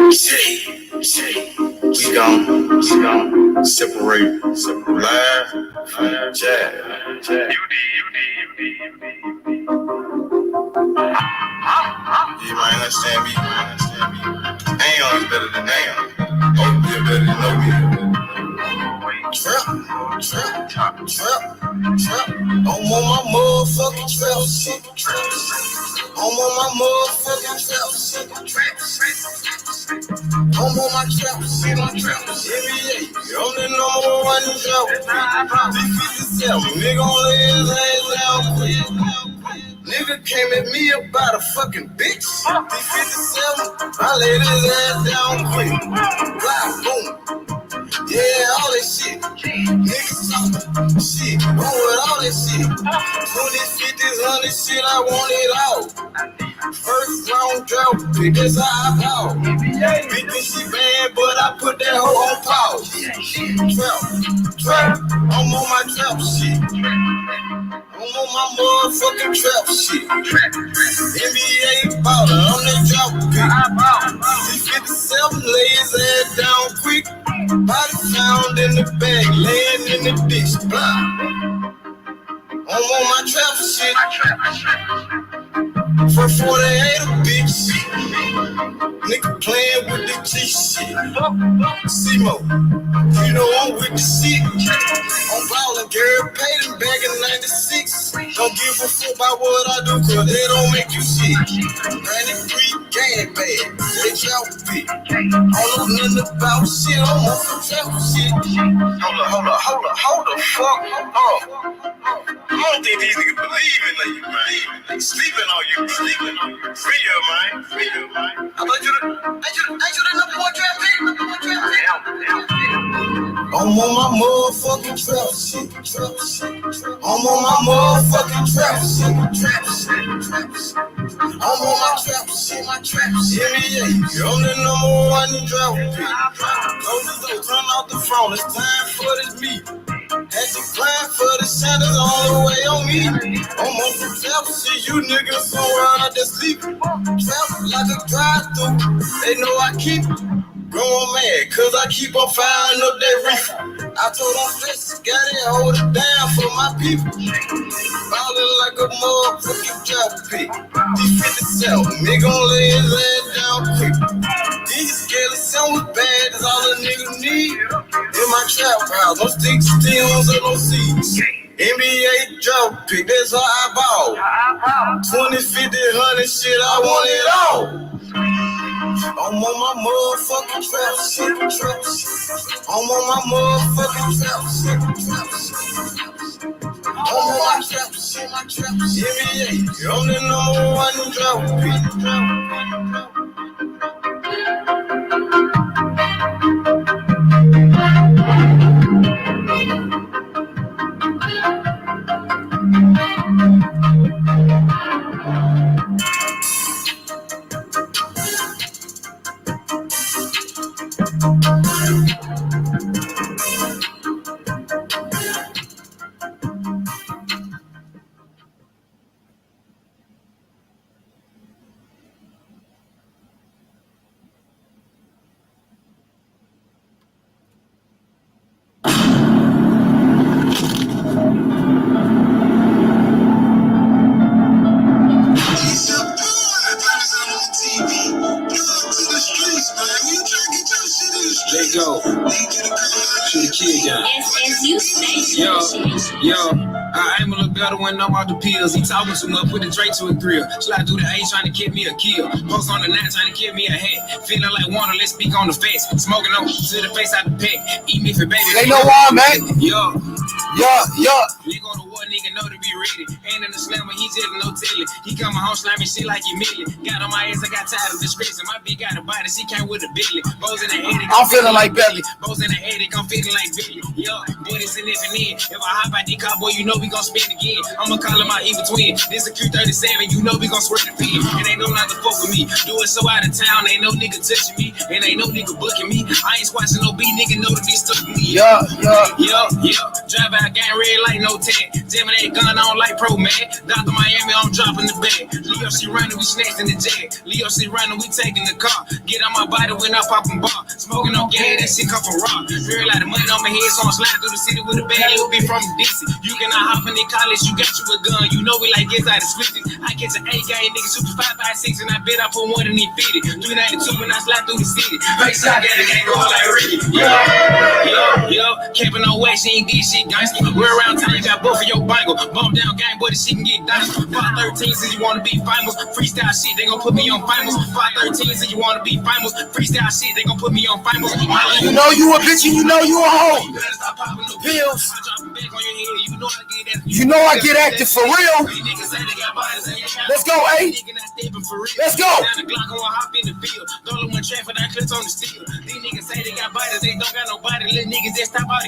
We gon' separate live and jazz. You might understand me. Ain't always better than damn. Oh, be better than no. Trap. I'm on my motherfucking trap shit. I'm on my motherfucking trap shit. I'm on my trap shit. NBA, I'm the number one in trap. D57, nigga on his ass down quick. Nigga came at me about a fucking bitch. D57, I laid his ass down quick. Blah, boom. Yeah, all that shit. Niggas talking shit. Wrong with all that shit. 20s, 50s, 100s shit, I want it all. First round drought pick, that's how I ball. Bitch, she bad, but I put that hoe on pause. Trap. I'm on my trap shit. I'm on my motherfucking trap shit. NBA baller, I'm that drop pick. C57 lay his ass down quick. Body found in the bag, laying in the ditch. I'm on my trap shit. For 48 a bitch. Nigga playing with the G shit. C-Mo, you know I'm with the shit. I'm ballin', Gary paid him back in 96. Don't give a fuck about what I do, cause they don't make you shit. 93 gang bad, they drop big. All of nothing about shit, I'm on some trap shit. Hold the fuck up. I don't think these niggas believe in you, man. They sleeping on you. Real, man. I thought you the number one trap pick. I'm on my motherfucking trap shit. I'm on my motherfucking trap shit. I'm on my trap shit. Yeah. I'm the number one in drought pick. Close the door, turn off the phone. It's time for this meet. Had to grind for the shadows all the way on me. I'm on some trap shit. You niggas somewhere out there sleeping. Trap like a drive-through. They know I keep going mad, cause I keep on firing up that reefer. I told them stress, got it, hold it down for my people. Ballin' like a motherfucking trap pick. D57, nigga gon' lay his ass down quick. These scaly sound was bad, that's all a nigga need. In my trap house, no sticks, stems, or no seeds. NBA drop pick, that's how I ball. 20, 50, 100 shit, I want it all. I'm on my motherfucking trap shit. I'm on my motherfucking trap shit. I'm on my trap shit. NBA, I'm the number one in drop pick. I aim a little better when I'm off the pills. He talking too much, put the Drake to a grill. Slide through the A, trying to kick me a kill. Post on the 9, trying to give me a hat. Feeling like water, let's speak on the facts. Smoking on to the face out the pack. Eat me for baby. They know why, man. Yo. Nigga on the war, nigga know to be ready. Hand in the slammer, he just no telling. He coming home slamming shit like he million. Got on my ass, I got tired of disgracing. My bitch got a body, she came with a billy. Bows in the attic, I'm feeling like Belly. Bows in the attic, I'm feeling like Billy. Yo, boy, this and if and in. If I hop out the car, boy, you know we gon' spin again. I'ma call him my evil twin. This a Q37, you know we gon' swear the pin. And ain't no not to fuck with me. Do it so out of town, ain't no nigga touching me. And ain't no nigga booking me. I ain't squashing no beat, nigga know to be stuck with me. Yeah. Drive out, gang red light, no tag. Jamming that gun, I don't like pro, man. Dr. Miami, I'm dropping the bag. Leo, she running, we snatching the jag. Leo, she running, we taking the car. Get on my body when I pop and bar. Smoking on gas, that shit come from rock. Real lot of money on my head, so I'm sliding through the city with a bag. It'll be from DC. You cannot hop in the college, you got you a gun. You know we like get out of switches. I catch an 8-game nigga, super 5.56, and I bet I put one in the 50. 392 when I slide through the city. Face I got it, can't go like Ricky. Yo, camping on wax, she ain't did shit, gangsta. We're around town, you got both of your bangle. Bump down gang, boy, this shit can get dicey. 513 says you wanna be famous. Freestyle shit, they gon' put me on famous. 513 says you wanna be famous. Freestyle shit, they gon' put me on famous. You know you a bitch and you know you a hoe. Pills. You know I get active for real. Let's go, A. Let's go.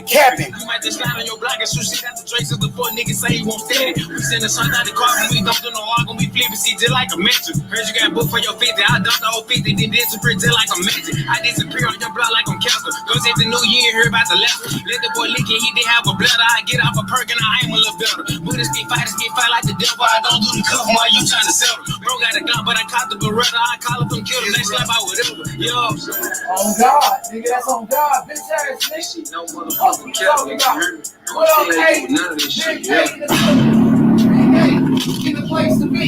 Capping. You might just slide on your block and shoot shit at the traces before niggas say he won't stand it. We send a son out the car and we don't do no arguing. We flip and see just like a mattress. Heard you got booked for your 50. I dumped the whole 50, then disappear just like a magic. I disappear on your block like I'm Casper. Goes at the new year, hear about the left. Let the boy lick it, he didn't have a bladder. I get off a perk and I aim a little better. Buddhists get fight like the devil. I don't do the cuff while you trying to settle. Bro got a gun, but I caught the Beretta. I call up them killers, they slap out whatever. Yo. On God, nigga, that's on God. Bitch ass nigga. No motherfucking California. What up, hey? None of this shit. Hey, in the place to be.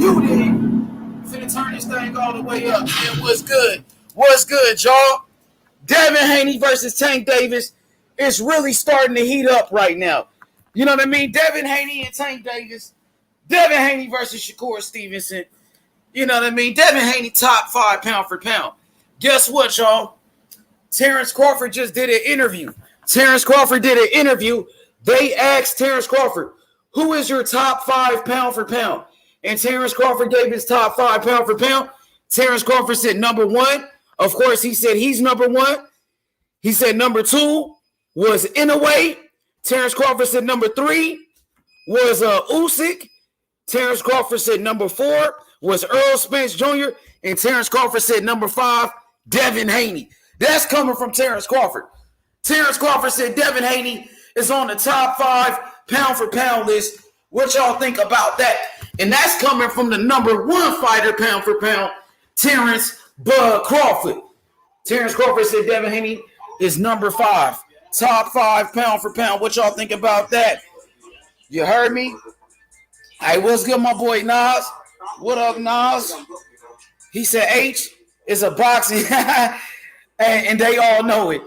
You did. Finna turn this thing all the way up. Man, what's good? What's good, y'all? Devin Haney versus Tank Davis. It's really starting to heat up right now. You know what I mean? Devin Haney and Tank Davis. Devin Haney versus Shakur Stevenson. You know what I mean? Devin Haney top 5 pound for pound. Guess what, y'all? Terence Crawford just did an interview. They asked Terence Crawford, who is your top 5 pound for pound? And Terence Crawford gave his top 5 pound for pound. Terence Crawford said number 1. Of course, he said he's number 1. He said number 2 was Inouye. Terence Crawford said number 3 was Usyk. Terence Crawford said number 4 was Errol Spence Jr. And Terence Crawford said number 5, Devin Haney. That's coming from Terence Crawford. Terence Crawford said Devin Haney is on the top 5 pound for pound list. What y'all think about that? And that's coming from the number 1 fighter pound for pound, Terence Crawford. Terence Crawford said Devin Haney is number 5. Top 5 pound for pound. What y'all think about that? You heard me? Hey, what's good, my boy Nas? What up, Nas? He said H is a boxing, and they all know it.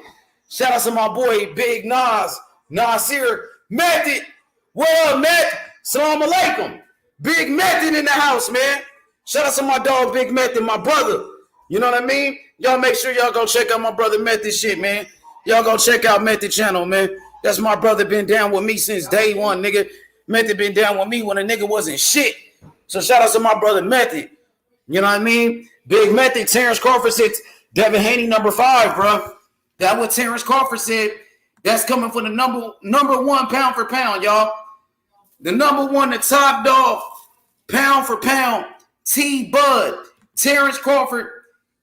Shout out to my boy Big Nas, Nasir Method. What up, Method? Salam alaikum. Big Method in the house, man. Shout out to my dog Big Method, my brother. You know what I mean? Y'all make sure y'all go check out my brother Method shit, man. Y'all go check out Method channel, man. That's my brother, been down with me since day one, nigga. Method been down with me when a nigga wasn't shit. So shout out to my brother Method. You know what I mean? Big Method. Terence Crawford said Devin Haney number 5, bro. That's what Terence Crawford said. That's coming from the number 1 pound for pound, y'all. The number 1, the top dog, pound for pound, T-Bud. Terence Crawford.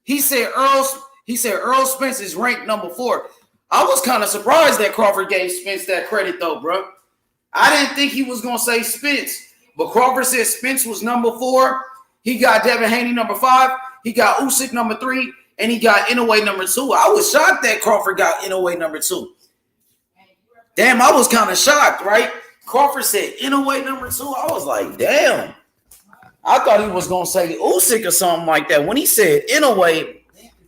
He said Errol Spence is ranked number 4. I was kind of surprised that Crawford gave Spence that credit, though, bro. I didn't think he was going to say Spence. But Crawford said Spence was number 4. He got Devin Haney number 5. He got Usyk number 3. And he got Inouye number 2. I was shocked that Crawford got Inouye number 2. Damn, I was kind of shocked, right? Crawford said Inouye number 2. I was like, damn. I thought he was going to say Usyk or something like that. When he said Inouye,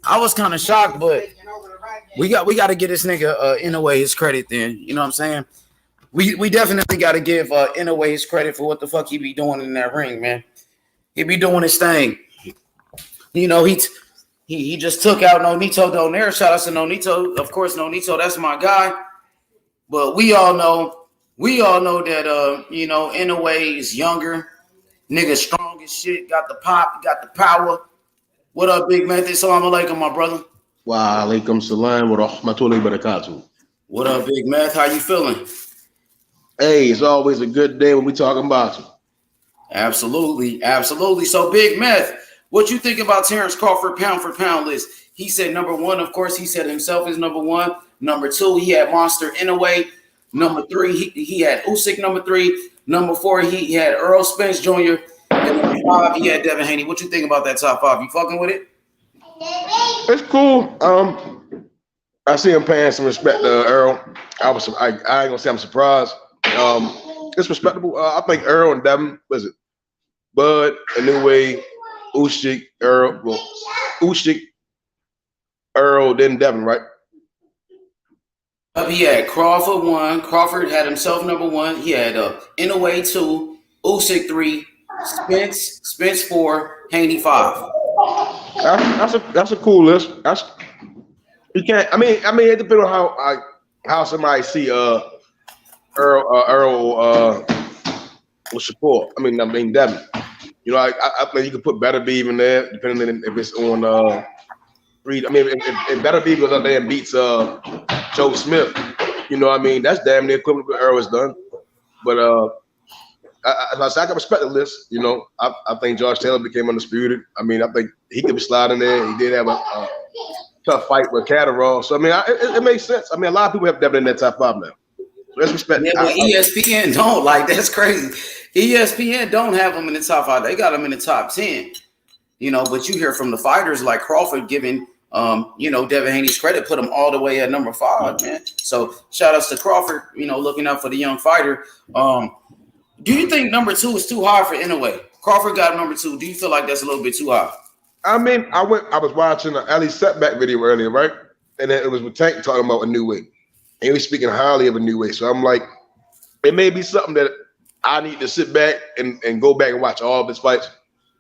I was kind of shocked, but we got to give this nigga Inouye his credit then. You know what I'm saying? We definitely got to give Inouye his credit for what the fuck he be doing in that ring, man. He be doing his thing. You know, he just took out Nonito Donaire. Shout out to Nonito. Of course, Nonito, that's my guy. But we all know that you know, Inouye is younger. Nigga strong as shit. Got the pop, got the power. What up, Big Method? Salam alaikum, my brother. Wa alaikum salam wa rahmatullahi wa barakatuh. What up, Big Meth? How you feeling? Hey, it's always a good day when we talking boxing. Absolutely, absolutely. So, Big Meth, what you think about Terence Crawford pound for pound list? He said number 1, of course, he said himself is number 1. Number 2, he had Monster Inouye. Number 3, he had Usyk. Number 3. Number 4, he had Errol Spence Jr. And number 5, he had Devin Haney. What you think about that top 5? You fucking with it? It's cool. I see him paying some respect to Earl. I ain't gonna say I'm surprised. It's respectable. I think Earl and Devin, was it Bud, Inoue, Usyk, Earl, Usyk, Earl, then Devin, right? He had Crawford 1. Crawford had himself number 1. He had Inoue 2, Usyk 3, Spence 4, Haney 5. That's a cool list. You can't. I mean, it depends on how somebody see Earl with Shakur. I mean Devin. You know, I think you could put Better Be even there, depending on if it's on Reed. I mean, if Better Be goes up there and beats Joe Smith, you know what I mean? That's damn near equivalent to what Earl has done. But I can respect the list. You know, I think Josh Taylor became undisputed. I mean, I think he could be sliding there. He did have a tough fight with Catterall. So, I mean, it makes sense. I mean, a lot of people have Devin in that top 5 now. Let's respect. Yeah, but ESPN don't. Like, that's crazy. ESPN don't have them in the top 5. They got them in the top 10. You know, but you hear from the fighters like Crawford giving, Devin Haney's credit, put him all the way at number 5, man. So shout outs to Crawford, looking out for the young fighter. Do you think number 2 is too high for Inoue? Crawford got number 2. Do you feel like that's a little bit too high? I mean, I was watching an Ali Setback video earlier, right? And then it was with Tank talking about Inoue. And he was speaking highly of Inoue. So I'm like, it may be something that I need to sit back and go back and watch all of his fights.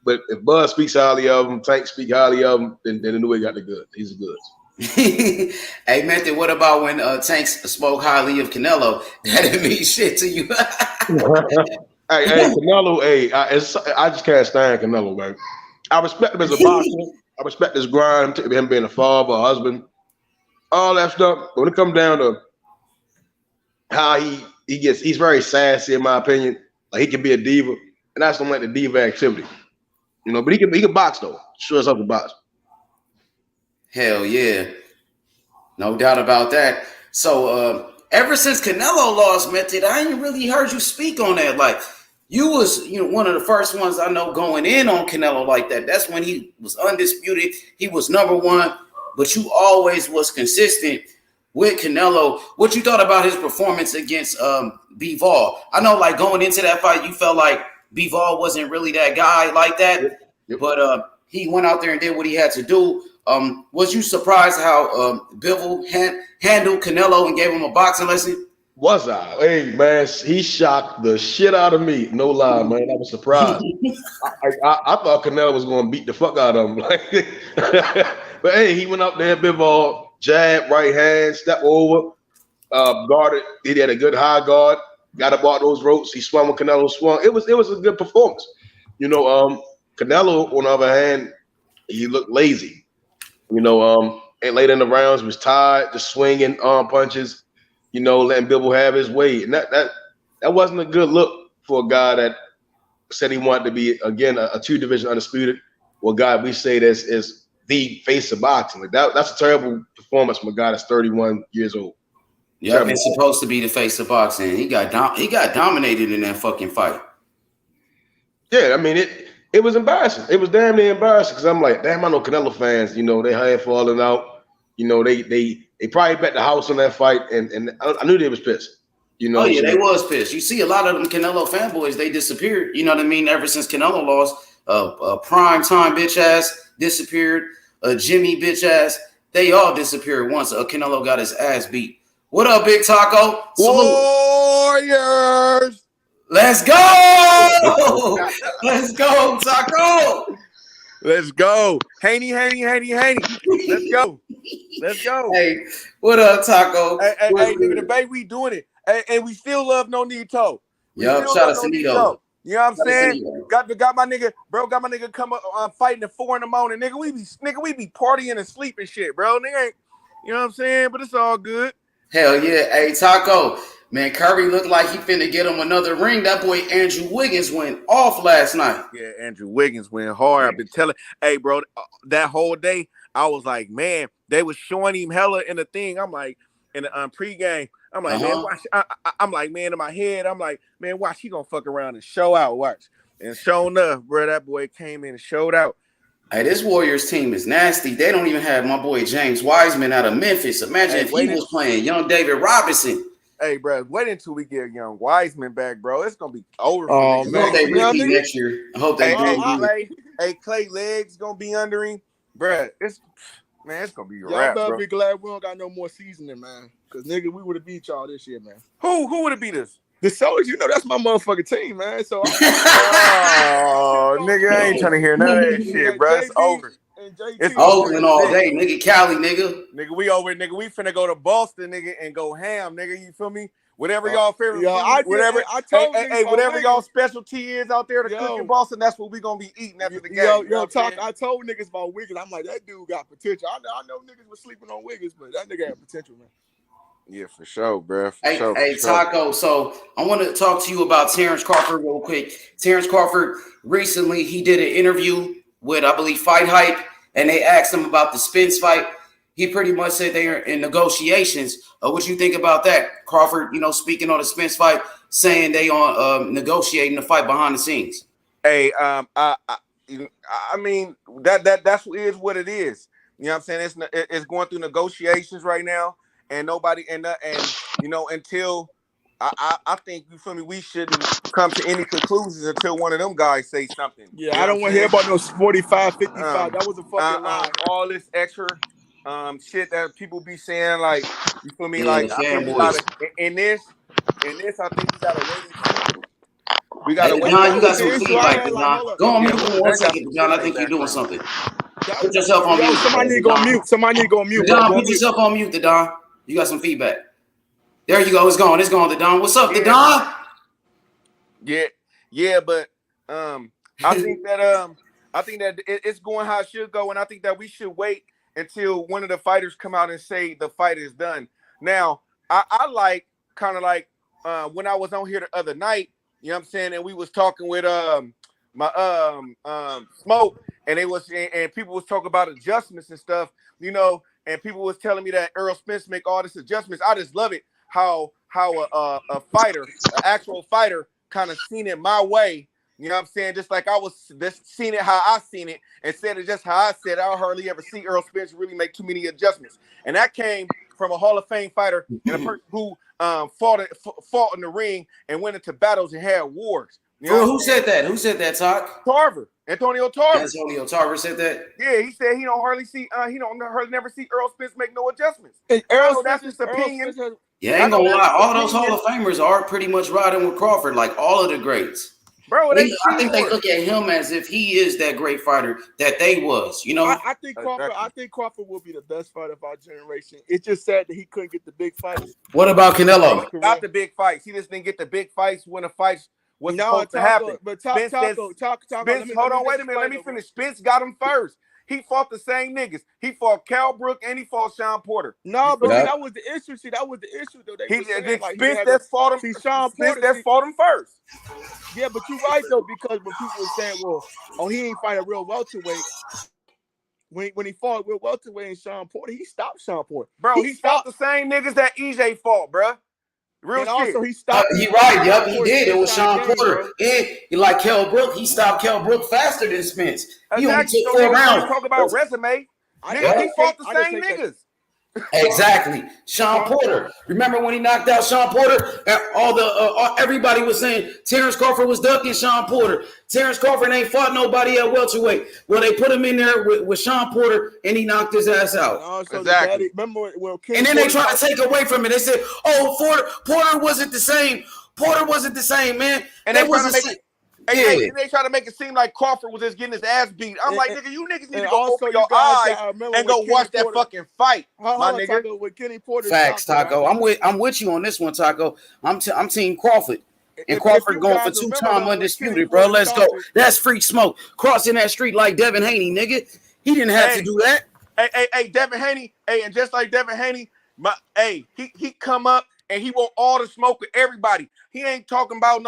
But if Bud speaks highly of him, Tank speaks highly of him, then Inoue got the goods. He's the goods. Hey, Method, what about when Tank spoke highly of Canelo? That didn't mean shit to you. Hey, Canelo, I just can't stand Canelo, man. I respect him as a boxer. I respect his grind, him being a father, a husband, all that stuff. But when it comes down to how he gets, he's very sassy, in my opinion. Like, he can be a diva, and I just don't like the diva activity. You know, but he can box though. Sure as hell can box. Hell yeah. No doubt about that. So ever since Canelo lost, Method, I ain't really heard you speak on that. Like, you was, one of the first ones I know going in on Canelo like that. That's when he was undisputed. He was number 1, but you always was consistent with Canelo. What you thought about his performance against Bivol? I know, like, going into that fight, you felt like Bivol wasn't really that guy like that, yep. But he went out there and did what he had to do. Was you surprised how Bivol handled Canelo and gave him a boxing lesson? Was I? Hey, man, he shocked the shit out of me. No lie, man. I was surprised. I thought Canelo was going to beat the fuck out of him. But, hey, he went up there, Bivol, jab, right hand, step over, guarded. He had a good high guard, got up all those ropes. He swung when Canelo swung. It was a good performance. Canelo, on the other hand, he looked lazy. And late in the rounds, was tired, just swinging arm punches, letting Bivol have his way. And that wasn't a good look for a guy that said he wanted to be, again, a 2-division undisputed, or a guy we say that is the face of boxing. Like that's a terrible performance from a guy that's 31 years old. Yeah, it's supposed to be the face of boxing. He got dominated in that fucking fight. Yeah, I mean, it was embarrassing. It was damn near embarrassing because I'm like, damn, I know Canelo fans, they had falling out. They probably bet the house on that fight, and I knew they was pissed. Oh, yeah, they was pissed. You see a lot of them Canelo fanboys, they disappeared. You know what I mean? Ever since Canelo lost, prime time bitch ass disappeared. Jimmy bitch ass, they all disappeared once Canelo got his ass beat. What up, Big Taco? Warriors! Let's go! Let's go, Taco! Let's go. Haney. Let's go. Let's go. Hey, what up, Taco? Hey, nigga, the bay, we doing it. And we still love No Nito. Yup, shout out to Nito. You know what I'm saying? Got my nigga come up fighting at 4 a.m. Nigga, we be partying and sleeping shit, bro. Nigga ain't, you know what I'm saying? But it's all good. Hell yeah. Hey, Taco. Man, Curry looked like he finna get him another ring. That boy Andrew Wiggins went off last night. Yeah, Andrew Wiggins went hard. I've been telling, hey, bro, that whole day, I was like, man, they was showing him hella in the thing. I'm like, in the pregame, I'm like, man, watch. I'm like, man, in my head, I'm like, man, watch. He gonna fuck around and show out. Watch. And sure enough, bro, that boy came in and showed out. Hey, this Warriors team is nasty. They don't even have my boy James Wiseman out of Memphis. Imagine if he was playing young David Robinson. Hey, bro, wait until we get young Wiseman back, bro. It's gonna be over. Oh man, I hope they repeat next year. I hope they do. Clay legs gonna be under him, bro. It's gonna be a y'all wrap, better bro. be glad we don't got no more seasoning, man. Cause nigga, we would have beat y'all this year, man. Who would have beat us? The Soldiers, you know, that's my motherfucking team, man. So, nigga, I ain't trying to hear none of that shit, bro. It's over. It's Oakland all day, nigga. Cali, nigga. Nigga, we over, nigga. We finna go to Boston, nigga, and go ham, nigga. You feel me? Whatever y'all favorite, whatever y'all specialty is out there to cook in Boston, that's what we gonna be eating after the game. I told niggas about Wiggins. I'm like, that dude got potential. I know niggas was sleeping on Wiggins, but that nigga had potential, man. Yeah, for sure, bro. Hey, Taco. So I want to talk to you about Terence Crawford real quick. Terence Crawford recently he did an interview with, I believe, Fight Hype, and they asked him about the Spence fight. He pretty much said they are in negotiations. What you think about that, Crawford? You know, speaking on the Spence fight, saying they on negotiating the fight behind the scenes. Hey, I mean that's what it is. You know what I'm saying? It's going through negotiations right now. And nobody, and you know, until I think, you feel me, we shouldn't come to any conclusions until one of them guys say something. Yeah, you know I don't want to hear about no 45, 55. That was a fucking lie. All this extra shit that people be saying, like, you feel me, like, in this, I think we gotta wait and see. We gotta wait. John, you got some feedback, John. Go on mute for 1 second, John. I think you're doing something. Put yourself on mute. Somebody need to go on mute. Somebody need to go on mute. Don, put yourself on mute, Don. You got some feedback. There you go. It's gone. It's gone, Don. What's up, Don? Yeah, but I think that it's going how it should go, and I think that we should wait until one of the fighters come out and say the fight is done. Now, I like kind of like when I was on here the other night, you know what I'm saying, and we was talking with my Smoke, and people was talking about adjustments and stuff, you know. And people was telling me that Errol Spence make all these adjustments. I just love it how a fighter, an actual fighter, kind of seen it my way. You know what I'm saying? Just like I was just seeing it how I seen it and said it just how I said it. I hardly ever see Errol Spence really make too many adjustments. And that came from a Hall of Fame fighter and a person who fought in the ring and went into battles and had wars. You know who said that? Who said that, Todd? Antonio Tarver. Antonio Tarver said that? Yeah, he said he don't hardly never see Errol Spence make no adjustments. And that's his opinion. Yeah, I ain't gonna lie. All those Hall of Famers are pretty much riding with Crawford, like all of the greats. Bro, I think they look at him as if he is that great fighter that they was, you know. I think Crawford will be the best fighter of our generation. It's just sad that he couldn't get the big fights. What about Canelo? Not the big fights. He just didn't get the big fights when the fights was supposed to happen. But Spence, hold on, wait a minute. Let me finish. Spence got him first. He fought the same niggas. He fought Cal Brook and he fought Sean Porter. No, but that was the issue. See, that was the issue, though. Spence that fought him. Sean Porter that fought him first. Yeah, but you're right, though, because when people were saying, well, he ain't fight a real welterweight. When he fought real welterweight and Sean Porter, he stopped Sean Porter. Bro, he fought the same niggas that EJ fought, bro. Real and shit. Also, he stopped. He right, yep, he did. It was Sean Porter. And like Kell Brook, he stopped Kell Brook faster than Spence. He only took 4 rounds. Talk about resume. He fought the same niggas. Exactly. Sean Porter. Remember when he knocked out Sean Porter? Everybody was saying Terence Crawford was ducking Sean Porter. Terence Crawford ain't fought nobody at welterweight. Well, they put him in there with Sean Porter, and he knocked his ass out. Exactly. And then they tried to take away from it. They said, Porter wasn't the same. Porter wasn't the same, man. And they try to make it seem like Crawford was just getting his ass beat. I'm like, nigga, you niggas need to go open your eyes and go watch that fucking fight, my nigga. With Kenny Porter. Facts, Taco. I'm with you on this one, Taco. I'm Team Crawford. And Crawford going for 2-time undisputed, bro. Let's go. That's free smoke. Crossing that street like Devin Haney, nigga. He didn't have to do that. Hey, Devin Haney. Hey, and just like Devin Haney, he come up and he want all the smoke with everybody. He ain't talking about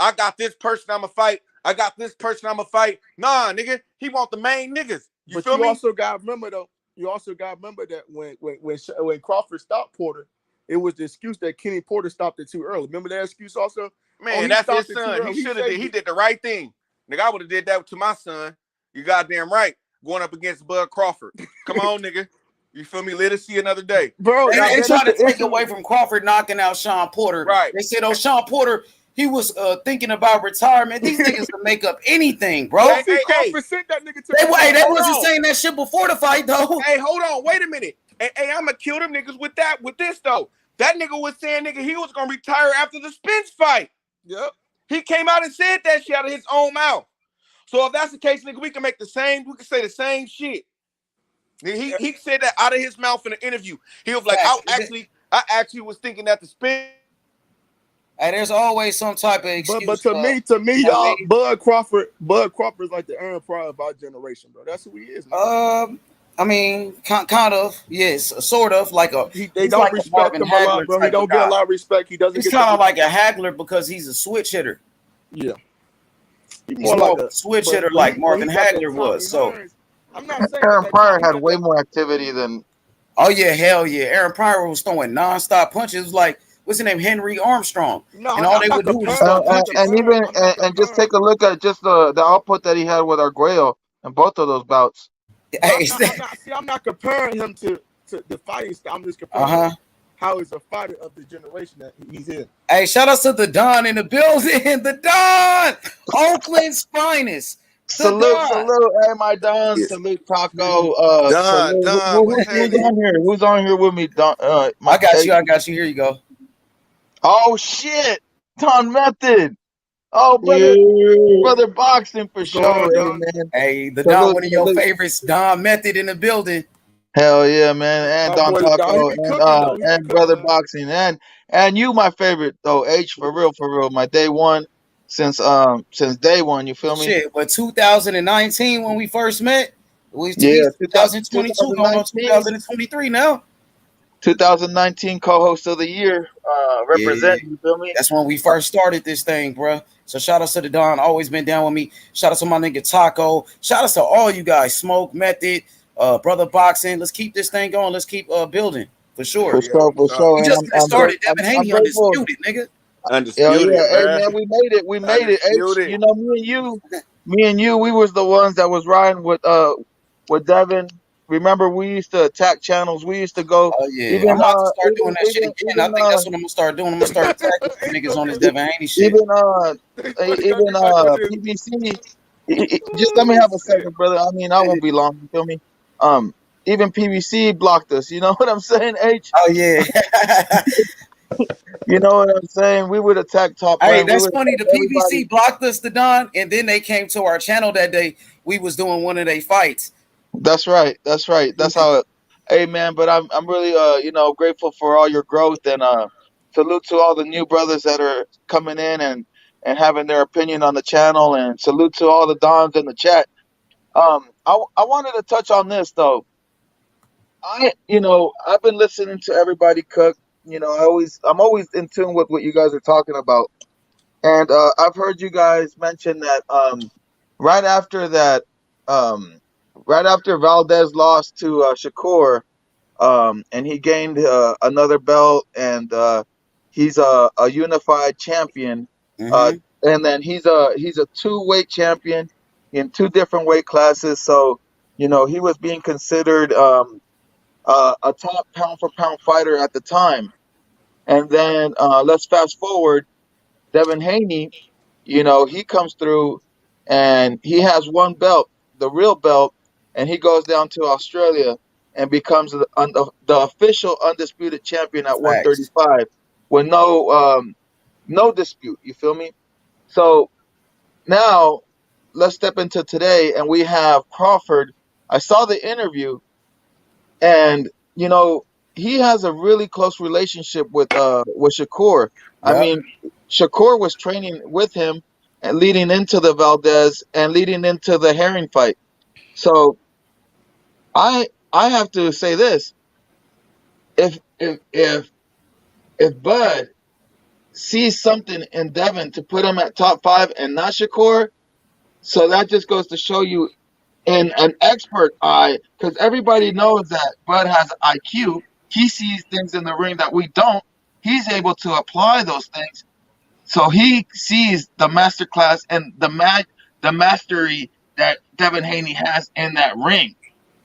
I got this person I'm going to fight. I got this person I'm going to fight. Nah, nigga. He want the main niggas. You feel me? Also got to remember, though. You also got to remember that when Crawford stopped Porter, it was the excuse that Kenny Porter stopped it too early. Remember that excuse also? Man, that's his son. He should have did. He did the right thing. Nigga, I would have did that to my son. You goddamn right. Going up against Bud Crawford. Come on, nigga. You feel me? Let us see another day. Bro, they tried to take away from Crawford knocking out Shawn Porter. Right. They said, Shawn Porter, he was thinking about retirement. These niggas can make up anything, bro. Crawford sent that nigga to they wasn't saying that shit before the fight, though. Hey, hold on. Wait a minute. Hey, I'm going to kill them niggas with this, though. That nigga was saying, nigga, he was going to retire after the Spence fight. Yep. He came out and said that shit out of his own mouth. So if that's the case, nigga, we can say the same shit. He said that out of his mouth in an interview. He was like, I actually was thinking that the Spence. Hey, there's always some type of excuse. But to me, y'all, Bud Crawford is like the Aaron Pryor of our generation, bro. That's who he is, man. I mean, kind of, yes, sort of like a. They don't like respect him a lot, bro. He don't get a lot of respect. He doesn't. He's kind of like a Hagler because he's a switch hitter. Yeah, he's more like a switch hitter, like Marvin Hagler was. So I'm not saying Aaron Pryor had way more activity than. Oh yeah, hell yeah! Aaron Pryor was throwing nonstop punches. It was like, what's his name, Henry Armstrong, and all they would do was throw punches. And just take a look at just the output that he had with Arguello in both of those bouts. I'm not comparing him to the fighting style. I'm just comparing how he's a fighter of the generation that he's in. Hey, shout out to the Don in the building. The Don, Oakland's finest. Salute, hey my Don. Yeah. Salute Taco. Who's on here? Who's on here with me? Don. I got you. Here you go. Oh shit, Don Method. Oh, brother boxing for sure, man. Hey, the Don, one of your favorites, Don Method in the building. Hell yeah, man, and Don Taco, and brother boxing, and you, my favorite though, H for real, my day one since day one. You feel me? Shit, but 2019 when we first met, we 2022 going on 2023 now. 2019 co-host of the year, representing. You feel me? That's when we first started this thing, bro. So shout out to the Don, always been down with me. Shout out to my nigga Taco. Shout out to all you guys, Smoke, Method, brother boxing. Let's keep this thing going. Let's keep building for sure. For sure. We just started. Devin Haney undisputed, nigga. Undisputed. Hey man, we made it. Hey, you know, me and you, we was the ones that was riding with Devin. Remember, we used to attack channels. We used to go. Oh yeah, I'm about to start doing that shit again. I think that's what I'm gonna start doing. I'm gonna start attacking niggas on this Devin Haney shit. Even PBC. Just let me have a second, brother. I mean, I won't be long. You feel me? Even PBC blocked us. You know what I'm saying, H? Oh yeah. You know what I'm saying? We would attack top. Hey, that's funny. The PBC blocked us, the Don, and then they came to our channel that day. We was doing one of their fights. That's right. That's how it. Hey man, but I'm really grateful for all your growth, and salute to all the new brothers that are coming in and having their opinion on the channel, and salute to all the Dons in the chat. I wanted to touch on this though. I've been listening to everybody cook. You know, I'm always in tune with what you guys are talking about, and I've heard you guys mention that right after Valdez lost to Shakur, and he gained another belt, and he's a unified champion. Mm-hmm. And then he's a 2-weight champion in 2 different weight classes. So, you know, he was being considered a top pound for pound fighter at the time. And then let's fast forward, Devin Haney, you know, he comes through and he has 1 belt, the real belt. And he goes down to Australia and becomes the official undisputed champion at 135 with no dispute. You feel me? So now let's step into today, and we have Crawford. I saw the interview, and you know he has a really close relationship with Shakur. Yep. I mean, Shakur was training with him and leading into the Valdez and leading into the Herring fight. So I have to say this: if Bud sees something in Devin to put him at top 5 and not Shakur, so that just goes to show you, in an expert eye, because everybody knows that Bud has IQ. he sees things in the ring that we don't. He's able to apply those things. So he sees the masterclass and the mastery that Devin Haney has in that ring.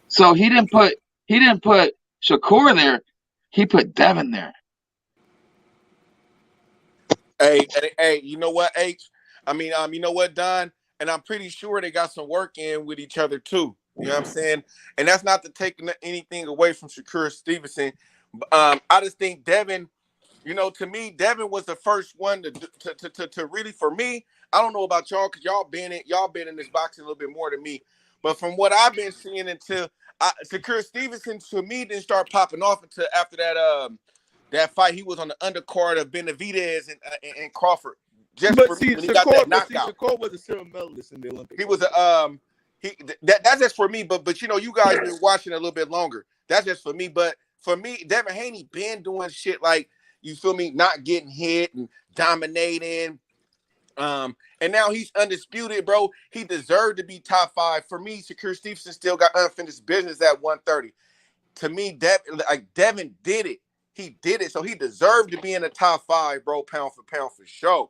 So he didn't put Shakur there. He put Devin there. Hey, you know what, H? I mean, you know what, Don? And I'm pretty sure they got some work in with each other too. You know what I'm saying? And that's not to take anything away from Shakur Stevenson. I just think Devin, you know, to me, Devin was the first one to really, for me. I don't know about y'all, because y'all been in this boxing a little bit more than me. But from what I've been seeing, Shakur Stevenson to me didn't start popping off until after that fight. He was on the undercard of Benavidez and Crawford. Shakur was a silver medalist in the Olympics. He was that's just for me. But you know, you guys been watching a little bit longer. That's just for me. But for me, Devin Haney been doing shit like, you feel me, not getting hit and dominating. And now he's undisputed, bro. He deserved to be top 5. For me, Shakur Stevenson still got unfinished business at 130. To me, Devin did it. He did it, so he deserved to be in the top 5, bro, pound for sure.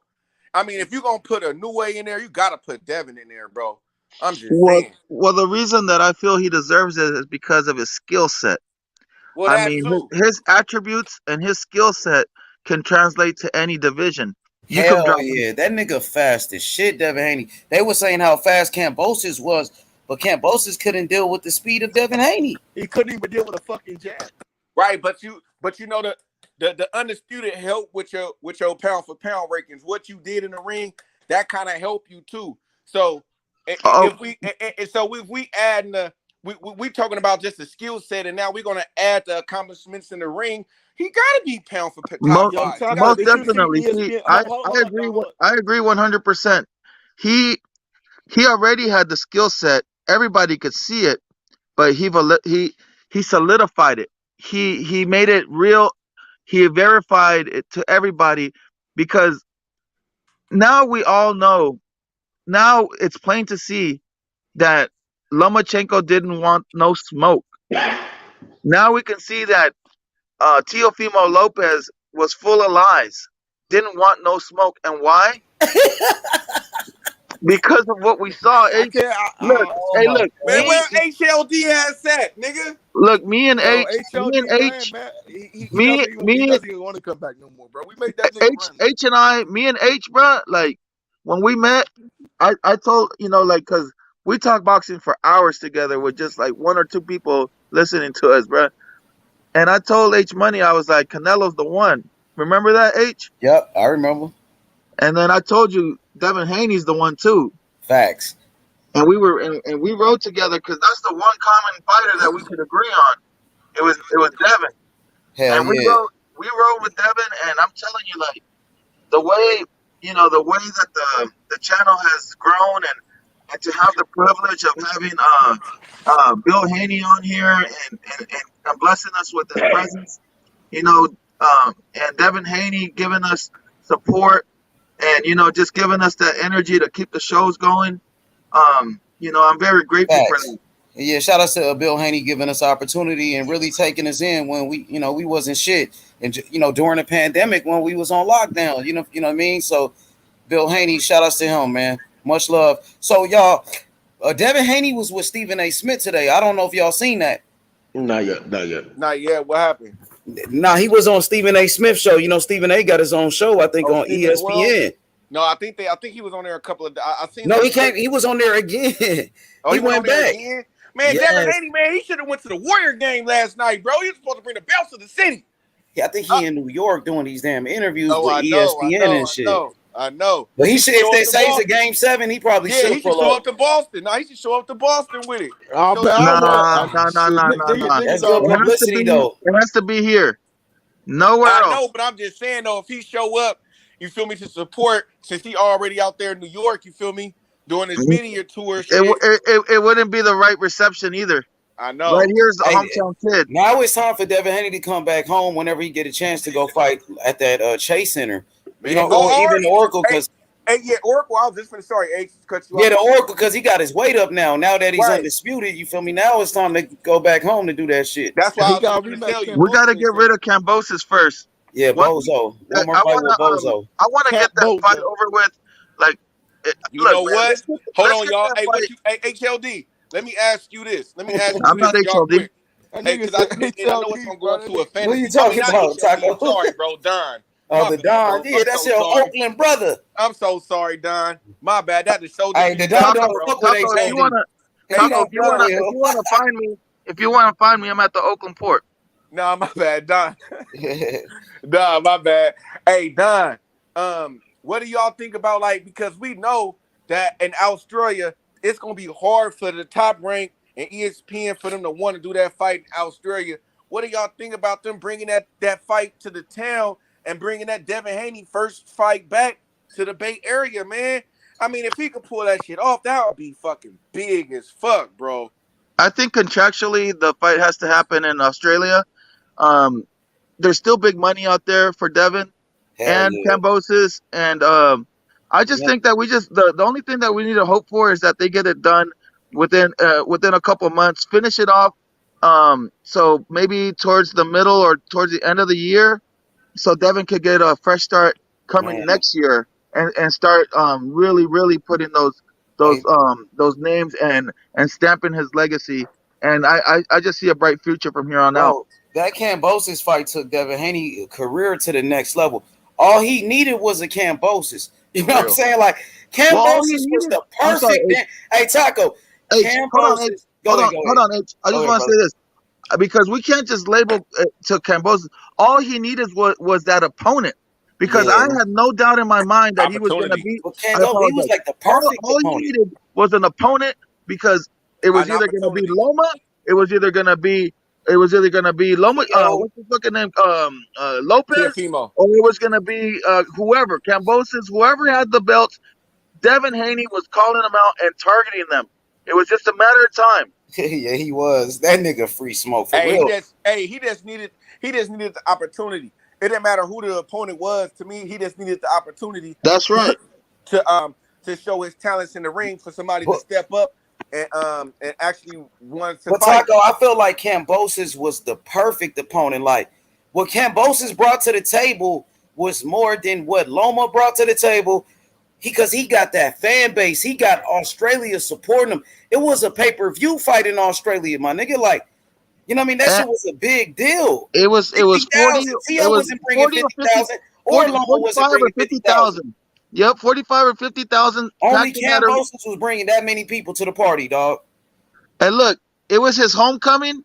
I mean, if you're going to put a new way in there, you got to put Devin in there, bro. I'm just saying. Well, the reason that I feel he deserves it is because of his skill set. Well, I mean, his attributes and his skill set can translate to any division. Hell yeah, that nigga fast as shit, Devin Haney. They were saying how fast Kambosos was, but Kambosos couldn't deal with the speed of Devin Haney. He couldn't even deal with a fucking jab. Right, but you know the undisputed help with your pound for pound rankings. What you did in the ring, that kind of helped you too. So if we add we talking about just the skill set, and now we're gonna add the accomplishments in the ring. He gotta be pound for pound. Most definitely. I agree 100%. He already had the skill set. Everybody could see it, but he solidified it. He made it real. He verified it to everybody, because now we all know. Now it's plain to see that Lomachenko didn't want no smoke. Now we can see that Teofimo Lopez was full of lies, didn't want no smoke. And why? Because of what we saw. Look, man, where HLD has that, nigga? Look, me and H, he doesn't want to come back no more, bro. We made that me and H, bro. Like, when we met, I told, like, because we talk boxing for hours together with just like 1 or 2 people listening to us, bro. And I told H Money, I was like, Canelo's the one. Remember that, H? Yep, I remember. And then I told you Devin Haney's the one too. Facts. And we rode together because that's the one common fighter that we could agree on. It was Devin. Hell and we rode with Devin, and I'm telling you, like, the way that the channel has grown, and to have the privilege of having Bill Haney on here and blessing us with his presence, and Devin Haney giving us support, and just giving us that energy to keep the shows going. I'm very grateful for that. Yeah, shout out to Bill Haney giving us opportunity and really taking us in when we wasn't shit, and during the pandemic when we was on lockdown. You know what I mean. So Bill Haney, shout outs to him, man. Much love. So y'all, Devin Haney was with Stephen A. Smith today. I don't know if y'all seen that. Not yet. What happened? Nah, he was on Stephen A. Smith show. Stephen A. got his own show, I think, on ESPN. No, I think he was on there a couple of. I seen. No, he came. He was on there again. Oh, he went back. Man, yes. Devin Haney, man, he should have went to the Warrior game last night, bro. He was supposed to bring the belts to the city. Yeah, I think he in New York doing these damn interviews with ESPN and shit. I know. But he should, if they say it's a game 7, he probably should. He should show up to Boston. No, he should show up to Boston with it. No. That's good publicity, though. It has to be here. Nowhere else. I know, but I'm just saying, though, if he show up, you feel me, to support, since he already out there in New York, you feel me, doing his media tour. It wouldn't be the right reception either. I know. Right here's the hometown kid. Now it's time for Devin Haney to come back home whenever he get a chance to go fight at that Chase Center. Man, or even the Oracle, because Hey, yeah, Oracle. I was just finna. Sorry, H, cut you Yeah, off. the Oracle, because he got his weight up now. Now that he's Right. undisputed, you feel me? Now it's time to go back home to do that shit. That's why I He was got just a gonna rematch. tell you. We got to get Cambosis. rid of Cambosis first. Yeah, One, Bozo. One more I fight with Bozo. wanna get that Cambosa. fight over with. Like, You look, know man, what? Hold let's on, get y'all. that Hey, what fight. you? Hey, HLD. Let me ask you this. I'm not y'all HLD. quick. That Hey, nigga because said and I know it's HLD, gonna go bro. into a Who you fantasy. talking not about, HLD. I'm Taco? sorry, bro. Don. Oh, My the bad, Don. bro. Yeah, I'm that's so your sorry. Oakland brother. I'm so sorry, Don. My bad. That just showed Hey, the Don disrespect, don't Taco, bro. fuck with Taco, Hey, HLD. He Taco, don't fuck with if him. you wanna find me, I'm at the Oakland Port. nah, my bad, Don. Don, my bad. Hey, Don. What do y'all think about because we know that in Australia it's gonna be hard for the top rank and ESPN for them to want to do that fight in Australia. What do y'all think about them bringing that fight to the town and bringing that Devin Haney first fight back to the Bay Area, man? I mean, if he could pull that shit off, that would be fucking big as fuck, bro. I think contractually the fight has to happen in Australia. Um, there's still big money out there for Devin Hell and yeah. Cambosis, and I just Yep. think that the only thing that we need to hope for is that they get it done within a couple months, finish it off. So maybe towards the middle or towards the end of the year, so Devin could get a fresh start coming Man. next year and start really putting Hey, those names and stamping his legacy. And I just see a bright future from here on out. bro, that Cambosis fight took Devin Haney career to the next level. All he needed was a Cambosis. You For know what I'm real. saying? Like Well, all he Cambosis was needed. the I'm sorry, perfect. Hey, Taco, H. Hold on, H. Cambosis. Go ahead. Go Hold ahead. on, H. I Go just ahead, want to brother. say this because we can't just label to Cambosis. All he needed was that opponent because I Yeah, had no doubt in my mind that he was going to Opportunity. beat. but I he was apologize. like the perfect All he opponent. needed was an opponent because it was An either going to be opportunity. Loma. It was either going to be. It was either going to be Loma. Theo, What's his fucking name? Lopez. Teofimo. Or it was going to be whoever, Cambosis, whoever had the belts. Devin Haney was calling them out and targeting them. It was just a matter of time. yeah, he was that nigga free smoke for Hey, real. he just needed the opportunity. It didn't matter who the opponent was. To me, he just needed the opportunity That's right. to show his talents in the ring for somebody to But, step up and actually want to but fight. Taco, I feel like Cambosis was the perfect opponent. Like what Cambosis brought to the table was more than what Loma brought to the table. Because he got that fan base, he got Australia supporting him. It was a pay-per-view fight in Australia, my nigga. Like, you know what I mean? That And shit was a big deal. it was 40. 50,000. It Tio was wasn't bringing 40 or 50. 50,000, or Loma wasn't 45 or bringing 50,000. 50,000. Yep, 45 or 50,000 Only packed in that arena. Cambosis was bringing that many people to the party, dog. And look, it was his homecoming,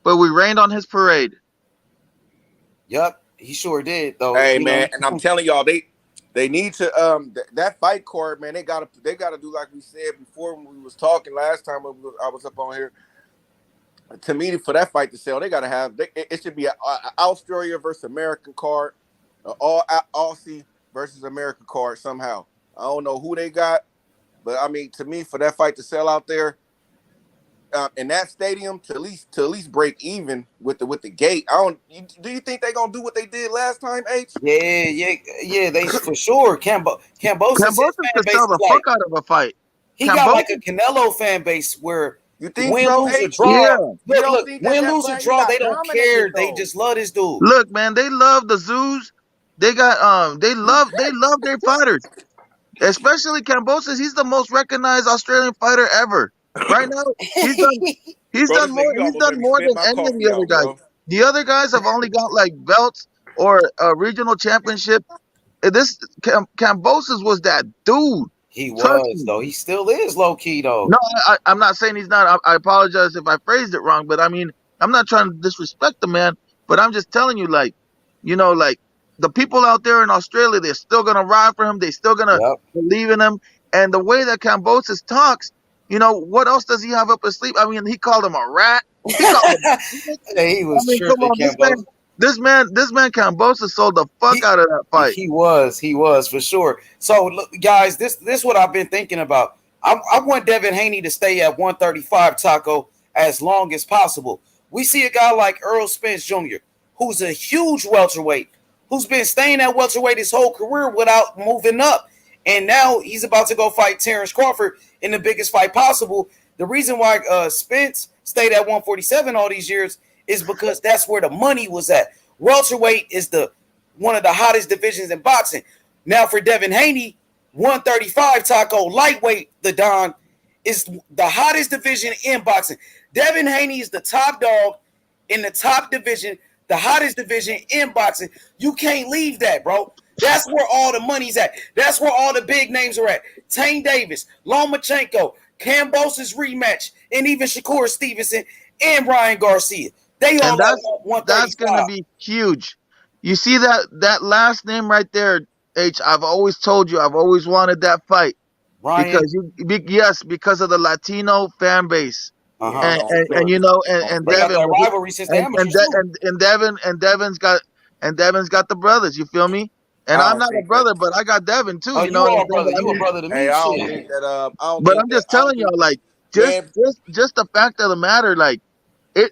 but we rained on his parade. Yup, he sure did, though. Hey You know, man, and I'm telling y'all, they need to that fight card, man. They gotta do like we said before when we was talking last time I was up on here. To me, for that fight to sell, they gotta have it should be a Australia versus American card, all Aussie versus American card somehow. I don't know who they got, but I mean, to me, for that fight to sell out there in that stadium, to at least break even with the gate. Do you think they're gonna do what they did last time, H? yeah, they for sure. Cambosis, his Cambosis fan could base sell is the like, fuck out of a fight. he got like a Cambosis, Canelo fan base where You think win, so, lose, or H? draw. yeah. You Look, don't look, think win, that lose, or fight he draw, they got don't dominated care. They though? just love this dude. Look, man, they love the zoos. They got they love their fighters. Especially Cambosis. He's the most recognized Australian fighter ever. Right now, he's done Bro, this nigga, you he's almost done made me more spit than my any of coffee the other out, guys. bro. The other guys have only got like belts or a regional championship. This Cambosis was that dude. He Trust was, me. though. He still is low key, though. No, I'm not saying he's not. I apologize if I phrased it wrong, but I mean, I'm not trying to disrespect the man, but I'm just telling you, like, like the people out there in Australia, they're still gonna ride for him. They're still gonna Yep. believe in him. And the way that Cambosis talks, what else does he have up his sleeve? I mean, he called him a rat. He called him. Hey, he I was mean, come tripping, on, Cambosis. this man Cambosis sold the fuck He out of that fight. he was for sure. So, look, guys, this what I've been thinking about. I want Devin Haney to stay at 135 Taco as long as possible. We see a guy like Errol Spence Jr., who's a huge welterweight, who's been staying at welterweight his whole career without moving up. And now he's about to go fight Terence Crawford in the biggest fight possible. The reason why Spence stayed at 147 all these years is because that's where the money was at. Welterweight is one of the hottest divisions in boxing. Now for Devin Haney, 135 taco lightweight, the Don, is the hottest division in boxing. Devin Haney is the top dog in the top division, the hottest division in boxing. You can't leave that, bro. That's where all the money's at. That's where all the big names are at. Tank Davis, Lomachenko, Kambosos rematch, and even Shakur Stevenson and Ryan Garcia. They all at 135. That's gonna be huge. You see that last name right there, H. I've always told you, I've always wanted that fight. Ryan, Because of the Latino fan base. uh-huh. And you know, and They got Devin that rivalry since the amateurs too. and Devin's got the brothers. You feel me? And I'm not a brother, but I got Devin too. Oh, you know, are a brother. You a brother to me. Hey, I don't Shit. think that. I don't but think I'm just that- I don't telling y'all, think- like, Man. just the fact of the matter, like,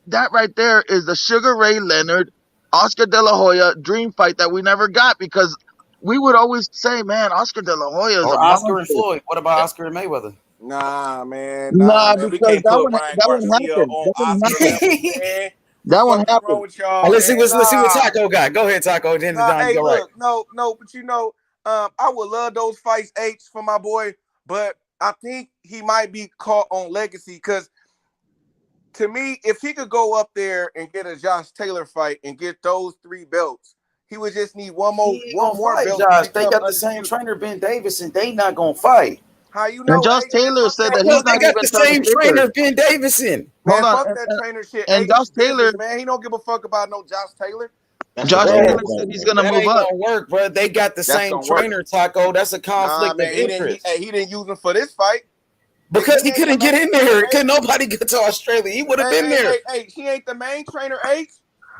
that right there is the Sugar Ray Leonard, Oscar De La Hoya dream fight that we never got, because we would always say, man, Oscar De La Hoya is Or a Oscar monster. and Floyd. What about Oscar and Mayweather? Nah, man. Nah, We because can't that put one Ryan happened. Garcia That on one Oscar happened. level, man. That one What's wrong happened. with y'all? Let's see man? what Nah. Taco got. Go ahead, Taco. Then Nah, Don, hey, you go right. look, no, but you know, I would love those fights, H, for my boy, but I think he might be caught on legacy, because to me, if he could go up there and get a Josh Taylor fight and get those 3 belts, he would just need one more belt. Josh. They got the same trainer, Ben Davis, and they not gonna fight. How you And know? Josh H, Taylor fuck said that. that he's They not got even the trying same to trainer, Ben Davison. Man, Hold on, fuck that trainer shit. and H Josh is business, Taylor- man, he don't give a fuck about no Josh Taylor. Josh Bro, Taylor said he's gonna that move ain't up. gonna work, bro. They got the same gonna work. trainer, Taco. That's a Nah, conflict man, of he interest. didn't use him for this fight. Because he ain't couldn't the get main in there. trainer, Could nobody get to Australia? He would have been there. Hey, he ain't the main trainer, H.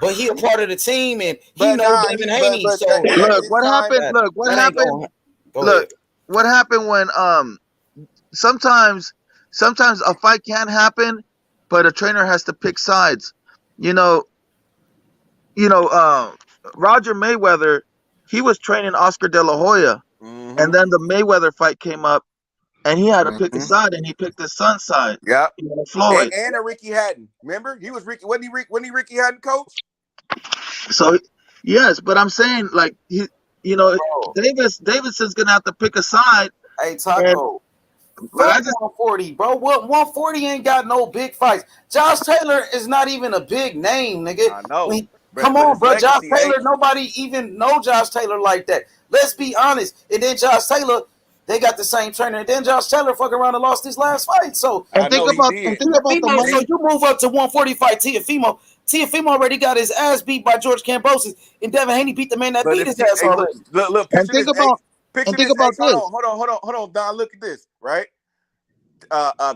But he a part of the team, and he But know nah, Devin Haney. but So Look, what happened? that- Look, what that ain't happened? gonna- Go Look, ahead. what happened when sometimes a fight can happen, but a trainer has to pick sides. You know, Roger Mayweather, he was training Oscar De La Hoya, and then the Mayweather fight came up, and he had to pick a side, and he picked his son's side. Yep. Floyd. And a Ricky Hatton. Remember? He was Ricky. Wasn't he Ricky Hatton coach? So yes, but I'm saying, like, Bro. Davidson's gonna have to pick a side. Hey, Taco. But I Fuck just 140, bro. What 140 ain't got no big fights. Josh Taylor is not even a big name, nigga. I know. Come on, it's bro. Josh legacy, Taylor, H. nobody even know Josh Taylor like that. Let's be honest. And then Josh Taylor, they got the same trainer. And then Josh Taylor fuck around and lost his last fight. So I know he did. the money. so you move up to 145 Teofimo. Teofimo already got his ass beat by George Kambosos, and Devin Haney beat the man that beat his ass already. Look, And think about this. Hold on, Don. Look at this, right?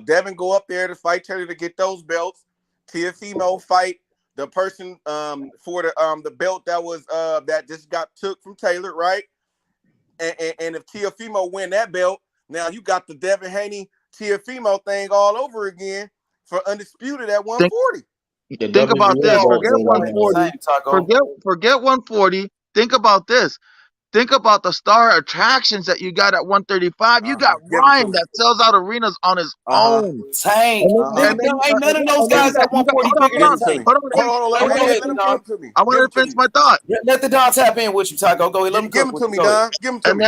Devin go up there to fight Taylor to get those belts. Teofimo fight the person for the belt that was that just got took from Taylor, right? And if Teofimo win that belt, now you got the Devin Haney Teofimo thing all over again for undisputed at 140. Think about this. Forget 140. Forget 140. Think about this. Think about the star attractions that you got at 135. You got Ryan that sells out arenas on his own. Tank. Ain't none of those guys at 140 bigger than Tank. I want to finish my thought. Let the Don tap in with you, Taco. Go ahead. Let me give him to me, Don. Give him to me.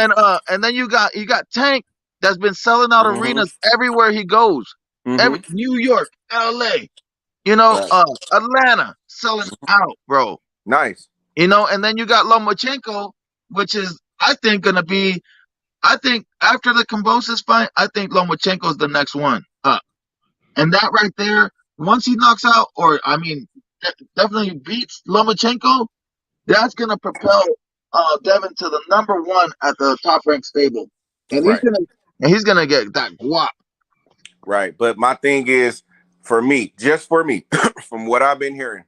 And then you got Tank that's been selling out arenas everywhere he goes. New York, LA, Atlanta, selling out, bro. Nice. And then you got Lomachenko, which is, I think after the Kambosos fight, I think Lomachenko's the next one up. And that right there, once he knocks out, definitely beats Lomachenko, that's going to propel Devin to the number 1 at the top ranked stable. And he's gonna get that guap. Right. But my thing is, just for me, from what I've been hearing,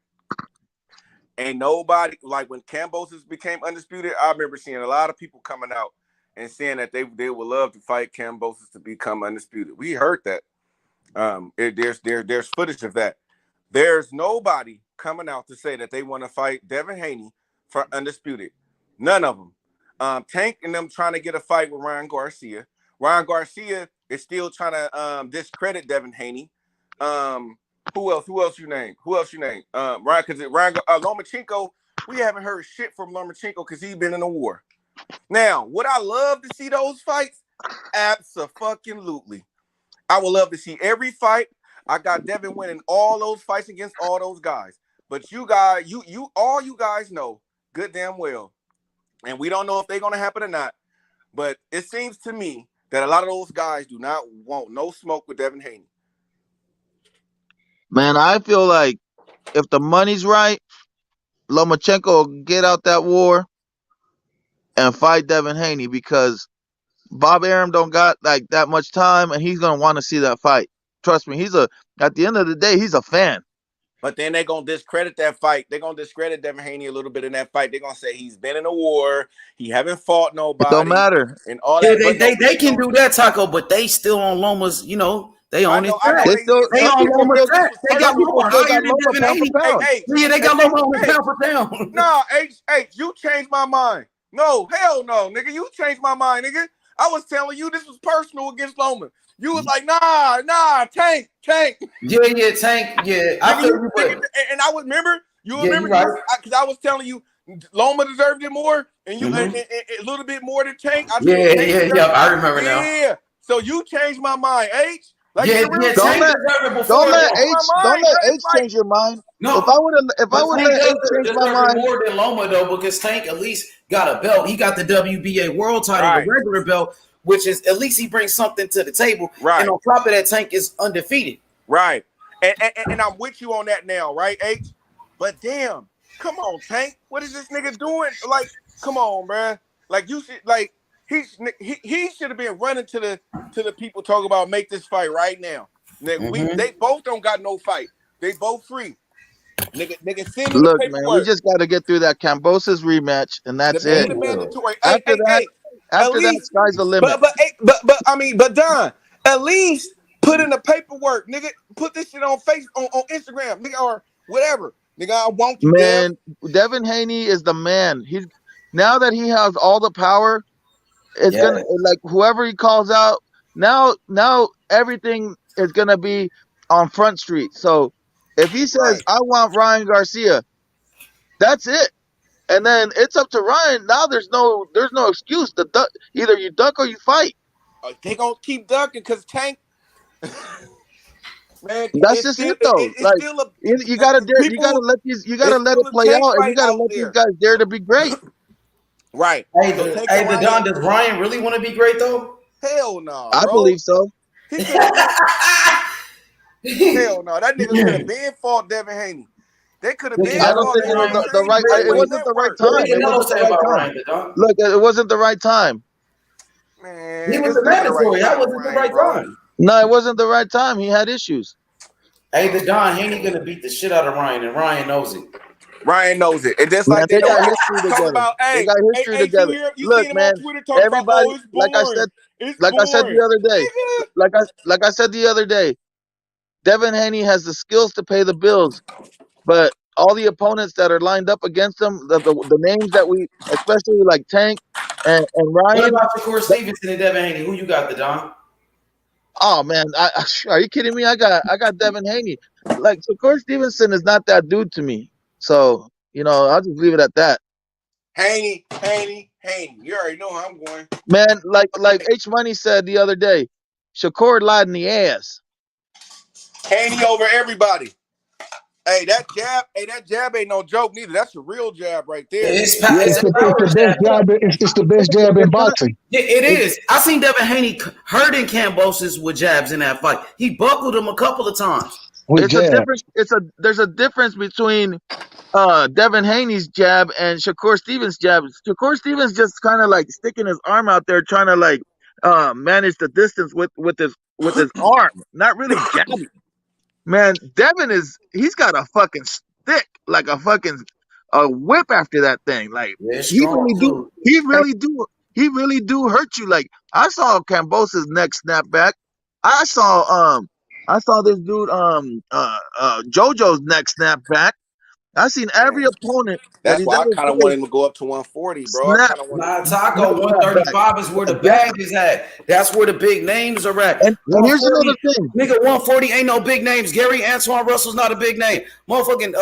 ain't nobody, like when Kambosos became undisputed, I remember seeing a lot of people coming out and saying that they would love to fight Kambosos to become undisputed. We heard that. There's footage of that. There's nobody coming out to say that they want to fight Devin Haney for undisputed. None of them. Tank and them trying to get a fight with Ryan Garcia. Ryan Garcia is still trying to discredit Devin Haney. Who else? Who else you name? Ryan, because Ryan Lomachenko, we haven't heard shit from Lomachenko because he's been in a war. Now, would I love to see those fights? Abso-fucking-lutely. I would love to see every fight. I got Devin winning all those fights against all those guys. But you guys, all you guys know good damn well, and we don't know if they're gonna happen or not. But it seems to me that a lot of those guys do not want no smoke with Devin Haney. Man, I feel like if the money's right, Lomachenko will get out that war and fight Devin Haney because Bob Arum don't got like that much time, and he's gonna want to see that fight. Trust me, at the end of the day, he's a fan. But then they're gonna discredit that fight. They're gonna discredit Devin Haney a little bit in that fight. They're gonna say he's been in a war, he haven't fought nobody. It don't matter. And all Yeah, that. they can do that, Taco, but they still on Loma's, they on his track. They on Loma's track. They got Loma higher than Loma Devin pound Haney. for pound. Yeah, they got Loma on pound for pound. No, H, you changed my mind. No, hell no, nigga. You changed my mind, nigga. I was telling you this was personal against Loma. You was like, nah, Tank. Yeah, Tank. Yeah, I feel you. And I would remember, right. because I was telling you Loma deserved it more, and you a little bit more than Tank. I remember now. Yeah, so you changed my mind, H. Like, don't let H change your mind. No, if I would let H change my mind, more than Loma though, because Tank at least got a belt. He got the WBA world title, the regular belt, which is at least he brings something to the table. Right. And on top of that, Tank is undefeated. Right. And I'm with you on that now, right, H? But damn, come on, Tank. What is this nigga doing? Like, come on, bruh. Like, you should he should have been running to the people talking about make this fight right now. Nigga, they both don't got no fight. They both free. Nigga send me the paperwork. Man, we just got to get through that Kambosos rematch, and that's it. After that, sky's the limit. But Don, at least put in the paperwork, nigga. Put this shit on Facebook, on Instagram, nigga, or whatever. Nigga, I want you. Man, Devin Haney is the man. He's now that he has all the power. It's gonna like whoever he calls out. Now everything is gonna be on Front Street. So if he says I want Ryan Garcia, that's it. And then it's up to Ryan. Now there's no excuse. Either you duck or you fight. They gonna keep ducking because Tank. Man, that's just it though. Like you gotta let it play out, and you gotta let these guys dare to be great. Right. Hey, the Don, does Ryan really want to be great though? Hell no. I believe so. Hell no. That nigga could have been fought Devin Haney. They could have been. I don't think it was the right. It wasn't the right time. Look, it wasn't the right time. Man, he was mandatory. That wasn't the right time. No, it wasn't the right time. He had issues. Hey, the Don, Haney gonna beat the shit out of Ryan, and Ryan knows it. Ryan knows it. And just like they got history together. They got history together. Look, man, everybody, like I said the other day, Devin Haney has the skills to pay the bills, but all the opponents that are lined up against him, the names that we, especially like Tank and Ryan. What about Shakur Stevenson and Devin Haney? Who you got, the Don? Oh man, are you kidding me? I got Devin Haney. Like Shakur Stevenson is not that dude to me. So, I'll just leave it at that. Haney. You already know how I'm going. Man, like H Money said the other day, Shakur lied in the ass. Haney over everybody. Hey, that jab ain't no joke neither. That's a real jab right there. It's the best jab in boxing. Yeah, it is. I seen Devin Haney hurting Kambosos with jabs in that fight. He buckled him a couple of times. There's a difference between Devin Haney's jab and Shakur Stevens' jab. Shakur Stevens just kind of like sticking his arm out there, trying to like manage the distance with his arm, not really jabbing. Man, Devin he's got a fucking stick, like a fucking whip after that thing. Like he really do hurt you. Like I saw Kambosos' neck snap back. I saw this dude JoJo's neck snap back. I've seen every opponent that That's he's why I ever kind of want faced him to go up to 140, bro. I snap. kind of want Nah, to. Taco, 135 is where the bag is at. That's where the big names are at. And here's 140, another thing. nigga, 140 ain't no big names. Gary Antoine Russell's not a big name. Motherfucking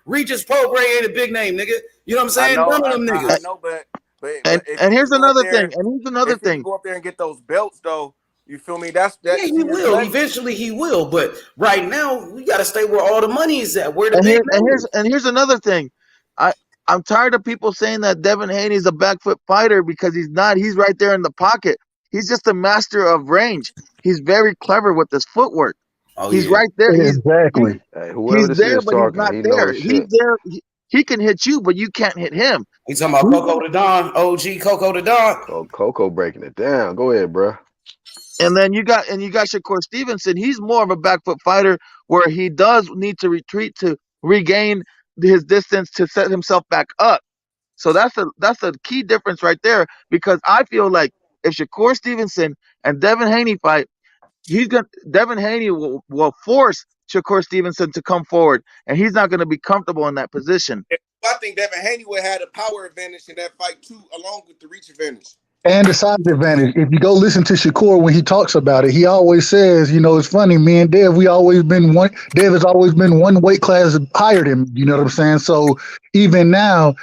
Regis Prograis ain't a big name, nigga. You know what I'm saying? None of them niggas. I know, but if And he here's can go up another there, thing. And here's another if he can thing. go up there and get those belts, though, you feel me? That Yeah, he see, will. Eventually he will. But right now, we got to stay where all the money is at. Where the big names. And here's another thing. I'm tired of people saying that Devin Haney is a back foot fighter because he's not. He's right there in the pocket. He's just a master of range. He's very clever with his footwork. Oh, He's yeah. right there. Exactly. Hey, whoever He's this there, is but he's talking, not he there. knows He's shit. there. He can hit you, but you can't hit him. We talking about Coco the Don, OG Coco the Don. Oh, Coco breaking it down. Go ahead, bro. And then you got Shakur Stevenson. He's more of a back foot fighter where he does need to retreat to regain his distance to set himself back up. So that's a key difference right there, because I feel like if Shakur Stevenson and Devin Haney fight, Devin Haney will force Shakur Stevenson to come forward, and he's not going to be comfortable in that position. I think Devin Haney would have the power advantage in that fight too, along with the reach advantage. And the size advantage. If you go listen to Shakur when he talks about it, he always says, it's funny, me and Dev, Dev has always been one weight class higher than, you know what I'm saying? So even now,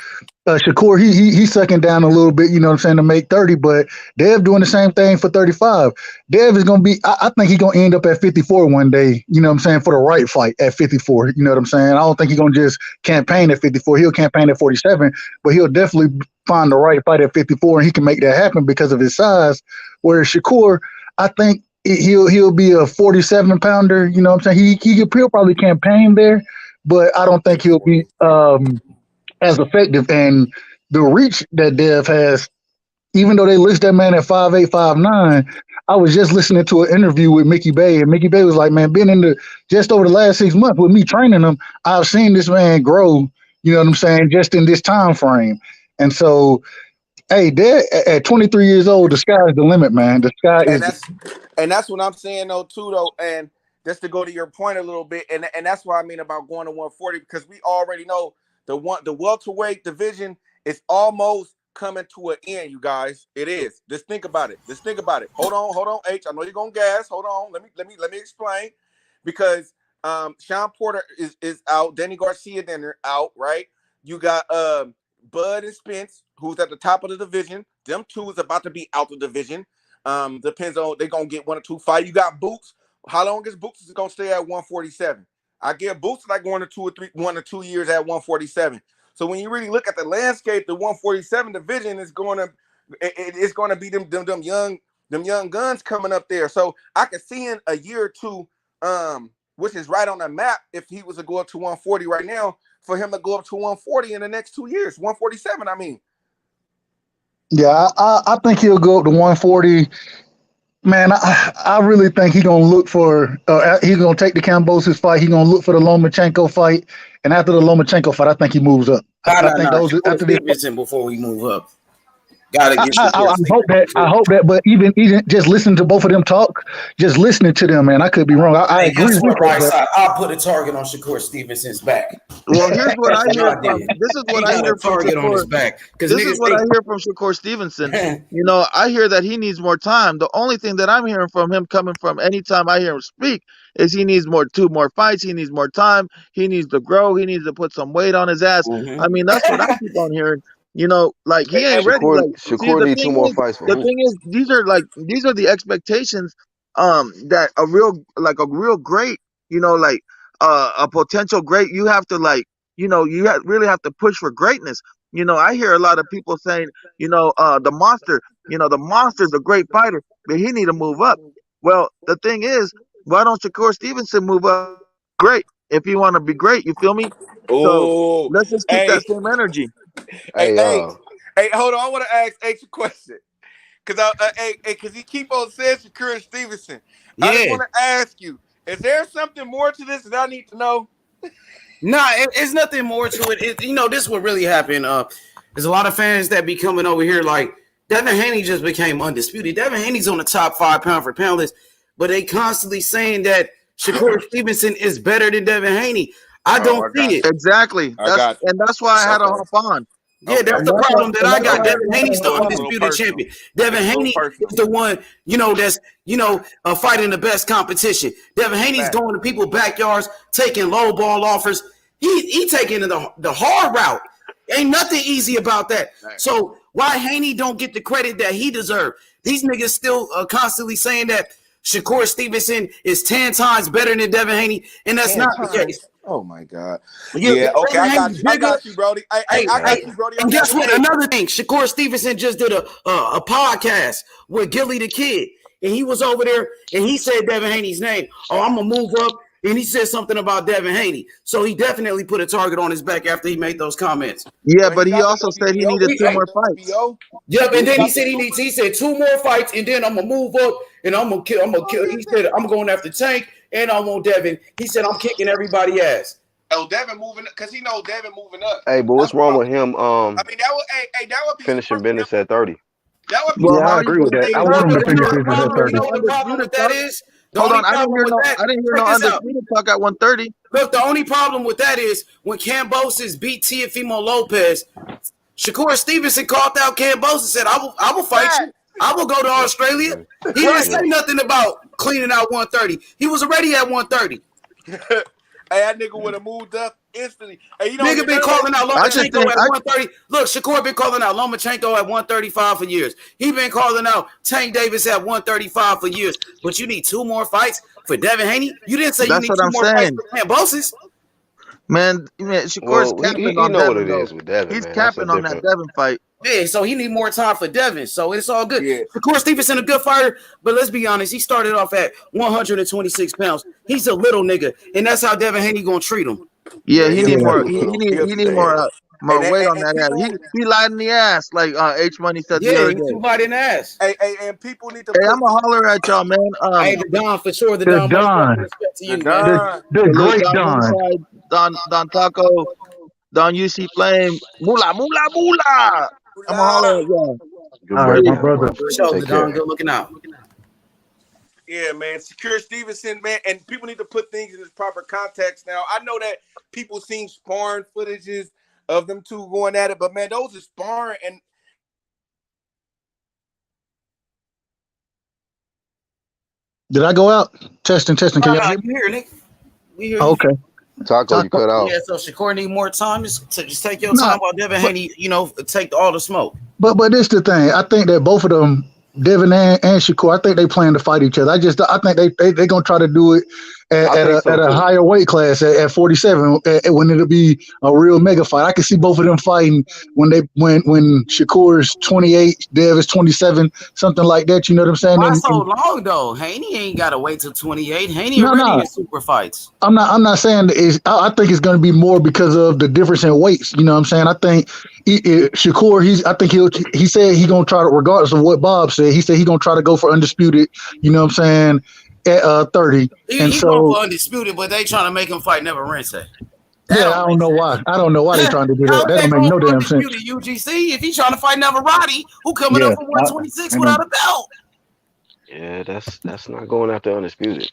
Shakur, he's sucking down a little bit, you know what I'm saying, to make 30, but Dev doing the same thing for 35. Dev is going to be, I think he's going to end up at 54 one day, you know what I'm saying, for the right fight at 54, you know what I'm saying? I don't think he's going to just campaign at 54. He'll campaign at 47, but he'll definitely find the right fight at 54, and he can make that happen because of his size. Whereas Shakur, I think he'll be a 47-pounder, you know what I'm saying? He'll probably campaign there, but I don't think he'll be as effective. And the reach that Dev has, even though they list that man at 5'8", 5'9", I was just listening to an interview with Mickey Bay, and Mickey Bay was like, man, been just over the last 6 months with me training him, I've seen this man grow, you know what I'm saying, just in this time frame. And so, hey, Dev, at 23 years old, the sky is the limit, man. The sky is. And that's what I'm saying though too, though. And just to go to your point a little bit, and that's what I mean about going to 140, because we already know the welterweight division is almost coming to an end, you guys. It is. Just think about it. Hold on, H. I know you're gonna gas. Hold on. Let me explain. Because Sean Porter is out, Danny Garcia then they're out, right? You got Bud and Spence, who's at the top of the division. Them two is about to be out the division. Depends on, they're gonna get 1 or 2 fights. You got Boots. How long is Boots gonna stay at 147? I give Boots like 1 or 2 years at 147. So when you really look at the landscape, the 147 division is going to be them young guns coming up there. So I could see in a year or two, which is right on the map, if he was to go up to 140 right now, for him to go up to 140 in the next 2 years, 147. I mean, Yeah, I think he'll go up to 140. Man, I really think he's gonna look for. He's gonna take the Kambosos fight. He's gonna look for the Lomachenko fight, and after the Lomachenko fight, I think he moves up. I think those after this. Before we move up, gotta get. I hope that. But even just listening to both of them talk, just listening to them, man, I could be wrong. I agree with that. I'll put a target on Shakur Stevenson's back. Well, here's what I hear from. This is what I hear from Shakur. This is what I hear from Shakur Stevenson. I hear that he needs more time. The only thing that I'm hearing from him, coming from anytime I hear him speak, is he needs two more fights. He needs more time. He needs to grow. He needs to put some weight on his ass. Mm-hmm. I mean, that's what I keep on hearing. Like he ain't ready. Shakur needs 2 more fights. The thing is, these are the expectations. That a real great, a potential great. You have to really have to push for greatness. I hear a lot of people saying, the monster. The monster's a great fighter, but he need to move up. Well, the thing is, why don't Shakur Stevenson move up? Great, if you want to be great, you feel me? So let's just keep that same energy. Hey, hold on. I want to ask H a question, because he keep on saying Shakur Stevenson. Yeah. I just want to ask you: is there something more to this that I need to know? Nah, it's nothing more to it. This is what really happened. There's a lot of fans that be coming over here like Devin Haney just became undisputed. Devin Haney's on the top 5 pound for pound list, but they constantly saying that Shakur Stevenson is better than Devin Haney. I don't see it. Exactly. That's why I had to hop on. Yeah, that's the problem that I got. Devin Haney's the So it's a little undisputed personal. champion. Devin Haney is the one, that's, fighting the best competition. Devin Haney's going to people's backyards, taking low ball offers. He taking the hard route. Ain't nothing easy about that. So why Haney don't get the credit that he deserves? These niggas still constantly saying that Shakur Stevenson is 10 times better than Devin Haney, and that's not the case. Oh my God. Yeah, okay, I got you, Brody. I got you, Brody. And guess what? Another thing, Shakur Stevenson just did a podcast with Gilly the Kid, and he was over there, and he said Devin Haney's name. Oh, I'm gonna move up, and he said something about Devin Haney. So he definitely put a target on his back after he made those comments. Yeah, but he also said he needed 2 more fights. Yep, and then he said he said 2 more fights, and then I'm gonna move up, and I'm gonna kill. He said I'm going after Tank, and I want Devin. He said I'm kicking everybody ass. Oh, Devin moving because he knows Devin moving up. Hey, but what's wrong with him? I mean, that would be finishing business at 30. That would be. Yeah, I agree with that. I want him to finish business at 30. You know what the problem with that is? Hold on, I didn't hear no undisputed talk at 130. Look, the only problem with that is when Kambosos beat Teofimo Lopez, Shakur Stevenson called out Kambosos and said, I will fight you. I will go to Australia. He didn't say nothing about cleaning out 130. He was already at 130. Hey, that nigga would have moved up instantly. Hey, nigga been calling out Lomachenko at 130. Look, Shakur been calling out Lomachenko at 135 for years. He been calling out Tank Davis at 135 for years. But you need 2 more fights for Devin Haney? You didn't say you need 2 more fights for Kambosos. Man, Shakur's capping on Devin. He's capping on that Devin fight. Yeah, so he need more time for Devin. So it's all good. Yeah. Shakur Stevenson a good fighter, but let's be honest, he started off at 126 pounds. He's a little nigga, and that's how Devin Haney gonna treat him. Yeah, he need more. He need more weight on that ass. He lied in the ass, like H Money said the other day. Too light in the ass. Hey, and people need to. Hey, I'm gonna holler at y'all, man. Hey, the Don for sure. The Don. The great Don. Don Taco. Don UC Flame. Mula. I'm gonna holler at y'all. All right, my brother. Show the Don. Good looking out. Yeah, man. Shakur Stevenson, man, and people need to put things in its proper context. Now, I know that people seen sparring footages of them two going at it, but man, those are sparring and. Did I go out? Testing. Can y'all hear me? You hear, Nick? We hear. Okay. Taco, you cut out. Yeah, so Shakur need more time. Just take your time while Devin Haney, take all the smoke. But this the thing. I think that both of them, Devin and Shakur, I think they plan to fight each other. I think they gonna try to do it at a higher weight class at 47 when it'll be a real mega fight. I can see both of them fighting when Shakur's 28, Dev is 27, something like that. You know what I'm saying? Why so long though? Haney ain't gotta wait till 28. Haney already in super fights. I'm not saying I think it's gonna be more because of the difference in weights. You know what I'm saying? I think Shakur, he said he gonna try to, regardless of what Bob said, he said he gonna try to go for undisputed. You know what I'm saying? At 30, he's going for undisputed, but they trying to make him fight Never Rinse. Yeah, I don't know why. They're trying to do that. That don't make no damn sense. UGC, if he's trying to fight Never Roddy, who coming up from 126 without a belt? Yeah, that's not going after undisputed.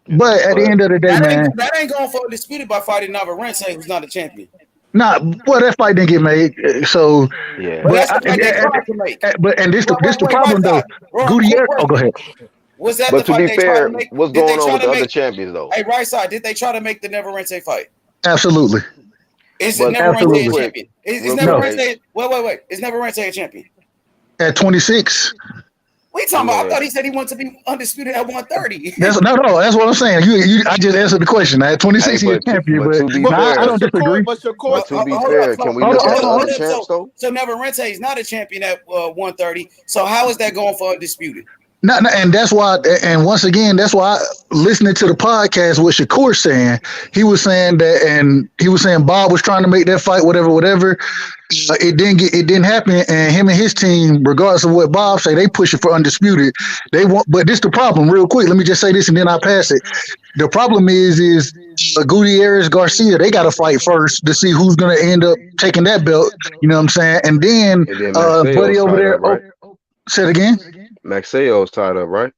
But at the end of the day, that ain't going for undisputed by fighting Never Rinse, who's not a champion. Nah, well, that fight didn't get made. So yeah, but this the problem though. Gutierrez. Oh, go ahead. Was that but to be fair, what's going on with the other champions though? Hey, right side, did they try to make the Never Rinse fight? Absolutely. Is it Never Rinse a champion? Is Never Rinse wait. Is Never Rinse a champion? At 26. What you talking about? I thought he said he wanted to be undisputed at 130. That's what I'm saying. I just answered the question. At 26, he's a champion, but I don't disagree. But to be fair, can we look at other champs though? So Never Rinse is not a champion at 130. So how is that going for undisputed? No, and that's why, and once again, that's why listening to the podcast, what Shakur saying, he was saying that, and he was saying Bob was trying to make that fight, whatever. It didn't happen, and him and his team, regardless of what Bob say, they push it for undisputed. They want, but this the problem. Real quick, let me just say this, and then I pass it. The problem is Gutierrez Garcia. They got to fight first to see who's going to end up taking that belt. You know what I'm saying? And then buddy over there, right? Say it again. Maxeo's tied up, right?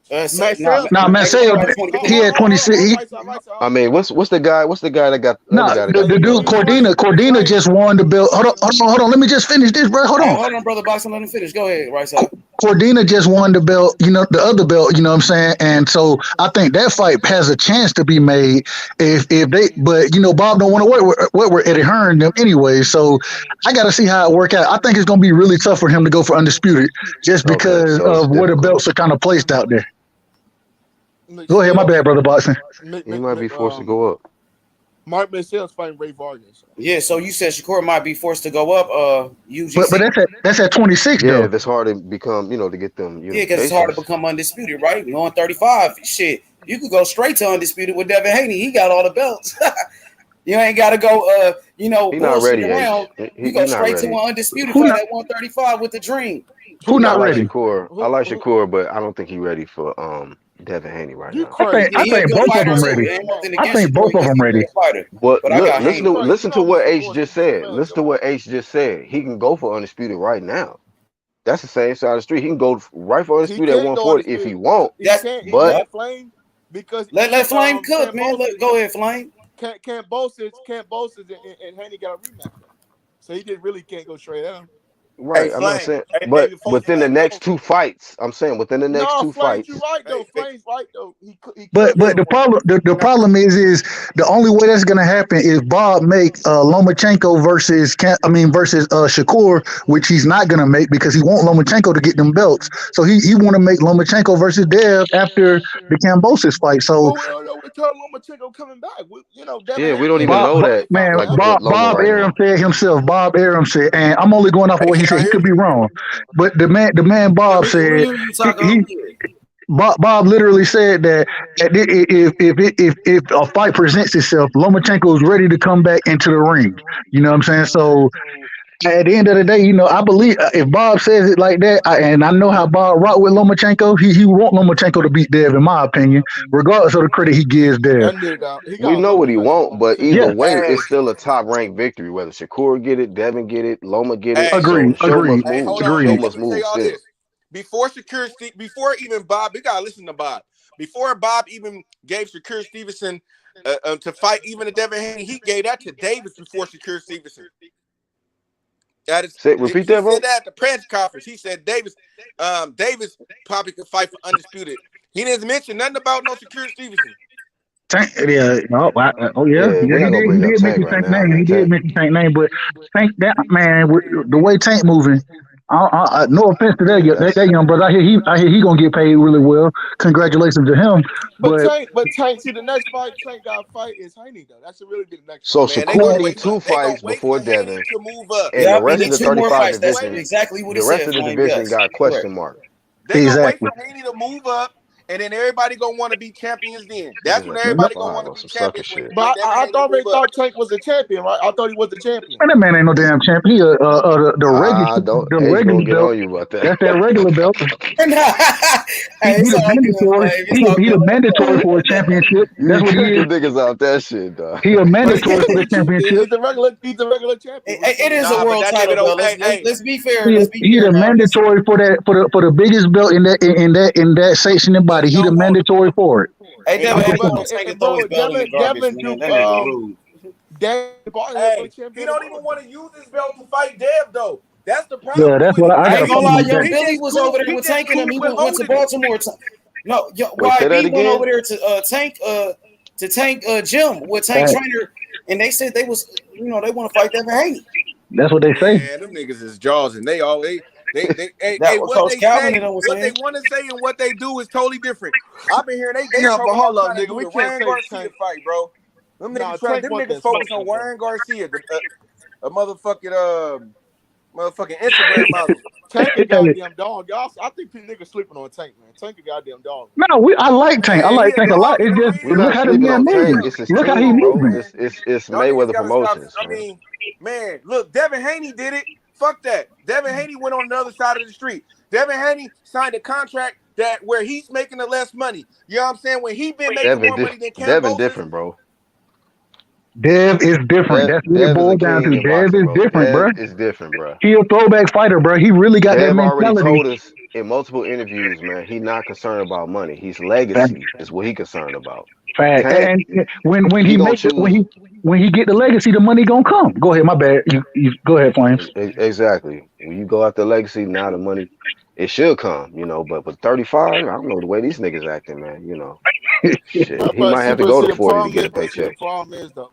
Marcel, he had 26. I mean, what's the guy? What's the guy that got the other guy that got the dude Cordina just won the belt. Hold on. Let me just finish this, bro. Hold on, brother Boxing. Let him finish. Go ahead, right side. Cordina just won the belt, the other belt, you know what I'm saying? And so I think that fight has a chance to be made if they, but Bob don't want to work with Eddie Hearn and them anyway. So I got to see how it work out. I think it's going to be really tough for him to go for undisputed just because of where the belts are kind of placed out there. Go ahead, my bad, brother Boxing. He might be forced to go up. Mark Marcel's fighting Ray Vargas. Yeah, so you said Shakur might be forced to go up. UGC. But that's at 26 though. Yeah, if it's hard to become, to get them. Yeah, because it's hard to become undisputed, right? On 35, shit, you could go straight to undisputed with Devin Haney. He got all the belts. You ain't got to go, He's not ready. Around. You go straight to an undisputed fight at 135 with the dream. Who not ready? I like Shakur, but I don't think he's ready for Devin Haney right now. I think both of them ready. I think both of them ready. But listen to what H just said. Listen to what H just said. He can go for undisputed right now. That's the same side of the street. He can go right for undisputed at 140 if he won't. But because let Flame cook, man. Go ahead, Flame. Can't boast and Haney got a rematch. So he just really can't go straight at him. Right, I'm not saying, but within the next two fights, I'm saying within the next two fights. You're right though. Flame's right though. But the problem is the only way that's gonna happen is Bob make Lomachenko versus Shakur, which he's not gonna make because he want Lomachenko to get them belts. So he want to make Lomachenko versus Dev after the Cambosis fight. So Lomachenko coming back. We don't even know that. Man, Bob Arum said himself. Bob Arum said, and I'm only going off of what he said. He could be wrong, but the man Bob said Bob literally said that if a fight presents itself, Lomachenko is ready to come back into the ring. You know what I'm saying? So at the end of the day, I believe if Bob says it like that, and I know how Bob rock with Lomachenko, he want Lomachenko to beat Dev, in my opinion, regardless of the credit he gives Dev. We know what he want, but either way, it's still a top ranked victory. Whether Shakur get it, Devin get it, Loma get it. Agreed. Show must move. Before even Bob, we gotta listen to Bob. Before Bob even gave Shakur Stevenson to fight even a Devin Haney, he gave that to Davis before Shakur Stevenson. Repeat that, bro. He said that at the press conference. He said Davis probably could fight for undisputed. He didn't mention nothing about no Shakur Stevenson. He did mention Tank's name. He did mention Tank's name, but Tank, that man, the way Tank moving, no offense to that young brother. I hear he gonna get paid really well. Congratulations to him. But Tank, see the next fight Tank got to fight is Haney though. That's a really good next. So Shakur need two fights before Devin, to move up. And the rest of the 35 division. That's exactly what the rest of the division got question mark. They gonna wait for Haney to move up. And then everybody gonna want to be champions. Then that's when everybody gonna want to be champions. But I already thought Tank was a champion, right? I thought he was the champion. And that man ain't no damn champion. He the regular belt. That's that regular belt. He's a mandatory for a championship. That's what he is. Niggas out that shit, dog. He a mandatory for the championship. He's the regular champion. It is a world title. Let's be fair. He's a mandatory for the biggest belt in that section and body. He the mandatory for it. Hey, Devin he don't even want to use this belt to fight Dev though. That's the problem. Yeah, that's what I ain't gonna lie. Billy was over there with Tank and him. He went to Baltimore. No, YB went over there to Tank Gym with Tank Trainer, and they said they was they want to fight Devin Haney. That's what they say. Man, them niggas is jaws, and they always. What they want to say and what they do is totally different. I've been hearing they but hold up, nigga. We can't say Garcia fight, bro. Them niggas focus on Warren Garcia, a motherfucking Instagram model. Tank a goddamn dog. Y'all, I think niggas sleeping on Tank, man. Tank a goddamn dog. No, I like Tank. I like Tank a lot. It's just look how the man moving. Look how he moving. It's Mayweather Promotions. I mean, man, look, Devin Haney did it. Fuck that. Devin Haney went on the other side of the street. Devin Haney signed a contract where he's making the less money. You know what I'm saying? When he been making more money than Cam Devin different, bro. Dev is different. That's what it boils down to. Dev is different, bro. It's different, bro. He a throwback fighter, bro. He really got that mentality. Already told us in multiple interviews, man, he not concerned about money. His legacy is what he concerned about. Fact. Tank, And when he gonna make it, choose when he get the legacy, the money gonna come. Go ahead, my bad. You go ahead, Flames. exactly. When you go after legacy, now the money it should come, but with 35, I don't know the way these niggas acting, man. Shit, he might have to go to 40 to get a paycheck. The problem is though,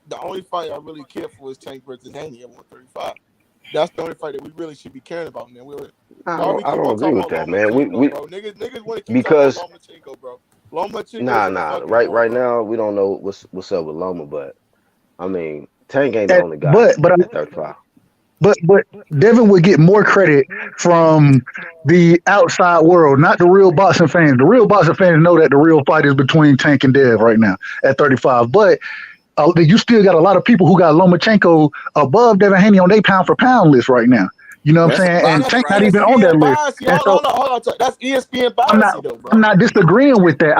the only fight I really care for is Tank versus Haney at 135. That's the only fight that we really should be caring about, man. I don't agree with that, man. We niggas want to keep because talking about Lomachenko, bro. Lomachenko nah. Right now we don't know what's up with Loma, but I mean Tank ain't the only guy but at 35. But Devin would get more credit from the outside world, not the real boxing fans. The real boxing fans know that the real fight is between Tank and Dev right now at 35. But you still got a lot of people who got Lomachenko above Devin Haney on their pound for pound list right now. You know what I'm saying? And Tank not even on that list. Hold on. That's ESPN bias, though, bro. I'm not disagreeing with that.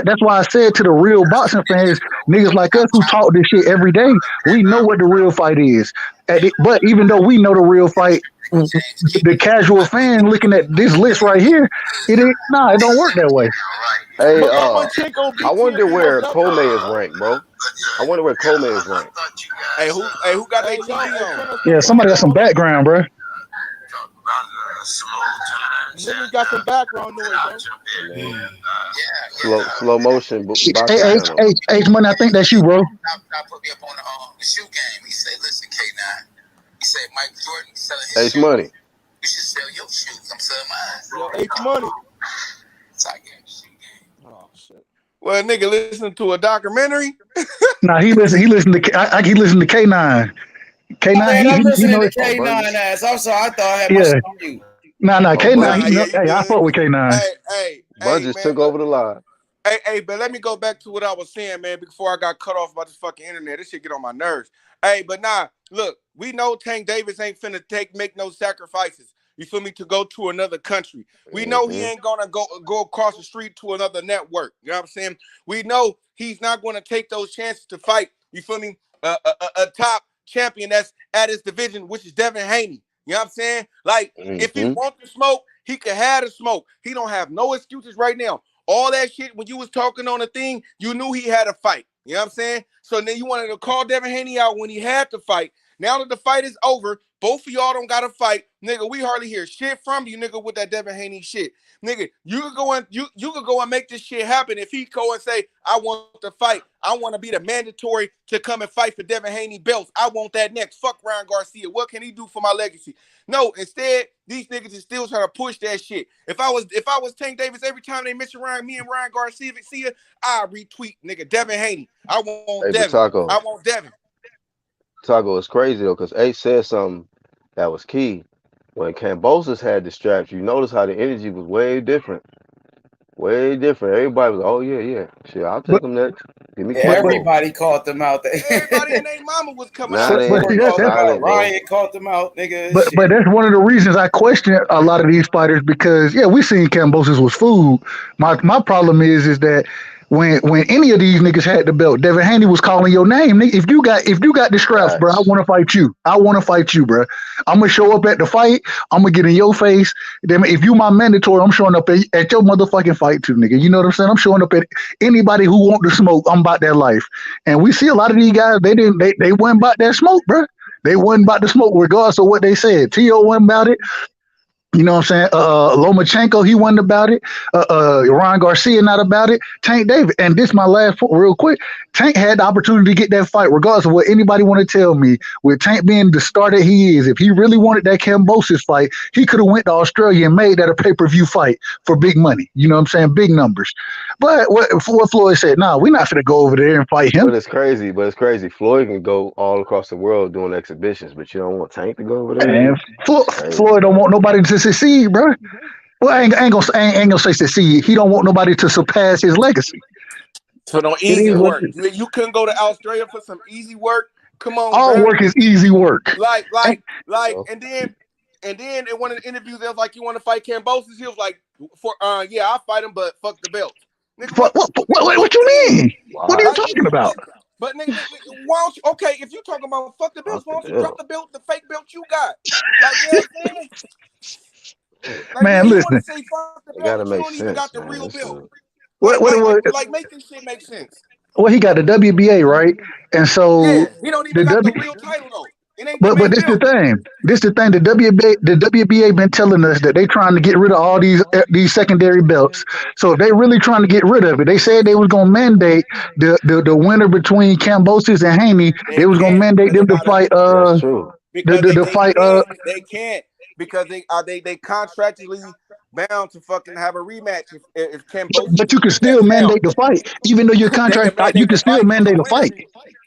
That's why I said to the real boxing fans, niggas like us who talk this shit every day, we know what the real fight is. But even though we know the real fight, the casual fan looking at this list right here, it don't work that way. Hey, I wonder where Comey is ranked, bro. I wonder where Comey is ranked. Hey, who got their TV on? Yeah, somebody got some background, bro. Niggas got some background noise, bro. Slow motion. Hey, Money, I think that's you, bro. Put me up on the shoe game. He said, "Listen, K9." He said, "Mike Jordan selling his Ace shoes. Money. You should sell your shoes. I'm selling mine." Yo, Ace Money. So I gave the shoe game. Oh shit. Well, nigga, listen to a documentary. Nah, he listened to K9. K9, I'm listening to K9 ass. I'm sorry, I thought I had my shit on you. Nah, K9. I fought with K9. Hey, just took over the line. Hey, but let me go back to what I was saying, man, before I got cut off by this fucking internet. This shit get on my nerves. Hey, but look, we know Tank Davis ain't finna make no sacrifices. You feel me? To go to another country. We know he ain't gonna go across the street to another network. You know what I'm saying? We know he's not gonna take those chances to fight. You feel me? A top champion that's at his division, which is Devin Haney. You know what I'm saying? Like, if he wants to smoke, he can have the smoke. He don't have no excuses right now. All that shit, when you was talking on the thing, you knew he had a fight. You know what I'm saying? So then you wanted to call Devin Haney out when he had to fight. Now that the fight is over, both of y'all don't got to fight. Nigga, we hardly hear shit from you, nigga, with that Devin Haney shit. Nigga, you could go and make this shit happen if he go and say, I want to fight. I want to be the mandatory to come and fight for Devin Haney belts. I want that next. Fuck Ryan Garcia. What can he do for my legacy? No, instead, these niggas is still trying to push that shit. If I was Tank Davis, every time they mention me and Ryan Garcia, I retweet, nigga, Devin Haney. I want Devin. Taco. I want Devin. Taco, it's crazy though, because Ace said something that was key. When Kambosos had the straps, you notice how the energy was way different. Way different. Everybody was, oh yeah. Shit, I'll take them next. Give me everybody caught them out there. Everybody and their mama was coming out. Ryan caught them out, nigga. But that's one of the reasons I question a lot of these fighters, because we seen Kambosos was food. My problem is that when any of these niggas had the belt, Devin Haney was calling your name. If you got the straps, bro, I want to fight you. I want to fight you, bro. I'm gonna show up at the fight. I'm gonna get in your face. Then if you my mandatory, I'm showing up at your motherfucking fight too, nigga. You know what I'm saying? I'm showing up at anybody who want to smoke. I'm about that life. And we see a lot of these guys. They wasn't about that smoke, bro. They wasn't about the smoke, regardless of what they said. T.O. wasn't about it. You know what I'm saying? Lomachenko, he wasn't about it. Ryan Garcia, not about it. Tank Davis. And this is my last point real quick. Tank had the opportunity to get that fight, regardless of what anybody want to tell me. With Tank being the star that he is, if he really wanted that Kambosos fight, he could have went to Australia and made that a pay-per-view fight for big money. You know what I'm saying? Big numbers. But what Floyd said, we're not going to go over there and fight him. But it's crazy. Floyd can go all across the world doing exhibitions, but you don't want Tank to go over there? Man, Floyd don't want nobody to succeed, bro. Well, I ain't gonna say succeed. He don't want nobody to surpass his legacy. So no easy work. You couldn't go to Australia for some easy work. Come on, all work is easy work. Like, and then in one of the interviews, they was like, "You want to fight Kambosos?" He was like, "Yeah, I'll fight him, but fuck the belt." Nigga, what you mean? What are you talking about? But nigga, why don't you? Okay, if you talking about fuck the belts, why don't you drop the belt, the fake belt you got? Like, you know what I'm saying? Like, Man, man, you want listen. to say fuck the It belt, gotta but you make don't even got sense, the man. real It's belt. What it was? Like, make this shit make sense. Well, he got the WBA, right? And so Yeah, he don't even the got the W. real title though. It ain't the But main this the belt. thing. This the thing. The WBA been telling us that they trying to get rid of all these secondary belts. So if they really trying to get rid of it, they said they was gonna mandate the winner between Cambosis and Haney. They They was gonna can't mandate because them they to gotta fight. that's true. because The fight. they can't because they contractually bound to fucking have a rematch if But Cambosis you can lose that still now. mandate the fight, even though your They contract. can You mandate can the still fight, but mandate a fight.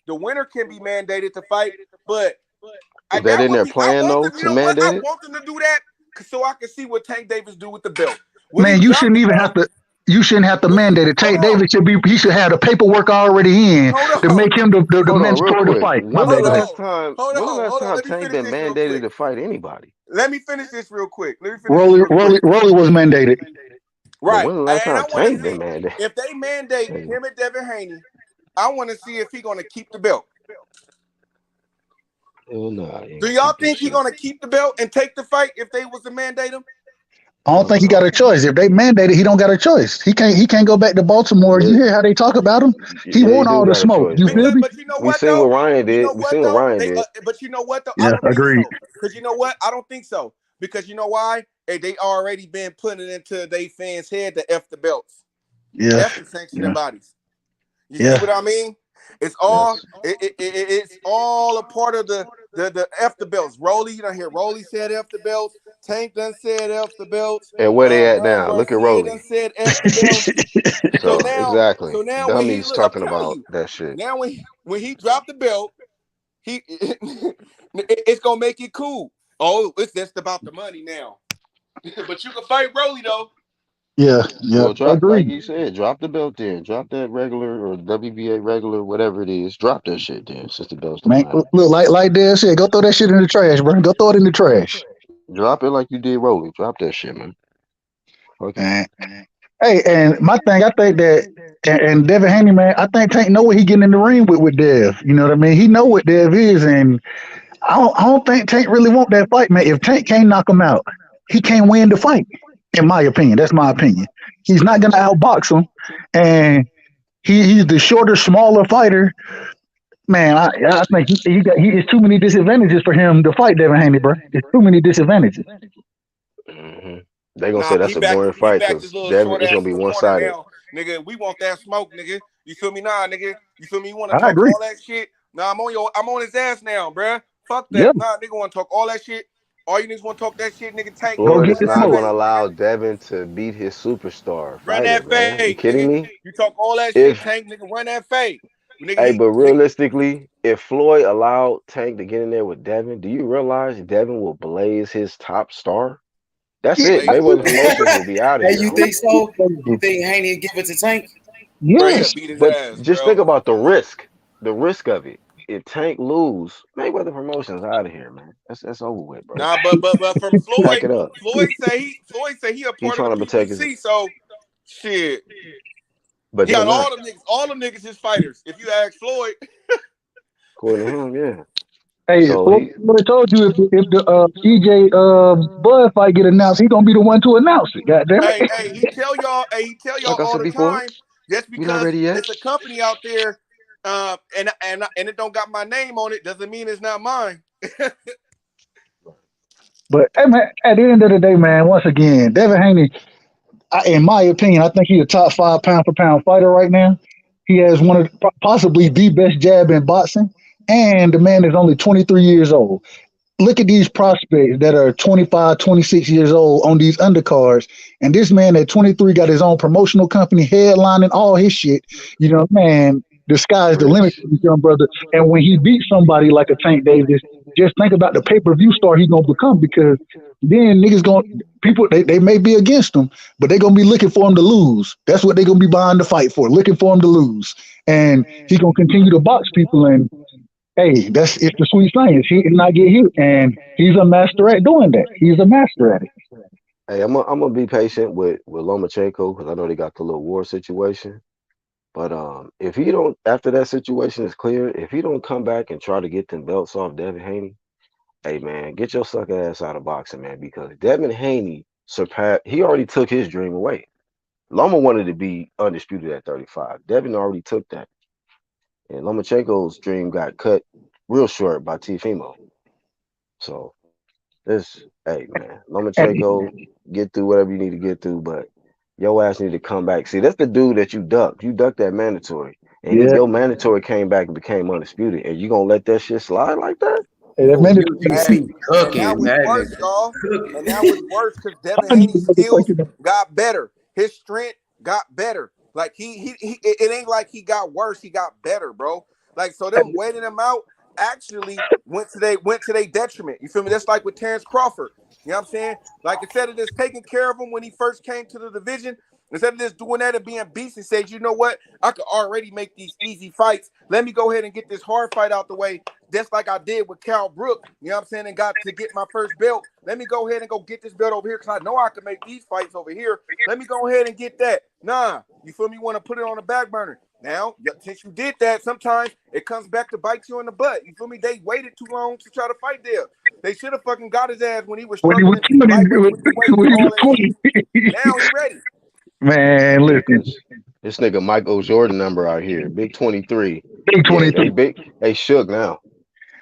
the winner can be mandated to fight. But Is that that in would their be. I plan want though them. You to know what? I mandate it? want them to do that so I can see what Tank Davis do with the belt. When he Man, you dropped shouldn't the even have belt, to. You shouldn't have to when he mandate it. hold Tank on, Davis should be. He should have the paperwork already in hold to on, make him the Hold on, real mandatory to quick. fight. My When the bad. Go ahead. last time? When the last hold on. time Let me Tank finish been this real mandated quick. to fight anybody? Let me finish this real quick. Rolly was mandated. But Right. when the last And I time want to Tank been see mandated? if they mandate Tank. him and Devin Haney. I want to see if he's going to keep the belt. Hell nah, he Do ain't y'all keep that think he's shit. going to keep the belt and take the fight if they was to mandate him? I don't think he got a choice. If they mandate it, he don't got a choice. He can't. He can't go back to Baltimore. You Yeah, hear how they talk about him? He yeah, he want do all the got a smoke. choice, You feel Because, man. me? but you know We what seen though? what Ryan You did. know We what seen what though? Ryan did. But you know what though? I Yeah, don't think agreed. so. Because you know what? I don't think so. Because you know why? Hey, they already been putting it into they fans' head to F the belts, Yeah, F the sanctioning yeah, bodies. You see yeah. what I mean? It's all Yes. it's all a part of the F the belts. Rolly, you don't hear Rolly said F the belts. Tank done said F the belts. And where they at Ryan now? Look at Garcia done Rolly. said F the belts. So exactly, So now when he dummies look, I'm talking telling about you, that shit. now when he dropped the belt, he it's gonna make it cool. Oh, it's just about the money now. But you can fight Rolly though. Yeah, yeah. Well, drop like Agreed. you said, drop the belt then. Drop that regular or WBA regular, whatever it is. Drop that shit then, since the belts don't Man, matter. look like Dad said, go throw that shit in the trash, bro. Go throw it in the trash. Drop it like you did Rolly. Drop that shit, man. Okay. Man. Hey, and my thing, I think that, and Devin Haney, man, I think Tank know what he getting in the ring with Dev. You know what I mean? He know what Dev is, and I don't think Tank really want that fight, man. If Tank can't knock him out, he can't win the fight. In my opinion, that's my opinion. He's not gonna outbox him, and he's the shorter, smaller fighter. Man, I think he it's too many disadvantages for him to fight Devin Haney, bro. It's too many disadvantages. hmm They gonna Nah, say that's a boring he fight backed his because little Devin short it's ass gonna in be the one corner sided. now, nigga. We want that smoke, nigga. You feel me? Nah, nigga. You feel me? You want to I talk agree. all that shit? Nah, I'm on his ass now, bruh. Fuck Yeah, that. Nah, nigga want to talk all that shit. All you niggas want to talk that shit, nigga. Tank, go Floyd get run is the that not smoke. gonna fade, allow nigga. Devin to beat his superstar Run fighter, that man. You fade, kidding nigga. me? You talk all that shit, If Tank, nigga. Run that fade, nigga. Hey, but realistically, if Floyd allowed Tank to get in there with Devin, do you realize Devin will blaze his top star? That's Yeah, it. blaze Mayweather who? Promotions will be out of Hey, here, you homie. think so? You think Haney give it to Tank? Bro, he'll yes. beat his But ass, just bro. think about the risk of it. If Tank lose, Mayweather Promotions out of here, man. That's over with, bro. Nah, but from Pack it up. Floyd say he a He part of trying the to protect his, PBC, so shit. but He they're got not. all them niggas his fighters. If you ask Floyd, According to him, yeah. Hey, So Floyd he would have told you if the EJ Bud fight get announced, he gonna be the one to announce it. God damn it. he tell y'all like I all said the before, time, just we not because ready yet. it's a company out there, and it don't got my name on it, doesn't mean it's not mine. But hey, man, at the end of the day, man, once again, Devin Haney, in my opinion, I think he's a top 5 pound for pound fighter right now. He has one of possibly the best jab in boxing, and the man is only 23 years old. Look at these prospects that are 25, 26 years old on these undercards. And this man at 23 got his own promotional company, headlining all his shit. You know, man, the sky's the limit Rich. for this young brother. And when he beats somebody like a Tank Davis, just think about the pay-per-view star he's gonna become, because then niggas gonna people they may be against him, but they're gonna be looking for him to lose. That's what they're gonna be buying the fight for, looking for him to lose. And he's gonna continue to box people, and hey, it's the sweet science. He did not get hit, and he's a master at doing that. He's a master at it. Hey, I'm gonna be patient with Lomachenko because I know they got the little war situation. But if he don't, after that situation is clear, if he don't come back and try to get them belts off Devin Haney, hey man, get your sucker ass out of boxing, man, because Devin Haney surpass. He already took his dream away. Loma wanted to be undisputed at 35. Devin already took that. And Lomachenko's dream got cut real short by Teofimo. So hey man, Lomachenko, get through whatever you need to get through, but your ass need to come back. See, that's the dude that you ducked. You ducked that mandatory. And your mandatory came back and became undisputed. And you gonna let that shit slide like that? Hey, that mandatory. And now it's worse, y'all. And now it's worse because Devin Haney's skills got better. His strength got better. Like it ain't like he got worse. He got better, bro. Like so, them waiting him out actually went to their detriment. You feel me? That's like with Terence Crawford. You know what I'm saying? Like instead of just taking care of him when he first came to the division, instead of just doing that and being beast and says, you know what, I could already make these easy fights. Let me go ahead and get this hard fight out the way. Just like I did with Cal Brook, you know what I'm saying, and got to get my first belt. Let me go ahead and go get this belt over here because I know I can make these fights over here. Let me go ahead and get that. Nah, you feel me? You want to put it on the back burner. Now, since you did that, sometimes it comes back to bite you in the butt. You feel me? They waited too long to try to fight there. They should have fucking got his ass when he was struggling. Now he ready. Man, listen. This nigga Michael Jordan number out here. Big 23. Big 23. They shook now.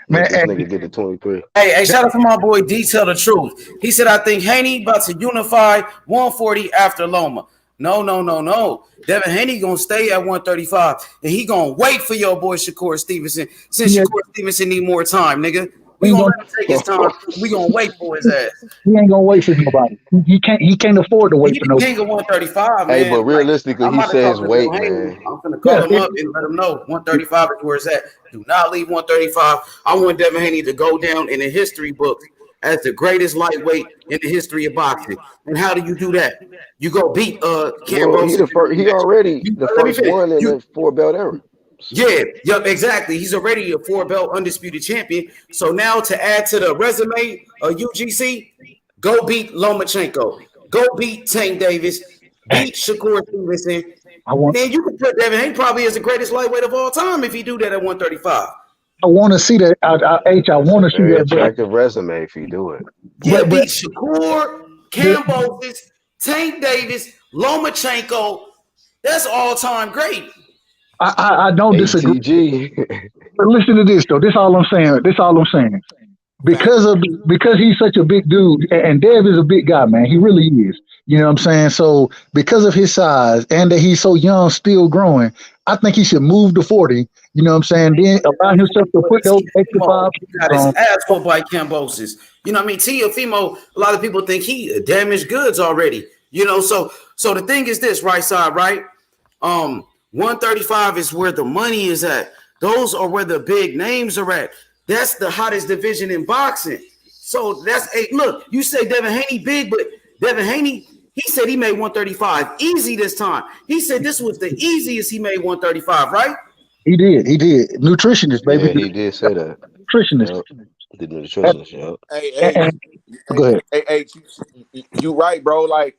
Man, this nigga get to 23. Hey, shout out to my boy D Tell the Truth. He said, I think Haney about to unify 140 after Loma. No. Devin Haney gonna stay at 135, and he gonna wait for your boy Shakur Stevenson. Since Shakur Stevenson need more time, nigga. We gonna let him take his time. We gonna wait for his ass. He ain't gonna wait for nobody. He can't afford to wait for nobody. King of 135, man. Hey, but realistically, he says wait, man. I'm gonna call him up and let him know 135 is where it's at. Do not leave 135. I want Devin Haney to go down in the history books as the greatest lightweight in the history of boxing. And how do you do that? You go beat Campbell. He already the first one in the 4-belt era. Yeah, exactly. He's already a 4-belt undisputed champion. So now to add to the resume of UGC, go beat Lomachenko, go beat Tank Davis, beat Shakur Stevenson. Then you can put Devin Haney probably as the greatest lightweight of all time if he do that at 135. I want to see that. I want to see that. Attractive resume if you do it. Yeah, beat Shakur, Cambosis, Tank Davis, Lomachenko. That's all-time great. I don't disagree. But listen to this though. This all I'm saying. Because he's such a big dude, and Dev is a big guy, man. He really is. You know what I'm saying? So because of his size and that he's so young, still growing, I think he should move to 40. You know what I'm saying? Then allow himself to put those extra 5. He got his ass whooped by Cambosis. You know what I mean? Teofimo, a lot of people think he damaged goods already. You know, so the thing is this, right side, right? 135 is where the money is at. Those are where the big names are at. That's the hottest division in boxing. So look, you say Devin Haney big, but Devin Haney, he said he made 135 easy this time. He said this was the easiest he made 135, right? He did. Nutritionist, baby. Yeah, he did say that. Nutritionist. The nutritionist, Hey, go ahead. Hey, you right, bro. Like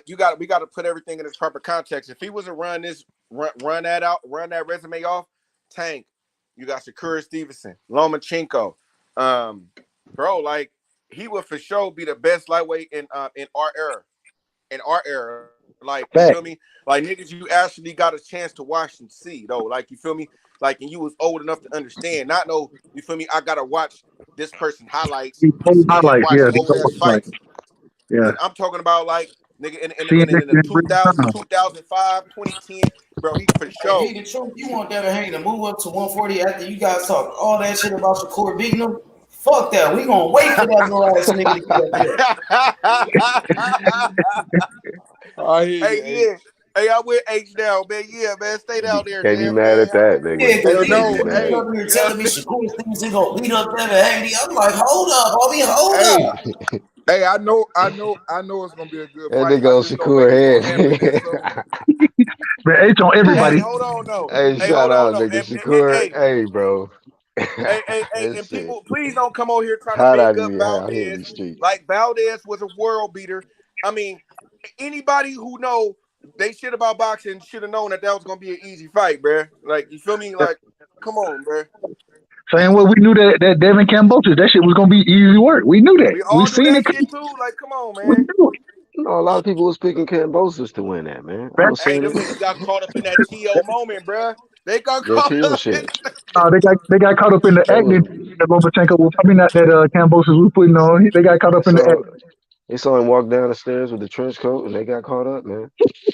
we got to put everything in its proper context. If he was to run that resume off, Tank, you got Shakur Stevenson, Lomachenko, bro. Like he would for sure be the best lightweight in our era. In our era, like you feel me? Like niggas, you actually got a chance to watch and see though. Like you feel me? Like and you was old enough to understand. Not know you feel me? I gotta watch this person highlights. Yeah. And I'm talking about like nigga in the 2000, 2005, 2010, bro. He for sure. Hey, the truth, you want Devin Haney to move up to 140 after you guys talk all that shit about Shakur beating him? Fuck that. We gonna wait for that little ass nigga to get up there. Hey, I'm with H now, man. Yeah, man. Stay down there. Can't be mad at that, nigga. You're telling me Shakur Stevenson gonna beat up Devin Haney. I'm like, hold up, homie, hold up. Hey, I know it's gonna be a good fight. That nigga Shakur head. Man, H on everybody. Hey, hold on, no. Hey, shout out, nigga Shakur. Hey, bro. Hey, and people, please don't come over here trying to make up Valdez. Like Valdez was a world beater. I mean, anybody who know they shit about boxing should have known that was gonna be an easy fight, bro. Like, you feel me? Like, come on, bro. Same way we knew that Devin Cambosis, that shit was gonna be easy work. We knew that. We We all knew seen it. that shit too. Like, come on, We man. knew it. You know, a lot of people was picking Cambosis to win that, man. I was Hey, saying them it. niggas got caught up in that T.O. moment, bruh. They got That caught T.O. up. shit. They got caught up in the That was acting that Lomachenko was. I mean, not that Cambosis was putting on. They got caught they up in the saw acting. they saw him walk down the stairs with the trench coat, and they got caught up, man.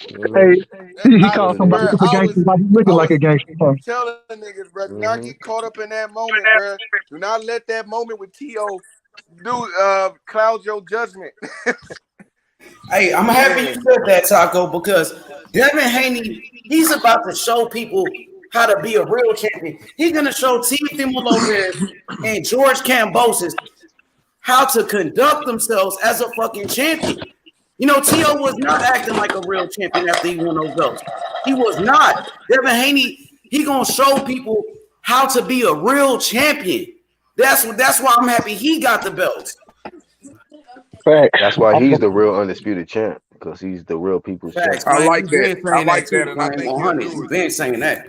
You know what I Hey, mean? he That's called what it somebody is. up a gangster while he looking I like was a gangster. Huh? telling niggas, bro, do not Mm-hmm. get caught up in that moment, bro. Do not let that moment with T.O. cloud your judgment. Hey, I'm happy you said that, Taco, because Devin Haney, he's about to show people how to be a real champion. He's gonna show Teofimo Lopez and George Kambosos how to conduct themselves as a fucking champion. You know, T.O. was not acting like a real champion after he won those belts. He was not. Devin Haney, he gonna show people how to be a real champion. That's why I'm happy he got the belts. Facts. That's why he's the real undisputed champ, because he's the real people's champ. Facts, I man. like You've that. been I saying that like too, that, and I man. think he'll 100. do You've it. been saying that.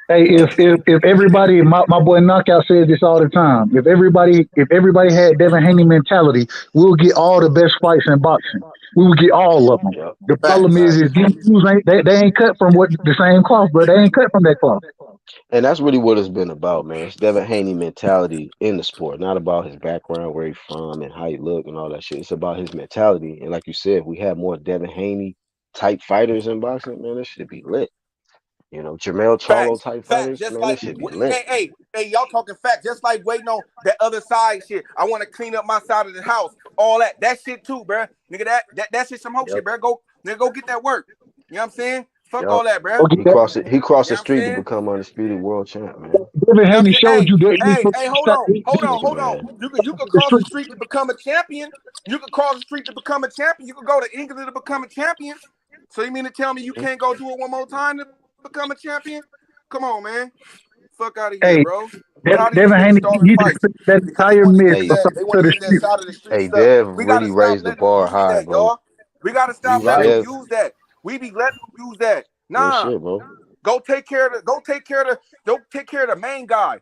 Hey, if everybody, my boy Knockout says this all the time. If everybody had Devin Haney mentality, we'll get all the best fights in boxing. We will get all of them. Yep. The problem Facts. is these dudes they ain't cut from the same cloth, but they ain't cut from that cloth. And that's really what it's been about, man. It's Devin Haney mentality in the sport, not about his background, where he's from, and how he look and all that shit. It's about his mentality. And like you said, if we have more Devin Haney type fighters in boxing, man, this should be lit. You know, Jermell Charlo Facts. type Facts. fighters, Just man, this like, should be lit. hey, y'all talking facts. Just like waiting on that other side shit. I want to clean up my side of the house. All that. That shit too, bro. Nigga, that shit some hoe shit, Yep. bro. Go get that work. You know what I'm saying? Fuck Yep. all that, bro. Okay, He crossed it. He crossed You the know what I'm street to saying? become undisputed world champ, man. Devin You know what I'm Haney saying? showed you that Hey, hold on. Man. You can cross the street to become a champion. You can cross the street to become a champion. You can go to England to become a champion. So you mean to tell me you can't go do it one more time to become a champion? Come on, man. Fuck out of here, Hey, bro. Tired of these Devin niggas Haney, starting he just fights took that because they entire want to mix use Hey, from that. something They want to to the use that street. side of the street hey, stuff. Dev We gotta really stop raised the letting them bar use high, that, bro. y'all. We gotta You stop letting them Dev, use that. We be letting them use that. real Nah, shit, bro. go take care of the main guy.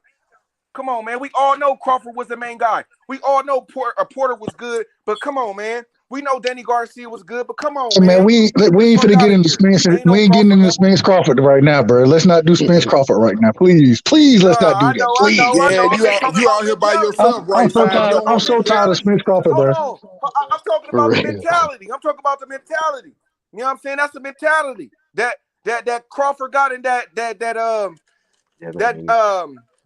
Come on, man. We all know Crawford was the main guy. We all know Porter was good, but come on, man. We know Danny Garcia was good, but come on, Hey man, man. we Get the ain't fuck finna get out of into here. Spence. Ain't no We ain't getting Crawford into level. Spence Crawford right now, bro. Let's not do Spence Crawford right now, please. Please, let's not do that, I please. know. Yeah, I'm just talking you about out here by mentality. yourself right now. You don't I'm want so to hear tired of that. Spence Crawford, Hold bro. on. I'm talking For about the real. mentality. I'm talking about the mentality. You know what I'm saying? That's the mentality that Crawford got and that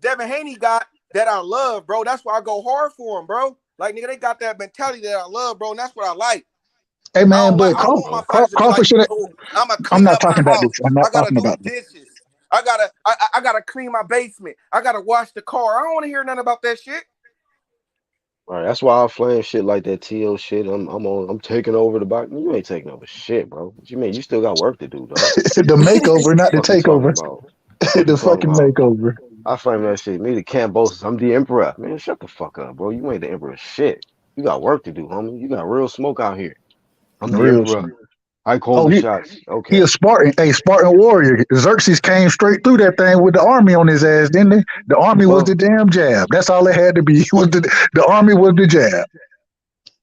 Devin Haney got that I love, bro. That's why I go hard for him, bro. Like, nigga, they got that mentality that I love, bro, and that's what I like. Hey man, but I don't want my fighters to be Crawford like, should have. oh, I'm gonna I'm clean not up my talking about this. house. I'm not I gotta talking do about the this. dishes. I gotta clean my basement. I gotta wash the car. I don't want to hear nothing about that shit. Right, that's why I flame shit like that TO shit. I'm taking over the box. You ain't taking over shit, bro. What you mean? You still got work to do, dog. The makeover, not the Fuck you talking takeover. about? Fuck you The talking fucking about? makeover. I flame that shit. Me the Cambosis. I'm the emperor. Man, shut the fuck up, bro. You ain't the emperor shit. You got work to do, homie. You got real smoke out here. I'm the Real emperor. shit. I call Oh, the he shots. he Okay. a Spartan, a Spartan warrior. Xerxes came straight through that thing with the army on his ass, didn't they? The army was the Well, damn jab. That's all it had to be. Was the army was the jab.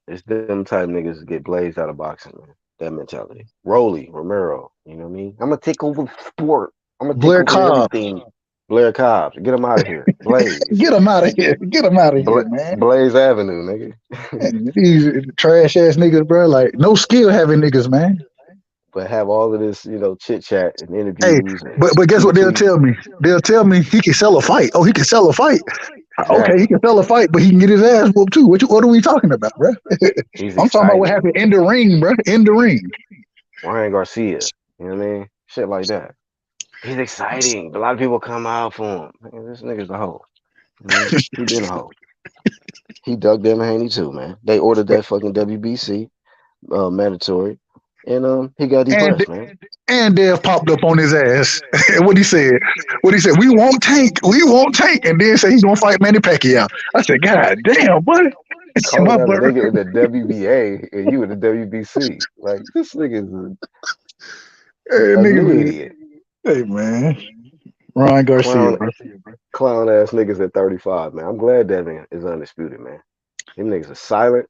it's them type niggas that get blazed out of boxing, man. That mentality. Rolly, Romero, you know what I mean? I'm gonna take over the sport. I'm gonna take Blair over Cobb, everything. Blair Cobbs, get him out of here. Blaze. get him out of here. Get him out of here, man. Blaze Avenue, nigga. These trash ass niggas, bro. Like no skill having niggas, man. But have all of this, chit chat and Hey, interviews and but guess keep what they'll tweeting. tell me? They'll tell me he can sell a fight. Oh, he can sell a fight. Okay, he Exactly. can sell a fight, but he can get his ass whooped too. What are we talking about, bro? He's I'm talking about what exciting. happened in the ring, bro. In the ring. Ryan Garcia. You know what I mean? Shit like that. He's exciting. A lot of people come out for him. Man, this nigga's the hoe. He been a hoe. He dug Devin Haney too, man. They ordered that fucking WBC mandatory, and he got And depressed, man. and Dev popped up on his ass. And what he said? What he said? We won't tank. We won't tank. And then say he's gonna fight Manny Pacquiao. I said, God damn, boy. Calling My out a brother. nigga in the WBA and you in the WBC. Like, this nigga's Hey, a new nigga, idiot. hey man. Ryan Garcia, bro. Clown ass niggas at 35, man. I'm glad Devin is undisputed, man. Them niggas are silent.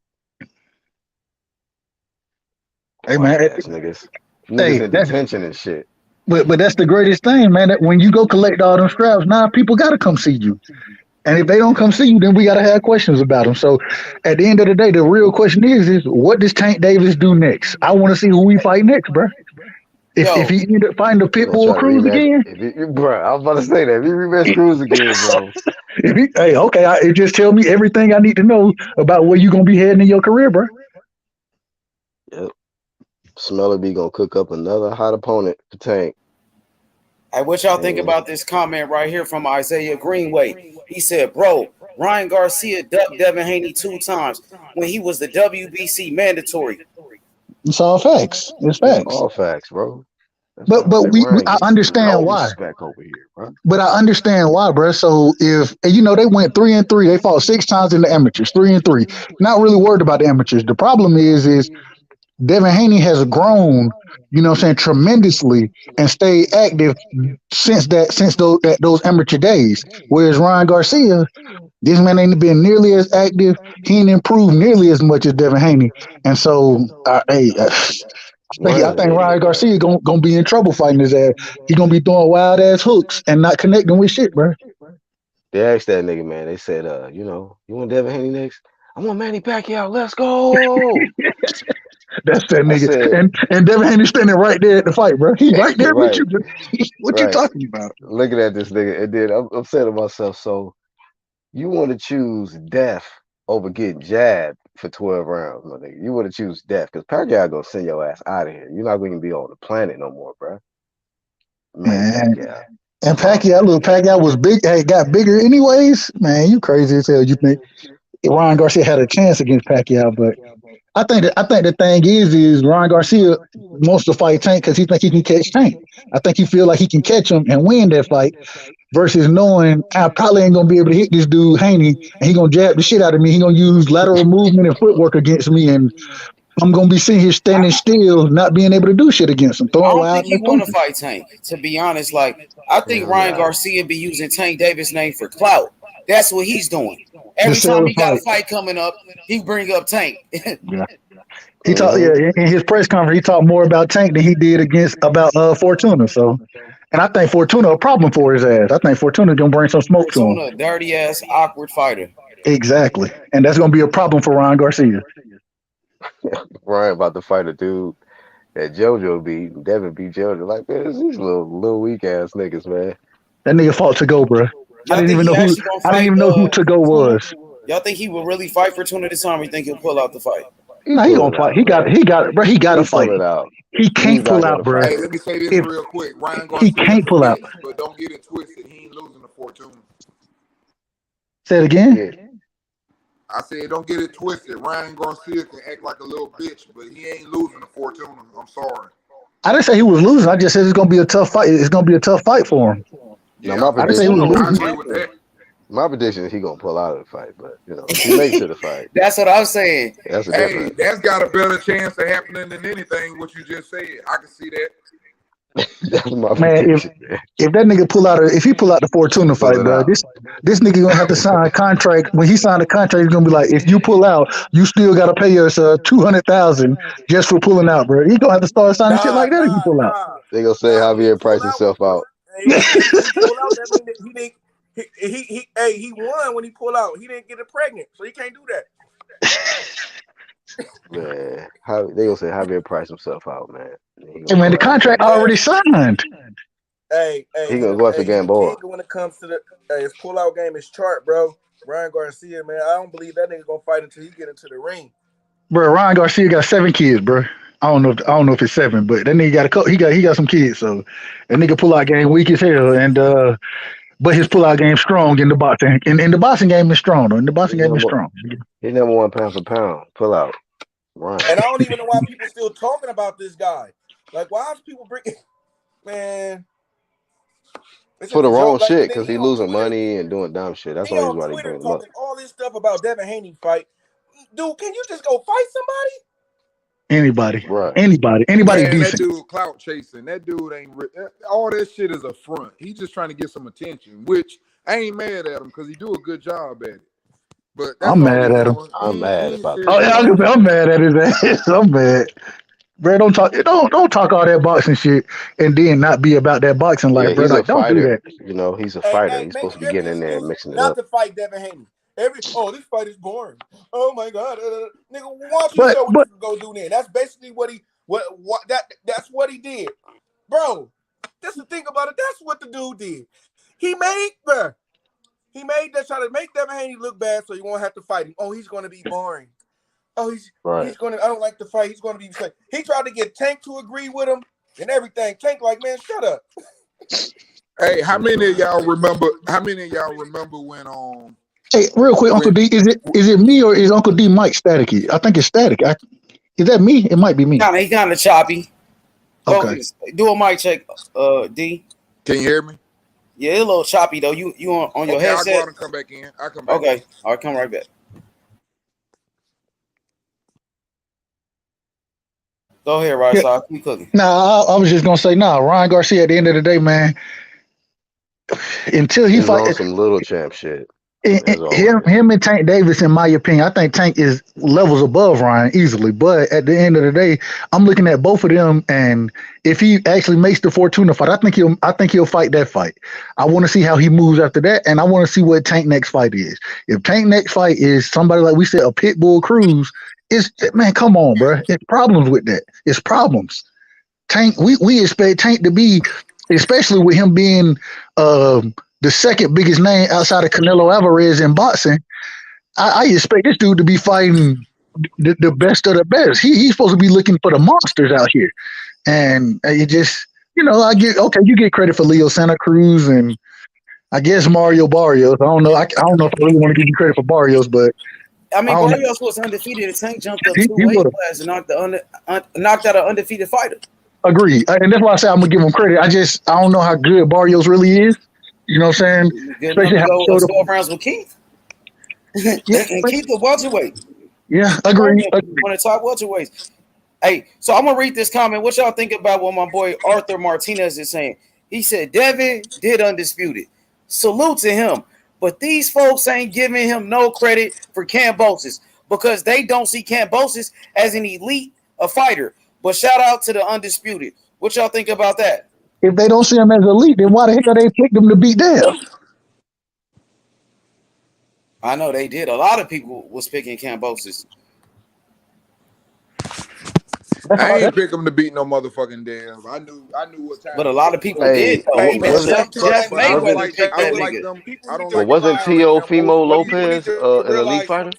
Hey, man. Ass niggas. Niggas in detention and shit. But that's the greatest thing, man. That when you go collect all them straps, now people got to come see you. And if they don't come see you, then we got to have questions about them. So at the end of the day, the real question is what does Tank Davis do next? I want to see who we fight next, bro. If he end up fighting the Pitbull Cruz again, bro, I was about to say that. If he rematch Cruz again, bro. It just tell me everything I need to know about where you gonna be heading in your career, bro. Yep. Smeller be gonna cook up another hot opponent for Tank. Hey, what y'all think about this comment right here from Isaiah Greenway? He said, bro, Ryan Garcia ducked Devin Haney 2 times when he was the WBC mandatory. It's all facts. It's facts. All facts, bro. But I understand why. Over here, bro. But I understand why, bro. So if they went 3-3, they fought 6 times in the amateurs, 3-3. Not really worried about the amateurs. The problem is Devin Haney has grown, tremendously and stayed active since those amateur days. Whereas Ryan Garcia, this man ain't been nearly as active. He ain't improved nearly as much as Devin Haney. And so, I think Ryan Garcia gonna be in trouble fighting his ass. He gonna be throwing wild ass hooks and not connecting with shit, bro. They asked that nigga, man. They said, you want Devin Haney next? I want Manny Pacquiao. Let's go. That's that nigga. And Devin Haney standing right there at the fight, bro. He right there with you. Bro. What you talking about? Looking at this nigga, and then I'm saying to myself, so you want to choose death over getting jabbed for 12 rounds, my nigga. You want to choose death because Pacquiao gonna send your ass out of here. You're not going to be on the planet no more, bro. Man, Pacquiao. And Pacquiao was big. Hey, got bigger anyways. Man, you crazy as hell. You think Ryan Garcia had a chance against Pacquiao, but I think the thing is Ryan Garcia wants to fight Tank because he think he can catch Tank. I think he feel like he can catch him and win that fight versus knowing I probably ain't gonna be able to hit this dude Haney and he gonna jab the shit out of me. He gonna use lateral movement and footwork against me, and I'm gonna be sitting here standing still, not being able to do shit against him. I don't think he want to fight Tank. To be honest, I think Ryan Garcia be using Tank Davis' name for clout. That's what he's doing. Every time he got a fight coming up, he bring up Tank. Yeah. He talked. Yeah, in his press conference, he talked more about Tank than he did about Fortuna. So, and I think Fortuna a problem for his ass. I think Fortuna gonna bring some smoke to him. Fortuna, dirty ass, awkward fighter. Exactly, and that's gonna be a problem for Ryan Garcia. Ryan about to fight a dude that JoJo beat. Devin beat JoJo. Like, man, these little weak ass niggas, man. That nigga fought to go, bro. I didn't even know who to go was. Y'all think he will really fight for Fortuna this time? Or you think he'll pull out the fight? No, he gonna fight. He got it, bro. He got to fight. He can't pull out, bro. Hey, let me say this real quick. Ryan Garcia, he can't pull out. But don't get it twisted. He ain't losing to Fortuna. Say it again. I said, don't get it twisted. Ryan Garcia can act like a little bitch, but he ain't losing to Fortuna. I'm sorry. I didn't say he was losing. I just said it's gonna be a tough fight. It's gonna be a tough fight for him. Yeah, my prediction is he gonna pull out of the fight, but if he makes it to the fight. That's what I'm saying. That's got a better chance of happening than anything what you just said. I can see that. That's my prediction. If that nigga if he pull out the Fortuna fight, bro, this nigga gonna have to sign a contract. When he signed a contract, he's gonna be like, if you pull out, you still gotta pay us $200,000 just for pulling out, bro. He gonna have to start signing shit like that if he pull out. They gonna say Javier priced himself out. He pull out, that mean he didn't. He won when he pulled out. He didn't get it pregnant, so he can't do that. Man, they gonna say Javier priced himself out, man. Hey, man, the contract already signed. Hey, he gonna go after Gamboa. When it comes to his pull-out game, is chart, bro. Ryan Garcia, man, I don't believe that nigga gonna fight until he get into the ring. Bro, Ryan Garcia got 7 kids, bro. I don't know if it's 7, but that nigga got a couple. He got some kids, so that nigga pull-out game weak as hell, and but his pull-out game strong in the boxing. In the boxing game is strong, though. In the boxing game is strong. He number 1 pound for pound pull-out. Right. And I don't even know why people still talking about this guy. Like, why is people bringing, man? For the wrong shit, because he losing money and doing dumb shit. That's why he's why they bring him up. All this stuff about Devin Haney fight. Dude, can you just go fight somebody? Anybody Right. anybody Man, that decent. dude clout chasing. That dude ain't all that shit is a front. He's just trying to get some attention, which I ain't mad at him because he do a good job at it. But that's I'm all mad he's at him. doing. I'm mad Ain't about Oh serious yeah, that. about it. I'm mad at his ass. I'm mad. Bro, don't talk all that boxing shit and then not be about that boxing Yeah, life, bro. he's a Like, don't do fighter. that. You know, he's a Hey, fighter. hey, He's make supposed to be every getting in there and excuse mixing it not up. to fight Devin Haney. This fight is boring. Oh my god, nigga, why don't you But show what you can go do then? That's basically that's what he did, bro. That's the thing about it. That's what the dude did. He made that try to make Devin Haney look bad, so you won't have to fight him. Oh, he's going to be boring. Oh, he's going to. I don't like the fight. He's going to be. He tried to get Tank to agree with him and everything. Tank like, man, shut up. Hey, how many of y'all remember? How many of y'all remember when hey, real quick, Uncle D, is it me or is Uncle D Mike staticky? I think it's static. Is that me? It might be me. He kind of choppy. Okay. Do a mic check, D. Can you hear me? Yeah, it's a little choppy though. You on your headset? I'll go out and come back in. I'll come back. Okay, all right, come right back. Go ahead, right? So keep cooking. Nah, I was just gonna say, Ryan Garcia. At the end of the day, man, until he He's on fight some little champ shit. him and Tank Davis, in my opinion, I think Tank is levels above Ryan easily. But at the end of the day, I'm looking at both of them, and if he actually makes the Fortuna fight, I think he'll fight that fight. I want to see how he moves after that, and I want to see what Tank next fight is. If Tank next fight is somebody like we said, a Pitbull Cruz, man, come on, bro. It's problems with that. It's problems. Tank, we expect Tank to be, especially with him being the second biggest name outside of Canelo Alvarez in boxing. I expect this dude to be fighting the best of the best. He's supposed to be looking for the monsters out here, and you just, you get credit for Leo Santa Cruz and I guess Mario Barrios. I don't know. I don't know if I really want to give you credit for Barrios, but I mean, Barrios was undefeated. And Tank jumped up 2 weight classes and knocked out an undefeated fighter. Agreed, and that's why I say I'm gonna give him credit. I don't know how good Barrios really is. You know what I'm saying? Especially how he showed 12 rounds with Keith. And Keith the welterweight. Yeah, agree. One of the top welterweights. Hey, so I'm gonna read this comment. What y'all think about what my boy Arthur Martinez is saying? He said Devin did undisputed. Salute to him. But these folks ain't giving him no credit for Kambosos because they don't see Kambosos as an elite fighter. But shout out to the undisputed. What y'all think about that? If they don't see him as elite, then why the hell they picked him to beat Dev? I know they did. A lot of people was picking Kambosos. I ain't pick him to beat no motherfucking Dev. I knew what time. But a lot of people did. Wasn't Teofimo Lopez an elite fighter?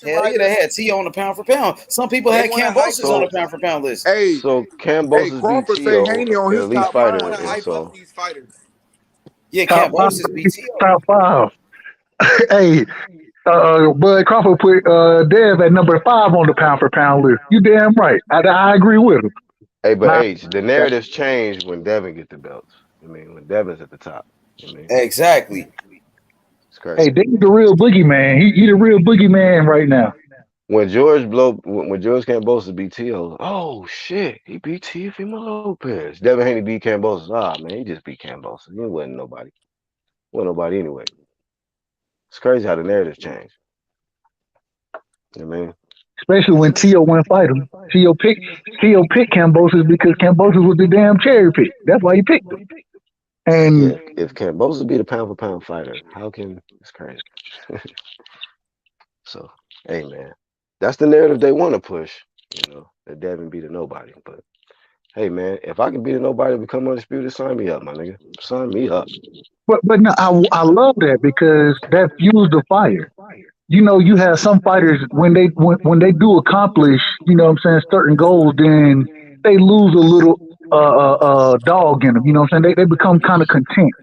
Hell yeah, they had Tio on the pound for pound. Some people had Kambosos on the pound for pound list. Hey, so Kambosos beat Tio, an elite fighter, and so yeah, Kambosos beat Tio. Top 5. Hey, Bud Crawford put Dev at number 5 on the pound for pound list. You damn right. I agree with him. Hey, but H, the narratives change when Devin get the belts. I mean, when Devin's at the top. Exactly. It's crazy. Hey, Devin's the real boogeyman. He the real boogeyman right now. When George Kambosos beat Tio, oh shit, he beat Teofimo Lopez. Devin Haney beat Kambosos. Man, he just beat Kambosos. He wasn't nobody. Wasn't nobody anyway. It's crazy how the narratives change. You know what I mean? Especially when Tio went fight him. Tio picked Kambosos because Kambosos was the damn cherry pick. That's why he picked him. And if Kambosos be the pound for pound fighter, how can it's crazy? So, hey man, that's the narrative they want to push. That Devin beat a nobody. But hey man, if I can beat a nobody and become undisputed, sign me up, my nigga. Sign me up. But no, I love that because that fuels the fire. You have some fighters when they do accomplish, certain goals, then they lose a little dog in them. You know what I'm saying? They become kind of content.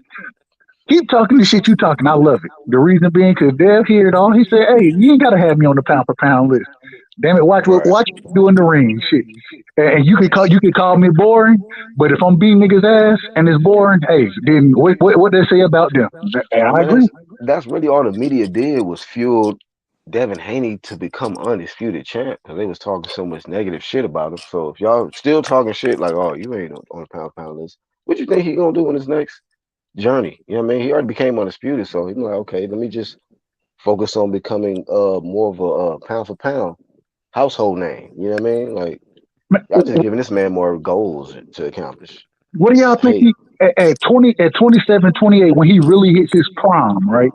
Keep talking the shit you talking. I love it. The reason being because Dev heard it all. He said, "Hey, you ain't gotta have me on the pound for pound list. Damn it, watch what you do in the ring, shit." And you could call me boring, but if I'm beating niggas ass and it's boring, hey, then what they say about them? I agree. That's really all the media did was fueled Devin Haney to become undisputed champ because they was talking so much negative shit about him. So if y'all still talking shit like, oh, you ain't on the pound list, what you think he gonna do in his next journey? You know what I mean? He already became undisputed, so he's like, okay, let me just focus on becoming more of a pound for pound household name. You know what I mean? Like y'all just giving this man more goals to accomplish. What do y'all think he at 27, 28, when he really hits his prime, right?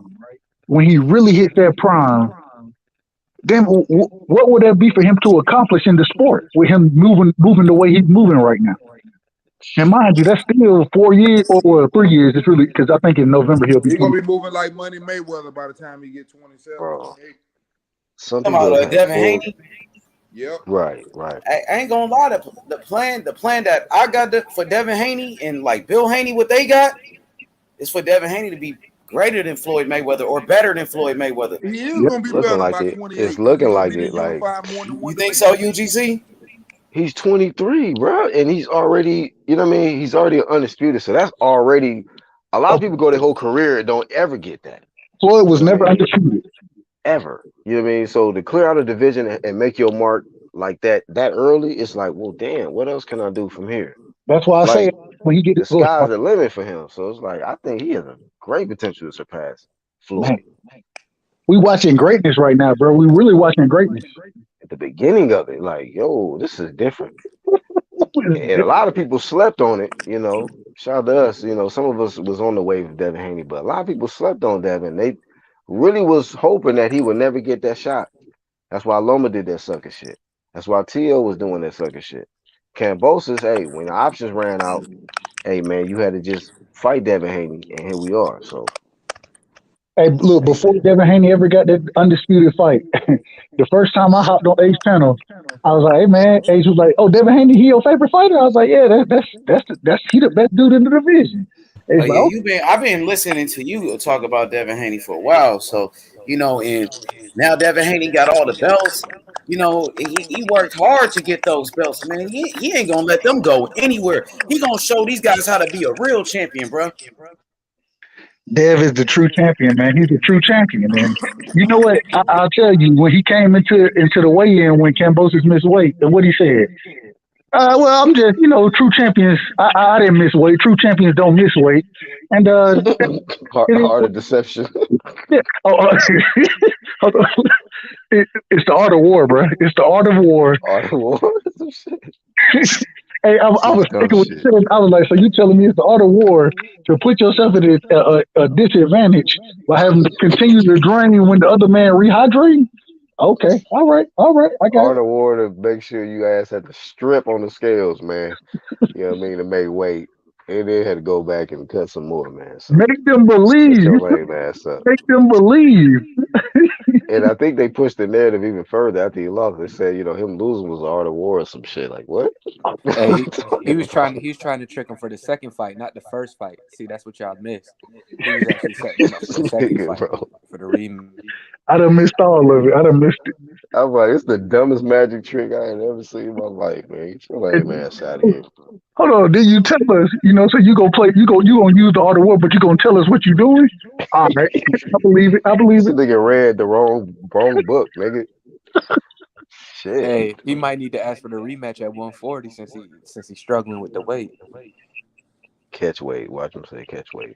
When he really hits that prime, then what would that be for him to accomplish in the sport with him moving the way he's moving right now? And mind you, that's still 4 years or 3 years. It's really because I think in November he'll be. He's gonna be moving like Money Mayweather by the time he get 27. Bro. 28. Some people have Devin Haney. Yep. Right. I ain't gonna lie. The plan that I got for Devin Haney and like Bill Haney, what they got is for Devin Haney to be greater than Floyd Mayweather or better than Floyd Mayweather. He is gonna be better by 28. It's looking like it. Like you think so, UGC? He's 23, bro, and he's already, you know what I mean? He's already undisputed. So that's already a lot of people go their whole career and don't ever get that. Floyd was never undisputed. Ever. You know what I mean? So to clear out a division and make your mark like that early, it's like, well, damn, what else can I do from here? That's why I say when he get the sky's the limit for him. So it's like I think he has a great potential to surpass Floyd. Man. We watching greatness right now, bro. We really watching greatness. At the beginning of it, like, yo, this is different. And a lot of people slept on it, you know. Shout out to us, you know. Some of us was on the wave of Devin Haney, but a lot of people slept on Devin. They really was hoping that he would never get that shot. That's why Loma did that sucker shit. That's why T.O. was doing that sucker shit. Kambosos, hey, when the options ran out, hey man, you had to just fight Devin Haney, and here we are. So, hey, look, before Devin Haney ever got that undisputed fight, the first time I hopped on Ace panel, I was like, hey man, Ace was like, oh, Devin Haney, he your favorite fighter? I was like, yeah, that's he the best dude in the division. Oh, yeah, I've been listening to you talk about Devin Haney for a while. So, you know, and now Devin Haney got all the belts. You know, he worked hard to get those belts, man. He ain't gonna let them go anywhere. He gonna show these guys how to be a real champion, bro. Dev is the true champion, man. He's a true champion, man. You know what? I'll tell you, when he came into the weigh-in when Kambosos missed weight, and what he said, well, I'm just, you know, true champions. I didn't miss weight. True champions don't miss weight. And art of deception. Yeah. It's the art of war, bro. It's the art of war. Art of war. Hey, I was thinking what you said. I was like, so you telling me it's the art of war to put yourself at a disadvantage by having to continue to drain when the other man rehydrating? Okay, all right, I got art of war to make sure you ass had to strip on the scales, man. You know what I mean, to make weight. And then had to go back and cut some more, man. So make them believe. Make them believe. And I think they pushed the narrative even further after he lost. They said, you know, him losing was the art of war or some shit. Like what? Hey, he was trying to trick him for the second fight, not the first fight. See, that's what y'all missed. He was actually setting him up for the second fight, bro. For the rematch. I done missed all of it. I done missed it. I'm like, it's the dumbest magic trick I ain't ever seen in my life, man. Get your lame ass out of here. Hold on, did you tell us? You know, so you gonna use the art of war, but you gonna tell us what you doing? All right, I believe it. This nigga read the wrong book, nigga. Shit. Hey, he might need to ask for the rematch at 140 since he's struggling with the weight. Catch weight. Watch him say catch weight.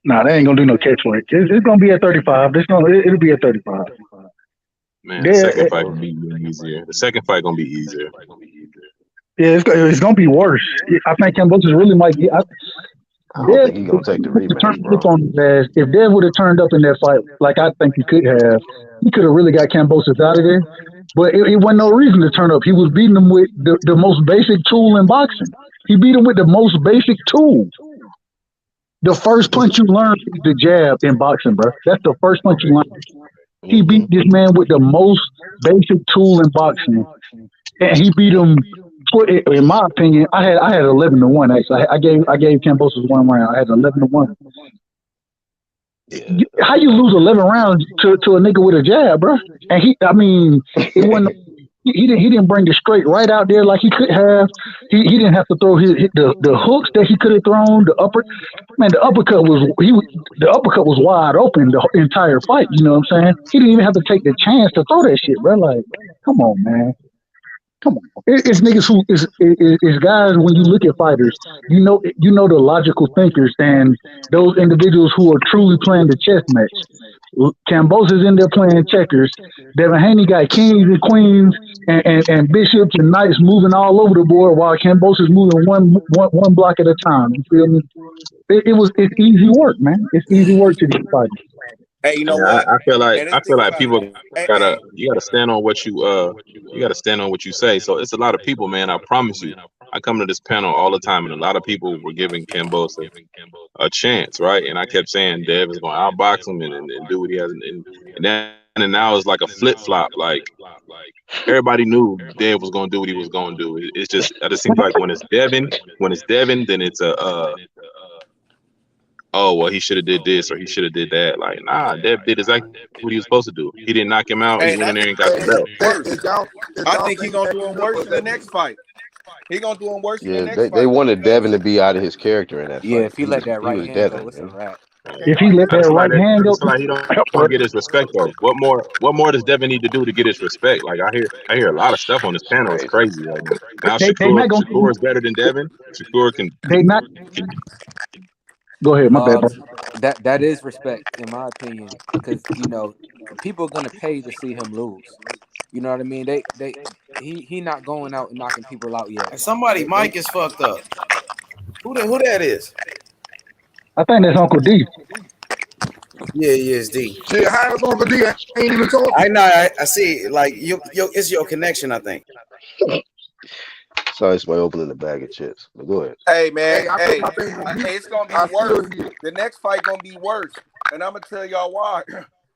Nah, they ain't gonna do no catch weight. It's gonna be at 35. It'll be at 35. Man, the second fight gonna be easier. The second fight gonna be easier. Yeah, it's gonna be worse. I think Kambosos really might be. I don't think he's gonna take the rematch, bro. If Dev would have turned up in that fight, like I think he could have really got Kambosos out of there. But it wasn't no reason to turn up. He was beating him with the most basic tool in boxing. He beat him with the most basic tool. The first punch you learn is the jab in boxing, bro. That's the first punch you learn. He beat this man with the most basic tool in boxing, and he beat him. In my opinion, I had 11-1. Actually, I gave Kambosos 1 round. I had 11-1. Yeah. How you lose 11 rounds to a nigga with a jab, bro? And it wasn't He didn't bring the straight right out there like he could have. He didn't have to throw the hooks that he could have thrown. The uppercut was wide open the entire fight. You know what I'm saying? He didn't even have to take the chance to throw that shit, bro. Like, come on, man. Come on. It's niggas who is guys. When you look at fighters, you know the logical thinkers and those individuals who are truly playing the chess match. Cambosa's in there playing checkers. Devin Haney got kings and queens and bishops and knights moving all over the board while Cambosa's moving one block at a time. You feel me? It's easy work, man. It's easy work to these fighters. Hey, you know what? I feel like people you gotta stand on what you gotta stand on what you say. So it's a lot of people, man. I promise you. I come to this panel all the time, and a lot of people were giving Cambosa a chance, right? And I kept saying Dev is going to outbox him and do what he has, and now it's like a flip flop. Like everybody knew Dev was going to do what he was going to do. It just seems like when it's Devin, then it's oh well, he should have did this or he should have did that. Like nah, Dev did exactly what he was supposed to do. He didn't knock him out. He went in there and got the belt. I think he's gonna do him worse in the next fight. He gonna do him worse in the next fight. They wanted Devin to be out of his character in that fight. Yeah, if he let that right hand go, it's a wrap. If he let that right hand go, like he don't get his respect though. What more does Devin need to do to get his respect? Like I hear a lot of stuff on this panel. It's crazy. Like, now Shakur is better than Devin. Shakur can. Go ahead, my bad. That is respect, in my opinion, because people are gonna pay to see him lose. You know what I mean? He not going out and knocking people out yet. Somebody mic is fucked up. Who that is? I think that's Uncle D. Yeah, he is D. Shit, how is Uncle D? I ain't even talking. I know. I see. Like it's your connection. I think. Sorry, it's my opening the bag of chips. But go ahead. Hey man, hey, it's gonna be worse. The next fight gonna be worse, and I'm gonna tell y'all why.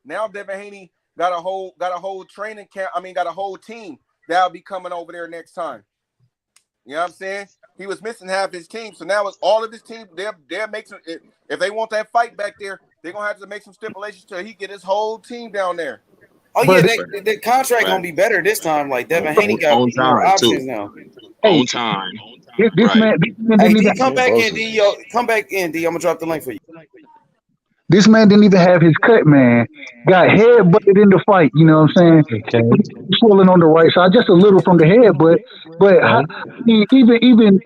Now Devin Haney got a whole training camp. I mean, got a whole team that'll be coming over there next time. You know what I'm saying? He was missing half his team, so now it's all of his team. They'll make some. If they want that fight back there, they're gonna have to make some stipulations till he get his whole team down there. Oh yeah, the contract gonna be better this time. Like Devin Haney got more options now. On time. This man hey, D, come back in, D. Come back in, D. I'm gonna drop the link for you. This man didn't even have his cut, man. Got head butted in the fight. You know what I'm saying? Okay. Swelling on the right side, just a little from the head, but even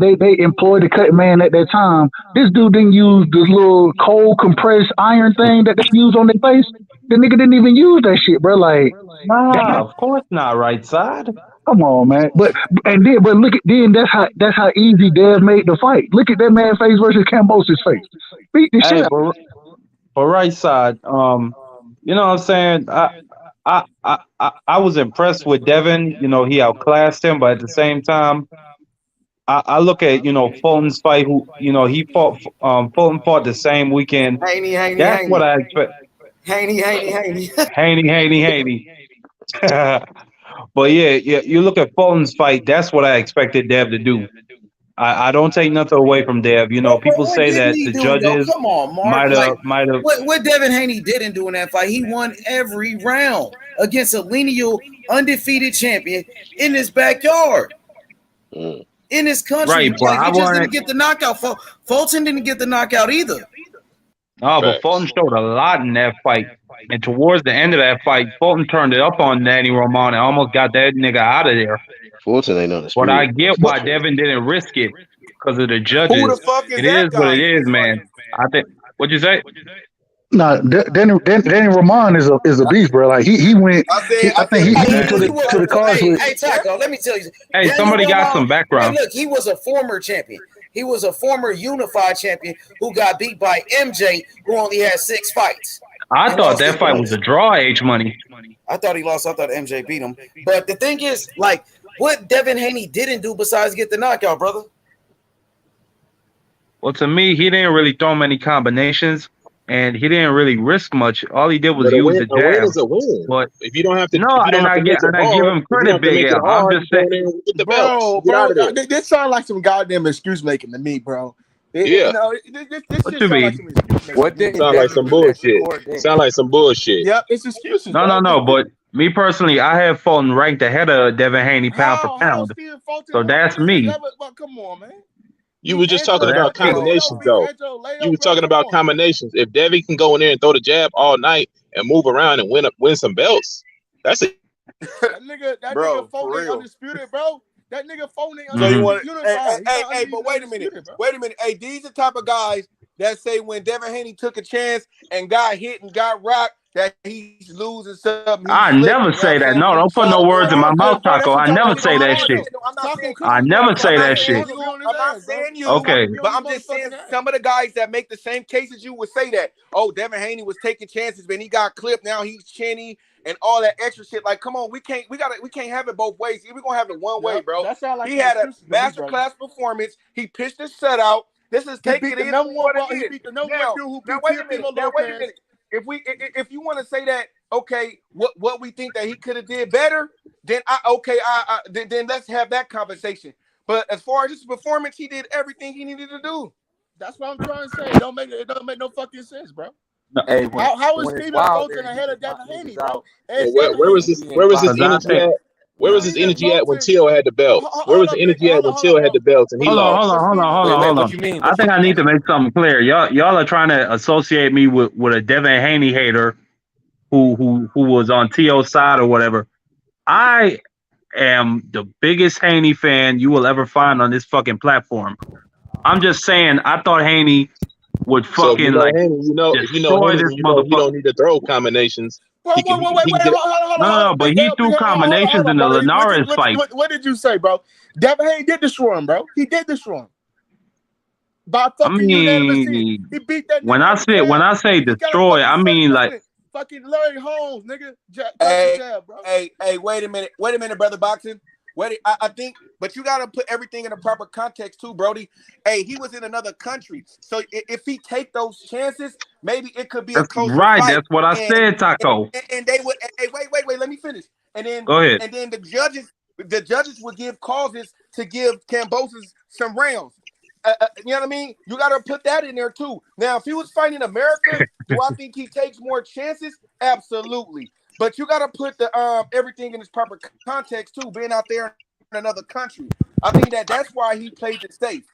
they employed the cut man at that time. This dude didn't use the little cold compressed iron thing that they use on their face. The nigga didn't even use that shit, bro. Like, nah, of course not. Right side. Come on, man. But look at that's how easy Dev made the fight. Look at that man's face versus Cambosa's face. Beat the shit out. For right side, you know what I'm saying? I was impressed with Devin. You know, he outclassed him, but at the same time, I look at Fulton's fight. Who he fought. Fulton fought the same weekend. That's what I expect. Haney. But yeah, you look at Fulton's fight. That's what I expected Dev to do. I don't take nothing away from Dev. People say that the judges might have. What Devin Haney didn't do in that fight, he won every round against a lineal undefeated champion in his backyard, in his country. Right, but he just didn't get the knockout. Fulton didn't get the knockout either. No, but Fulton showed a lot in that fight. And towards the end of that fight, Fulton turned it up on Danny Roman and almost got that nigga out of there. Fulton ain't on the But I get why Devin didn't risk it because of the judges. Who the fuck is it that is guy? what it is, man. I think. What'd you say? Nah, Danny Roman is a beast, bro. Like he went. I think he went to the cars with. Hey, Taco, let me tell you. Hey, somebody got some background. Hey, look, he was a former champion. He was a former unified champion who got beat by MJ, who only had 6 fights. I thought that fight was a draw, H Money. I thought he lost. I thought MJ beat him. But the thing is, like, what Devin Haney didn't do besides get the knockout, brother? Well, to me, he didn't really throw many combinations, and he didn't really risk much. All he did was use the jab. A win is a win. But if you don't have to, I give him credit, Big L. I'm just saying, bro, this sounds like some goddamn excuse making to me, bro. This shit sounds like some excuse making. Sound like some bullshit. Sound like some bullshit. Yep, it's excuses. No. But Me personally, I have Fulton ranked ahead of Devin Haney pound for How pound. Stephen Fulton? So that's me. Come on, man. You were just talking Angelo, about combinations, though. You were talking about combinations. If Devin can go in there and throw the jab all night and move around and win some belts, that's it. That nigga Fulton ain't undisputed, bro. That nigga Fulton ain't So you want unified. hey, but wait a minute. Hey, these the type of guys that say when Devin Haney took a chance and got hit and got rocked, that he's losing something. I never say that. No, don't put no words in my mouth, Taco. I never say that shit. I never say that shit. I'm not saying you. Okay. But I'm just saying some of the guys that make the same cases you would say that. Oh, Devin Haney was taking chances, but he got clipped. Now he's chinny and all that extra shit. Like, come on, we can't have it both ways. We're gonna have it one way, bro. He had a masterclass performance. He pitched his shutout. This is taking it number one. He beat the number one dude who beat wait a minute. If you want to say that, okay, what we think that he could have did better, then then let's have that conversation. But as far as his performance, he did everything he needed to do. That's what I'm trying to say. It don't make no fucking sense, bro. Hey, how is Stephen Fulton ahead of Devin Haney, bro? Where was his energy at? Where was his energy at when Till had the belt? Where was the energy at when Till had the belt and he lost? Hold on. What you mean? I think I need to make something clear. Y'all are trying to associate me with a Devin Haney hater who was on T.O.'s side or whatever. I am the biggest Haney fan you will ever find on this fucking platform. I'm just saying, I thought Haney would fucking Haney, Haney, you don't need to throw combinations. Wait, hold on. No, but he threw combinations in the Linares fight. What did you say, bro? Devin Haney did destroy him, bro. He did destroy him. By fucking unanimous, he beat that. When I say destroy, I mean like fucking Larry Holmes, nigga. Bro. Hey, wait a minute, brother Boxing. I think, but you gotta put everything in the proper context too, Brody. Hey, he was in another country, so if he take those chances, maybe it could be a close fight. That's what I said, Taco. And they would. Hey, wait, let me finish. And then go ahead. And then the judges would give causes to give Kambosos some rounds. You know what I mean? You got to put that in there too. Now, if he was fighting America, do I think he takes more chances? Absolutely. But you got to put the everything in its proper context too. Being out there in another country, I think that's why he played it safe.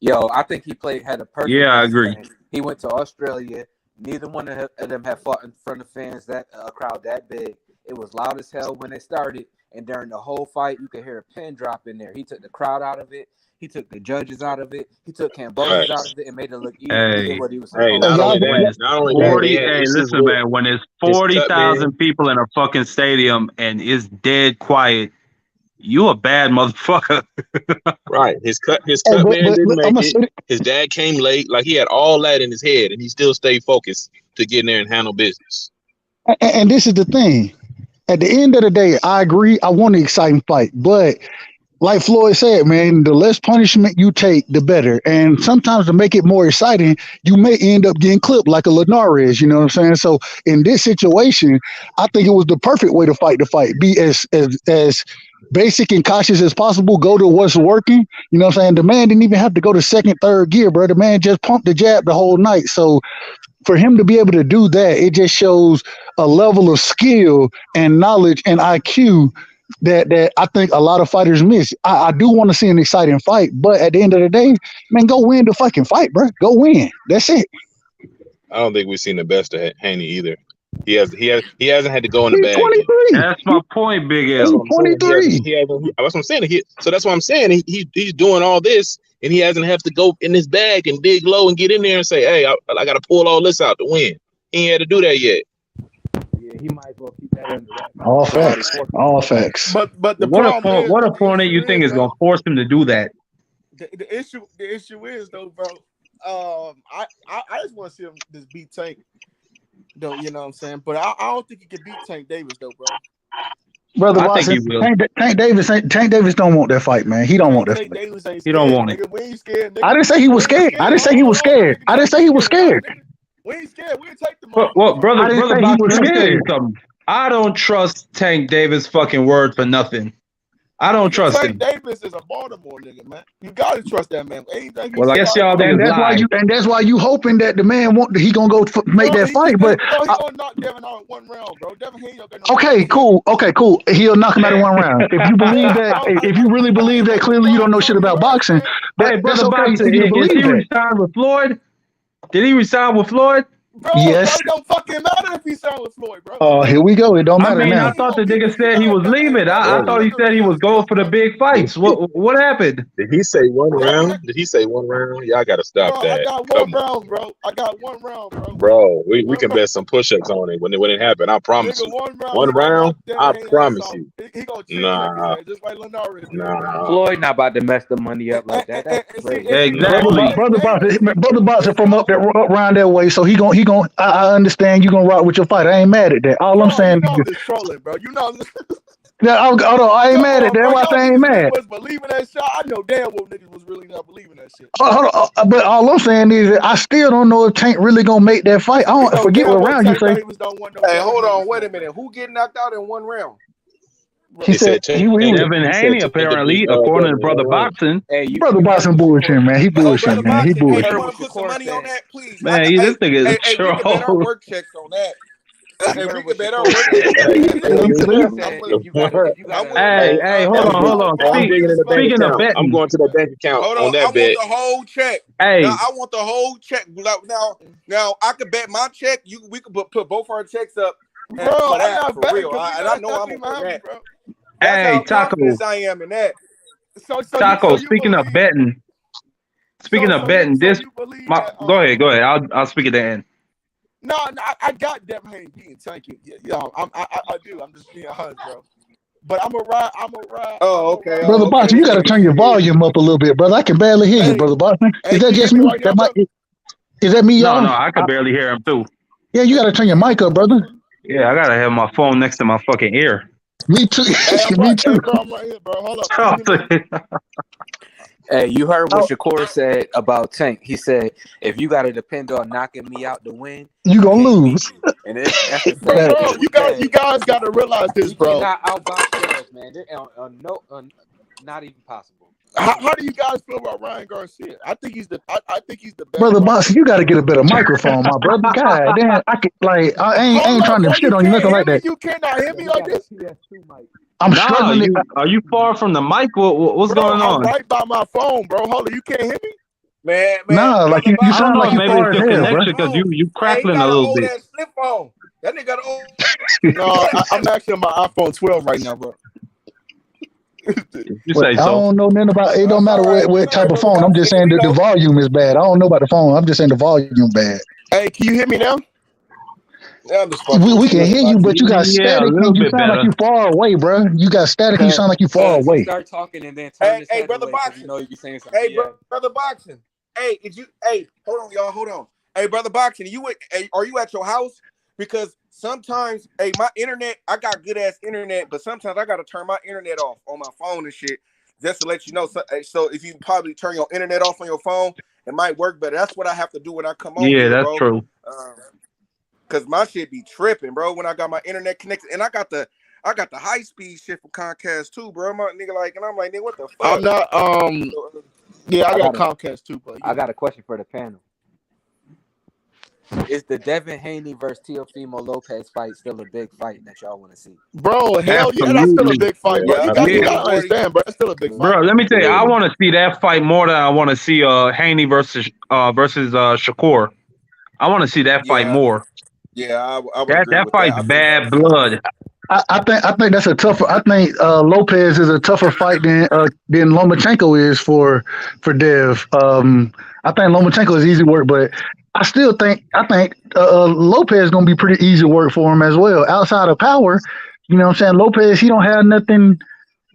Yo, I think he had a perfect. Yeah, I agree. He went to Australia. Neither one of them had fought in front of fans a crowd that big. It was loud as hell when they started, and during the whole fight, you could hear a pin drop in there. He took the crowd out of it. He took the judges out of it. He took Kambosos out of it and made it look easy. Hey, what he was saying. Listen, man. When there's 40,000 people in a fucking stadium and it's dead quiet, you a bad motherfucker. Right. His cut man didn't make it. His dad came late. Like he had all that in his head, and he still stayed focused to get in there and handle business. And this is the thing. At the end of the day, I agree. I want an exciting fight, but like Floyd said, man, the less punishment you take, the better. And sometimes to make it more exciting, you may end up getting clipped like a Linares, you know what I'm saying? So in this situation, I think it was the perfect way to fight the fight. Be as basic and cautious as possible. Go to what's working. You know what I'm saying? The man didn't even have to go to second, third gear, bro. The man just pumped the jab the whole night. So for him to be able to do that, it just shows a level of skill and knowledge and IQ that I think a lot of fighters miss. I do want to see an exciting fight, but at the end of the day, man, go win the fucking fight, bro. Go win. That's it. I don't think we've seen the best of Haney either. He hasn't had to go in the bag. 23. That's my point, Big L. 23. That's what I'm saying. So that's what I'm saying. He's doing all this, and he hasn't have to go in his bag and dig low and get in there and say, "Hey, I got to pull all this out to win." He ain't had to do that yet. Yeah, he might as well keep that under that. All facts. All facts. But the what opponent you think is gonna force him to do that? The issue is though, bro. I just want to see him just beat Tank. Though, you know what I'm saying? But I don't think he can beat Tank Davis though, bro. Brother Watson, Tank Davis don't want that fight, man. He don't want that fight. He don't want it. We ain't scared, nigga. I didn't say he was scared. I didn't say he was scared. We ain't scared. We'll take the money. Well, brother, he was scared. I don't trust Tank Davis' fucking word for nothing. I don't trust Tank him. Davis is a Baltimore nigga, man. You gotta trust that man. Anything Well, I guess y'all And niggas lie. that's why you hoping that the man he gonna go make that fight. But he gonna knock Devin out in 1 round, bro. Devin Haney don't got no okay, cool. He'll knock him out in 1 round. If you believe that, if you really believe that, clearly you don't know shit about boxing. But Hey, that's brother okay Boxer, for you to is believe he that. resigned with Floyd? Did he resign with Floyd? Bro, Yes. it don't fucking matter if he signed with Floyd, bro. Here we go. It don't matter now. I thought the nigga said he was leaving. I thought he said he was going for the big fights. What happened? Did he say 1 round? Did he say 1 round? Y'all gotta stop Bro, that. I got 1 round, bro. I got 1 round, bro. Bro, we can bet some push-ups on it when it happened. I promise you. 1 round, I promise you. He gonna Nah, just like Linares. nah. Floyd not about to mess the money up like that. That's crazy. Exactly. Brother Boxer from up around that way, so he gon' I understand you gonna rock with your fight. I ain't mad at that. All I'm saying you know is this trolling, bro. You know this. I ain't mad at that. Why I ain't mad? Was believing that shit. I know damn well niggas was really not believing that shit. But all I'm saying is that I still don't know if Tank really gonna make that fight. I don't forget what round you say. Hey, hold on, wait a minute. Who get knocked out in 1 round? He said Devin Haney, apparently, according to Brother Boxing. Brother Boxing bullshit, man. He bullshit, man. He bullshit. Hey, you want to put some money on that, please? Man, this nigga is we can bet our troll. work checks on that. Hey, we can bet our work Hey, hold on. I'm digging in the bank Speaking of account. betting, I'm going to the bank account Hold on on, that I bet. want the whole check. Hey. Now, I want the whole check. Now I could bet my check. We could put both our checks up. Bro, for that, for real. And I know I'm gonna bet. Bro. Hey, That's how Taco. confident I am in that. Taco, speaking of betting, go ahead. I'll speak at the end. No, I got Devin Haney beating Tanky. I do. I'm just being honest, bro. But I'm a ride. Oh, okay. Brother Boxing, you gotta turn your volume up a little bit, brother. I can barely hear you, Brother Boxing. Is that just me? Is that me, y'all? No, I can barely hear him too. Yeah, you gotta turn your mic up, brother. Yeah, I gotta have my phone next to my fucking ear. Me too. Me too. Hey, bro, I'm right here, bro. Hold up. Hey, you heard what Shakur said about Tank. He said, if you got to depend on knocking me out to win, you gonna lose. And that's the same. Bro, you guys got to realize this, bro. Not outbox girls, man. Not even possible. How do you guys feel about Ryan Garcia? I think he's the best. Brother Boxing, you got to get a better microphone, my brother. God damn, I ain't trying to shit on you, nothing like that. You cannot hear me like this. I'm struggling. Are you far from the mic? What's going on? I'm right by my phone, bro. Hold on, you can't hear me, man. Nah, like you sound like you far as hell, bro. Because you crackling a little bit. That flip phone. That nigga got an old. No, I'm actually on my iPhone 12 right now, bro. You say so. I don't know nothing about it. Don't matter what type of phone. I'm just saying that the volume is bad. I don't know about the phone. I'm just saying the volume bad. Hey, can you hear me now? Yeah, we can hear you, but you got static and you sound like you far away, bro. You got static and you sound like you far away. Start talking and then turn hey, brother Boxing. You know you're saying something. Hey, brother Boxing. Hey, hold on, y'all. Hold on. Hey, brother Boxing, are you at your house? Because sometimes, my internet, I got good ass internet, but sometimes I gotta turn my internet off on my phone and shit, just to let you know. So if you probably turn your internet off on your phone, it might work better. That's what I have to do when I come on. Yeah, that's true. Cause my shit be tripping, bro. When I got my internet connected, and I got the high speed shit from Comcast too, bro. My nigga and I'm like, nigga, what the fuck? I'm not. Yeah, I got Comcast too, but I got a question for the panel. Is the Devin Haney versus Teofimo Lopez fight still a big fight that y'all want to see? Bro, hell yeah, that's still a big fight, bro. You gotta understand, bro. That's still a big fight. Bro, let me tell you, I want to see that fight more than I want to see Haney versus Shakur. I want to see that fight more. Yeah, I would that fight's bad blood. I think that's a tougher. I think Lopez is a tougher fight than Lomachenko is for Dev. I think Lomachenko is easy work, but I think Lopez is gonna be pretty easy work for him as well. Outside of power, you know what I'm saying? Lopez, he don't have nothing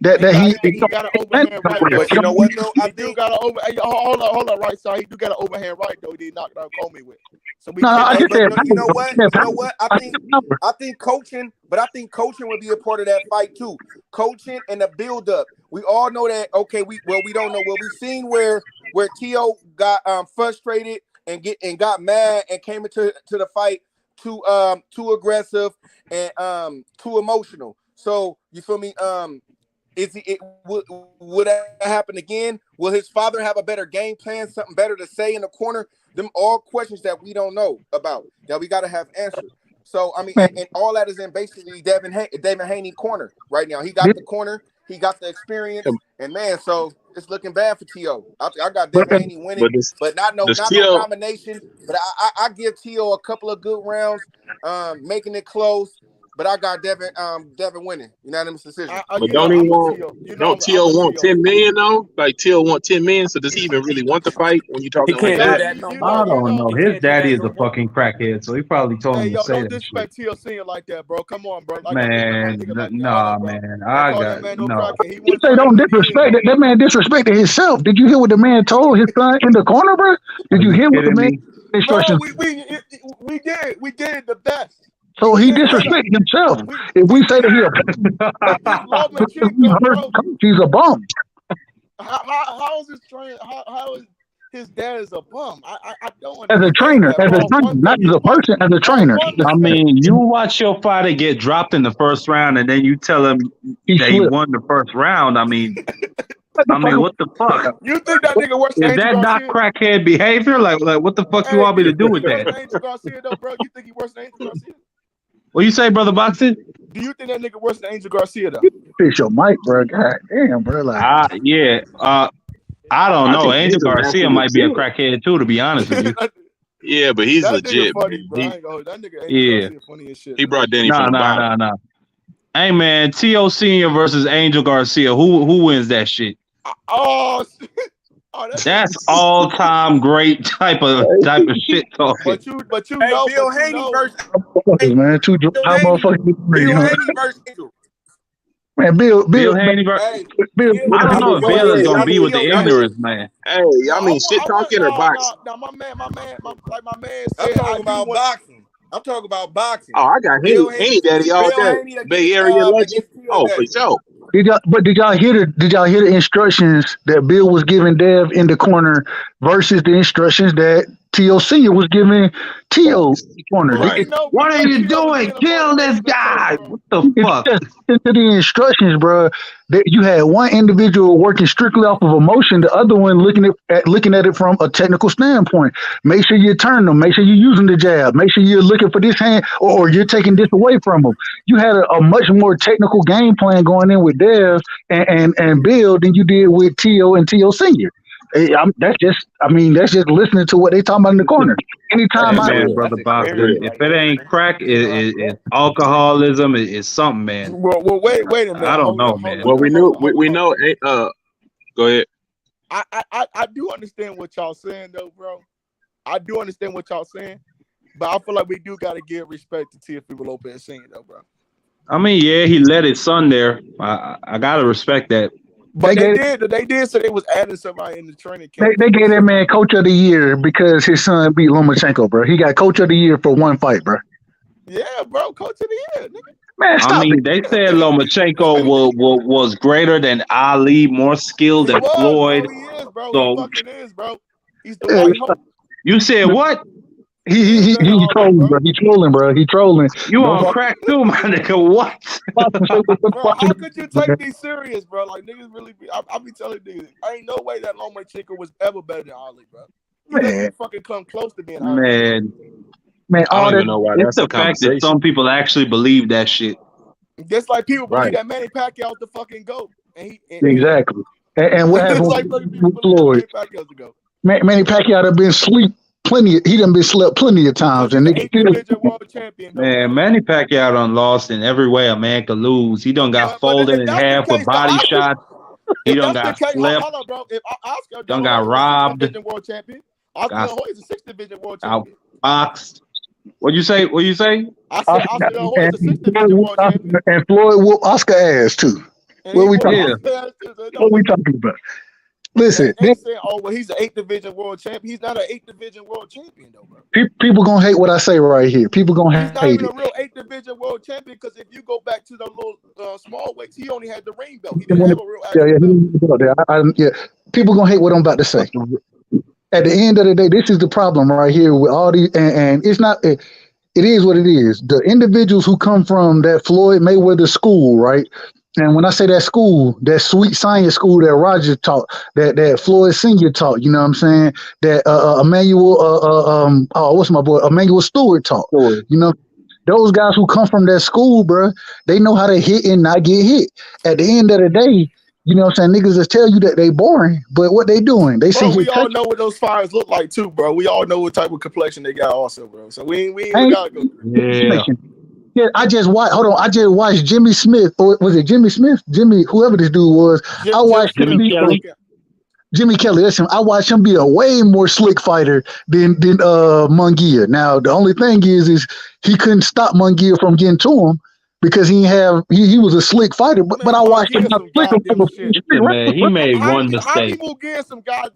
that he got an overhand right. But you know what though? I do got an overhand. Hold on, right side. He do got an overhand right though. He did knock down Comey with. So you know what? I think coaching, but I think coaching would be a part of that fight too. Coaching and the build up. We all know that. Okay, we don't know. Well, we seen where Tio got frustrated and got mad and came into the fight too aggressive and too emotional. So you feel me? Would that happen again? Will his father have a better game plan, something better to say in the corner? Them all questions that we don't know about, that we got to have answered. So, I mean, and all that is in basically Devin Haney corner right now. He got the corner, he got the experience, and man, so it's looking bad for T.O. I got Devin Haney winning, but not no domination. But I give T.O. a couple of good rounds, making it close. But I got Devin winning. Unanimous decision. But don't T.O. want 10 million though? Like T.O. want 10 million, so does he even really want the fight when you talking like that? I don't know. His daddy is a fucking crackhead, so he probably told him to say don't that disrespect T.O. Senior like that, bro. Come on, bro. Man, nah, man. I got no. You say don't disrespect it. That man disrespected himself. Did you hear what the man told his son in the corner, bro? Did you hear what the man instructions? We did the best. So he disrespected himself. If we say that he's a bum. How is his train? How is his dad is a bum? I don't. As a trainer, not as a person, as a trainer. I mean, you watch your fighter get dropped in the first round, and then you tell him he won the first round. I mean, what the fuck? You think that nigga worse than Is that not crackhead behavior? Like what the fuck you want me to do with that? Angel Garcia, though, bro. You think he worse than Angel Garcia? What you say, brother Boxing? Do you think that nigga worse than Angel Garcia though? Fix your mic, bro. God damn, bro. Like, I don't know. Angel Garcia might be a crackhead too, to be honest with you. Yeah, but he's legit. Funny, that nigga Angel Garcia funny as shit. He brought Danny from the bottom. Nah. Hey man, T.O. Senior versus Angel Garcia. Who wins that shit? That's all time great type of shit talking. But you know, Bill Haney versus man, how motherfucking Bill Haney versus Angel. Man, Bill Haney versus Bill. I don't know if Bill is gonna be with the ignorance, man. Hey, I mean shit talking or boxing? No, my man I'm talking about boxing. I'm talking about boxing. Oh, I got Haney daddy all day. Bay Area legend. Oh, for sure. Did y'all hear the instructions that Bill was giving Dev in the corner versus the instructions that T.O. Senior was giving T.O. corner? Right. What are you doing? Kill this guy! What the fuck? Into the instructions, bro. That you had one individual working strictly off of emotion, the other one looking at it from a technical standpoint. Make sure you turn them. Make sure you're using the jab. Make sure you're looking for this hand, or you're taking this away from them. You had a much more technical game plan going in with Dev and Bill than you did with T.O. and T.O. Senior. That's just listening to what they talking about in the corner. Anytime brother Bob, if it ain't crack, it's alcoholism. It's something, man. Well, wait a minute. I don't know, man. Well, we know. Go ahead. I do understand what y'all saying, though, bro. I do understand what y'all saying, but I feel like we do got to give respect to TFP Lopez Senior, though, bro. I mean, yeah, he led his son there. I gotta respect that. But they did say they was adding somebody in the training camp. They gave that man Coach of the Year because his son beat Lomachenko, bro. He got Coach of the Year for one fight, bro. Yeah, bro, Coach of the Year, nigga. Man, stop they said Lomachenko was greater than Ali, more skilled than Floyd. Bro, he is, bro. So, he fucking is, bro. He's the white hope. You said what? He trolling, bro. He trolling. You on crack too, my nigga. What? Bro, how could you take these serious, bro? Like, niggas really be... I be telling niggas, ain't no way that Lomachenko was ever better than Ali, bro. He doesn't fucking come close to being Ali. Man, I don't even know why that's the fact that some people actually believe that shit. Just like people believe that Manny Pacquiao the fucking GOAT. Exactly. And what happened with Floyd? Manny Pacquiao have been sleep plenty. He done been slept plenty of times. And man, Manny Pacquiao done lost in every way a man could lose. He done got folded in half with body shots. He done got slept. Done got robbed. Oscar is a 6th division world champion. Boxed. What you say? I said Oscar is a 6th division world champion. And Floyd whooped Oscar ass too. What we talking about? Listen, they saying, he's an 8th division world champion. He's not an 8th division world champion, though, bro. People gonna hate what I say right here. People gonna hate it. He's not even a real 8th division world champion because if you go back to the little small weights, he only had the ring belt. He didn't have a real belt. People gonna hate what I'm about to say. At the end of the day, this is the problem right here with all these, and it's not. It is what it is. The individuals who come from that Floyd Mayweather school, right? And when I say that school, that sweet science school that Roger taught, that Floyd Senior taught, you know what I'm saying? That what's my boy? Emmanuel Stewart taught. Sure. You know, those guys who come from that school, bro, they know how to hit and not get hit. At the end of the day, you know what I'm saying? Niggas just tell you that they boring, but what they doing? They see Bro, we here. all know what those fires look like too, bro. We all know what type of complexion they got, also, bro. So we Ain't gotta go. Yeah. Yeah, I just watched. Hold on, I just watched Jimmy Smith. Or was it Jimmy Smith? Jimmy, whoever this dude was. I watched him Jimmy be Kelly. Jimmy Kelly. That's him. I watched him be a way more slick fighter than Munguia. Now the only thing is he couldn't stop Munguia from getting to him because he was a slick fighter. But I watched him not slick him. Listen, man, he made one mistake.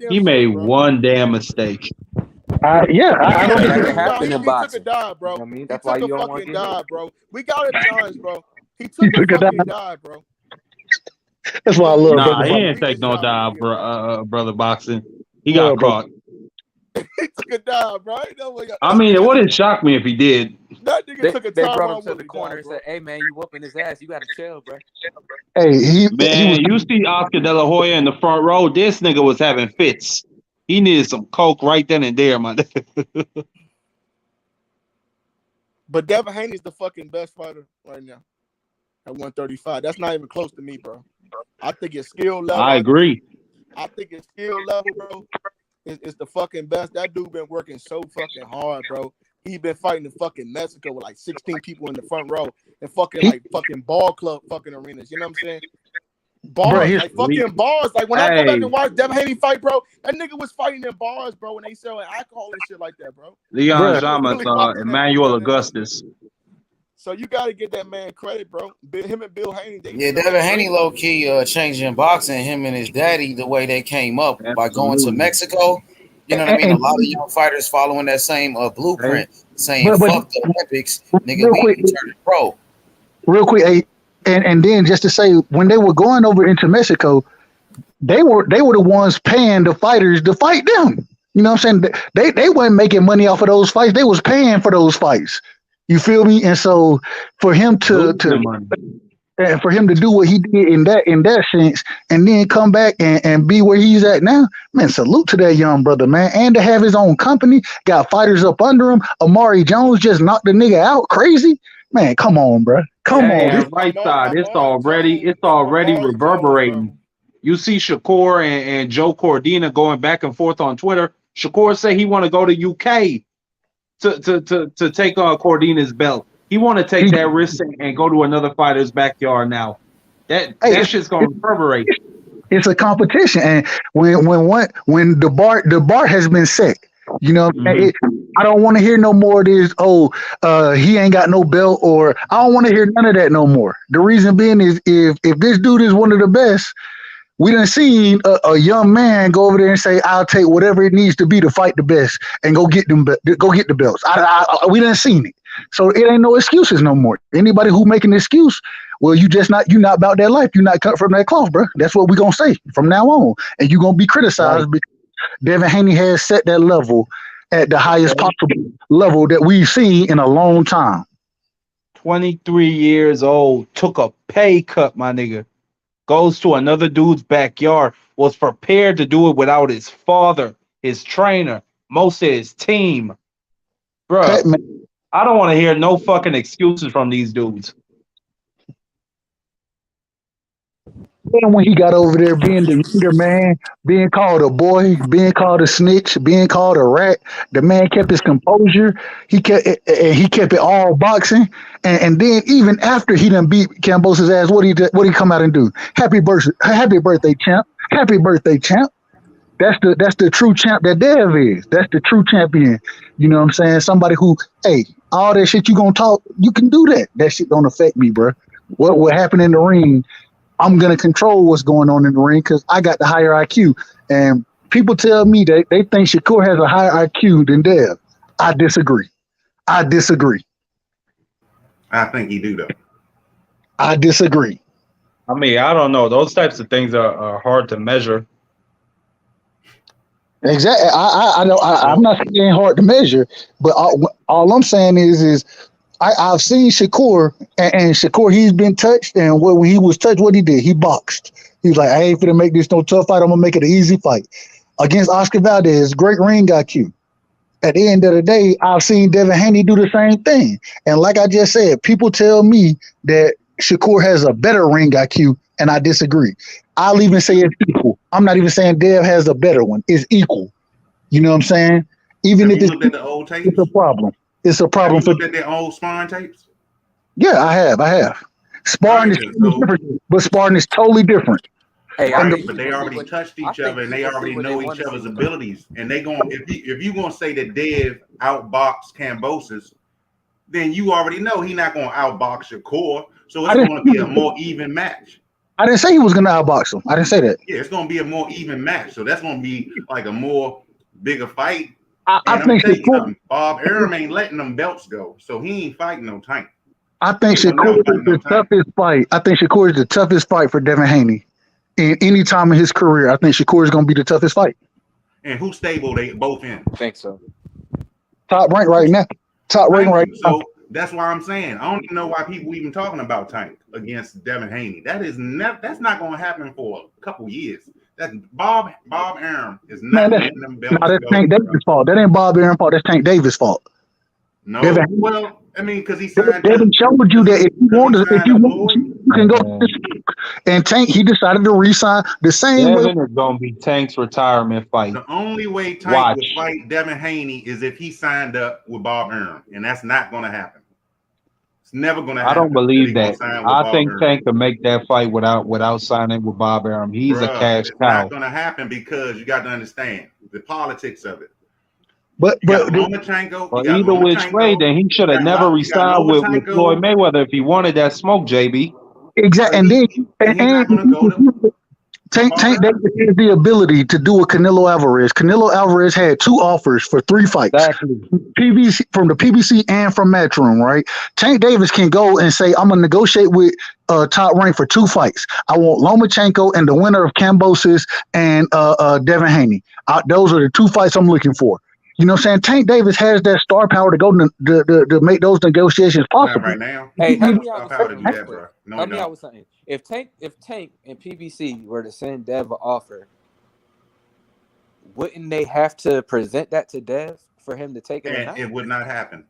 He made one damn mistake. I don't That think can happen in He took a boxing. dive, bro. You know what I mean? He That's why took you a don't want to fucking get hit. dive, bro. We gotta be honest, bro. He took a fucking dive, bro. That's why I love. Nah, he brother. didn't take no dive, brother boxing. He got caught. He took a dive, bro. I mean, it wouldn't shock me if he did. That nigga took a They time brought him out to with the the corner dive, and bro. said, "Hey, man, you whooping his ass. You got to chill, bro." Hey, Man, you see Oscar De La Hoya in the front row. This nigga was having fits. He needed some coke right then and there, man. But Devin Haney's the fucking best fighter right now at 135. That's not even close to me, bro. I think his skill level. I agree. I think his skill level, bro, is the fucking best. That dude been working so fucking hard, bro. He been fighting in fucking Mexico with like 16 people in the front row and fucking ball club fucking arenas. You know what I'm saying? Bars, Bro, like fucking bars. Like when I go back and watch Devin Haney fight, bro, that nigga was fighting in bars, bro, when they selling alcohol and shit like that, bro. Leon Jamas, Emmanuel Augustus. So you got to get that man credit, bro. Him and Bill Haney. Devin Haney low key changing boxing. Him and his daddy, the way they came up by going to Mexico. You know what I mean? A lot of young fighters following that same blueprint, saying fuck the Olympics, nigga. We turn pro. Real quick, and then just to say, when they were going over into Mexico, they were the ones paying the fighters to fight them. You know what I'm saying? They weren't making money off of those fights. They was paying for those fights. You feel me? And so for him to do what he did in that sense, and then come back and be where he's at now, man, salute to that young brother, man. And to have his own company, got fighters up under him. Amari Jones just knocked the nigga out, crazy. Man, come on, bro. Come on. Right side, it's already reverberating. You see Shakur and Joe Cordina going back and forth on Twitter. Shakur say he want to go to UK to take on Cordina's belt. He want to take that risk and go to another fighter's backyard now. That shit's gonna reverberate. It's a competition, and when the bar has been set, you know, I don't want to hear no more of this. He ain't got no belt, or I don't want to hear none of that no more. The reason being is if this dude is one of the best, we done seen a young man go over there and say, "I'll take whatever it needs to be to fight the best and go get the belts." We done seen it, so it ain't no excuses no more. Anybody who making an excuse, well, you not about that life. You not cut from that cloth, bro. That's what we gonna say from now on, and you gonna be criticized because Devin Haney has set that level at the highest possible level that we've seen in a long time. 23 years old, took a pay cut, my nigga. Goes to another dude's backyard, was prepared to do it without his father, his trainer, most of his team. Bro, I don't want to hear no fucking excuses from these dudes. And when he got over there being the younger man, being called a boy, being called a snitch, being called a rat, the man kept his composure. He kept it all boxing. And then even after he done beat Kambosos' ass, what he come out and do? Happy birthday, champ. Happy birthday, champ. That's the true champ that Dev is. That's the true champion. You know what I'm saying? Somebody who, hey, all that shit you gonna talk, you can do that. That shit don't affect me, bro. What happened in the ring, I'm going to control what's going on in the ring because I got the higher IQ. And people tell me they think Shakur has a higher IQ than Dev. I disagree. I think he do, though. I disagree. I mean, I don't know. Those types of things are hard to measure. Exactly. I know. I'm not saying hard to measure, but all I'm saying is I've seen Shakur, and Shakur, he's been touched, and when he was touched, what he did, he boxed. He was like, I ain't finna make this no tough fight. I'm gonna make it an easy fight. Against Oscar Valdez, great ring IQ. At the end of the day, I've seen Devin Haney do the same thing. And like I just said, people tell me that Shakur has a better ring IQ, and I disagree. I'll even say it's equal. I'm not even saying Dev has a better one. It's equal. You know what I'm saying? Even Have if you looked at the old tapes? it's a problem. It's a problem Have for. you looked at their old sparring tapes? Yeah, I have. Sparring is totally different, but sparring is totally different. Hey, Right, but they already touched each other and they already know each other's abilities. And they going if you gonna say that Dev outboxed Kambosos, then you already know he's not gonna outbox Shakur. So it's gonna be a more even match. I didn't say he was gonna outbox him. I didn't say that. Yeah, it's gonna be a more even match. So that's gonna be like a more bigger fight. I think Bob Arum ain't letting them belts go, so he ain't fighting no Tank. I think Shakur is the toughest fight. I think Shakur is the toughest fight for Devin Haney. In any time in his career, I think Shakur is going to be the toughest fight. And who's stable they both in? I think so. Top rank right now. Top rank right now. So that's why I'm saying I don't even know why people even talking about Tank against Devin Haney. That's not going to happen for a couple years. That Bob Arum is not letting them belts go. That's Tank Davis' fault. That ain't Bob Arum's fault. That's Tank Davis' fault. No, Devin, well, I mean, because he signed. Devin showed you that if you want to, you can go. And Tank, he decided to resign the same way. Devin is gonna be Tank's retirement fight. The only way Tank would fight Devin Haney is if he signed up with Bob Arum, and that's not going to happen. It's never going to happen. I don't believe that. I think Tank can make that fight without signing with Bob Arum. He's a cash it's cow. not going to happen because you got to understand the politics of it. But either which way, then he should have never resigned with Floyd Mayweather if he wanted that smoke, JB. Exactly, and then Tank Davis has the ability to do a Canelo Alvarez. Canelo Alvarez had 2 offers for 3 fights. Exactly. PBC from the PBC and from Matchroom, right? Tank Davis can go and say, I'm gonna negotiate with Top Rank for 2 fights. I want Lomachenko and the winner of Kambosos and Devin Haney. Those are the 2 fights I'm looking for. You know what I'm saying? Tank Davis has that star power to go to make those negotiations possible. Not right now. Hey, help me out with something. If Tank and PBC were to send Dev an offer, wouldn't they have to present that to Dev for him to take it? And it would not happen.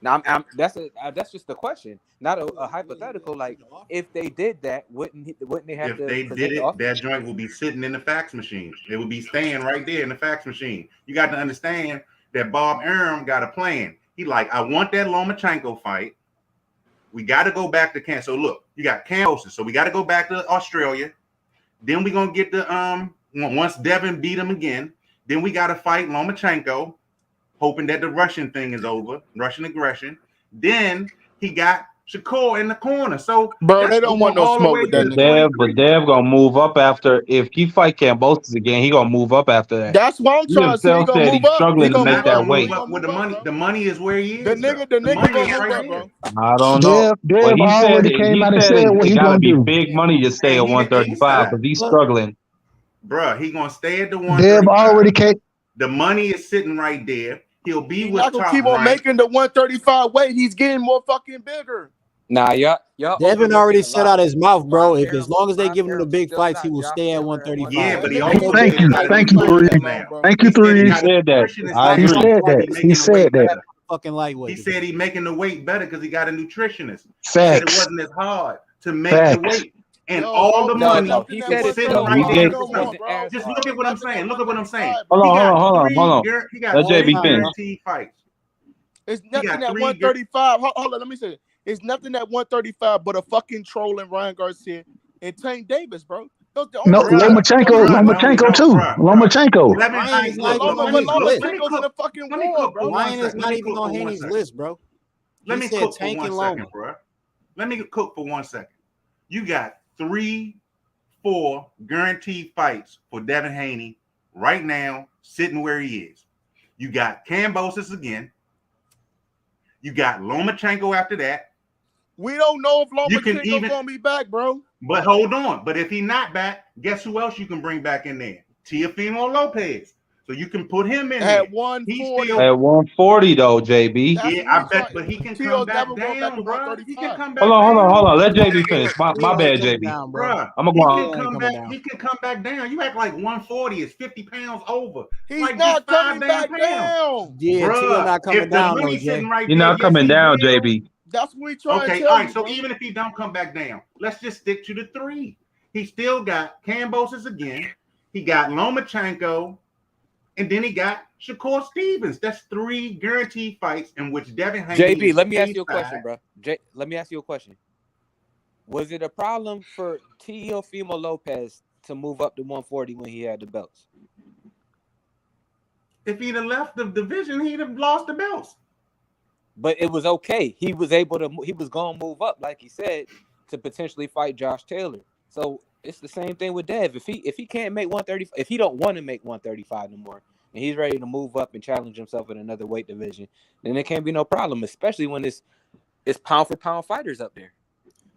Now, that's just the question, not a hypothetical. Like, if they did that, wouldn't they have to? If they did it, that joint will be sitting in the fax machine. It will be staying right there in the fax machine. You got to understand that Bob Arum got a plan. He like, I want that Lomachenko fight. We got to go back to Canada. So look, you got Kambosos. So we got to go back to Australia. Then we're gonna get the once Devin beat him again. Then we got to fight Lomachenko, hoping that the Russian thing is over, Russian aggression. Then he got Shakur in the corner. So bro, they don't want no smoke with that nigga. But Dev gonna move up after if he fight Kambosos again. He gonna move up after that. That's what I'm trying to say. He gonna move up. Struggling to make that weight. With the money is where he is. The nigga gonna move up, bro. I don't know. Dev already came out and said what he gonna do. Big money to stay at 135 because he's struggling. Bruh, he gonna stay at the 135. Dev already came. The money is sitting right there. He'll be with not gonna Top keep on Rank. making the 135 weight. He's getting more fucking bigger. Nah, y'all. Devin already said out his mouth, bro. If as long as they give him the big fights, he will stay at 135. Yeah, but he also Thank you, Three. Thank you, Three. He said that. He said that. Fucking lightweight. He said he's making the weight better because he got a nutritionist. Facts. He said it wasn't as hard to make the weight. And all the money he said it's sitting so right there. no Just look at what I'm saying. Look at what I'm saying. Hold on. He got Let JB finish. guaranteed fights. It's nothing at 135. Hold on, let me say it. It's nothing at 135 but a fucking trolling Ryan Garcia and Tank Davis, bro. No, Lomachenko too. Lomachenko. Lomachenko's in the fucking war, bro. Ryan is not even on Haney's list, bro. Let me cook for 1 second, bro. Let me cook for 1 second. You got 3-4 guaranteed fights for Devin Haney right now, sitting where he is. You got Kambosos again. You got Lomachenko after that. We don't know if Lomachenko's gonna be back, bro. But hold on. But if he's not back, guess who else you can bring back in there? Teofimo Lopez. So you can put him in at there. 140. At 140 though, JB. Yeah, I bet, but he can come back down, bro. He can come back Hold down. on. Let JB finish. My bad, JB. Down, bro. Bruh, I'm gonna he go can on. come back. He can come back down. You act like 140 is 50 pounds over. He's like not just 5 coming damn back pounds. down. Yeah, Bruh, Tio not coming if the down, though, money's Jay. sitting right You're there, not coming he down, will. JB. That's what we trying to Okay, tell all right. you, So bro. even if he don't come back down, let's just stick to the 3. He still got Kambosos again. He got Lomachenko, and then he got Shakur Stevens. That's 3 guaranteed fights in which Devin Haney. JB, let me ask you a question, bro. Let me ask you a question. Was it a problem for Teofimo Lopez to move up to 140 when he had the belts? If he'd have left the division, he'd have lost the belts. But it was okay. He was able to. He was gonna move up, like he said, to potentially fight Josh Taylor. So it's the same thing with Dev. If he can't make 130, if he don't want to make 135 no more, and he's ready to move up and challenge himself in another weight division, then there can't be no problem. Especially when it's pound for pound fighters up there.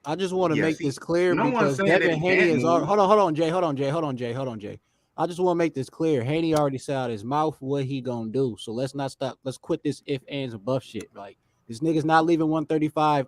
I just want to make this clear because Devin Haney is hold on, Jay. I just want to make this clear. Haney already said out his mouth what he gonna do. So let's not stop. Let's quit this if, ands, and buff shit. Like this nigga's not leaving 135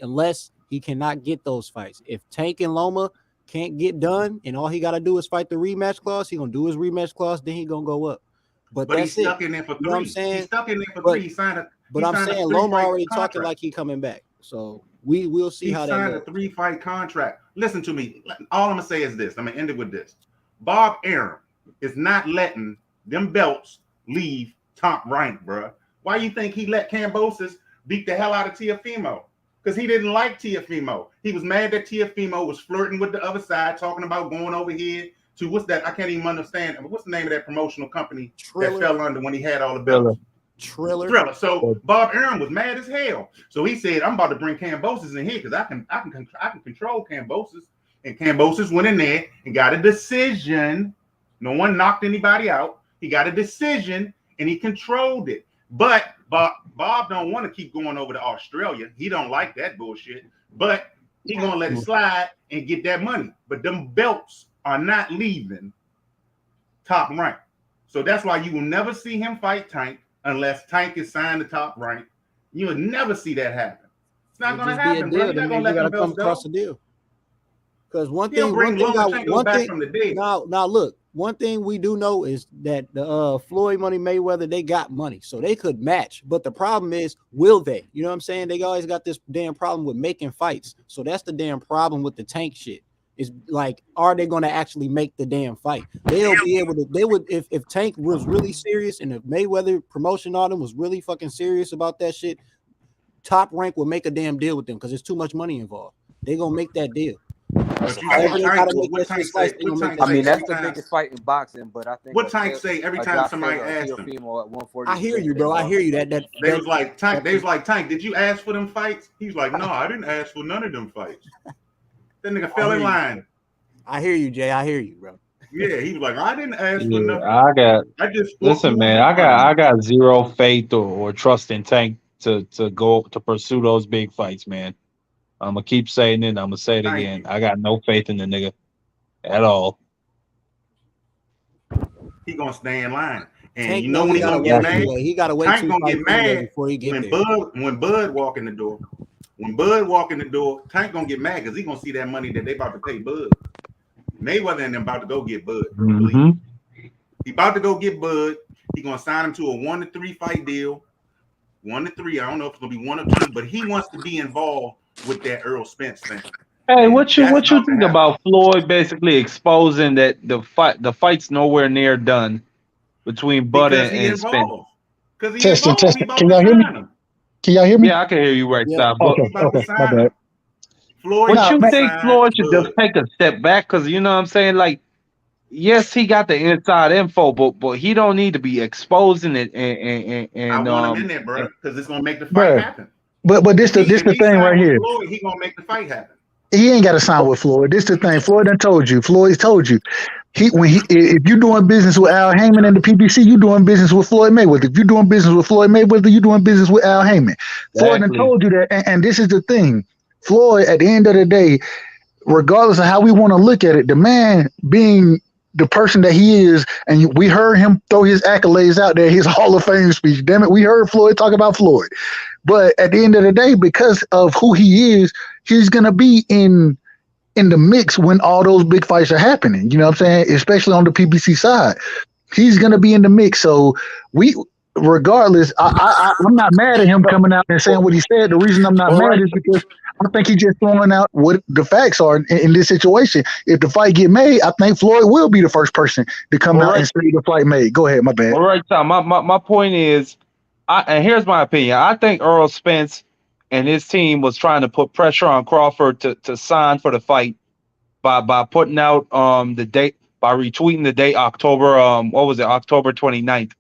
unless he cannot get those fights. If Tank and Loma can't get done and all he gotta do is fight the rematch clause, he gonna do his rematch clause, then he gonna go up. But that's he's stuck in there for 3. You know what I'm saying? He's stuck in there for 3. He signed a. But I'm saying Loma already talking like he coming back. So we'll see how that goes. He signed a 3-fight contract. Listen to me. All I'm gonna say is this. I'm gonna end it with this. Bob Arum is not letting them belts leave Top Rank, bro. Why you think he let Kambosos beat the hell out of Teofimo? Because he didn't like Teofimo. He was mad that Teofimo was flirting with the other side, talking about going over here to what's that? I can't even understand. What's the name of that promotional company that fell under when he had all the belts? Triller. So Bob Arum was mad as hell. So he said, "I'm about to bring Kambosos in here because I can control Kambosos." And Kambosos went in there and got a decision. No one knocked anybody out. He got a decision and he controlled it. But Bob don't want to keep going over to Australia. He don't like that bullshit. But he gonna let it slide and get that money. But them belts are not leaving Top Rank. So that's why you will never see him fight Tank unless Tank is signed to Top Rank. You will never see that happen. It's not going to happen, bro. You're not going to let them belts go. Across the deal. Because one thing we do know is that the Floyd Money Mayweather, they got money, so they could match. But the problem is, will they? You know what I'm saying? They always got this damn problem with making fights. So that's the damn problem with the Tank shit. Is like, are they going to actually make the damn fight? They'll be able to. They would if Tank was really serious and if Mayweather promotion on him was really fucking serious about that shit. Top Rank will make a damn deal with them because there's too much money involved. They gonna make that deal. That's the biggest fight in boxing, but I think what Tank say every time somebody asks him. I hear you, bro. I hear you. That they was like Tank. Did you ask for them fights? He's like, no, I didn't ask for none of them fights. That nigga fell in line. I hear you, Jay. I hear you, bro. Yeah, he was like, I didn't ask for nothing. I got zero faith or trust in Tank to go to pursue those big fights, man. I'm gonna keep saying it. I'm gonna say it again. I got no faith in the nigga at all. He gonna stay in line, and Tank, you know when he gonna get mad. He gotta wait. Tank gonna get mad before he get when Bud walk in the door. When Bud walk in the door, Tank gonna get mad because he gonna see that money that they about to pay Bud. Mayweather and them about to go get Bud. He about to go get Bud. He gonna sign him to a 1 to 3 fight deal. 1 to 3. I don't know if it's gonna be 1 or 2, but he wants to be involved with that Errol Spence thing. Hey, what you think about Floyd basically exposing that the fight's nowhere near done between Bud and Spence? Testing. Can y'all hear me? Can y'all hear me? Yeah, I can hear you right now. Okay, my bad. What you think Floyd should just take a step back? Because you know what I'm saying? Like, yes, he got the inside info, but he don't need to be exposing it and I want him in there, bro, because it's gonna make the fight happen. But this the thing right here. Floyd, he gonna make the fight happen. He ain't got to sign with Floyd. This the thing. Floyd done told you. Floyd told you. If you're doing business with Al Heyman and the PBC, you doing business with Floyd Mayweather. If you're doing business with Floyd Mayweather, you doing business with Al Heyman. Floyd done told you that, and this is the thing. Floyd, at the end of the day, regardless of how we want to look at it, the man being the person that he is, and we heard him throw his accolades out there, his Hall of Fame speech. Damn it, we heard Floyd talk about Floyd. But at the end of the day, because of who he is, he's gonna be in the mix when all those big fights are happening. You know what I'm saying? Especially on the PBC side. He's gonna be in the mix. So regardless, I'm not mad at him coming out and saying what he said. The reason I'm not mad is because I think he's just throwing out what the facts are in this situation. If the fight get made, I think Floyd will be the first person to come out and say the fight made. Go ahead, my bad. All right, Tom. My point is, and here's my opinion. I think Errol Spence and his team was trying to put pressure on Crawford to sign for the fight by putting out the date, by retweeting the date October October 29th,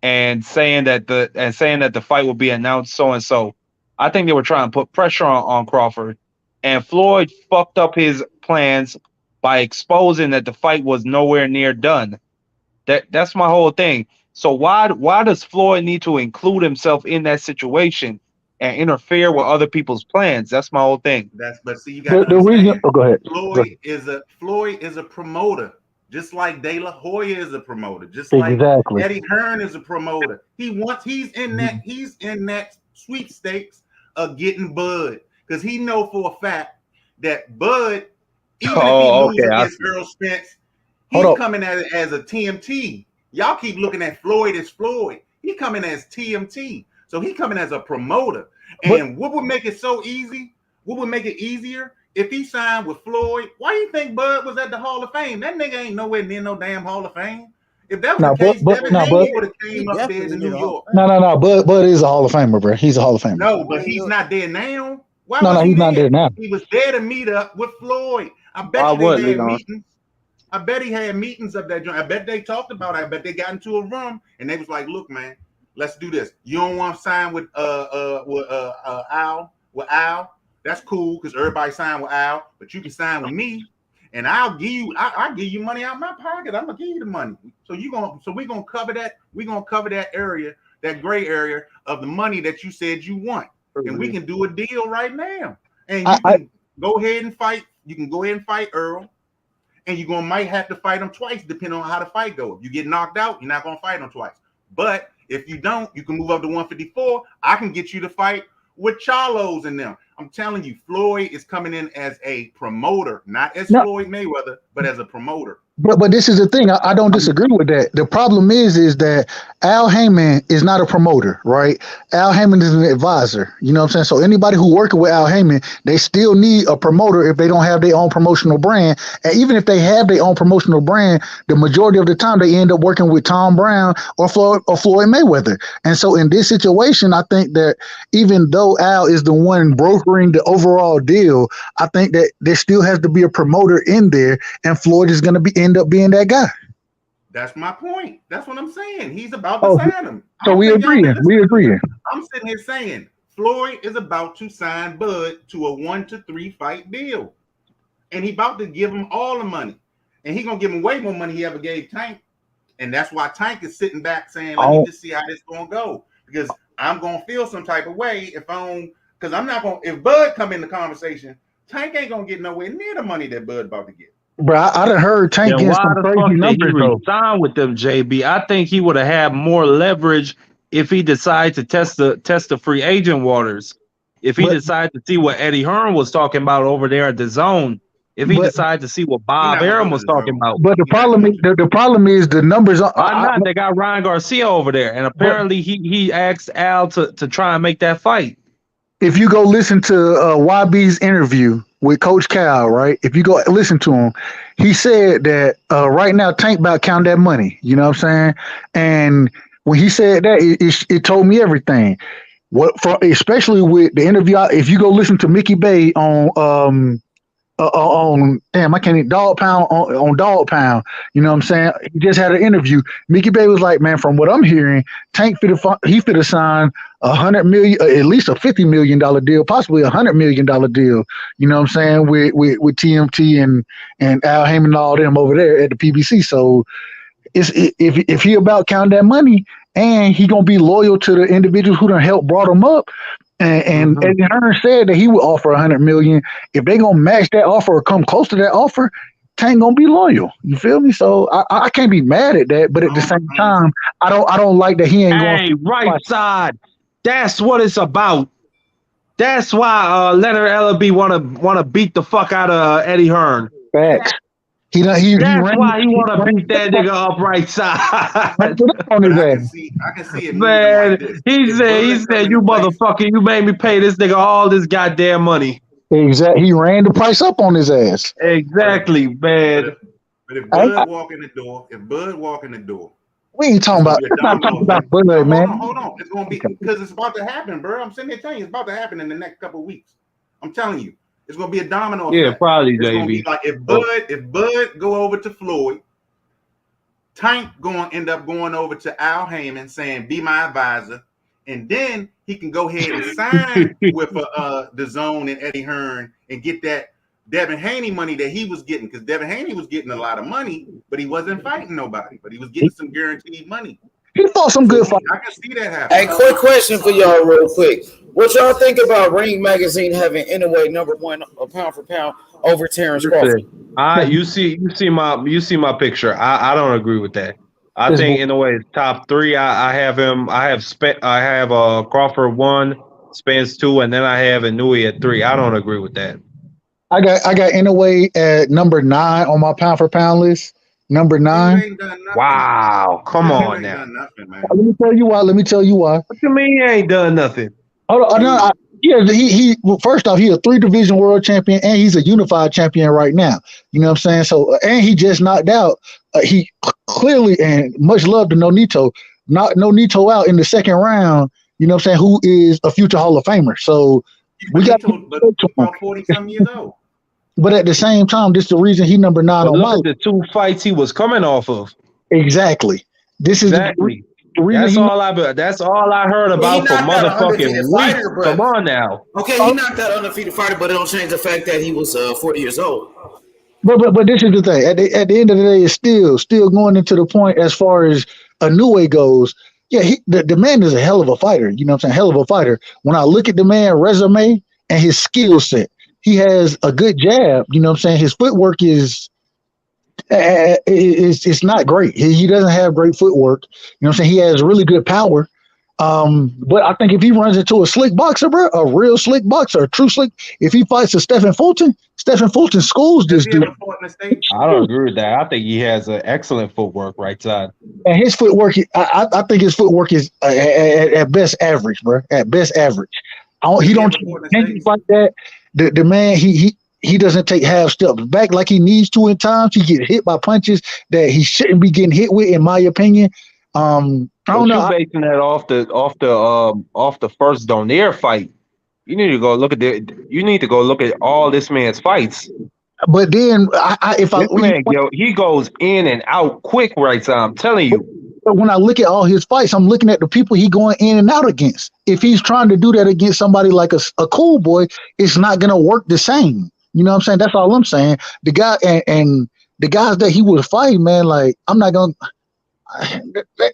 and saying that the fight will be announced so and so. I think they were trying to put pressure on Crawford, and Floyd fucked up his plans by exposing that the fight was nowhere near done. That's my whole thing. So why does Floyd need to include himself in that situation and interfere with other people's plans? That's my whole thing. But see, you got to understand. Go ahead. Floyd is a promoter, just like De La Hoya is a promoter, just exactly. like Eddie Hearn is a promoter. He's in that sweepstakes of getting Bud, because he know for a fact that Bud, even if he loses against Errol Spence, he's coming at it as a TMT. Y'all keep looking at Floyd as Floyd. He coming as TMT. So he coming as a promoter. And what would make it so easy? What would make it easier if he signed with Floyd? Why do you think Bud was at the Hall of Fame? That nigga ain't nowhere near no damn Hall of Fame. If that was the case, Devin Haney would have came up there to New York. No. Bud is a Hall of Famer, bro. He's a Hall of Famer. No, but he's not there now. Why he's not there now. He was there to meet up with Floyd. I bet they had meetings. I bet he had meetings up that joint. I bet they talked about it. I bet they got into a room and they was like, "Look, man, let's do this. You don't want to sign with Al? With Al? That's cool because everybody signed with Al, but you can sign with me, and I'll give you money out of my pocket. I'm gonna give you the money. So we're gonna cover that. We're gonna cover that area, that gray area of the money that you said you want, and we can do a deal right now. And you can go ahead and fight. You can go ahead and fight Earl. And you're might have to fight him twice, depending on how the fight goes. If you get knocked out, you're not gonna fight him twice. But if you don't, you can move up to 154. I can get you to fight with Charlos and them. I'm telling you, Floyd is coming in as a promoter, not as Floyd Mayweather, but as a promoter. But this is the thing. I don't disagree with that. The problem is that Al Heyman is not a promoter, right? Al Heyman is an advisor. You know what I'm saying? So anybody who working with Al Heyman, they still need a promoter if they don't have their own promotional brand. And even if they have their own promotional brand, the majority of the time they end up working with Tom Brown or Floyd Mayweather. And so in this situation, I think that even though Al is the one brokering the overall deal, I think that there still has to be a promoter in there, and Floyd is going to end up being that guy. That's my point. That's what I'm saying. He's about to sign him. So we agree. I'm sitting here saying Floyd is about to sign Bud to a 1-3 fight deal, and he about to give him all the money, and he gonna give him way more money he ever gave Tank, and that's why Tank is sitting back saying, "Let me just see how this gonna go," because I'm gonna feel some type of way because I'm not gonna. If Bud come in the conversation, Tank ain't gonna get nowhere near the money that Bud about to get. Bro, I done heard Tank get some crazy numbers though. Sign with them, JB. I think he would have had more leverage if he decided to test the free agent waters. If he decided to see what Eddie Hearn was talking about over there at the Zone. If he decided to see what Bob Arum was talking about. But the problem is the numbers are they got Ryan Garcia over there, and apparently he asked Al to try and make that fight. If you go listen to YB's interview with Coach Cal, right? If you go listen to him, he said that right now Tank about count that money. You know what I'm saying? And when he said that, it told me everything. Especially with the interview. If you go listen to Mickey Bay on I can't eat Dog Pound on Dog Pound. You know what I'm saying? He just had an interview. Mickey Bay was like, man, from what I'm hearing, Tank fit to sign $100 million, at least a $50 million deal, possibly $100 million deal. You know what I'm saying? With TMT and Al Heyman and all them over there at the PBC. So if he about count that money and he gonna be loyal to the individuals who done helped brought him up. And Eddie Hearn said that he would offer $100 million. If they gonna match that offer or come close to that offer, Tank gonna be loyal. You feel me? So I can't be mad at that, but at the same time, I don't like that he ain't going. Hey, right side. That's what it's about. That's why Leonard Ellerby wanna beat the fuck out of Eddie Hearn. Facts. That's why he wanna beat that nigga up right side. I can see it. Man, like this. he said, you motherfucker, you made me pay this nigga all this goddamn money. Exactly. He ran the price up on his ass. Exactly, man. But if Bud walk in the door, we ain't talking about. It's not talking about Bud, man. Hold on. It's gonna be because it's about to happen, bro. I'm sitting here telling you, it's about to happen in the next couple of weeks. I'm telling you, it's gonna be a domino effect. Yeah, probably, it's JB. Gonna be like if Bud go over to Floyd, Tank gonna end up going over to Al Heyman saying, "Be my advisor," and then he can go ahead and sign with the Zone and Eddie Hearn and get that Devin Haney money that he was getting, because Devin Haney was getting a lot of money, but he wasn't fighting nobody, but he was getting some guaranteed money. He fought some good fights. I can see that happen. Hey, quick question for y'all real quick. What y'all think about Ring Magazine having Inoue #1 pound for pound over Terence Crawford? You see my picture. I don't agree with that. I think Inoue is top 3. I have him. I have Crawford 1, Spence 2, and then I have Inoue at 3. I don't agree with that. I got Inoue at number 9 on my pound for pound list. Number 9. Wow, come on now. Let me tell you why. What you mean he ain't done nothing? Well, first off, he's a 3-division world champion and he's a unified champion right now. You know what I'm saying? So, and he just knocked out. He clearly, and much love to Nonito, knocked Nonito out in the second round. You know what I'm saying? Who is a future Hall of Famer? So we got about 40-some years old. But at the same time, this is the reason he number 9 on my list. The 2 fights he was coming off of. Exactly. This is the reason. That's all I heard about for motherfucking weeks. Come on now. Okay, he knocked out undefeated fighter, but it don't change the fact that he was 40 years old. But this is the thing. At the end of the day, it's still going into the point as far as Inoue goes. Yeah, the man is a hell of a fighter. You know what I'm saying? Hell of a fighter. When I look at the man's resume and his skill set, he has a good jab. You know what I'm saying? His footwork is it's not great. He doesn't have great footwork. You know what I'm saying? He has really good power. But I think if he runs into a slick boxer, bro, a real slick boxer, a true slick, if he fights a Stephen Fulton schools this dude. I don't agree with that. I think he has an excellent footwork right side. And his footwork, I think his footwork is at best average, bro. At best average. He don't like that. The man, he doesn't take half steps back like he needs to in times. He gets hit by punches that he shouldn't be getting hit with, in my opinion. I don't know. You're basing that off the first Donaire fight. You need to go look at all this man's fights. But then, he goes in and out quick, right side. I'm telling you. But when I look at all his fights, I'm looking at the people he going in and out against. If he's trying to do that against somebody like a cool boy, it's not gonna work the same. You know what I'm saying? That's all I'm saying. The guy and the guys that he was fighting, man, like I'm not gonna.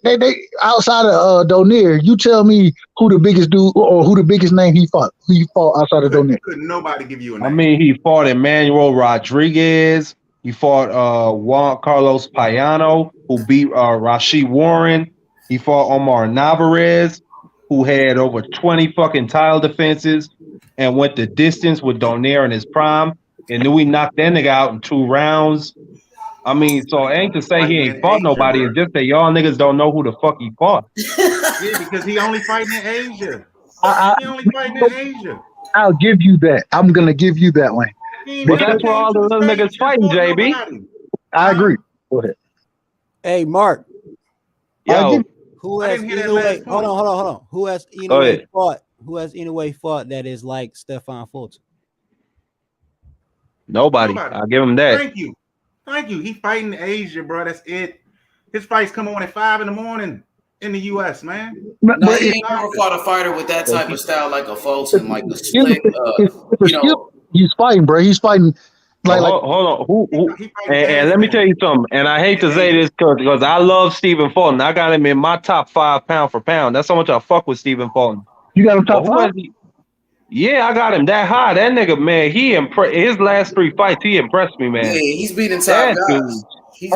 They outside of Donaire, you tell me who the biggest dude or who the biggest name he fought. Who he fought outside of Donaire? Could nobody give you a name? I mean, he fought Emmanuel Rodriguez. He fought Juan Carlos Payano, who beat Rashid Warren. He fought Omar Navarez, who had over 20 fucking title defenses and went the distance with Donaire in his prime. And then we knocked that nigga out in 2 rounds. I mean, so it ain't to say he ain't fought nobody. It's just that y'all niggas don't know who the fuck he fought. Yeah, because he only fighting in Asia. He only fighting in Asia. I'll give you that. I'm gonna give you that one. But that's where all the little niggas fighting, JB. I agree. Go ahead. Hey, Mark. Yo, who has Inoue? Hold on. Who has Inoue fought? Who has Inoue fought that is like Stephen Fulton? Nobody. I'll give him that. Thank you. He fighting in Asia, bro. That's it. His fights come on at 5 a.m. in the U.S., man. No, he ain't never fought a fighter with that type of style like a Fulton, like a slick. He's fighting, bro. He's fighting. Hold on. And let me tell you something. And I hate to say this because I love Stephen Fulton. I got him in my top 5 pound for pound. That's how much I fuck with Stephen Fulton. You got him top 5? Yeah, I got him that high. That nigga, man, his last 3 fights, he impressed me, man. Yeah, he's beating top That guys. dude, He's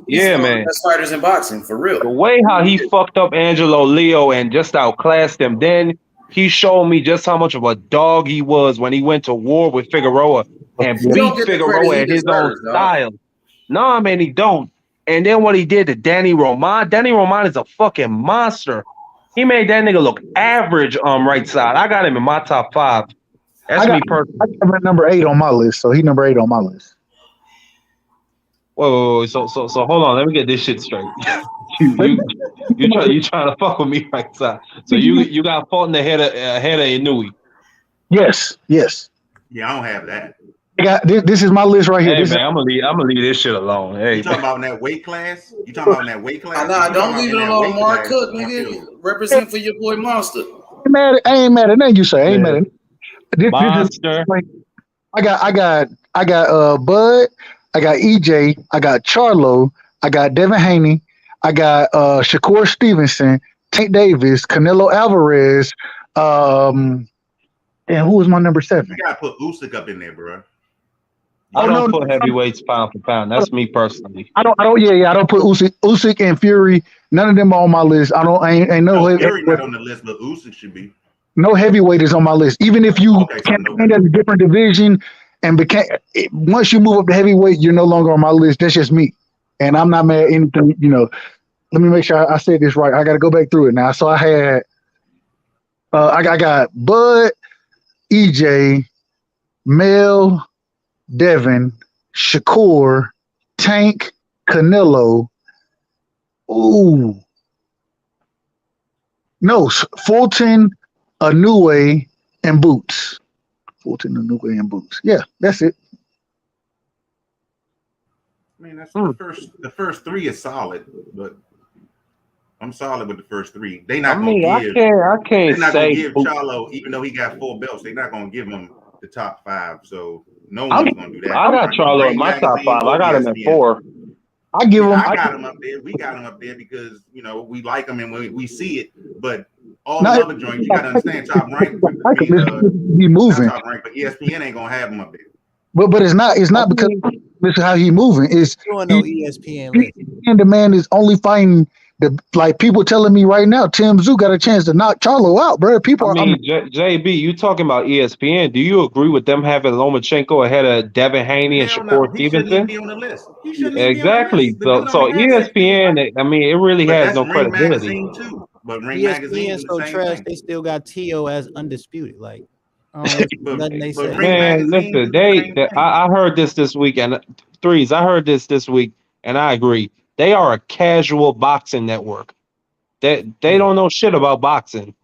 yeah, one of the man. best fighters in boxing, for real. The way how he fucked up Angelo Leo and just outclassed him, then he showed me just how much of a dog he was when he went to war with Figueroa and He don't beat get the credit Figueroa he at his own deserves, dog. style. Nah, man, he don't. And then what he did to Danny Roman. Danny Roman is a fucking monster. He made that nigga look average on right side. I got him in my top 5. That's me personally. I got him at number 8 on my list, so he number 8 on my list. Whoa. So hold on. Let me get this shit straight. you trying to fuck with me right side. So you got Fulton ahead of Inui. Yes. Yeah, I don't have that. I got this is my list right here. Hey, man, I'm gonna leave this shit alone. Hey, you talking about in that weight class? Nah, don't leave it alone, Mark Cook, nigga. Represent for your boy Monster. I ain't mad at that. You say I ain't mad at it. Monster. I got Bud. I got EJ. I got Charlo. I got Devin Haney. I got Shakur Stevenson, Tank Davis, Canelo Alvarez. And who was my number 7? You gotta put Usyk up in there, bro. I don't put heavyweights pound for pound. That's me personally. I don't put Usyk and Fury. None of them are on my list. Ain't no Fury not on the list, but Usyk should be. No heavyweight is on my list. Even if you campaigned at a different division and once you move up to heavyweight, you're no longer on my list. That's just me. And I'm not mad at anything, Let me make sure I said this right. I got to go back through it now. So I had, I got Bud, EJ, Mel, Devin, Shakur, Tank, Canelo. Ooh. No, Fulton, Inoue, and Boots. Fulton, Inoue, and Boots. Yeah, that's it. I mean, that's the first 3 is solid, but I'm solid with the first 3. They not gonna give. I can't say give Charlo, even though he got 4 belts. They're not gonna give him the top 5. So no one's gonna do that. I got Charlo in my top 5. I got him at 4. I got him up there. We got him up there because we like him and we see it. But all the other joints, you gotta understand top rank. He moving. Top rank, but ESPN ain't gonna have him up there. But it's not because this is how he moving. It's doing no ESPN list. And the man is only fighting people telling me right now. Tim Tszyu got a chance to knock Charlo out, bro. JB, you talking about ESPN? Do you agree with them having Lomachenko ahead of Devin Haney and Shakur Stevenson? Be on the list. Exactly. So ESPN, I mean, it really has no credibility. But Ring ESPN Magazine so trash. They still got T.O. as undisputed. Like, nothing they say. Man, listen, I heard this week, and Threes. I heard this week, and I agree. They are a casual boxing network. They don't know shit about boxing.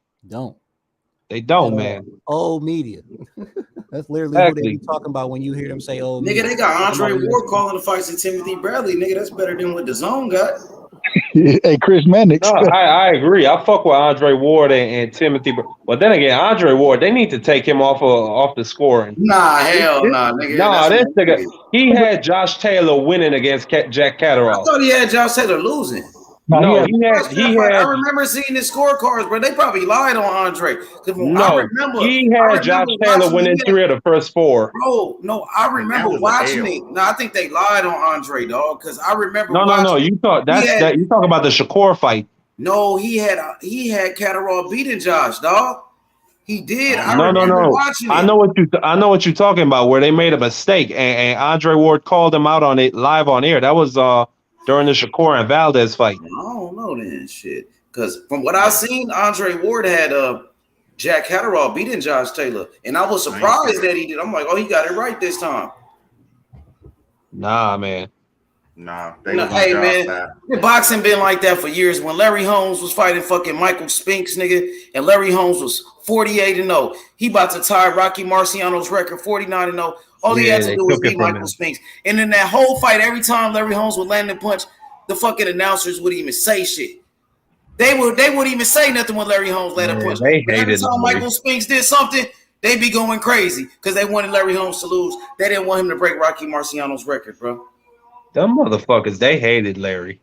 They don't, man. Old media. That's literally what they be talking about when you hear them say old media. Nigga, they got Andre Ward calling the fights in Timothy Bradley. Nigga, that's better than what the Zone got. Hey, Chris Mannix. No, I agree. I fuck with Andre Ward and Timothy. But then again, Andre Ward, they need to take him off the scoring. Nah, hell nah, nigga. Nah, this nigga, he had Josh Taylor winning against Jack Catterall. I thought he had Josh Taylor losing. No, he had. I remember seeing his scorecards, but they probably lied on Andre. No, he had Josh Taylor winning 3 of the first 4. Bro, no, I remember watching it. No, I think they lied on Andre, dog, because I remember. No. You thought you talk about the Shakur fight. No, he had Catterall beating Josh, dog. He did. No. I know what you're talking about. Where they made a mistake and Andre Ward called him out on it live on air. That was during the Shakur and Valdez fight. I don't know then shit. Because from what I seen, Andre Ward had Jack Catterall beating Josh Taylor. And I was surprised that he did. I'm like, oh, he got it right this time. Nah, man. Nah, hey man, boxing been like that for years. When Larry Holmes was fighting fucking Michael Spinks, nigga, and Larry Holmes was 48-0. He about to tie Rocky Marciano's record 49-0. All he had to do was beat Michael Spinks. And in that whole fight, every time Larry Holmes would land a punch, the fucking announcers wouldn't even say shit. They wouldn't even say nothing when Larry Holmes landed a punch. Every time Michael Spinks did something, they'd be going crazy because they wanted Larry Holmes to lose. They didn't want him to break Rocky Marciano's record, bro. Them motherfuckers, they hated Larry.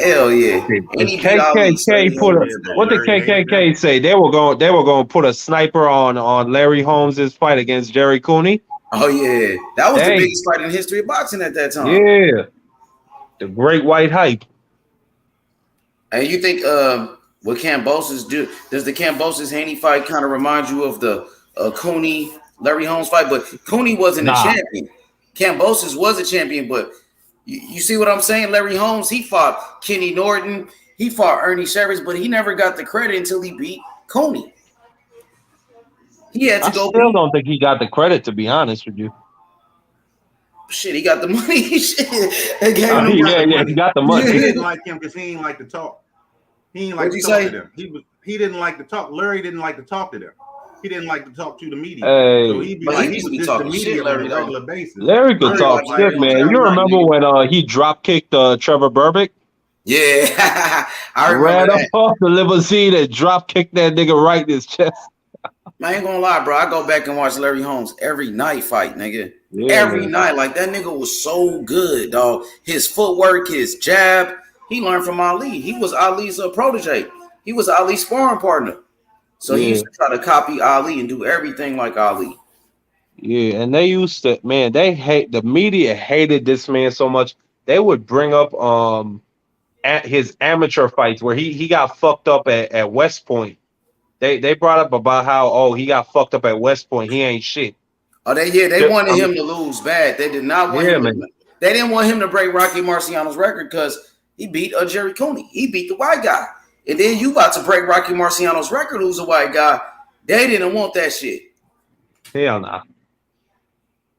Hell yeah. And he beat Ali. So KKK what did KKK say? They were going to put a sniper on Larry Holmes' fight against Jerry Cooney. Oh yeah, that was the biggest fight in the history of boxing at that time. Yeah, the Great White Hype. And you think what Kambosos do? Does the Kambosos Haney fight kind of remind you of the Cooney Larry Holmes fight? But Cooney wasn't a champion. Kambosos was a champion, but you see what I'm saying? Larry Holmes, he fought Kenny Norton, he fought Ernie Shavers, but he never got the credit until he beat Cooney. He had to go. I still don't think he got the credit, to be honest with you. Shit, he got the money. Shit. He got the money. He didn't like him because he didn't like to talk. He didn't like to talk to them. He didn't like to talk. Larry didn't like to talk to them. He didn't like to talk to the media. So he'd be like, he was just the media on a regular basis. Larry could talk shit, man. You remember when he drop kicked Trevor Burbick? Yeah, I remember ran that. up off the limousine and drop kicked that nigga right in his chest. I ain't gonna lie, bro. I go back and watch Larry Holmes every night fight, nigga. Yeah, every night. Like, that nigga was so good, dog. His footwork, his jab. He learned from Ali. He was Ali's protege. He was Ali's sparring partner. So he used to try to copy Ali and do everything like Ali. Yeah, and they used to, man, the media hated this man so much. They would bring up at his amateur fights where he got fucked up at West Point. They brought up about how, he got fucked up at West Point. He ain't shit. Oh, they wanted him to lose bad. They did not want him to, they didn't want him to break Rocky Marciano's record because he beat Jerry Cooney. He beat the white guy. And then you about to break Rocky Marciano's record, who's a white guy. They didn't want that shit. Hell nah.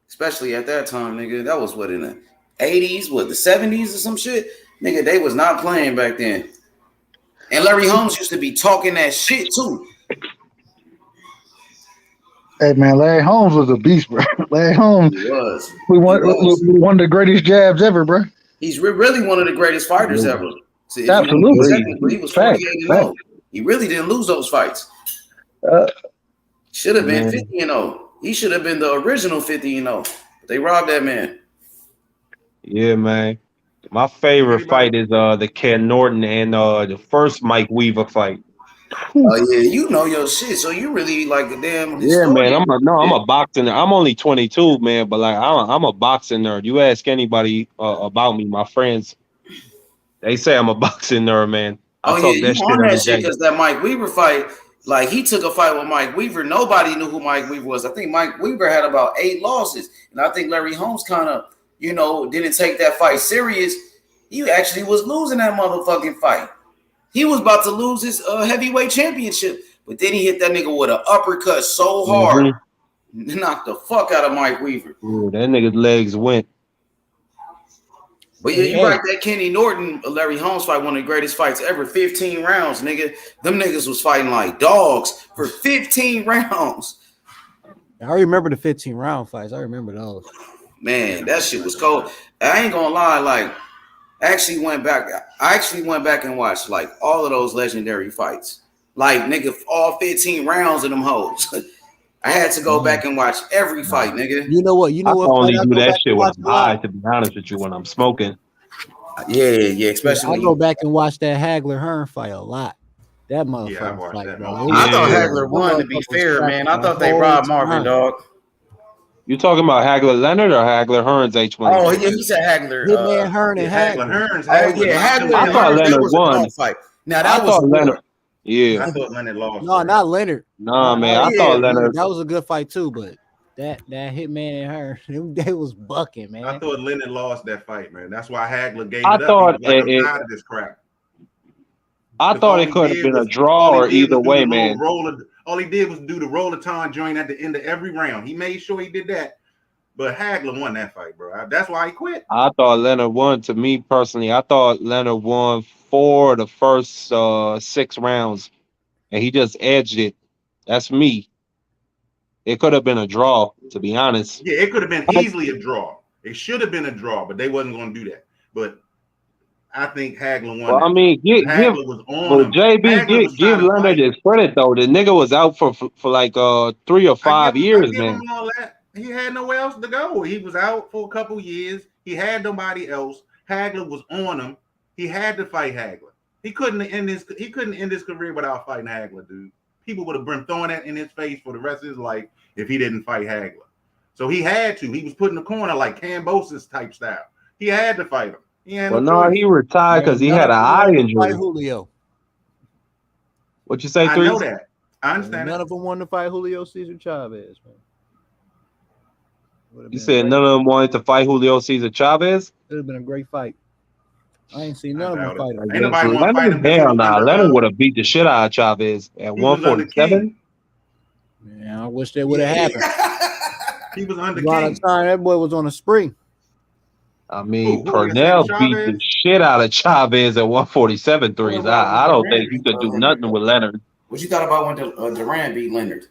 Especially at that time, nigga. That was what, in the 80s, the 70s or some shit? Nigga, they was not playing back then. And Larry Holmes used to be talking that shit too. Hey man, Larry Holmes was a beast, bro. Larry Holmes was one of the greatest jabs ever, bro. He's really one of the greatest fighters ever. So absolutely. He was 48-0. He really didn't lose those fights. Should have been 50-0. He should have been the original 50-0. They robbed that man. Yeah, man. My favorite fight is the Ken Norton and the first Mike Weaver fight. Oh yeah, you know your shit, so you really like a damn. Yeah, man. I'm a boxing nerd. I'm only 22, man, but like I'm a boxing nerd. You ask anybody about me, my friends, they say I'm a boxing nerd, man. I talk you that shit on every that shit day. because that Mike Weaver fight, like he took a fight with Mike Weaver. Nobody knew who Mike Weaver was. I think Mike Weaver had about 8 losses, and I think Larry Holmes kind of, didn't take that fight serious. He actually was losing that motherfucking fight. He was about to lose his heavyweight championship, but then he hit that nigga with an uppercut so hard, knocked the fuck out of Mike Weaver. Ooh, that nigga's legs went. But yeah, you're right. That Kenny Norton, Larry Holmes fight, one of the greatest fights ever. 15 rounds, nigga. Them niggas was fighting like dogs for 15 rounds. I remember the 15-round fights. I remember those. Man, that shit was cold. I ain't gonna lie, like. I actually went back and watched like all of those legendary fights. Like, nigga, all 15 rounds of them hoes. I had to go back and watch every fight, nigga. You know what? I only do that shit when I'm high, to be honest with you, when I'm smoking. Yeah, especially. I go back and watch that Hagler Hearn fight a lot. That motherfucker fight, bro. I thought Hagler won, to be fair, man. I thought they robbed Marvin, dog. You talking about Hagler Leonard or Hagler Hearns H1? Oh, yeah, he said Hagler. Hitman Hearn and Hagler. Hagler. I thought Leonard won. Fight. Now that was Leonard. Yeah. I thought Leonard lost. No, not Leonard. Nah, man. I thought Leonard. That was a good fight too, but that Hitman and Hearn, they was bucking, man. I thought Leonard lost that fight, man. That's why Hagler gave it I up. thought I'm tired of this crap. I thought it could have been a draw or either way, man. All he did was do the roll-a-ton joint at the end of every round. He made sure he did that. But Hagler won that fight, bro. That's why he quit. I thought Leonard won. To me personally, I thought Leonard won 4 of the first 6 rounds, and he just edged it. That's me. It could have been a draw, to be honest. Yeah, it could have been easily a draw. It should have been a draw, but they wasn't going to do that. But I think Hagler won. Well, I mean, give Leonard his credit though. The nigga was out for like 3 or 5 years, man. He had nowhere else to go. He was out for a couple years. He had nobody else. Hagler was on him. He had to fight Hagler. He couldn't end his career without fighting Hagler, dude. People would have been throwing that in his face for the rest of his life if he didn't fight Hagler. So he had to. He was put in the corner like Cambosis type style. He had to fight him. He had no, he retired because he had an eye injury. Julio. What you say, I Three? know that. I understand. None of them wanted to fight Julio Cesar Chavez, man. You said none of them wanted to fight Julio Cesar Chavez? It would have been a great fight. I ain't seen none of them fight him. Ain't nobody want to fight him. Hell nah. Leonard would have beat the shit out of Chavez at 147. Man, I wish that would have happened. He was under a lot of time. That boy was on a spree. I mean, Purnell beat the shit out of Chavez at 147 threes. I don't think you could do nothing with Leonard. What you thought about when Durant beat Leonard?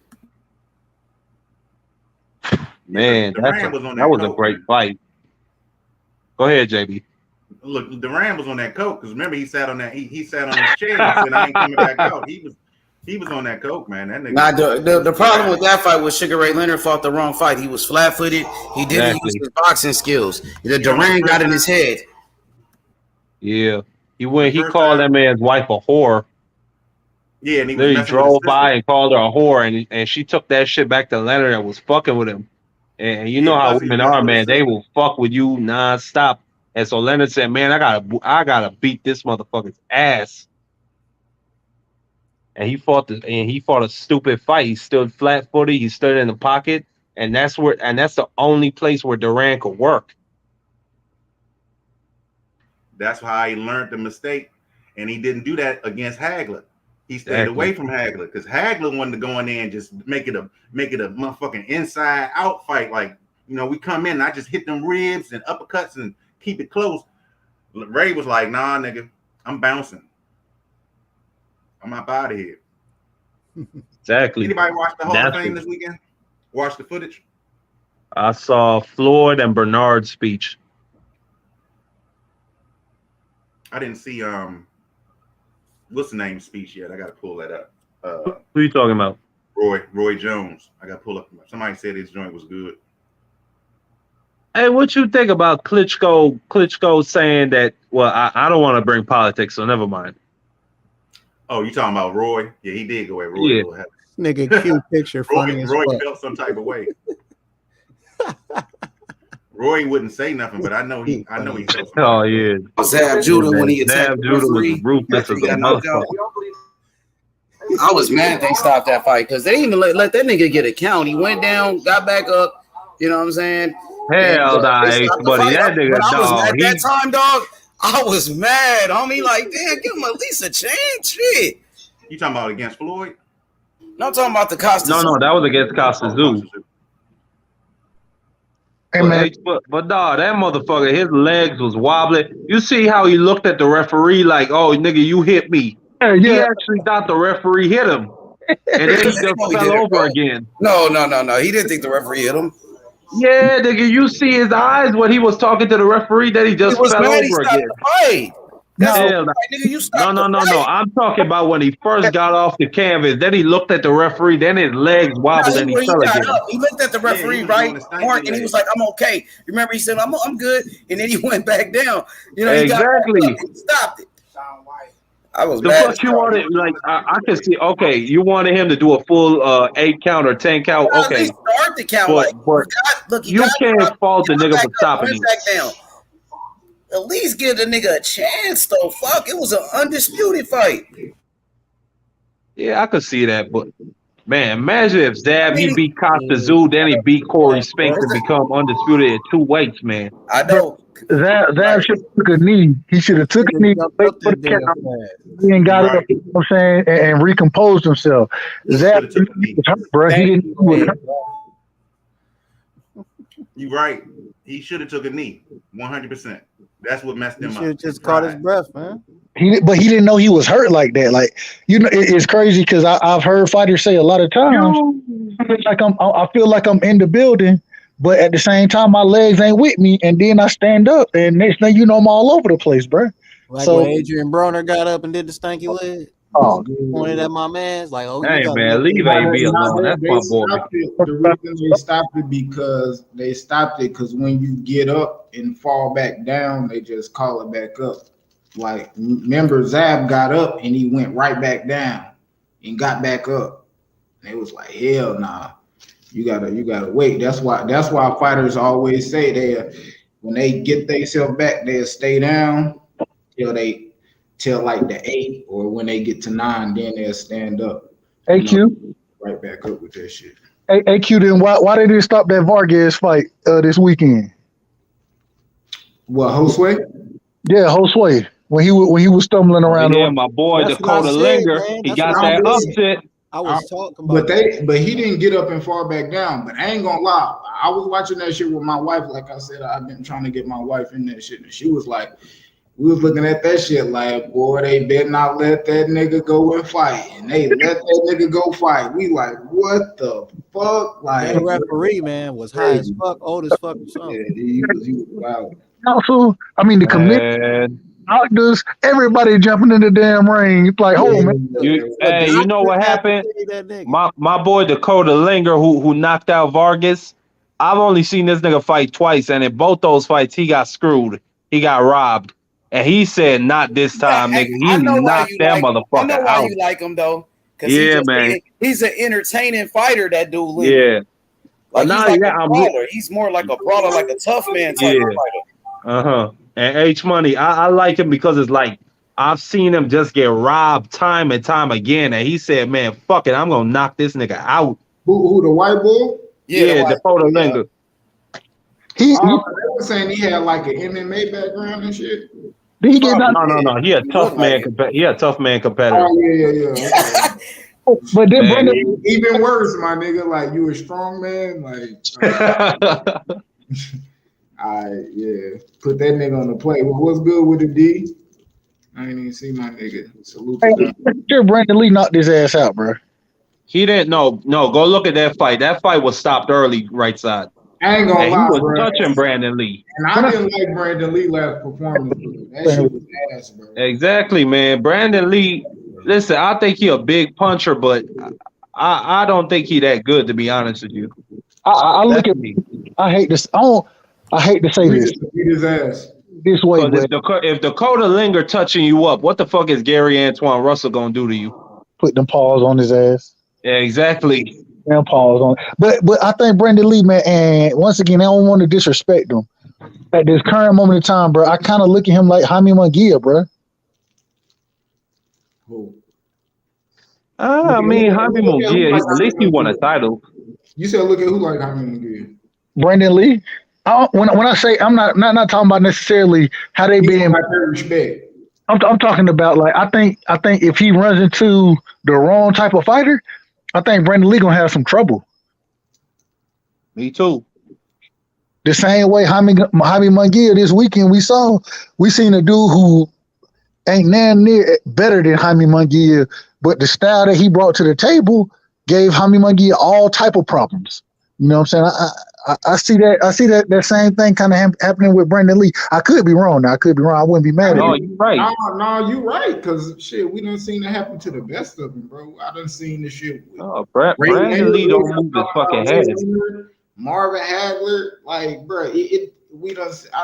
Man, that was a great fight. Go ahead, JB. Look, Durant was on that coke because remember he sat on that he sat on his chair and said I ain't coming back out. He was on that coke, man. That nigga. Nah, the problem with that fight was Sugar Ray Leonard fought the wrong fight. He was flat-footed. He didn't use his boxing skills. The Durant got in his head. Yeah, he called that man's wife a whore. Yeah, and he drove by and called her a whore, and she took that shit back to Leonard and was fucking with him. And you know how women are, man. They will fuck with you nonstop. And so Leonard said, "Man, I gotta beat this motherfucker's ass." And he fought a stupid fight. He stood flat-footed. He stood in the pocket, and that's the only place where Durant could work. That's how he learned the mistake, and he didn't do that against Hagler. He stayed away from Hagler because Hagler wanted to go in there and just make it a motherfucking inside out fight. Like, you know, we come in and I just hit them ribs and uppercuts and keep it close. Ray was like, nah, nigga, I'm bouncing. I'm up out of here. Exactly. Anybody watch the Hall of Fame this weekend? Watch the footage? I saw Floyd and Bernard's speech. I didn't see what's the name speech yet. I gotta pull that up. Who are you talking about? Roy Jones. I gotta pull up. Somebody said his joint was good. Hey, what you think about Klitschko saying that? Well, I don't want to bring politics, so never mind. Oh, you talking about Roy? Yeah, he did go at Roy. Yeah. Nigga, cute picture, funny as Roy fuck. felt some type of way. Roy wouldn't say nothing, but I know he felt some. Oh yeah. Zab Judah when he attacked Judah was ruthless as a motherfucker. I was mad they stopped that fight because they didn't even let that nigga get a count. He went down, got back up. You know what I'm saying? Hell nah, buddy. That nigga, dog. At that time, dog, I was mad, homie. Like, damn, give him at least a chance. Shit. You talking about against Floyd? No, I'm talking about the Costa. No, that was against Costa Zoo. Hey, but dog, that motherfucker, his legs was wobbling. You see how he looked at the referee like, oh, nigga, you hit me. Yeah. He actually thought the referee hit him. And then he just fell over again. No. He didn't think the referee hit him. Yeah, nigga, you see his eyes when he was talking to the referee that he just fell over again. No, I'm talking about when he first got off the canvas. Then he looked at the referee. Then his legs wobbled and he fell again. He looked at the referee, right, Mark, and he was like, "I'm okay." Remember, he said, "I'm good," and then he went back down. You know, exactly. He stopped it. I was the mad. Fuck you wanted? Like I can see. Okay, you wanted him to do a full 8 count or 10 count. Well, okay, start the count. But you can't fault the nigga for stopping you. At least give the nigga a chance, though. Fuck, it was an undisputed fight. Yeah, I could see that, but man, imagine if he beat Costa Zoo, then he beat Corey Spink to become undisputed at 2 weights, man. I know. Zab should have took a knee. He should have took a knee, and got up, you know what I'm saying, and recomposed himself. Zab was hurt, bro. He didn't do it. You right. He should have took a knee. 100%. That's what messed him up. He should have just caught his breath, man. But he didn't know he was hurt like that. Like, you know, it's crazy because I've heard fighters say a lot of times, I feel like I'm in the building, but at the same time, my legs ain't with me, and then I stand up, and next thing you know, I'm all over the place, bro. Like when Adrian Broner got up and did the stanky leg. Pointed at my man's like, oh, hey man, leave AB alone. That's my boy. The reason they stopped it because when you get up and fall back down, they just call it back up. Like, remember, Zab got up and he went right back down and got back up. And it was like, hell nah. You gotta wait. That's why fighters always say when they get themselves back, they'll stay down till like the 8, or when they get to 9, then they'll stand up. AQ. Right back up with that shit. AQ, then why they didn't stop that Vargas fight this weekend? What, Josue? Yeah, Josue. When he was stumbling around. Yeah, my boy Dakota Linger, he got that upset. I was talking about but he didn't get up and fall back down. But I ain't gonna lie, I was watching that shit with my wife. Like I said, I've been trying to get my wife in that shit, and she was like, we was looking at that shit like, boy, they better not let that nigga go and fight. And they let that nigga go fight. We like, what the fuck? Like, that referee, man, was high as fuck, old as fuck or something. Yeah, he was wild. Also, I mean, the committee, doctors, everybody jumping in the damn ring. It's like, oh man. You know what happened? My boy Dakota Linger, who knocked out Vargas. I've only seen this nigga fight twice, and in both those fights, he got screwed. He got robbed. And he said, not this time, nigga. He knocked that motherfucker out. I know why you like him, though. Yeah, man. He's an entertaining fighter, that dude. Linger. Yeah. Like, he's like a brawler. He's more like a brawler, like a tough man type of fighter. And H Money, I like him because it's like, I've seen him just get robbed time and time again. And he said, man, fuck it, I'm going to knock this nigga out. Who the white bull? Yeah, Dakota Linger. They were saying he had like an MMA background and shit. No. He a tough man. He a tough man competitor. Oh yeah. But then Brandon, even worse, my nigga. Like, you a strong man. Like, put that nigga on the plate. Well, what's good with the D? I didn't even see my nigga. Salute. Sure, Brandon Lee knocked his ass out, bro. He didn't. No. Go look at that fight. That fight was stopped early, right side. I ain't gonna lie, he was bro. touching Brandon Lee. And I didn't like Brandon Lee last performance. That shit was ass, bro. Exactly, man. Brandon Lee. Listen, I think he a big puncher, but I don't think he that good, to be honest with you. I look at me. I hate this. I hate to say this. Beat his ass this way. If Dakota Linger touching you up, what the fuck is Gary Antoine Russell gonna do to you? Put them paws on his ass. Yeah, exactly. Damn paws on. But I think Brandon Lee, man, and once again, I don't want to disrespect him. At this current moment in time, bro, I kind of look at him like Jaime Munguia, bro. I mean, Jaime Munguia, at least he won a title. You said look at who like Jaime Munguia? Brandon Lee. When I say, I'm not talking about necessarily how they being. Respect. I'm talking about, like, I think if he runs into the wrong type of fighter, I think Brandon Lee gonna have some trouble. Me too. The same way Jaime Munguia this weekend we seen a dude who ain't damn near better than Jaime Munguia, but the style that he brought to the table gave Jaime Munguia all type of problems. You know what I'm saying? I see that same thing kind of happening with Brandon Lee. I could be wrong. I wouldn't be mad at you. You're right. No, you're right. Because shit, we done seen it happen to the best of them, bro. I done seen this shit. Brandon Lee don't move his fucking head. Marvin Hagler, like, bro, I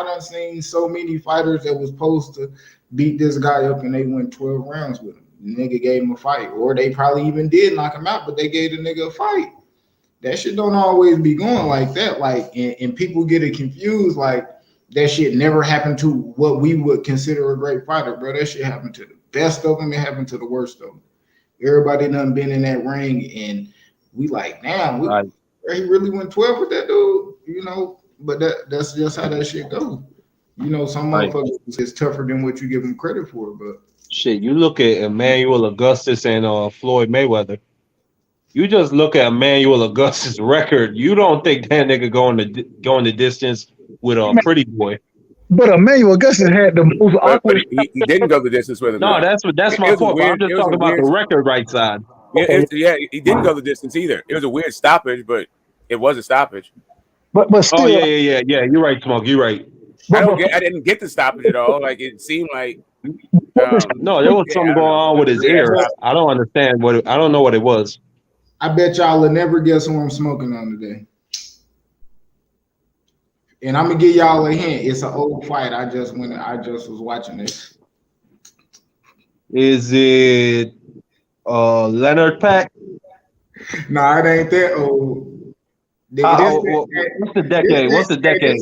done seen so many fighters that was supposed to beat this guy up and they went 12 rounds with him. The nigga gave him a fight, or they probably even did knock him out, but they gave the nigga a fight. That shit don't always be going like that. Like, and people get it confused. Like, that shit never happened to what we would consider a great fighter, bro. That shit happened to the best of them. It happened to the worst of them. Everybody done been in that ring, and we like, damn, he really went 12 with that dude, you know. But that's just how that shit goes. You know, some motherfuckers is tougher than what you give them credit for. But shit, you look at Emmanuel Augustus and Floyd Mayweather. You just look at Emmanuel Augustus' record. You don't think that nigga going the distance with a pretty boy. But Emmanuel Augustus had the most awkward. He didn't go the distance with him. No, that's my point. I'm just talking about the record right side. Yeah, he didn't go the distance either. It was a weird stoppage, but it was a stoppage. But still, oh yeah. You're right, Smoke. You're right. I didn't get the stoppage at all. Like, it seemed like no, there was something going on with his ear. I don't understand I don't know what it was. I bet y'all will never guess who I'm smoking on today. And I'm gonna give y'all a hint. It's an old fight. I just was watching this. Is it Leonard Pack? Nah, it ain't that old. What's the decade? What's the decade?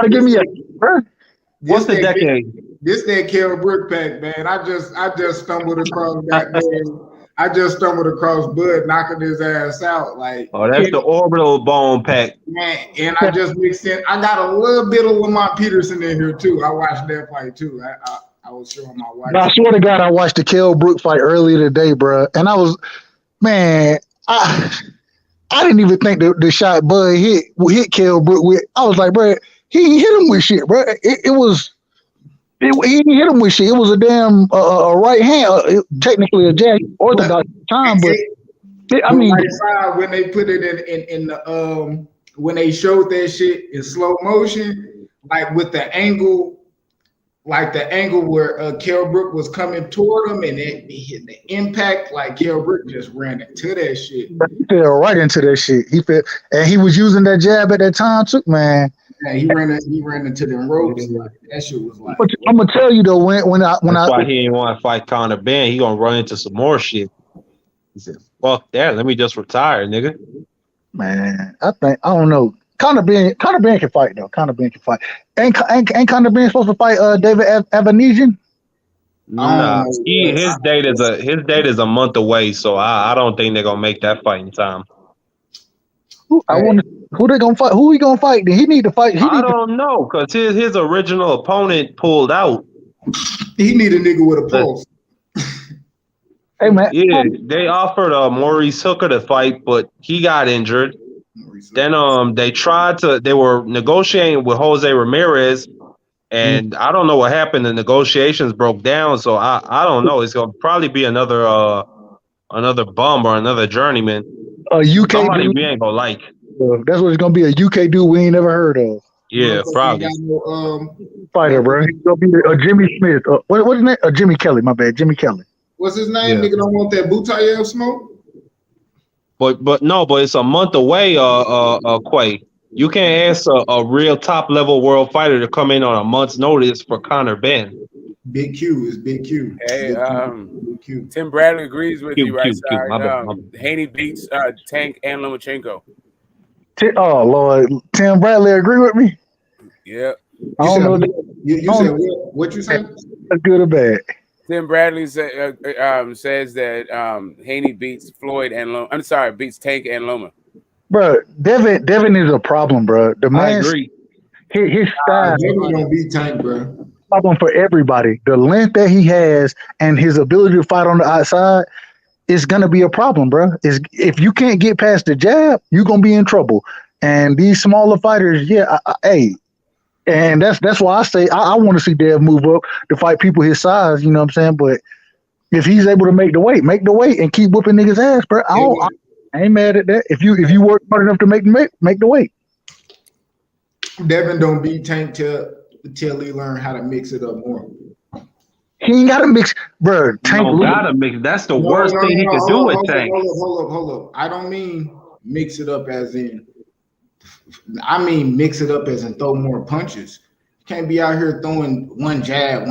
Give me a. What's the decade? This that Kell Brook pack, man. I just stumbled across that man. I just stumbled across Bud knocking his ass out. Like, Oh, that's the orbital bone pack. Man, and I just mixed in. I got a little bit of Lamont Peterson in here too. I watched that fight too. I was showing my wife. I swear to God, I watched the Kell Brook fight earlier today, bro, and I was, man, I didn't even think the shot Bud hit Kell Brook with. I was like, bro, he ain't hit him with shit, bro. He didn't hit him with shit. It was a damn right hand, technically a jab, orthodox time, but I mean, when they put it in the when they showed that shit in slow motion, like with the angle. Like the angle where Kell Brook was coming toward him and it hit the impact, like Kell Brook just ran into that shit. He fell right into that shit. And he was using that jab at that time too, man. Yeah, he ran into them ropes. Like, that shit was like. I'm gonna tell you though, That's why he didn't want to fight Conor Ben. He gonna run into some more shit. He said, "Fuck that, let me just retire, nigga." Man, I don't know. Conor Ben can fight though. Conor Ben can fight. Ain't Conor Ben supposed to fight David Avanesian? Nah, his date is a month away, so I don't think they're gonna make that fight in time. Who they gonna fight? Who he gonna fight? He need to fight. I don't know, cause his original opponent pulled out. He need a nigga with a pulse. Hey man, yeah, they offered Maurice Hooker to fight, but he got injured. Then they were negotiating with Jose Ramirez, and I don't know what happened. The negotiations broke down, so I don't know. It's gonna probably be another bum or another journeyman. UK somebody dude. we ain't gonna like. That's what it's gonna be, a UK dude we ain't never heard of. Yeah, probably. Fighter, bro. He's gonna be a Jimmy Smith. What's his name? Jimmy Kelly. My bad, Jimmy Kelly. What's his name? Yeah. Nigga don't want that Butayev smoke. But it's a month away. Quay, you can't ask a real top level world fighter to come in on a month's notice for Conor Ben. Big Q is Big Q. Hey, Big Q. Tim Bradley agrees with you, right? Q. My bad. Haney beats Tank and Lomachenko. Oh Lord, Tim Bradley agree with me. Yeah. I don't know. You said what you said? That's good or bad. Tim Bradley says that Haney beats Floyd and beats Tank and Loma. Bro, Devin is a problem, bro. The man, I agree. His style. Devin don't beat Tank, bro. Problem for everybody. The length that he has and his ability to fight on the outside is gonna be a problem, bro. If you can't get past the jab, you're gonna be in trouble. And these smaller fighters, and that's why I say I want to see Dev move up to fight people his size. You know what I'm saying? But if he's able to make the weight and keep whooping niggas' ass, bro. I ain't mad at that. If you work hard enough to make the weight. Devin don't beat Tank till he learn how to mix it up more. He ain't gotta mix, bro. Tank gotta mix. That's the worst thing he could do with Tank. Hold up. I don't mean mix it up as in. I mean mix it up as in throw more punches. You can't be out here throwing one jab,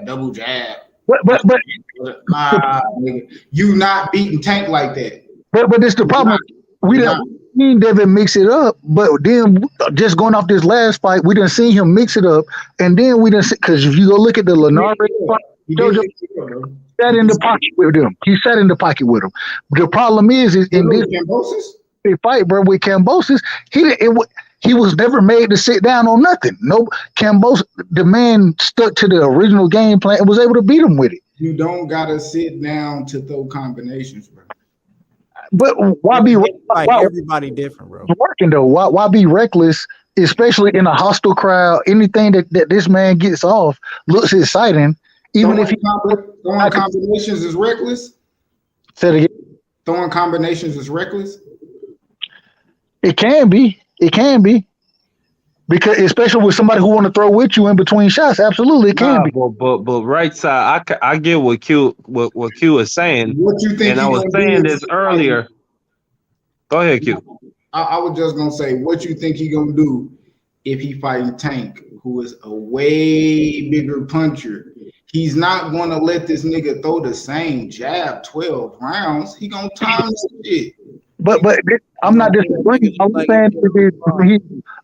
double jab. But nigga, you not beating Tank like that. But it's the problem. We didn't seen Devin mix it up, but then just going off this last fight, we didn't see him mix it up, and then we didn't see, because if you go look at the Linares fight, Jojo sat in the pocket with him. He sat in the pocket with him. The problem is in this fight, bro, with Kambosos, he was never made to sit down on nothing. No, Kambosos, the man stuck to the original game plan and was able to beat him with it. You don't gotta sit down to throw combinations, bro. But why be everybody different, bro? Working though. Why be reckless, especially in a hostile crowd? Anything that this man gets off looks exciting, even if throwing combinations is reckless. Say it again. Throwing combinations is reckless. It can be. Because especially with somebody who want to throw with you in between shots, absolutely it can be. But right side, I get what Q is saying. What you think? And I was saying this earlier. Go ahead, Q. I was just gonna say, what you think he gonna do if he fighting Tank, who is a way bigger puncher? He's not going to let this nigga throw the same jab 12 rounds. He gonna time this shit. But I'm not disagreeing.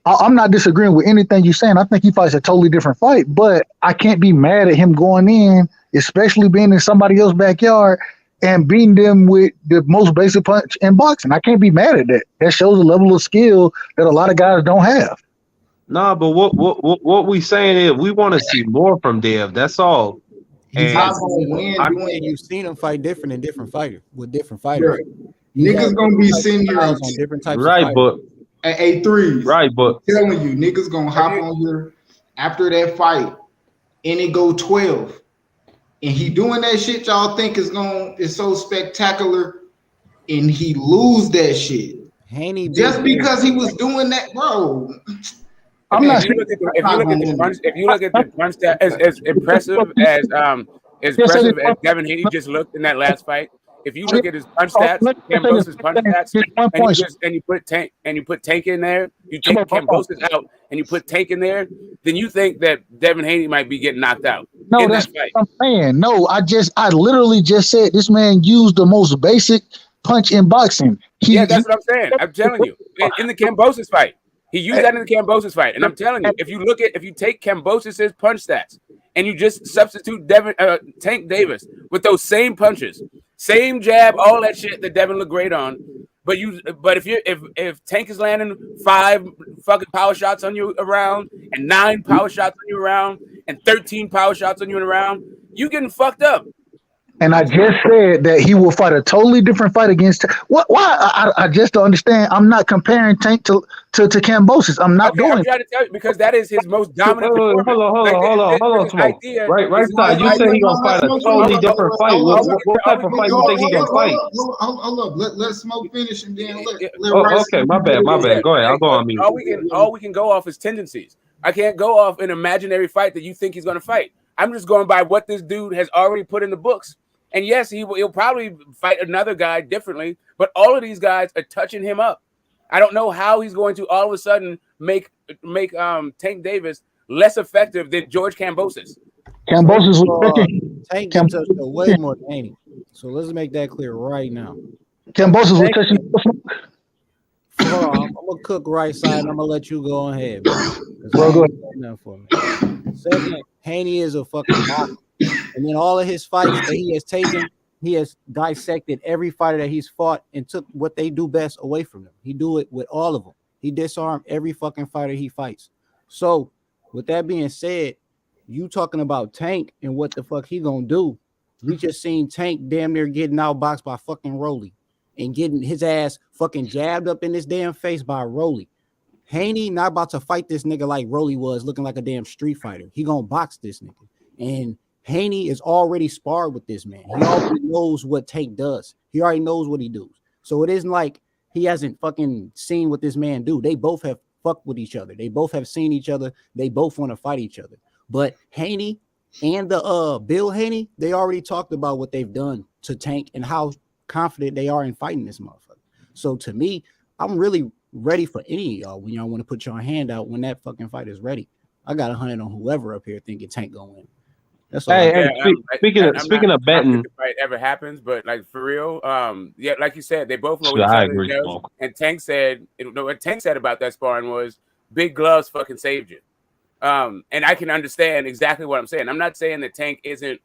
I'm not disagreeing with anything you're saying. I think he fights a totally different fight, but I can't be mad at him going in, especially being in somebody else's backyard and beating them with the most basic punch in boxing. I can't be mad at that. That shows a level of skill that a lot of guys don't have. Nah, but what we saying is we want to see more from Dev. That's all. He's not gonna win. You've seen him fight different in different fighters with different fighters. Niggas gonna be sitting here on different types right, of but at A3s. Right, but I'm telling you, niggas gonna hop on here after that fight and it go 12. And he doing that shit y'all think is so spectacular, and he lose that shit. Haney just because he was doing that, bro. If you look at the punch stat, as impressive as Devin Haney just looked in that last fight. If you look at his punch stats, Kambosos' punch stats, and you put Tank in there, you take Kambosos out and you put Tank in there, then you think that Devin Haney might be getting knocked out. No, that's what I'm saying. No, I literally just said this man used the most basic punch in boxing. That's what I'm saying. I'm telling you, in the Kambosos fight, he used that in the Kambosos fight, and I'm telling you, if you take Kambosos' punch stats and you just substitute Tank Davis with those same punches, same jab, all that shit that Devin looked great on, but if Tank is landing 5 fucking power shots on you around, and 9 power shots on you around, and 13 power shots on you around, you getting fucked up. And I just said that he will fight a totally different fight against. Why? I just don't understand. I'm not comparing Tank to Kambosos. I'm not doing. I'm trying to tell you because that is his most dominant. Hold on, Smoke. Right side. You say he gonna fight a totally different fight. What type of fight you think he gonna fight? Hold up. Let Smoke finish and then let okay, my bad. Go ahead. I'll go on mute. All we can go off is tendencies. I can't go off an imaginary fight that you think he's gonna fight. I'm just going by what this dude has already put in the books. And yes, he'll probably fight another guy differently, but all of these guys are touching him up. I don't know how he's going to all of a sudden make Tank Davis less effective than George Kambosos. Kambosos was Tank gets us way more than Haney. So let's make that clear right now. Kambosos was touching. Hold on, I'm gonna cook right side. And I'm gonna let you go ahead, bro. Go ahead. For me. Second, Haney is a fucking boxer. And then all of his fights that he has taken, he has dissected every fighter that he's fought and took what they do best away from them. He do it with all of them. He disarmed every fucking fighter he fights. So with that being said, you talking about Tank and what the fuck he gonna do? We just seen Tank damn near getting outboxed by fucking Rolly and getting his ass fucking jabbed up in his damn face by Rolly. Haney not about to fight this nigga like Rolly was, looking like a damn street fighter. He gonna box this nigga. And Haney is already sparred with this man. He already knows what Tank does. He already knows what he does. So it isn't like he hasn't fucking seen what this man do. They both have fucked with each other. They both have seen each other. They both want to fight each other. But Haney and the Bill Haney, they already talked about what they've done to Tank and how confident they are in fighting this motherfucker. So to me, I'm really ready for any of y'all when y'all want to put your hand out when that fucking fight is ready. I got 100 on whoever up here thinking Tank gonna win. That's all. Speaking of betting, if the fight ever happens, but like for real, like you said, they both know what each other does. And Tank said, what Tank said about that sparring was, big gloves fucking saved you. And I can understand exactly what I'm saying. I'm not saying that Tank isn't,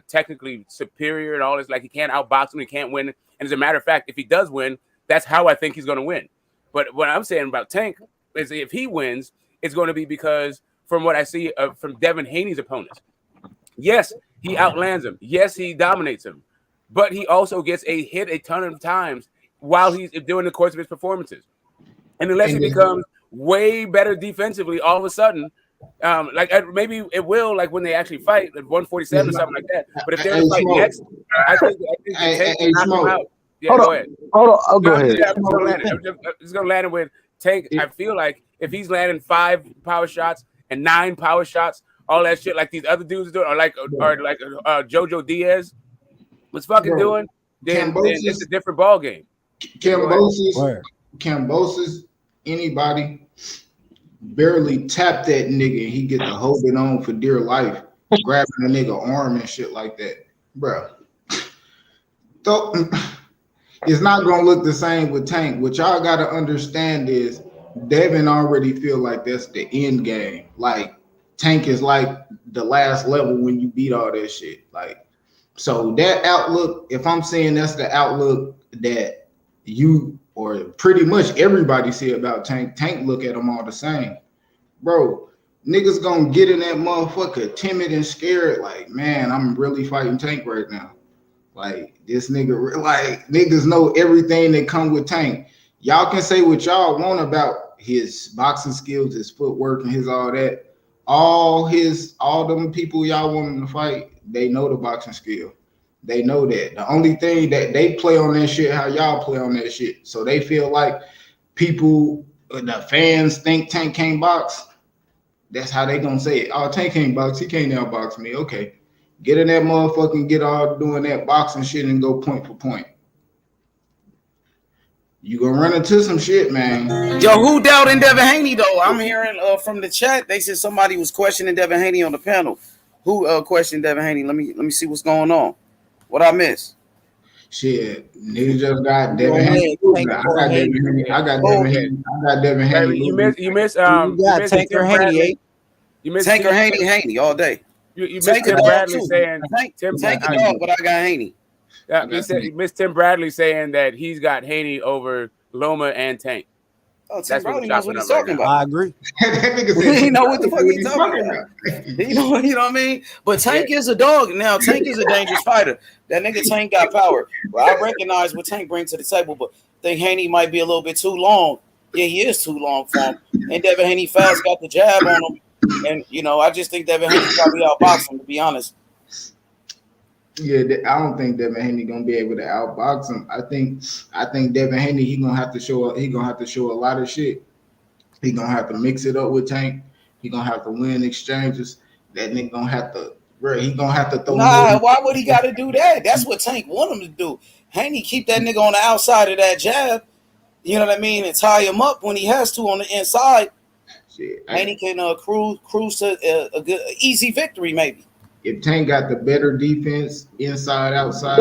technically superior and all this. Like he can't outbox him, he can't win. And as a matter of fact, if he does win, that's how I think he's going to win. But what I'm saying about Tank is, if he wins, it's going to be because, from what I see from Devin Haney's opponents, yes, he outlands him. Yes, he dominates him. But he also gets hit a ton of times while he's doing the course of his performances. And unless he becomes way better defensively, all of a sudden, maybe it will, like when they actually fight at 147 or something like that. But if they're fight next, I think Tank can knock him out. Yeah, go ahead. Hold on. I'll go ahead. I'm just going to land it with Tank. I feel like if he's landing 5 power shots and 9 power shots, all that shit like these other dudes are doing, or like Jojo Diaz was fucking doing, then it's a different ball game. Kambosos, anybody barely tap that nigga and he get to hold it on for dear life. grabbing a nigga arm and shit like that, bro. So, it's not gonna look the same with Tank. What y'all gotta understand is Devin already feel like that's the end game. Like Tank is like the last level when you beat all that shit. Like, so that outlook, if I'm saying that's the outlook that you or pretty much everybody see about Tank, Tank look at them all the same. Bro, niggas gonna get in that motherfucker timid and scared, like, man, I'm really fighting Tank right now. Like, this nigga, like, niggas know everything that come with Tank. Y'all can say what y'all want about his boxing skills, his footwork, and his all that. All them people y'all want him to fight, they know the boxing skill. They know that. The only thing that they play on that shit, how y'all play on that shit. So they feel like people, the fans think Tank can't box. That's how they gonna say it. Oh, Tank can't box. He can't outbox me. Okay. Get in that motherfucking, get all doing that boxing shit and go point for point. You gonna run into some shit, man. Yo, who doubting Devin Haney though? I'm hearing from the chat. They said somebody was questioning Devin Haney on the panel. Who questioned Devin Haney? Let me see what's going on. What I miss? Shit, niggas just got Devin Haney. I got Devin Haney. You miss Tanker Haney. You miss Tanker Haney all day. You missed Tim Bradley saying Tank a dog, but I got Haney. You missed Tim Bradley saying that he's got Haney over Loma and Tank. Oh, Tim Bradley knows what he's talking about. I agree. That nigga said he know what the fuck he's talking about. You know what I mean? But Tank is a dog now. Tank is a dangerous fighter. That nigga Tank got power. Well, I recognize what Tank brings to the table, but I think Haney might be a little bit too long. Yeah, he is too long for him. And Devin Haney fast got the jab on him. And, you know, I just think Devin Haney probably outbox him, to be honest. Yeah, I don't think Devin Haney gonna be able to outbox him. I think Devin Haney he gonna have to show a lot of shit. He gonna have to mix it up with Tank. He gonna have to win exchanges. That nigga gonna have to, bro. He gonna have to throw. Nah, why would he got to do that? That's what Tank want him to do. Haney keep that nigga on the outside of that jab. You know what I mean, and tie him up when he has to on the inside. Shit, Haney can cruise to a good easy victory maybe. If Tank got the better defense, inside, outside,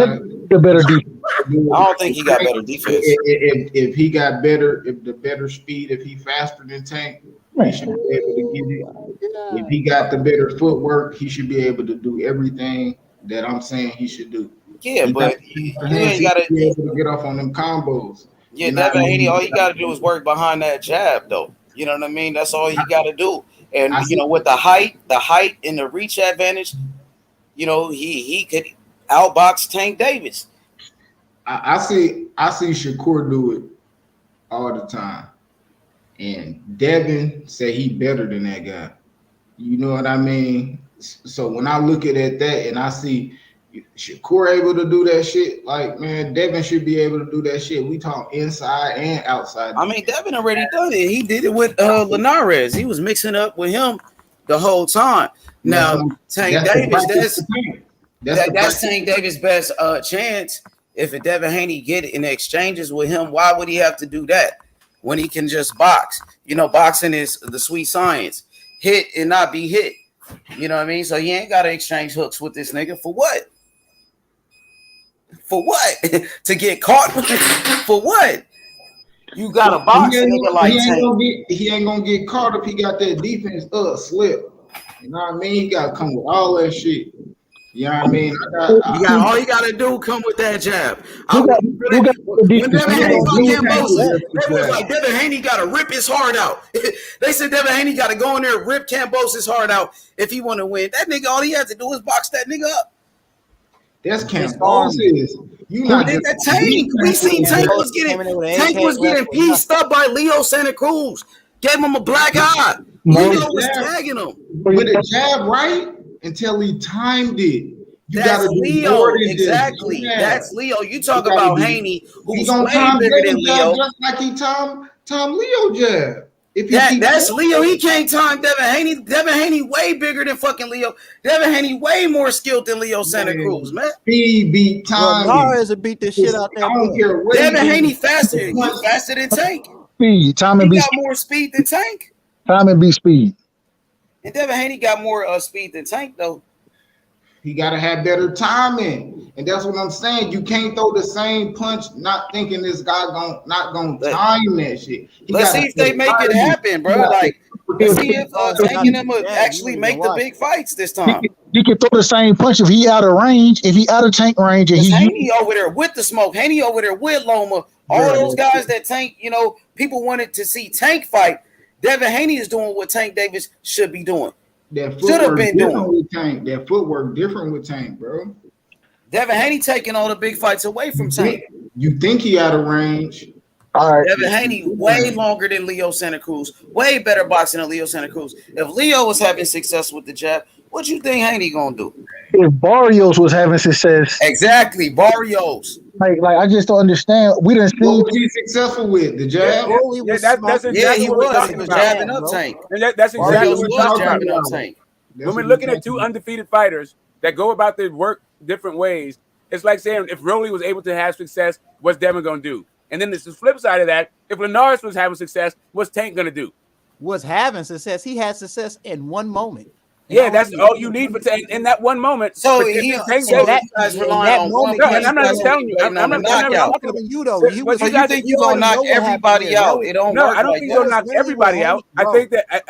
the better defense. I don't think he got better defense. If he got better, if the better speed, if he faster than Tank, he should be able to get it. If he got the better footwork, he should be able to do everything that I'm saying he should do. Yeah, but he got to be able to get off on them combos. Yeah, Devin Haney, all you got to do is work behind that jab, though. You know what I mean? That's all you got to do. And you know, with the height and the reach advantage, you know, he could outbox Tank Davis. I see Shakur do it all the time, and Devin say he better than that guy. You know what I mean? So when I look at that and I see Shakur able to do that shit, like, man, Devin should be able to do that shit. We talk inside and outside. I mean, Devin already done it. He did it with Linares. He was mixing up with him the whole time. Now, Tank Davis, that's Tank Davis' best chance. If a Devin Haney get in exchanges with him, why would he have to do that when he can just box? You know, boxing is the sweet science. Hit and not be hit. You know what I mean? So he ain't got to exchange hooks with this nigga. For what? For what? To get caught? For what? You got to box a nigga like Tank. He ain't gonna get caught if he got that defense slip. You know what I mean? He got to come with all that shit. You know what I mean? All you got to do come with that jab. When Devin Haney they was like, Devin Haney got to rip his heart out. They said Devin Haney got to go in there and rip Cambose's heart out if he want to win. That nigga, all he has to do is box that nigga up. That's Cambose's. You not just Tank. We seen Tank was getting pieced up by Leo Santa Cruz. Gave him a black eye. Leo was tagging him with a jab, right? Until he timed it. That's Leo, exactly. That's Leo. You talk about Haney, who's way bigger than Leo. Just like he timed Leo jab. That's Leo. He can't time Devin Haney. Devin Haney way bigger than fucking Leo. Devin Haney way more skilled than Leo Santa Cruz, man. He beat time. Lars beat the shit out there. I don't care what. Devin Haney faster. He's faster than Tank. Speed. Time and he be got more speed than Tank. Time and be speed. And Devin Haney got more speed than Tank, though. He gotta have better timing, and that's what I'm saying. You can't throw the same punch, not thinking this guy not gonna time that shit. Let's see if they make it happen, bro. Like, let's see if Tank and them will actually make the big fights this time. He can throw the same punch if he out of range, if he out of Tank range, and Haney over there with the smoke, Haney over there with Loma, all those guys that Tank, people wanted to see Tank fight. Devin Haney is doing what Tank Davis should be doing. Should have been doing with Tank. That footwork different with Tank, bro. Devin Haney taking all the big fights away from Tank. You think he out of range? All right. Devin Haney way longer than Leo Santa Cruz, way better boxing than Leo Santa Cruz. If Leo was having success with the jab, what you think Haney gonna do? If Barrios was having success, exactly, Barrios. Like I just don't understand. We didn't see. What was he successful with? The jab? That's exactly he what was. we're talking He was about. jabbing up Tank. And that's exactly Barrios what we're was talking jabbing about. up Tank. When we're looking at two undefeated fighters that go about their work different ways, it's like saying if Rolly was able to have success, what's Devin gonna do? And then there's the flip side of that. If Linares was having success, what's Tank gonna do? Was having success. He had success in one moment. Yeah, that's all you need for Tank in that one moment. So But he, Tank so Davis- you guys relying on one. No, and I'm not telling you. I'm not knockout. talking about you though. So you think you gonna knock everybody out? It don't No, work I don't like think he's gonna that. knock everybody out. I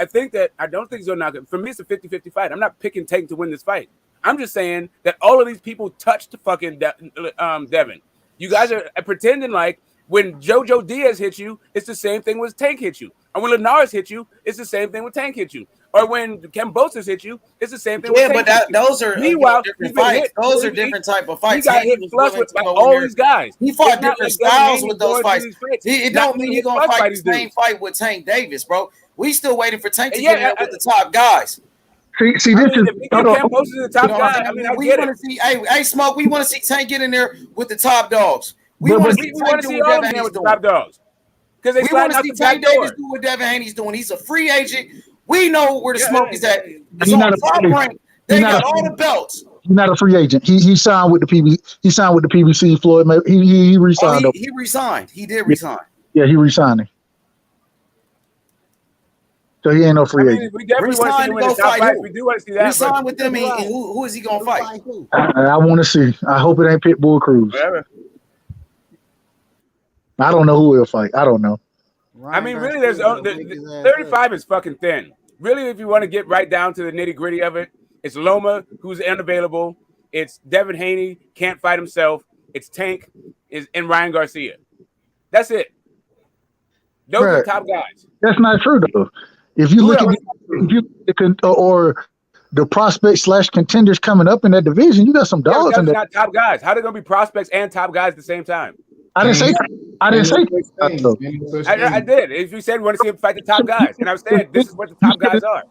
think that I don't think he's gonna knock it. For me, it's a 50-50 fight. I'm not picking Tank to win this fight. I'm just saying that all of these people touched fucking Devin. You guys are pretending like when Jojo Diaz hit you, it's the same thing when Tank hit you. Or when Linares hit you, it's the same thing when Tank hit you. Or when Cambosos hit you, it's the same thing. Yeah, with but those are meanwhile different fights. Those are different type of fights. He got hit was flush willing with to go all in there. these guys. He fought It's not different like Devin styles Haney with those going fights. through these fights. It Not don't mean getting you're gonna flushed by fight these the same dudes. fight with Tank Davis, bro. We still waiting for Tank to Yeah, get in there with the top guys. See, this is. If Cambosos is the top guy, I mean, I we get want it. to see. Hey, Smoke. We want to see Tank get in there with the top dogs. We But- want but- to see We Tank want to do see what all of Devin them Haney's with the doing. top dogs because they We want sliding to out see the back Tank Davis door. do what Devin Haney's doing. He's a free agent. We know where the smoke is at. It's He's on not a top free- rank. They he's not got a all free- the belts. He's not a free agent. He signed with the PBC. He signed with the PBC. Floyd. He Oh, resigned. he resigned. He did resign. Yeah, he resigned. So he ain't no free agent. We definitely want to see Resign him to in go the top fight fight. who? We do want to see that. Resign with them. And who is he gonna fight? I want to see. I hope it ain't Pitbull Cruz. Whatever. I don't know who he'll fight. I don't know. I mean, really, there's 35 is fucking thin. Really, if you want to get right down to the nitty gritty of it, it's Loma, who's unavailable. It's Devin Haney, can't fight himself. It's Tank, and Ryan Garcia. That's it. Those are the top guys. That's not true though. If you look at the prospects / contenders coming up in that division, you got some dogs Yeah, in they're there. not top guys. How are they going to be prospects and top guys at the same time? I didn't say. I did. If you said we want to see him fight the top guys, and I was saying this is what the top guys are.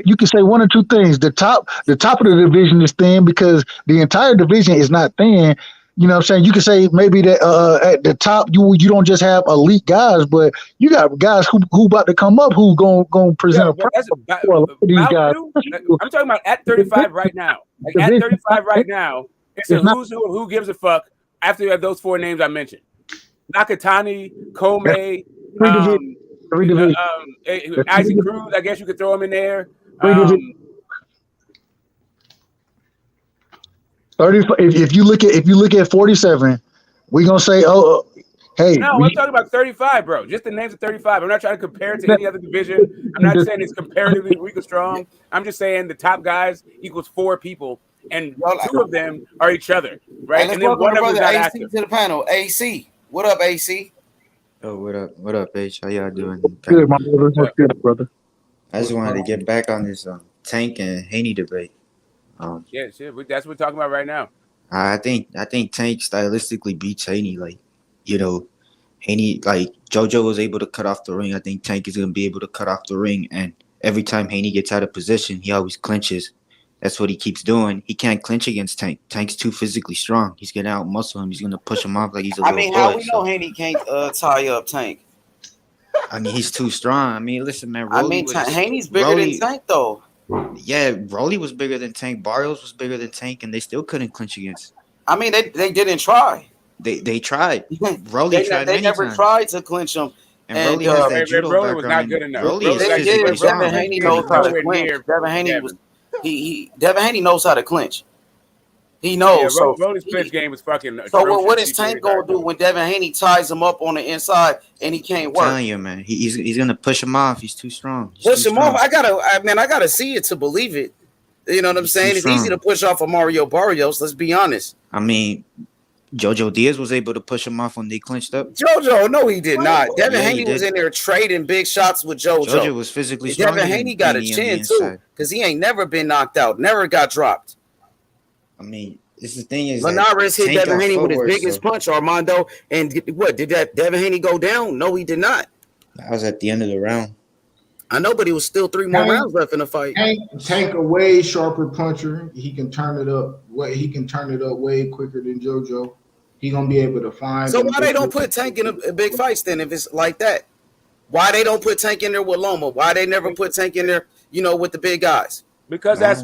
You can say one or two things. The top of the division is thin because the entire division is not thin. You know what I'm saying? You can say maybe that at the top you don't just have elite guys, but you got guys who about to come up who going present a problem for these guys. I'm talking about at 35 right now. Like at 35 right now, it's a who's who of who gives a fuck after you have those four names I mentioned. Nakatani, Komei, Isaac Cruz, I guess you could throw him in there. 30. If you look at 47, we're gonna say, hey. No, I'm talking about 35, bro. Just the names of 35. I'm not trying to compare it to any other division. I'm not saying it's comparatively weak or strong. I'm just saying the top guys equals 4 people, and 2 of them are each other, right? Hey, and then one of them is not active. to the panel. AC, what up, AC? Oh, what up? What up, H? How y'all doing? Good, my brother. What's good, brother? I just wanted to get back on this Tank and Haney debate. Yeah, shit. That's what we're talking about right now. I think Tank stylistically beats Haney. Like, Haney, like JoJo was able to cut off the ring. I think Tank is gonna be able to cut off the ring. And every time Haney gets out of position, he always clinches. That's what he keeps doing. He can't clinch against Tank. Tank's too physically strong. He's gonna out muscle him. He's gonna push him off like he's a little boy. How we know Haney can't tie up Tank? I mean, he's too strong. I mean, listen, man. Haney's bigger than Tank, though. Yeah, Rolly was bigger than Tank. Barrios was bigger than Tank, and they still couldn't clinch against. I mean, they didn't try. They tried. Rolly tried. They never tried to clinch him. And Rolly has that judo Rolly was background. not good enough. Rolly is Devin physically strong. Haney knows how to clinch. Devin Haney was. Devin Haney knows how to clinch. He knows. Yeah, So Rolly's clinch game was fucking So atrocious. what is Tank gonna do when Devin Haney ties him up on the inside and he can't I'm work? telling you, man, he's gonna push him off. He's too strong. Push him off. I gotta see it to believe it. You know what I'm saying? It's easy to push off a Mario Barrios. Let's be honest. I mean, JoJo Diaz was able to push him off when they clinched up. JoJo, no, he did not. Devin Haney did. was in there trading big shots with JoJo. JoJo was physically strong. Devin Haney got a chin too, because he ain't never been knocked out, never got dropped. I mean, this the thing is, Linares hit Devin Haney with his biggest punch, Armando. And what did that Devin Haney go down? No, he did not. That was at the end of the round. I know, but it was still 3 more rounds left in the fight. Tank a way sharper puncher. He can turn it up. He can turn it up way quicker than JoJo. He gonna be able to find. So why they don't put Tank in a big fights then? If it's like that, why they don't put Tank in there with Loma? Why they never put Tank in there? You know, with the big guys. Because that's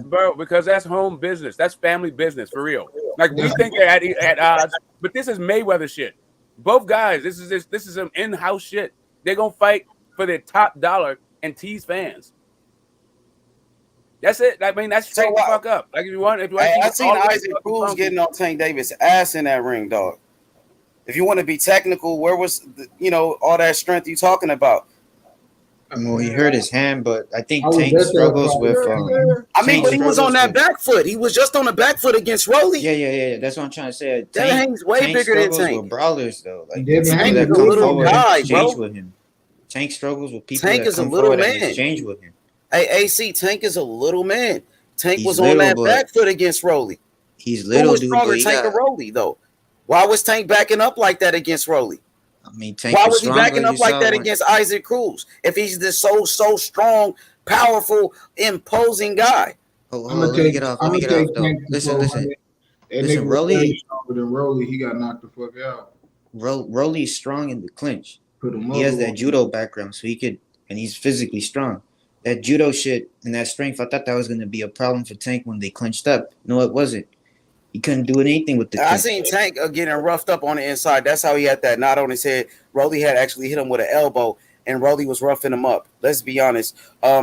home business. That's family business for real. Like we think they're at odds, but this is Mayweather shit. Both guys, this is some in-house shit. They're gonna fight for their top dollar and tease fans. That's it. I mean, that's straight the fuck up. Like if you want, I seen Isaac Cruz getting on Tank Davis' ass in that ring, dog. If you want to be technical, where was all that strength you talking about? Well, he hurt his hand, but I think Tank struggles with. But he was on that back foot. He was just on the back foot against Rolly. Yeah. That's what I'm trying to say. Tank's way bigger than Tank. With brawlers though, like Tank's a little guy, bro. With him. Tank struggles with people. Tank that is a come little man. Exchange with him. Hey, AC, Tank is a little man. Tank was on that back foot against Rolly. He's little, who was stronger, Tank or Rolly, though? Why was Tank backing up like that against Rolly? I mean, Tank why was he backing up like that against Isaac Cruz? If he's this so strong, powerful, imposing guy. Let me get off. Listen. Listen, Rolly. Rolly, he got knocked the fuck out. Rolly's strong in the clinch. He has that judo background, so he could, and he's physically strong. That judo shit and that strength, I thought that was going to be a problem for Tank when they clinched up. No, it wasn't. He couldn't do anything with the clinch. I seen Tank getting roughed up on the inside. That's how he had that. Not on his head. Rolly had actually hit him with an elbow, and Rolly was roughing him up. Let's be honest.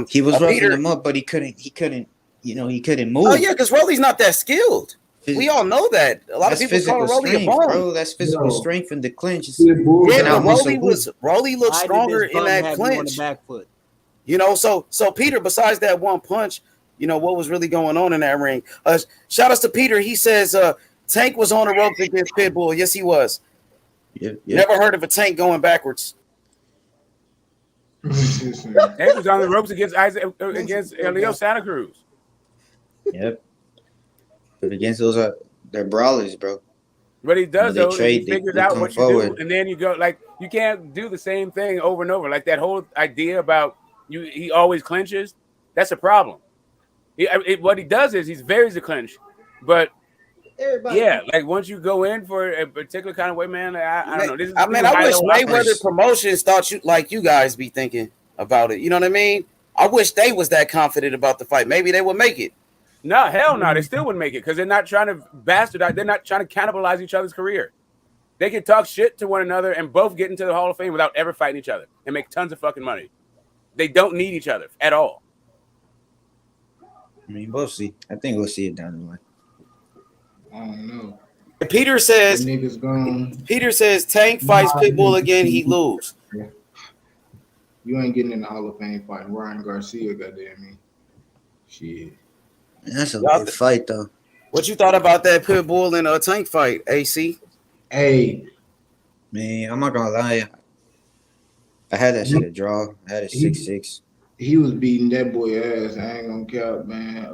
He was roughing him up, but he couldn't. He couldn't move. Oh yeah, because Rolly's not that skilled. We all know that. A lot of people call Rolly a bum. Bro, that's physical strength in the clinch. Yeah, but Rolly looked stronger in that clinch. So Peter, besides that one punch, what was really going on in that ring? Shout outs to Peter. He says Tank was on the ropes against Pitbull. Yes, he was. Yeah. Never heard of a Tank going backwards. Tank was on the ropes against Leo Santa Cruz. Yep. But against those they're brawlers, bro. What he does though, he figures out what you do, and then you go like you can't do the same thing over and over. Like that whole idea about he always clinches. That's a problem. What he does is he's varies the clinch, but like once you go in for a particular kind of way, man, I don't know. I wish Mayweather Promotions thought you guys be thinking about it. You know what I mean? I wish they was that confident about the fight. Maybe they would make it. No, hell no. They still wouldn't make it because they're not trying to bastardize. They're not trying to cannibalize each other's career. They can talk shit to one another and both get into the Hall of Fame without ever fighting each other and make tons of fucking money. They don't need each other at all. I mean, we'll see. I think we'll see it down the line. I don't know. Peter says Tank fights Pitbull again, he lose. Yeah. You ain't getting in the Hall of Fame fighting Ryan Garcia, goddamn me. Shit. Man, that's a good fight, though. What you thought about that Pitbull and Tank fight, AC? Hey. Man, I'm not gonna lie. I had that shit a draw. I had a 6-6. He was beating that boy ass. I ain't gonna count, man.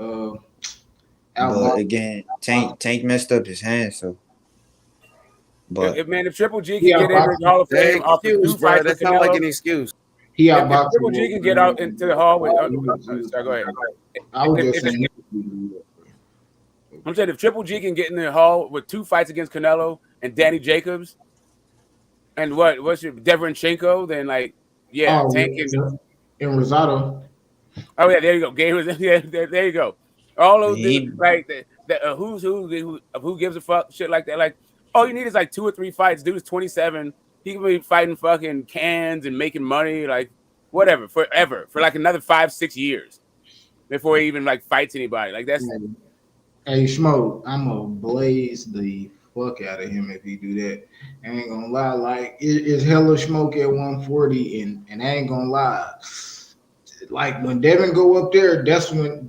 But again, Tank messed up his hand, so. But if Triple G can get into the Hall of Fame off the 2 fights, that's not like an excuse. If Triple G can get out into the Hall with, go ahead. I'm saying if Triple G can get in the Hall with 2 fights against Canelo and Danny Jacobs, and what's your Deverenchenko, then Tank is in Rosado. Oh yeah, there you go. There you go. All those dudes, who's who gives a fuck, shit like that. Like all you need is 2 or 3 fights. Dude is 27. He can be fighting fucking cans and making money, whatever, forever, for another 5-6 years. before he even like fights anybody. Like that's. Hey, Smoke, I'm gonna blaze the fuck out of him if he do that. I ain't gonna lie, like it's hella smoke at 140, and I ain't gonna lie. Like when Devin go up there, that's when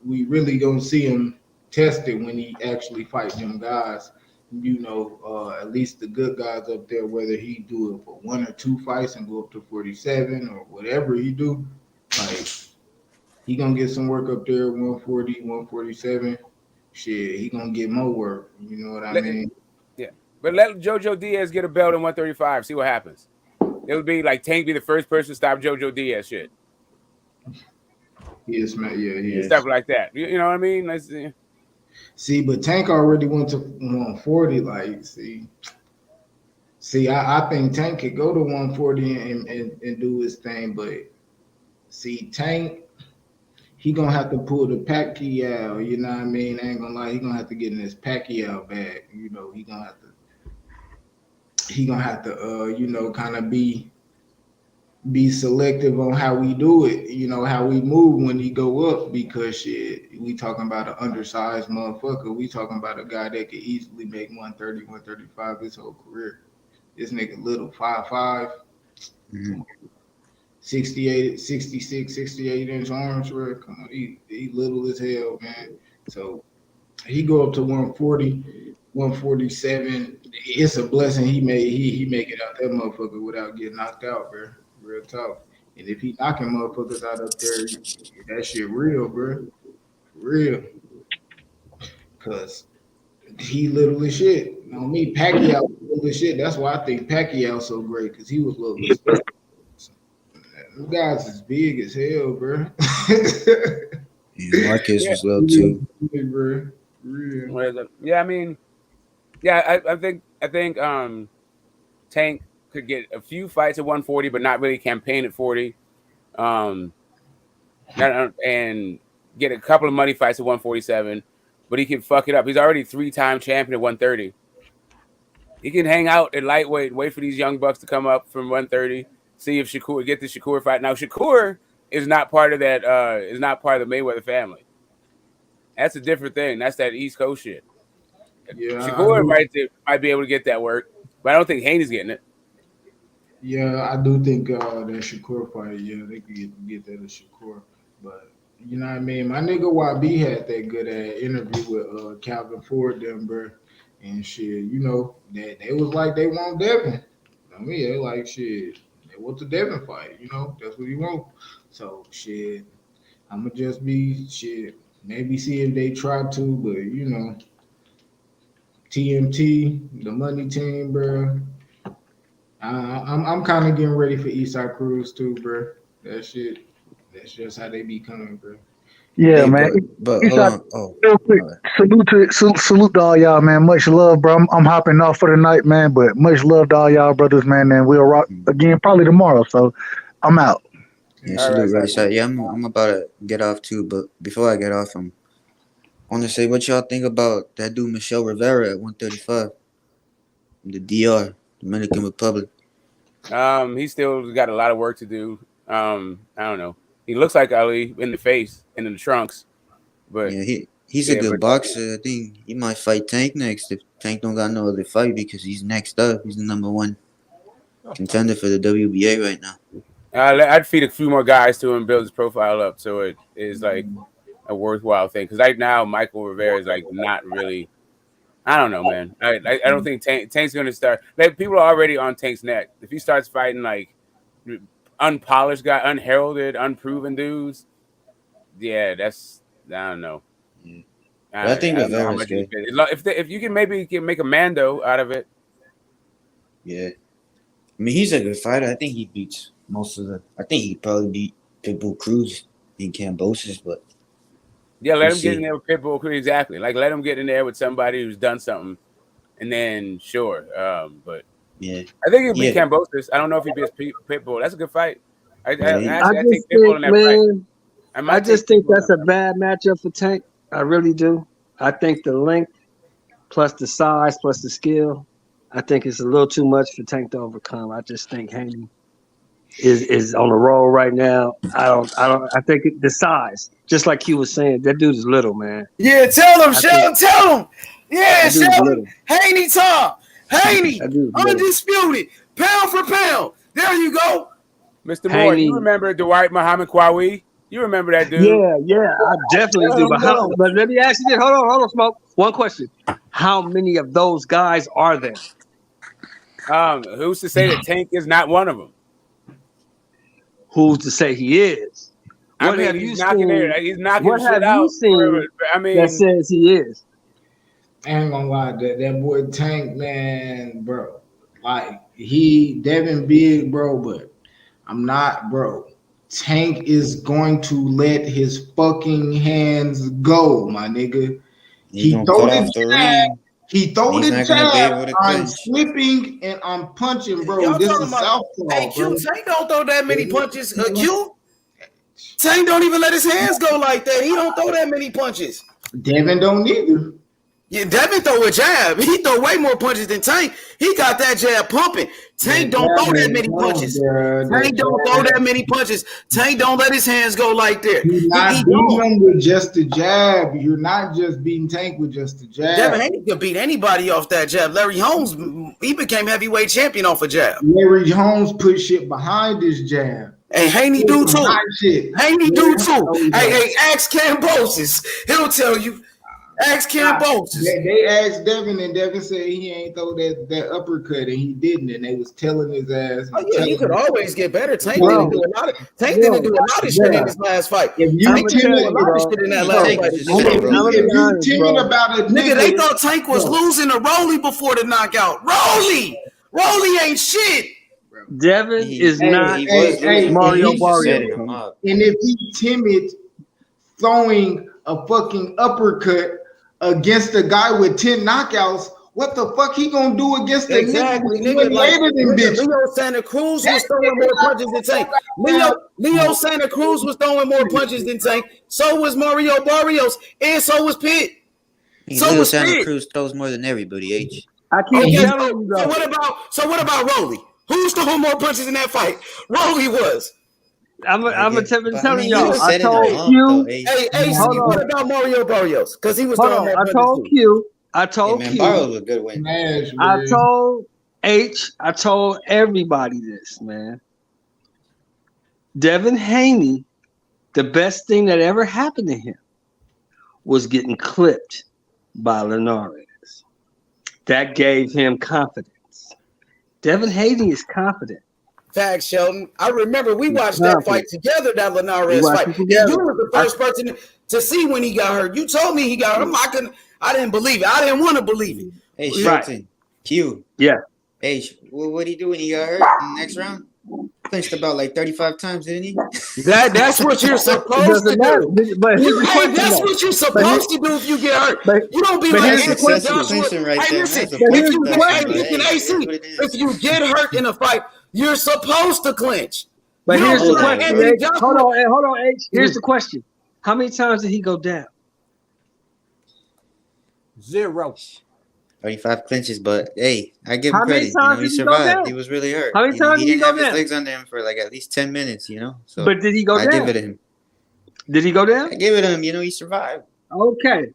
we really gonna see him tested when he actually fight them guys. You know, at least the good guys up there, whether he do it for 1 or 2 fights and go up to 47 or whatever he do, like he gonna get some work up there, 140, 147. Shit, he gonna get more work. You know what I mean? Yeah, but let JoJo Diaz get a belt in 135. See what happens. It would be like Tank be the first person to stop JoJo Diaz shit. Yes, man. Yeah, he is. Stuff like that. You know what I mean? Let's see. See, but Tank already went to 140. Like, see, I think Tank could go to 140 and do his thing, but see, Tank, he gonna have to pull the Pacquiao. You know what I mean? I ain't gonna lie, he gonna have to get in his Pacquiao bag. You know, he gonna have to, you know, kind of be selective on how we do it, you know, how we move when he go up, because shit, we talking about an undersized motherfucker. We talking about a guy that could easily make 130, 135 his whole career. This nigga little 5'5", 66, 68 inch arms, bro. Come on, he little as hell, man. So he go up to 140, 147. It's a blessing he make it out that motherfucker without getting knocked out, bro. Real talk. And if he knocking motherfuckers out up there, that shit real, bro. Real. Cause he little as shit. You know me, Pacquiao little as shit. That's why I think Pacquiao so great, cause he was little as fuck. Them guys is big as hell, bro. Marcus was low too. Yeah, I mean, yeah, I think Tank could get a few fights at 140, but not really campaign at 40, and get a couple of money fights at 147. But he can fuck it up. He's already 3-time champion at 130. He can hang out at lightweight, wait for these young bucks to come up from 130, see if Shakur get the Shakur fight. Now Shakur is not part of that. Is not part of the Mayweather family. That's a different thing. That's that East Coast shit. Yeah, Shakur might be able to get that work, but I don't think Haney's getting it. Yeah, I do think that Shakur fight, yeah, they could get that at Shakur. But you know what I mean? My nigga YB had that good interview with Calvin Ford, them, bro. And shit, you know, they was like they want Devin. I mean, they like shit. They want the Devin fight, you know, that's what he want. So shit, I'ma just be shit. Maybe see if they try to, but you know, TMT, the money team, bro. I'm kind of getting ready for Eastside Cruise too, bro. That shit, that's just how they be coming, bro. Yeah, man. But Eastside, real quick, salute to all y'all, man. Much love, bro. I'm hopping off for the night, man. But much love to all y'all brothers, man. And we'll rock again probably tomorrow. So I'm out. Yeah, salute, right side. Yeah, I'm about to get off too. But before I get off, I want to say what y'all think about that dude Michelle Rivera at 135, the DR, Dominican Republic. He's still got a lot of work to do. I don't know. He looks like Ali in the face and in the trunks, but yeah, he's a good boxer. I think he might fight Tank next if Tank don't got no other fight, because he's next up. He's the #1 contender for the WBA right now. I'd feed a few more guys to him, build his profile up, so it is like a worthwhile thing. Because right now, Michael Rivera is like not really. I don't know, man. I don't think Tank's going to start. Like, people are already on Tank's neck. If he starts fighting like unpolished guy, unheralded, unproven dudes, yeah, that's I don't know. I think Rivera's good. If you can maybe make a Mando out of it. Yeah, I mean he's a good fighter. I think he beats most of the. I think he probably beat Pitbull Cruz in Cambosis, but. Yeah, let him get in there with Pitbull. Exactly. Like, let him get in there with somebody who's done something, and then sure. But yeah, I think he'll beat Cambosis. I don't know if he beats Pitbull. That's a good fight. I take think, Pitbull in that man, fight. I just think that's a bad matchup for Tank. I really do. I think the length plus the size plus the skill, I think it's a little too much for Tank to overcome. I just think Haney is on the roll right now. I think the size, just like Q was saying, that dude is little, man. Yeah, tell him, Sheldon. Tell him. Yeah, Sheldon. Haney Tom. Haney. Undisputed. Pound for pound. There you go. Mr. Moore, you remember Dwight Muhammad Kwawi? You remember that dude? Yeah, I definitely do. But let me ask you this. Hold on, Smoke. One question. How many of those guys are there? Who's to say that Tank is not one of them? Who's to say he is? What have you seen? He's knocking shit out. That says he is. I ain't gonna lie, that boy Tank, man, bro. Like Devin big, bro, but I'm not, bro. Tank is going to let his fucking hands go, my nigga. He throw the jab. He throw the jab. I'm slipping and I'm punching, bro. Y'all this talking is about, southpaw, hey, Q, bro. Tank don't throw that many punches. Q, Tank don't even let his hands go like that. He don't throw that many punches. Devin don't either. Yeah, Devin throw a jab. He throw way more punches than Tank. He got that jab pumping. Tank don't throw that many punches. Tank don't throw that many punches. Tank don't let his hands go like that. You're not beating him with just a jab. You're not just beating Tank with just a jab. Devin Haney could beat anybody off that jab. Larry Holmes, he became heavyweight champion off a jab. Larry Holmes put shit behind his jab. And Haney do too. Haney do too. Hey, ask Cambosis. He'll tell you. Ask Cambosis. They asked Devin, and Devin said he ain't throw that uppercut, and he didn't. And they was telling his ass. Oh yeah, you could always get better. Tank didn't do a lot of shit in his last fight. If you timid about it, nigga, they thought Tank was losing to Rolly before the knockout. Rolly ain't shit. Devin is not Mario Barrio. And if he timid throwing a fucking uppercut against a guy with 10 knockouts, what the fuck he gonna do against the nigga later than bitch? Leo Santa Cruz was throwing more punches than Tank. Leo Santa Cruz was throwing more punches than Tank. So was Mario Barrios, and so was Pitt. Leo Santa Cruz throws more than everybody. H. I can't tell you. So what about Rolly? Who's throwing more punches in that fight? Rolly was. I'm telling y'all. I told Q. Hey, what about Mario Barrios? Because he was throwing more punches. I told Q. Barrios was a good win. I told H. I told everybody this, man. Devin Haney, the best thing that ever happened to him was getting clipped by Linares. That gave him confidence. Devin Haney is confident. Facts, Sheldon. I remember we watched that fight together, that Linares fight. You were the first person to see when he got hurt. You told me he got hurt. I didn't believe it. I didn't want to believe it. Hey, Shelton. Q. Yeah. Hey, what did he do when he got hurt in the next round? Clinched about like 35 times, didn't he? That's what you're supposed to do. That's what you're supposed to do if you get hurt. You don't be like if you get hurt in a fight, you're supposed to clinch. But here's the question. H. Hold on, H. Here's the question. How many times did he go down? 0. 35 clinches, but hey, I give him credit. He survived. He was really hurt. How many times he did he didn't go have down? his legs under him for like at least 10 minutes, So, but did he go down? I give it to him. Did he go down? I give it to him. He survived. Okay.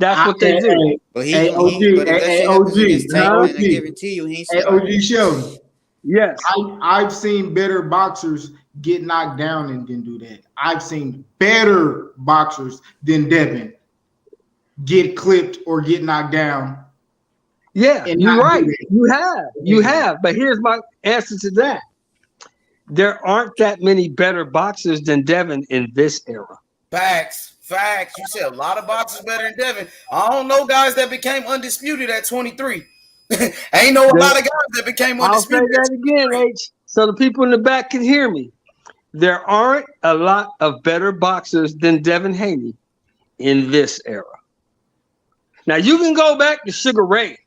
That's what they do. But I guarantee you, he survived. OG Sheldon. Yes. I've seen better boxers get knocked down and didn't do that. I've seen better boxers than Devin get clipped or get knocked down. Yeah, you're right. You have. But here's my answer to that. There aren't that many better boxers than Devin in this era. Facts. You said a lot of boxers better than Devin. I don't know guys that became undisputed at 23. Ain't know a lot of guys that became undisputed. I'll say that again, H, so the people in the back can hear me. There aren't a lot of better boxers than Devin Haney in this era. Now, you can go back to Sugar Ray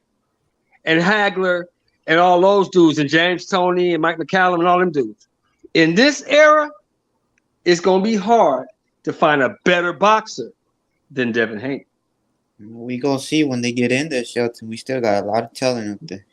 and Hagler and all those dudes and James Toney and Mike McCallum and all them dudes. In this era, it's going to be hard to find a better boxer than Devin Haney. We gonna see when they get in there, Shelton. We still got a lot of talent up there.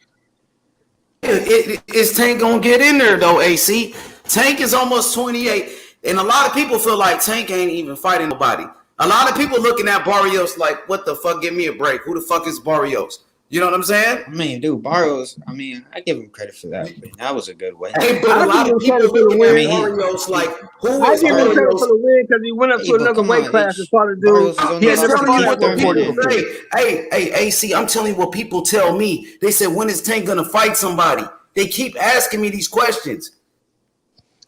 Is Tank gonna get in there though, AC? Tank is almost 28, and a lot of people feel like Tank ain't even fighting nobody. A lot of people looking at Barrios like, what the fuck? Give me a break. Who the fuck is Barrios? You know what I'm saying? I mean, dude, Barrios. I mean, I give him credit for that. Man. That was a good win. Hey, but a lot of people looking at Barrios like, who I is give him credit Barrios? for the win because he went up to another weight class and fought a dude. He had never fought at 140 before. Hey, AC, I'm telling you what people tell me. They said, when is Tank gonna fight somebody? They keep asking me these questions.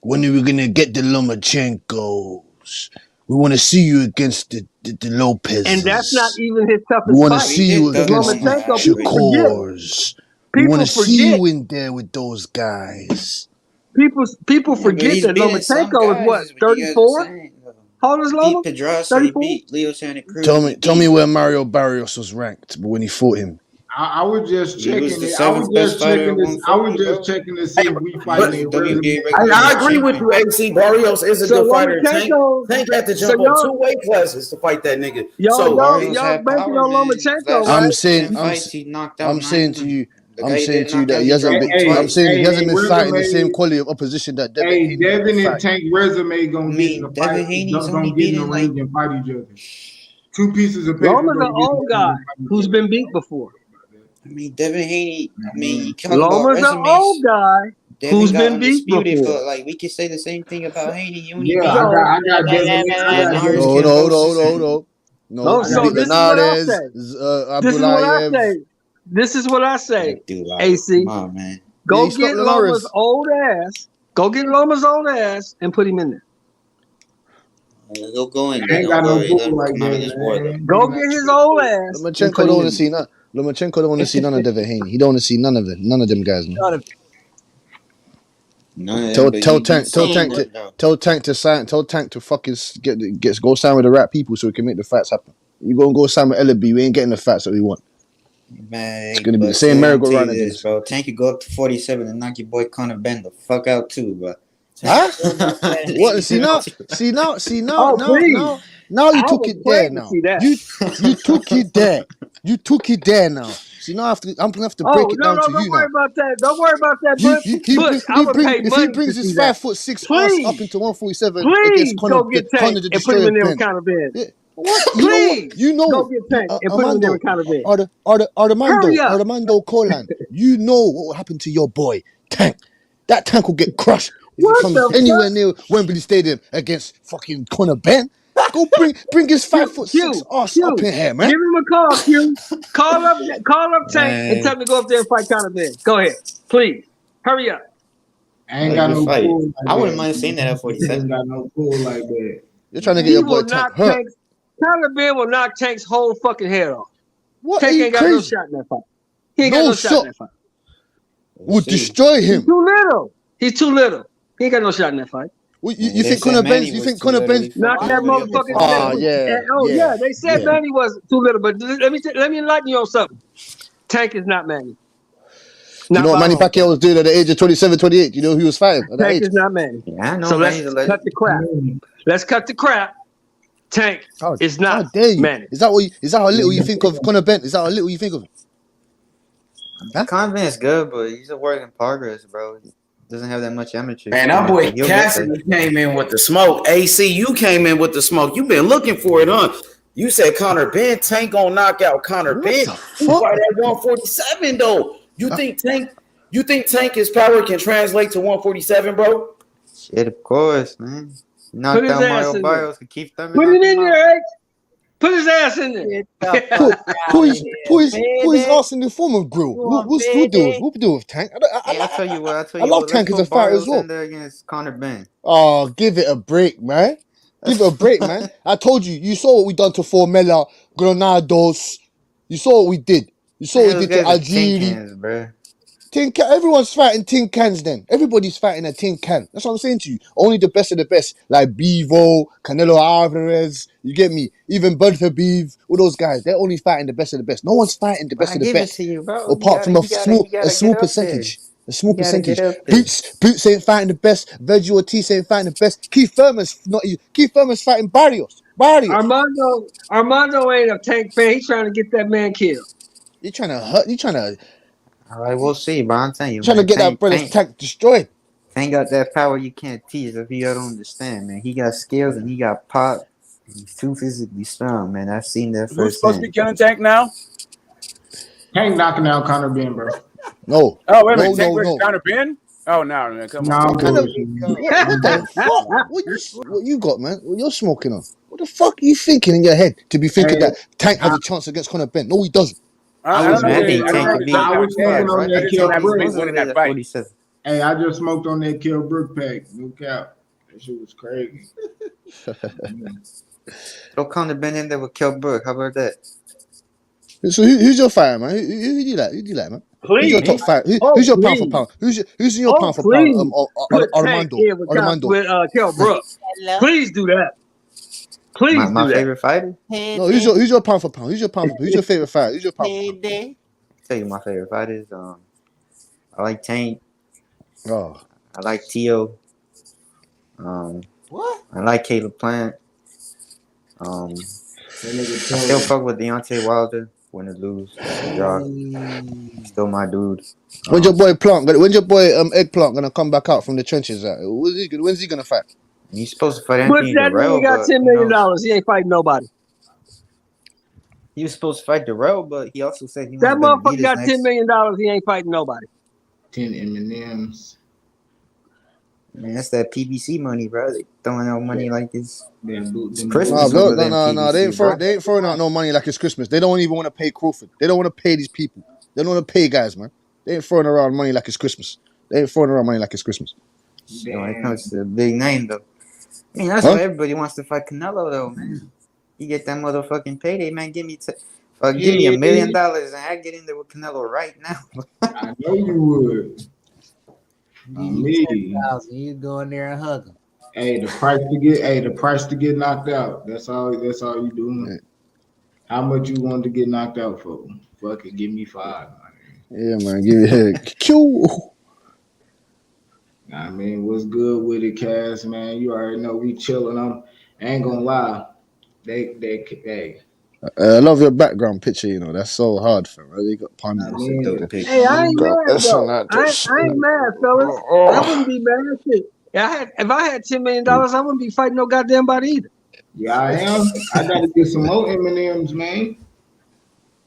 When are we gonna get the Lomachenkos? We want to see you against the Lopez. And that's not even his toughest fight. We want to see you against Lomachenko, Shakurs. We want to see you in there with those guys. People forget that Lomachenko is what, 34? How old is Loma? 34? Beat Leo Santa Cruz. Tell me where Mario Barrios was ranked when he fought him. I was just checking it. I was just checking to see if we fighting I agree with you, AC. Barrios is a good fighter. Tank had to jump up 2 weight classes to fight that nigga. Y'all banking on Lomachenko, right? I'm saying to you that he hasn't been. I'm saying he hasn't been fighting the same quality of opposition that Devin. Hey, Devin and Tank resume gonna get in the fight. Don't get in the ring and fight each other. 2 pieces of paper. Loma's an old guy who's been beat before. I mean, Devin Haney. I mean, Loma's an old guy who's been beat before. But like, we could say the same thing about Haney. I got Devin. No. So this is what I say. AC, come on, man. Go get Loma's old ass. Go get Loma's old ass and put him in there. He'll go in. Ain't got no fool like that. Go get his old ass. Lomachenko don't want to see none. Lomachenko don't want to see none of Devin Haney. He don't want to see none of it. None of them guys. Man. Tell Tank to sign. Tell Tank to fucking go sign with the right people so we can make the fights happen. You gonna go sign with Ellaby, we ain't getting the fights that we want. Man, it's gonna be the same merry-go-round this, bro. Tank could go up to 47 and knock your boy Conor Ben the fuck out too, bro. Huh? What? See now, you took it there. Now you took it there. You took it there now. See now, I'm gonna have to break it down to you now. Don't worry about that. Don't worry about that. If he brings his 5'6" ass up into 147 against Conor the Destroyer Ben. Please, you know, go get Tank and put him in there with Conor Ben. Armando Colan. You know what will happen to your boy Tank. That Tank will get crushed if he comes anywhere near Wembley Stadium against fucking Conor Ben. Go bring his 5'6" ass up in here, man. Give him a call, Q. Call up Tank and tell him to go up there and fight Conor Ben. Go ahead, please. Hurry up. I ain't got no fool like I wouldn't mind seeing that at 47. I ain't got no fool like that. You're trying to get your boy Tank hurt. Conor Ben will knock Tank's whole fucking head off. What? Tank ain't got no shot in that fight. He ain't got no shot in that fight. Would destroy him. He's too little. He ain't got no shot in that fight. Well, you think Conor Ben's? You think Conor Ben's? Knock that motherfucking. Yeah. They said Manny was too little, but let me enlighten you on something. Tank is not Manny. You know what Manny Pacquiao was doing at the age of 27, 28? You know who he was fighting at that Tank age? is not Manny. Yeah, I know. So let's cut the crap. Let's cut the crap. Tank is not Manny. Is that how little you think of Conor Ben? Is that how little you think of him? Huh? Conor Ben's good, but he's a work in progress, bro. He doesn't have that much amateur. Man, our boy Cassidy came in with the smoke. AC, you came in with the smoke. You've been looking for it, huh? You said Conor Ben, Tank gonna knock out Conor Ben. He fight at 147 though. You think Tank's power can translate to 147, bro? Shit, of course, man. Knocked out Mario Barrios to keep them. Put it in there, X. Put his ass in there. Put his ass in the form of grill. Who do with Tank? I'll tell you what. I love Tank as a fighter as well. In there against Conor Ben. Oh, give it a break, man. Give it a break, man. I told you. You saw what we done to Formella, Granados. You saw what we did. You saw what we did to Algieri. Tin can. Everyone's fighting tin cans then. Everybody's fighting a tin can. That's what I'm saying to you. Only the best of the best. Like Bevo, Canelo Alvarez. You get me? Even Bertha Beeve. All those guys. They're only fighting the best of the best. No one's fighting the best of the best. You, apart from a small percentage. A small percentage. Boots ain't fighting the best. Virgil Ortiz ain't fighting the best. Keith Thurman's fighting Barrios. Armando ain't a Tank fan. He's trying to get that man killed. You're trying to hurt. You're trying to... All right, we'll see, but I'm telling you, trying to get that brother's Tank destroyed. Tank got that power you can't teach if you don't understand, man. He got skills and he got pop. He's too physically strong, man. I've seen that Who's supposed to be firsthand. killing Tank now? Tank knocking out Conor Ben, bro. No. Oh, wait a minute. No, Tank no, versus no. Conor Ben? Oh, no, man. Come No, on. I'm What kind of bullshitting. what the fuck? What you got, man? What you're smoking on? What the fuck are you thinking in your head to be thinking Hey, that Tank has a chance against Conor Ben? No, he doesn't. I was don't know. Man, I smoking. think Tank could beat. I was smoking on I that think Kill Tank Brick. supposed to win that 47. Hey, I just smoked on that Kill Brick pack. No cap. That shit was crazy. Throw Conor Ben in there with Kell Brook. How about that? So who's your fighter, man? Who do you like? Who do you like, man? Who's your Please. top five? Oh, Who's your pound for please. pound? Who's in your pound for pound? Please. Put Tank in with Kell Brook. Please do that. Please My do that. favorite fighter? No, who's your pound for pound? Who's your pound for pound? Who's your favorite fighter? Who's your pound for pound? I'll tell you my favorite fighters. I like Tank. Oh. I like Tio. What? I like Caleb Plant. I still fuck with Deontay Wilder. Win or lose, draw. Still my dude. When's your boy Eggplant gonna come back out from the trenches? When's he gonna fight? He's supposed to fight But Anthony that Dirrell, nigga got but $10 million. He ain't fighting nobody. he was supposed to fight Dirrell, but he also said he That wasn't gonna beat motherfucker his got next. $10 million. He ain't fighting nobody. 10 M&Ms. Man, that's that PBC money, bro. They throwing out money like this. It's No, Christmas bro, over there in no, they PBC, ain't throwing out no money like it's Christmas. They don't even want to pay Crawford. They don't want to pay these people. They don't want to pay guys, man. They ain't throwing around money like it's Christmas. They ain't throwing around money like it's Christmas. So when it comes to a big name, though, I mean that's Huh? why everybody wants to fight Canelo, though, man. You get that motherfucking payday, man. Give me $1 million and I get in there with Canelo right now. I know you would. Me. You go in there and hug him. Hey, the price to get knocked out. That's all you doing. How much you want to get knocked out for? Fuck it, give me 5. Yeah, man. Give it Q. I mean, what's good with it, Cass, man? You already know we chilling. I ain't gonna lie. Hey. I love your background picture. You know that's so hard for me. They got pun. Hey, I ain't mad though. I ain't mad, fellas. I wouldn't be mad at shit. If I had $10 million, I wouldn't be fighting no goddamn body either. Yeah, I am. I gotta get some more M&Ms, man.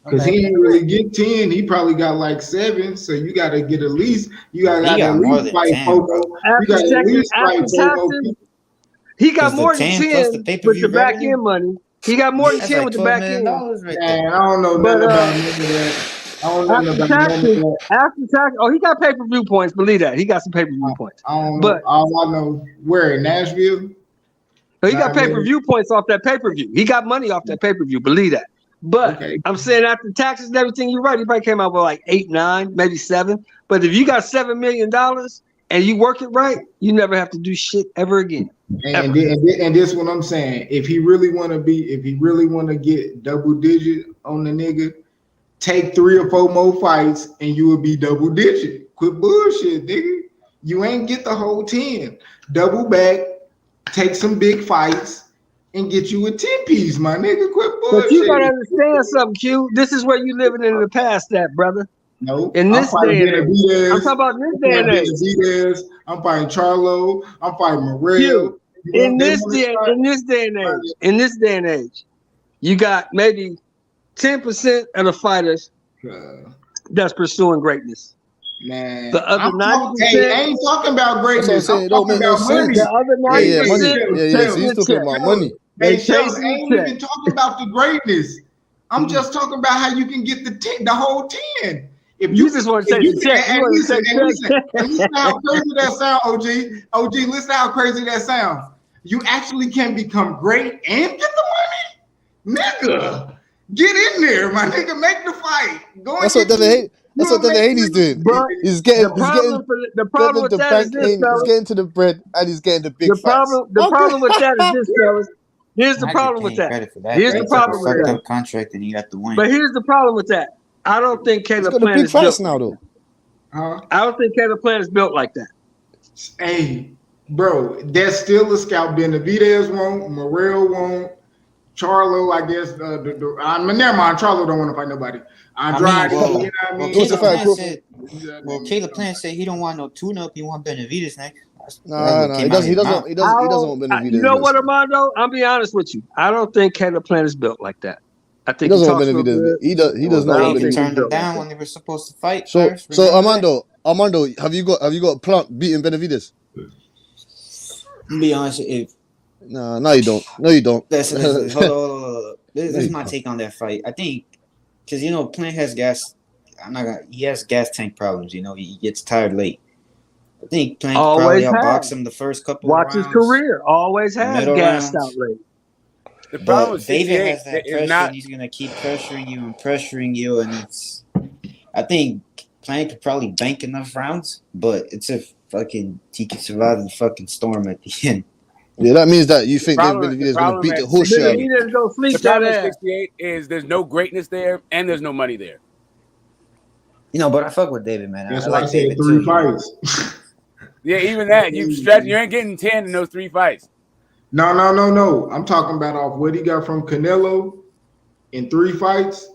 Because he didn't really get 10. He probably got like 7. So you gotta get at least. You gotta at least fight 4. You gotta at least fight 4 people. He got more than 10 with the back end money. He got more than 10 with the back end. Man, I don't know nothing about none of that. I don't know nothing about none of that. After tax, he got pay-per-view points. Believe that. He got some pay-per-view points. I don't know. All I know, where in Nashville? He got pay-per-view points off that pay-per-view. He got money off that pay-per-view. Believe that. But I'm saying after taxes and everything, you're right. He probably came out with like 8, 9, maybe 7. But if you got $7 million and you work it right, you never have to do shit ever again. And this is what I'm saying. If he really want to get double digit on the nigga, take 3 or 4 more fights and you will be double digit. Quit bullshit, nigga. You ain't get the whole 10. Double back, take some big fights, and get you a 10-piece, my nigga. Quit bullshit. But you gotta understand something, Q. This is where you living in the past, that brother. No, in this day and age. I'm talking about this day and age. I'm fighting Charlo. I'm fighting Morel. In this day and age, you got maybe 10% of the fighters that's pursuing greatness. Man, the other 90%. I ain't talking about greatness. I'm talking about money. The other 90%. Money. Yeah. He's talking about money. Hey, Shells, I ain't even talking about the greatness. I'm just talking about how you can get the whole 10. If you just want to take the check, listen how crazy that sound, OG, listen how crazy that sounds. You actually can become great and get the money, nigga. Get in there, my nigga. Make the fight. That's what Devin Haney's doing. He's getting the problem with that is this, fellas. He's getting to the bread and he's getting the big The problem with that is this, fellas. Here's the problem with that. Here's the problem with that. Contract and you have to win. But here's the problem with that. I don't think Caleb Plant is built now, though. I don't think Caleb Plant is built like that. Hey, bro, there's still a scout. Benavidez won't. Morel won't. Charlo, I guess. Never mind. Charlo don't want to fight nobody. Andrade, you know what I mean? Caleb Plant said he don't want no tune-up. He want Benavidez next. Nah, he doesn't want Benavidez. You know what, Armando? I'll be honest with you. I don't think Caleb Plant is built like that. I think he doesn't want Benavidez. He does not want Benavidez. Turned him down when they were supposed to fight. So first, Armando, have you got Plant beating Benavidez? To be honest, No, you don't. No, you don't. Listen, hold on. This is my take on that fight. I think because Plant has gas. He has gas tank problems. He gets tired late. I think Plant probably outbox him the first couple of rounds. Watch his career. Always has gassed out late. The problem with David 68 has that is pressure, not. and he's gonna keep pressuring you, and I think Plant could probably bank enough rounds, but it's if he can survive the fucking storm at the end. Yeah, that means that you think David Benavidez is going to beat the horse shit out of him. The problem with 68 is there's no greatness there and there's no money there. But I fuck with David, man. That's I why like I said David 3 too. fights. Yeah, even that you ain't getting 10 in those 3 fights. No. I'm talking about off what he got from Canelo in 3 fights.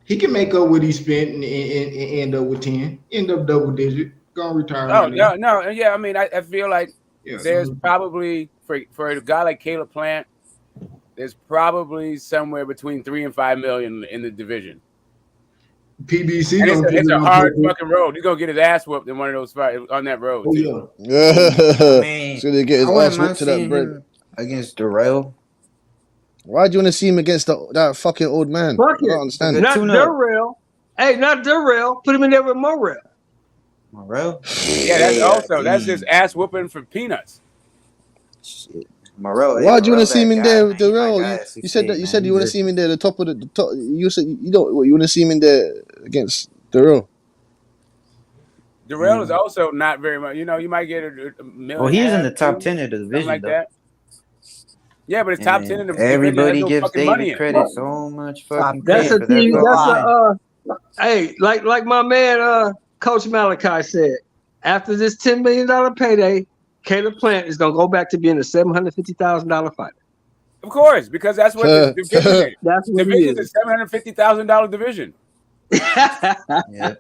He can make up what he spent and end up with 10, end up double digit. Gonna retire. No. Yeah, I mean, I feel like there's probably for a guy like Caleb Plant, there's probably somewhere between 3 and 5 million in the division. PBC. And it's a hard fucking road. He's gonna get his ass whooped in one of those fights on that road. Oh, yeah. So they get his ass whooped to that bread against Darrell. Why do you want to see him against that fucking old man? Fuck I don't understand. Not Darrell. Hey, not Darrell. Put him in there with Morrell. Morrell? Yeah, that's just ass whooping for peanuts. Morrell. Why do you want to see him in there with Darrell? You said that. You said you want to see him in there, the top of the top. You said you don't. You want to see him in there against Darrell. Darrell is also not very much. You might get a million. Well, he's in the top 10 of the division, like though. that. Yeah, but it's top 10 in the division. Everybody no gives David credit so much fucking credit. Hey, like my man, Coach Malachi said, after this $10 million payday, Caleb Plant is gonna go back to being a $750,000 fighter. Of course, because that's what the division is. That's what division is a $750,000 division. Yeah.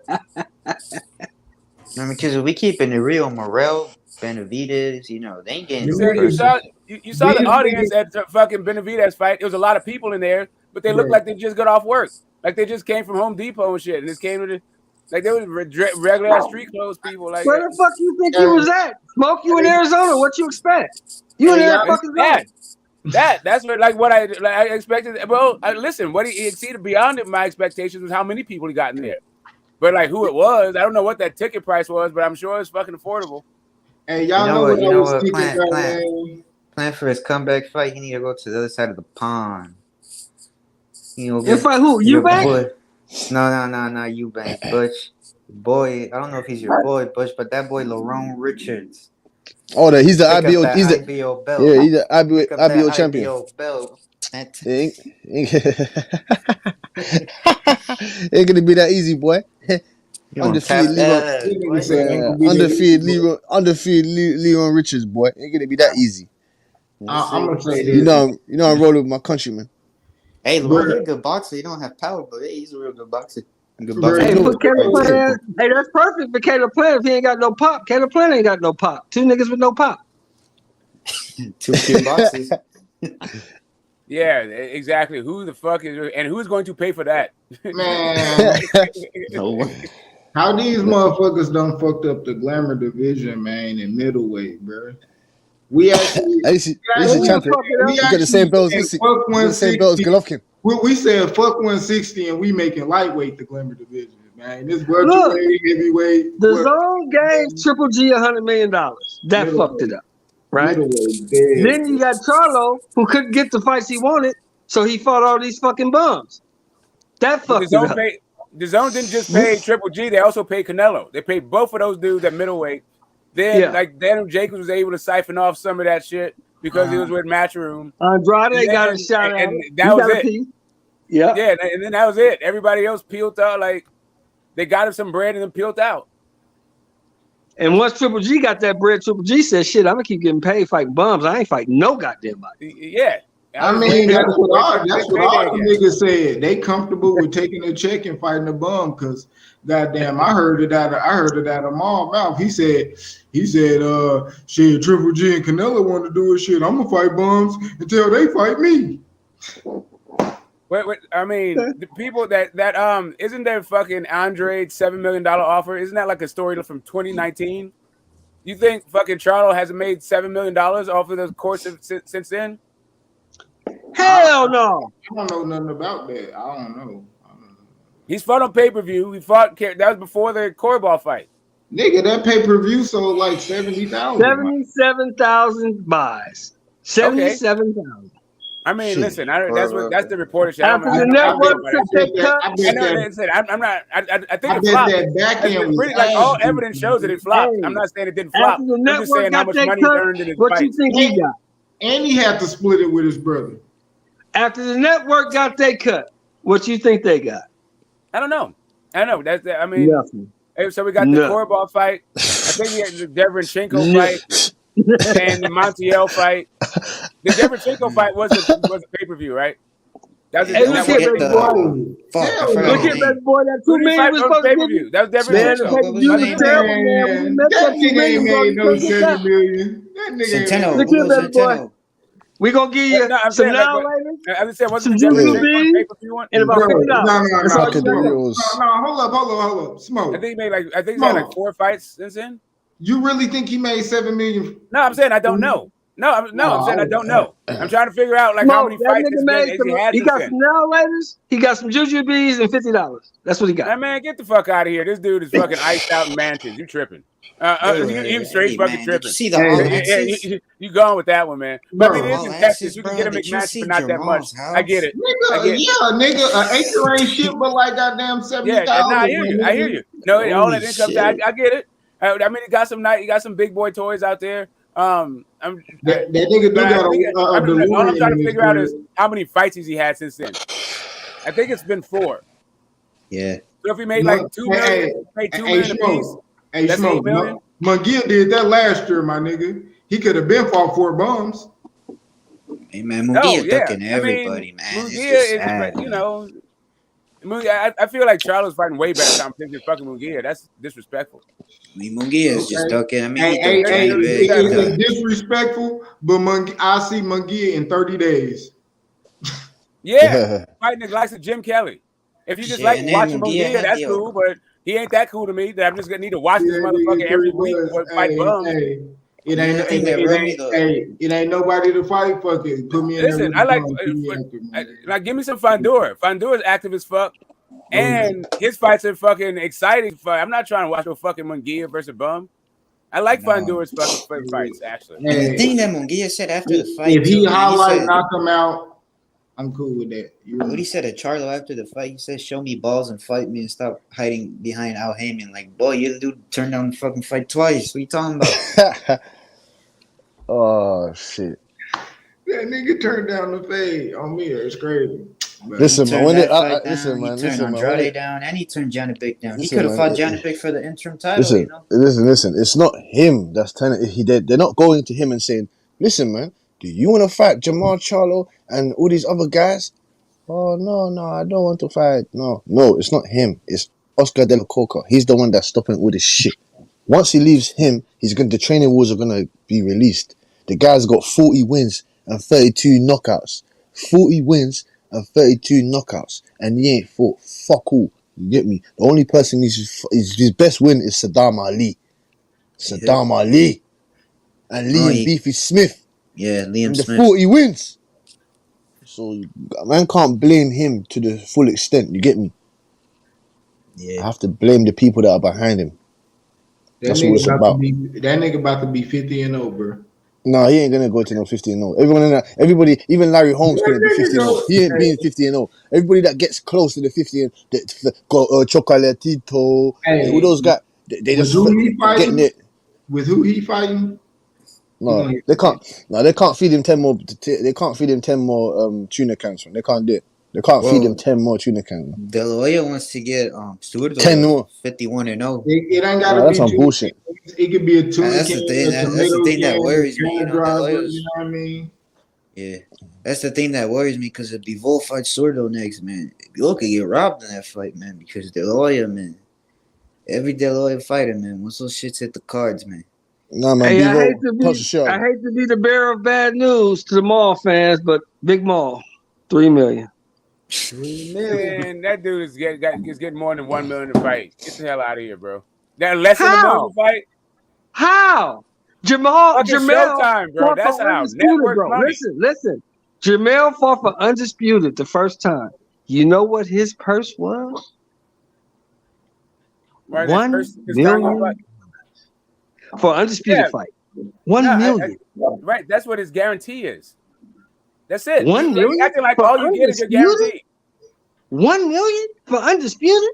Because if we keeping it real, Morrell, Benavidez, they ain't getting. You saw the audience at the fucking Benavidez fight. There was a lot of people in there, but they looked like they just got off work, like they just came from Home Depot and shit, and just came to like they were regular ass street clothes people. Like, where the fuck you think you was at? Smoke, you in Arizona? What you expect? You in there fucking That's what I expected. Well, listen, what he exceeded beyond my expectations was how many people he got in there. But like who it was, I don't know what that ticket price was, but I'm sure it's fucking affordable. Hey, y'all know what I was thinking about, man. Plan for his comeback fight. He need to go to the other side of the pond. If I who? Eubank? No, Eubank. Butch. Boy, I don't know if he's your boy, Butch, but that boy Lerone Richards. Oh, he's the IBO. He's the IBO belt. Yeah, he's the IBO champion. IBO belt. Ain't gonna be that easy, boy. Undefeated Leon Richards, boy. Ain't gonna be that easy. I'm gonna say this. You know I'm rolling with my countryman. Hey, Lerone, he's a good boxer. He don't have power, but he's a real good boxer. Hey, put Caleb Plant. Hey, that's perfect for Caleb Plant if he ain't got no pop. Caleb Plant ain't got no pop. 2 niggas with no pop. 2 pure boxers. Yeah, exactly. Who the fuck is and who's going to pay for that? Man, how these motherfuckers done fucked up the glamour division, man, in middleweight, bro. We actually, he's a champion. We got the same belts. The same belts Golovkin. We said fuck 160 and we making lightweight the glamour division, man. This welterweight, heavyweight. The zone gave Triple G $100 million. That fucked it up, right? Then you got Charlo, who couldn't get the fights he wanted, so he fought all these fucking bums. That fucked it up. The zone didn't just pay Triple G; they also paid Canelo. They paid both of those dudes at middleweight. Then, like Daniel Jacobs was able to siphon off some of that shit because he was with Matchroom. Andrade got a shot at and that was it. Yeah, and then that was it. Everybody else peeled out. Like they got him some bread and then peeled out. And once Triple G got that bread, Triple G said, "Shit, I'm gonna keep getting paid fighting bums. I ain't fighting no goddamn body." Yeah, I mean, that's what all the niggas said. They comfortable with taking a check and fighting a bum because, goddamn, I heard it out of Maul's mouth. He said, shit, Triple G and Canelo want to do it. Shit, I'm gonna fight bums until they fight me. Wait, I mean, the people that isn't there fucking Andre $7 million offer? Isn't that like a story from 2019? You think fucking Charlo hasn't made $7 million off of the course of, since then? Hell no. I don't know nothing about that. I don't know. He's fought on pay-per-view. He fought. That was before the Coryball fight. Nigga, that pay-per-view sold like 70,000. 77,000 buys. 77,000. I mean, listen. That's the reported shit. After the network took that cut, I'm not. I think it flopped. Like all evidence shows that it flopped. I'm not saying it didn't flop. After the I'm just network saying how got much that money he cut, earned in his what you fights. think he got? And he had to split it with his brother. After the network got that cut, what you think they got? I don't know. I mean, nothing. So we got the Coryball fight. I think we had the Derevyanchenko fight and the Montiel fight. The Derevyanchenko fight was a pay-per-view, right? That was look at that boy. That 2 million was supposed to pay-per-view. That was Derevyanchenko. That nigga ain't made no 7 million. That nigga look at that boy. We gonna give you some now later. Some juicy beans and about $50. No, hold up. Smoke. I think he's had like 4 fights since then. You really think he made 7 million? No, I'm saying I don't know. I'm saying I don't know. I'm trying to figure out like how many fights he got some now laters. He got some jujubes and $50. That's what he got. Hey, man, get the fuck out of here. This dude is fucking iced out in mansions. You tripping? You straight fucking tripping. See the you going with that one, man? But I mean, it's in Texas. You can get a McMansion for not that much. I get it. Nigga, an acre ain't shit, but like goddamn 70,000. I hear you. No, all that income tax. I get it. I mean, he got some big boy toys out there. That nigga do got all I'm trying to figure out is how many fights has he had since then. I think it's been 4. Yeah. So if he made like 2 million, made 2 million apiece. Hey, Smoke, Munguia did that last year, my nigga. He could have been fought 4 bums. Hey man, Munguia ducking everybody, man. Munguia is, you know, I feel like Charlo's fighting way better competition than fucking Munguia. That's disrespectful. I mean, Munguia is just ducking. I mean, it's disrespectful, but I see Munguia in 30 days. Yeah, fighting the likes of Jim Kelly. If you just like watching Munguia, that's cool, but he ain't that cool to me that I'm just gonna need to watch this motherfucker every week for fight bums. It ain't nobody to fight. Fuck it. Put me in. Listen, I like give me some Fandor. Fandor's active as fuck, and his fights are fucking exciting. I'm not trying to watch no fucking Munguia versus Bum. I like Fandor's fucking fights actually. And the thing that Munguia said after the fight, if he knock him out, I'm cool with that. What he said at Charlo after the fight, he said, "Show me balls and fight me and stop hiding behind Al Heyman." Like, boy, you dude turned down the fucking fight twice. What you talking about? Oh shit! That nigga turned down the fade on me. It's crazy. But listen, man. Listen, man. He turned Andrade down, and he turned Janovic down. He could have fought Janovic for the interim title. Listen. It's not him that's telling. They're not going to him and saying, "Listen, man, do you want to fight Jamal Charlo and all these other guys?" Oh no, I don't want to fight. No, it's not him. It's Oscar De La Coca. He's the one that's stopping all this shit. Once he leaves him, the training wheels are gonna be released. The guy's got 40 wins and 32 knockouts. 40 wins and 32 knockouts, and he ain't fought fuck all. You get me? The only person his best win is Saddam Ali. Ali and Liam Beefy Smith. Yeah, Liam Smith. The 40 wins. So man can't blame him to the full extent. You get me? Yeah. I have to blame the people that are behind him. That's what it's about. That nigga about to be 50-0, bro. No, he ain't gonna go to no 50-0. Everybody, even Larry Holmes couldn't be 50-0. He ain't being 50-0. Everybody that gets close to the 50, Chocolatito, all those guys, they just getting it. With who he fighting? No, they can't. No, they can't feed him 10 more. They can't feed him 10 more tuna cans. Man. They can't do it. They can't feed him 10 more tuna cans. De La Hoya wants to get Stewart 10 more. 51-0. It ain't gotta be that's some bullshit. It could be a tuna that's can. That's the thing that worries me. You know what I mean? Yeah, that's the thing that worries me because if Bivol fights Sordo next, man, Bivol could get robbed in that fight, man, because De La Hoya, man. Every De La Hoya fighter, man, once those shits hit the cards, man. Nah, man, Hey, I hate Bivol, punch the shit out. I hate to be the bearer of bad news to the Maul fans, but Big Maul, $3 million. Man, that dude is getting more than $1 million to fight. Get the hell out of here, bro. That less than $1 million to fight? How? Jamel Showtime, bro. fought That's for how Undisputed, network bro. money. Listen. Jamel fought for Undisputed the first time. You know what his purse was? Right, $1 million for Undisputed fight. $1 million. Right, that's what his guarantee is. That's it. $1 million You acting like for all you get is your guarantee. $1 million for Undisputed?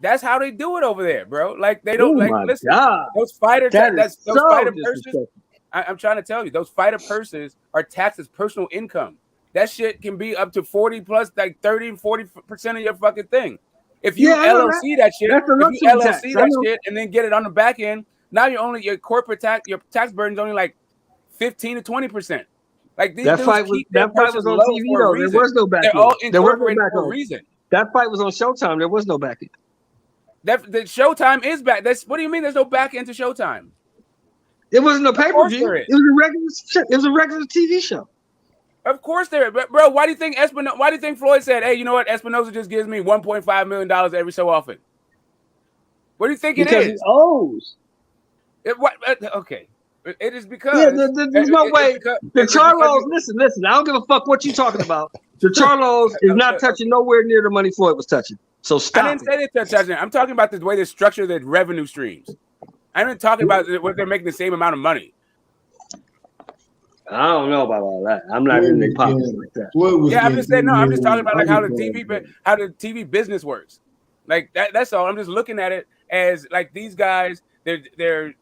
That's how they do it over there, bro. Like they don't listen. God. Those fighter Those fighter purses. I'm trying to tell you, those fighter purses are taxed as personal income. That shit can be up to 40 plus, like 30 and 40% of your fucking thing. If you LLC that shit, and then get it on the back end, now your corporate tax, your tax burden is only like 15 to 20%. Like these dudes keep their purses on low TV for a though. reason. There was no back They're end. all There was no incorporated back for a end. reason. That fight was on Showtime. There was no back end. The Showtime is back. What do you mean? There's no back end to Showtime? It wasn't a pay-per-view. It was a regular TV show. Of course there is. But bro, why do you think Floyd said, "Hey, you know what? Espinosa just gives me $1.5 million every so often"? What do you think because it is? He owes. Okay. It is because there's no way. The Charlos, listen. I don't give a fuck what you talking about. The Charlos is not touching nowhere near the money Floyd was touching. So stop. I didn't say they're touching. I'm talking about the way they structure their revenue streams. I'm not talking about what they're making the same amount of money. I don't know about all that. I'm not in their pockets like that. Yeah, I'm just saying. No, I'm just talking about like how the TV business works. Like that's all. I'm just looking at it as like these guys. They're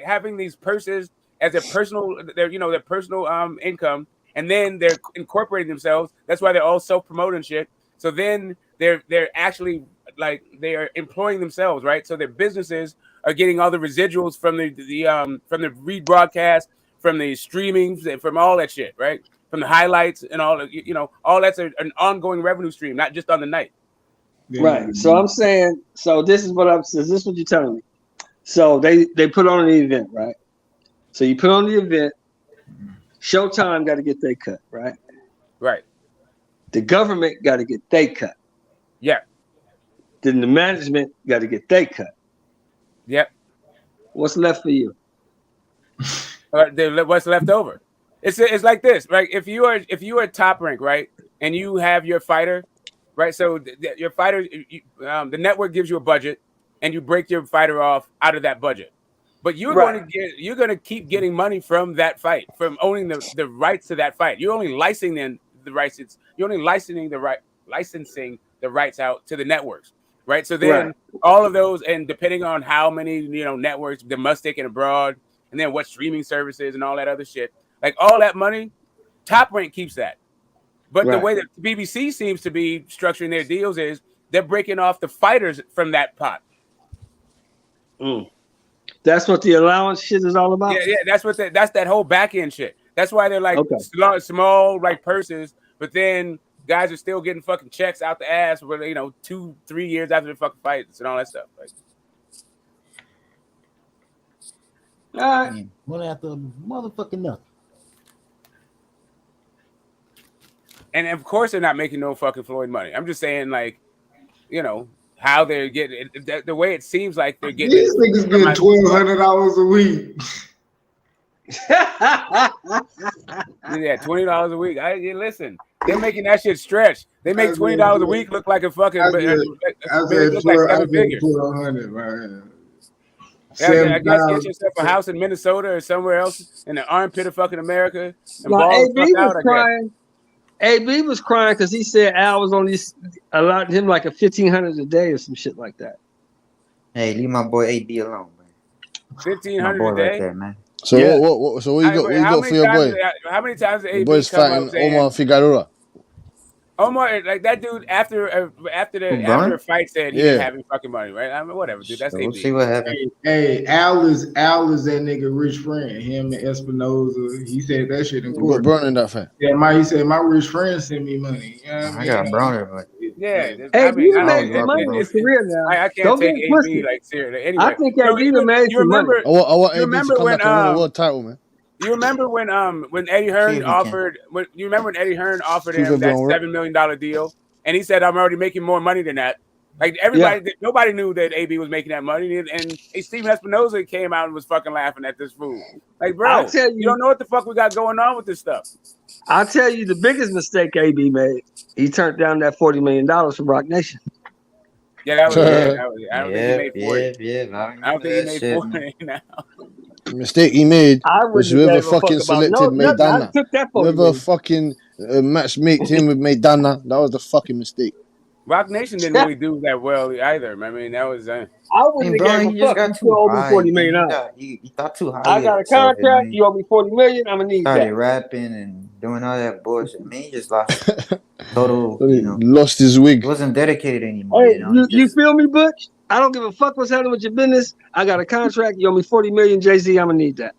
having these purses as their personal. Their personal income, and then they're incorporating themselves. That's why they're all self-promoting shit. So then they're actually like they are employing themselves, right? So their businesses are getting all the residuals from the rebroadcast, from the streaming, from all that shit, right? From the highlights and all, all that's an ongoing revenue stream, not just on the night. Right. So I'm saying, this is what you're telling me. So they put on the event, right? So you put on the event, Showtime got to get their cut, right? Right. The government got to get their cut. Yeah. Then the management got to get their cut. Yep. What's left for you? What's left over? It's like this, right? If you are top rank, right, and you have your fighter, right? So your fighter, the network gives you a budget, and you break your fighter off out of that budget. But you're going to keep getting money from that fight, from owning the rights to that fight. You're only licensing the rights. You're only licensing the rights out to the networks. Right. So then all of those, and depending on how many, networks, domestic and abroad, and then what streaming services and all that other shit, like all that money, Top Rank keeps that. But the way that BBC seems to be structuring their deals is they're breaking off the fighters from that pot. That's what the allowance shit is all about. Yeah. That's that whole back end shit. That's why they're like small like purses, but then guys are still getting fucking checks out the ass for 2-3 years after the fucking fights and all that stuff. Like, all right, one after motherfucking nothing. And of course, they're not making no fucking Floyd money. I'm just saying, like, how they're getting the way it seems like they're getting. These niggas getting $1,200 a week. Yeah, $20 a week. Listen, they're making that shit stretch. They make $20 a week look like a fucking. I said $100, man. I guess get yourself a house in Minnesota or somewhere else in the armpit of fucking America. And AB was crying because he said Al was only allowed him like a $1,500 a day or some shit like that. Hey, leave my boy AB alone, man. $1,500 a day, right there, man. So what you got for your boy? How many times did AB boy's fighting Omar Figueroa. Omar, like that dude after a fight said he didn't have any fucking money, right? I mean, whatever, dude. That's We'll AB. see what happens. Hey, Al is that nigga rich friend. Him and Espinoza. He said that shit in You court. got Brown in that fact. Yeah, he said my rich friend sent me money. You know what I I mean? got Browner, but Yeah, Hey, I mean, you done made some money in his career now. I can't Don't take get it AB twisted. like seriously. I Anyway, think AB done made some money. I want you AB to remember come when back and win a world title, man. you remember when Eddie Hearn offered you remember when Eddie Hearn offered him that $7 million deal, and he said, "I'm already making more money than that." Like nobody knew that AB was making that money, and Steven Espinoza came out and was fucking laughing at this fool. Like, bro, I'll tell you don't know what the fuck we got going on with this stuff. I'll tell you the biggest mistake AB made. He turned down that $40 million from Rock Nation. Yeah, that was it. I don't think he made 40. Yeah, I don't think he made 40 now. The mistake he made I was wouldn't whoever give a fuck fucking about selected nothing. I Maidana. took that $40 Whoever million. fucking matchmaked him with Maidana, that was the fucking mistake. Rock Nation didn't really do that well either. I mean, that was. I wouldn't have gave a fuck. You still owe me $40 million. He thought too high. I got a contract. You owe me $40 million. I'm gonna need started that. rapping and doing all that bullshit. Man, he just lost total. Lost his wig. He wasn't dedicated anymore. Hey, you feel me, Butch? I don't give a fuck what's happening with your business. I got a contract. You owe me $40 million, Jay-Z. I'm gonna need that.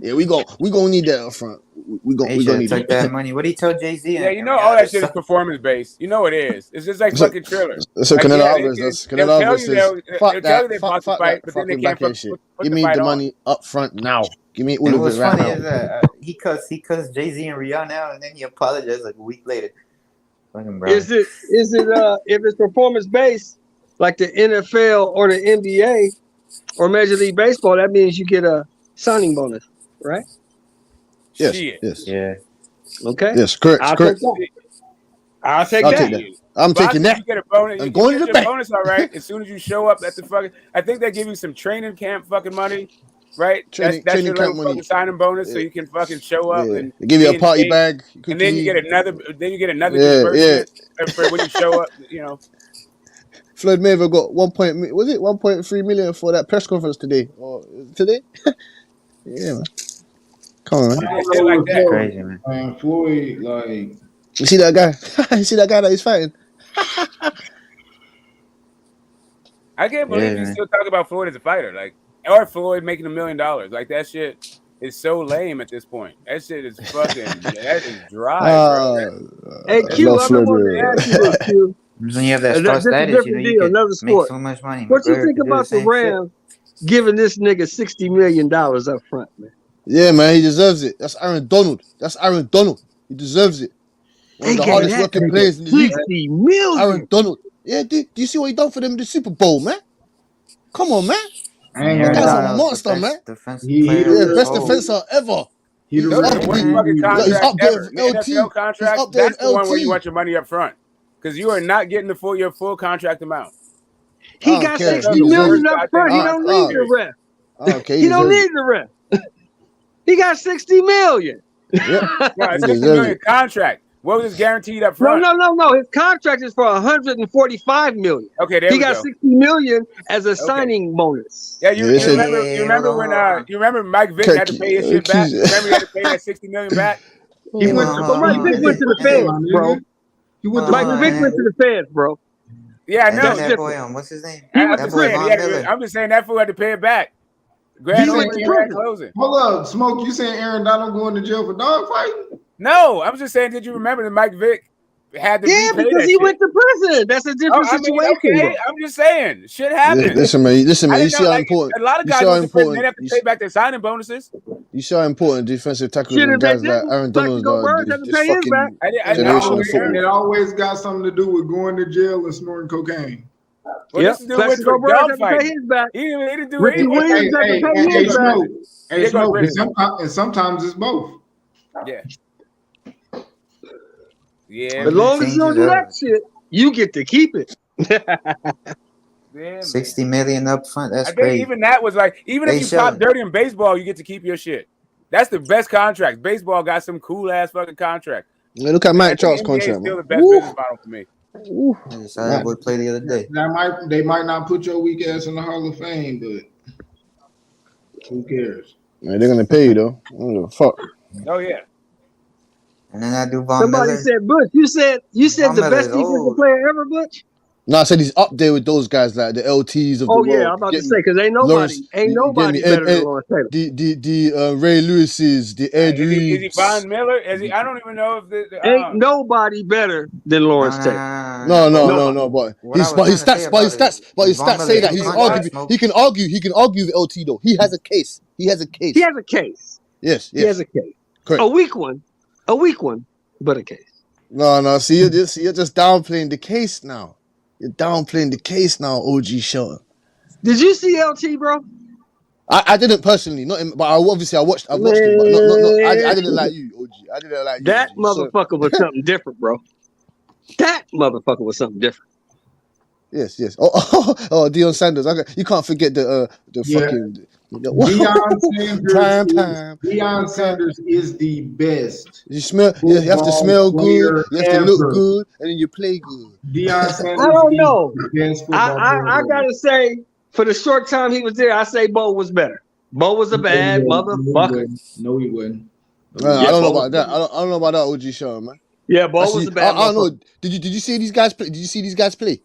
Yeah, we gonna need that up front. We gonna need take that money. What did he tell Jay-Z? Yeah, you know all that shit is performance based. You know it is. It's just like fucking Triller. So like, Canelo Alvarez does. Canelo Alvarez says, "Fuck that, fuck that, but then they can't put give me the money up front now. Give me all of it what's right funny now." is that he cussed Jay-Z and Rihanna out, and then he apologized like a week later. Is it if it's performance based like the NFL or the NBA or Major League Baseball? That means you get a signing bonus, right? Yes. Shit. Yes. Yeah. Okay. Yes. Correct. I'll correct. Take that. I'm taking that. You get a bonus. I'm going to the bank. Bonus, all right. As soon as you show up at the fucking, I think they give you some training camp fucking money, right? That's your little fucking signing bonus, so you can fucking show up and they give you a party bag, and then you get another. Disbursement for when you show up. You know. Floyd Mayweather got 1.3 million for that press conference today? Or today? Yeah, man. Come on, man. Shit like that. Crazy, man. Floyd, like, you see that guy? You see that guy that he's fighting? I can't believe you still talk about Floyd as a fighter, like, or Floyd making $1 million. Like, that shit is so lame at this point. That shit is fucking. That is dry, bro. Hey, Q, I wanted to ask you this, Q. When you have that star status, you can make so much money. What you think about the Rams giving this nigga $60 million up front, man? Yeah, man, he deserves it. That's Aaron Donald. He deserves it. One of the hardest working players in the league. $60 million. Aaron Donald. Yeah, do you see what he done for them in the Super Bowl, man? Come on, man. That guy's a monster, man. Best defensive ever. He's up there with LT. Contract. He's up there That's the one where LT. you want your money up front, because you are not getting your full contract amount. He got $60 million up front. He don't need the rest. Okay, he don't need the rest. He got $60 million. Yep. Yeah, $60 million contract. What was guaranteed up front? No. His contract is for $145 million. Okay, there he we got go. $60 million as a signing bonus. Yeah, you remember when Mike Vick had to pay his shit back? You remember he had to pay that $60 million back? Mike Vick went to the feds, bro. Mike Vick went to the feds, bro. Yeah, I know. That boy what's his name? I'm just saying that fool had to pay it back. Hold up, Smoke. You saying Aaron Donald going to jail for dog fighting? No, I'm just saying. Did you remember that Mike Vick had to? Yeah, because he went to prison. That's a different situation. Okay, I'm just saying, shit happens. Listen, man. You see how important. A lot of guys went to prison. They have to pay back their signing bonuses. You see how important defensive tackles and guys like Aaron Donald are. Just fucking generational football. It always got something to do with going to jail and snorting cocaine. Well, this dude went for dog fighting. He didn't do anything. And sometimes it's both. Yeah. Yeah. As long as you don't do that shit, you get to keep it. Yeah, 60 million up front. That's I think crazy. even that was like, even if you pop dirty in baseball, you get to keep your shit. That's the best contract. Baseball got some cool ass fucking contract. Yeah, look at Mike Trout's contract. Still the best business model for me. I would play the other day. They might not put your weak ass in the Hall of Fame, but who cares? Man, they're gonna pay you though. I don't give a fuck. Oh yeah. And then I do Von Somebody Miller. said Butch. You said Von the Miller best is defensive old. player ever, Butch. No, I said he's up there with those guys like the LTs of the Oh yeah, world. I'm about You to get say me? because ain't Lawrence, nobody you get me? better than Lawrence Taylor. The Ray Lewis's, the Ed Is he Reeds. Von Miller? Is he? I don't even know if Ain't nobody better than Lawrence Taylor. No. But What I was his trying to say stats, but his about it stats, but his is Von stats say Miller that is he's contract arguably. smoke. He can argue with LT though. He has a case. He has a case. He has a case. Yes. He has a case. Correct. A weak one, but a case. No. See, you're just downplaying the case now. You're downplaying the case now, OG Shelton. Did you see LT, bro? I didn't personally, but I've watched it, but I didn't like you, OG. I didn't like you. That OG. So, motherfucker was something different, bro. That motherfucker was something different. yes. Oh, Deion Sanders. You can't forget the fucking Deion Sanders is the best. You smell. You have to smell good. You have to look ever. good, and then you play good. Deion Sanders. I don't know. The best football player I ever. gotta say, for the short time he was there, I say Bo was better. Bo was a bad motherfucker. No, he wouldn't. I don't know about that. I don't know about that, OG Sean, man. Yeah, Bo was a bad I don't know. motherfucker. Did you see these guys play? Did you see these guys play?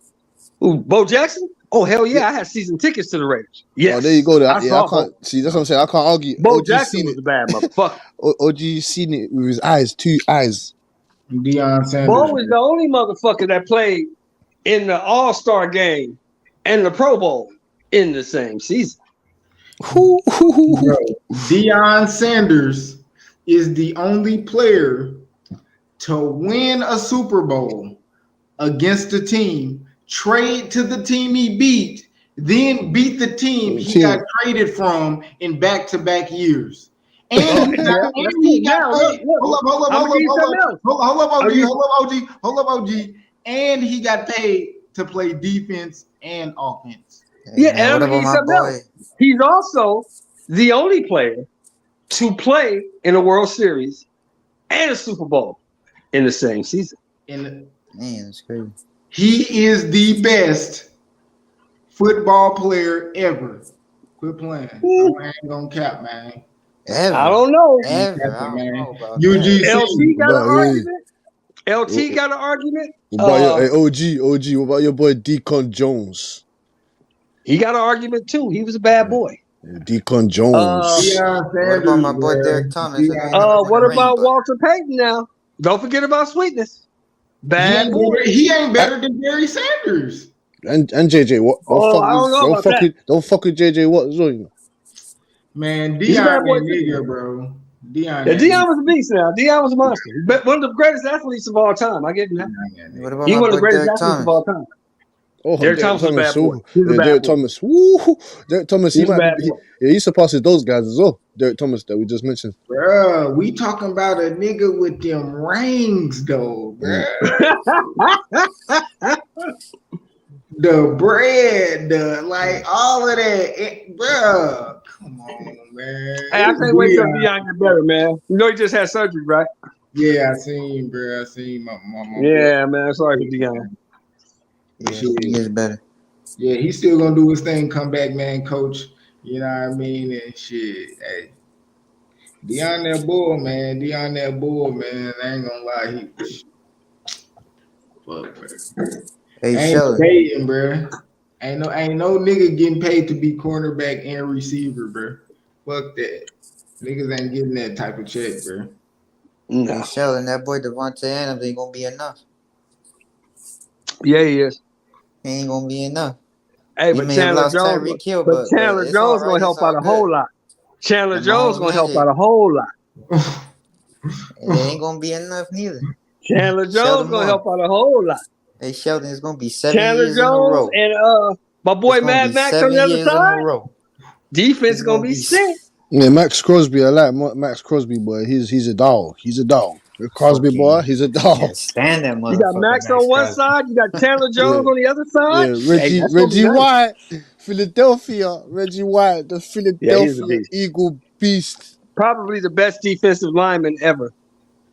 Ooh, Bo Jackson? Oh hell yeah! I had season tickets to the Raiders. Yes. Oh, there you go. I saw can't see. That's what I'm saying. I can't argue. Bo OG Jackson seen was it. a bad motherfucker. OG seen it with his eyes, 2 eyes. Deion Sanders. Bo was the only motherfucker that played in the All-Star game and the Pro Bowl in the same season. Bro, Deion Sanders is the only player to win a Super Bowl against a team, trade to the team he beat, then beat the team he got traded from in back-to-back years. And he got paid. Hold up, OG. And he got paid to play defense and offense. Yeah, and I'm gonna give you something else. He's also the only player to play in a World Series and a Super Bowl in the same season. Man, that's crazy. He is the best football player ever. Quit playing. I ain't gonna cap, man. Ever. I don't know. Ever. I don't know about UGC. LT got an argument. LT got an argument. OG, what about your boy Deacon Jones? He got an argument too. He was a bad boy. Deacon Jones. What about my boy Derek Thomas? What about Walter Payton now? Don't forget about Sweetness. Bad boy. He ain't better than Jerry Sanders. And JJ Watt. Don't fuck with JJ Watt as well, you know. Man, Deion nigga, bro. Deion was a beast now. Deion was a monster. One of the greatest athletes of all time. I give him that. What about He my one of the boy greatest Derek athletes of all time. Oh, Derek Thomas was a bad boy. Derek Thomas. Woo! Derek Thomas. He surpasses those guys as well. Derek Thomas that we just mentioned. Bro, we talking about a nigga with them rings though, bro. The bread, all of that, bro. Come on, man. Hey, I can't wait till Deion get better, man. You know he just had surgery, right? Yeah, I seen, bro. I seen my mama. Yeah, man. Sorry for Deion. Yeah, he gets better. Yeah, he's still gonna do his thing, come back, man, coach. You know what I mean? And shit. Hey. Deion that bull, man. I ain't gonna lie. Fuck, man. Hey, ain't paying, bro. Ain't no nigga getting paid to be cornerback and receiver, bro. Fuck that. Niggas ain't getting that type of check, bro. No. Hey, Sheldon, that boy Devonta Adams ain't gonna be enough. Yeah, he is. He ain't gonna be enough. Hey, but Chandler Jones, Chandler Jones gonna help out a whole lot. Chandler Jones gonna help out a whole lot. It ain't gonna be enough neither. Chandler Jones gonna help out a whole lot. Hey, Sheldon, it's gonna be 7 years in a row. And my boy Mad Max on the other side. Defense gonna be sick. Yeah, Max Crosby. I like Max Crosby, boy. He's a dog. He's a dog. Crosby boy, he's a dog. Stand that motherfucker. You got Max on one side, you got Chandler Jones on the other side. Yeah, Reggie White, Philadelphia. Reggie White, the Philadelphia Eagle beast. Probably the best defensive lineman ever.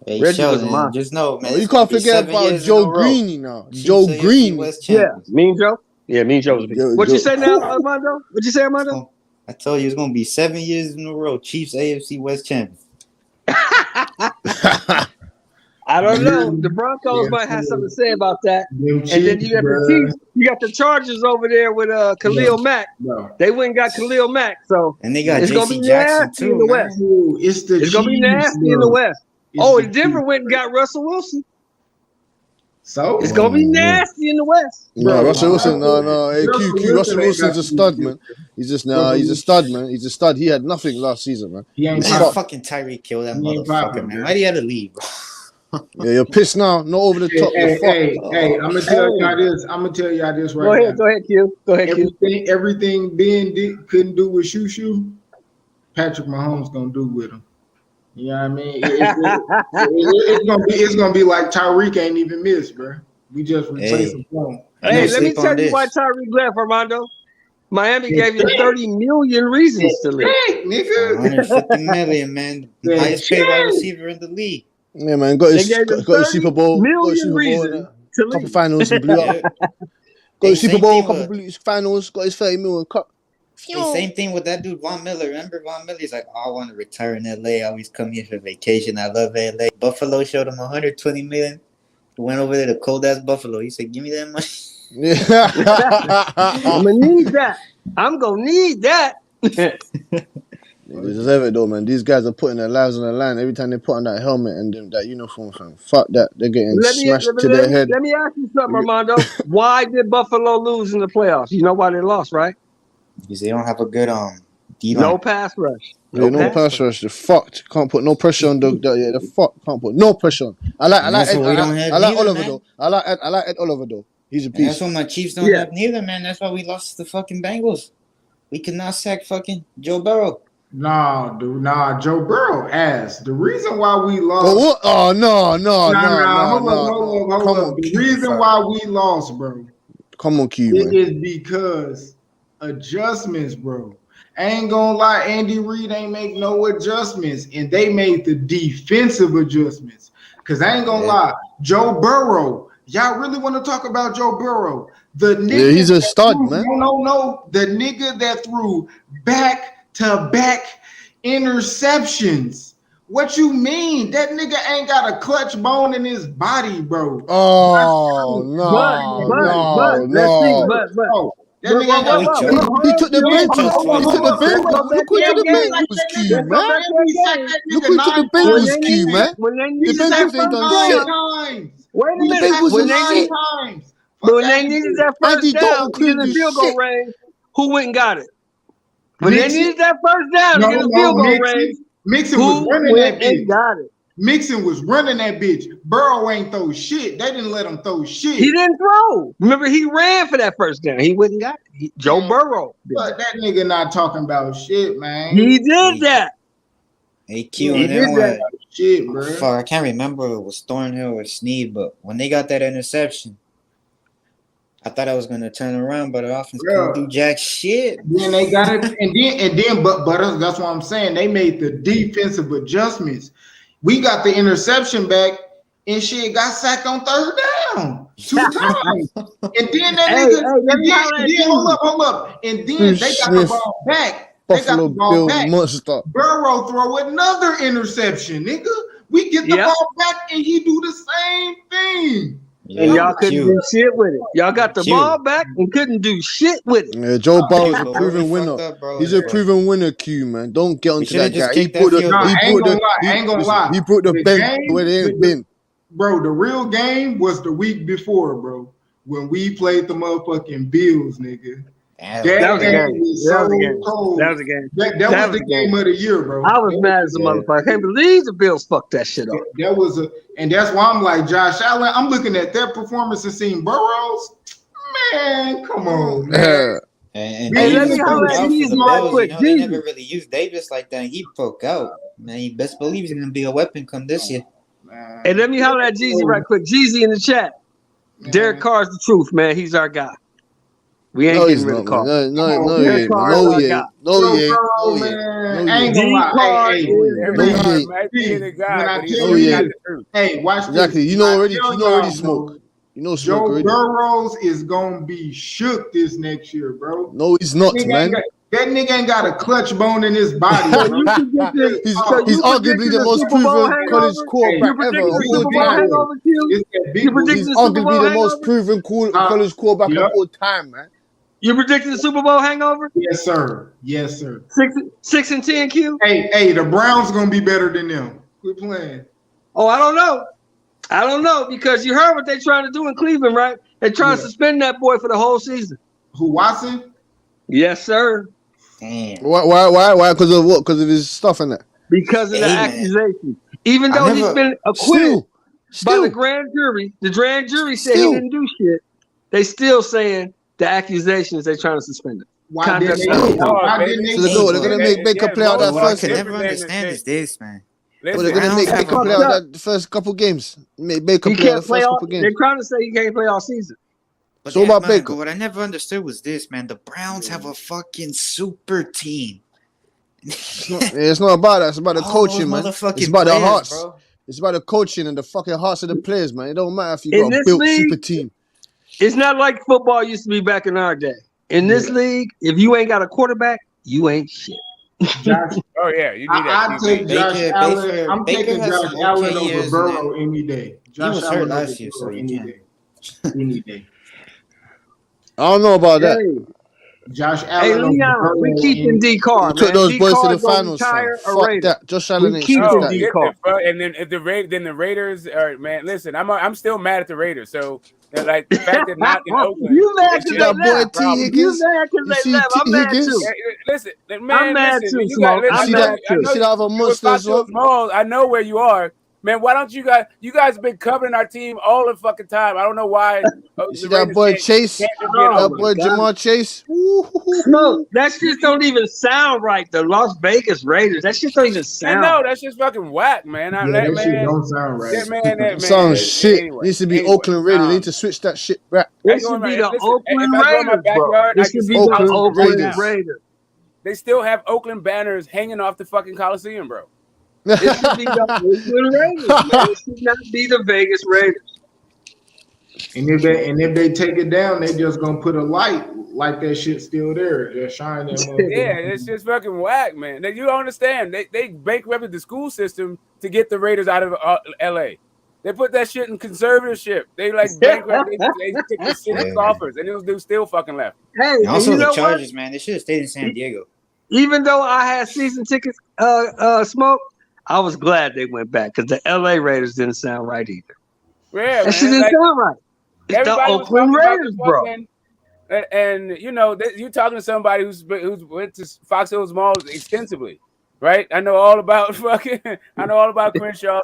Hey, Reggie Sheldon, was a monster. just know, man. You can't forget about Joe Greeny now. Joe Greeny. Yeah, Mean Joe. Yeah, Mean Joe was a beast. What you say now, Armando? What you say, Armando? I told you it's gonna be 7 years in a row. Chiefs AFC West champion. I don't know. The Broncos might have something to say about that. And then you got the Chiefs. You got the Chargers over there with Khalil Mack. They went and got Khalil Mack. So And they got it's gonna be JC Jackson nasty too, in the man. West. It's gonna be nasty in the West. And Denver went and got Russell Wilson. So it's gonna be nasty in the West. No, Russell Wilson, no. Hey, Q. Russell Wilson's a stud, man. He's just he's a stud, man. He's a stud. He had nothing last season, man. He ain't fucking Tyreek kill that motherfucker, man. Why do you have to leave? Yeah, you're pissed now. Not over the top. Hey, I'm gonna tell y'all this. I'm gonna tell y'all this right now. Go ahead, Q. Go ahead, Q. Everything Ben couldn't do with Shushu, Patrick Mahomes gonna do with him. You know what I mean? It's gonna be like Tyreek ain't even missed, bro. We just replaced him. Hey, let me tell you why Tyreek left, Armando. Miami gave you 30 million reasons to leave. Nigga. 150 million, man. The highest paid wide receiver in the league. Yeah, man. Got his Super Bowl. Got his Super Bowl. Couple finals and blew up. Got his Super Bowl, couple finals. Got his 30 million cup. Hey, same thing with that dude, Von Miller. Remember Von Miller's like, I want to retire in LA. I always come here for vacation. I love LA. Buffalo showed him 120 million. He went over there to cold ass Buffalo. He said, give me that money. I'm gonna need that. I'm gonna need that. They deserve it though, man. These guys are putting their lives on the line every time they put on that helmet and that uniform, fam. Fuck that. They're getting smashed to their head. Let me ask you something, Armando. Why did Buffalo lose in the playoffs? You know why they lost, right? Because they don't have a good no pass rush. No pass rush. They're fucked. Can't put no pressure on the they're fucked. Can't put no pressure on. I like Oliver though. I like Ed Oliver though. He's a piece. That's what my Chiefs don't have neither, man. That's why we lost to the fucking Bengals. We could not sack fucking Joe Burrow. Nah, dude. Nah, Joe Burrow ass. The reason why we lost. No. Hold up. The reason why we lost, bro. Come on, Q, man. It is because adjustments, bro. I ain't gonna lie, Andy Reid ain't make no adjustments, and they made the defensive adjustments. Cause I ain't gonna lie, Joe Burrow. Y'all really want to talk about Joe Burrow? The nigga he's a stud, man. No. The nigga that threw back-to-back interceptions. What you mean? That nigga ain't got a clutch bone in his body, bro. Oh, no. That nigga ain't got he took the Bengals. Look who took the Bengals, Q, man. Look who took the Bengals, Q, man. The Bengals ain't done shit. Wait a minute. When they needed that first down to get the field goal range, who went and got it? When they needed that first down to get the field goal range, Mixon was running that bitch. Got it. Mixon was running that bitch. Burrow ain't throw shit. They didn't let him throw shit. He didn't throw. Remember, he ran for that first down. He wouldn't got it. Joe Burrow. But that nigga not talking about shit, man. He did that. Hey, Q, he did that shit, bro. Fuck, I can't remember if it was Thornhill or Snead, but when they got that interception, I thought I was gonna turn around, but the offense couldn't do jack shit. Then they got it, and then, but that's what I'm saying. They made the defensive adjustments. We got the interception back, and shit got sacked on third down 2 times. And then that nigga, hold up, and then they got the ball back. Buffalo Bill monster. Burrow throw another interception, nigga. We get the ball back, and he do the same thing. And y'all couldn't do shit with it. Y'all got the ball back and couldn't do shit with it. Yeah, Joe Burrow's a proven winner. He's a proven winner, Q, man. Don't get onto that guy. He brought the bench where they ain't been. Bro, the real game was the week before, bro. When we played the motherfucking Bills, nigga. That was the game. That was the game. That was the game of the year, bro. I was mad as a motherfucker. I can't believe the Bills fucked that shit up. And that's why I'm like Josh Allen. I'm looking at their performance and seeing Burrows. Man, come on, man. And let me holler at these real quick. They never really used Davis like that. He broke out. Man, you best believe he's gonna be a weapon come this year. Hey, let me holler at Jeezy right quick. Jeezy in the chat. Derek Carr's the truth, man. He's our guy. We ain't getting rid of Carr. No, he ain't. Hey, watch this. Exactly. You know already smoke. You know smoke already. Joe Burrows is gonna be shook this next year, bro. No, he's not, man. That nigga ain't got a clutch bone in his body. So bro. you predicted, He's so you arguably predicted the a most Super Bowl proven college hangover? quarterback You ever predicted of a all Super Bowl time. hangover, Q? It's that big You boy. predicted He's the Super arguably Bowl the most hangover? proven college quarterback of all time, man. You predicted the Super Bowl hangover? Yes, sir. Yes, sir. 6 and 10, Q? Hey, the Browns gonna be better than them. Quit playing. Oh, I don't know. I don't know because you heard what they're trying to do in Cleveland, right? They're trying to suspend that boy for the whole season. Who, Watson? Yes, sir. Damn. Why? Because of what? Because of his stuff in that. Because of the accusation. Even though he's been acquitted by Still. the grand jury said he didn't do shit. They still saying the accusations they're trying to suspend him. Why didn't they? So they're gonna make Baker play out that What I first. can never understand is this, man. But they're gonna make Baker play out that first couple games. Make Baker He play out can't the play first all. couple games. They're trying to say he can't play all season. But So about Baker. but what I never understood was this, man. The Browns have a fucking super team. It's not about that. It's about the coaching, man. It's about the hearts. Bro. It's about the coaching and the fucking hearts of the players, man. It don't matter if you In got a this built league, super team. It's not like football used to be back in our day. In this league, if you ain't got a quarterback, you ain't shit. Josh, Oh yeah, you need that. I take Josh Allen. I'm taking has Josh some Allen okay over years, Burrow man. any day. He was hurt Allen last over year, so Burrow you any can't. day. Any day. I don't know about that. Josh Hey, Allen over Leon, Burrow. we keeping D We Card, took man. those D boys to the Card gonna finals, fam. retire a Fuck Raider. that. Josh Allen We ain't keeping switched No, that D yet. get Card. and then if the Raiders are, man. Listen, I'm still mad at the Raiders. So like the fact they're not in Oakland. You mad It's because just they left? T. You Higgins? mad because You they see left? T. I'm mad Higgins? too. Listen, man. I'm mad Listen, too, you got. Smoke. I'm mad I too. know You see that other you're monster Fox as well? Hills Malls. I know where you are, man. Why don't you guys? You guys have been covering our team all the fucking time. I don't know why. You see that boy Chase? Can't just be in That Oh Oakland. my boy God. Jamar Chase? Smoke. That shit don't even sound right. The Las Vegas Raiders. That shit don't even Man, sound. no, that's just fucking whack, man. That shit don't sound right. That man. Sounds shit. Anyway, Needs to be Oakland Raiders. They need to switch that shit back. It should be the Oakland if I go in my Raiders, bro. backyard, It I can should see be the Oakland Oakland Raiders. Raiders. They still have Oakland banners hanging off the fucking Coliseum, bro. It should be the Oakland Raiders, man. It should not be the Vegas Raiders. And if they take it down, they just gonna put a light like that shit still there. They're shining that motherfucker. Yeah, it's just fucking whack, man. You don't understand. They bankrupted the school system to get the Raiders out of L.A. They put that shit in conservatorship. They like bankrupted. They took the city coffers, and those dudes still fucking left. Hey, And also you the know Chargers, what? man. They should have stayed in San Diego. Even though I had season tickets, Smoke, I was glad they went back because the L.A. Raiders didn't sound right either. Yeah, That shit man. didn't sound right. It's the Everybody was Oakland talking about Raiders, the bro. fucking, and you know, you're talking to somebody who's went to Fox Hills Malls extensively, right? I know all about Crenshaw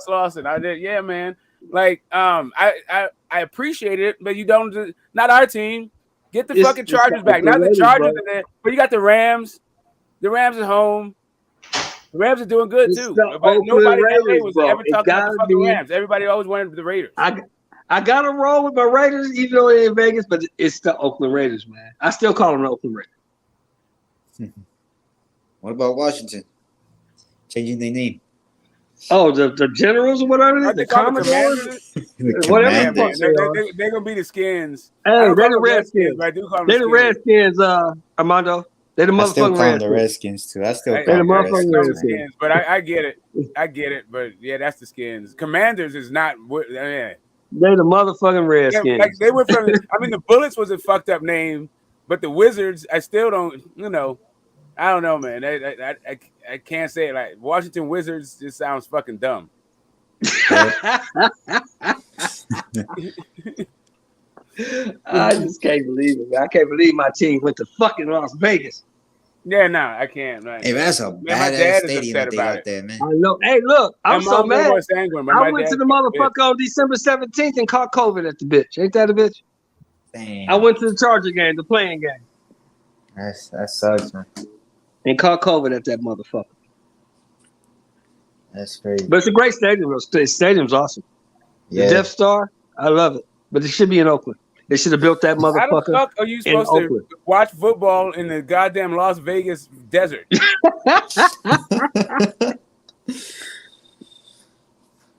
Slauson. I did, yeah, man. Like, I appreciate it, but you don't. Not our team. Get the fucking Chargers back. Not the Chargers in there, but you got the Rams. The Rams at home. The Rams are doing good too, but nobody in LA was ever talking about the fucking Rams. Everybody always wanted the Raiders. I got to roll with my Raiders, even though they're in Vegas, but it's the Oakland Raiders, man. I still call them the Oakland Raiders. What about Washington? Changing their name. Oh, the Generals or whatever. The Commodores. Whatever. They're gonna be the Skins. Hey, they're the Redskins. But I do call them They're the Redskins, Armando. They're the motherfucking I still call them Redskins. the Redskins too. I still call They're the them the motherfucking Redskins. Redskins. But I get it. But yeah, that's the Skins. Commanders is not. Yeah. They're the motherfucking Redskins. Yeah, like they went from. I mean, the Bullets was a fucked up name, but the Wizards, I still don't. You know, I don't know, man. I can't say it. Like Washington Wizards just sounds fucking dumb. I just can't believe it. I can't believe my team went to fucking Las Vegas. Yeah, no, I can't. Right? Hey, that's a badass stadium that they got there, man. I know. Hey, look, I'm so mad. Sanguine, I went to the motherfucker on December 17th and caught COVID at the bitch. Ain't that a bitch? Damn. I went to the Charger game, the playing game. That sucks, man. And caught COVID at that motherfucker. That's crazy. But it's a great stadium. The stadium's awesome. Yeah. The Death Star, I love it. But it should be in Oakland. They should have built that motherfucker. How the fuck are you supposed to watch football in the goddamn Las Vegas desert?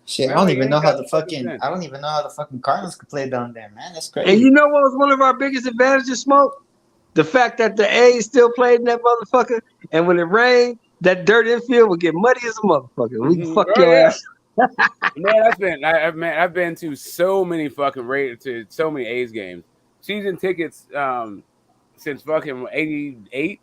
Shit, I don't even know how the fucking Cardinals could play down there, man. That's crazy. And you know what was one of our biggest advantages, Smoke? The fact that the A's still played in that motherfucker, and when it rained, that dirt infield would get muddy as a motherfucker. We can fuck your ass. Man, I've been to so many fucking to so many A's games. Season tickets since fucking '88.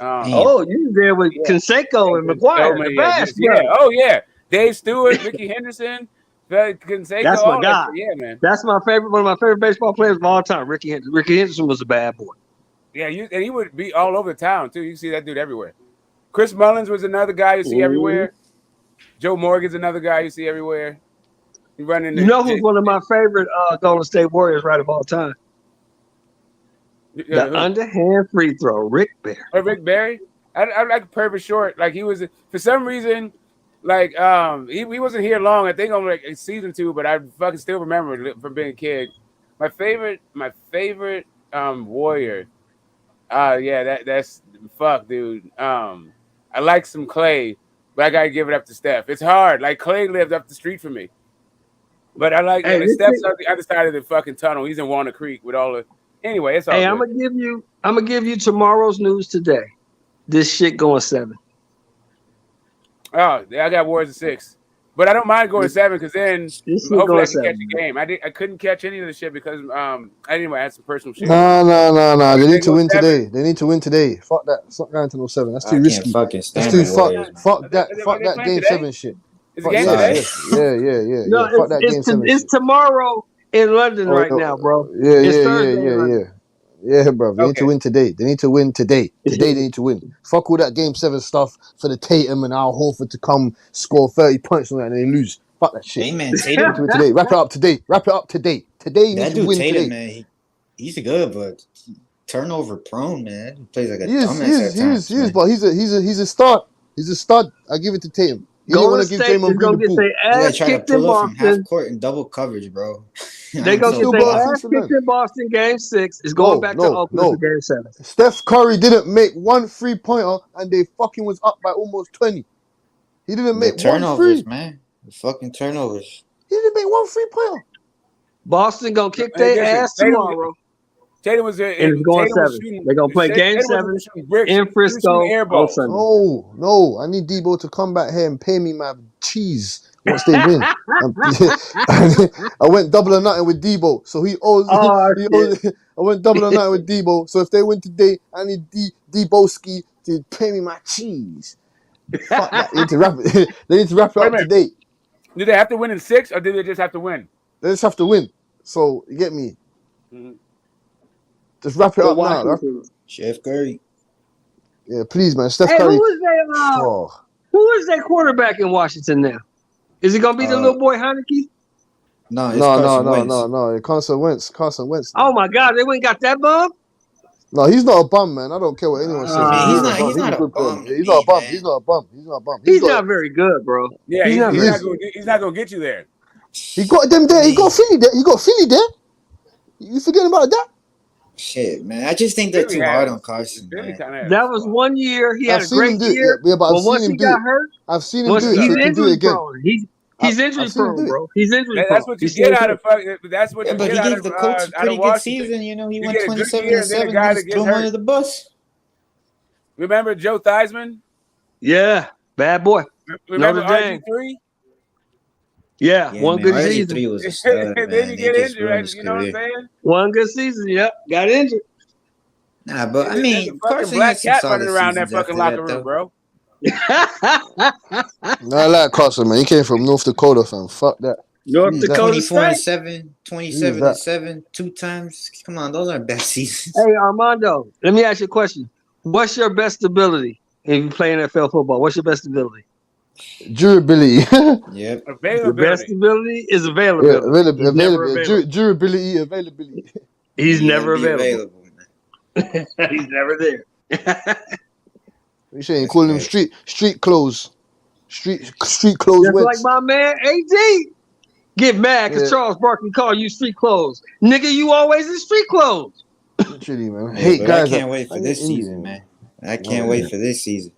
You there with Canseco and McGuire, the best. Oh yeah, Dave Stewart, Ricky Henderson, Canseco. That's my guy. Yeah, man. That's my favorite. One of my favorite baseball players of all time, Ricky Henderson. Ricky Henderson was a bad boy. Yeah, and he would be all over the town too. You see that dude everywhere. Chris Mullins was another guy you see everywhere. Joe Morgan's another guy you see everywhere. You who's one of my favorite Golden State Warriors of all time? The underhand free throw, Rick Barry. Rick Barry? I like Purvis Short. Like he was for some reason, like he wasn't here long. I think on like season 2, but I fucking still remember it from being a kid. My favorite Warrior. That's fuck, dude. I like some Clay, but I gotta give it up to Steph. It's hard. Like Clay lived up the street for me. But I like Steph's on the other side of the fucking tunnel. He's in Walnut Creek with all the anyway, it's all good. I'm gonna give you tomorrow's news today. This shit going 7. Oh, I got Warriors at 6. But I don't mind going 7 because then hopefully I can catch a game. I couldn't catch any of the shit because I had some personal shit. No. They need to win today. They need to win today. Fuck that. It's not going to no 7. That's too risky. That's too fuck that game 7 shit. It's a game today. Yeah. No, fuck that game 7 it's tomorrow in London right now, bro. Yeah, bro. They need to win today. They need to win today. Today they need to win. Fuck all that game 7 stuff for the Tatum and Al Horford to come score 30 points on that and they lose. Fuck that shit. Hey, man, Tatum. Today. Wrap it up today. Today you need to win Tatum, today. Man, he's good, but turnover prone, man. He plays like a dumbass at times. But he's a stud. He's a stud. I give it to Tatum. He didn't want to give Draymond Green the ball. Ass try to kicked in pull up from half Boston. court in double coverage, bro. They gonna get their ass kicked in Boston game 6. It's going back to Oakland for game 7. Steph Curry didn't make 1 3-pointer and they fucking was up by almost 20. He didn't make turnovers, man. The fucking turnovers. He didn't make 1 3-pointer. Boston gonna kick their ass tomorrow. Tatum was there. And it's going 7. They're gonna play game 7 in Frisco on Sunday. No. I need Debo to come back here and pay me my cheese once they win. I went double or nothing with Debo, so he owes. I went double or nothing with Debo, so if they win today, I need Deboski to pay me my cheese. Fuck that. They need to wrap it. They need to wrap it up today. Did they have to win in 6, or did they just have to win? They just have to win. So you get me. Mm-hmm. Just wrap it up now. Chef Curry. Yeah, please, man. Steph Curry. Who is that quarterback in Washington now? Is it gonna be the little boy Heineke? No. Carson Wentz. Oh my God, they went got that bum. No, he's not a bum, man. I don't care what anyone says. He's not a bum. He's not a bum. He's not very good, bro. Yeah, he's not gonna get you there. He got them there. He got Philly there. You forgetting about that? Shit, man. I just think they're too hard on Carson. That was 1 year. He had a great year. Yeah, but but once he got hurt, I've seen him do it. He's injury prone. He's injury prone, bro. He's injury prone. That's what you get out of. That's what you get out of. But he gave the coach a pretty good season. You know, he went 27-7. He threw him under the bus. Remember Joe Theismann? Yeah, bad boy. Remember RG3? Yeah, one good season. RG3 was a stud, and then you get injured, right? You know what I'm saying? One good season, yep. Got injured. Nah, but I mean, Carson black cat running around that fucking locker room, bro. I like Carson, man. He came from North Dakota, fam. Fuck that. North Dakota 24-7, 27-7, 2 times. Come on, those aren't bad seasons. Hey, Armando, let me ask you a question. What's your best ability if you play NFL football? What's your best ability? Durability. Yep. The best ability is availability. Yeah, durability, availability. He's never available. He's never there. You saying call him street clothes. Street clothes. Just like my man AD. Get mad because Charles Barkley call you street clothes. Nigga, you always in street clothes. Literally, man. Guys. I can't wait for this season, man. I can't wait for this season.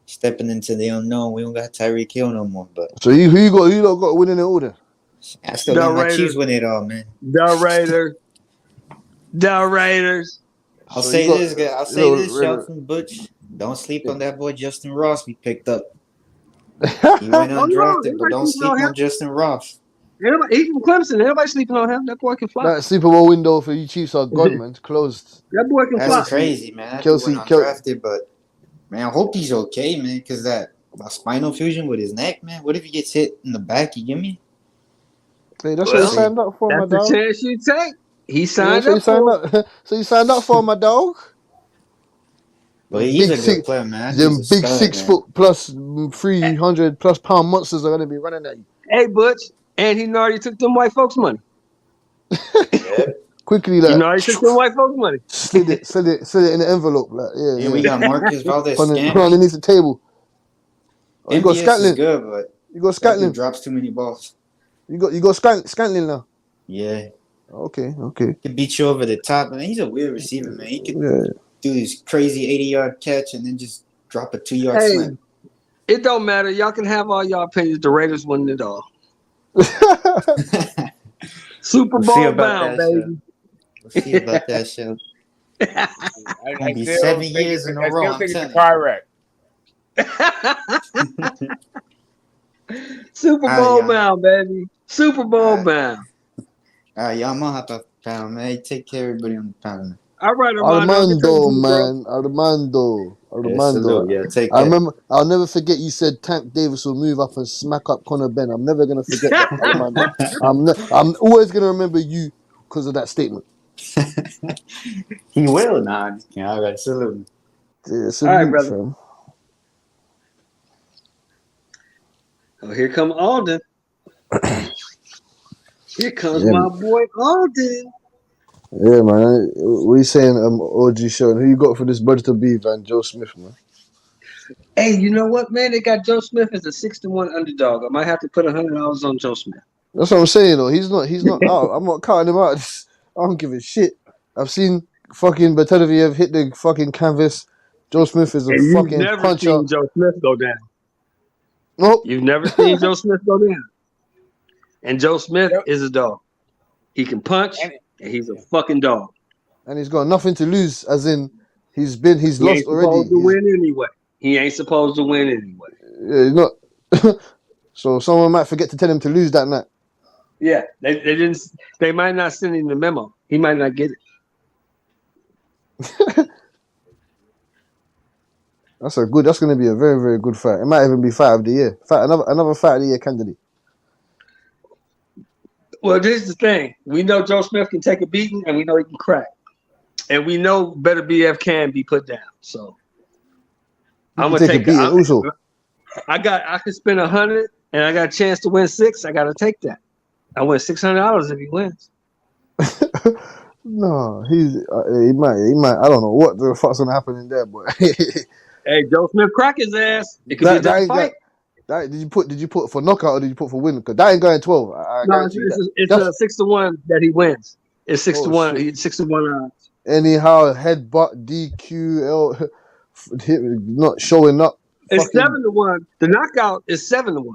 Stepping into the unknown. We don't got Tyreek Hill no more. But so who you got winning the order? I still got my Chiefs winning it all, man. The Raiders. I'll So say you got, this, guy. I'll say this, Shelton Butch. Don't sleep on that boy Justin Ross we picked up. He went Oh no, undrafted, but everybody don't sleeping on sleep him. on Justin Ross. He's from Clemson. Everybody sleeping on him. That boy can fly. that Super Bowl window for you Chiefs are gone, man. It's closed. That boy can That's fly. crazy, man. That dude went Kelsey, undrafted, but man, I hope he's okay, man, because that spinal fusion with his neck, man. What if he gets hit in the back? You give me? Hey, that's what he signed up for, my That's the dog. chance you take. He Yeah, signed so you up signed for. up. So you signed up for, my dog. But he's a good player, man. That Them dude's a big stud, 6 man. foot plus 300+ pound monsters are gonna be running at you. Hey, Butch, and he already took them white folks' money. Quickly, He like already took them white folks' money. slid it in the envelope, like yeah. And we got Marcus Valdez Put it Scantling. underneath the table. Oh, you got MVS is Scantlin. good, but You got that dude Scantlin. drops too many balls. You got Scantlin now. Yeah. Okay. He can beat you over the top, man. He's a weird receiver, man. He could Yeah. do this crazy 80-yard catch and then just drop a 2-yard Hey, slant. it don't matter. Y'all can have all y'all opinions. The Raiders won it all. Super We'll see Bowl about bound, that, baby. We'll see about that show. It's gonna be 7 years in a row. I'm telling you. car wreck. Super Ah, Bowl yeah. bound, baby. Super Bowl bound. All right, y'all. I'm gonna hop off the pound, man. Hey, take care, everybody on the pound, man. All right, Armando. Get Armando, to man. Armando. Yeah, salute. Yeah, take I care. remember. I'll never forget. You said Tank Davis will move up and smack up Conor Ben. I'm never gonna forget that, Armando. I'm always gonna remember you because of that statement. He will. Nah, I'm just kidding. All right, salute. Yeah, All right, salute, brother. fam. Oh, here come Alden. Here comes Yeah, my boy Alden. yeah, man. What you saying, OG show? Who you got for this bird to be, Van? Joe Smith, man. Hey, you know what, man? They got Joe Smith as a 6-1 underdog. I might have to put $100 on Joe Smith. That's what I'm saying, though. He's not out. I'm not counting him out. I don't give a shit. I've seen fucking Beteroviev hit the fucking canvas. Joe Smith is a And you've fucking never puncher. seen Joe Smith go down. Nope. You've never seen Joe Smith go down. And Joe Smith is a dog. He can punch, and he's a fucking dog. And he's got nothing to lose, as in he's He lost ain't already. supposed to win anyway. He ain't supposed to win anyway. Yeah, he's not. So someone might forget to tell him to lose that night. Yeah, they didn't. They might not send him the memo. He might not get it. That's going to be a very, very good fight. It might even be fight of the year. Another fight of the year candidate. Well, this is the thing. We know Joe Smith can take a beating, and we know he can crack. And we know Better BF can be put down. So I'm gonna take a beating also. I can spend 100, and I got a chance to win 6. I got to take that. I win $600 if he wins. No, he might. I don't know what the fuck's gonna happen in there, but Hey, Joe Smith crack his ass. It could be a tough fight. Did you put for knockout or did you put for win? Because that ain't going 12. No, it's a 6-1 that he wins. It's 6-1. shit. He's 6-1 odds. Anyhow, headbutt, DQ, not showing up. It's 7-1. The knockout is 7-1.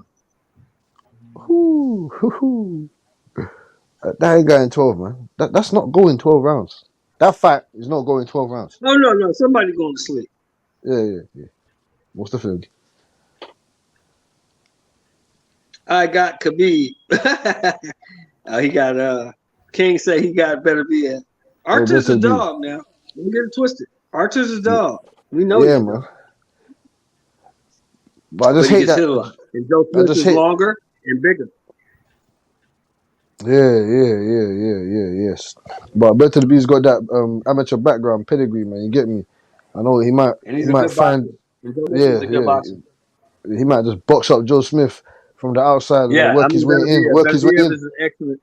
That ain't going 12, man. That's not going 12 rounds. That fight is not going 12 rounds. Oh no, somebody going to sleep. Yeah. What's the film? I got Khabib. He got King say he got Better BF. Archer's a dog now. Don't get it twisted. Archer's a dog. We know. Yeah, man. But I just hate that. Hit a lot. And Joe Smith is longer and bigger. Yes. But Better B's got that amateur background pedigree, man. You get me? I know he might find. Yeah. He might just box up Joe Smith from the outside and work his way in. Is an excellent.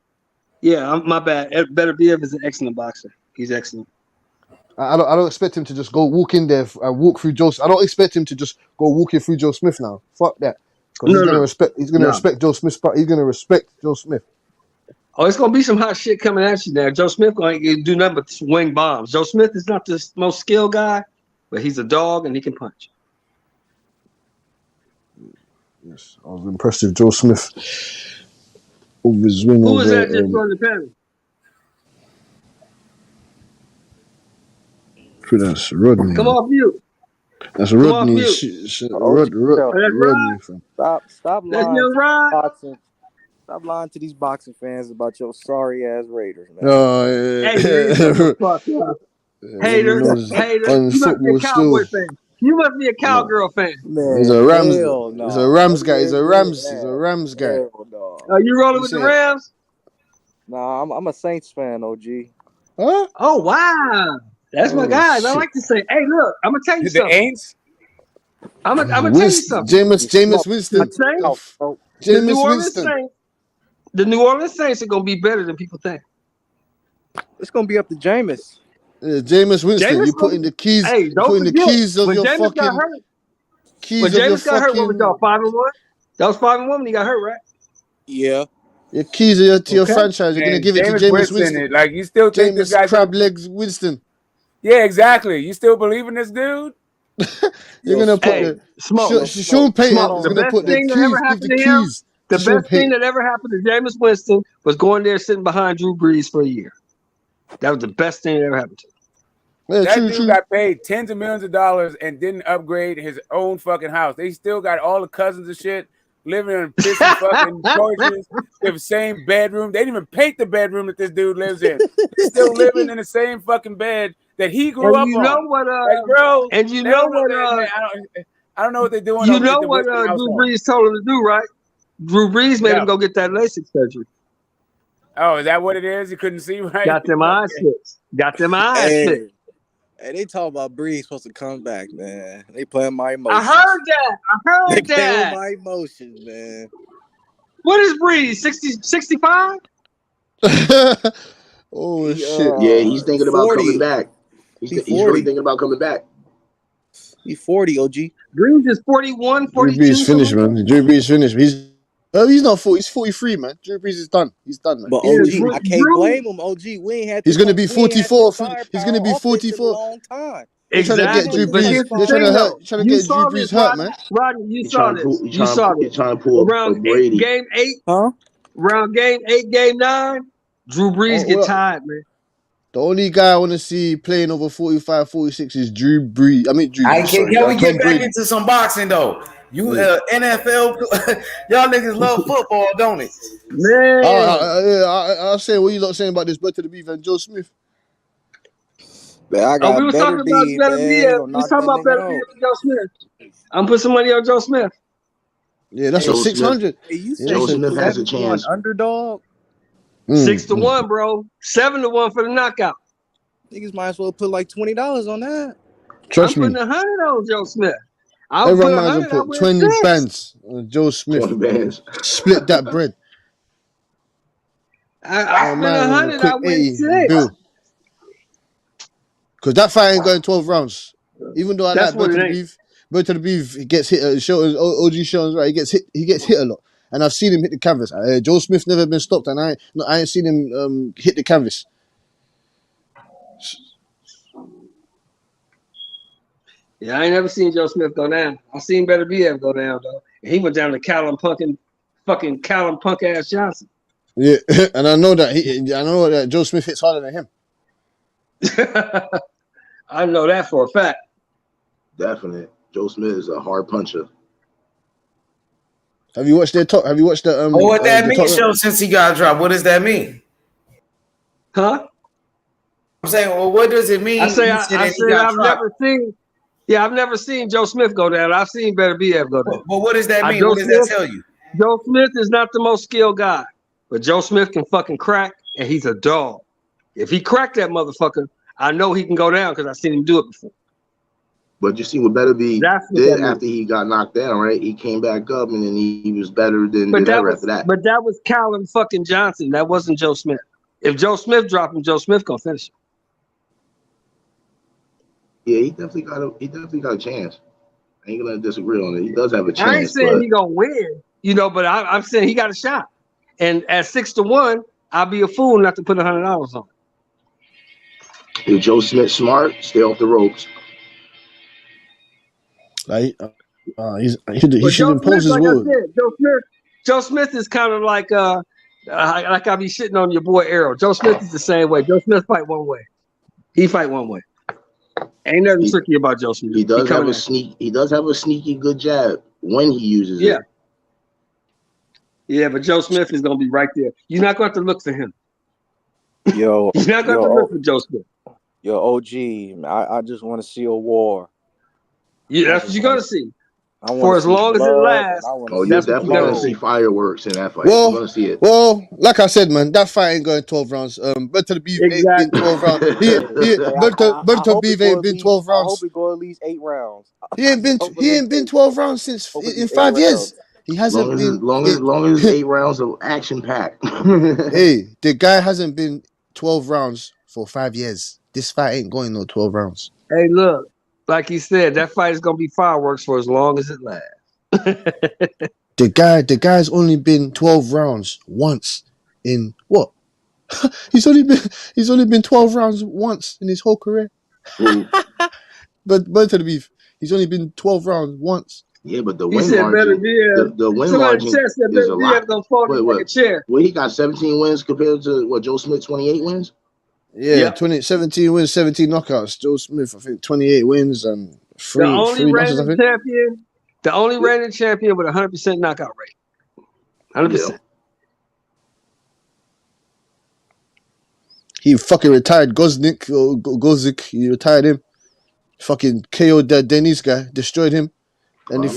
Yeah, my bad. Better BF is an excellent boxer. He's excellent. I don't expect him to just go walk in there and walk through Joe. I don't expect him to just go walking through Joe Smith now. Fuck that. Because he's gonna respect Joe Smith. He's gonna respect Joe Smith. Oh, it's gonna be some hot shit coming at you now. Joe Smith going to do nothing but swing bombs. Joe Smith is not the most skilled guy, but he's a dog and he can punch. Yes, I was impressed with Joe Smith over his win. Who was that just on the panel? That's Rodney. Come off mute. That's Come off Rodney. mute. Rodney. Stop That's lying your to ride. boxing. Stop lying to these boxing fans about your sorry ass Raiders, man. Hey, shut the fuck up. Hater. On You must be a football Cowboy still. fan. You must be a Cowgirl fan. He's Man, a Rams. hell He's a no. Rams guy. Don't He's a even Rams. do He's a that. Rams guy. Hell no. Are you rolling You with the saying- Rams? Nah, I'm a Saints fan, OG. Huh? Oh wow, that's my guys. I like to say, hey, look, I'm gonna tell you The something. Aints? I'm gonna tell you something. Jameis Winston. The New Orleans Saints. The New Orleans Saints are gonna be better than people think. It's gonna be up to Jameis. Yeah, Jameis Winston. Jameis You put in the keys. Hey, You don't put in the forget, keys of when your Jameis fucking got hurt. keys When of your Jameis got hurt, what was fucking. y'all 5-1? That was 5-1 when he got hurt, right? Yeah. Your keys of to your franchise. You're gonna give it to Jameis Winston. Like, you still think this Jameis guy's crab legs Winston. Yeah, exactly. You still believe in this dude? You're gonna put Sean Payton is gonna put the thing that keys. ever Give happened the to him, keys. the to Sean best thing Payton. that ever happened to Jameis Winston was going there sitting behind Drew Brees for a year. That was the best thing that ever happened to him. That dude got paid tens of millions of dollars and didn't upgrade his own fucking house. They still got all the cousins and shit living in pissy fucking torches. They have the same bedroom. They didn't even paint the bedroom that this dude lives in. They're still living in the same fucking bed that he grew And up you on. know what? Like, bro, and you they know don't what? I don't know what they're doing. You over know at the what? Winston Drew household. Brees told him to do, right? Drew Brees made Yeah. him go get that LASIK surgery. Oh, is that what it is? You couldn't see right? Got them eyes fixed. Got them eyes fixed. Hey, they talk about Breeze supposed to come back, man. They playing my emotions. I heard that. They I playing heard with my that. emotions, man. What is Breeze? 60, 65? Oh shit! Yeah, he's thinking about 40. coming back. He's really thinking about coming back. He's 40, OG. Breeze is 41, Drew 42. Brees finished, man. Drew Brees finished. He's not 40. He's 43, man. Drew Brees is done. He's done, man. But OG, I can't blame him, OG. We ain't had. He's gonna be 44. He's gonna be in a 44. long time. They're trying to get Drew Brees. They're trying to get Drew Brees hurt, man. Rodney, you He's saw trying to this. pull- You saw this. He's trying to pull a Around Brady. game 8. Huh? Around game 8, game 9, Drew Brees get tired, man. The only guy I want to see playing over 45, 46 is Drew Brees. I mean, Drew. I Sorry, can we get Tom back Brady. into some boxing though? You NFL, y'all niggas love football, don't it? Man, I'll say what you lot saying about this Better to Beef and Joe Smith. Man, I got we was talking about Better Be. We was talking about Better Be with Joe Smith. I'm putting some money on Joe Smith. Yeah, that's a 600. Hey, you Yeah, Joe said Smith has a 7-1 chance. underdog. 6-1, bro. 7-1 for the knockout. Niggas might as well put like $20 on that. Trust I'm me. putting 100 on Joe Smith. I would Everyone put might as 100. well I put win 20 6. bands on Joe Smith. 20 bands. Split that bread. I spent man, 100. I quick win 80 6. bill. Because that fight ain't going 12 rounds. Even though I That's like what Better it to ain't. Beef, Better to Beef he gets hit. OG Sean's right. He gets hit a lot, and I've seen him hit the canvas. Joe Smith never been stopped, and I ain't seen him hit the canvas. Yeah, I ain't never seen Joe Smith go down. I seen Better Be go down though. And he went down to Callum Punk ass Johnson. Yeah, and I know that Joe Smith hits harder than him. I know that for a fact. Definite. Joe Smith is a hard puncher. Have you watched their talk? Have you watched the what that the mean? talk- Show since he got dropped. What does that mean? Huh? I'm saying, well, what does it mean? I say You said that he I've got dropped? never seen. Yeah, I've never seen Joe Smith go down. I've seen Better Be go down. But what does that mean? Joe What does Smith- that tell you? Joe Smith is not the most skilled guy, but Joe Smith can fucking crack, and he's a dog. If he cracked that motherfucker, I know he can go down because I've seen him do it before. But you see what Better Be That's what did that means. after he got knocked down, right? He came back up and then he was better than ever after that. But that was Callum fucking Johnson. That wasn't Joe Smith. If Joe Smith dropped him, Joe Smith gonna finish him. Yeah, he definitely got a chance. I ain't gonna disagree on it. He does have a chance. I ain't saying but he gonna win, but I'm saying he got a shot. And at 6-1, I'll be a fool not to put $100 on. if Joe Smith smart, stay off the ropes. Like, he But should Joe impose his Smith, like will. I said, Joe Smith is kind of like I be shitting on your boy Errol. Joe Smith is the same way. Joe Smith fight one way. He fight one way. Ain't nothing tricky about Joe Smith. He does have a sneaky good jab when he uses it. Yeah, but Joe Smith is gonna be right there. You're not going to have to look for him. Yo, You're not going to look for Joe Smith. Yo, OG, I just want to see a war. Yeah, that's what you're gonna see. I For as long as it lasts, You're definitely gonna see fireworks in that fight. Well, You're gonna see it. Well, like I said, man, that fight ain't going 12 rounds. Better to be ain't been 12 rounds. Better Beef ain't been 12 rounds. I hope it go at least 8 rounds. He ain't been 12 rounds since in 5 years. He hasn't been long as 8 rounds of action packed. Hey, the guy hasn't been 12 rounds for 5 years. This fight ain't going no 12 rounds. Hey, look, like he said, that fight is gonna be fireworks for as long as it lasts. The guy's only been 12 rounds once in what? he's only been 12 rounds once in his whole career. But to the beef, he's only been 12 rounds once. Yeah, but the win margin, the win margin is a lot. Wait, he got 17 wins compared to what Joe Smith 28 wins. Yeah, 17 wins, 17 knockouts. Joe Smith, I think 28 wins and three losses. I think. The only reigning champion with 100% knockout rate. 100%. He fucking retired Gozik. He retired him. Fucking KO'd that Dennis guy, destroyed him, and he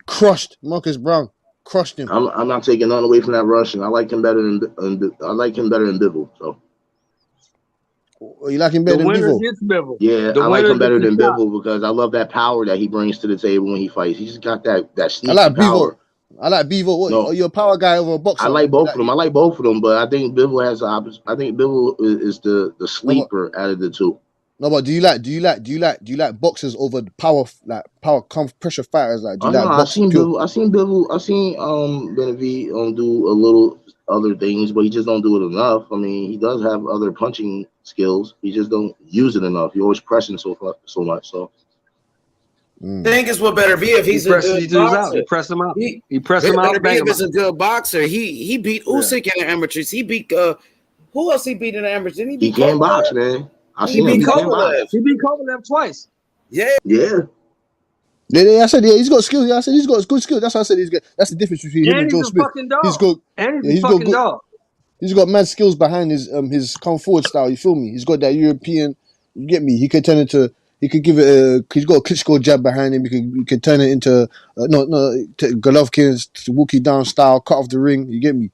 crushed Marcus Brown, crushed him. I'm not taking nothing away from that Russian. I like him better than Bivol. So you like him better than Bivol? Yeah, I like him better than Bivol because I love that power that he brings to the table when he fights. He's got that sneaky power. I like Bivol. What? No. You're a power guy over a boxer. I like both of them. I like both of them, but I think Bivol has the opposite. I think Bivol is the sleeper out of the two. No, but do you like boxers over power pressure fighters? Like, do you like boxing? I've seen Benavidez do a little other things, but he just don't do it enough. I mean, he does have other punching skills. He just don't use it enough. He always pressing so much. So I think it's what better be if he's a good boxer. He press him out. He press him out. Better is a good boxer. He beat Usyk in the amateurs. He beat who else he beat in the amateurs? Didn't he beat? He can't box, man. He beat Kovalev twice. Yeah. I said, he's got skills. Yeah, I said he's got good skills. That's why I said he's good. That's the difference between him and Joe Smith. He's good. And he's a fucking dog. He's got mad skills behind his come forward style. You feel me? He's got that European. You get me? He could turn into. He could give it. He's got a Klitschko jab behind him. He could turn it into Golovkin's Wookie down style, cut off the ring. You get me?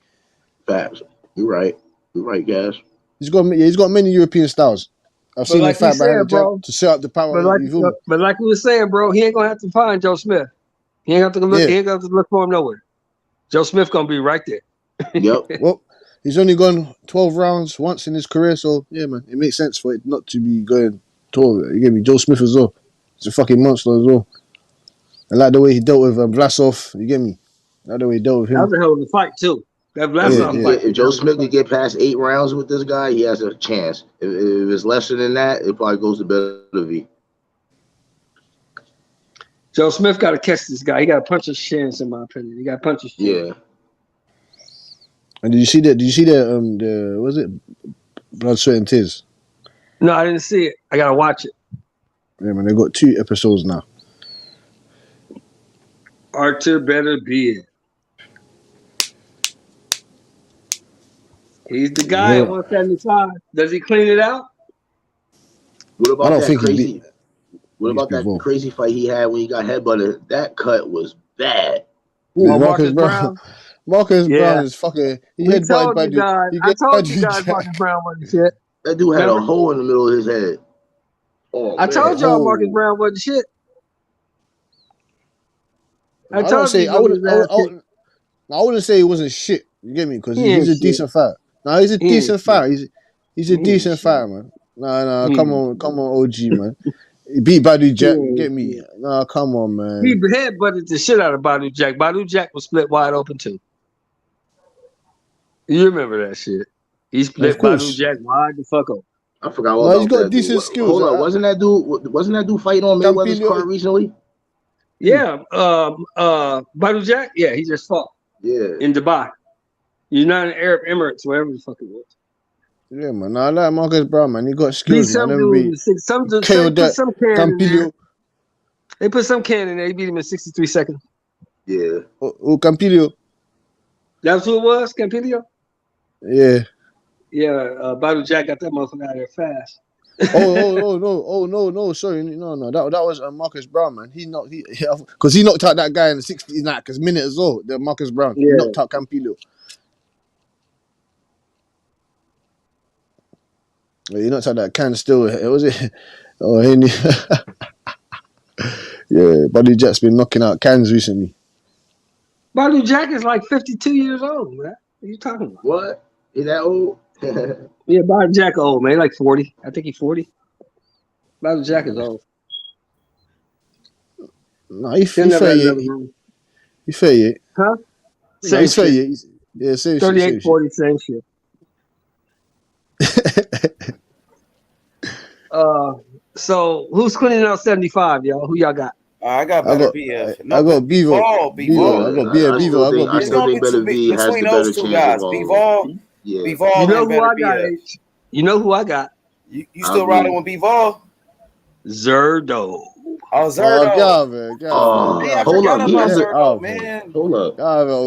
Facts. You're right, guys. He's got many European styles. I've seen him fight behind the jab to set up the power. But like we were saying, bro, he ain't gonna have to find Joe Smith. He ain't got to look. He ain't got to look for him nowhere. Joe Smith gonna be right there. Yep. Well, he's only gone 12 rounds once in his career, so yeah, man, it makes sense for it not to be going 12. You get me? Joe Smith as well. He's a fucking monster as well. I like the way he dealt with Vlasov. You get me? I like the way he dealt with him. That was a hell of a fight too. That Vlasov fight. If Joe Smith could get past 8 rounds with this guy, he has a chance. If it's lesser than that, it probably goes to Benavidez. Joe Smith got to catch this guy. He got to punch his chance, in my opinion. He got to punch his chance. Yeah. And did you see that? The was it Blood, Sweat, and Tears? No, I didn't see it. I gotta watch it. Yeah, man, they got 2 episodes now. Arthur better be it. He's the guy at 175. Does he clean it out? What about that crazy fight he had when he got headbutted? That cut was bad. Marcus Brown. Marcus Brown is fucking. He headbutted by the. I told you guys Marcus Brown wasn't shit. That dude had a hole in the middle of his head. I told y'all Marcus Brown wasn't shit. I wouldn't say he wasn't shit. You get me? Because he's a decent fighter. No, he's a decent fighter. He's a decent fighter, man. No, come on, OG, man. He beat Badu Jack. Get me? No, come on, man. He headbutted the shit out of Badu Jack. Badu Jack was split wide open too. You remember that shit? He split Badu Jack wide the fuck open. I forgot all about that. He's got decent skills. Hold on, wasn't that dude fighting on Mayweather's card recently? Yeah, Badu Jack. Yeah, he just fought. Yeah, in Dubai, United Arab Emirates, wherever the fuck it was. Yeah, man. I like Marcus Brown, man. He got Beat skills, man. some dude Everybody in 6. Some dude KO'd put that some can in there. Campillo. They put some can in there. He beat him in 63 seconds. Yeah. Oh, Campillo. That's who it was, Campillo? Yeah. Yeah, Badu Jack got that motherfucker out of there fast. No. Sorry, no. That was Marcus Brown, man. Because he knocked out that guy in the 60s, because minute as well. The Marcus Brown. Yeah. He knocked out Campillo. Yeah, he knocked out that can still. Was it? Oh, Haney. Yeah, Buddy Jack's been knocking out cans recently. Badu Jack is like 52 years old, man. What are you talking about? What? Is that old? Yeah, Badu Jack old, man. Like 40. I think he's 40. Badu Jack is old. No, he's 38. He's 38. Huh? No, he's 38. Yeah, same 38, shit. 40, same shit. So who's cleaning out 75, y'all? Who y'all got? I got better BF. I got Bevo. Bevo. I got Bevo. I still think better V has the better chance of Bivol. Yeah. Bivol. You know who I got, BF. H? You know who I got? You still riding with Bivol? Zerdo. Oh, Zerdo. Hold up. He has Zerdo, man. Hold up.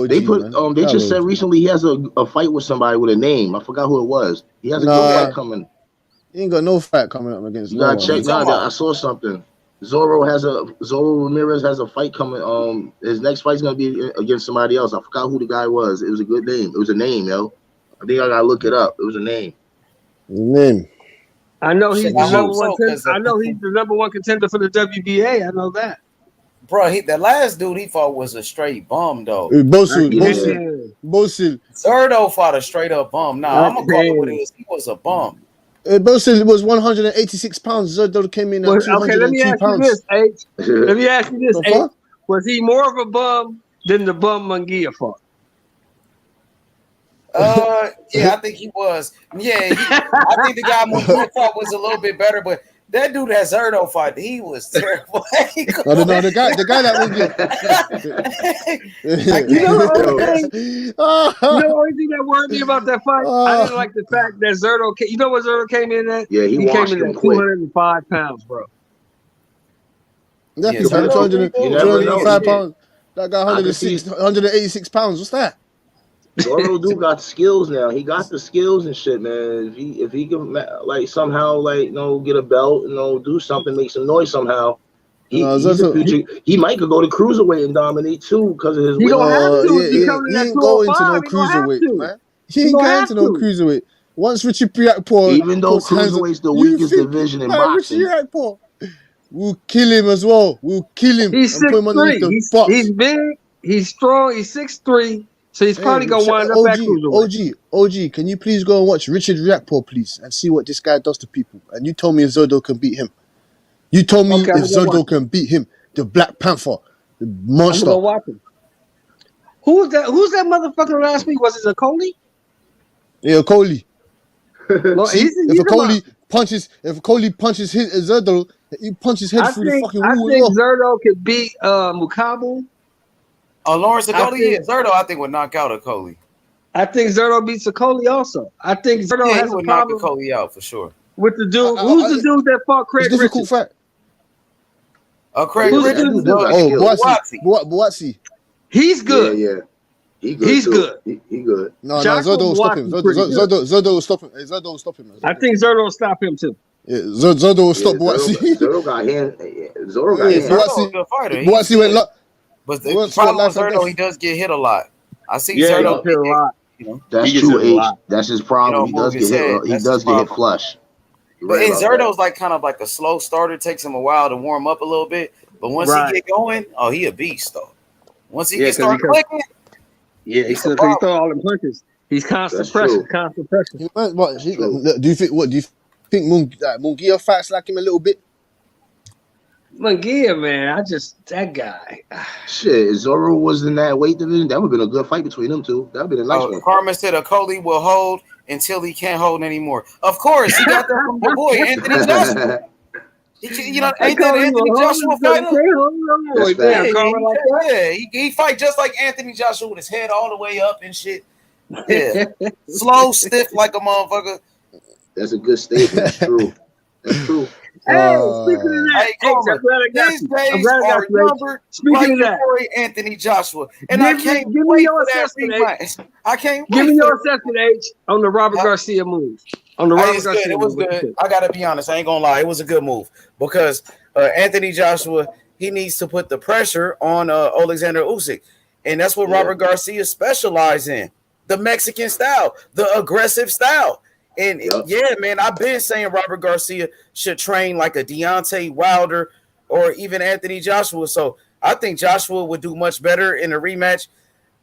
They put they just said recently he has a fight with somebody with a name. I forgot who it was. He has a good fight coming. He ain't got no fight coming up against. You gotta check. I saw something. Zorro Ramirez has a fight coming. His next fight's gonna be against somebody else. I forgot who the guy was. It was a good name. It was a name, yo. I think I gotta look it up. It was a name. I know he's the number one. I know he's the number one contender for the WBA. I know that. Bro, the last dude he fought was a straight bum, though. Bosil. Zerdo fought a straight up bum. Nah, I'm gonna call it what it is. He was a bum. Bosil was 186 pounds. Zerdo came in at 202 okay, let me ask pounds. you this, H. Let me ask you this, H. Was he more of a bum than the bum Munguia fought? Yeah, I think he was. Yeah, I think the guy Munguia fought was a little bit better, but that dude that Zerdo fought, he was terrible. The guy that You know the only thing that worried me about that fight? I didn't like the fact that Zerdo. You know what Zerdo came in at? Yeah, he came in him at 205 pounds, bro. Yeah, 205 pounds. That guy 186 pounds. What's that? Zoro do got skills now. He got the skills and shit, man. If he can like somehow get a belt, do something, make some noise somehow. He might could go to cruiserweight and dominate too because of his weight. He ain't going to no cruiserweight, man. He ain't going to no cruiserweight. Once Richie Piakpo, even though cruiserweight's the weakest division in boxing, Richie Piakpo, we'll kill him as well. We'll kill him. He's 6'3". He's big. He's strong. He's 6'3". So he's probably gonna wind up back cruiserweight. OG, can you please go and watch Richard Riakpo, please, and see what this guy does to people? And you told me Zerdo can beat him. You told me if Zerdo can beat him, the Black Panther, the monster. I'm gonna watch him. Who's that motherfucker last week? Was it Coley? Yeah, Coley. If Coley punches Zerdo, he punches his head through the fucking wall. I think Zerdo could beat Mukabu. Oh, Lawrence Okoli? Zerdo, I think, would knock out Okoli. I think Zerdo beats Okoli also. I think Zerdo has a problem knock Okoli out for sure. With the dude. Who's the dude that fought Craig Richards? Difficult fight. Craig Richards? Boatsi. He's good. Yeah. He good. He's good. He good. No, Zerdo will stop him. Zerdo will stop him. Zerdo will stop him. I think Zerdo will stop him too. Yeah, Zerdo will stop Boatsi. Zerdo got hand. Zerdo got hand. Boatsi went luck. But the problem with Zerdo, he does get hit a lot. I see Zerdo hit a lot. That's true, H. That's his problem. He does get hit. He does get hit flush. But Zerdo's like kind of like a slow starter. It takes him a while to warm up a little bit. But once he get going, he a beast though. Once he get started clicking, he's he throw all the punches. He's constant pressure. Constant pressure. Do you think Munguia fights like him a little bit? Munguia, man, that guy. Shit, if Zorro was in that weight division, that would have been a good fight between them two. That would have been a nice one. Carmen said Okoli will hold until he can't hold anymore. Of course, he got that from the boy, Anthony Joshua. Ain't that Anthony Joshua fighter? He fight just like Anthony Joshua with his head all the way up and shit. Yeah. Slow, stiff like a motherfucker. That's a good statement. That's true. That's true. Hey, speaking of that, Hey, H, I'm Coleman, glad I got these you. I'm days glad I got are you, H. numbered Speaking like of your that, boy Anthony Joshua, and give I me can't give me wait your for that assessment, H. rematch. I can't Give wait me for your the assessment, H, on the Robert Garcia move. On the Robert It's good. Garcia It move. was What you good. think? I gotta be honest. I ain't gonna lie. It was a good move because Anthony Joshua he needs to put the pressure on Alexander Usyk, and that's what Robert Garcia specializes in: the Mexican style, the aggressive style. And yeah, man, I've been saying Robert Garcia should train like a Deontay Wilder or even Anthony Joshua. So I think Joshua would do much better in a rematch,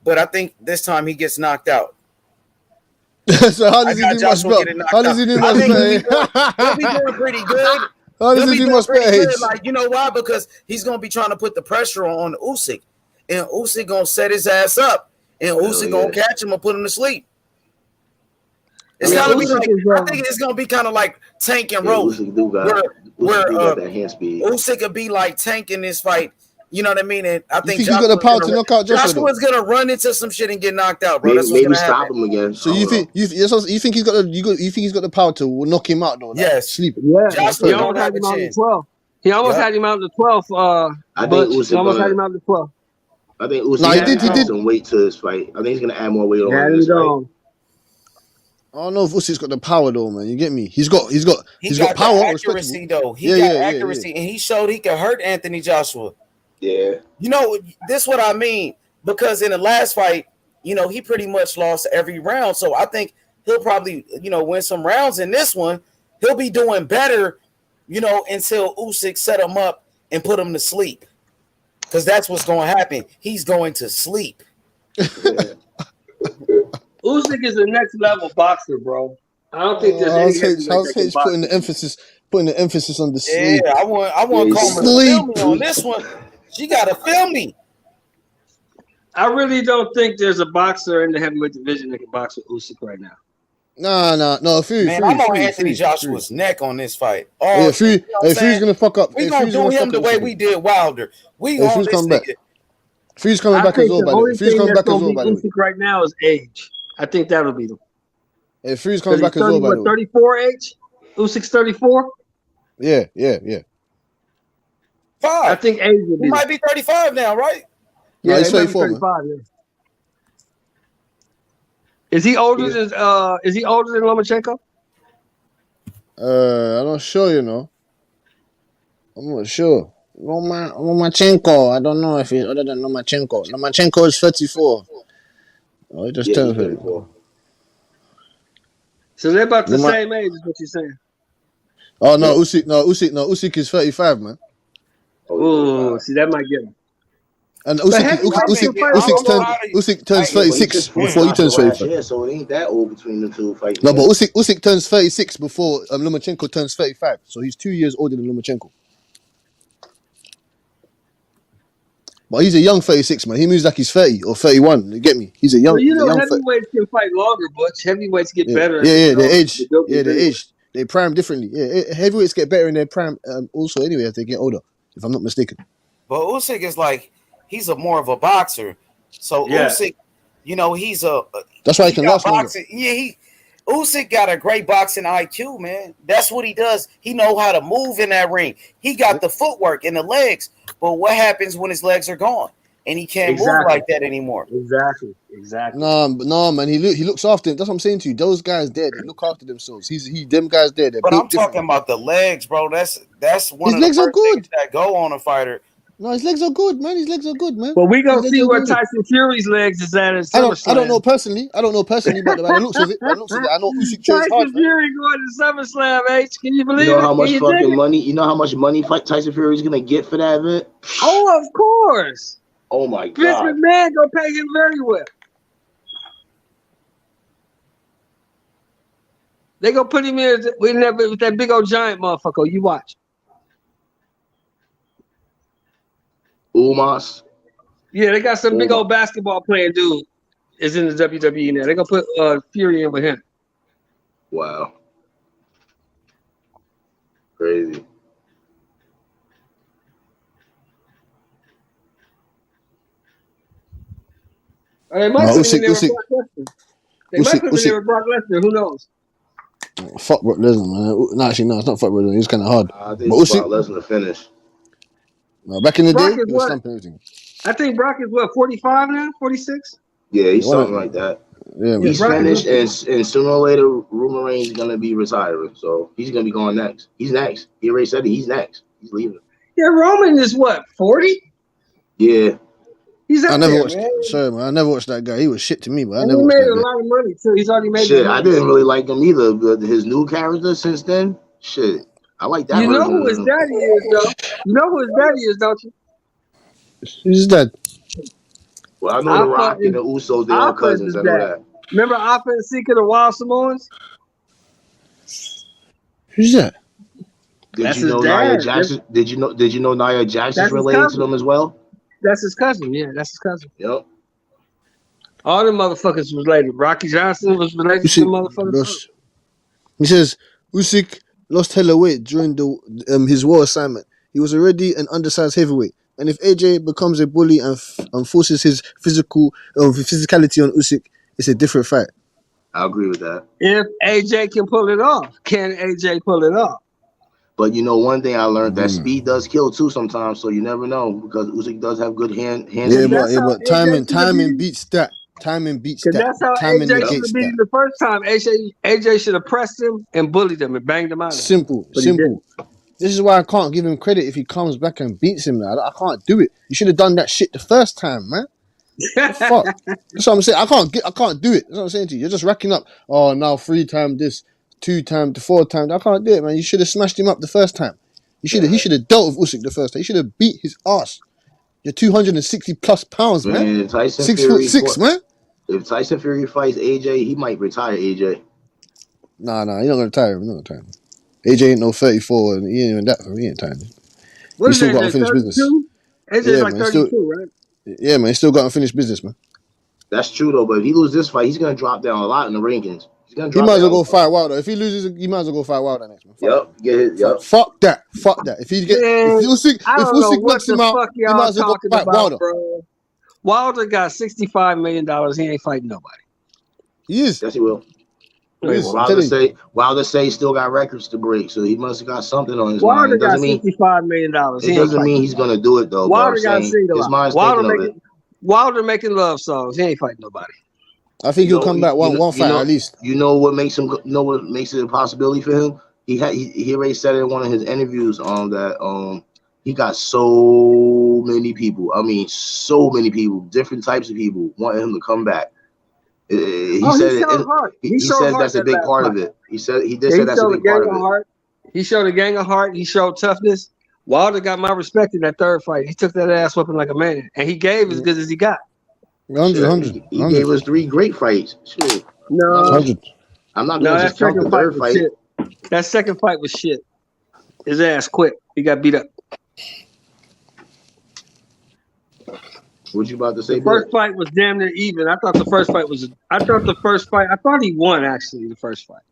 but I think this time he gets knocked out. So how does he do much Joshua better? getting knocked How does out. he do I much think better? he'll be doing pretty good. How does He'll he be do doing much pretty better, good. H? Like, you know why? Because he's gonna be trying to put the pressure on Usyk, and Usyk gonna set his ass up, and Usyk gonna catch him and put him to sleep. It's Yeah, gonna be Usyk like is, I think it's gonna be kind of like Tank and Rolly, Usyk do got that hand speed. Usyk could be like Tank in this fight. You know what I mean? And I think think he's got the power to knock out Joshua, though? Joshua's gonna run into some shit and get knocked out, bro. That's what's Maybe gonna stop happen. him again. So you think you think he's got the power to knock him out though? Like, yes, sleep. Yeah, Joshua he almost had him out in the 12th. He almost had him out in the 12th. I think Butch. Usyk He almost had gonna. him out in the 12th. I think Usyk No, he did. add some weight to his fight. I think he's gonna add more weight on Had him this fight. gone. I don't know if Usyk's got the power though, man. You get me? He's got He got power, the accuracy though. He Yeah, got yeah, accuracy, and he showed he could hurt Anthony Joshua. Yeah. You know, this is what I mean, because in the last fight, you know, he pretty much lost every round. So I think he'll probably, you know, win some rounds in this one. He'll be doing better, you know, until Usyk set him up and put him to sleep. Because that's what's going to happen. He's going to sleep. Usyk is the next level boxer, bro. I don't think there's any heavyweight that can box. Putting the emphasis on the sleep. Yeah, I want Coleman to film me on this one. She got to film me. I really don't think there's a boxer in the heavyweight division that can box with Usyk right now. No. Man, I'm on Anthony Joshua's neck on this fight. Yeah, Fury's gonna fuck up. We gonna do him the way we did Wilder. We on this nigga. Fury's coming back as well, by the way. Fury's coming back as well, by the way. Usyk right now is age. I think that'll beat him. Yeah, Fury's coming back as well, by the way. 34 age? Usyk's 34? Yeah. 5. I think age will be. He might be 35 now, right? Yeah, No, he's 34, 35, yeah. Is he older than Lomachenko? I'm not sure, you know. I'm not sure. Lomachenko, I don't know if he's other than Lomachenko. Lomachenko is 34. Oh, he just turned 34. So they're about the same age, is what you're saying. Oh no, Usyk is 35, man. Oh, see, that might get him. And Usyk turns 36 before he turns 35. So it ain't that old between the two fights. No, but Usyk turns 36 before Lomachenko turns 35. So he's 2 years older than Lomachenko. But he's a young 36, man. He moves like he's 30 or 31. You get me? He's a young. Well, you know, young heavyweights can fight longer, Butch. Heavyweights get better. Yeah, they age. They age. They prime differently. Yeah, heavyweights get better in their prime also anyway as they get older, if I'm not mistaken. But Usyk is like, he's more of a boxer. So Usyk, you know, that's why he can last longer. Yeah, Usyk got a great boxing IQ, man. That's what he does. He know how to move in that ring. He got the footwork and the legs. But what happens when his legs are gone and he can't move like that anymore? Exactly. No, man. He looks after. That's what I'm saying to you. Those guys there, they look after themselves. Them guys there. But I'm talking about the legs, bro. That's one of the first things that go on a fighter. No, his legs are good, man. Well, we gonna see where Tyson Fury's legs is at SummerSlam. I don't know personally, but by the looks of it, I know Usyk trains hard. Tyson Fury going to SummerSlam, H. Can you believe it? You know how much fucking money? You know how much money Tyson Fury's gonna get for that event? Oh, of course. Oh my Vince god. McMahon gonna pay him very well. They gonna put him in with that big old giant motherfucker. You watch. Umas. Yeah, they got some big old basketball playing dude is in the WWE now. They're gonna put Fury in with him. Wow. Crazy. They might put him in there with Brock Lesnar. They might put him in there with Brock Lesnar. Who knows? Fuck Brock Lesnar, man. No, actually, no, it's not fuck Brock Lesnar. He's kind of hard. I think But Brock Lesnar finish. Back in the Brock day, is he was what? stamping everything. I think Brock is what, 45 now, 46. Yeah, he's something like that. Yeah, he's Brock finished, and sooner or later, Roman Reigns is gonna be retiring, so he's gonna be going next. He's next. He already said it. He's next. He's leaving. Yeah, Roman is what, 40? Yeah. He's up I never there, watched. man. Sorry, man. I never watched that guy. He was shit to me, but I And never he watched made that a guy. lot of money too. He's already made Shit, that I money. didn't really like him either. But his new character since then, shit, I like that. You know version who of his him. daddy is, though. You know who his daddy is, don't you? Who's that? Well, I know The Rock and the Usos. They all cousins. I know that. Remember Alpha and Seeker, the Wild Samoans? Who's that? Did That's you know his dad. Nia Jackson? Did you know Nia Jackson's That's his related to cousin. them as well? That's his cousin. Yeah, that's his cousin. Yep. All them motherfuckers was related. Rocky Johnson was related to the motherfuckers. He says Usyk lost hella weight during his war assignment. He was already an undersized heavyweight, and if AJ becomes a bully and forces his physicality on Usyk, it's a different fight. I agree with that. If AJ can pull it off, can AJ pull it off? But you know, one thing I learned that speed does kill too sometimes. So you never know because Usyk does have good hand. Yeah, but timing beats that. Timing beats Because that. that's how Timing AJ should negates have beat that. him the first time. AJ should have pressed him and bullied him and banged him out. Simple. This is why I can't give him credit if he comes back and beats him now. I can't do it. You should have done that shit the first time, man. Fuck. That's what I'm saying. I can't do it. That's what I'm saying to you. You're just racking up. Oh, now 3 times this, 2 times, 4 times. I can't do it, man. You should have smashed him up the first time. He should have dealt with Usyk the first time. He should have beat his ass. You're 260 plus pounds, man. Tyson 6'6", man. If Tyson Fury fights AJ, he might retire AJ. Nah, you're not gonna retire him. You're not gonna retire him. AJ ain't no 34, and he ain't even that. He ain't retiring. What He is still got AJ, unfinished business. 32? AJ's Yeah, like man, 32, right? Yeah, man, he still got unfinished business, man. That's true though. But if he loses this fight, he's gonna drop down a lot in the rankings. He's gonna He drop might as well down. go fight Wilder. If he loses, he might as well go fight Wilder next, man. Yep. Fuck that. If he get, Man, if Usyk I don't know what knocks the him out, fuck he might y'all as well go talking fight about, Wilder. bro. Wilder got $65 million. He ain't fighting nobody. He is. Yes, he will. Wait, Wilder say he still got records to break, so he must have got something on his Wilder mind. got $65 million. It doesn't mean he's gonna do it though. Wilder got saying single his out. mind's Wilder thinking of it. Wilder making love songs. He ain't fighting nobody. I think he'll come back one fight at least. You know what makes him? You know what makes it a possibility for him? He already said in one of his interviews that he got so many people. I mean, so many people, different types of people wanting him to come back. He said that's a big part of it. He said that's a big part of it. He showed a gang of heart. He showed toughness. Wilder got my respect in that third fight. He took that ass whooping like a man, and he gave as good as he got. 100. He gave us 3 great fights. Shit. No, 100. I'm not going to just count the third fight. Shit. That second fight was shit. His ass quit. He got beat up. What you about to say? The first fight was damn near even. I thought he won actually the first fight.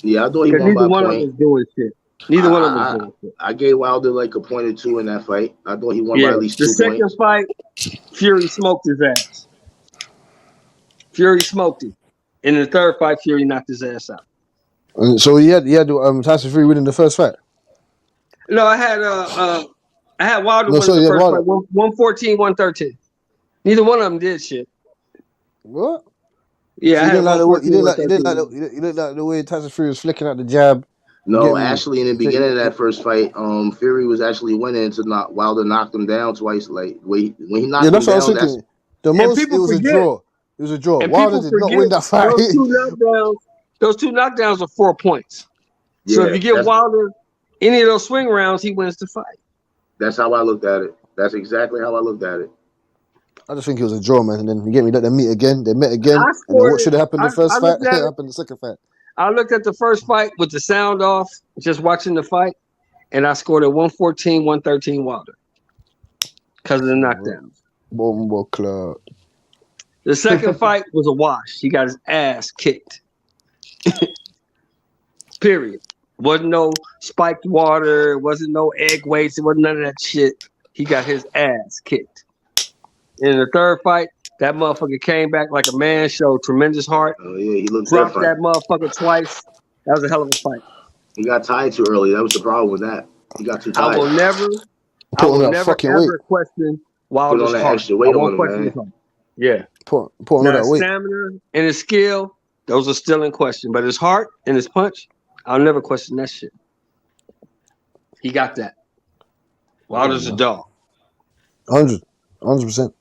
Yeah, I thought he won by neither one point. of them was doing shit. Neither one of them was doing shit. I gave Wilder like a point or 2 in that fight. I thought he won by at least 2 points. The second fight, Fury smoked his ass. Fury smoked him. In the third fight, Fury knocked his ass out. So he had Tyson Fury winning the first fight. No, I had Wilder winning the first fight, 114, 113. Neither one of them did shit. What? Yeah, So I had you didn't like the way Tyson Fury was flicking out the jab. No, actually, in the beginning of that first fight, Fury was actually winning Wilder knocked him down twice. Like when he knocked him down, that's what I was thinking. It was a draw. It was a draw. Wilder did not win that fight. Those two knockdowns are 4 points. So if you give Wilder any of those swing rounds, he wins the fight. That's how I looked at it. That's exactly how I looked at it. I just think it was a draw, man. And then you get me, let them meet again. They met again. And then what should have happened the first fight? It happened the second fight. I looked at the first fight with the sound off, just watching the fight, and I scored a 114, 113 Wilder because of the knockdowns. Bombo club. The second fight was a wash. He got his ass kicked. Period. Wasn't no spiked water. Wasn't no egg weights. It wasn't none of that shit. He got his ass kicked. In the third fight, that motherfucker came back like a man, showed tremendous heart. Oh yeah, he looked dropped different. that motherfucker twice, That was a hell of a fight. He got tired too early. That was the problem with that. He got too tired. I will never ever question Wilder's that heart. extra weight I won't on him, question man. his heart. Yeah. Put on Now, that weight. stamina and his skill, those are still in question. But his heart and his punch, I'll never question that shit. He got that. Wilder's a dog. 100%.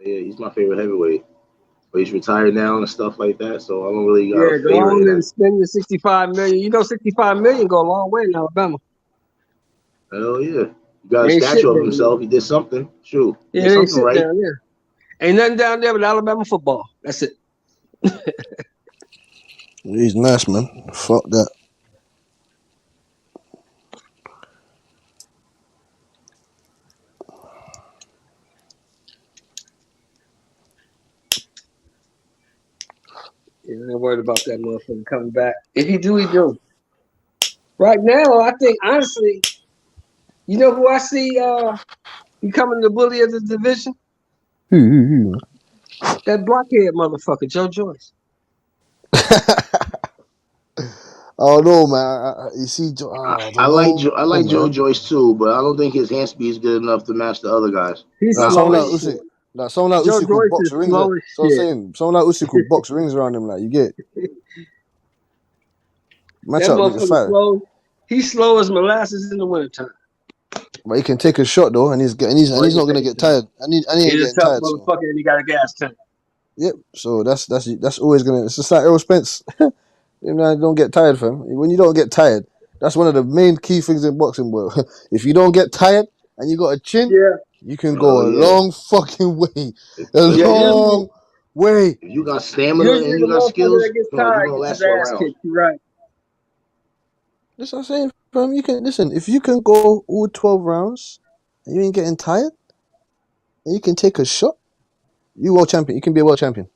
Yeah, he's my favorite heavyweight. But he's retired now and stuff like that, so I don't really got Yeah, a go favorite. on and spend your $65 million. You know, $65 million go a long way in Alabama. Hell yeah. He got a statue of himself. He did something. Shoot. He Yeah, did it ain't something shit right. down there. Ain't nothing down there but Alabama football. That's it. He's nice, man. Fuck that. Yeah, I'm not worried about that motherfucker coming back. If he do, he do. Right now, I think, honestly, you know who I see becoming the bully of the division? Who? That blockhead motherfucker, Joe Joyce. Oh no, man! You see, I like Joe Joyce too, but I don't think his hand speed is good enough to match the other guys. He's someone like Usyk. Like someone like Joe Usyk could Joyce box is rings. slow That's as what I'm shit. saying. Someone like Usyk could box rings around him. Like you get match That up with the motherfucker fighter. slow. He's slow as molasses in the wintertime. But he can take a shot though, and he's not gonna get tired. And he ain't He's a getting tough tired. So. motherfucker, and he got a gas tank. Yep. So that's always gonna. It's just like Errol Spence. You know, don't get tired, fam. When you don't get tired, that's one of the main key things in boxing, bro. If you don't get tired and you got a chin, you can go a long fucking way. A long way. If you got stamina Usually and the you got motherfucker skills, that gets you're tired gonna gets last his for a ass round. kicked. You're right. That's what I'm saying, fam. You can listen. If you can go all 12 rounds and you ain't getting tired, and you can take a shot, you world champion. You can be a world champion.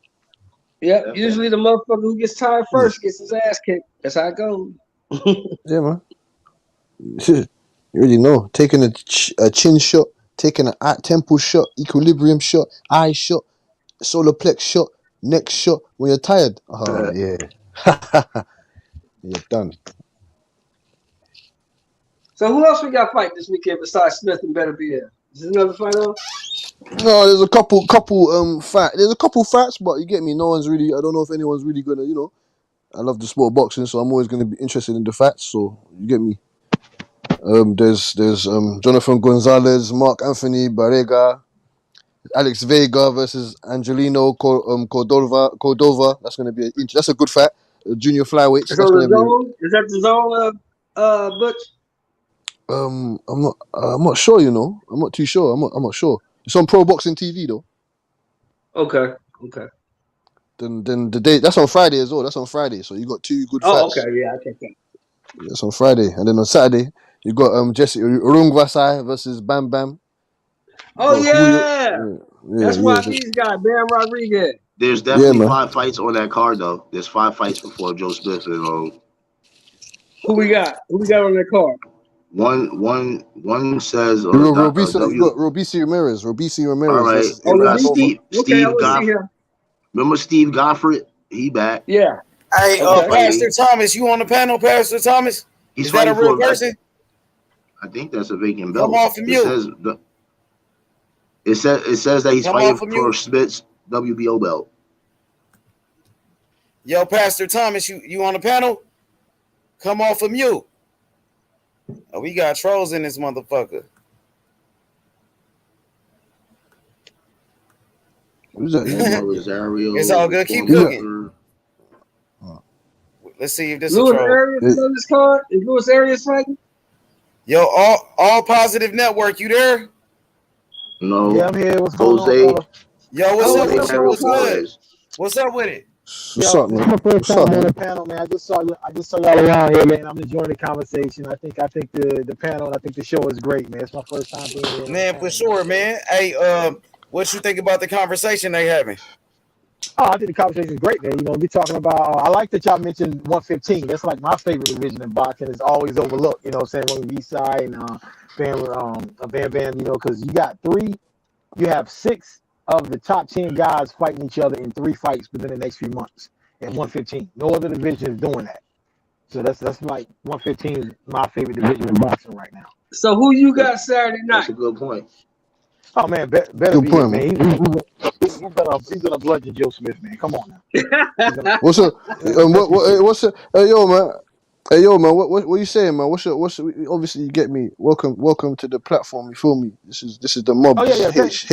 Yeah, usually the motherfucker who gets tired first gets his ass kicked. That's how it goes. Yeah, man. You already know. Taking a chin shot, taking a temple shot, equilibrium shot, eye shot, solar plex shot, neck shot. When you're tired, yeah, you're done. So who else we got fight this weekend besides Smith and Better Be There? Is there another fight on? No, there's a couple fight. There's a couple fights, but you get me. No one's really. I don't know if anyone's really gonna. You know, I love the sport of boxing, so I'm always gonna be interested in the fights. So you get me. There's Jonathan Gonzalez, Mark Anthony Barrega, Alex Vega versus Angelino Cordova. That's gonna be that's a good fight. Junior flyweights. So That's gonna the zone is that the zone, Butch? I'm not sure. You know, I'm not too sure. I'm not sure. It's on Pro Boxing TV though. Okay. Then the day that's on Friday as well. That's on Friday. So you got two good fights. Oh, okay, yeah, I take that. That's on Friday, and then on Saturday you got Jesse Urungwasai versus Bam Bam. Oh yeah, that's why these guys, Bam Rodriguez. There's definitely 5 fights on that card though. There's 5 fights before Joe Smith and Who we got on that card? One says Robisi Ramirez. All right, you got Steve Goffrey. Remember Steve Goffrey? He back. Yeah. Hey, Pastor Thomas, you on the panel, Pastor Thomas? He's Is that a real person? I think that's a vacant belt. Come off of mute. It says that he's fighting for Smith's WBO belt. Yo, Pastor Thomas, you on the panel? Come off of mute. Oh, we got trolls in this motherfucker. Who's that? It's all good. Keep cooking. Let's see if this is a troll. Arias on this card? Is Louis Arias fighting? Yo, all positive network, you there? No. Yeah, I'm here. What's going on? Yo, what's up with you? What's good? What's up with it? What's up, man? This is my first time on the panel, man. I just saw y'all around here, man. I'm enjoying the conversation. I think the panel, I think the show is great, man. It's my first time being here. Man, for sure, man. Hey, what you think about the conversation they having? Oh, I think the conversation is great, man. You know, we talking about. I like that y'all mentioned 115. That's like my favorite division in boxing. It's always overlooked. You know, what I'm saying, on the east side and Bam. You know, because you have 6 of the top 10 guys fighting each other in 3 fights within the next few months at 115. No other division is doing that. So that's like 115 is my favorite division in boxing right now. So who you got Saturday night? That's a good point. Oh man, better Good be point, man. man. He's gonna bludgeon Joe Smith, man. Come on now. What's up? What's up? Hey yo, man. Hey yo, man. What you saying, man? What's obviously you get me. Welcome to the platform. You feel me? This is the mob. Oh yeah, H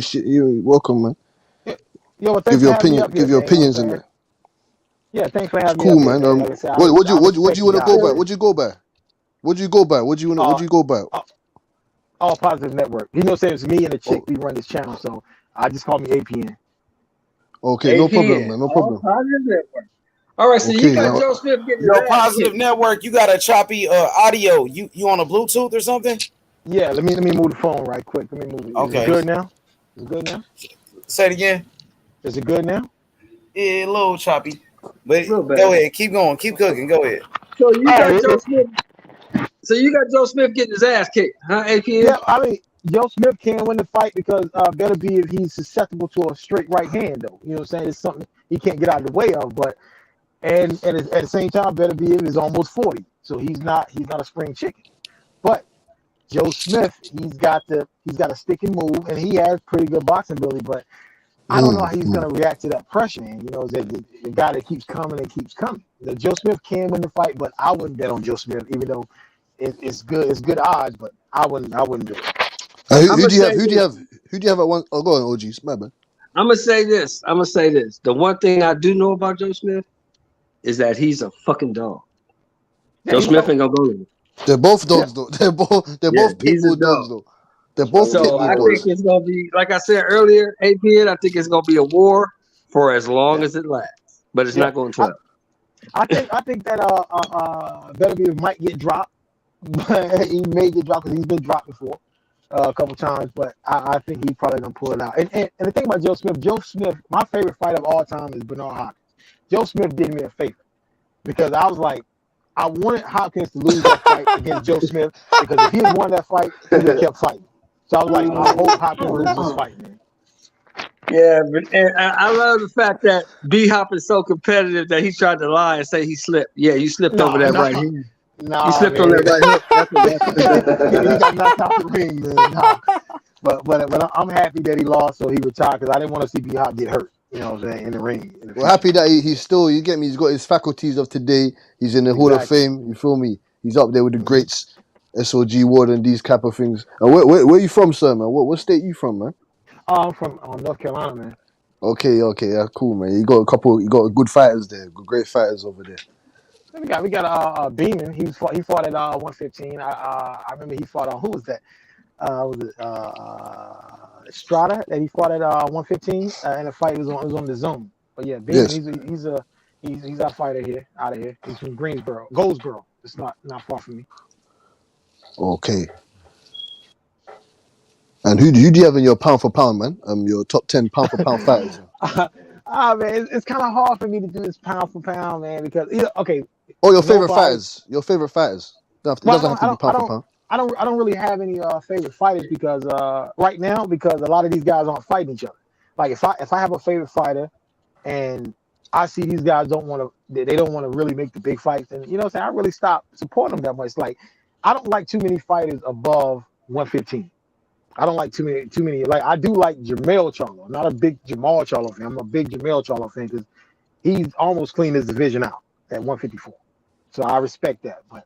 shit. You welcome, man. Yo, well, Give thanks your for having me opinion. up here, Give your man. You know opinions what I'm in saying? there. Yeah, thanks for It's having me cool, up here, man. man. Like I said, I What you respect want to you go guys. by? What you go by? What you go by? What you go by? All Positive Network. You know what I'm saying? It's me and a chick. We run this channel, so I just call me APN. Okay, no problem, man. No All problem. Positive Network. All right, so you Okay, got Joe Smith getting his Yo, ass Positive kicked. Network, you got a choppy audio. You on a Bluetooth or something? Yeah, let me move the phone right quick. Let me move it. Is it good now? Is it good now? Say it again. Is it good now? Yeah, a little choppy. But Real bad. go ahead. Keep going. Keep cooking. Go ahead. So you got Joe Smith. So you got Joe Smith getting his ass kicked, huh, APN? Yeah, I mean, Joe Smith can't win the fight because better be if he's susceptible to a straight right hand, though. You know what I'm saying? It's something he can't get out of the way of. But at the same time, better be if he's almost 40, so he's not a spring chicken. But Joe Smith, he's got a stick and move, and he has pretty good boxing ability. But I don't know how he's going to react to that pressure, man. You know, the guy that keeps coming and keeps coming. Joe Smith can win the fight, but I wouldn't bet on Joe Smith, even though it's good odds, but I wouldn't do it. Who do you have at one? Oh, go on, OG. My bad. I'm gonna say this. The one thing I do know about Joe Smith is that he's a fucking dog. Joe Smith ain't gonna go with him. They're both dogs, though. They're both pit bull dogs, though. They're both pit bull I dogs. think it's gonna be, like I said earlier, APN. I think it's gonna be a war for as long as it lasts, but it's not going to. I think that better be might get dropped, but he may get dropped because he's been dropped before a couple times. But I think he's probably gonna pull it out. And the thing about Joe Smith, my favorite fight of all time is Bernard Hopkins. Joe Smith did me a favor because I was like, I wanted Hopkins to lose that fight against Joe Smith because if he had won that fight, he would have kept fighting. So I was like, I hope Hopkins loses this fight, man. Yeah, and I love the fact that B Hop is so competitive that he tried to lie and say he slipped. Yeah, you slipped over that right hand. You slipped on that right hook. He got knocked out the ring, man. Nah. But I'm happy that he lost, so he retired because I didn't want to see B Hop get hurt. You know what I'm saying, in the ring. We're happy that he's still, you get me, he's got his faculties of today. He's in the Hall of Fame. You feel me? He's up there with the greats, SOG Ward and these type of things. And where you from, sir, man? What state you from, man? I'm from North Carolina, man. Okay, yeah, cool, man. You got good fighters there, great fighters over there. We got Beeman. He fought at 115. I remember he fought on, who was that? Was it Estrada that he fought at 115? And the fight was on the Zoom. But yeah, Beeman, he's our fighter here, out of here. He's from Goldsboro. It's not far from me. Okay. And who do you have in your pound for pound, man? Your top 10 pound for pound fighters. Man, it's kind of hard for me to do this pound for pound, man, because your favorite fighters. Your favorite fighters. It doesn't have to be pound for pound. I don't really have any favorite fighters because right now, because a lot of these guys aren't fighting each other. Like if I have a favorite fighter and I see these guys they don't want to really make the big fights, and you know what I'm saying, I really stop supporting them that much. Like I don't like too many fighters above 115. I don't like too many. Like I do like Jermell Charlo. I'm not a big Jamal Charlo fan. I'm a big Jermell Charlo fan because he's almost cleaned his division out at 154. So I respect that. But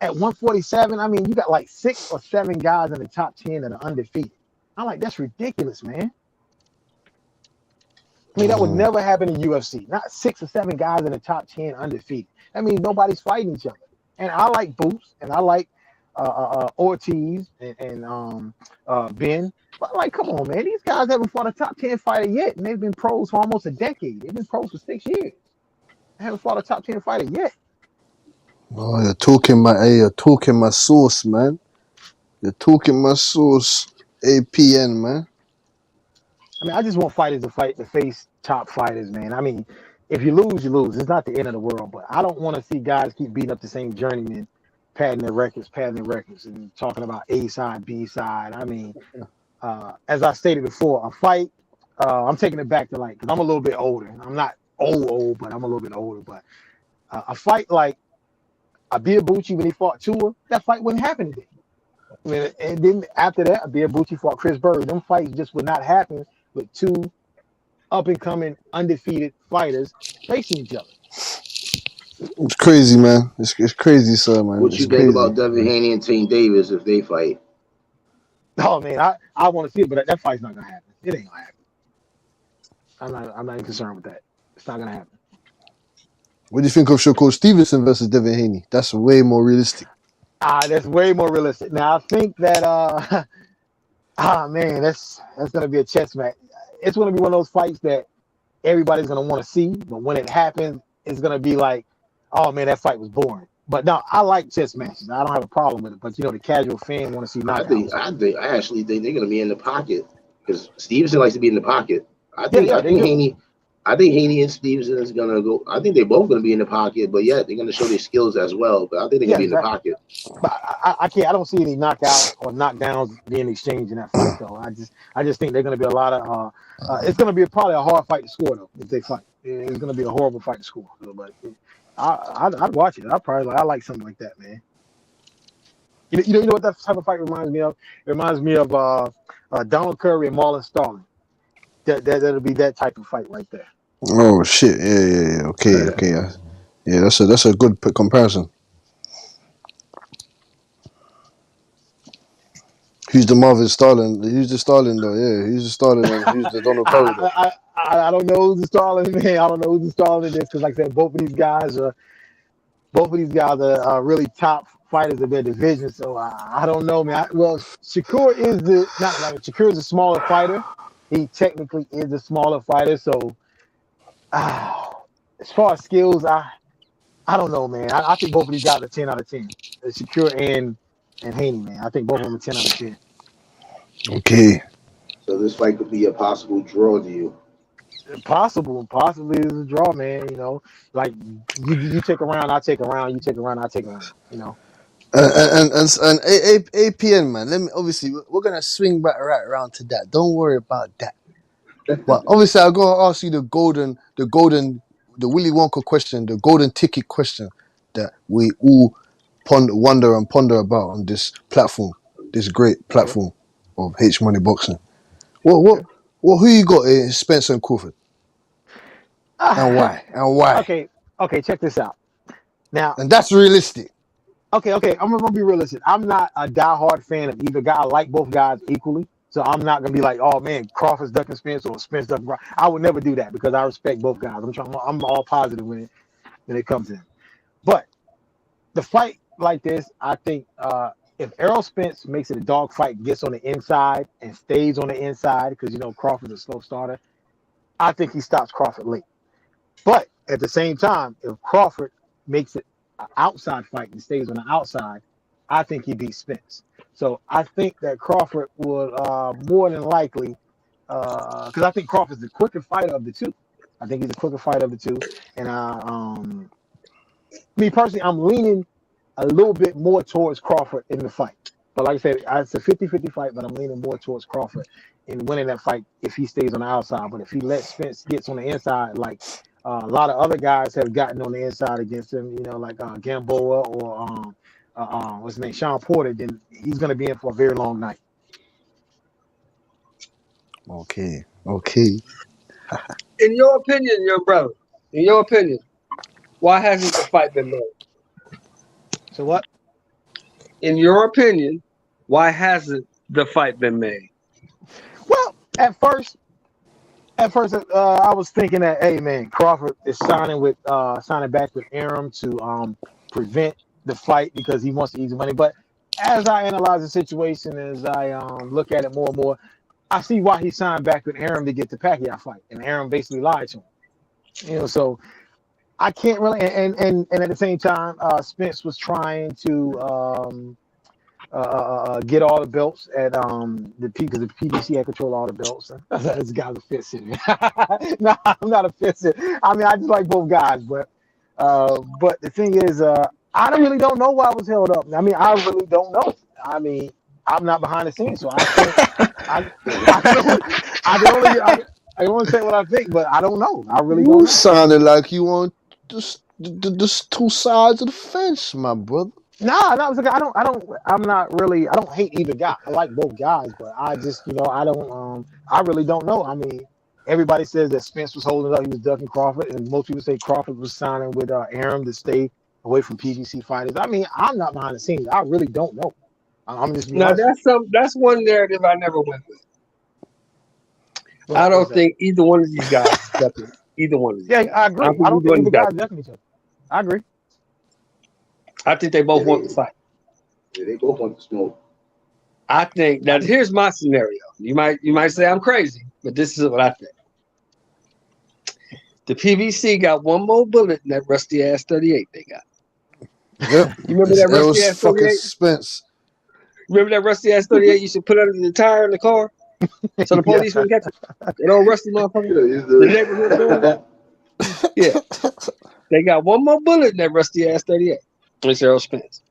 at 147, I mean, you got like 6 or 7 guys in the top 10 that are undefeated. I'm like, that's ridiculous, man. I mean, that would never happen in UFC. Not 6 or 7 guys in the top 10 undefeated. That means nobody's fighting each other. And I like Boots, and I like Ortiz and Ben. But like, come on, man. These guys haven't fought a top 10 fighter yet, and they've been pros for almost a decade. They've been pros for 6 years. They haven't fought a top 10 fighter yet. Oh, you're talking my sauce, man. You're talking my sauce, APN, man. I mean, I just want fighters to face top fighters, man. I mean, if you lose, you lose. It's not the end of the world, but I don't want to see guys keep beating up the same journeyman, padding their records, and talking about A side, B side. I mean, as I stated before, a fight, I'm taking it back to because I'm a little bit older. I'm not old, but I'm a little bit older. But A fight like Abiyabuchi when he fought Tua, that fight wouldn't happen today. I mean, and then after that, Abiyabuchi fought Chris Berry. Them fights just would not happen with two up and coming undefeated fighters facing each other. It's crazy, man. It's crazy, sir, man. What it's you crazy. think about Devin Haney and Tank Davis if they fight? Oh man, I want to see it, but that fight's not gonna happen. It ain't gonna happen. I'm not even concerned with that. It's not gonna happen. What do you think of Shakur Stevenson versus Devin Haney? That's way more realistic. That's way more realistic. Now I think that man, that's gonna be a chess match. It's gonna be one of those fights that everybody's gonna want to see, but when it happens, it's gonna be like, oh man, that fight was boring. But no, I like chess matches. I don't have a problem with it. But the casual fan want to see knockouts. I actually think they're gonna be in the pocket because Stevenson likes to be in the pocket. I think Haney and Stevenson is gonna go. I think they're both gonna be in the pocket, but yeah, they're gonna show their skills as well. But I think they're gonna be in the pocket. But I can't. I don't see any knockouts or knockdowns being exchanged in that fight, though. I just think they're gonna be a lot of. It's gonna be probably a hard fight to score, though, if they fight. It's gonna be a horrible fight to score. But I'd watch it. I like something like that, man. You know what that type of fight reminds me of? It reminds me of Donald Curry and Marlon Starling. That'll be that type of fight right there. Oh shit! Yeah. Okay. Yeah, that's a good comparison. Who's the Marvin Starling? Who's the Starling though? Yeah, who's the Starling and who's the Donald Curry though? I don't know who's the Starling, man. I don't know who's the Starling in this because, like I said, both of these guys are really top fighters of their division. So I don't know, man. Shakur is a smaller fighter. He technically is a smaller fighter. So as far as skills, I don't know, man. I think both of these guys are 10 out of 10. Shakur and Haney, man. I think both of them are 10 out of 10. Okay. So this fight could be a possible draw to you. Possibly is a draw, man. Like you take a round, I take a round. You take a round, I take a round. And APN, man. Obviously we're gonna swing back right around to that. Don't worry about that. But obviously I'm gonna ask you the Willy Wonka question, the golden ticket question that we all wonder and ponder about on this platform, this great platform of H Money Boxing. Who you got? Spence and Crawford, and why? Okay. Check this out. Now, and that's realistic. Okay. I'm gonna be realistic. I'm not a diehard fan of either guy. I like both guys equally, so I'm not gonna be like, oh man, Crawford's ducking Spence or Spence ducking Crawford. I would never do that because I respect both guys. I'm all positive when it comes in. But the fight like this, I think if Errol Spence makes it a dog fight, gets on the inside and stays on the inside, because Crawford's a slow starter, I think he stops Crawford late. But at the same time, if Crawford makes it an outside fight and stays on the outside, I think he beats Spence. So I think that Crawford would more than likely, because I think Crawford's the quicker fighter of the two. I think he's the quicker fighter of the two. And me personally, I'm leaning a little bit more towards Crawford in the fight. But like I said, it's a 50-50 fight, but I'm leaning more towards Crawford in winning that fight if he stays on the outside. But if he lets Spence get on the inside, like a lot of other guys have gotten on the inside against him, like Gamboa or what's his name, Sean Porter, then he's going to be in for a very long night. Okay. In your opinion, why hasn't the fight been made? So what? In your opinion, why hasn't the fight been made? Well, at first, I was thinking that, hey man, Crawford is signing back with Arum to prevent the fight because he wants to easy money. But as I analyze the situation, as I look at it more and more, I see why he signed back with Arum to get the Pacquiao fight, and Arum basically lied to him. So I can't really, and at the same time, Spence was trying to get all the belts at because the PBC had control all the belts. This guy's a fit sitter. No, I'm not a fit sitter. I mean, I just like both guys, but the thing is, I really don't know why I was held up. I mean, I really don't know. I mean, I'm not behind the scenes, so I don't want to say what I think, but I don't know. I really don't know. You sounded like you want to There's two sides of the fence, my brother. Nah, I'm not really. I don't hate either guy. I like both guys, but I just, I don't. I really don't know. I mean, everybody says that Spence was holding up. He was ducking Crawford, and most people say Crawford was signing with Arum to stay away from PBC fighters. I mean, I'm not behind the scenes. I really don't know. I'm just being Now honest. that's one narrative I never went with. I don't think either one of these guys is ducking either one of these. Yeah, I agree. I don't think either guy's ducking each other. I agree. I think they both want to fight. Yeah, they both want to smoke. I think that here's my scenario. You might say I'm crazy, but this is what I think. The PBC got one more bullet in that rusty ass 38 they got. Yep. You remember that rusty ass 38? Spence. Remember that rusty ass 38 you should put under the tire in the car so the police wouldn't catch it? That old rusty motherfucker. The neighborhood gun. Yeah. They got one more bullet in that rusty ass 38. It's Errol Spence.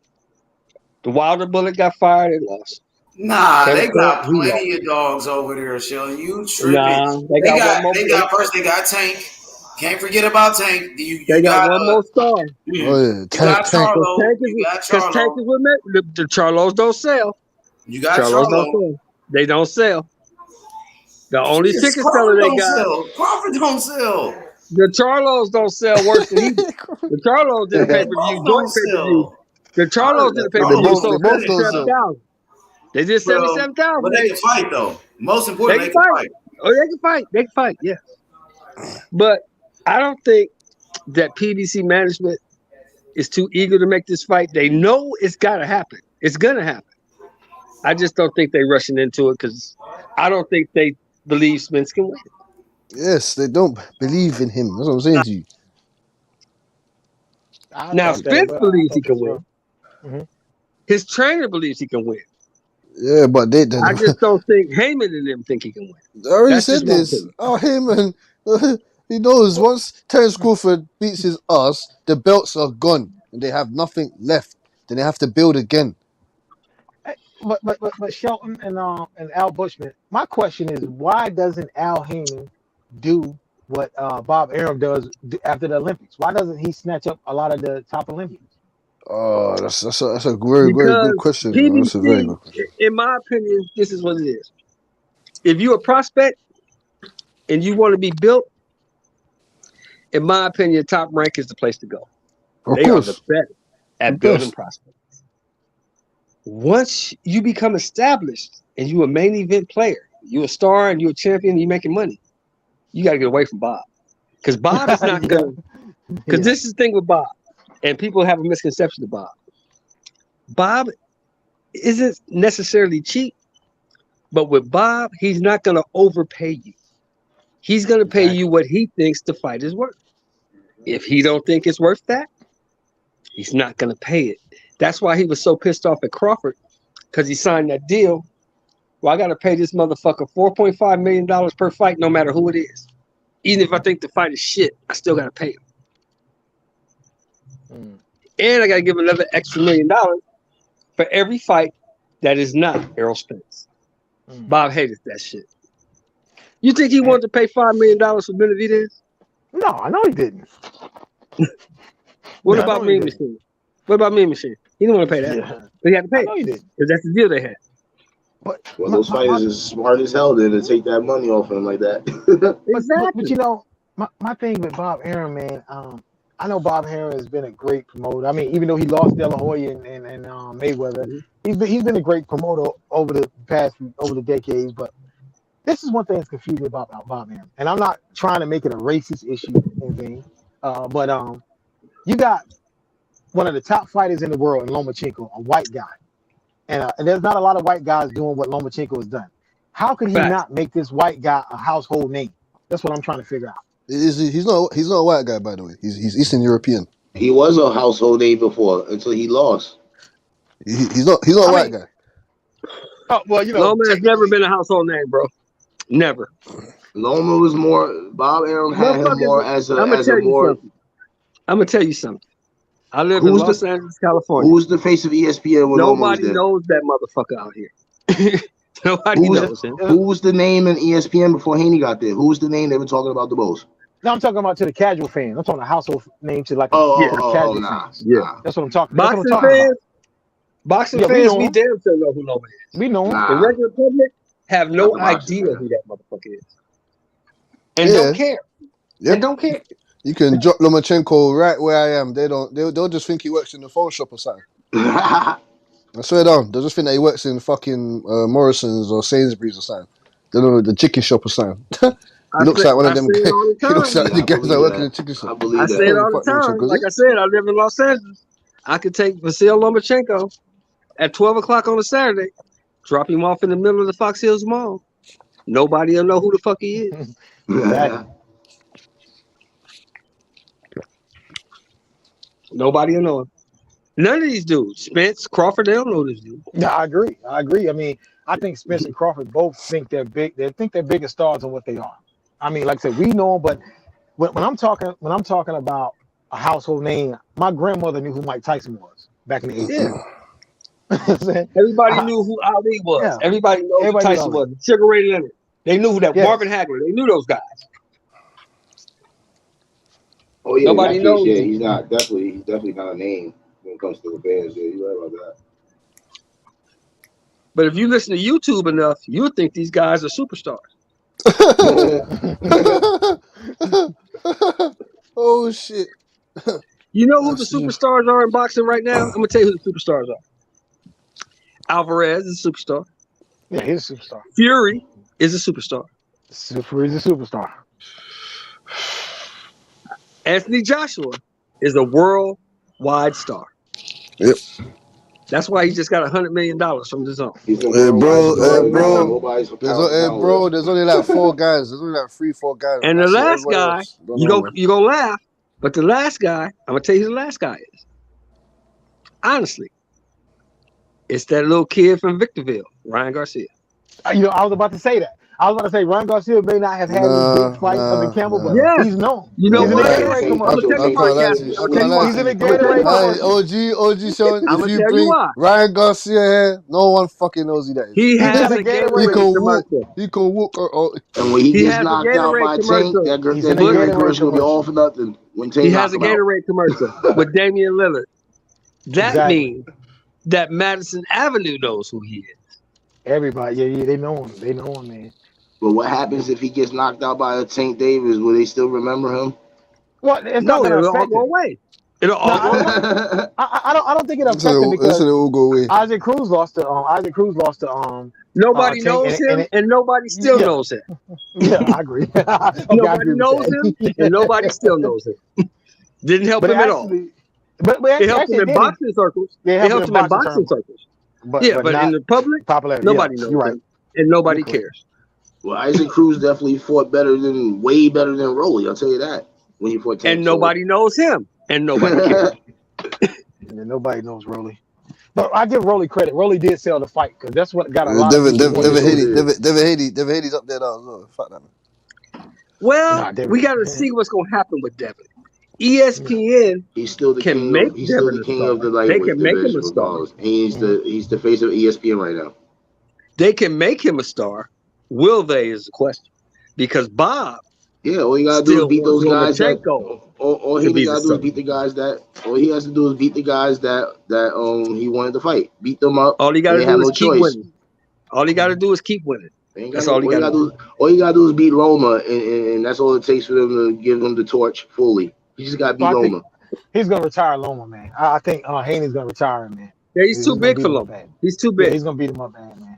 The Wilder bullet got fired and lost. Nah, they got plenty of dogs over there, Sheldon. You tripping? Nah, they got Tank. Can't forget about Tank. They got one more star. Oh yeah, Tank. Because Tank is with the Charlos don't sell. You got Charlos don't sell. They don't sell. The only ticket seller they got. Crawford don't sell. The Charlos don't sell worse than he did. The Charlos did a pay-per-view, joint pay-per-view. The Charlos did a pay-per-view, so 77,000. They did 77,000. But they can fight though. Most important, they can fight. Oh, they can fight. They can fight. Yeah. But I don't think that PBC management is too eager to make this fight. They know it's got to happen. It's gonna happen. I just don't think they're rushing into it because I don't think they believe Spence can win. Yes, they don't believe in him. That's what I'm saying to you. Now Spence believes he can win. Mm-hmm. His trainer believes he can win. Yeah, but they I just don't think Heyman and them think he can win. I already said this. Oh, Heyman, he knows once Terence Crawford beats his ass, the belts are gone and they have nothing left. Then they have to build again. But Shelton and Al Bushman, my question is, why doesn't Al Heyman do what Bob Arum does after the Olympics? Why doesn't he snatch up a lot of the top Olympians? Oh, that's a very good question. PBC, that's a very good question. In my opinion, this is what it is. If you're a prospect and you want to be built, in my opinion, Top Rank is the place to go. They are the best at building prospects. Once you become established and you're a main event player, you're a star and you're a champion and you're making money, you got to get away from Bob. Because Bob is not good. Because this is the thing with Bob. And people have a misconception of Bob. Bob isn't necessarily cheap, but with Bob, he's not going to overpay you. He's going to pay you what he thinks the fight is worth. If he don't think it's worth that, he's not going to pay it. That's why he was so pissed off at Crawford, because he signed that deal. Well, I got to pay this motherfucker $4.5 million per fight, no matter who it is. Even if I think the fight is shit, I still got to pay him. And I got to give another extra $1 million for every fight that is not Errol Spence. Bob hated that shit. You think he wanted to pay $5 million for Benavidez? No, I know he didn't. What about Mean Machine? What about Mean Machine? He didn't want to pay that. But he had to pay it. Because that's the deal they had. Well, those fighters is smart as hell then to take that money off of him like that. But you know, my thing with Bob Arum, man, I know Bob Arum has been a great promoter. I mean, even though he lost De La Hoya and Mayweather, he's been a great promoter over the decades. But this is one thing that's confusing about Bob Arum, and I'm not trying to make it a racist issue or anything, but you got one of the top fighters in the world in Lomachenko, a white guy, and there's not a lot of white guys doing what Lomachenko has done. How could he not make this white guy a household name? That's what I'm trying to figure out. He's not a white guy, by the way. He's Eastern European. He was a household name before until he lost. He's not a white guy. Oh well, Loma has never been a household name, bro. Never. Loma was more. Bob Arum had him more as a more. I'm gonna tell you something. I live in Los Angeles, California. Who was the face of ESPN when Loma was there? Nobody knows that motherfucker out here. Nobody knows him. Who was the name in ESPN before Haney got there? Who was the name they were talking about the most? No, I'm talking about to the casual fan. I'm talking a household name to like casual fans. Nah. That's what I'm talking. Boxing about. fans, boxing Yeah, fans, we damn sure know who Loma is. We know him. The regular public have no Not the boxing idea fan. who that motherfucker is, and don't care. Yep. And don't care. You can drop Lomachenko right where I am. They'll just think he works in the phone shop or something. I swear down. They'll just think that he works in fucking Morrison's or Sainsbury's or something. They don't know, the chicken shop or something. He looks like one of them guys. He looks like the guys that work in the chicken shop. I say it all the time. Like I said, I live in Los Angeles. I could take Vasil Lomachenko at 12 o'clock on a Saturday, drop him off in the middle of the Fox Hills Mall. Nobody will know who the fuck he is. Exactly. Nobody will know him. None of these dudes, Spence, Crawford, they don't know this dude. Yeah, I agree. I mean, I think Spence and Crawford both think they're big. They think they're bigger stars than what they are. I mean, like I said, we know them, but when I'm talking about a household name, my grandmother knew who Mike Tyson was back in the 80s. Yeah. Everybody knew who Ali was. Yeah. Everybody knows who Tyson was. Sugar Ray Leonard. They knew who that Marvin Hagler. They knew those guys. Oh yeah, Nobody knows. Yeah, he's definitely not a name when it comes to the bands. Yeah, you're right about that. But if you listen to YouTube enough, you would think these guys are superstars. Oh shit! You know who the superstars are in boxing right now? I'm gonna tell you who the superstars are. Alvarez is a superstar. Yeah, he's a superstar. Fury is a superstar. Fury's a superstar. Anthony Joshua is a worldwide star. Yep. That's why he just got $100 million from the zone. There's only like 4 guys. There's only like 3-4 guys. And the last guy, you gonna laugh, but the last guy, I'm gonna tell you who the last guy is. Honestly, it's that little kid from Victorville, Ryan Garcia. I was about to say that. I was about to say Ryan Garcia may not have had his big fight up in Campbell, but he's known. You know what? He's in the Gatorade. OG Sean, if you bring Ryan Garcia here, no one fucking knows who that is. He has a Gatorade commercial. He can walk. And when he gets knocked out by Tank, that Gatorade commercial will be all for nothing. When Tank he has a Gatorade commercial with Damian Lillard. That means that Madison Avenue knows who he is. Everybody, yeah, they know him. They know him, man. But what happens if he gets knocked out by a Tank Davis? Will they still remember him? Well, it's not going to affect go away. It'll all go away. I don't think it'll affect him because it'll go away. Isaac Cruz lost to nobody knows him, and nobody still knows him. Yeah, I agree. Nobody knows him, and nobody still knows him. Didn't help him at all. But it helped him in boxing circles. It helped him in boxing circles. But in the public, nobody knows him, and nobody cares. Well, Isaac Cruz definitely fought way better than Rolly. I'll tell you that. When he fought Tank, and nobody knows him, and nobody cares. And nobody knows Rolly. But I give Rolly credit. Rolly did sell the fight because that's what got a lot Devin of Haney's up there now. Fuck that man. Well, we got to see what's going to happen with Devin. ESPN he's still the king of the they can make him a star. He's the face of ESPN right now. They can make him a star. Will they is the question. Because Bob, all you gotta do is beat those guys. All he gotta do is beat the guys that. All he has to do is beat the guys that he wanted to fight. Beat them up. All he gotta do is keep winning. All he gotta do is keep winning. That's all he gotta do. All you gotta do is beat Loma, and that's all it takes for them to give him the torch fully. He just gotta beat Loma. He's gonna retire Loma, man. I think Haney's gonna retire him, man. Yeah, he's too big for Loma. He's too big. Yeah, he's gonna beat him up bad, man.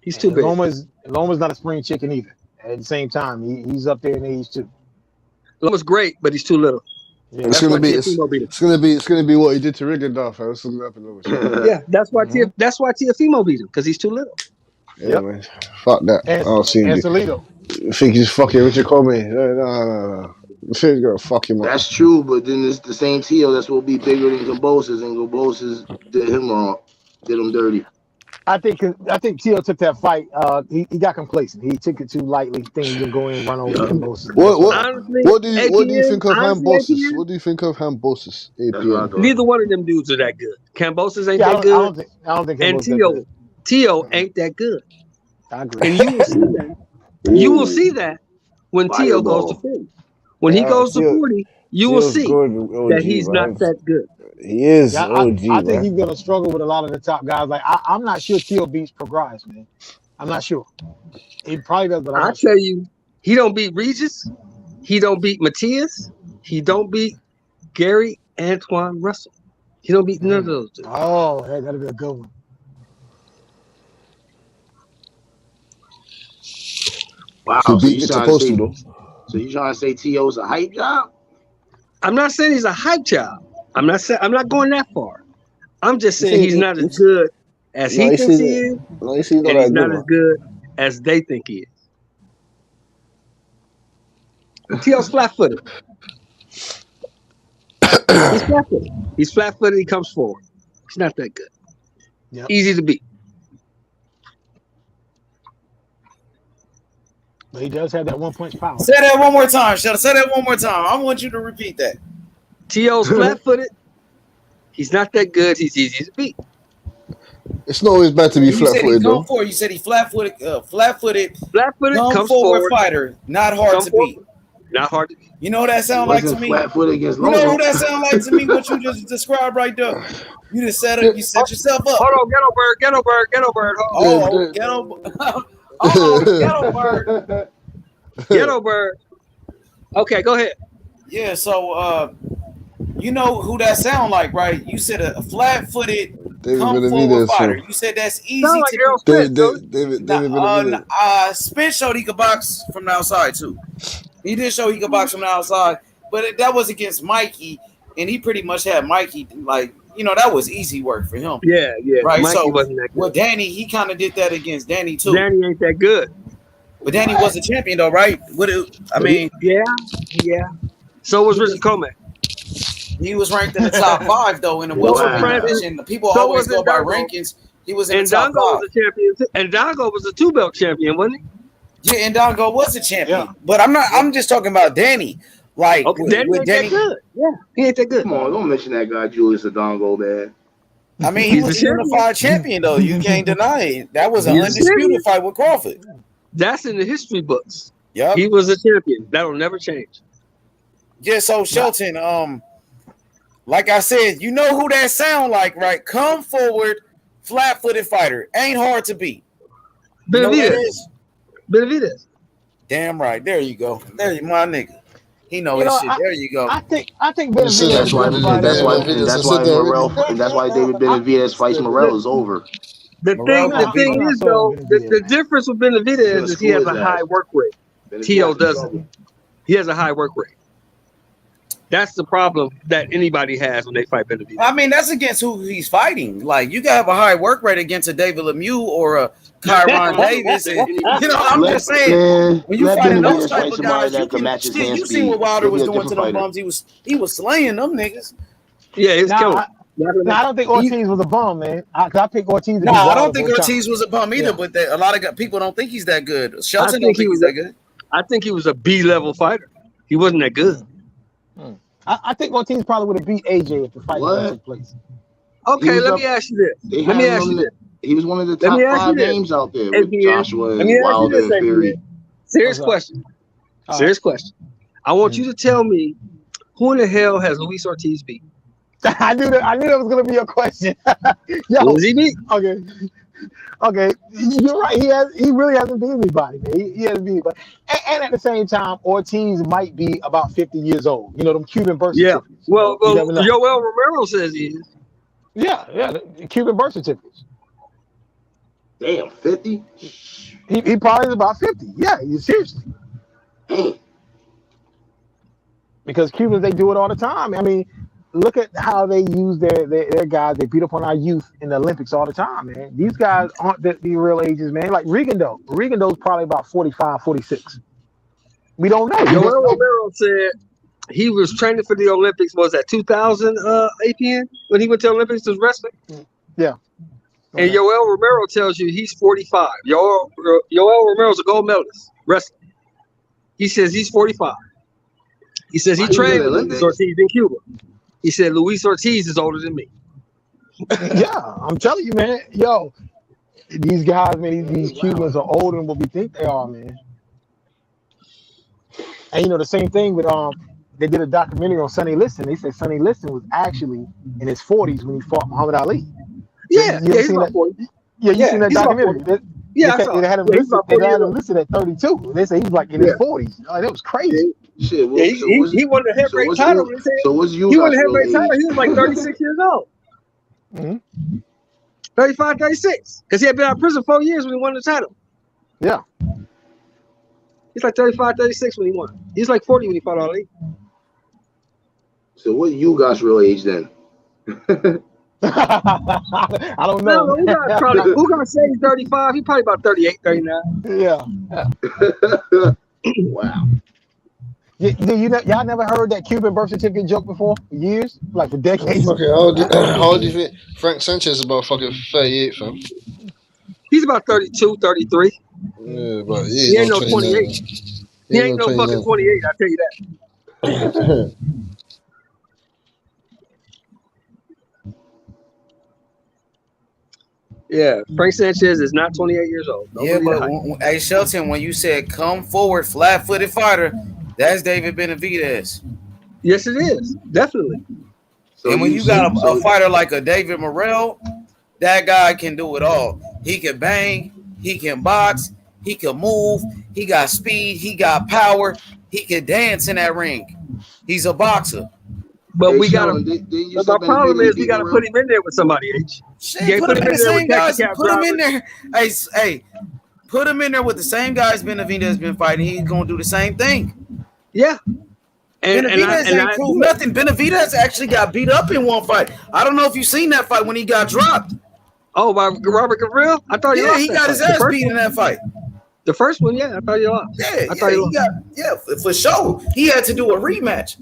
He's too big. Loma's not a spring chicken either. At the same time, he's up there in age too. Loma's great, but he's too little. Yeah, it's gonna be what he did to Rigondeaux. That's gonna happen. Yeah, that's why Teofimo beat him because he's too little. Yeah, man. Fuck that. I don't see him. And Salido. I think he's fucking Richard Comey. No. He's gonna fuck him up. That's true, but then it's the same Tio that's will be bigger than Gambosas, and Gambosas did him wrong, did him dirty. I think Tio took that fight. He got complacent. He took it too lightly. Thinking he can go in and run over Gambosas. What do you think of Gambosas? What do you think of Gambosas? Neither one of them dudes are that good. Cambosis ain't that good. I don't think. And Tio ain't that good. I agree. And you will see that when Tio goes to Philly. When he goes to 40, you will see that he's man. not that good. He is Yeah, OG, I think man. he's gonna struggle with a lot of the top guys. Like I'm not sure Teal beats Progrise, man. I'm not sure. He probably does, but I'm I not sure. tell you, he don't beat Regis. He don't beat Matias. He don't beat Gary Antoine Russell. He don't beat none of those two. Oh, hey, that'll be a good one. Wow. He So beat you Nick trying to say? though. So you trying to say T.O.'s a hype job? I'm not saying he's a hype job. I'm not going that far. I'm just saying he's not as good as he thinks he is, and he's not as good as they think he is. T.O.'s flat-footed. He's flat-footed. He's flat-footed. He comes forward. He's not that good. Yep. Easy to beat. But he does have that 1 punch power. Say that one more time, Shut. Say that one more time. I want you to repeat that. T.O.'s flat-footed. He's not that good. He's easy to beat. It's not always bad to be flat-footed, though. You said he flat-footed, flat-footed, comes forward fighter, not hard to beat. Not hard to beat. You know what that sound like to me? Flat-footed against You know who that sound like to me? What you just described right there. You just set up. You set yourself up. Hold on, Ghetto Bird. Oh, Ghetto Bird. Ghetto Bird. Okay, go ahead. Yeah, so you know who that sound like, right? You said a flat-footed come forward fighter. You said that's easy Sound like to Errol Spence, Spence showed he could box from the outside too. He did show he could box from the outside, but that was against Mikey, and he pretty much had Mikey like, you know, that was easy work for him. Yeah. Right. Mikey so wasn't that good. Well, Danny, he kind of did that against Danny too. Danny ain't that good. But Danny was a champion though, right? Yeah. So was Richard Coleman. He was ranked in the top 5 though in the welterweight division. People always go by rankings. He was in the top 5. Was a champion too. And Dongo was a 2-belt champion, wasn't he? Yeah, and Dongo was a champion. But I'm just talking about Danny. Like Danny ain't that good. Yeah, he ain't that good. Come on, don't mention that guy Julius Adongo, man. I mean, he was a unified champion though. You can't deny it. That was an undisputed fight with Crawford. That's in the history books. Yeah, he was a champion. That'll never change. Yeah. So Shelton, like I said, you know who that sound like, right? Come forward, flat-footed fighter. Ain't hard to beat. Benavidez. Damn right. There you go. There you, my nigga. He know his shit. There you go. I think Benavidez. That's why David Benavidez fights Morrell is over. The thing is though, the difference with Benavidez is he has a high work rate. T.O. doesn't. He has a high work rate. That's the problem that anybody has when they fight Benavidez. I mean, that's against who he's fighting. Like, you gotta have a high work rate against a David Lemieux or a Kyron Davis. And, you know, I'm just saying, when you fighting those type of guys, you see what Wilder was doing to them bums. He was slaying them niggas. Yeah, it's killing. I don't think Ortiz was a bum, man. I pick Ortiz. No, I don't think Ortiz was a bum either. But a lot of people don't think he's that good. Shelton don't think he's that good. I think he was a B-level fighter. He wasn't that good. I think Ortiz probably would have beat AJ if the fight took place. Okay, let me ask you this. He was one of the top 5 names out there with Joshua and Wilder and Fury. Serious question. I want you to tell me who in the hell has Luis Ortiz beat? I knew that was gonna be your question. Who does he beat? Okay, you're right. He really hasn't beat anybody, man. He hasn't beat anybody. And at the same time, Ortiz might be about 50 years old. You know, them Cuban birth certificates. Well, Yoel Romero says he is. Yeah, the Cuban birth certificates. Damn, 50? He probably is about 50. Yeah, seriously. Because Cubans, they do it all the time. I mean, look at how they use their guys. They beat up on our youth in the Olympics all the time, man. These guys aren't the real ages, man. Like Rigondeaux's probably about 45, 46. We don't know. Yoel Romero said he was training for the Olympics. Was that 2000 APN when he went to the Olympics to wrestling? Yeah. And Yoel Romero tells you he's 45. Yoel Romero's a gold medalist wrestling. He says he's 45. He says he trained with Luis Ortiz in Cuba. He said Luis Ortiz is older than me. Yeah, I'm telling you, man. Yo, these guys, man, these Cubans are older than what we think they are, man. And the same thing with they did a documentary on Sonny Liston. They said Sonny Liston was actually in his 40s when he fought Muhammad Ali. Yeah, you he's seen about that? 40. Yeah, you seen that he's about documentary? 40. Yeah, I They saw it. had him Yeah, he's listed. about They 40 had years him old. listed at 32. They say he was like in his 40s. Oh, that was crazy. Shit. Yeah, he won the heavyweight title. So what's you He won guys' the real heavyweight title. age? He was like 36 years old. Mm-hmm. 35, 36. Because he had been out of prison 4 years when he won the title. Yeah. He's like 35, 36 when he won. He's like 40 when he fought Ali. So what you guys' real age then? I don't know. Who gonna say he's 35? He's probably about 38, 39. Yeah. Wow. Y'all never heard that Cuban birth certificate joke before? For years? Like for decades? Fucking how old do you think Frank Sanchez is? About fucking 38, fam. He's about 32, 33. Yeah, but He ain't no 28. He ain't no fucking 28, I'll tell you that. Yeah, Frank Sanchez is not 28 years old. Yeah, but hey, Shelton, when you said come forward, flat-footed fighter, that's David Benavidez. Yes, it is. Definitely. And when you got a fighter like a David Morrell, that guy can do it all. He can bang, he can box, he can move, he got speed, he got power, he can dance in that ring. He's a boxer. But we got to. My problem is we got to put him in there with somebody. Shit, put him in the same guys. Put him in there. Hey, put him in there with the same guys Benavidez has been fighting. He's gonna do the same thing. Yeah. Benavidez ain't proved nothing. Benavidez actually got beat up in one fight. I don't know if you seen that fight when he got dropped. Oh, by Robert Gavril? I thought he lost. He got his ass beat in that fight. The first one, yeah, I thought he lost. Yeah, for sure. He had to do a rematch.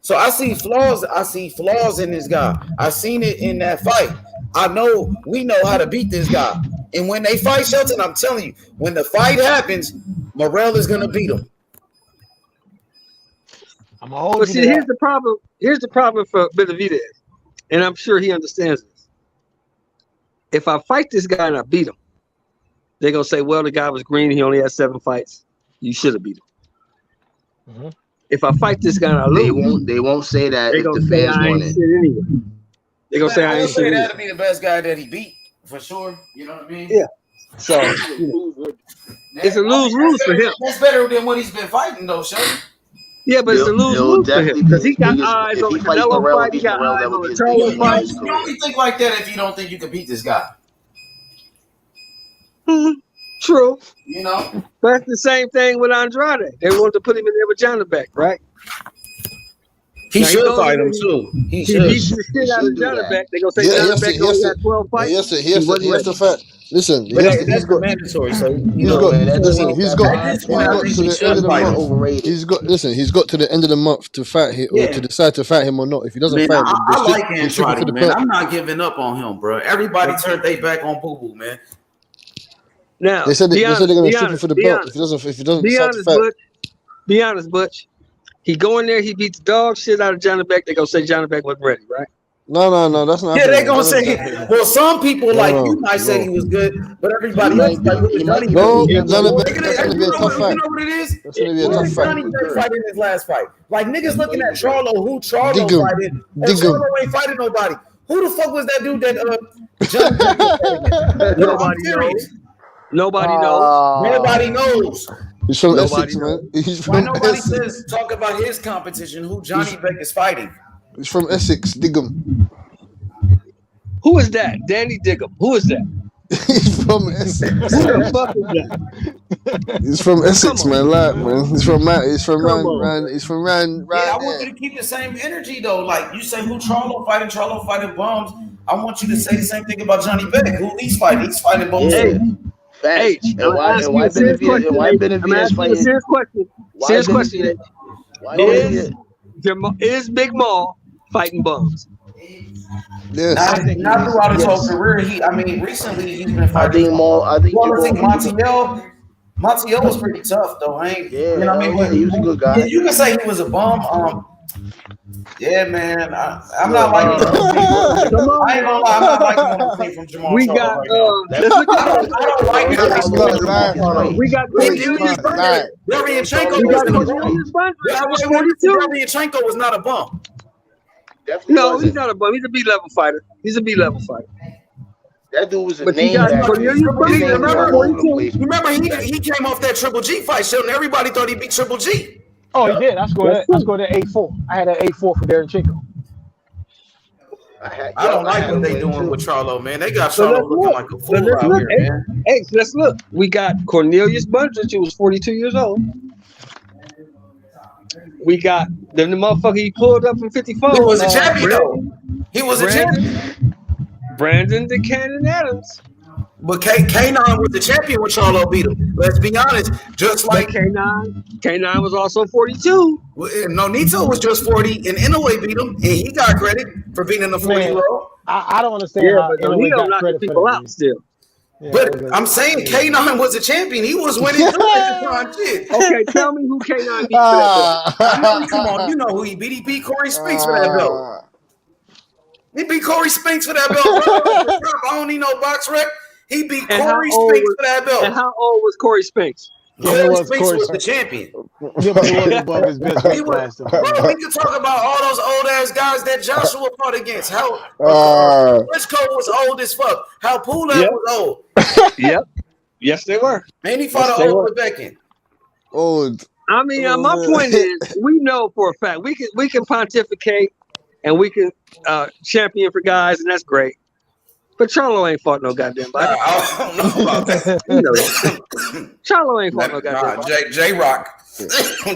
So I see flaws. I see flaws in this guy. I seen it in that fight. I know we know how to beat this guy. And when they fight Shelton, I'm telling you, when the fight happens, Morrell is gonna beat him. But see, here's the problem. Here's the problem for Benavidez, and I'm sure he understands this. If I fight this guy and I beat him, they're gonna say, "Well, the guy was green. He only had 7 fights. You should have beat him." Mm-hmm. If I fight this guy and I lose, they won't say that if the fans want it. Anyway. They're gonna say I ain't shit. That'll be the best guy that he beat for sure. You know what I mean? Yeah. So it's a lose-lose for him. That's better than what he's been fighting, though, Shelton. Yeah, but it's a lose-lose for him because he got eyes on the Canelo fight. He got eyes on the Charlo fight. You only think like that if you don't think you can beat this guy. Mm-hmm. True. You know, that's the same thing with Andrade. They wanted to put him in there with Janabek, right? He should fight him too. He should. Beat the shit out of Janabek. They gonna say Janabek only got 12 fights. Here's the fact. Listen, that's mandatory. So he's got to the end of the month to fight him or to decide to fight him or not. If he doesn't fight him, I like Andrade, man. I'm not giving up on him, bro. Everybody turned their back on Boo Boo, man. Now they said they're gonna strip him for the belt if he doesn't decide to fight. Be honest, Butch. He go in there, he beats the dog shit out of Janabek. They gonna say Janabek wasn't ready, right? No, that's not. Yeah, they gonna say. Well, some people you might say he was good, but everybody else that's gonna be a tough fight. You know what it is? That's gonna be a tough fight. Johnny Beck fighting his last fight. Like niggas looking at Charlo, who Charlo fighting? Charlo ain't fighting nobody. Who the fuck was that dude that Johnny Beck was fighting? Nobody knows. Nobody knows. Nobody knows. He's from Essex, man. Why nobody says talk about his competition? Who Johnny Beck is fighting? He's from Essex, Diggum. Who is that? Danny Diggum. Who is that? He's from Essex. Who the fuck is that? He's from Essex, man. Like, man. He's from Rand. He's from Rand. Yeah, I want you to keep the same energy though. Like you say, who Charlo fighting bums. I want you to say the same thing about Johnny Beck. Who he's fighting? He's fighting bums. Hey, why Benavidez fighting? Serious question. Is Big Maul fighting bums? Yes. Not throughout his whole career. Recently he's been fighting. I think Montiel was pretty tough though. You know what I mean? He was a good guy. You can say he was a bum. Yeah, man. I'm not liking what I'm seeing. I ain't gonna lie. I'm not liking what I'm seeing from Jamal We Charlo got right now. let's look at I don't like how he's doing Jamal Charlo. we got Cornelius Bundrant. Derrianchenko We got wasn't a bum. Cornelius Bundrant. Yeah, He's wait, 42. Derrianchenko was not a bum. No, he's not a bum. He's a B-level fighter. He's a B-level fighter. That dude was a But name. you got That Cornelius Bundrant, 42. Remember, he came off that Triple G fight, Sheldon. Everybody thought he beat Triple G. Oh, he did. I scored that 8-4. I had an 8-4 for Derrianchenko. I don't like what they doing with Charlo, man. They got Charlo looking like a fool out here, man. Hey, let's look. We got Cornelius Bundrant, who was 42 years old. We got the motherfucker he pulled up from 54. He was a champion, though. He was a champion. Brandon the Cannon Adams. But K9 was the champion when Charlo beat him. Let's be honest. Just like K9 was also 42. No, Nito was just 40, and Inoue beat him, and he got credit for being in the 40-year-old. I don't understand how Inoue got credit for people out still. Yeah, but I'm saying K9 was a champion. He was winning too at the time. Shit. Okay, tell me who K9 beat for that belt. Come on, you know who he beat. He beat Corey Spinks for that belt. He beat Corey Spinks for that belt. I don't need no box rec. He beat Corey Spinks for that belt. And how old was Corey Spinks? Corey Spinks was the champion. Yeah, but he wasn't above his best weight class. Bro, we can talk about all those old ass guys that Joshua fought against. How Briscoe was old as fuck. How Pulev was old. Yep. Yes, they were. And he fought an old Levekin. Old. I mean, my point is, we know for a fact we can pontificate and we can champion for guys, and that's great. But Charlo ain't fought no goddamn body. I don't know about that. You know that. Charlo ain't fought no goddamn body. J-Rock.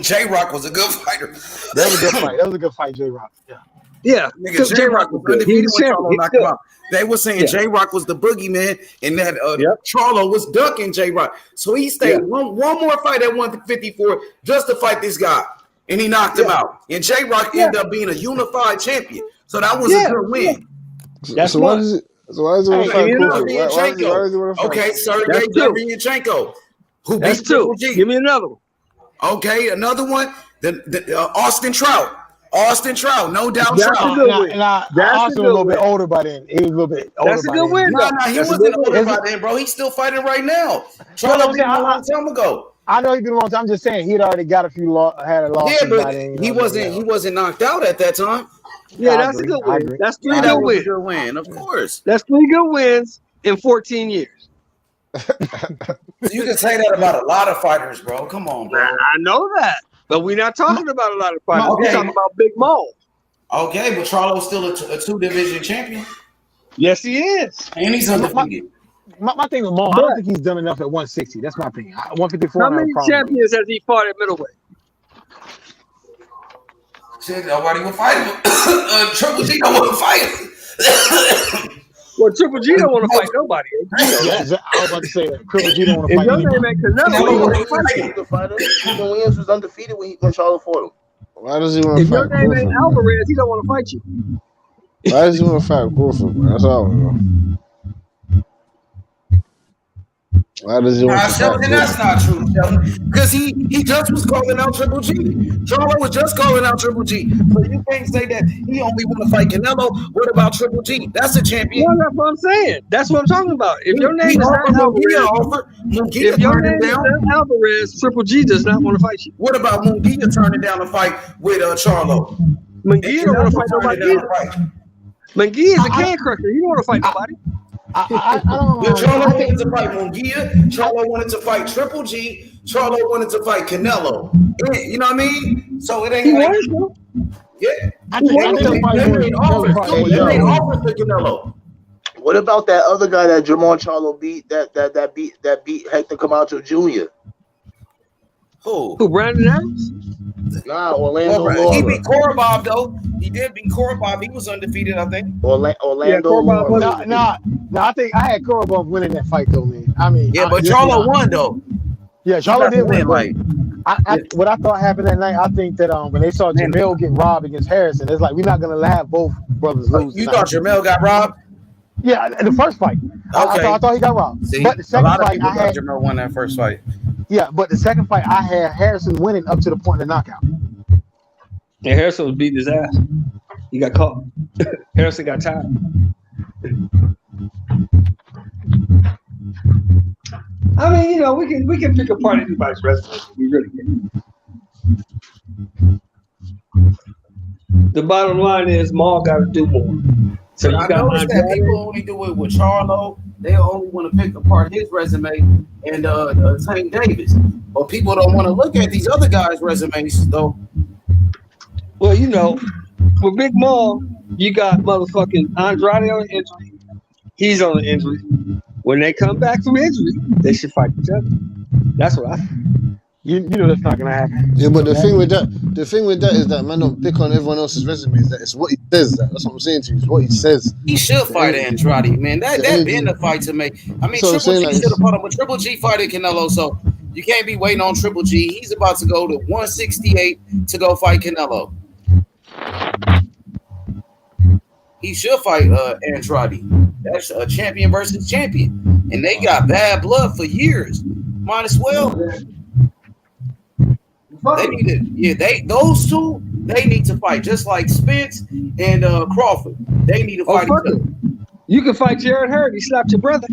J-Rock was a good fighter. That was a good fight. That was a good fight, J-Rock. Yeah. Yeah. Nigga, J-Rock was undefeated when Charlo knocked him out. They were saying J-Rock was the boogeyman and that Charlo was ducking J-Rock. So he stayed one more fight at 154 just to fight this guy. And he knocked him out. And J-Rock ended up being a unified champion. So that was a good win. That's so why is it? So why is it want to fight Cooper? Okay, Sergey Derevyanchenko. Who That's beat two. G. Give me another one. Okay, another one. Austin Trout. Austin Trout, no doubt. That's Trout. a good win. Austin was a little bit older by then. He was a little bit older. That's a good win. No, he wasn't older by then, bro. He's still fighting right now. Trout beat him a long time ago. I know he's been a long time. I'm just saying he'd already got a few had a loss. Yeah, but he wasn't knocked out at that time. Yeah, that's a good win. That's three good wins. Good win, of course. That's 3 good wins in 14 years. You can say that about a lot of fighters, bro. Come on, bro. I know that, but we're not talking about a lot of fighters. Okay. We're talking about Big Mo. Okay, but Charlo's still a 2-division champion. Yes, he is. And he's undefeated. My thing with Mo, I don't think he's done enough at 160. That's my thing. 154. How many champions has he fought at middleweight? Shit, nobody will fight him. Triple G don't want to fight him. Well, Triple G don't want to fight nobody. Yes, I was about to say that. Triple G don't want to If fight your anybody. name ain't Canelo, The fighter. Even Williams was undefeated when Charlo fought him. Why does he want to if your fight name ain't Crawford? Alvarez, he don't want to fight you. Why does he want to fight Crawford, man? That's all I know. Why does he want to fight Sheldon, that's not true, Sheldon. Because he just was calling out Triple G. Charlo was just calling out Triple G. So you can't say that he only want to fight Canelo. What about Triple G? That's a champion. Well, that's what I'm saying. That's what I'm talking about. If your name is not Alvarez, if your name is not Alvarez, Triple G does not want to fight you. What about Munguia turning down a fight with Charlo? Munguia don't want to fight nobody either. Munguia is a can crusher. He don't want to fight nobody. I don't know. Charlo wanted to fight Munguia. Charlo wanted to fight Triple G. Charlo wanted to fight Canelo. You know what I mean? So it ain't like, yeah. I think they made offers to Canelo. What about that other guy that Jamal Charlo beat? That beat Hector Camacho Jr. Who? Brandon Adams? Nah, Orlando. He beat Korobov though. He did beat Korobov. He was undefeated, I think. Orlando. No, I think I had Korobov winning that fight though, man. I mean, but Charlo won though. Yeah, Charlo did win. What I thought happened that night, I think that when they saw Jamel get robbed against Harrison, it's like we're not gonna have both brothers lose. You thought Jamel got robbed? Yeah, in the first fight. Okay. I thought he got robbed. See, but the second fight, I had Jamel won that first fight. Yeah, but the second fight, I had Harrison winning up to the point of knockout. And Harrison was beating his ass. He got caught. Harrison got tired. I mean, you know, we can pick apart anybody's resume. We really can. The bottom line is Maul got to do more. So you I got noticed that people only do it with Charlo. They only want to pick apart his resume and Tank Davis. But people don't want to look at these other guys' resumes, though. Well, you know, with Big Maul, you got motherfucking Andrade on injury. He's on the injury. When they come back from injury, they should fight each other. That's what I think. You know that's not gonna happen. Yeah, but the thing with that is that man don't pick on everyone else's resumes. That it's what he says. That's what I'm saying to you. It's what he says. He should fight Andrade, man. That been the fight to make. I mean, Triple G should have fought him, but Triple G fighting Canelo, so you can't be waiting on Triple G. He's about to go to 168 to go fight Canelo. He should fight Andrade. That's a champion versus champion, and they got bad blood for years. Might as well. They need to, those two, they need to fight just like Spence and Crawford. They need to fight each other. You can fight Jared Hurd. He slapped your brother.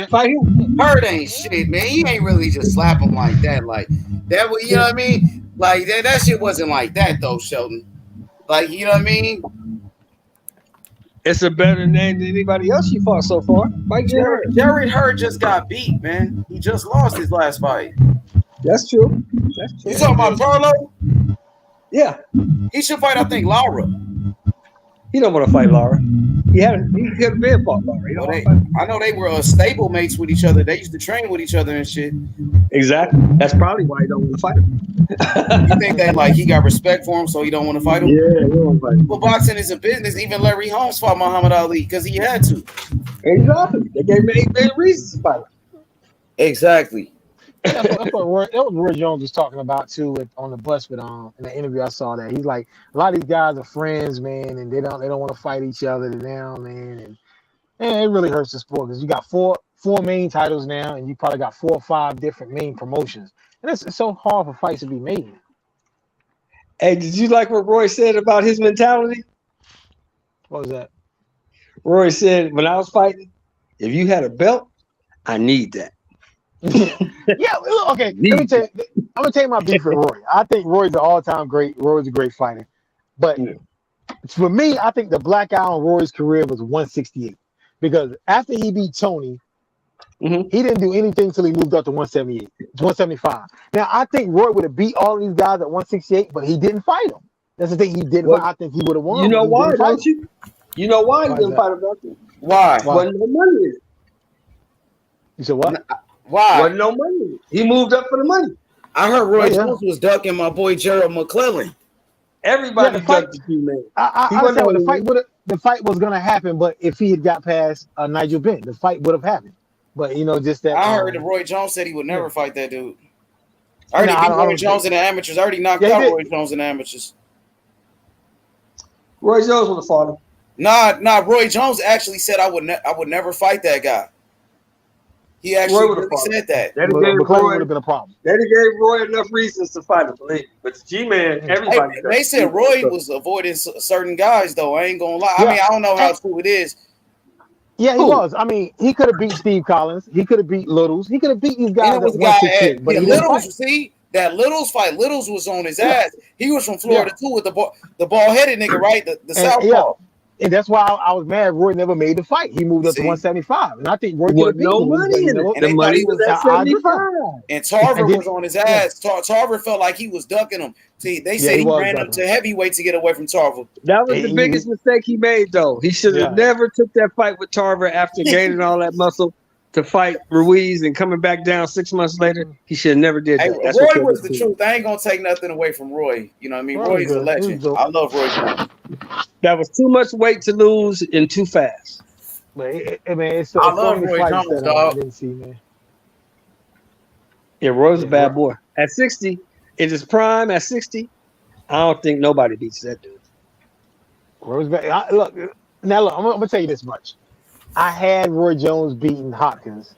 Fight him. Hurd ain't shit, man. He ain't really just slap him like that. Like that, you know what I mean? Like that shit wasn't like that though, Sheldon. Like, you know what I mean? It's a better name than anybody else you fought so far. Fight Jared. Jared Hurd just got beat, man. He just lost his last fight. That's true. That's true. You talking about Charlo? Yeah. He should fight, I think, Laura. He don't want to fight Laura. He could have been fought Laura. I know they were stable mates with each other. They used to train with each other and shit. Exactly. That's probably why he don't want to fight him. You think that he got respect for him, so he don't want to fight him? Yeah, he don't want to fight him. Well, boxing is a business. Even Larry Holmes fought Muhammad Ali because he had to. Exactly. They gave him 8 million reasons to fight him. Exactly. That's what Roy Jones was talking about too on the bus with in the interview. I saw that he's like, a lot of these guys are friends, man, and they don't want to fight each other now, man, and it really hurts the sport because you got four main titles now, and you probably got 4 or 5 different main promotions, and it's so hard for fights to be made. Hey, did you like what Roy said about his mentality? What was that? Roy said, when I was fighting, if you had a belt, I need that. Yeah, okay. I'm gonna tell you my beef with Roy. I think Roy's an all-time great. Roy's a great fighter, but for me, I think the black eye on Roy's career was 168 because after he beat Tony, he didn't do anything until he moved up to 178, 175. Now I think Roy would have beat all these guys at 168, but he didn't fight them. That's the thing. He didn't. I think he would have won. You know why, don't you? You know why he didn't fight him? Why? Wasn't no money in it. You said what? Why? Wasn't no money. He moved up for the money. I heard Roy Jones was ducking my boy Gerald McClellan. Everybody ducked you, man. I said the fight was gonna happen, but if he had got past Nigel Benn, the fight would have happened. But just that. I heard that Roy Jones said he would never fight that dude. I already beat Roy Jones in the amateurs. I already knocked out Roy Jones in the amateurs. Roy Jones would have fought him. Nah. Roy Jones actually said I would never fight that guy. He actually really said that. That would have been a problem. That gave Roy enough reasons to fight him, believe me. But G-Man, everybody. They said Roy was avoiding certain guys, though. I ain't gonna lie. I mean, I don't know how true it is. Yeah, he was. I mean, he could have beat Steve Collins. He could have beat Littles. He could have beat these guys. But Littles, see, that Littles fight, Littles was on his ass. He was from Florida too, with the ball-headed nigga, right? The southpaw. And that's why I was mad Roy never made the fight. He moved up to 175. And I think Roy could have beat no money in it. The money was at 75. And Tarver was on his ass. Tarver felt like he was ducking him. See, they said he ran up to heavyweight to get away from Tarver. That was the biggest mistake he made, though. He should have never took that fight with Tarver after gaining all that muscle to fight Ruiz and coming back down 6 months later. He should have never did that. Hey, Roy was the truth. I ain't gonna take nothing away from Roy. You know what I mean? Roy's a legend. I love Roy. That was too much weight to lose and too fast. I love Roy Jones, dog. I didn't see, man. Yeah, Roy's a bad boy. At 60, in his prime, at 60, I don't think nobody beats that dude. Roy's bad. Look, I'm gonna tell you this much. I had Roy Jones beating Hopkins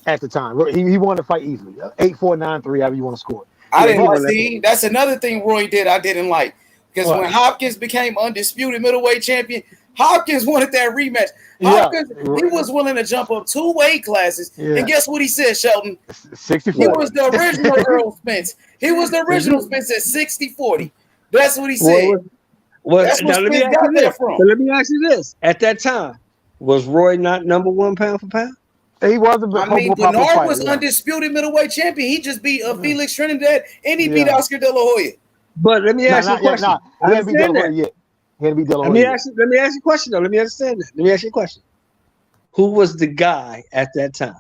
at the time. He won the fight easily. 8-4, 9-3, however you want to score it. I didn't like. See, that's another thing Roy did I didn't like. Because when Hopkins became undisputed middleweight champion, Hopkins wanted that rematch. Hopkins, he was willing to jump up 2 weight classes. Yeah. And guess what he said, Shelton? 60-40. He was the original Errol Spence. He was the original Spence at 60-40. That's what he said. That's where Spence got that from. But let me ask you this. At that time, was Roy not number 1 pound for pound? He wasn't. I mean, Bernard was undisputed middleweight champion. He just beat Felix Trinidad, and he beat Oscar De La Hoya. But let me ask you a question. He hadn't beat De La Hoya yet. Let me ask you a question, though. Let me understand that. Let me ask you a question. Who was the guy at that time?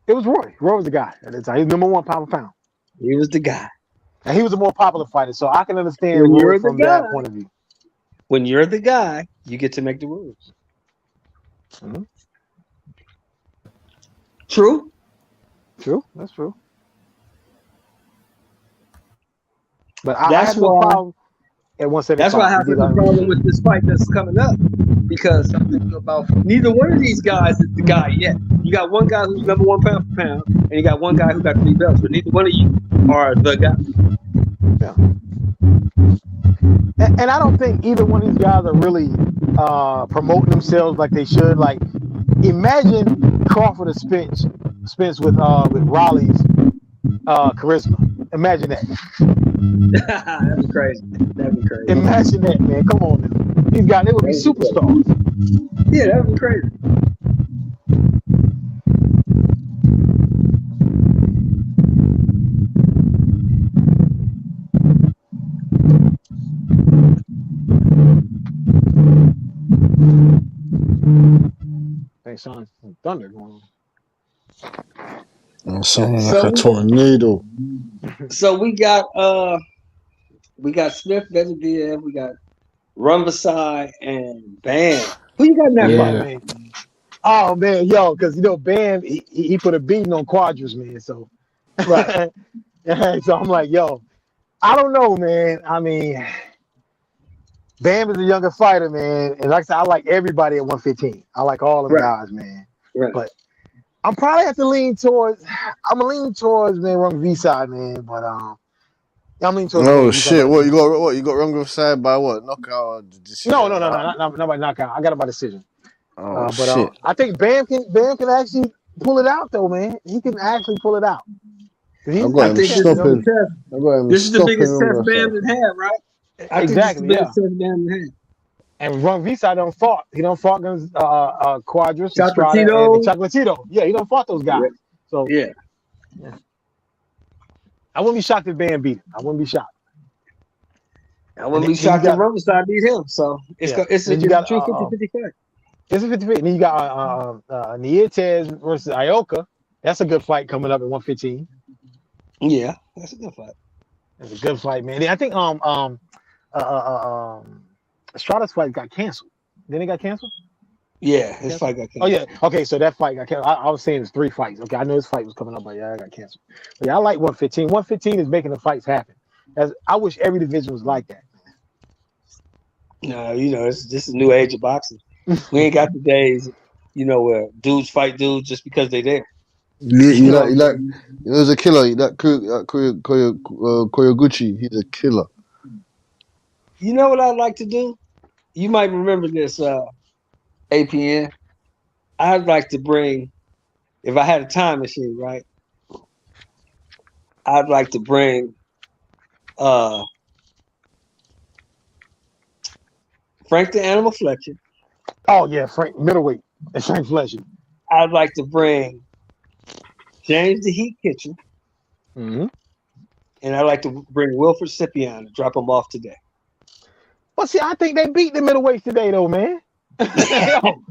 It was Roy. Roy was the guy at that time. He was number 1 pound for pound. He was the guy. And he was a more popular fighter, so I can understand Roy from that point of view. When you're the guy, you get to make the rules. Mm-hmm. True? True. That's true. But I have no problem at 175. That's why I have no problem with this fight that's coming up. Because neither one of these guys is the guy yet. You got one guy who's number 1 pound for pound, and you got one guy who got 3 belts, but neither one of you are the guy. Yeah. And I don't think either one of these guys are really promoting themselves like they should. Like, imagine Crawford or Spence with Raleigh's charisma. Imagine that. That'd be crazy. That'd be crazy. Imagine that, man. Come on now. These guys, they would be superstars. Yeah, that'd be crazy. Thanks, son. Thunder going on. I'm sounding like a tornado. So we got Smith Benavidez, we got Rumvasai and Bam. Who you got in that fight, man? Oh man, yo, because Bam he put a beating on Quadras, man. So right. So I'm like, yo, I don't know, man. I mean, Bam is a younger fighter, man. And like I said, I like everybody at 115. I like all of the guys, man. Right. But I'm probably have to lean towards. I'm gonna lean towards Rung V side, man. But I'm leaning towards. Oh shit! What you got? What you got? Rung side by what? Knockout? Or no, not by knockout. I got it by decision. Oh but shit! I think Bam can actually pull it out, though, man. He can actually pull it out. I got him stopping. This is the biggest test Bam has had, right? Exactly. This is the biggest test Bam has had. And Rung V side don't fought. He don't fought against Quadras, Chocolatito. and Chocolatito. Yeah, he don't fought those guys. So yeah. I wouldn't be shocked if Bam beat him. I wouldn't be shocked. I wouldn't be shocked if Rumvasai beat him. So it's a true 50-50 fight. It's a 50-50. And then you got Nietez versus Ioka. That's a good fight coming up at 115. Yeah, that's a good fight. That's a good fight, man. I think Estrada's fight got canceled. Didn't it got canceled? Yeah, his fight got canceled. Oh yeah. Okay, so that fight got canceled. I was saying it's 3 fights. Okay, I know his fight was coming up, but yeah, I got canceled. But yeah, I like 115. 115 is making the fights happen. I wish every division was like that. No, this is new age of boxing. We ain't got the days, where dudes fight dudes just because they're there. You like he's a killer. That Koyoguchi, he's a killer. You know what I'd like to do? You might remember this, APN. I'd like to bring, if I had a time machine, right? I'd like to bring Frank the Animal Fletcher. Oh yeah, Frank middleweight. That's Frank Fletcher. I'd like to bring James the Heat Kitchen. Mm-hmm. And I'd like to bring Wilfred Scipion and drop him off today. Well, see, I think they beat the middleweights today, though, man. Come on,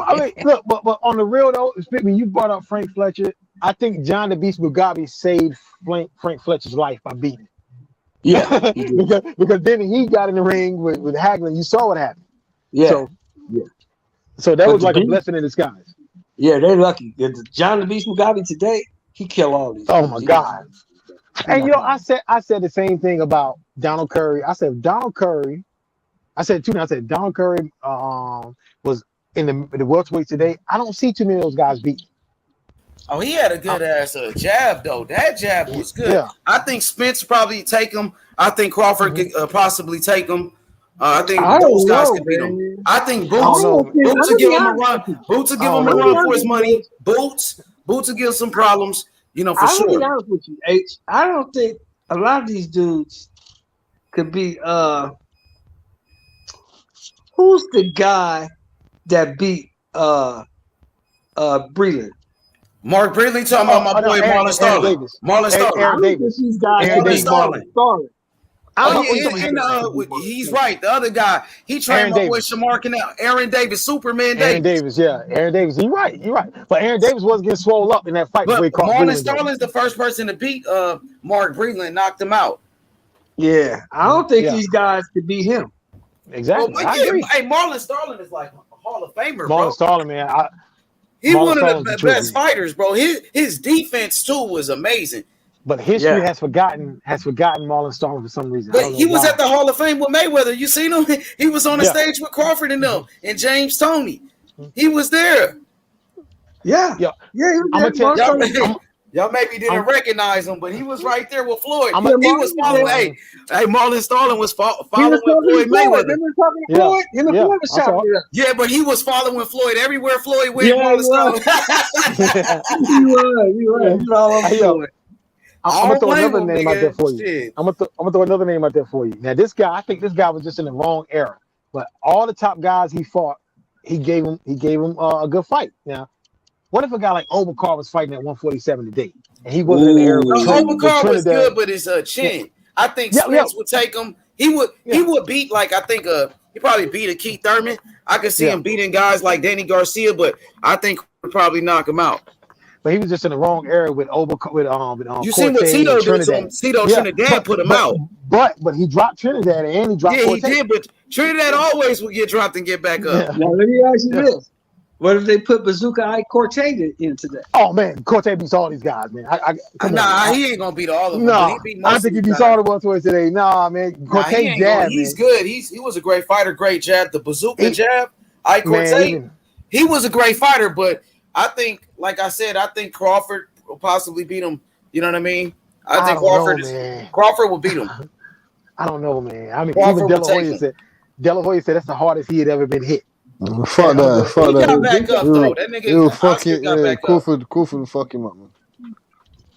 I mean, look, but on the real though, when you brought up Frank Fletcher, I think John the Beast Mugabe saved Frank Fletcher's life by beating him. Yeah, because then he got in the ring with Hagler. You saw what happened. Yeah, So that was like a blessing in disguise. Yeah, they're lucky. John the Beast Mugabe today, he killed all these. Oh my God! And I said the same thing about Donald Curry. I said Donald Curry. I said Donald Curry was in the welterweight today. I don't see too many of those guys beat. Oh, he had a good ass jab though. That jab was good. Yeah. I think Spence probably take him. I think Crawford could possibly take him. I think I those don't guys know, could beat him. man. I think I don't Boots. know. Boots will give him a run. Boots will give him a run for his money. Boots. Boots will give some problems. You know, for I'm gonna be sure. honest with you, H. I don't think a lot of these dudes could be. Who's the guy that beat Breland? Mark Breland talking about my boy Marlon Starling. Marlon Starling. Aaron Davis. Marlon Starling. Oh, He's right. The other guy, he trained my boy Shamar Canal. Aaron Davis, Superman Davis. Aaron Davis, yeah. Aaron Davis. You're right. You're right. But Aaron Davis was getting swole up in that fight. But Marlon Starling's the first person to beat Mark Breland, knocked him out. Yeah, I don't think these guys could beat him. Exactly. Well, hey, Marlon Starling is like a Hall of Famer, bro. Marlon Starling, man. He's Marlon one of Starling's the truth, best man. fighters, bro. His defense too was amazing. But history has forgotten Marlon Starling for some reason. But he was at the Hall of Fame with Mayweather. You seen him? He was on the stage with Crawford and them and James Toney. He was there. Yeah. Yeah. I'm gonna tell y'all maybe didn't recognize him, but he was right there with Floyd. He was following. Hey, Marlon Starling was following Floyd Mayweather. Yeah, but he was following Floyd everywhere Floyd went. Marlon Starling. He was. I'm gonna throw another name out there for you. I'm gonna throw another name out there for you. Now, this guy, I think this guy was just in the wrong era. But all the top guys he fought, he gave him a good fight. Now, what if a guy like Overcar was fighting at 147 today, and he wasn't in the era? Overcar was good, but his chin. I think Spence would take him. He would beat, like, I think he probably beat a Keith Thurman. I could see him beating guys like Danny Garcia, but I think would probably knock him out. But he was just in the wrong era with you see what Tito did to him? Trinidad put him out. But he dropped Trinidad and he dropped Cortez. He did, but Trinidad always would get dropped and get back up. Now let me ask you this. What if they put Bazooka Ike Cortez into that? Oh man, Cortez beats all these guys, man. He ain't gonna beat all of them. No, I think he beats all the ones towards today. Nah, man, Cortez jab. He's good. He was a great fighter, great jab. The Bazooka jab, Ike Cortez. He was a great fighter, but I think, like I said, I think Crawford will possibly beat him. You know what I mean? I think Crawford will beat him. I don't know, man. I mean, even De La Hoya said that's the hardest he had ever been hit. Fuck that. He got back up though. That nigga Crawford will fuck him up, man.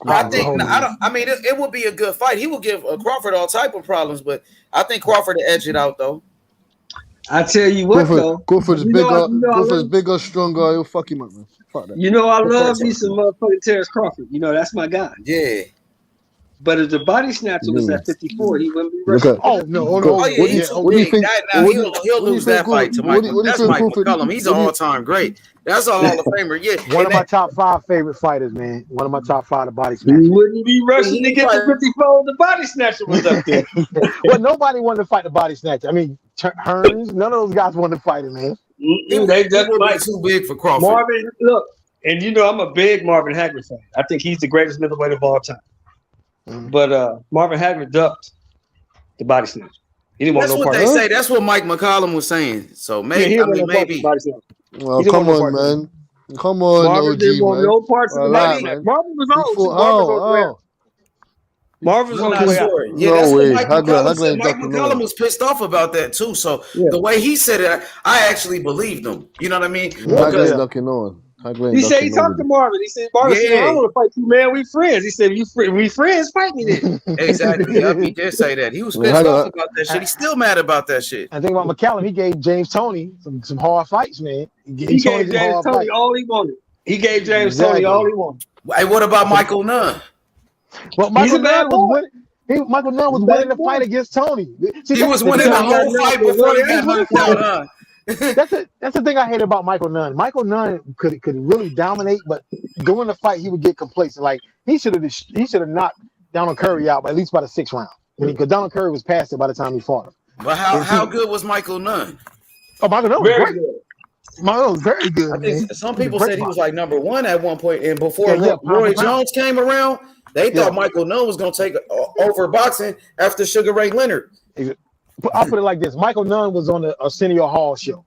I mean, it would be a good fight. He will give Crawford all type of problems, but I think Crawford will edge it out though. I tell you what, Crawford's bigger, stronger. He'll fuck him up, man. Fuck that. You know, I love me some motherfucking Terence Crawford. You know, that's my guy. Yeah. But if the body snatcher was at 54, he wouldn't be wrestling. No. What do you think? He'll lose that fight to Michael. That's Michael McCollum. He's an all-time great. That's a Hall of Famer. Yeah. One of my top 5 favorite fighters, man. One of my top 5 the body snatcher. He wouldn't be rushing to get to 54 if the body snatcher was up there. Well, nobody wanted to fight the body snatcher. I mean, Hearns, none of those guys wanted to fight him, man. They just like too big for Crawford. Marvin, look, and you know I'm a big Marvin Hagler fan. I think he's the greatest middleweight of all time. But Marvin Hagler ducked the body snatcher. He didn't want no part. That's what they say. That's what Mike McCollum was saying. So maybe, maybe. Well, come on, man. Come on, Marvin didn't want no parts of the body snatcher. Marvin was on. Marvin's on the way out. Yeah, that's what Mike McCollum said. Mike McCollum was pissed off about that too. So the way he said it, I actually believed him. You know what I mean? Hagler's ducking on. He said he talked to Marvin. He said, Marvin said, I don't want to fight you, man. We friends. He said, we friends, fight me then. Exactly. He did say that. He was pissed off about that shit. He's still mad about that shit. I think about McCallum, he gave James Toney some hard fights, man. He gave James Toney all he wanted. He gave James Toney all he wanted. Hey, what about Michael Nunn? Well, Michael Nunn was winning the fight against Tony. See, he was winning the whole fight before he got knocked out. That's the thing I hate about Michael Nunn. Michael Nunn could really dominate, but during the fight he would get complacent. Like he should have knocked Donald Curry out at least by the 6th round. Because Donald Curry was past it by the time he fought him. But how good was Michael Nunn? Oh, Michael Nunn was great. Michael Nunn was very good. I think some people said he was like number 1 at one point, and before Roy Jones came around, they thought Michael Nunn was going to take over boxing after Sugar Ray Leonard. I'll put it like this: Michael Nunn was on the Arsenio Hall show.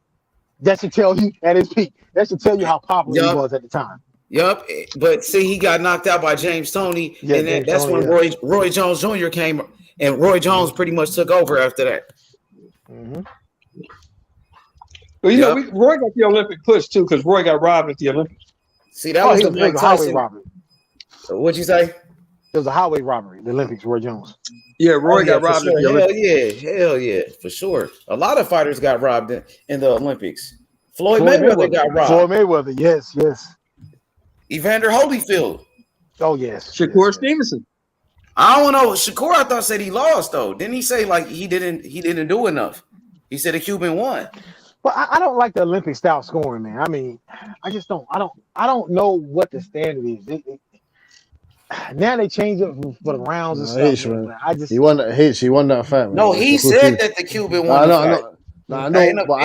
That should tell you at his peak. That should tell you how popular he was at the time. Yep, but see, he got knocked out by James Toney, Yeah, and James that's Toney, when yeah. Roy Jones Jr. came, and Roy Jones pretty much took over after that. Mm-hmm. Well, you know, Roy got the Olympic push too because Roy got robbed at the Olympics. See, that was the it Mike was a highway Tyson. robbery. What'd you say? It was a highway robbery. The Olympics, Roy Jones. Yeah, Roy got for robbed at sure. the Olympics. Hell yeah, for sure. A lot of fighters got robbed in the Olympics. Floyd Mayweather got robbed. Floyd Mayweather, yes. Evander Holyfield. Oh yes. Shakur Stevenson. I don't know. Shakur, I thought said he lost though. Didn't he say like he didn't do enough? He said the Cuban won. But I don't like the Olympic style scoring, man. I mean, I just don't. I don't know what the standard is. Now they change it for the rounds and stuff. Man. I just he won that fight. Man. No, he said that the Cuban won the fight. I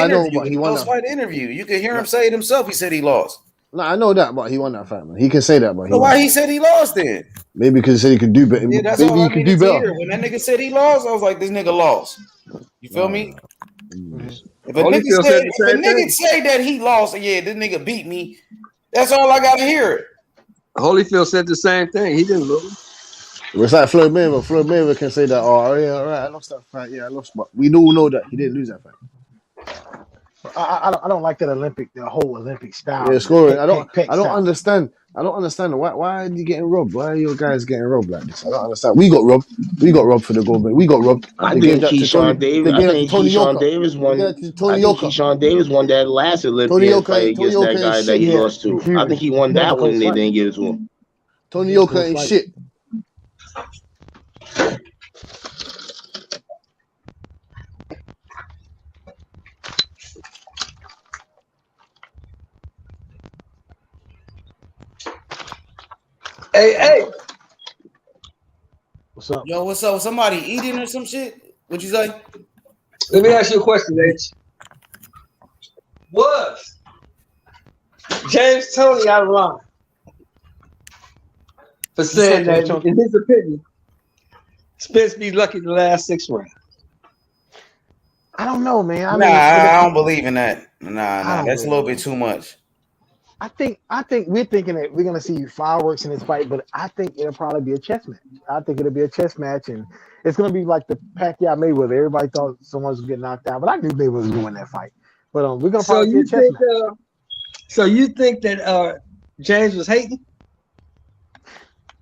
know, but he won that fight interview. You can hear him say it himself. He said he lost. No, I know that, but he won that fight, man. He can say that, but so why he said he lost then? Maybe because he said he could do better. Yeah, that's maybe all he I could needed do to better. hear. When that nigga said he lost, I was like, this nigga lost. You feel me? If a nigga say that he lost, yeah, this nigga beat me. That's all I gotta hear. Holyfield said the same thing. He didn't lose. It's like Floyd Mayweather. Floyd Mayweather can say that. Oh yeah, all right, I lost that fight. Yeah, I lost, but we all know that he didn't lose that fight. I don't like that the whole Olympic style. Yeah, scoring. I don't understand. I don't understand why are you getting robbed? Why are your guys getting robbed like this? I don't understand. We got robbed. We got robbed for the gold. We got robbed. I think Keyshawn Davis won. I think Keyshawn Davis won that last Olympic fight against that guy that he lost to. I think he won that one and they didn't give it to him. Tony Yoka ain't shit. Hey. What's up? Yo, what's up? Somebody eating or some shit? What'd you say? Let me ask you a question, H. Was James Toney out of line for saying that, in his opinion, Spence be lucky the last 6 rounds? I don't know, man. I don't believe in that. Nah, that's a little bit too much. I think we're thinking that we're gonna see fireworks in this fight, but I think it'll probably be a chess match. I think it'll be a chess match, and it's gonna be like the Pacquiao Mayweather. Everybody thought someone was gonna get knocked out, but I knew Mayweather was going that fight. But we're gonna probably see a chess match. So you think that James was hating?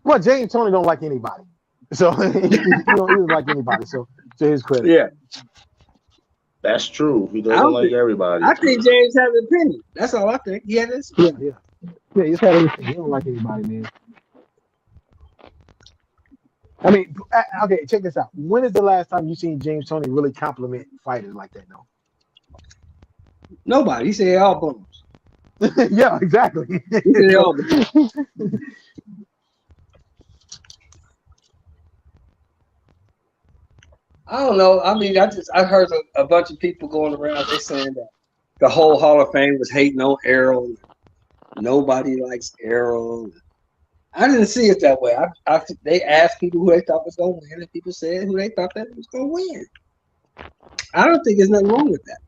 Well, James Toney don't like anybody, so he don't like anybody. So to his credit, yeah. That's true. He doesn't like everybody. I think James has an opinion. That's all I think. He had this. Yeah. He's had everything. He don't like anybody, man. I mean, okay, check this out. When is the last time you seen James Toney really compliment fighters like that? No. Nobody. He said all bums. Yeah, exactly. He said all bums. I don't know. I mean, I heard a bunch of people going around. They saying that the whole Hall of Fame was hating on Errol. Nobody likes Errol. I didn't see it that way. They asked people who they thought was going to win, and people said who they thought that was going to win. I don't think there's nothing wrong with that.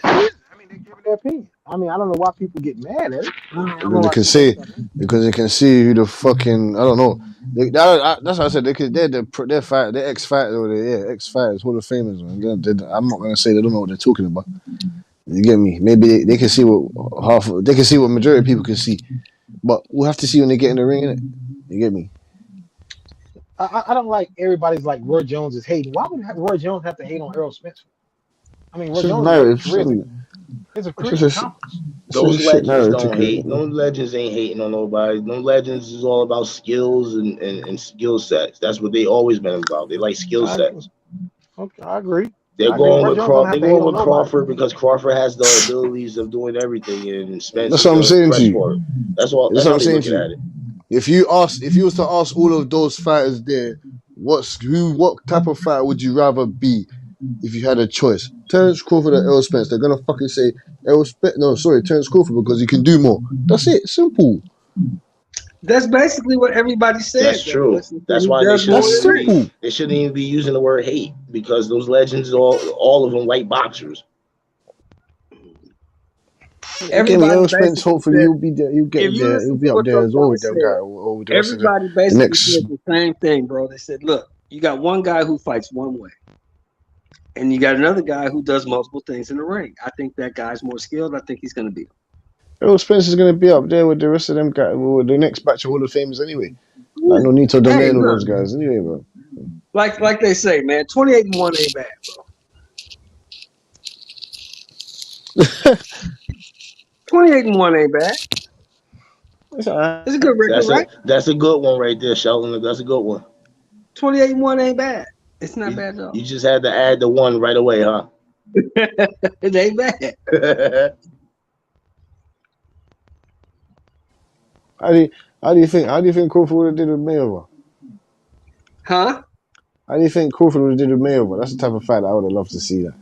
I mean, they're giving their opinion. I mean, I don't know why people get mad at it. Because they can see who the fucking, I don't know. That's what I said. They're ex-fighters over there. Yeah, ex-fighters, Hall of Famers. Man. I'm not gonna say they don't know what they're talking about. You get me? Maybe they can see what they can see what majority of people can see, but we'll have to see when they get in the ring. Innit? You get me? I don't like everybody's like Roy Jones is hating. Why would Roy Jones have to hate on Errol Spence? I mean, Roy Jones is a career accomplishment. Those legends don't hate. No legends ain't hating on nobody. No legends is all about skills and skill sets. That's what they always been about. They like skill sets. Okay, I agree. They're going with Crawford because Crawford has the abilities of doing everything, and Spence. That's what I'm saying to you. That's what I'm saying to you. If you was to ask all of those fighters there, what type of fighter would you rather be if you had a choice? Terence Crawford or Errol Spence? They're gonna fucking say Terence Crawford because he can do more. That's it. Simple. That's basically what everybody said. That's true. That's why they shouldn't even be using the word hate because those legends, all of them, like boxers. Again, with Everybody Errol Spence, basically hopefully said, he'll be there. He'll get if you there. He'll listen be to up what there those as well guys with them said, guy over the rest of everybody the basically next. said the same thing, bro. They said, look, you got one guy who fights one way, and you got another guy who does multiple things in the ring. I think that guy's more skilled. I think he's going to beat him. Errol Spence is going to be up there with the rest of them guys, with the next batch of Hall of Famers anyway. Yeah. Like Nonito Hey, Domain, all look, those guys anyway, bro. like they say, man, 28-1 ain't bad, bro. 28-1 ain't bad. It's all right. It's a good record, right? That's a good one right there, Shelton. That's a good one. 28-1 ain't bad. It's not bad at all. You just had to add the one right away, huh? It ain't bad. How do you think Crawford would have did with Mayweather? Huh? How do you think Crawford would have did with Mayweather? That's the type of fight that I would have loved to see that.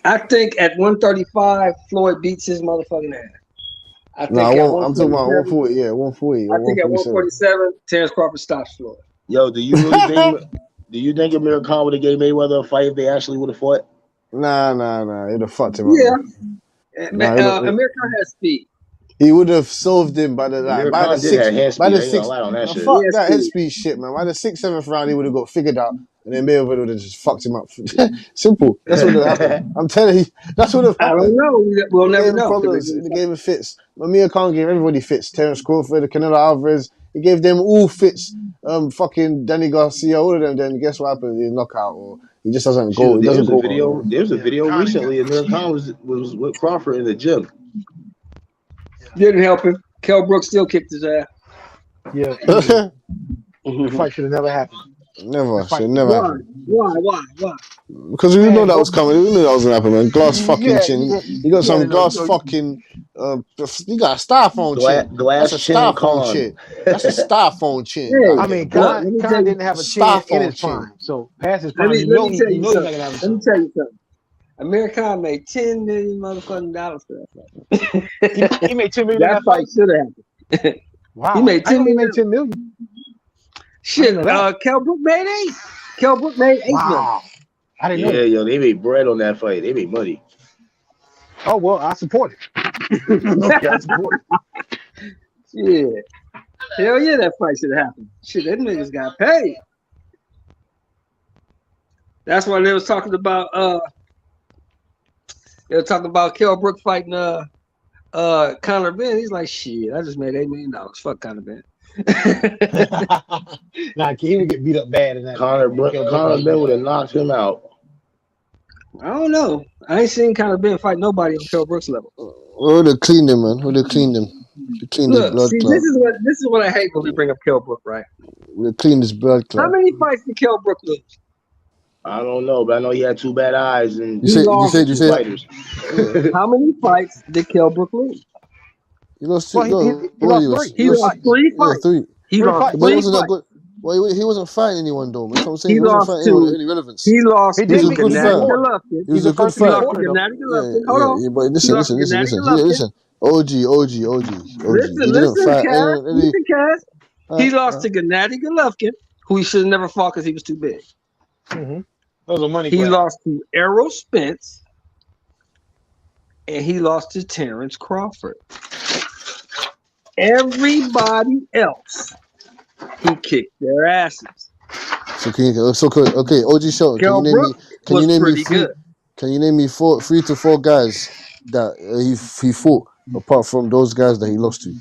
I think at 135, Floyd beats his motherfucking ass. I think at I'm talking about 140, 140 or I think at 147. 147, Terence Crawford stops Floyd. Yo, do you really think? Do you think Amir Khan would have gave Mayweather a fight if they actually would have fought? Nah. It'd have fucked him Yeah. up. Nah, Amir Khan has speed. he would have solved him by the Amir by Khan the did sixth have hand by speed. the I ain't gonna sixth. lie on that shit. Fuck that head speed shit, man. By the 6th, 7th round, he would have got figured out, and then Mayweather would have just fucked him up. Simple. That's what would have happened. I'm telling you, that's what would have happened. I don't know. We'll never know. Problems in the game of fits. Amir Khan gave everybody fits. Terence Crawford, Canelo Alvarez. He gave them all fits. Fucking Danny Garcia, all of them. Then guess what happened? He knockout, or he just doesn't go. He doesn't go. There's a video recently. Amir Khan was with Crawford in the gym. Didn't help him. Kell Brooks still kicked his ass. Yeah. The fight should have never happened. Never. Should never happen. Why? Because we know that was coming. We knew that was gonna happen, man. Glass fucking chin. You got some glass no, fucking. You got a styrofoam chin. Glass That's a chin styrofoam Khan. chin. That's a styrofoam chin. Hey, I mean, Khan didn't have a chin in his prime. So past his prime, Let me tell you he's not something. gonna have a Let chin. me tell you something. Amir Khan made $10 million motherfucking dollars for that fight. He made $10 million that fight should have happened. Wow. He made $10 million. Made $10 million. Shit, Kell Brook made 8. Kell Brook made $8 million. I didn't know. Yo, they made bread on that fight. They made money. Oh well, I support it. Okay, I support it. Yeah. Hell yeah, that fight should have happened. Shit, them niggas got paid. That's why they was talking about Kell Brook fighting Conor Benn. He's like, shit, I just made $8 million. Fuck Conor Benn. Nah, he would get beat up bad in that. Conor Benn would have knocked him out. I don't know. I ain't seen Conor Benn fight nobody on Kell Brook's level. Would have cleaned him, man. Would have cleaned him. Cleaned his blood see, clot. this is what I hate when we bring up Kell Brook, right? Would have cleaned his blood clot. How many fights did Kell Brook lose? I don't know, but I know he had 2 bad eyes and you said fighters. How many fights did Kell Brook lose? He lost 3. He lost 3 fights. Yeah, 3. He lost 3 But it wasn't that fights. good. Well, he wasn't fighting anyone though. That's what I'm saying. He He wasn't lost fighting to- anyone of any relevance. He lost He to was a good Gennady fighter. Golovkin. He was a good He lost fighter. to Gennady Golovkin. Yeah, Hold on. but listen. Golovkin. OG. He didn't fight anyone. Listen, Cass. He lost to Gennady Golovkin, who he should have never fought because he was too big. Mm-hmm. Those are money. He lost to Errol Spence, and he lost to Terence Crawford. Everybody else, he kicked their asses. Okay, OG Show. Kell Brook was pretty good. Can you name me 3 to 4 guys that he fought apart from those guys that he lost to?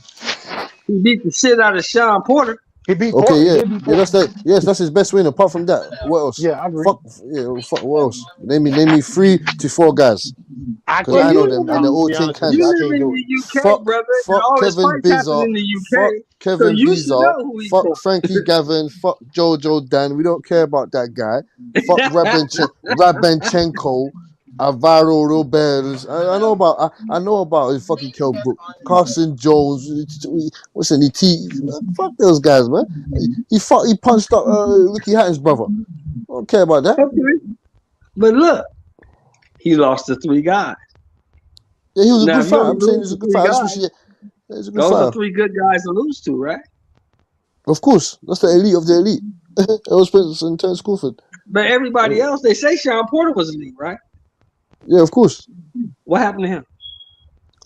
He beat the shit out of Sean Porter. He beat Okay, Porter. that's his best win. Apart from that, what else? Yeah, I agree. Fuck, what else? Name me 3 to 4 guys. Because I know them and they're all tin cans. You live in the UK, brother. And all this Kevin fights happen Bizarre. in the Fuck UK. Kevin so you should Bizarre. know who he Fuck fought. Frankie Gavin. Fuck Jojo Dan. We don't care about that guy. Fuck Rabenchenko. Alvaro Robles. I know about his fucking Kell Brook. Carson Jones. Listen, fuck those guys, man. He punched up Ricky Hatton's brother. I don't care about that. Okay. But look, he lost to 3 guys. Yeah, he was a Now, good if you fighter. only I'm saying lose he's a to good 3 fighter. guys, He's a good those fighter. are 3 good guys to lose to, right? Of course. That's the elite of the elite. Errol Spence and Terence Crawford. But everybody else, they say Sean Porter was elite, right? Yeah, of course. What happened to him?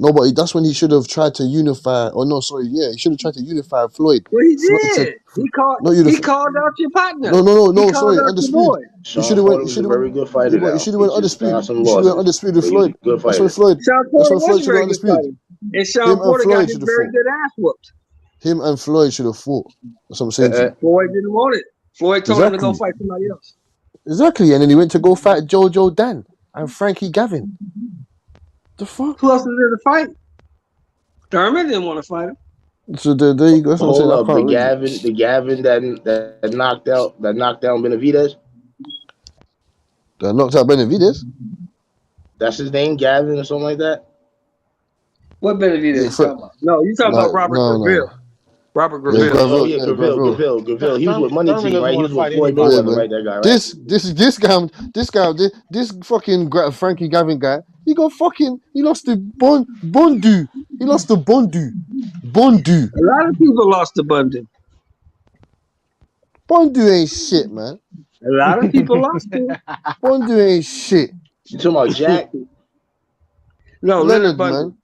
No, but that's when he should have tried to unify. Or no, sorry, yeah, he should have tried to unify Floyd. Well, he Floyd said, did. He called. no, He called out your partner. No, He called sorry, out undisputed. your boy. You Sean should have Porter went. You was should a have very went. good fighter. You Now should have he went just got undisputed. some You should have went losses, undisputed but with he was Floyd. a good That's fighter. when Floyd. Sean That's Porter when Floyd was a should have very good undisputed. fighter, and Sean Him and Porter got Floyd his should have very fought. good ass whooped. Him and Floyd should have fought. That's what I'm saying to you. Floyd didn't want it. Floyd told him to go Exactly. fight somebody else. Exactly. And then he went to go fight Jojo Dan and Frankie Gavin. The fuck? Who else was there to fight? Thurman didn't want to fight him. So there you go. That's what I'm saying. Hold I up, can't read it. the Gavin that knocked out Benavidez. That knocked out Benavidez. That's his name, Gavin or something like that. What Benavidez you talking about? No, you talking about Robert Graville. Robert Graville. Yeah, Graville. Oh yeah, Graville. He was with Money Team, right? He was with Floyd Mayweather, right? That guy, right? This fucking Frankie Gavin guy. He lost to Bondu. He lost to Bondu. A lot of people lost to Bondu. Bondu ain't shit, man. A lot of people lost to him. Bondu ain't shit. You talking about Jack? No, Leonard, man.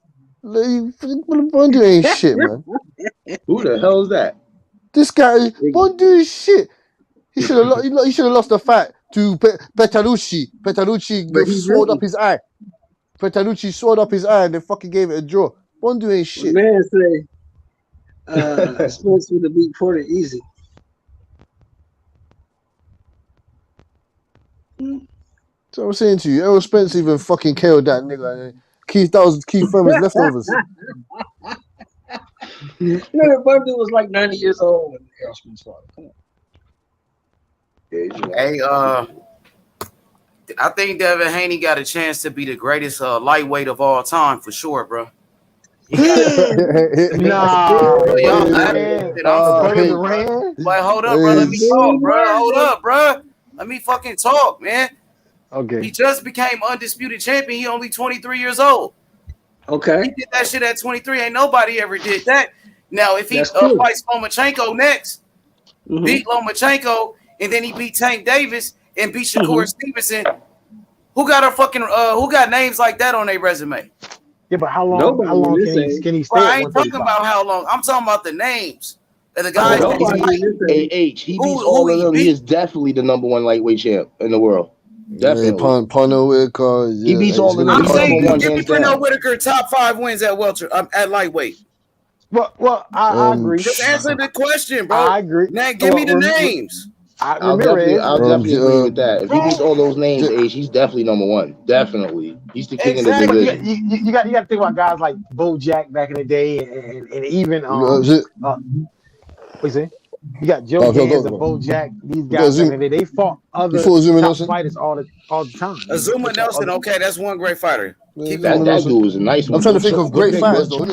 Bondu ain't shit, man. Who the hell is that? This guy, Bondu is shit. He should have lost the fight to Petalucci. Petalucci swallowed up his eye. Petalucci swallowed up his eye and they fucking gave it a draw. Bondu ain't shit. Man say Spence would have beat Porter easy. So I'm saying to you, Errol Spence even fucking KO'd that nigga. That was Keith Thurman's leftovers. Leonard Bondu was like 90 years old when Errol Spence fought. Come on. Hey, I think Devin Haney got a chance to be the greatest lightweight of all time for sure, bro. Like, hold up, bro. Let me talk, bro. Hold up, bro. Let me fucking talk, man. Okay. He just became undisputed champion. He only 23 years old. Okay. He did that shit at 23. Ain't nobody ever did that. Now, if he fights Lomachenko next, beat Lomachenko, and then he beat Tank Davis and beat Shakur Stevenson, who got names like that on their resume? Yeah, but how long can he stay? Bro, I ain't talking about how long. I'm talking about the names of the guys. He beats all of them. He is definitely the number one lightweight champ in the world. Definitely. Pano Whitaker. He beats all of them. I'm saying, give me Pernell Whitaker top 5 wins at welter at lightweight. Well, I agree. Just answer the question, bro. I agree. Now give me the names. I'll definitely agree with that. If he beats all those names, he's definitely number one. Definitely, he's the king of the division. You got to think about guys like Bojack back in the day, and even what you say? You got Joe Gans and Bojack. These guys, they fought other top fighters all the time. Azuma Nelson, okay, that's one great fighter. That dude was a nice one. I'm trying to think of great fighters, though.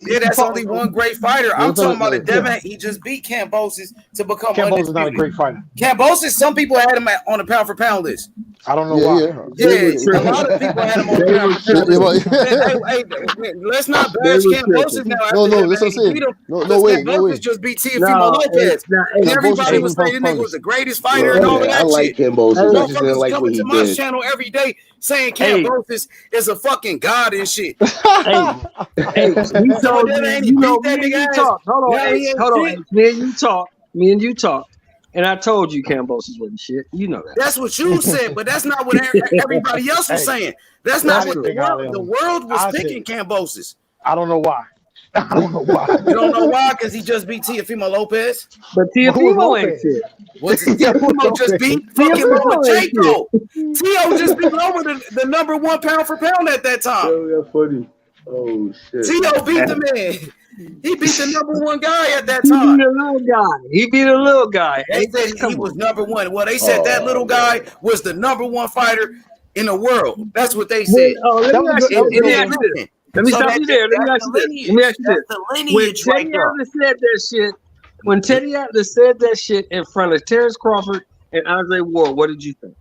Yeah, that's only one great fighter. I'm talking about the Devin. He just beat Kambosos to become undisputed. Kambosos not a great fighter. Kambosos, some people had him on the pound for pound list. I don't know why. Yeah, a lot of people had him on the pound for pound list. Let's not bash Kambosos now. No, that's what I'm saying. No, wait. Kambosos just beat Teofimo Lopez. And everybody was saying this nigga was the greatest fighter and all of that shit. I like Kambosos. I just didn't like what he did. Coming to my did. channel every day saying Kambosos is a fucking god and shit. Hey, we told you know, me and you talk. Hold on. Me and you talk. And I told you Kambosos wasn't shit. You know that. That's what you said, but that's not what everybody else was saying. That's not what the world was picking Kambosos. I don't know why. I don't know why. You don't know why? Because he just beat Teofimo Lopez. But Teofimo ain't shit. Teofimo just beat fucking Lomachenko. Teo just beat Loma the number one pound for pound at that time. Oh, that's funny. Oh shit. Teo beat the man. He beat the number one guy at that He time. beat a little guy. They said he was number one. Well, they said that little guy was the number one fighter in the world. That's what they said. Let me ask you this. Let me stop you there. Let me ask you this. When Teddy Atlas said that shit in front of Terence Crawford and Andre Ward, what did you think?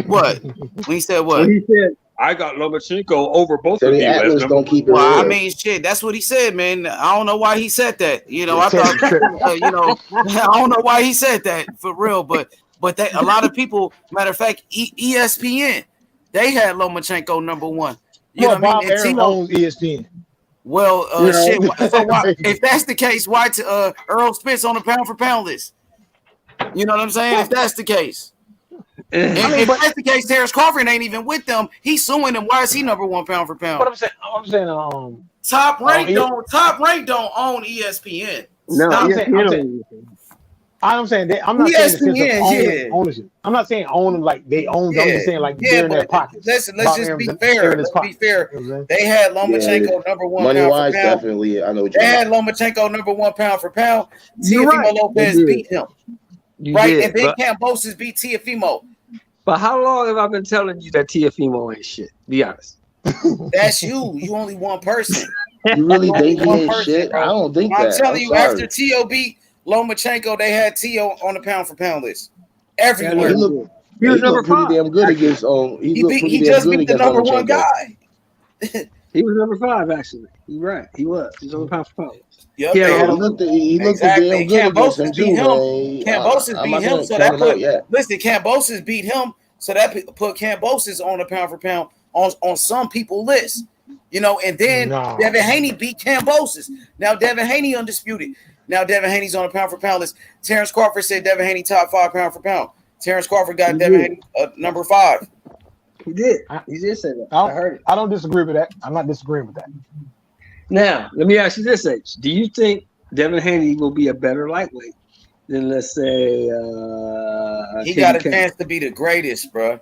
What? When he said what? When he said, I got Lomachenko over both of you. Atlas don't keep it real. I mean, shit, that's what he said, man. I don't know why he said that. You know, I thought, I don't know why he said that for real, but that a lot of people, matter of fact, ESPN, they had Lomachenko number one. You know Well, what I Bob mean? And Arum Tito, owns ESPN. well, You know? shit. So why, if that's the case, why to Errol Spence on the pound for pound list? You know what I'm saying? If that's the case. And I mean, if but that's the case, Terence Crawford ain't even with them. He's suing them. Why is he number one pound for pound? what I'm saying, Top rank don't own ESPN. No, I'm ESPN. saying that I'm not saying in the sense of ESPN, ownership. I'm not saying own them like they own them. I'm just saying like they're in their pockets. Let's Bob just Arum's be in fair. his Let's be pockets. fair. You know what I'm saying? They had Lomachenko number one Money pound wise, for pound. definitely. I know what They you're had Lomachenko number one pound for pound. You're Teofimo right. Lopez beat him. You Right? did, And then but, Kambosos beat Teofimo. but how long have I been telling you that Teofimo ain't shit? Be honest. That's you. You only one person. You really only think he one ain't person, shit? bro. I don't think I'm that. telling I'm you, sorry. after Tio beat Lomachenko, they had Tio on the pound for pound list. Everywhere. He was He number looked pretty 5. damn good against He just beat the number one guy. He was number 5, actually. You're right. He was. He was on the pound for pound. Yep, He looked damn good against him too, man. Kambosos I'm beat not him, gonna so count that him out put yet. listen. Kambosos beat him, so that put Kambosos on the pound for pound on some people list. You know, and then Devin Haney beat Kambosos. Now Devin Haney undisputed. Now Devin Haney's on the pound for pound list. Terence Crawford said Devin Haney top 5 pound for pound. Terence Crawford got Devin Haney number 5. He did. He did say that. I heard it. I don't disagree with that. I'm not disagreeing with that. Now, let me ask you this, H. Do you think Devin Haney will be a better lightweight than, let's say, He Kenny got a King? chance to be the greatest, bro.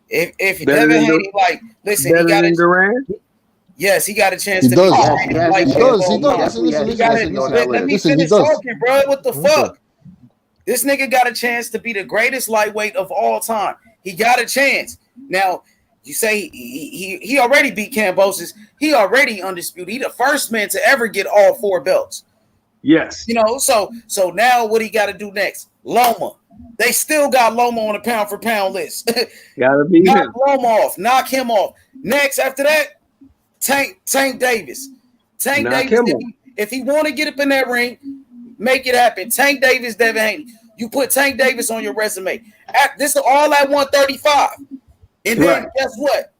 If Better Devin than Haney, like, listen, better he got than a Durant? yes, he got a chance He to does. be Yes, he has. lightweight He of does. all He time. does. He got it. Let me finish talking, bro. What the fuck? This nigga got a chance to be the greatest lightweight of all time. He got a chance. Now, you say he already beat Kambosos. He already undisputed. He the first man to ever get all 4 belts. Yes. You know, so now what he got to do next? Loma. They still got Loma on the pound for pound list. Gotta be knock him. Loma off. Knock him off. Next, after that, Tank Davis. Tank Knock Davis, him off. if he want to get up in that ring, make it happen. Tank Davis, Devin Haney. You put Tank Davis on your resume. This is all at 135. And then guess what?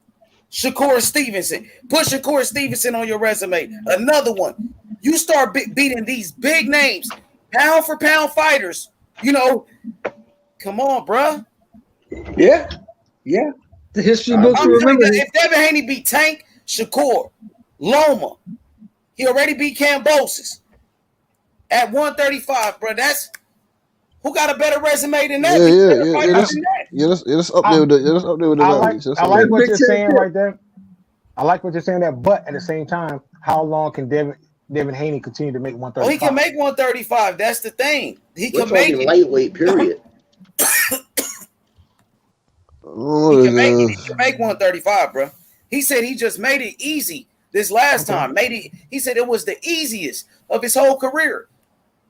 Shakur Stevenson. Put Shakur Stevenson on your resume. Another one. You start beating these big names, pound for pound fighters. You know, come on, bruh. Yeah. Yeah. The history books will remember him. If Devin Haney beat Tank, Shakur, Loma, he already beat Kambosos at 135, bro. That's who got a better resume than that? That's up there with the I like what you're saying right there. I like what you're saying there, but at the same time, how long can Devin Haney continue to make 135? Oh, he can make 135. That's the thing. He We're can make talking it. lightweight, period. He can make 135, bro. He said he just made it easy this last time. He said it was the easiest of his whole career.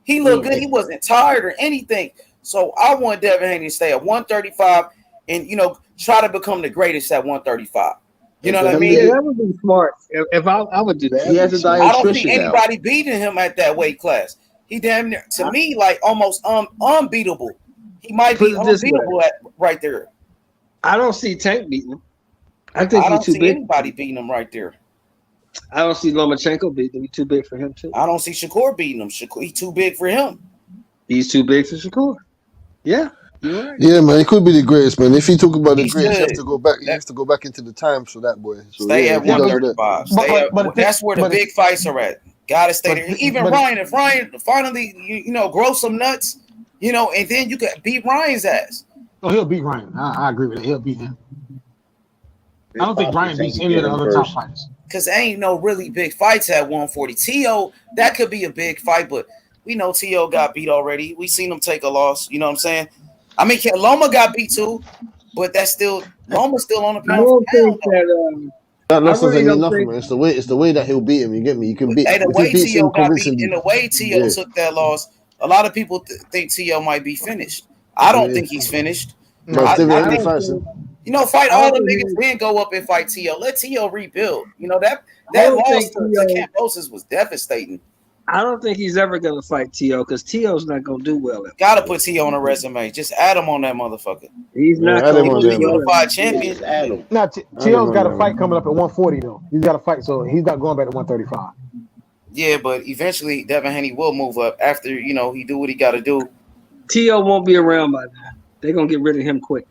He looked good. He wasn't tired or anything. So I want Devin Haney to stay at 135 and, you know, try to become the greatest at 135. You know what I mean? Yeah, that would be smart. If I would do that. He has a dietitian. I don't see anybody beating him at that weight class. He damn near, to me, like almost unbeatable. He might be unbeatable right there. I don't see Tank beating him. I think I don't he's too see big. anybody beating him right there. I don't see Lomachenko beating him. He's too big for him too. I don't see Shakur beating him. He's too big for him. He's too big for Shakur. Yeah. You're right. Yeah, man, he could be the greatest, man. If he talk about the greatest, he has to go back. He has to go back into the time for that boy. So Stay at 135. That's where the big fights are at. Gotta stay there. Even Ryan, if Ryan finally, you know, grow some nuts, you know, and then you could beat Ryan's ass. Oh, he'll beat Ryan. I agree with it. He'll beat him. I don't think Ryan beats any of the other top fighters. Because there ain't no really big fights at 140. T.O., that could be a big fight, but we know T.O. got beat already. We seen him take a loss. You know what I'm saying? I mean, Loma got beat too, but that's still Loma's still on the pound. I don't think that. That doesn't mean nothing, man. It's the way that he'll beat him. You get me? You can beat. Hey, the if he way beats T.O. him got beat convincingly. and the way T.O. took that loss, a lot of people think T.O. might be finished. I don't think he's finished. But Devin Haney fights him. You know, fight all the niggas, then go up and fight T.O. Let T.O. rebuild. You know, that loss to Kambosos was devastating. I don't think he's ever gonna fight T.O. because T.O.'s not gonna do well. Gotta put T.O. on a resume. Just add him on that motherfucker. He's not He gonna was do the well. unified champion. Now T.O.'s got a fight coming up at 140 though. He's got a fight, so he's not going back to 135. Yeah, but eventually Devin Haney will move up after he do what he got to do. T.O. won't be around by then. They're gonna get rid of him quick.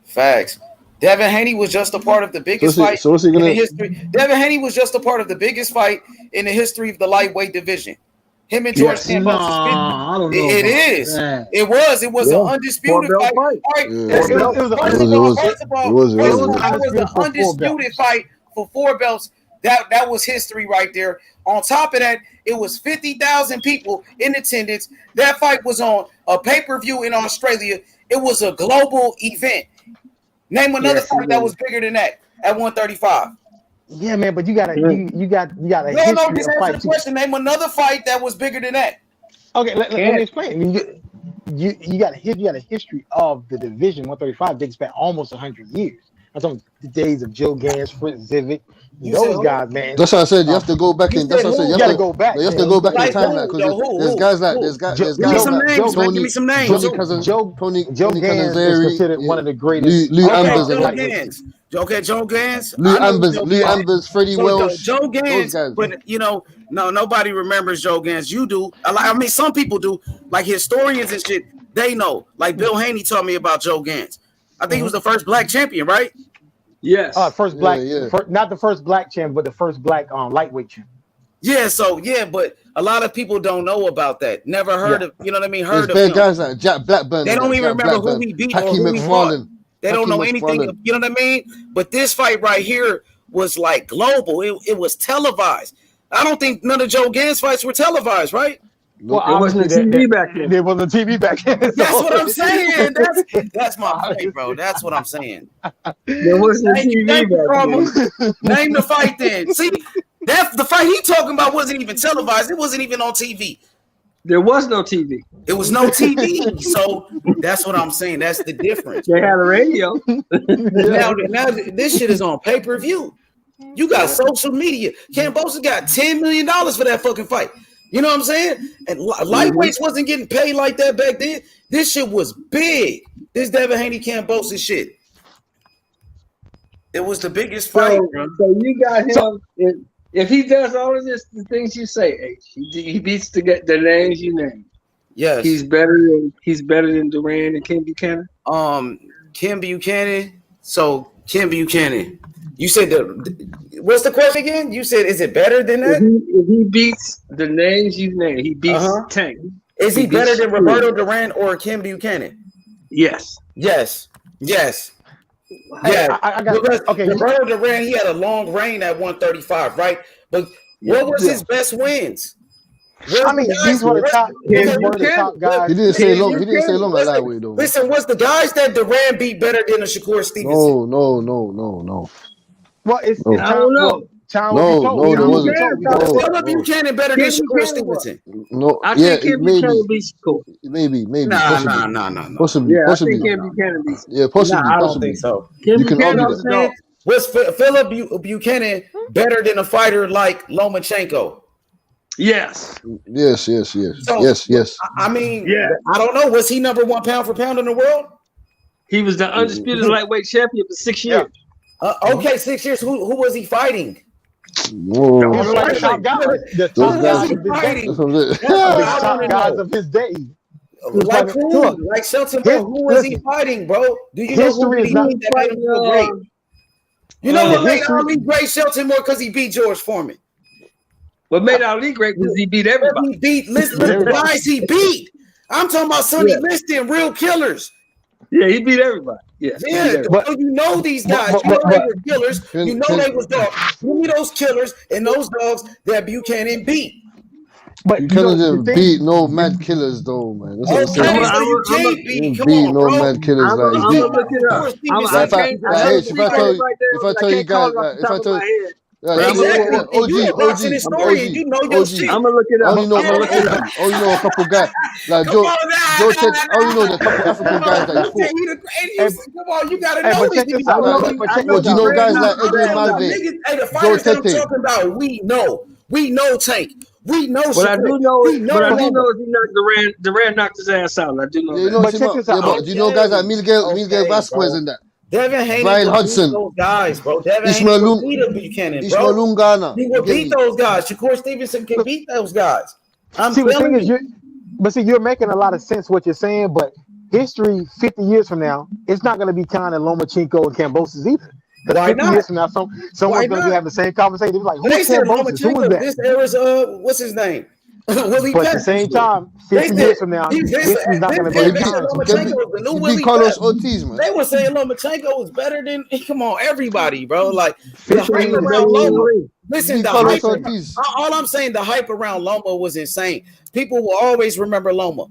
Facts. Devin Haney was just a part of the biggest fight what's he in gonna the history. Devin Haney was just a part of the biggest fight in the history of the lightweight division. Him and George Campos. I don't know. It is. That. It was. It was an undisputed fight. It was an undisputed fight for 4 belts. That was history right there. On top of that, it was 50,000 people in attendance. That fight was on a pay-per-view in Australia. It was a global event. Name another fight that was bigger than that at 135. Yeah, man, but you got a No, just answer the question. Name another fight that was bigger than that. Okay, let me explain. I mean, you got a history of the division 135 dates back almost 100 years. That's on the days of Joe Gans, Fritz Zivik, those guys, man. That's what I said. You have to go back in. That's what I said. You have to go back. You have to go back in time, like, because there's guys like Give me some names. Tony Cousins, Joe Gans is considered one of the greatest. Lou Ambers, Joe Gans. Lou Ambers, Freddie Welsh. Joe Gans, but no, nobody remembers Joe Gans. You do. I mean, some people do. Like historians and shit, they know. Like Bill Haney told me about Joe Gans. I think he was the first black champion, right? Yes. First black, not the first black champ, but the first black lightweight champ. Yeah, but a lot of people don't know about that. Never heard of, you know what I mean? Heard of him. Guys like Jack Blackburn. They don't even remember who he beat or who he fought. They don't know anything, you know what I mean? But this fight right here was like global. It was televised. I don't think none of Joe Gans fights were televised, right? Well, it wasn't a TV back then. There wasn't a TV back then. That's what I'm saying. That's my point, bro. That's what I'm saying. There wasn't a TV back then. Name the fight then. See, the fight he talking about wasn't even televised. It wasn't even on TV. There was no TV. It was no TV. So that's what I'm saying. That's the difference. They had a radio. now this shit is on pay-per-view. You got social media. Cambosa got $10 million for that fucking fight. You know what I'm saying? And lightweights wasn't getting paid like that back then. This shit was big. This Devin Haney Cambosa shit. It was the biggest fight. So you got him. If he does all of this, the things you say, H, he beats the names you name. Yes, he's better than Duran and Kim Buchanan. Kim Buchanan. So Kim Buchanan. You said what's the question again? You said, is it better than that? If he beats the names you named, he beats Tank. Is he better than Roberto Duran or Kim Buchanan? Yes. Yes. Yeah. I got okay. Roberto Duran, he had a long reign at 135, right? But what was his best wins? I mean, these were the top guys. He didn't say long. He didn't say long at that way though. Listen, was the guys that Duran beat better than a Shakur Stevenson? No. Well, I don't know. No, there wasn't. Philip Buchanan better than Shakur Stevenson. No, I think Kim Buchanan beats Shakur. Maybe. Nah. Possibly. Yeah, I think Kim Buchanan beats. Yeah, possibly. I don't think so. You can argue that. Was Philip Buchanan better than a fighter like Lomachenko? Yes. Yes. I mean, I don't know. Was he number 1 pound for pound in the world? He was the undisputed lightweight champion for 6 years. Okay, 6 years. Who was he fighting? Whoa. The top guys of his day. Like who? Like Shelton, bro. Who was he fighting, bro? Do you know who he that made him so great? You know what made Ali great, Shelton Moore? Because he beat George Foreman. What made Ali great was he beat everybody. Listen to the guys he beat. I'm talking about Sonny Liston, real killers. Yeah, he beat everybody. Yeah, but you know these guys. You know they were killers. You know they was dogs. Give me those killers and those dogs that Buchanan beat. But you couldn't beat no mad killers though, man. That's what I'm saying. You can't beat no mad killers. I'm gonna look it up. If I tell you guys, if I tell you. OG. You know your shit. I'm gonna look it up. Only know a couple guys like Joe. I only know the couple African guys that you fought. Come on, you gotta know these. But you know guys like Adrian Malve, Hey, the fighters that I'm talking about, we know. We know Tank. We know What I do know is, know but I do Loma. know is he knocked Durant knocked his ass out. I do know Yeah, you that. know, But check this out. but do you know guys like Miguel Vasquez bro. and that? Devin Haney Brian would beat Hudson. those guys, bro. Devin Haney Ishmael would beat Buchanan, Ishmael bro. Lungana. He would beat those guys. Shakur Stevenson can beat those guys. I'm See, the thing telling is, you. you're making a lot of sense what you're saying, but history 50 years from now, it's not going to be kind of Lomachenko and Kambosos either. Because Why 50 not? ye's from now, someone's going to be having the same conversation. They're like, who's They said Kambosos? Who was Lomachenko. that? This era's what's his name? Willie But at the Pep. same time, They 50 said years from now, history's not going to be they as said kind to him. Lomachenko was the new He Willie beat Carlos Pep. Ortiz, man. They were saying Lomachenko was better than come on everybody, bro. Like the 50 hype years around Loma. Listen, beat the Carlos hype. Ortiz. All I'm saying, the hype around Loma was insane. People will always remember Loma.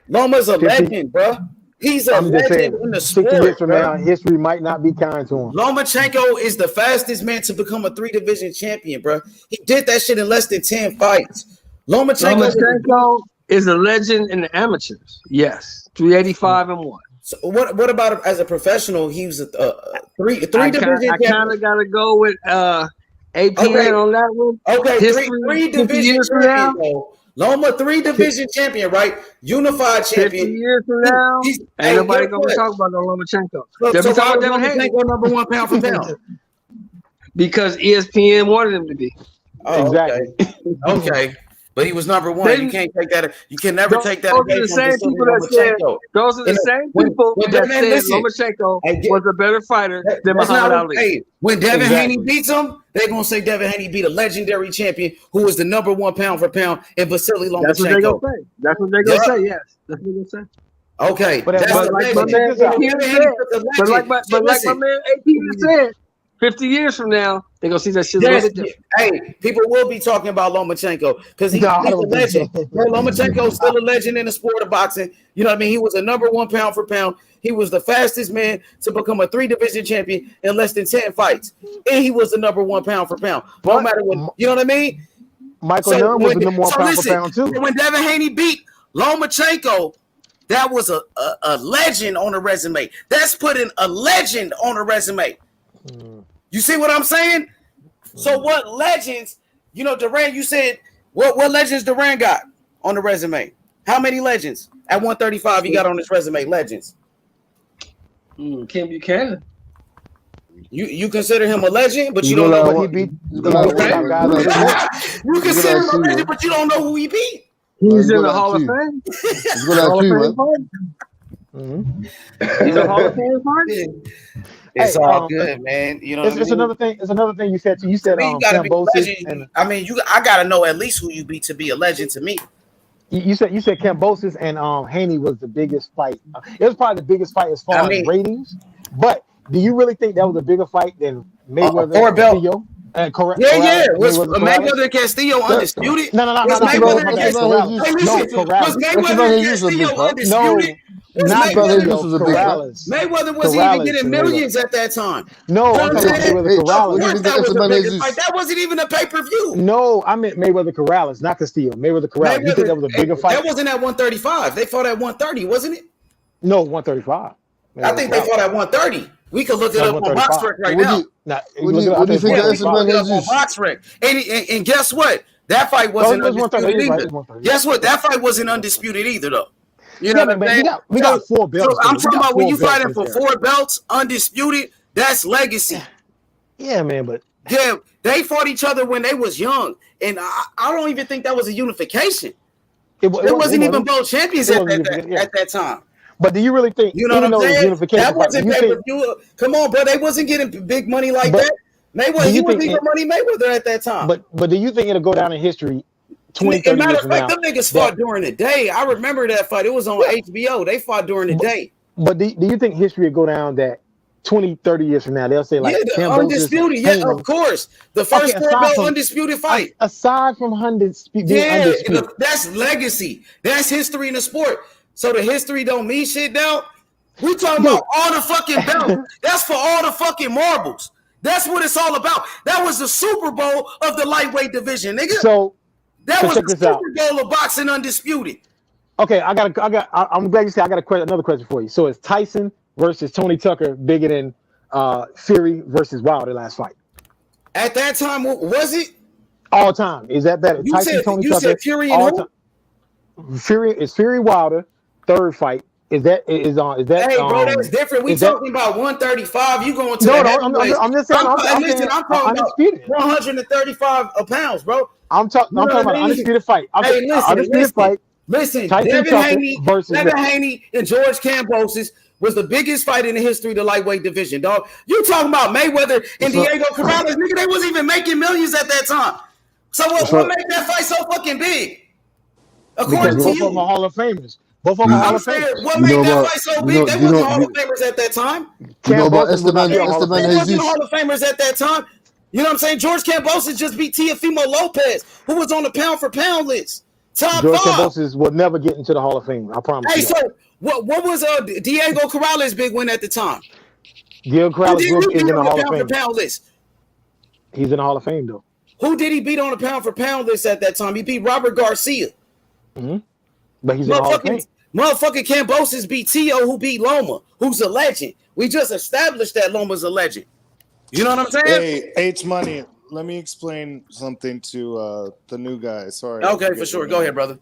Loma's a 50 legend, bro. He's a I'm just saying, legend in the 50 years sport, from bro. now, history might not be kind to him. Lomachenko is the fastest man to become a 3-division champion, bro. He did that shit in less than 10 fights. Lomachenko is a legend in the amateurs. Yes, 385-1. So what about him as a professional? He was a three division champion. I kind of got to go with APN on that one. Okay, History, three 50 division years from champion, now. though. Loma 3-division champion, right? Unified 50 champion. years from now, ain't nobody guess going to what? talk about no Lomachenko. So They'll be why talking was about Devin Haney. Lomachenko number 1 pound for pound? Because ESPN wanted him to be. Oh, Exactly. Okay. But he was number 1. You can't take that. You can never take that Those away are the from same Vasily people that said. Lomachenko. Those are the same people that said Lomachenko was a better fighter than That's Muhammad not Ali. hey, when Devin Exactly. Haney beats him, they're gonna say Devin Haney beat a legendary champion who was the number 1 pound for pound and Vasily Lomachenko. That's what they're gonna say. That's what they're gonna say. Yes, that's what they're gonna say. Okay, But that's But the like my legend. man APN said, but like my Listen, man APN said, 50 years from now, they're gonna see that shit a little yes, bit different. hey, people will be talking about Lomachenko because he's No, I a don't think so. legend. Bro, Lomachenko's still a legend in the sport of boxing. You know what I mean? He was a number 1 pound for pound. He was the fastest man to become a 3-division champion in less than 10 fights. And he was the number 1 pound for pound. No matter what, you know what I mean? Michael Young was the number 1 pound for pound too. When Devin Haney beat Lomachenko, that was a legend on a resume. That's putting a legend on a resume. You see what I'm saying? So what legends, Durant, you said, what legends Durant got on the resume? How many legends at 135 he got on his resume? Legends. Ken Buchanan. You consider him a legend, but you You don't know know what what he he beat. beat? You consider him a legend, but you don't know who he beat. He's in the Hall of Fame. He's good at you, man. He's a Hall of Fame party. It's Hey, all good, man. You know what I mean? It's another thing. It's another thing you said. You said you gotta be a Kambosos legend. and I mean, I gotta know at least who you beat to be a legend to me. you said Kambosos and Haney was the biggest fight. It was probably the biggest fight as far as ratings. But do you really think that was a bigger fight than Mayweather and Castillo? Yeah. Was Mayweather and Castillo undisputed? No. Was Mayweather and Castillo? Hey, listen, was Mayweather and Castillo undisputed? Mayweather wasn't even getting millions at that time. No, I'm talking about Mayweather Corrales. That wasn't even a pay-per-view. No, I meant Mayweather Corrales, not Castillo. Mayweather Corrales. You think that was a bigger fight? That wasn't at 135. They fought at 130, wasn't it? No, 135. I think they fought at 130. We could look it up on BoxRec right now. What do you think the answer man on BoxRec. And guess what? That fight wasn't undisputed either. Guess what? That fight wasn't undisputed either, though. You know what I'm saying? We got 4 belts. So I'm talking about when you fighting for 4 belts, undisputed, that's legacy. Yeah, man, but yeah, they fought each other when they was young. And I don't even think that was a unification. It wasn't even both champions at that time. But do you really think, you know what I'm saying? Unification That wasn't pay-per-view. Come on, bro. They wasn't getting big money like that. He wasn't even Money Mayweather at that time. But do you think it'll go down in history 20, 30 matter years of from fact, now? them niggas fought during the day. I remember that fight. It was on HBO. They fought during the day. But do you think history will go down that 20, 30 years from now, they'll say like undisputed, yeah, of course. The first 4-belt undisputed fight. Aside from undisputed. That's legacy. That's history in the sport. So the history don't mean shit now. We talking about all the fucking belts. That's for all the fucking marbles. That's what it's all about. That was the Super Bowl of the lightweight division, nigga. That was the Super Bowl of boxing undisputed. Okay, I'm glad you said I got another question for you. So it's Tyson versus Tony Tucker bigger than Fury versus Wilder last fight? At that time, was it? All time. Is that better? You said Fury and who? Fury Wilder, third fight. Is that? Hey, bro, that's different. We talking about 135. You going to I'm just saying. I'm talking undisputed. about 135 pounds, bro. I'm talking about undisputed fight. Undisputed fight. Listen, Tyson Devin Haney and George Kambosos was the biggest fight in the history of the lightweight division, dog. You talking about Mayweather and Diego Corrales, nigga? They wasn't even making millions at that time. So what made that fight so fucking big? According to both you, of them are Hall of Famers. Both of them are Hall of Famers. What made that fight so big? They wasn't Hall of Famers at that time. You know about Esteban They Jesus? wasn't Hall of Famers at that time. You know what I'm saying? George Kambosos just beat Teofimo Lopez, who was on the pound for pound list. Top George 5. Kambosos will never get into the Hall of Fame. I promise. Hey, so what was Diego Corrales' big win at the time? Diego Corrales is in the Hall of Fame. Pound list. He's in the Hall of Fame though. Who did he beat on the pound for pound list at that time? He beat Robert Garcia. Mm-hmm. But he's in the Hall of Fame. Motherfucking Kambosos beat Tio, who beat Loma, who's a legend. We just established that Loma's a legend. You know what I'm saying? Hey, H Money, let me explain something to the new guy. Sorry. Okay, for sure. Go ahead, brother.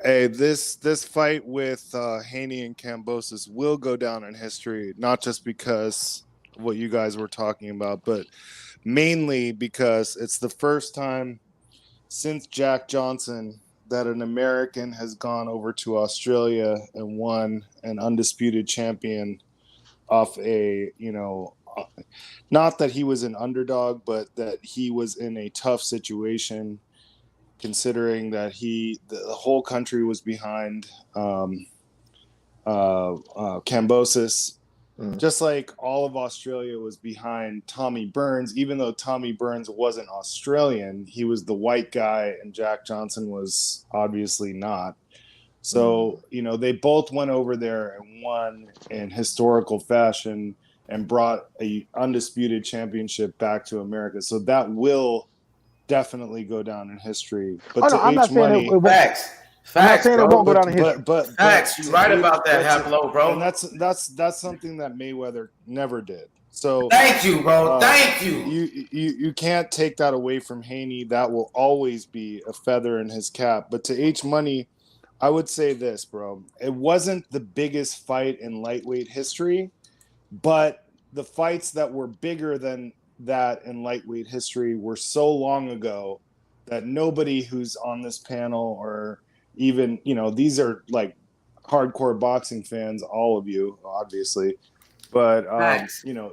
Hey, this fight with Haney and Kambosos will go down in history, not just because of what you guys were talking about, but mainly because it's the first time since Jack Johnson that an American has gone over to Australia and won an undisputed champion off a, not that he was an underdog, but that he was in a tough situation, considering that the whole country was behind Kambosos. Just like all of Australia was behind Tommy Burns, even though Tommy Burns wasn't Australian, he was the white guy and Jack Johnson was obviously not. So, they both went over there and won in historical fashion and brought a undisputed championship back to America. So that will definitely go down in history. But I'm not saying it facts. I'm not saying it won't go down in history. But facts. You're right about that, Haplo, bro. And that's something that Mayweather never did. So thank you, bro. Thank you. You can't take that away from Haney. That will always be a feather in his cap. But to H Money, I would say this, bro. It wasn't the biggest fight in lightweight history, but the fights that were bigger than that in lightweight history were so long ago that nobody who's on this panel or even, these are like hardcore boxing fans, all of you, obviously. But,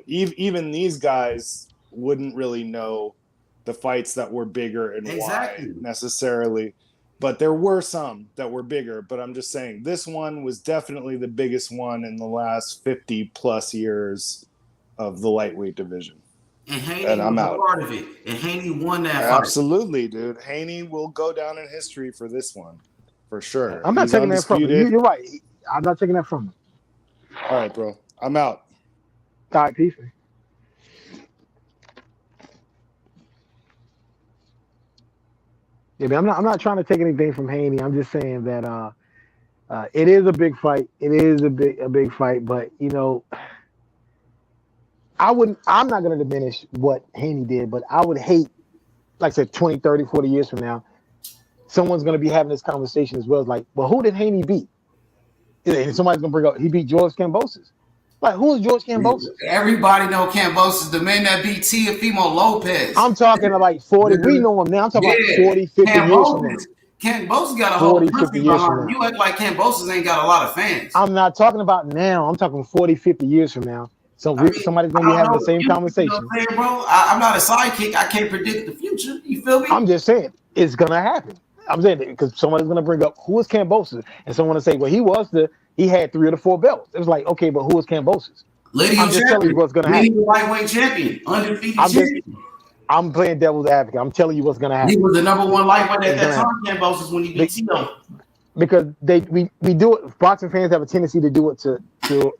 even these guys wouldn't really know the fights that were bigger and why necessarily. But there were some that were bigger. But I'm just saying this one was definitely the biggest one in the last 50 plus years of the lightweight division. And Haney was a part of it. And Haney won that fight. Absolutely, dude. Haney will go down in history for this one. For sure. I'm not taking that from you. You're right. I'm not taking that from him. All right, bro. I'm out. All right, peace. Yeah, man, I'm not trying to take anything from Haney. I'm just saying that it is a big fight. It is a big fight, but I'm not going to diminish what Haney did, but I would hate, like I said, 20, 30, 40 years from now, someone's going to be having this conversation as well. It's like, well, who did Haney beat? And somebody's going to bring up, he beat George Kambosos. Like, who is George Kambosos? Everybody know Kambosos, the man that beat Teofimo Lopez. I'm talking about 40. We know him now. I'm talking about 40, 50 years from now. Kambosos got a whole country behind him. You act like Kambosos ain't got a lot of fans. I'm not talking about now. I'm talking 40, 50 years from now. So somebody's going to be having the same conversation. You know what I'm saying, bro? I'm not a sidekick. I can't predict the future. You feel me? I'm just saying it's going to happen. I'm saying because somebody's going to bring up who is Kambosos, and someone will say, well, he had 3 or 4 belts. It was like, okay, but who is Kambosos? I'm just telling you what's going to happen. Lightweight champion, undefeated champion. I'm playing devil's advocate. I'm telling you what's going to happen. He was the number 1 lightweight at that time, Kambosos, when he beat Tito. Because we do it. Boxing fans have a tendency to do it to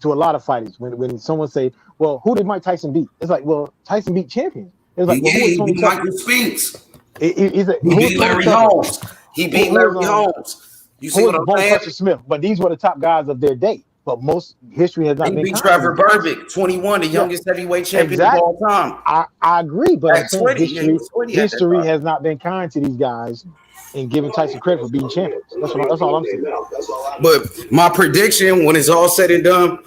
a lot of fighters. When someone say, well, who did Mike Tyson beat? It's like, well, Tyson beat champions. It's like, well, he beat Michael Spinks. He beat Larry Holmes. He beat Larry Holmes. You see what I'm saying? Smith, but these were the top guys of their day. but most history has not He been beat kind to Trevor these guys. Burbick, 21, the Yeah, youngest heavyweight champion of exactly. all time. I agree, but I'm At saying 20, yeah, he was 20 at that history time. has not been kind to these guys and giving Tyson credit for being champions. That's all I'm saying. But my prediction, when it's all said and done,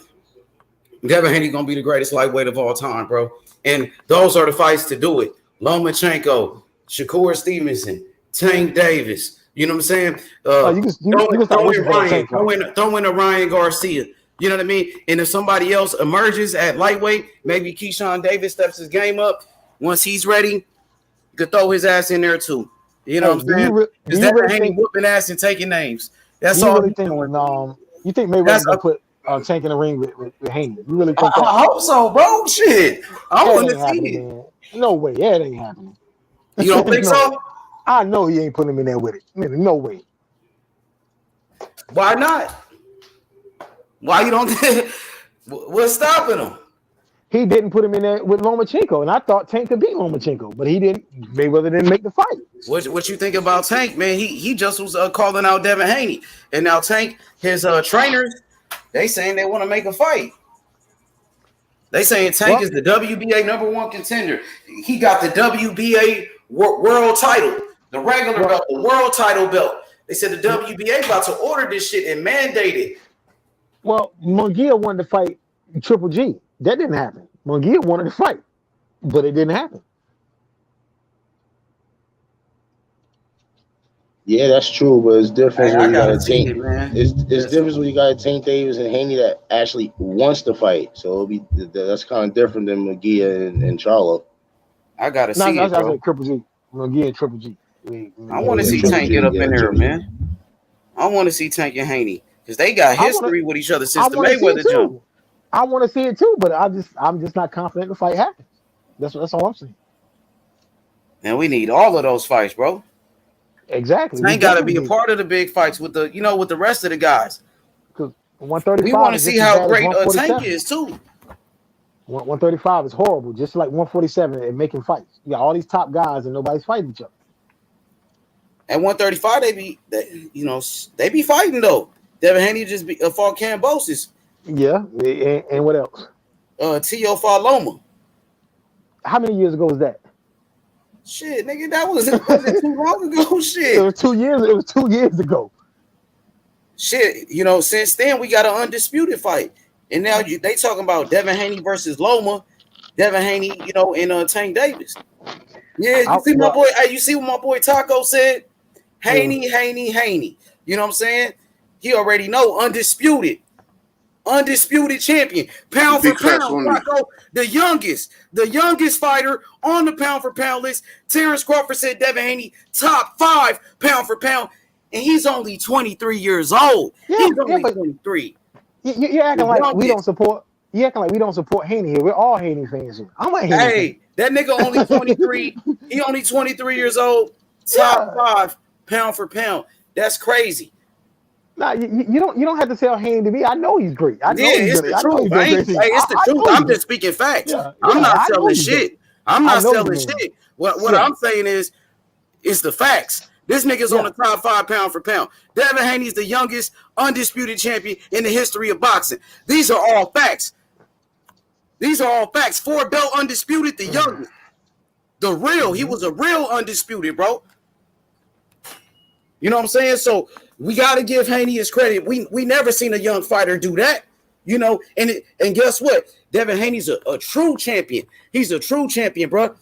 Devin Haney gonna be the greatest lightweight of all time, bro. And those are the fights to do it. Lomachenko, Shakur Stevenson, Tank Davis. You know what I'm saying? You can start Throw in wishing for that Ryan. Tank fight. Throw in a Ryan Garcia. You know what I mean? And if somebody else emerges at lightweight, maybe Keyshawn Davis steps his game up. Once he's ready, you could throw his ass in there too. You know what I'm saying? Because Devin Haney whooping ass and taking names. That's all. You think Mayweather's gonna put Tank in the ring with Haney? You really think that? I hope so, bro. Shit, I want to see it. Man. No way, yeah, it ain't happening. You don't think so? I know he ain't putting him in there with it. No way. Why not? Why you don't? What's stopping him? He didn't put him in there with Lomachenko, and I thought Tank could beat Lomachenko, but he didn't. Mayweather didn't make the fight. What you think about Tank, man? He just was calling out Devin Haney, and now Tank, his trainers, they saying they want to make a fight. They saying Tank is the WBA #1 contender. He got the WBA world title, the regular belt, the world title belt. They said the WBA about to order this shit and mandate it. Well, Munguia wanted to fight Triple G. That didn't happen. Munguia wanted to fight, but it didn't happen. Yeah, that's true, but it's different when you got a Tank. It's It's different when you got a Tank Davis and Haney that actually wants to fight. So that's kind of different than McGee and Charlo. I gotta see it, bro. Triple G, McGee and Triple G. I want to see Tank get up in there, man. I want to see Tank and Haney because they got history with each other since the Mayweather jump. I want to see it too, but I'm just not confident the fight happens. That's all I'm saying. And we need all of those fights, bro. Exactly. Tank got to be a part of the big fights with the with the rest of the guys. Because 135. We want to see how great Tank is too. 135 is horrible, just like 147 and making fights. You got all these top guys and nobody's fighting each other. At 135, they be fighting though. Devin Haney just fought Cambosis. Yeah, and what else? Tio fought Loma. How many years ago was that? Shit, nigga, that wasn't too long ago. Shit, it was 2 years. It was 2 years ago. Shit, since then we got an undisputed fight, and now they talking about Devin Haney versus Loma, Devin Haney, and Tank Davis. Yeah, my boy. Hey, you see what my boy Taco said? Haney. You know what I'm saying? He already know undisputed champion, pound for pound. Taco, the youngest fighter on the pound for pound list. Terence Crawford said Devin Haney top 5 pound for pound, and he's only 23 years old. He's only 23. You're acting like we don't support. You acting like we don't support Haney here. We're all Haney fans here. I'm a Haney fan. That nigga only 23. He only 23 years old. Top 5 pound for pound. That's crazy. Nah, you don't have to tell Haney to me. I know he's great. It's the truth. It's the truth. I'm just speaking facts. I'm not selling shit. I'm not selling shit. What I'm saying is, it's the facts. This nigga's on the top 5 pound for pound. Devin Haney's the youngest undisputed champion in the history of boxing. These are all facts. 4-belt undisputed, the youngest. The real. He was a real undisputed, bro. You know what I'm saying? So we got to give Haney his credit. We never seen a young fighter do that, and guess what? Devin Haney's a true champion. He's a true champion, bro.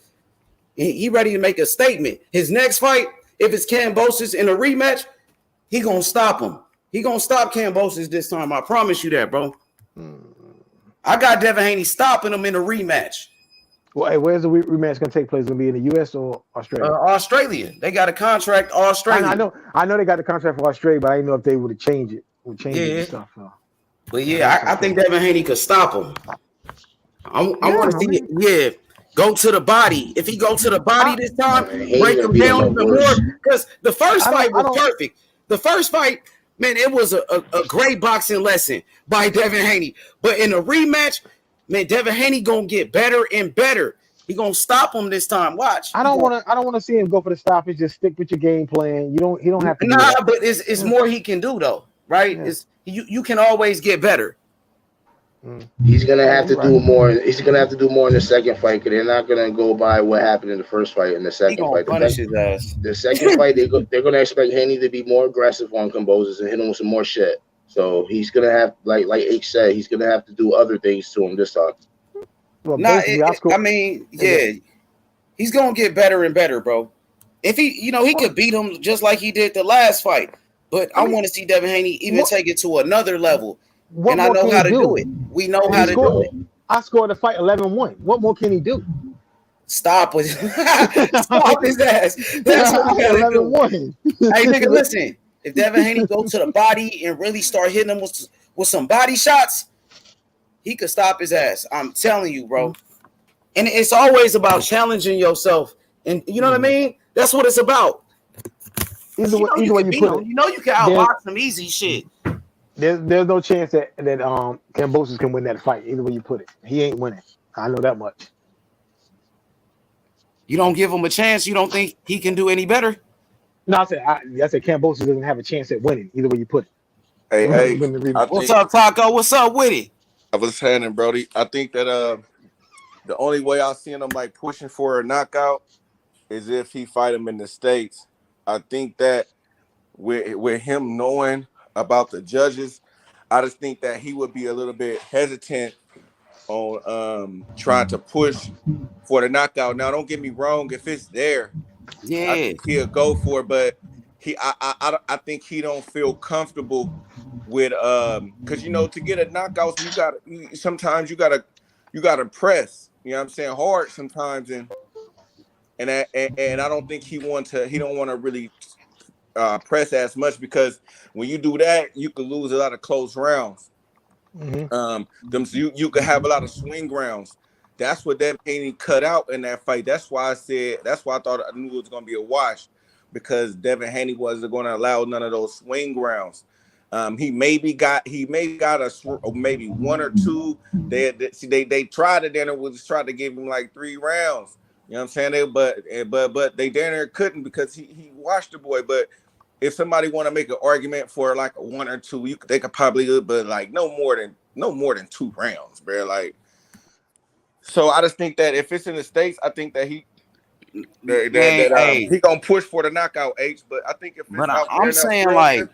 He ready to make a statement. His next fight, if it's Cambosis in a rematch, he going to stop him. He going to stop Cambosis this time. I promise you that, bro. I got Devin Haney stopping him in a rematch. Well, hey, where's the rematch going to take place? Going to be in the U.S. or Australia? Australia. They got a contract. Australia. I know they got the contract for Australia, but I didn't know if they would change it. It and stuff. But I think Devin Haney could stop him. I want to see it. Yeah, go to the body. If he go to the body this time, break him down even more. Because the first fight was perfect. The first fight, man, it was a great boxing lesson by Devin Haney. But in a rematch, man, Devin Haney gonna get better and better. He gonna stop him this time. Watch. I don't want to see him go for the stoppage. Just stick with your game plan. You don't have to. But it's more he can do though, right? Yeah. You can always get better. He's gonna have to You're do right. more. He's gonna have to do more in the second fight because they're not gonna go by what happened in the first fight. In the He second gonna fight, punish his ass. the second fight, they're gonna expect Haney to be more aggressive on Comboses and hit him with some more shit. So he's gonna have, like H said, he's gonna have to do other things to him this time. Well, Nah, basically, I I scored. mean, yeah, he's gonna get better and better, bro. If he could beat him just like he did the last fight. But I want to see Devin Haney even take it to another level. What And I more know can how he to do do? it. We know He how to do it. I scored the fight 11-1. What more can he do? Stop with stop his ass. That's what he gotta do. 11-1. Hey, nigga, listen. If Devin Haney go to the body and really start hitting him with some body shots, he could stop his ass. I'm telling you, bro. And it's always about challenging yourself. And you know what I mean? That's what it's about. Either way you put it, You know you can outbox some easy shit. There's no chance that Kambosos can win that fight. Either way you put it, he ain't winning. I know that much. You don't give him a chance. You don't think he can do any better? No, I said Kambosos doesn't have a chance at winning. Either way you put it. Hey, What's up, Taco? What's up with it? I was saying, Brody. I think that the only way I seen him like pushing for a knockout is if he fight him in the States. I think that with him knowing about the judges, I just think that he would be a little bit hesitant on trying to push for the knockout. Now, don't get me wrong, if it's there, I think he'll go for it, but I think he don't feel comfortable with because to get a knockout, sometimes you gotta press, you know what I'm saying, hard sometimes, and I don't think he don't want to really press as much, because when you do that, you could lose a lot of close rounds. You could have a lot of swing rounds. That's what Devin Haney cut out in that fight. That's why I thought I knew it was going to be a wash, because Devin Haney wasn't going to allow none of those swing rounds. He maybe got maybe one or two. They tried it, then it was tried to give him like 3 rounds. You know what I'm saying? But they there couldn't, because he washed the boy. But if somebody want to make an argument for like a 1 or 2, they could probably do it, but like no more than 2 rounds, bro. Like, so I just think that if it's in the States, I think that he gonna push for the knockout, H. But I think if it's out there in Australia,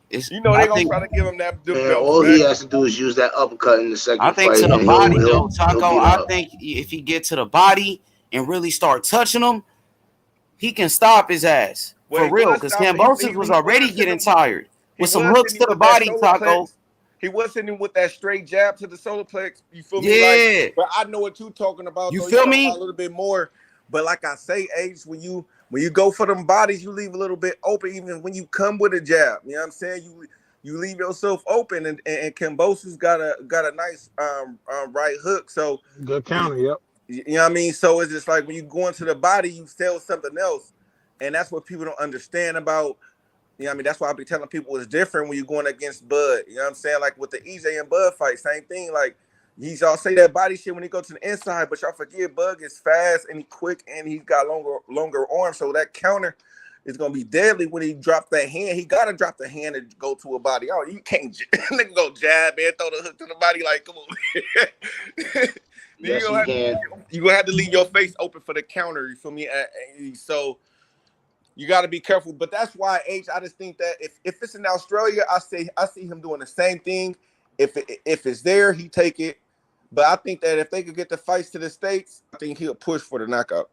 they're gonna try to give him that. And all he has to do is use that uppercut in the second fight. I think to the body, though, Taco. I think if he get to the body and really start touching him, he can stop his ass for real. Because Kambosos was already getting tired with some hooks to the body, Taco. He was hitting him with that straight jab to the solar plex. You feel me? Yeah. But I know what you're talking about. You feel me? A little bit more. But like I say, Ace, when you go for them bodies, you leave a little bit open. Even when you come with a jab, you know what I'm saying? You leave yourself open, and Kambosos got a nice right hook. So good counter. Yep. You know what I mean? So it's just like when you go into the body, you sell something else, and that's what people don't understand about. You know what I mean? That's why I be telling people it's different when you're going against Bud. You know what I'm saying? Like with the EJ and Bud fight, same thing. Like y'all say that body shit when he go to the inside, but y'all forget Bud is fast and he quick and he's got longer arms. So that counter is gonna be deadly when he drops that hand. He gotta drop the hand and go to a body. Oh, you can't nigga go jab and throw the hook to the body. Like, come on. Yes, you gonna have to leave your face open for the counter. You feel me? So you got to be careful. But that's why, I just think that if it's in Australia, I see him doing the same thing. If it's there, he take it. But I think that if they could get the fights to the States, I think he'll push for the knockout.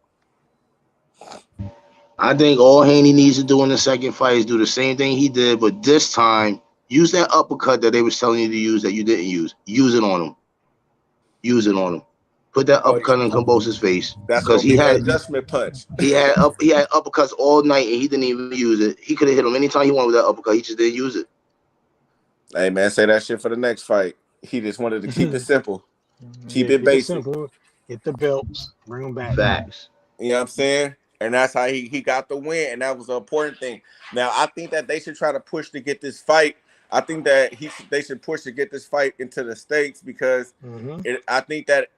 I think all Haney needs to do in the second fight is do the same thing he did, but this time use that uppercut that they was telling you to use that you didn't use. Use it on him. Use it on him. Put that uppercut in Kambosos' face, because he had adjustment punch. He had uppercuts all night and he didn't even use it. He could have hit him anytime he wanted with that uppercut. He just didn't use it. Hey man, say that shit for the next fight. He just wanted to keep it simple, keep it basic. Get the belts, bring them back. Facts. You know what I'm saying? And that's how he got the win, and that was the important thing. Now I think that they should try to push to get this fight. I think that they should push to get this fight into the States, because I think that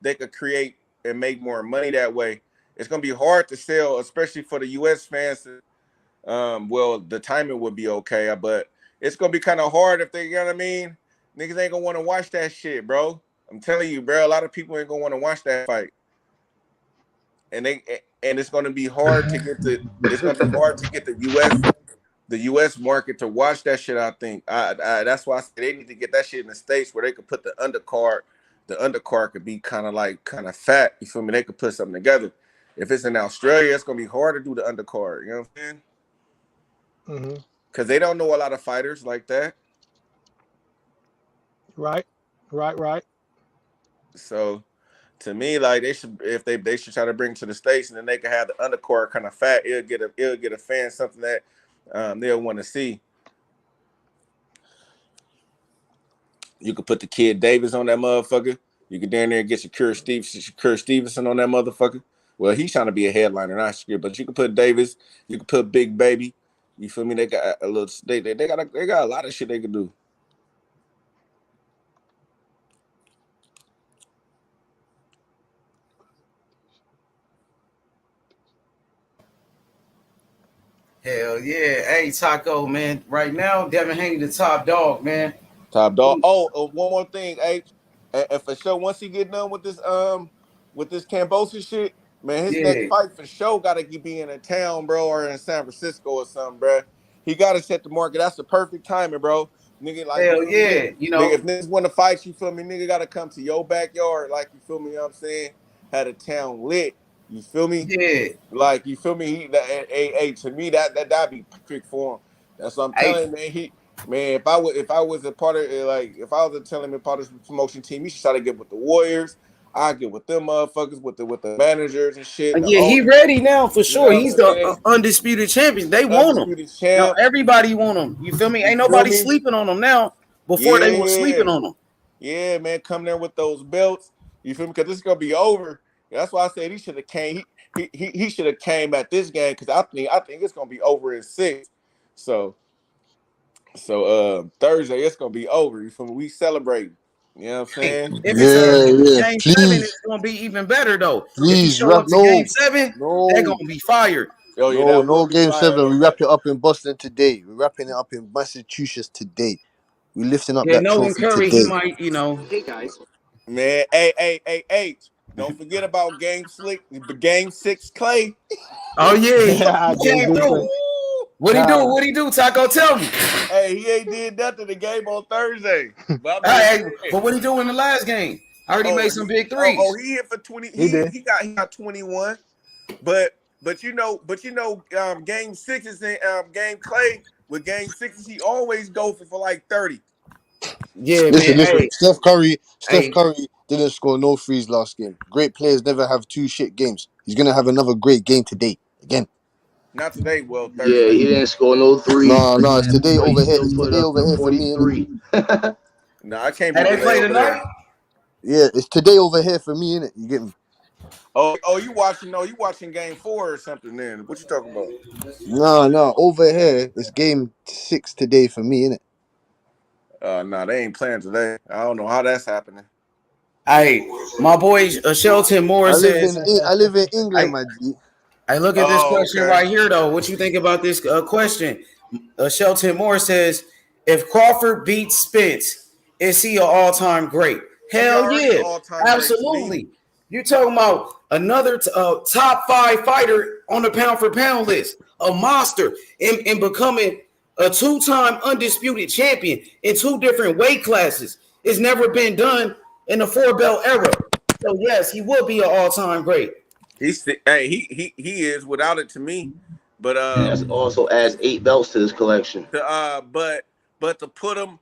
they could create and make more money that way. It's gonna be hard to sell, especially for the U.S. fans. Well, the timing would be okay, but it's gonna be kind of hard if they, you know what I mean. Niggas ain't gonna want to watch that shit, bro. I'm telling you, bro. A lot of people ain't gonna want to watch that fight, and it's gonna be hard to get the U.S. market to watch that shit. I think that's why I say they need to get that shit in the States where they could put the undercard. The undercard could be kind of fat. You feel me? They could put something together. If it's in Australia, it's gonna be hard to do the undercard. You know what I'm saying? Mm-hmm. Because they don't know a lot of fighters like that. Right. So to me, like they should try to bring it to the States, and then they can have the undercard kind of fat. It'll get a fan something that they'll want to see. You could put the kid Davis on that motherfucker. You could down there and get Shakur Stevenson on that motherfucker. Well, he's trying to be a headliner, not Shakur, but you could put Davis. You could put Big Baby. You feel me? They got a little. They got a lot of shit they could do. Hell yeah. Hey, Taco, man. Right now, Devin Haney the top dog, man. Top dog. Oh, one more thing, H. And for sure, once he get done with this Cambosa shit, man, his next fight for sure gotta be in a town, bro, or in San Francisco or something, bro. He gotta set the market. That's the perfect timing, bro. Nigga, like, hell yeah. You know, nigga, if niggas want to fight, you feel me? Nigga gotta come to your backyard, like, you feel me? You know what I'm saying? Had a town lit. You feel me? Yeah. Like, you feel me? To me, that'd be perfect for him. That's what I'm telling you, man. Man, if I was a part of if I was telling him part of the promotion team, he should try to get with the Warriors. I get with them motherfuckers, with the managers and shit. Yeah, he ready now for sure. You know He's the undisputed champion. They want him. Now everybody want him. You feel me? Ain't nobody sleeping on him now. Before they were sleeping on him. Yeah, man, come there with those belts. You feel me? Because this is gonna be over. That's why I said he should have came. He should have came at this game because I think it's gonna be over in 6. So Thursday it's gonna be over. You feel me? We celebrating. You know what I'm saying? If it's game 7, it's gonna be even better though. If you show up to game 7, they're gonna be fired. Oh yeah, no game 7. We wrap it up in Boston today. We're wrapping it up in Massachusetts today. We're lifting up that Nolan trophy Curry, today. he might, Hey guys. Man, hey, don't forget about game 6 Clay. Oh yeah, he came through. What'd he do? Taco, tell me. Hey, he ain't did nothing the game on Thursday. But what'd he do in the last game? I heard he made some big threes. He hit for 20. He got 21. But game 6 is in game Clay. With game 6, he always go for like 30. Yeah, listen. Hey. Steph Curry didn't score no threes last game. Great players never have 2 shit games. He's gonna have another great game today. Again. Not today, well, Thursday. Yeah, he didn't score no 3. No, it's today over here. It's today over here for me. No, I can't. And they play tonight. Yeah, it's today over here for me, innit? You get me? Oh, you watching? No, you watching game 4 or something? Then what you talking about? No, over here it's game 6 today for me, innit? No, they ain't playing today. I don't know how that's happening. Hey, my boy Shelton Moore says, I live in England, my G. Hey, look at this question right here, though. What you think about this question? Shelton Moore says, if Crawford beats Spence, is he an all-time great? Hell yeah, absolutely. You're talking about another top 5 fighter on the pound-for-pound list, a monster, in becoming a 2-time undisputed champion in 2 different weight classes. It's never been done in the 4-belt era. So, yes, he will be an all-time great. He is without it to me, but he also adds 8 belts to his collection. But to put him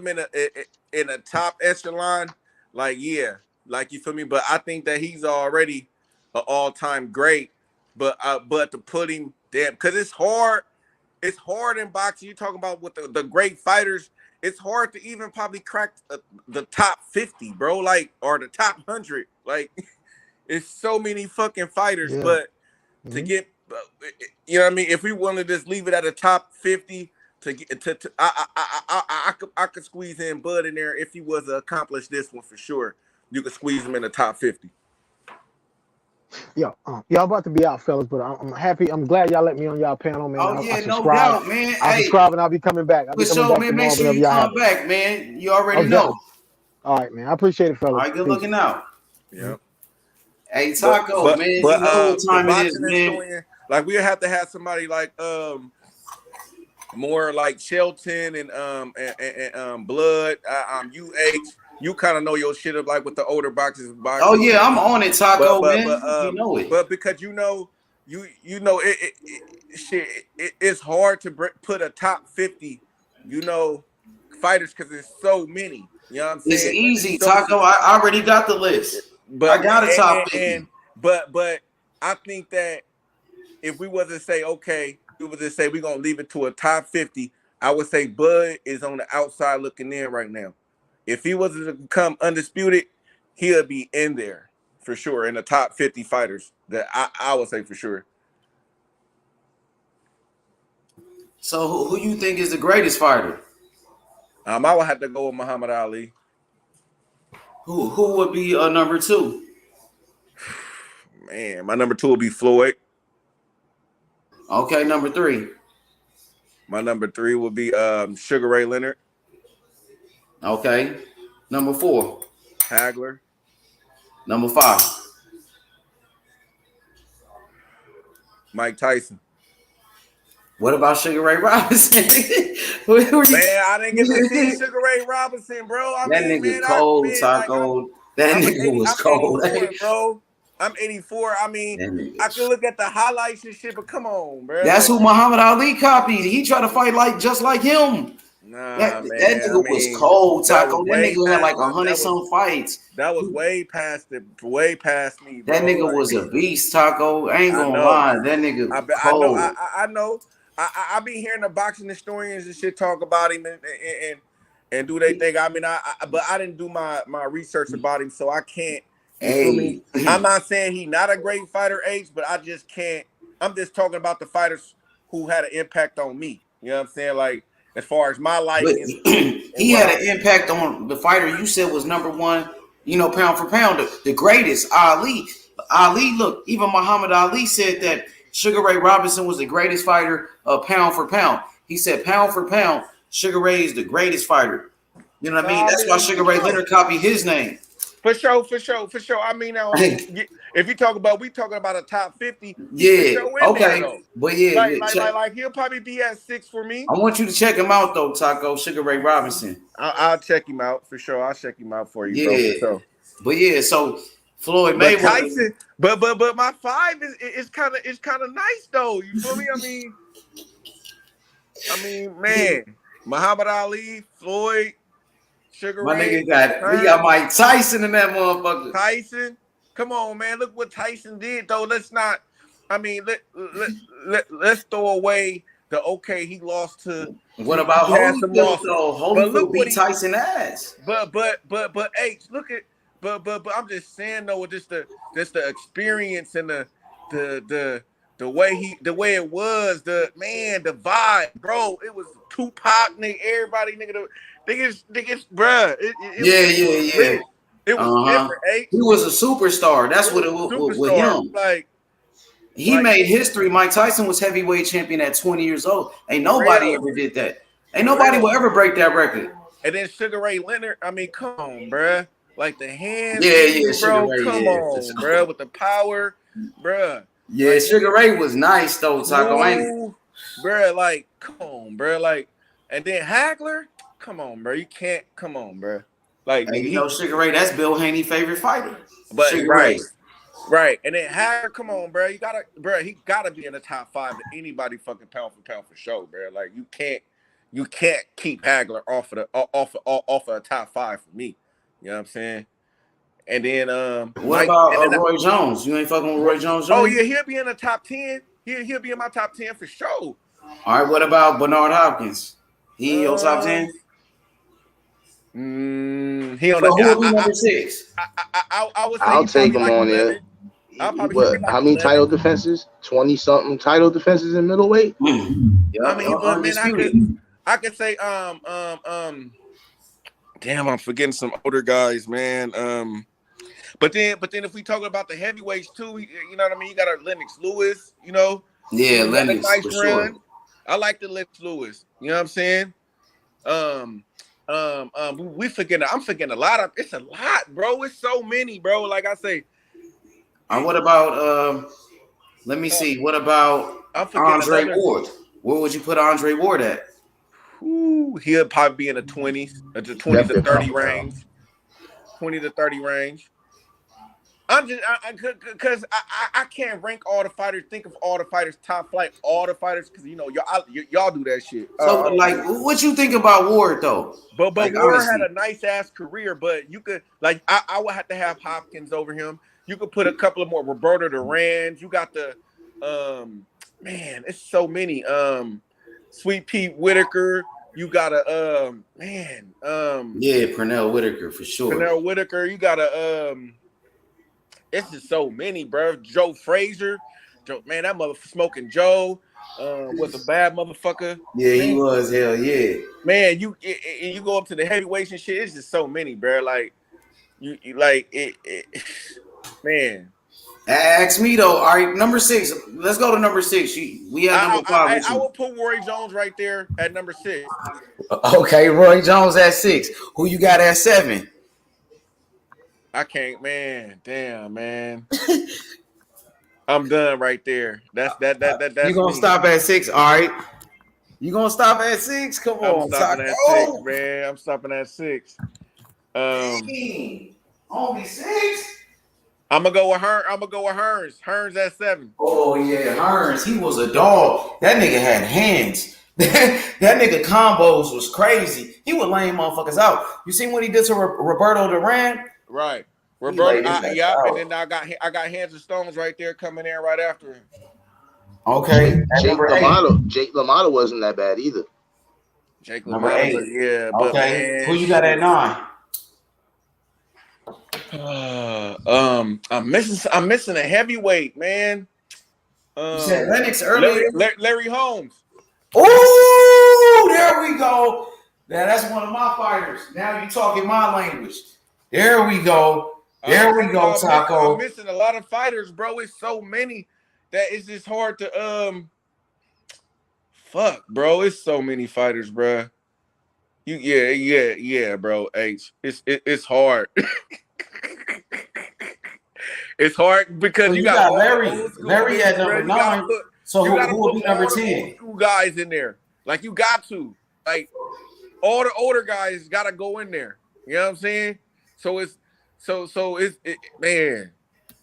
in a top echelon, like you feel me. But I think that he's already an all-time great. But to put him because it's hard. It's hard in boxing. You talking about with the great fighters. It's hard to even probably crack the top 50, bro. Like or the top 100, like. It's so many fucking fighters, but to get, you know what I mean? If we want to just leave it at a top 50, I could squeeze in Bud in there if he was to accomplish this one for sure. You could squeeze him in the top 50. Y'all about to be out, fellas, but I'm happy. I'm glad y'all let me on y'all panel, man. Oh I yeah, no subscribe. doubt, man. I Hey, subscribe and I'll be coming back. I'll be for coming sure, back man. Make tomorrow sure whenever you y'all have come it. back, man. You already Most know. definitely. All right, man. I appreciate it, All fellas. right, good Peace. looking out. Yeah. Hey, Taco, man, you know what The time it is, boxing man. historian, like we have to have somebody like more like Shelton and Blood, you kind of know your shit up like with the older boxers. Oh yeah, I'm on it, Taco, man. You know it. But because you know it's hard to put a top 50, fighters because there's so many. You know what I'm saying? It's easy, So, Taco. I already got the list. I got a top 50. But I think that if we was to say, okay, we was to say we're gonna leave it to a top 50, I would say Bud is on the outside looking in right now. If he was to become undisputed, he'll be in there for sure in the top 50 fighters. That I would say for sure. So who you think is the greatest fighter? I would have to go with Muhammad Ali. Who would be number 2? Man, my number 2 would be Floyd. Okay, number 3. My number 3 would be Sugar Ray Leonard. Okay. Number 4. Hagler. Number 5. Mike Tyson. What about Sugar Ray Robinson? Man, I didn't get to see Sugar Ray Robinson, bro. That nigga cold, Taco. That nigga was cold. 84, bro. I'm 84. I mean, I can look at the highlights and shit, but come on, bro. That's who Muhammad Ali copied. He tried to fight just like him. Nah, that man. nigga was cold, Taco. That nigga had like 100-some fights. That was way past me, bro. That nigga was a beast, Taco. I ain't gonna lie. That nigga cold. I know. I be hearing the boxing historians and shit talk about him and do they think? I mean, but I didn't do my research about him, so I can't. You feel me? I'm not saying he's not a great fighter, H, but I just can't. I'm just talking about the fighters who had an impact on me. You know what I'm saying? Like as far as my life, he had an impact on the fighter you said was number 1. Pound for pound, the greatest, Ali. Ali, look, even Muhammad Ali said that Sugar Ray Robinson was the greatest fighter, pound for pound. He said, pound for pound, Sugar Ray is the greatest fighter. You know what I mean? That's why Sugar Ray Leonard copied his name. For sure. I mean, now, if we talking about a top 50, yeah, okay, there, but yeah, like he'll probably be at 6 for me. I want you to check him out though, Taco. Sugar Ray Robinson. I'll check him out for sure. I'll check him out for you, yeah. Bro, for sure. But yeah, so Floyd Mayweather. Tyson, but my 5 is kind of nice though. You feel me? I mean, man, Muhammad Ali, Floyd. Sugar Ray, we got Mike Tyson in that motherfucker. Tyson, come on, man! Look what Tyson did, though. Let's not. I mean, let's throw away the he lost to. What about Holyfield? Though Holyfield beat Tyson ass. But H, look at but I'm just saying though, just the experience and the way it was, the vibe, bro. It was Tupac, nigga, everybody, nigga. Niggas, bruh. Yeah. It was different, eh? He was a superstar. That's what it was with him. He made history. Mike Tyson was heavyweight champion at 20 years old. Ain't nobody ever did that. Ain't nobody will ever break that record. And then Sugar Ray Leonard, I mean, come on, bruh. Like the hands, bro. Come on, bruh, with the power, bruh. Yeah, Sugar Ray was nice though, Taco. Bruh, like, come on, bruh. Like, and then Hagler. Come on, bro. You can't. Come on, bro. Like, nigga, Sugar Ray, that's Bill Haney's favorite fighter. But Sugar Ray. Ray. Right. And then Hagler, come on, bro. He gotta be in the top 5 of anybody fucking pound for pound for sure, bro. Like you can't keep Hagler off of a top 5 for me. You know what I'm saying? And then what about Roy Jones? You ain't fucking with Roy Jones? Oh yeah, he'll be in the top 10. He'll be in my top 10 for sure. All right, what about Bernard Hopkins? He in your top 10? He who on will be number 6? I'll take him on there. How many title defenses? 20-something title defenses in middleweight. I mean, but man, I could say damn, I'm forgetting some older guys, man. But then if we talk about the heavyweights too, you know what I mean? You got a Lennox Lewis, you know. Yeah, He had a Lennox nice for run. sure. I like the Lennox Lewis. You know what I'm saying? We forgetting. I'm forgetting a lot of. It's a lot, bro. It's so many, bro. Like I say. And what about let me see. What about I'm forgetting Andre another. Ward? Where would you put Andre Ward at? Ooh, he'll probably be in the 20s, the 20 to 30 range. 20 to 30 range. I'm just because I can't rank all the fighters, think of all the fighters, top flight, all the fighters, because you know y'all do that shit. So like, what you think about Ward though? But like, Ward honestly. had a nice ass career, but you could like I would have to have Hopkins over him. You could put a couple of more Roberto Duran. You got the man, it's so many. Sweet Pete Whitaker. You got a yeah, Pernell Whitaker for sure. Pernell Whitaker. You got a it's just so many, bro. Joe Frazier. Man, that motherfucker Smoking Joe was a bad motherfucker. Yeah, man, he was. Hell yeah. Man, you go up to the heavyweights and shit. It's just so many, bro. Like you like it. Man. Ask me though. All right, number 6. Let's go to number 6. We have number 5. I will put Roy Jones right there at number 6. Okay, Roy Jones at 6. Who you got at 7? I can't, man. Damn, man. I'm done right there. That's you gonna stop at 6? All right. You gonna stop at 6? Come on, I'm stopping at 6, man. I'm stopping at 6. Only 6. I'm gonna go with Hearns. Hearns at 7. Oh yeah, Hearns. He was a dog. That nigga had hands. that nigga combos was crazy. He would lay motherfuckers out. You seen what he did to Roberto Duran? Right. Roberto, and then I got Hands of Stones right there coming in right after him. Okay. Jake LaMotta wasn't that bad either. Jake LaMotta, yeah. Okay. But man, who you got at 9? I'm missing a heavyweight, man. You said Lennox earlier. Larry Holmes. Oh, there we go. Now that's one of my fighters. Now you talking my language. There we go. There we go, Taco. I'm missing a lot of fighters, bro. It's so many that it's just hard to fuck, bro. It's so many fighters, bro. Yeah, bro. H. It's hard. It's hard because you got Larry. Larry at number 9. So who will be number 10? School guys in there. Like you got to. Like all the older guys gotta go in there. You know what I'm saying? So it's man.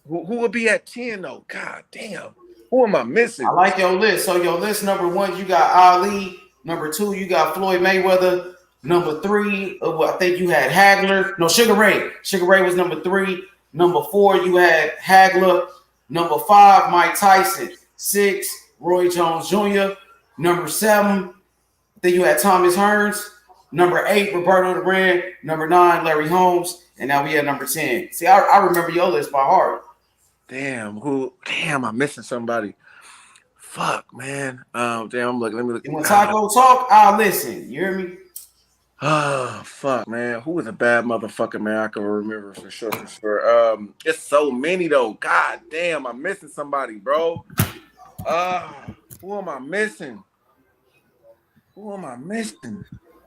Who would be at 10 though? God damn. Who am I missing? I like your list. So your list, number 1, you got Ali. Number 2, you got Floyd Mayweather. Number 3, I think you had Hagler. No, Sugar Ray. Sugar Ray was number 3. Number 4, you had Hagler. Number 5, Mike Tyson. 6, Roy Jones Jr. Number 7, then you had Thomas Hearns. Number 8, Roberto Duran. Number 9, Larry Holmes. And now we at number 10. See, I remember your list by heart. Damn, I'm missing somebody. Fuck, man. Damn, I'm looking. Let me look. When Taco talk, I'll listen. You hear me? Oh, fuck, man. Who was a bad motherfucker, man? I can remember for sure. It's so many, though. God damn, I'm missing somebody, bro. Who am I missing?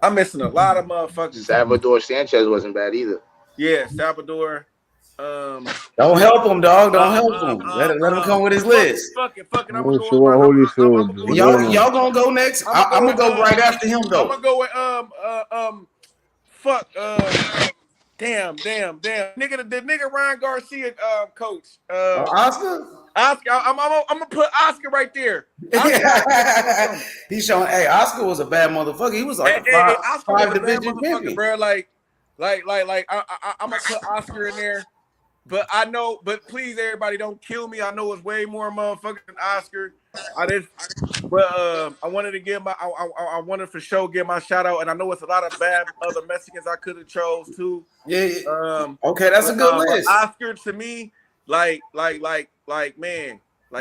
I'm missing a lot of motherfuckers. Salvador Sanchez wasn't bad either. Yeah, Salvador. Don't help him, dog. Don't help him. Let him come with his list. Fuck it. I'm gonna go. Y'all gonna go next? I'm gonna go right after him, though. I'm gonna go with damn. Nigga, the nigga Ryan Garcia coach. Oscar? Oscar. I'm gonna put Oscar right there. He's showing. Hey, Oscar was a bad motherfucker. He was like a five division champion, bro. Like I'm gonna put Oscar in there. But please, everybody, don't kill me. I know it's way more motherfuckers than Oscar. I wanted to I wanted for sure give my shout out, and I know it's a lot of bad other Mexicans I could have chose too. Yeah. Okay, that's a good list. Oscar to me, man,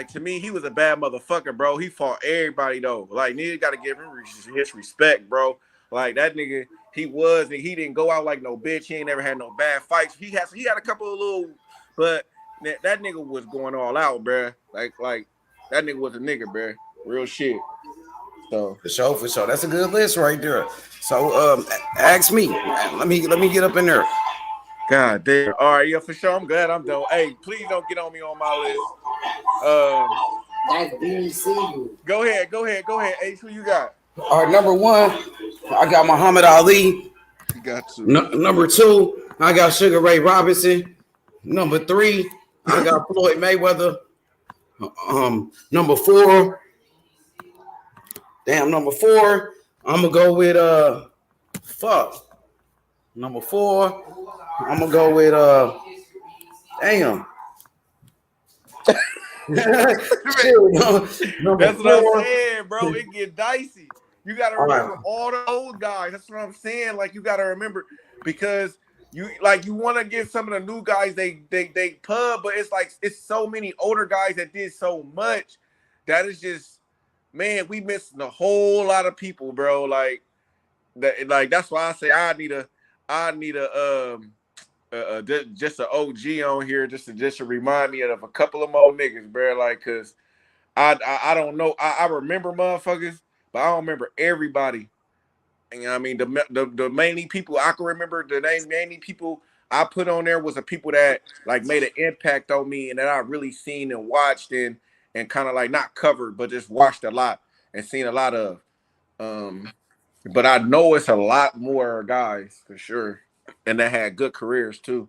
to me, he was a bad motherfucker, bro. He fought everybody though. Like, nigga got to give him his respect, bro. Like that nigga. He didn't go out like no bitch. He ain't never had no bad fights. He had a couple of but that nigga was going all out, bruh. Like that nigga was a nigga, bruh. Real shit. So for sure. That's a good list right there. So ask me. Let me get up in there. God damn. All right, yeah, for sure. I'm glad I'm done. Hey, please don't get on me on my list. That's BC. Go ahead. Ace, who you got? All right, number 1, I got Muhammad Ali. You got to. Number 2, I got Sugar Ray Robinson. Number 3, I got Floyd Mayweather. Number 4, I'm gonna go with Number 4, I'm gonna go with damn. That's what I'm saying, bro. It get dicey. You gotta remember all the old guys. That's what I'm saying. Like you gotta remember because you want to get some of the new guys they pub, but it's like it's so many older guys that did so much that is just, man, we missing a whole lot of people, bro. Like that. Like that's why I say I need a just an OG on here just to remind me of a couple of more niggas, bro. Like, cause I don't know. I remember motherfuckers, but I don't remember everybody. And you know what I mean, the mainly people I can remember, mainly people I put on there was the people that like made an impact on me and that I really seen and watched and kind of like not covered, but just watched a lot and seen a lot of. But I know it's a lot more guys for sure, and that had good careers too.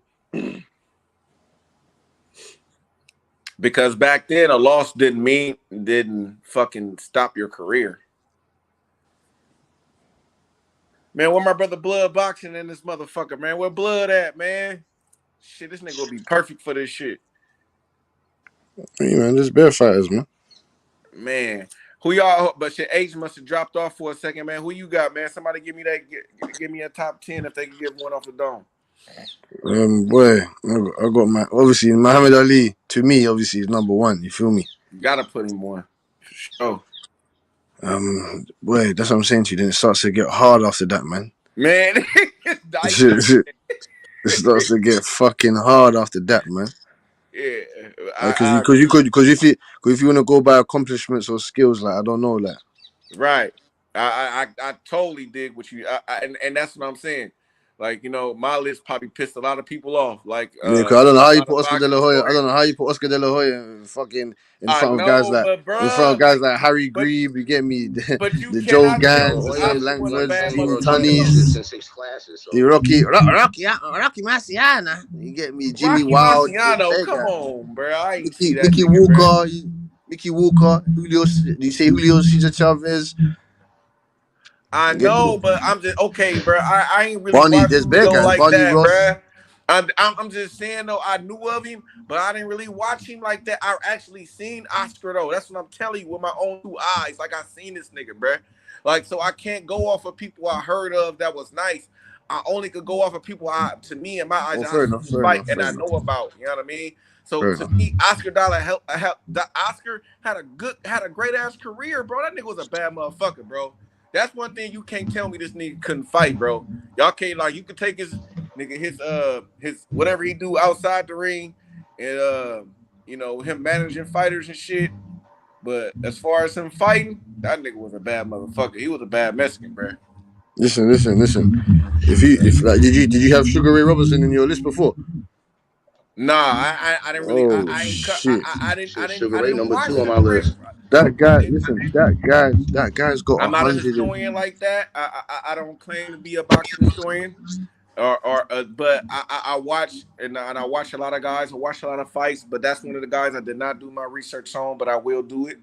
Because back then a loss didn't fucking stop your career. Man, where my brother Blood boxing in this motherfucker, man? Where Blood at, man? Shit, this nigga will be perfect for this shit. Hey, man, this bear fighters, man. Man, who y'all? But shit, H must have dropped off for a second, man. Who you got, man? Somebody give me that. Give me a top 10 if they can give one off the dome. Boy, I got my obviously Muhammad Ali. To me, obviously, is number 1. You feel me? Gotta put him on. For sure. Boy, that's what I'm saying to you. Then it starts to get hard after that, man. Man, it starts to get fucking hard after that, man. Yeah, because if you want to go by accomplishments or skills, like I don't know, like right. I totally dig what you and that's what I'm saying. Like, you know, my list probably pissed a lot of people off. Like, yeah, because I don't know how you put Oscar De La Hoya. I don't know how you put Oscar De La Hoya fucking in front of guys like Harry Grebe. You get me? The Joe Gans, the Sam Langfords, Gene Tunneys, the Rocky Marciano. You get me? Jimmy Wild. Come on, bro. I ain't see that. Mickey Walker. Julio. Do you say Julio Cesar Chavez? I know, but I'm just okay, bro. I ain't really Barney, there's bad guys. like Barney that, Ross. Bro. I'm just saying though, I knew of him, but I didn't really watch him like that. I actually seen Oscar though. That's what I'm telling you with my own 2 eyes. Like I seen this nigga, bro. Like, so I can't go off of people I heard of that was nice. I only could go off of people to me in my eyes I know about. You know what I mean? So to me, Oscar had a great ass career, bro. That nigga was a bad motherfucker, bro. That's one thing you can't tell me this nigga couldn't fight, bro. Y'all can't, like, you could take his whatever he do outside the ring and you know, him managing fighters and shit. But as far as him fighting, that nigga was a bad motherfucker. He was a bad Mexican, bro. Listen. Did you have Sugar Ray Robinson in your list before? Nah, I didn't really. Oh, I didn't. Sugar Ray number 2 on my list. That guy's got I'm 100. not a historian like that. I don't claim to be a boxing historian, but I watch and I watch a lot of guys. I watch a lot of fights, but that's one of the guys I did not do my research on, but I will do it.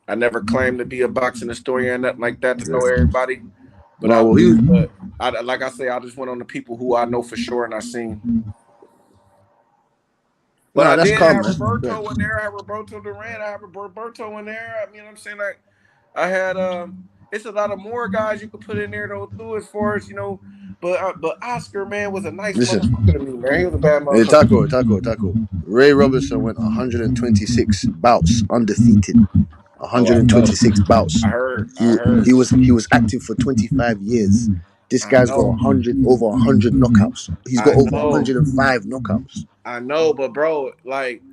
I never claimed to be a boxing historian, nothing like that, to know everybody. But like I say, I just went on the people who I know for sure and I seen. But I did have Roberto in there. I had Roberto Duran. I have Roberto in there. I mean, I'm saying, like, I had it's a lot of more guys you could put in there though too, as far as, you know. But Oscar, man, was a nice motherfucker to me, man. He was a bad motherfucker. Taco. Ray Robinson went 126 bouts undefeated. 126 bouts. I heard. He was active for 25 years. This guy's got over 100 knockouts. He's got over 105 knockouts. I know, but bro, like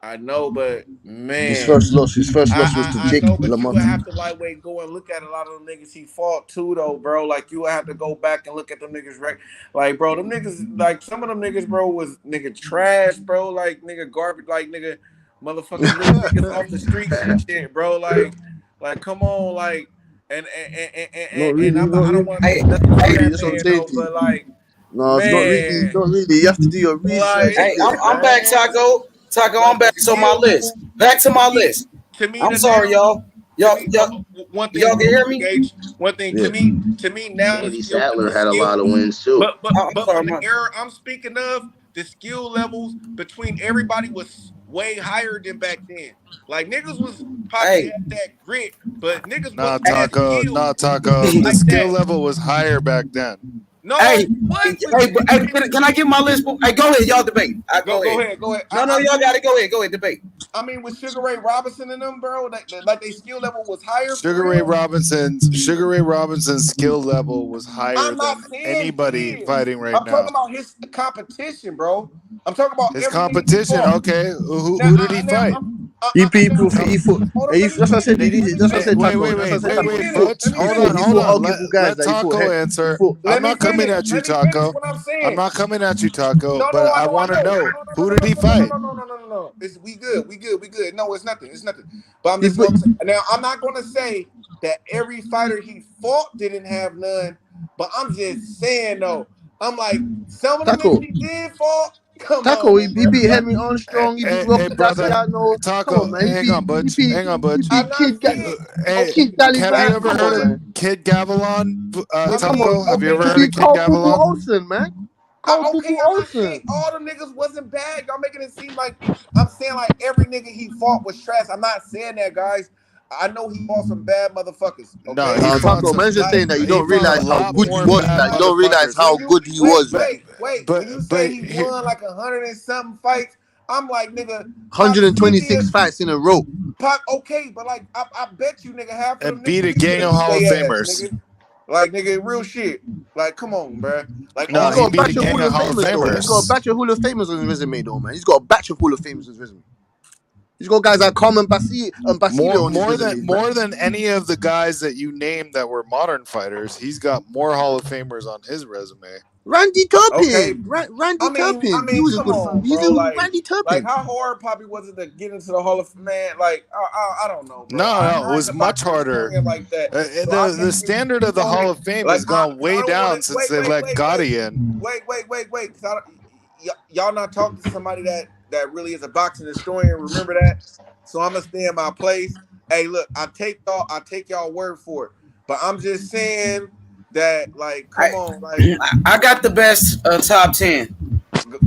I know, but man, His first loss was to I Jake know, but you would LaMotta. have to lightweight go and look at a lot of them niggas he fought too, though, bro. Like you would have to go back and look at them niggas, like bro, them niggas, like some of them niggas, bro, was nigga trash, bro, like nigga garbage, like nigga, motherfucking little niggas off the streets and shit, bro, like come on, like, Not and really, not I don't really, want to take not nothing from really. that That's what I'm man, saying though, to you. but like, No, it's not really, man, not really. You have to do your research a like, Hey, bit, I'm back, man. Taco. Taco, I'm like the back to my skill list. level, Back to my to list. to me I'm the sorry, now y'all. to Y'all, me y'all, one thing y'all can real hear quick, me? H. One thing Yeah. to me now Andy Sadler the had a lot skill, of wins too. I'm but sorry, from the man. era I'm speaking of, the skill levels between everybody was way higher than back then. Like niggas was probably Hey, had that grit, but niggas Nah, wasn't as Taco. skilled Nah, Taco. The like skill that. level was higher back then. hey, No, what? can I get my list? Hey, go ahead, y'all debate. Go Go ahead. ahead, go ahead. No, y'all got it. Go ahead, debate. I mean, with Sugar Ray Robinson and them, bro, like they skill level was higher for Sugar Ray real. Robinson's skill level was higher I'm not than saying anybody his. fighting right I'm talking now. about his competition, bro. I'm talking about His every nigga he competition, fought. okay. Who did he fight? He fought. Hold on, let me That's what I said. finish. Let me That's what I finish. said, Taco. That's what I said, Let me Taco. finish. Butch. Let me Hold finish. on. arguable guys Let that he fought. Taco answer. I'm Let me not coming finish. at you, Let me finish Taco. what I'm I'm saying. not coming at you, Taco. No, But I I know, I want to know. know, No, who did he fight? no. We good. No, it's nothing. But I'm just gonna say, now I'm not gonna say that every fighter he fought didn't have none, but I'm just saying though, I'm like some of the niggas Taco. he did fought. Come Taco, on, he bro. beat Like Henry Armstrong. He beat Hey, Rocky brother. Graciano. Come Taco, on, man. hang on, Butch. Hang on, He Butch. beat I'm not saying Hey, Kid have you Gallivant. ever Come heard on, of man. Kid Gavilan, Yeah, come on. Taco? Have you ever He heard of beat Kid Carl Pooper Gavilan? Olsen, man. Carl okay, Pooper I'm not saying Olsen. all them niggas wasn't bad. Y'all making it seem like I'm saying like every nigga he fought was trash. I'm not saying that, guys. I know he fought some bad motherfuckers. No, Okay, he No, fought Taco, some. man's just saying that you He don't fought a realize how lot good he more was. bad That you don't realize motherfuckers. how when you good he was, man. when you say he won like 100 and something fights, I'm like nigga, pop, give me a 126 fights in a row. pop. Okay, but like I bet you nigga half of them And niggas beat a he could gang have of beat Hall of their ass, Famers. nigga. Like nigga, real shit. Like come on, bruh. Like No, He's all he got a them beat a batch niggas of gang Hall of of Hall of Famers, though. He's got a Famers. batch of Hall of Famers on his resume, though, man. He's got a batch of Hall of Famers on his resume. He's got guys like Carmen Basilio on his resume, man. More than any of the guys that you named that were modern fighters, he's got more Hall of Famers on his resume. Randy okay. Turpin. Randy I Turpin. He mean, was a come good fight. on, He's bro. a Randy Like Turpin. how hard probably was it to get into the Hall of Man? Like, I don't know, bro. No, it I ain't was a much boxing harder. historian like that, so I The can't really standard of speak the on Hall it. of Fame Like, has gone I way don't want down to since they let Gotti in. wait, because y'all not talking to somebody that really is a boxing historian. Remember that. So I'm gonna stay in my place. Hey, look, I take y'all word for it, but I'm just saying that, like, come on, like, I got the best top 10.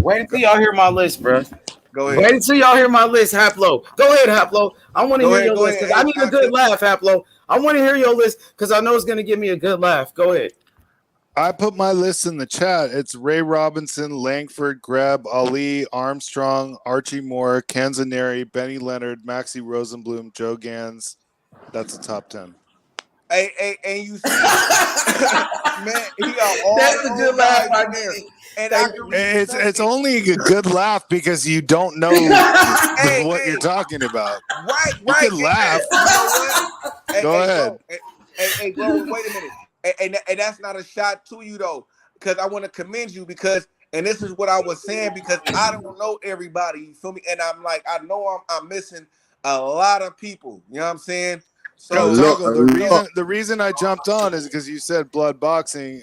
Wait until y'all hear my list, bro. go Wait ahead. until y'all hear my list, Haplo. Go ahead, Haplo. I want to hear your Go list ahead. because I Hey, need a good laugh, Haplo. I want to hear your list because I know it's going to give me a good laugh. Go ahead. I put my list in the chat. It's Ray Robinson, Langford, Greb, Ali, Armstrong, Archie Moore, Canzaneri, Benny Leonard, Maxie Rosenblum, Joe Gans. That's the top 10. Hey, and you see, man, he got all That's the a good old laugh. guys I in there, need. and I Thank can you. read the It's second. only a good laugh because you don't know what you're talking about. Right. You can laugh. You know what? Go ahead. Bro, wait a minute. And that's not a shot to you though, because I want to commend you because, and this is what I was saying because I don't know everybody. You feel me? And I'm like, I know I'm missing a lot of people. You know what I'm saying? No, So Taco. The reason I jumped on is because you said Blood Boxing.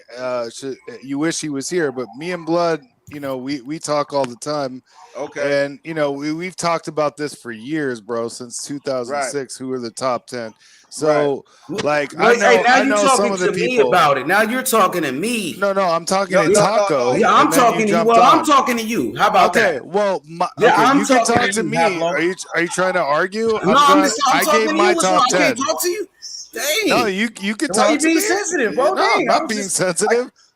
You wish he was here, but me and Blood, we talk all the time, okay, and we've talked about this for years, bro, since 2006. Who are the top 10? So, like, Wait, hey, now I you're know some talking of the to me people. about it. Now you're talking to me. No, I'm talking to no. Taco, Yeah, I'm and then you talking to you. jumped Well, I'm on. talking to you. How about Okay, that? well, Yeah, I'm you can talking talk to to you, me. Pablo. Are you trying to argue? No, I'm I gave talking to my you. What's wrong? top I can't 10. talk to you. Dang. No, you could Why you talk to being me. sensitive, bro? No, I'm Dang. I not was being just. sensitive.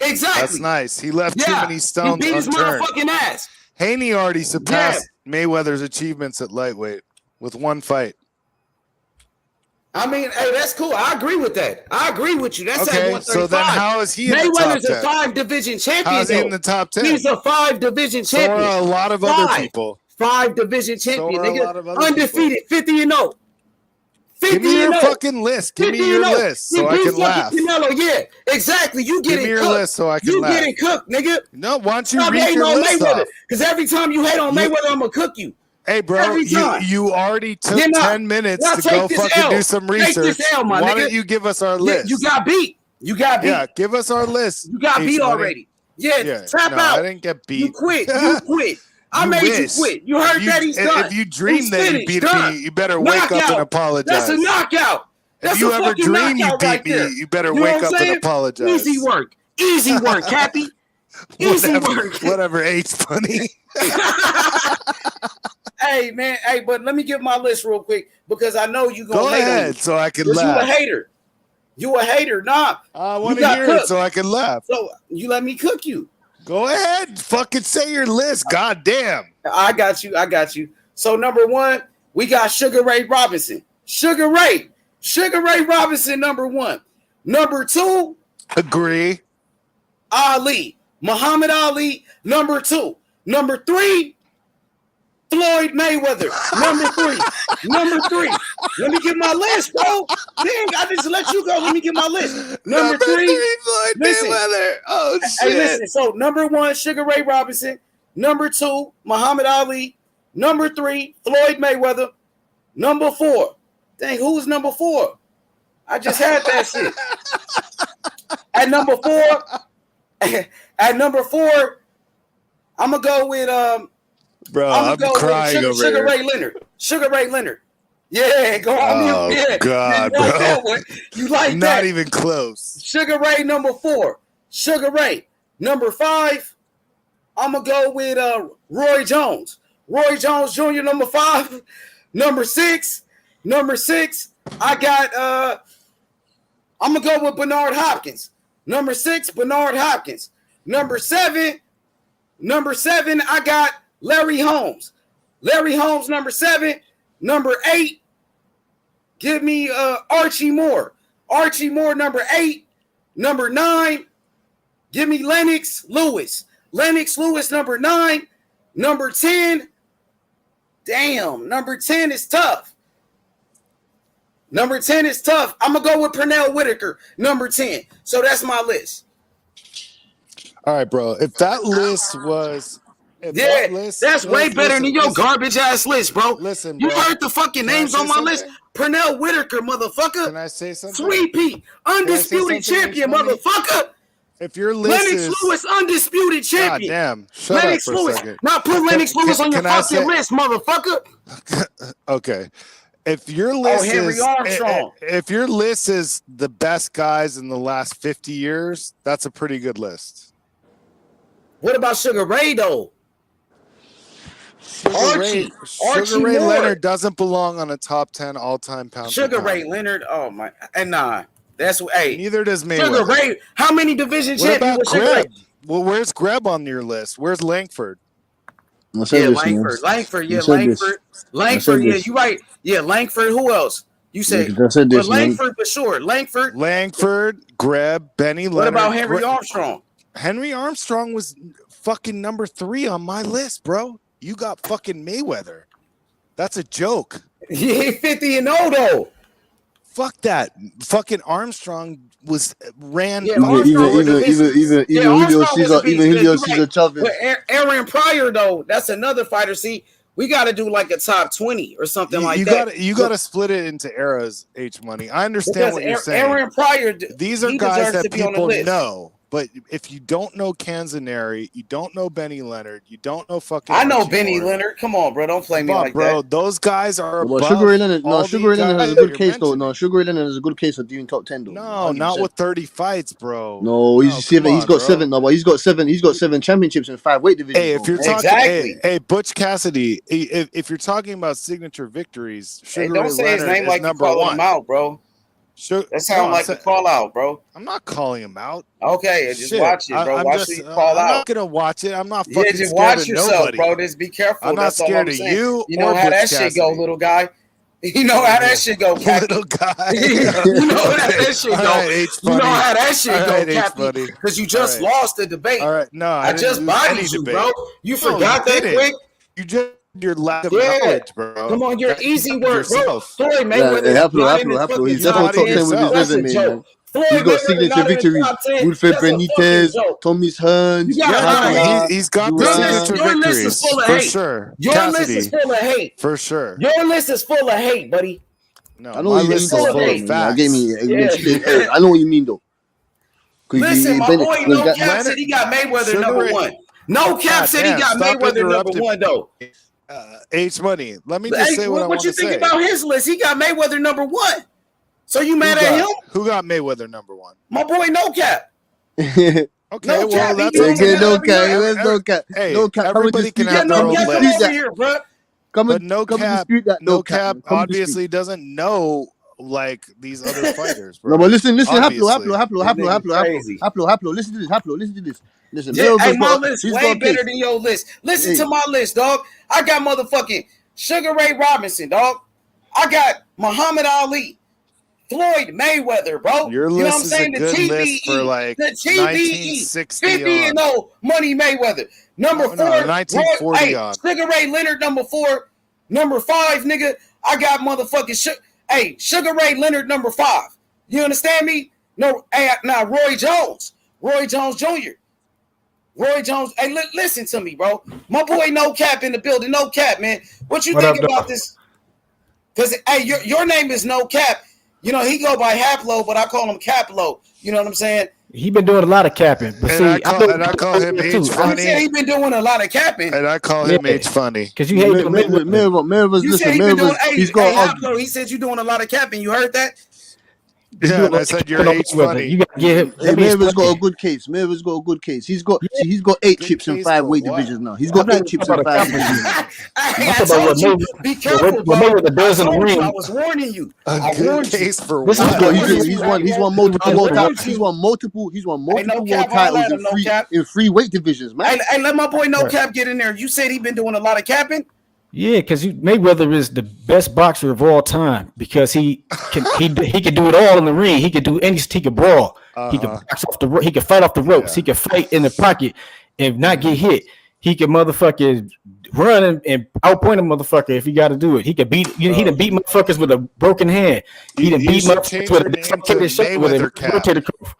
ass. Exactly. That's nice. He left too many stones He beat his unturned. motherfucking ass. Haney already surpassed Mayweather's achievements at lightweight with one fight. I mean, hey, that's cool. I agree with that. I agree with you. That's Okay, at so 135. then how is he in the top Mayweather's a 10? 5-division champion. How's he in though. the top 10? He's a 5-division So champion. are a lot of other people. 5-division champion. So are a Nigga. lot of other Undefeated, 50-0. Give me your fucking list. Give me your list so I can laugh. Canelo. Yeah, exactly. You Give getting me your cooked. list so I can you laugh. getting cooked, nigga. No, why don't you Stop read hating your on list Mayweather. off? Because every time you hate on Mayweather, I'm gonna cook you. Hey, bro, Every time. you already took You're not- 10 minutes Now to take go this fucking L. do some Take this research. L, my Why nigga. don't you give us our Yeah, list? you got beat. You got beat. Yeah, give us our list. You got beat H-Money. already. Yeah, tap no, out. I didn't get beat. You quit. You quit. I You made wish. you quit. You heard that he's done. If you dream He's that you finished, beat done. me, you better wake up Knockout. and apologize. That's a knockout. That's if you a ever fucking dream you knockout beat right me, there. you better You know wake what I'm up saying? and apologize. Easy work. Easy work, Cappy. Easy work. Whatever, H-Money. Hey, man. Hey, but let me give my list real quick because I know you Go gonna hate on ahead me. so I can 'Cause laugh. You a hater. You a hater. Nah. I You want to got hear cooked. it so I can laugh. So you let me cook you. Go ahead. Fucking say your list. God damn. I got you. I got you. So number one, we got Sugar Ray Robinson. Sugar Ray Robinson, number one. Number two, agree. Ali. Muhammad Ali, number two. Number three, Floyd Mayweather. Number three. Let me get my list, bro. Dang, I just let you go. Let me get my list. Number three, Floyd Mayweather. Oh, shit. Hey, listen. So number one, Sugar Ray Robinson. Number two, Muhammad Ali. Number three, Floyd Mayweather. Number four. Dang, who's number four? I just had that shit. At number four, I'm gonna go with Bro, I'm I'm gonna go crying with over Sugar here. Ray Leonard. Sugar Ray Leonard. Yeah, go on Oh, mute. Yeah. God, you like bro. that one. You like Not that? even close. Sugar Ray, number four. Sugar Ray. Number five, I'm gonna go with Roy Jones. Roy Jones Jr. number five. Number six, I got I'm gonna go with Bernard Hopkins. Number six, Bernard Hopkins. Number seven, I got Larry Holmes. Larry Holmes, number seven. Number eight, give me Archie Moore. Archie Moore, number eight. Number nine, give me Lennox Lewis. Lennox Lewis, number nine. Number 10, damn, number 10 is tough. Number 10 is tough. I'm going to go with Pernell Whitaker, number 10. So that's my list. All right, bro. If that list was... Yeah, that's way better than your garbage ass list, bro. Listen, you bro. heard the fucking Can I names say on my something? list. Pernell Whitaker, motherfucker. Can I say something? Sweet Pete, undisputed something, champion, H-Money? motherfucker. If your list Lennox is... Lewis, undisputed God champion. damn. Shut Lennox up for Lewis. a second. Now put Lennox Lewis on your can I fucking say- list, motherfucker. Okay. If your list Henry is Armstrong. if your list is the best guys in the last 50 years, that's a pretty good list. What about Sugar Ray though? Sugar Ray Moore. Leonard doesn't belong on a top 10 all-time pound. Sugar for pound. Ray Leonard. Oh my, and nah, that's hey. Neither does Mayweather. Sugar Ray. How many division What champions about was Sugar Ray? Greb? Well, where's Greb on your list? Where's Langford? Yeah, Langford. Yeah, Langford. Yeah, you right. Yeah, Langford. Who else? You said but Langford for sure. Langford, Greb, Benny Leonard. What about Henry Armstrong? Henry Armstrong was fucking number 3 on my list, bro. You got fucking Mayweather. That's a joke. He hit 50-0 though. Fuck that. Fucking Armstrong ran. Yeah, even Julio Cesar Chavez. But Aaron Pryor though, that's another fighter. See, we got to do like a top 20 or something like that. You got to split it into eras. H-Money. I understand what you're saying. Aaron Pryor. These are he guys deserves that to be on the people list. know. But if you don't know Canzoneri, you don't know Benny Leonard, you don't know fucking. I know Archie Benny Moore. Leonard. Come on, bro. Don't play me like bro. that. Those guys are Well, above Sugar Ray Leonard, all Sugar Ray the Leonard has a guys good that case you're though. mentioning. No, Sugar Ray Leonard has a good case of doing top 10 though. No, 100%. not with 30 fights, bro. No, he's come he's on, got bro. 7. No, but he's got 7 championships in 5 weight divisions. Hey, if you're bro. talking, hey, Butch Cassidy, if you're talking about signature victories, Hey, Sugar don't Ray say his Leonard name is like you number calling 1. him out, bro. That sounds like a call out, bro. I'm not calling him out. Okay, just Shit. watch it, bro. I'm Watch just, who you call I'm out. not gonna watch it. I'm not Yeah, fucking just scared watch of yourself, nobody. bro. Just be careful. I'm not That's all scared I'm of saying. you You know or how that Butch shit go, Cassidy. little guy. You know how that shit go, Cappy. Little guy. You know how that shit All go. right, H You know Funny. how that shit All go, right, H Cappy. Funny. Because you just All right. lost the debate. All right, no, I didn't just lose bodied any you, debate. bro. You No, forgot you that didn't. quick. You just your lack of Yeah. knowledge, bro. Come on, your That easy you work, bro. yourself. Floyd Yeah, Mayweather is not in the Haplo. fucking He's You definitely top taught it top 10 with his yourself. That's a resume, man. joke. Floyd He's got Mayweather signature not in the victories. top 10. Wilfred That's a fucking Benitez, joke. Tommy's You Hearns, gotta lie. Hagler, He's got the Your signature list is victories full of for hate. sure. Your list is Cassidy, full of hate. for sure. Your list is full of hate, buddy. No, I know my what you mean, list though. is full of full of hate. I gave me facts. split hairs. I know what you mean, though. Listen, my boy No Cap Leonard- said he got Mayweather Sugar number Ray- one. No Cap God said he damn, got stop Mayweather number interrupting one, though. H Money. Let me just Hey, say what I want you to think say. about his list? He got Mayweather number one. So you mad Who at got- him? Who got Mayweather number one? My boy No Cap. Okay, No well Cap, that's he okay. doing no every cap. night. Let's no cap. Hey, No cap. Come and everybody dispute can Yeah, have that. their No own Cap, come list. over here, bro. Come But and no cap, dispute that. no No cap cap. Come and dispute. obviously doesn't know like these other fighters, bro. No, but listen, Obviously. Crazy. Haplo. Listen to this. Listen, Yeah, hey, Melvin's my got, list he's way got a better case. than your list. Listen Hey. to my list, dog. I got motherfucking Sugar Ray Robinson, dog. I got Muhammad Ali, Floyd Mayweather, bro. Your You know what I'm list is a saying? The good TBE, list for like the TBE, 1960 50 and 0 Money Mayweather. Number No, 4, 1940 on. Sugar Ray Leonard, number 4. Number 5, nigga, I got motherfucking Sugar Ray Leonard, number 5. You understand me? No, hey, now Roy Jones Jr. Roy Jones, hey, listen to me, bro. My boy No Cap in the building. No Cap, man. What you think about this? Because, hey, your name is No Cap. You know, he go by Haplo, but I call him Caplo. You know what I'm saying? He been doing a lot of capping, but see, I call him H I Funny. said he been doing a lot of capping. And I call him H Funny. because you hate Melvin's You said listen. he been doing, Melvin's, he's got. Haplo, he said you doing a lot of capping. You heard that? Yeah, and I said you're H Funny. You gotta get him. Hey, Melvin's got a good case. He's got 8 chips in 5 weight divisions now. He's got 8 chips in 5 divisions. I told you, be careful, bro. I was warning you. I warned you. Case for He's what? won multiple world titles. He's won multiple world titles in 3 weight divisions, man. Hey, let my boy No Cap get in there. You said he been doing a lot of capping. Yeah, because Mayweather is the best boxer of all time because he can do it all in the ring. He could do any. He could brawl. He could box off the. He could fight off the ropes. He could fight in the pocket and not get hit. He could motherfucking run and outpoint a motherfucker if he got to do it. He could beat. He done beat motherfuckers with a broken hand. He done beat motherfuckers with a dislocated shoulder with a rotated cuff.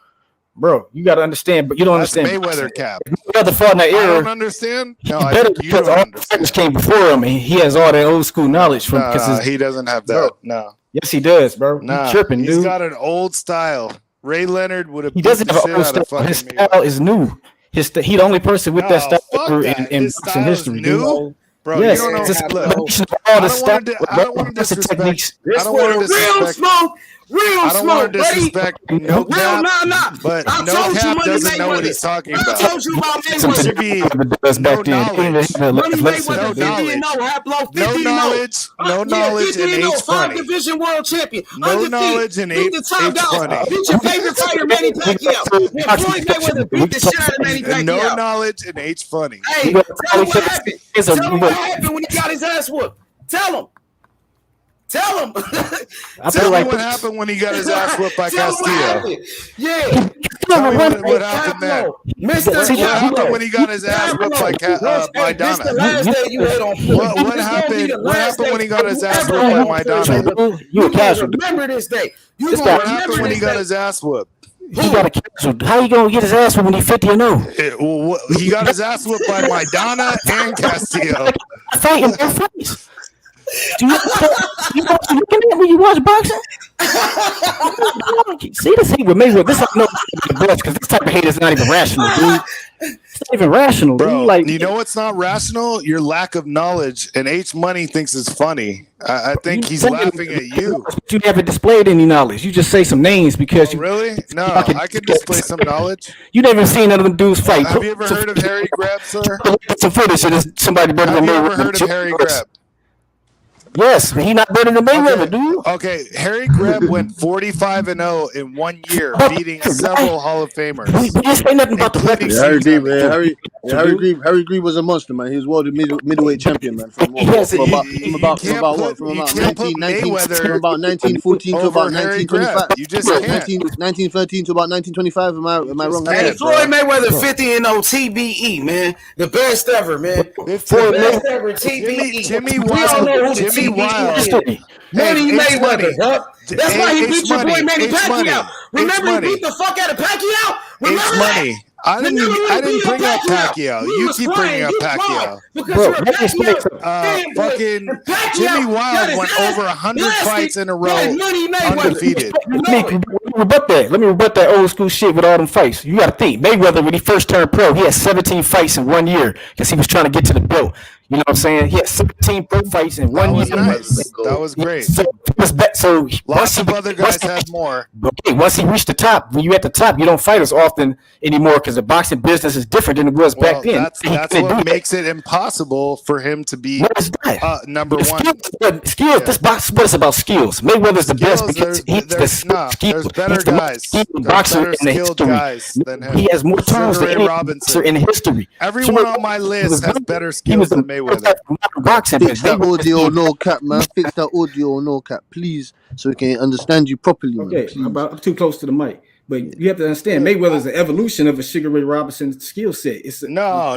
Bro, you got to understand, but you don't understand. Mayweather Cap. Mayweather fought in that I era. don't understand. No, I Better think you because don't all the fighters came before him, and he has all that old school knowledge from. He doesn't have that. No. Yes, he does, bro. Nah, He's tripping, dude. He's got an old style. Ray Leonard would have. He doesn't have an old style. His style is new. He the only person with that style ever in boxing history. New? Bro, yes, you don't know. it's a Look, combination of all the I don't want to disrespect. I don't want to disrespect. I don't want to disrespect No Cap, but No Cap doesn't know what he's talking about. I told you about It should be no knowledge. No knowledge and H Funny. Division world champion. No knowledge and H Funny. Beat your favorite fighter, Manny Pacquiao. When Floyd Mayweather beat the shit out of Manny Pacquiao. No knowledge and H Funny. Hey, tell him what happened. Tell him what happened when he got his ass whooped. Tell him. Tell him. Tell me what happened when he got his ass whooped by Castillo. Yeah. Tell me what happened there. What happened when he got his ass whipped by Maidana? What happened when he got his ass whipped by Maidana? You a casual. Remember this day. What happened when he got his ass whooped? He got a casual. How you gonna get his ass whooped when he's 50 and 0? He got his ass whooped by Maidana and Castillo. Fighting both fights. Do you looking at when you watch boxing? See this hate with Mayweather. This I know because this type of hate is not even rational, dude. It's not even rational, bro. Dude. Like, you know what's not rational? Your lack of knowledge. And H Money thinks it's funny. I think he's laughing at you. You haven't displayed any knowledge. You just say some names because you really? No, I can display some knowledge. You never seen none of them dudes fight. Have you ever heard of Harry Grab, sir? Some footage of somebody better than Mayweather. Have you ever heard of Harry Grab? Yes, he not better than Mayweather, dude. Okay, Harry Greb went 45-0 in 1 year, beating several Hall of Famers. We didn't say nothing about the record. Yeah, Harry Green was a monster, man. He was world middleweight champion, man. From about 1914 to about 1925. You just can't. 1913 to about 1925. Am I wrong? Hey, Floyd Mayweather 50-0 TBE, man. The best ever, man. The best ever TBE. Jimmy We all know who the Jimmy TBE Wild. is. Money Mayweather, bro. That's why he beat your boy Manny Pacquiao. Remember, he beat the fuck out of Pacquiao? Remember It's money. I didn't bring up Pacquiao. You keep bringing up Pacquiao. Bro, fucking Jimmy Wild went over 100 fights in a row undefeated. Let me rebut that old school shit with all them fights. You got to think, Mayweather, when he first turned pro, he had 17 fights in 1 year because he was trying to get to the belt. You know what I'm saying? He had 17 pro fights in 1 year. That was great. So lots of other guys had more. Okay, once he reached the top, when you at the top, you don't fight as often anymore because the boxing business is different than it was back then. That's what makes it impossible for him to be number one. Skills. This box sport is about skills. Mayweather's the best because he's there's better guys. Boxer in the history. Than him. He has more times than any boxer in history. Everyone on my list has better skills than Mayweather. Boxing, fix that audio, no cap, man. Fix that audio, no cap, please, so we can understand you properly. Okay, I'm too close to the mic. But you have to understand, Mayweather is an evolution of a Sugar Ray Robinson skill set. It's no.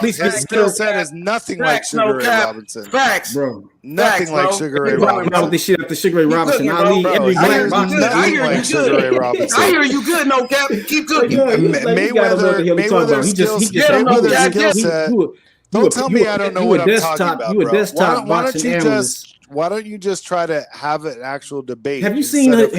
His skill set is nothing like Sugar Ray Robinson. Facts, bro. Nothing like Sugar Ray Robinson. About this shit after Sugar Ray Robinson. Ali, every black boxer. Nothing like Sugar Ray Robinson. I hear you good, no cap. Keep cooking. Mayweather's skill set. Don't tell me I don't know what I'm talking about, bro. Why don't you just try to have an actual debate? Have you seen any of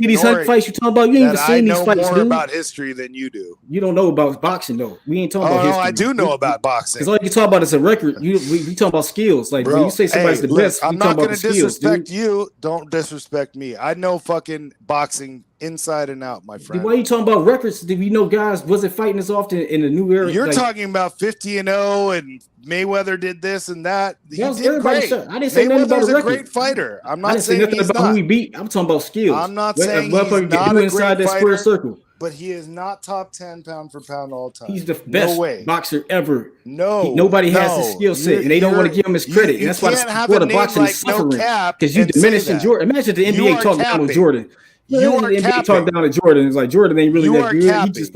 these fights you talking about? You ain't even seen these fights, dude. I know more about history than you do. You don't know about boxing though. We ain't talking about history. I do know about boxing. Because all you talk about is a record. We talking about skills. Like, bro, when you say somebody's the best, I'm not going to disrespect you. Don't disrespect me. I know fucking boxing inside and out, my friend. Why are you talking about records? Did we know guys wasn't fighting as often in the new era? You're talking about 50-0 and Mayweather did this and that. He did great. I didn't say nothing about a great fighter. I'm not saying nothing about who he beat. I'm talking about skills. I'm not saying he's not a inside that square circle. But he is not top 10 pound for pound all time. He's the best boxer ever. No, nobody has his skill set, and they don't want to give him his credit. And that's why the boxing is suffering because you diminishing Jordan. Imagine the NBA talking down on Jordan. You are talking down to Jordan. It's like Jordan ain't really that good. He just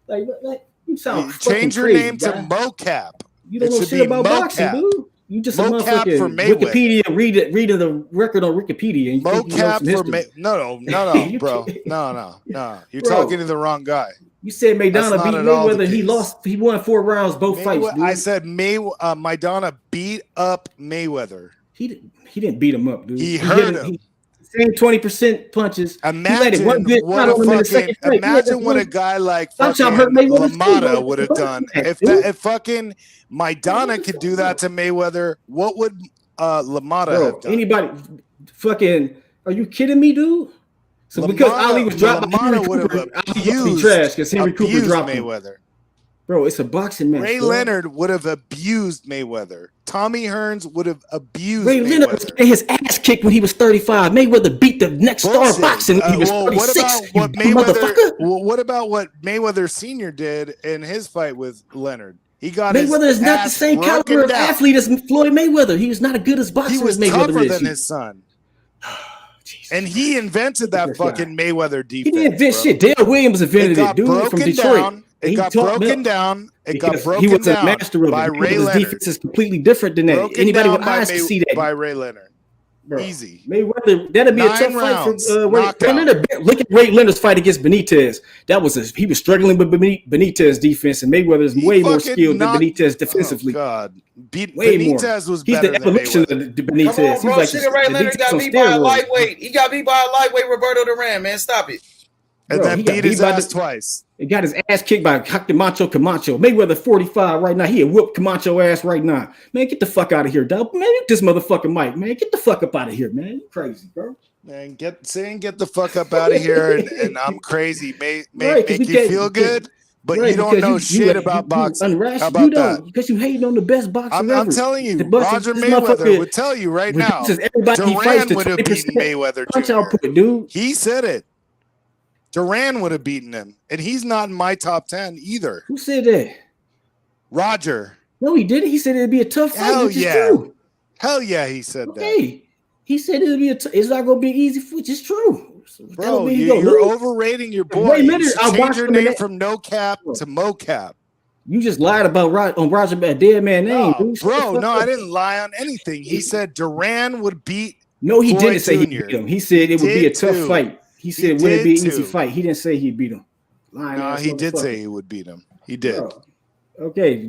like you sound change your name to Mocap. You don't know shit about boxing, dude. You just a motherfucking Wikipedia reading the record on Wikipedia. And Mocap for no, bro. No. You're talking to the wrong guy. You said Maidana beat Mayweather. He lost. He won 4 rounds both fights. Dude. I said Maidana beat up Mayweather. He didn't beat him up, dude. He hurt him. Same 20% punches. Imagine what a guy like LaMotta would have done. If fucking Maidana could do that to Mayweather, what would LaMotta have done? Anybody fucking, are you kidding me, dude? So because Ali was dropped, LaMotta would have abused trash because Henry Cooper dropped Mayweather. Bro, it's a boxing match. Ray Leonard would have abused Mayweather. Tommy Hearns would have abused Ray Leonard was getting his ass kicked when he was 35. Mayweather beat the next star of boxing when he was 36. What about what Mayweather Sr. did in his fight with Leonard? He got Mayweather is not the same caliber of athlete as Floyd Mayweather. He was not as good as boxer. He was as Mayweather tougher than his son. And he invented that fucking Mayweather defense. He didn't invent shit. Dale Williams invented it, dude, from Detroit. It got broken down. He was a master of by it. Ray His Leonard. defense is completely different than that. Anybody with eyes can see that. By Ray Leonard. Bro, easy. Mayweather, that'd be a tough fight for Ray Leonard. Look at Ray Leonard's fight against Benitez. He was struggling with Benitez's defense, and Mayweather is way more skilled than Benitez defensively. Oh God, way Benitez more. was He's better the evolution than of Benitez. Come on, bro. He's Sugar Ray Leonard got beat by a lightweight. He got beat by a lightweight Roberto Duran, man. Stop it. And then beat his ass twice. He got his ass kicked by Camacho. Mayweather 45 right now. He had whooped Camacho ass right now. Man, get the fuck out of here, dog. Man, this motherfucking mic, man. Get the fuck up out of here, man. You crazy, bro. Man, get the fuck up out of here, and I'm crazy. Make you feel good, but you don't know shit about boxing. How about that? Because you hating on the best boxer ever. I'm telling you, Roger Mayweather would tell you right now. Duran would have beaten Mayweather Jr. He said it. Duran would have beaten him, and he's not in my top 10 either. Who said that? Roger. No, he didn't. He said it'd be a tough fight. Hell which is yeah. true. Hell yeah, he said Okay. He said it'll be it's not gonna be easy, which is true. Bro, you're overrating your boy. You should change your name from No Cap to Mocap. You just lied about Roger Dead Man name, dude. Bro, no, I didn't lie on anything. He said Duran would beat. No, he Floyd didn't say he Jr. beat him. He said it would be a tough fight. He said would it be an easy too. fight. He didn't say he'd beat him. No, he did say he would beat him. He did. Bro, okay,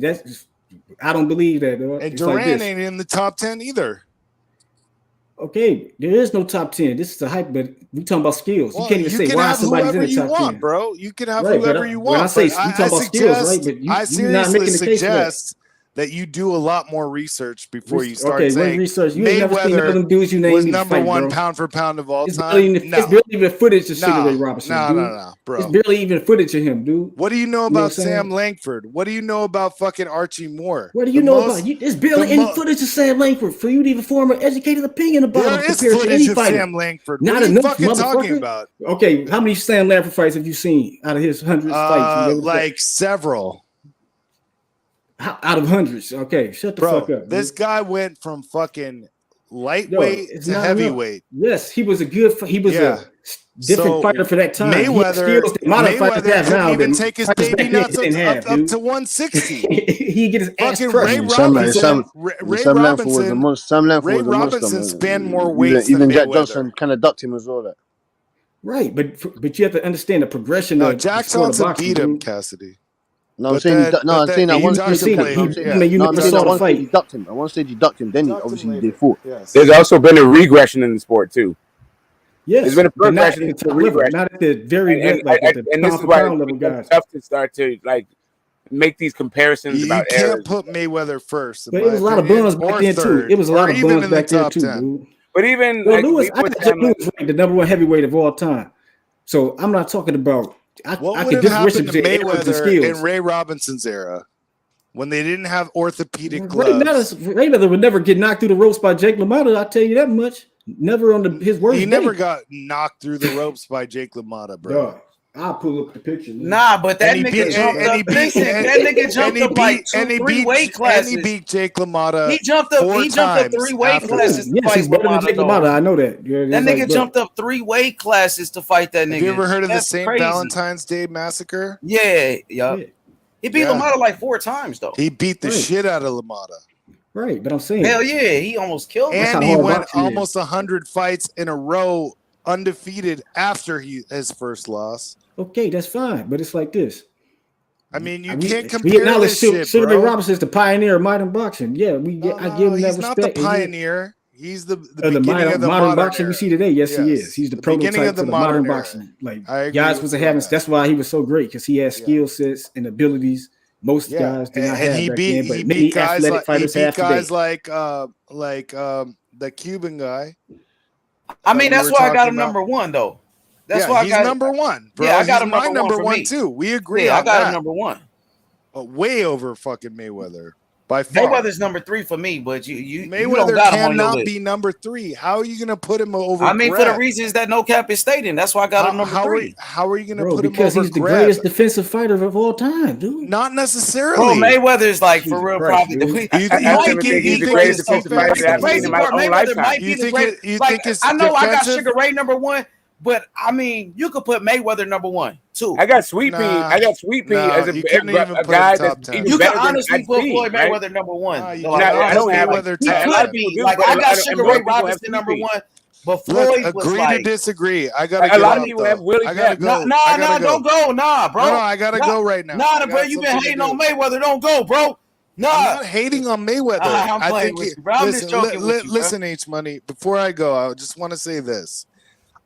I don't believe that. And it's Duran like ain't in the top 10 either. Okay, there is no top 10. This is a hype, but we talking about skills. Well, you can't even say why somebody's in the top 10, bro. You can have right, whoever you want. When I say we talking about skills, right? But I you're not making seriously the case for that. suggest that you do a lot more research before you start Okay, saying what research? You ain't never seen none of them dudes you named was in the number fight, one bro. pound for pound of all It's time. barely even footage of Sugar Ray Robinson. No, bro. It's barely even footage of him, dude. What do you know what about I'm saying? Sam Langford? What do you know about fucking Archie Moore? What do you know about? There's barely any footage of Sam Langford for you to even form an educated opinion about him There is compared to footage any of fighter. Sam Langford. Not What are you enough, fucking talking motherfucker. about? Okay, how many Sam Langford fights have you seen out of his hundreds fights? Like several. Out of hundreds. Okay, shut the fuck up. This guy went from fucking lightweight to heavyweight. Yes, he was a different fighter for that time. Mayweather couldn't even take his fighters baby back then nuts didn't up to 160. He get his ass Fucking crushed. Ray Robinson spanned more weights than Even Jack Mayweather. Johnson kind of ducked him as well. That. Right, but you have to understand the progression No, of Jack the sport of Johnson boxing, beat him, dude. Cassidy. No, I'm saying I'm saying at one stage he ducked him. At one stage he ducked him. Then obviously they fought. There's also been a regression in the sport too. Yes, there's been a but not progression at the top level, regression. not at the very and this is why it's tough to start to like make these comparisons You about can't eras. put Mayweather first. But it was a lot of bums back then too. It was a lot of bums back there too, dude. But even Well, like, Lewis, I people got Lewis ranked the number one heavyweight of all time. So I'm not talking about. What I would could have happened to differentiate eras and Mayweather skills. in Ray Robinson's era when they didn't have orthopedic gloves? Mayweather would never get knocked through the ropes by Jake LaMotta. I'll tell you that much. Never on his worst. He day. never got knocked through the ropes by Jake LaMotta, bro. Dog, I'll pull up the picture. Nah, but that And he nigga beat- jumped and he up. beat- Listen, and- that nigga and jumped he up like beat- and he 3 beat- weight classes. And he beat Jake LaMotta. He jumped up 4 3 times weight after classes to Yes, fight he's better than LaMotta, Jake though. LaMotta. I know that. That nigga jumped up 3 weight classes to fight that nigga. Have you ever heard of That's the St. crazy. Valentine's Day Massacre? Yeah, yup. He beat Yeah. LaMotta like 4 times though. He beat the Right. shit out of LaMotta. Right, but I'm saying. Hell yeah, he almost killed him. And he went almost 100 fights in a row undefeated after his first loss. Okay, that's fine, but it's like this. I mean, you We- can't we compare acknowledge this shit, Sugar Ray bro. Robinson is the pioneer of modern boxing. Yeah, I give him that He's not the respect. pioneer. He's the Of beginning modern, of the modern boxing era. we see today. Yes, he Yes. is. He's the, The beginning prototype of the for the modern modern era. boxing. Like I agree guys with was you having. on that. That's why he was so great because he had skill sets and abilities most guys did not and have he back beat then. But he many beat guys athletic like fighters he beat have today. guys like the Cuban guy. I mean, that that's we were why I got talking him about. number 1 though. That's Yeah, why I he's got number 1, bro. Yeah, I got He's him my number for one me. too. We agree Yeah, on I got that. him number 1. Way over fucking Mayweather by far. Mayweather's number 3 for me, but you don't Mayweather got him on your cannot list. be number 3. How are you gonna put him over? I mean, for the Greb? reasons that No Cap is stating, that's why I got him number 3. How are you gonna Bro, put him because over he's the Greb? greatest defensive fighter of all time, dude. Not necessarily. Bro, Mayweather's like for Jesus real, Christ, probably. dude. The, You I think he's the greatest greatest defensive defensive fighter that I've seen in my own lifetime. Might be You the think greatest. you Like, think it's I know I got defensive? Sugar Ray number 1, but I mean, you could put Mayweather number 1 too. I got Sweet Pea. Nah, I got Sweet Pea nah, as you couldn't even a put guy him top that's 10. even You better can than honestly I've put seen, Floyd right? Mayweather number 1. Nah, you So, can't. like, I don't have Mayweather like he top could 10. be do, like but I got and Sugar more Ray people have Robinson number Sweet Pea. 1, but Look, Floyd was agree like to disagree. I gotta A go lot of out, people though. have Willie I gotta Jack. go. Nah, I gotta go. don't go, nah, bro. No, I gotta go right now. Nah, I bro, got you been something to hating do. on Mayweather. Don't go, bro. Nah. I'm not hating on Mayweather. I'm I playing think with you, bro. I'm just joking with you, bro. listen, H Money. Before I go, I just want to say this.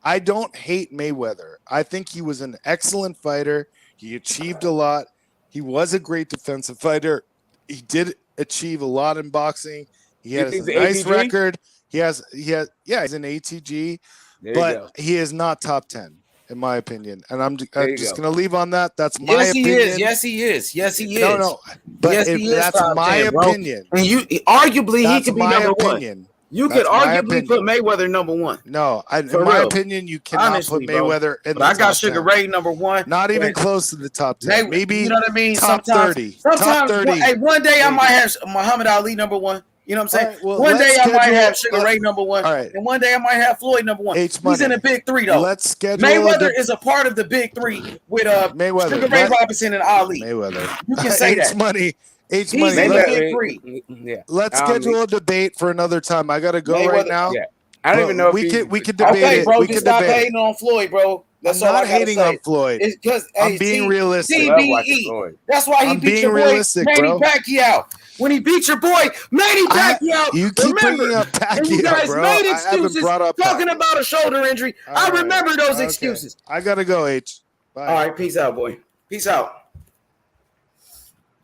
I don't hate Mayweather. I think he was an excellent fighter. He achieved a lot. He was a great defensive fighter. He did achieve a lot in boxing. He has a nice record. He has he's an ATG, There you but go. he is not top 10 in my opinion. And I'm There you just go. gonna leave on that. That's my Yes, opinion. he is. Yes, he is. Yes, he is. No, but yes, he is that's top my 10, bro. opinion. And you arguably he That's could be my number 1. opinion. You could arguably put Mayweather number one. No, in my opinion, you cannot Honestly, put Mayweather in the I got top Sugar 10. Ray number one. Not even close to the top 10. Maybe you know what I mean. top Sometimes, 30. Sometimes, top 30. Hey, one day I might have Muhammad Ali number one. You know what I'm saying? Right, well, one day I might have schedule- Sugar Ray number one, and one day I might have Floyd number one. He's in the big three though. Let's schedule Mayweather is a part of the big three with Mayweather, Sugar Ray Robinson and Ali. Mayweather. You can say that. Money. He's money. in the big three. Yeah. Let's schedule a debate for another time. I gotta go right now. Yeah. I don't even know if we could debate okay, it. bro, We just could stop debate. hating on Floyd, bro. That's I'm all not I gotta hating say. on Floyd. It's because I'm being realistic. TBE. That's why he I'm beat being your boy realistic, Manny bro. Pacquiao. When he beat your boy Manny Pacquiao, you keep bringing up and you Pacquiao, guys bro. made I haven't excuses brought up talking about a shoulder injury. I remember those excuses. I gotta go, H. Bye. All right, peace out, boy. Peace out.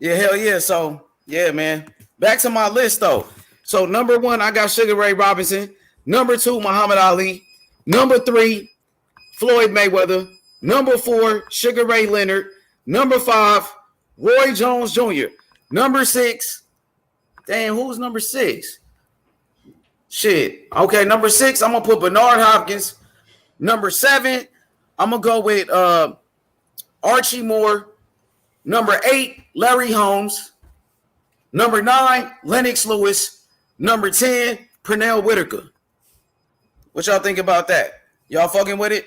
Yeah, hell yeah. So, yeah, man. Back to my list, though. So, number one, I got Sugar Ray Robinson. Number two, Muhammad Ali. Number three, Floyd Mayweather. Number four, Sugar Ray Leonard. Number five, Roy Jones Jr. Number six, damn, who was number six? Shit. Okay, number six, I'm going to put Bernard Hopkins. Number seven, I'm going to go with Archie Moore. Number 8, Larry Holmes. Number 9, Lennox Lewis. Number 10, Pernell Whitaker. What y'all think about that? Y'all fucking with it?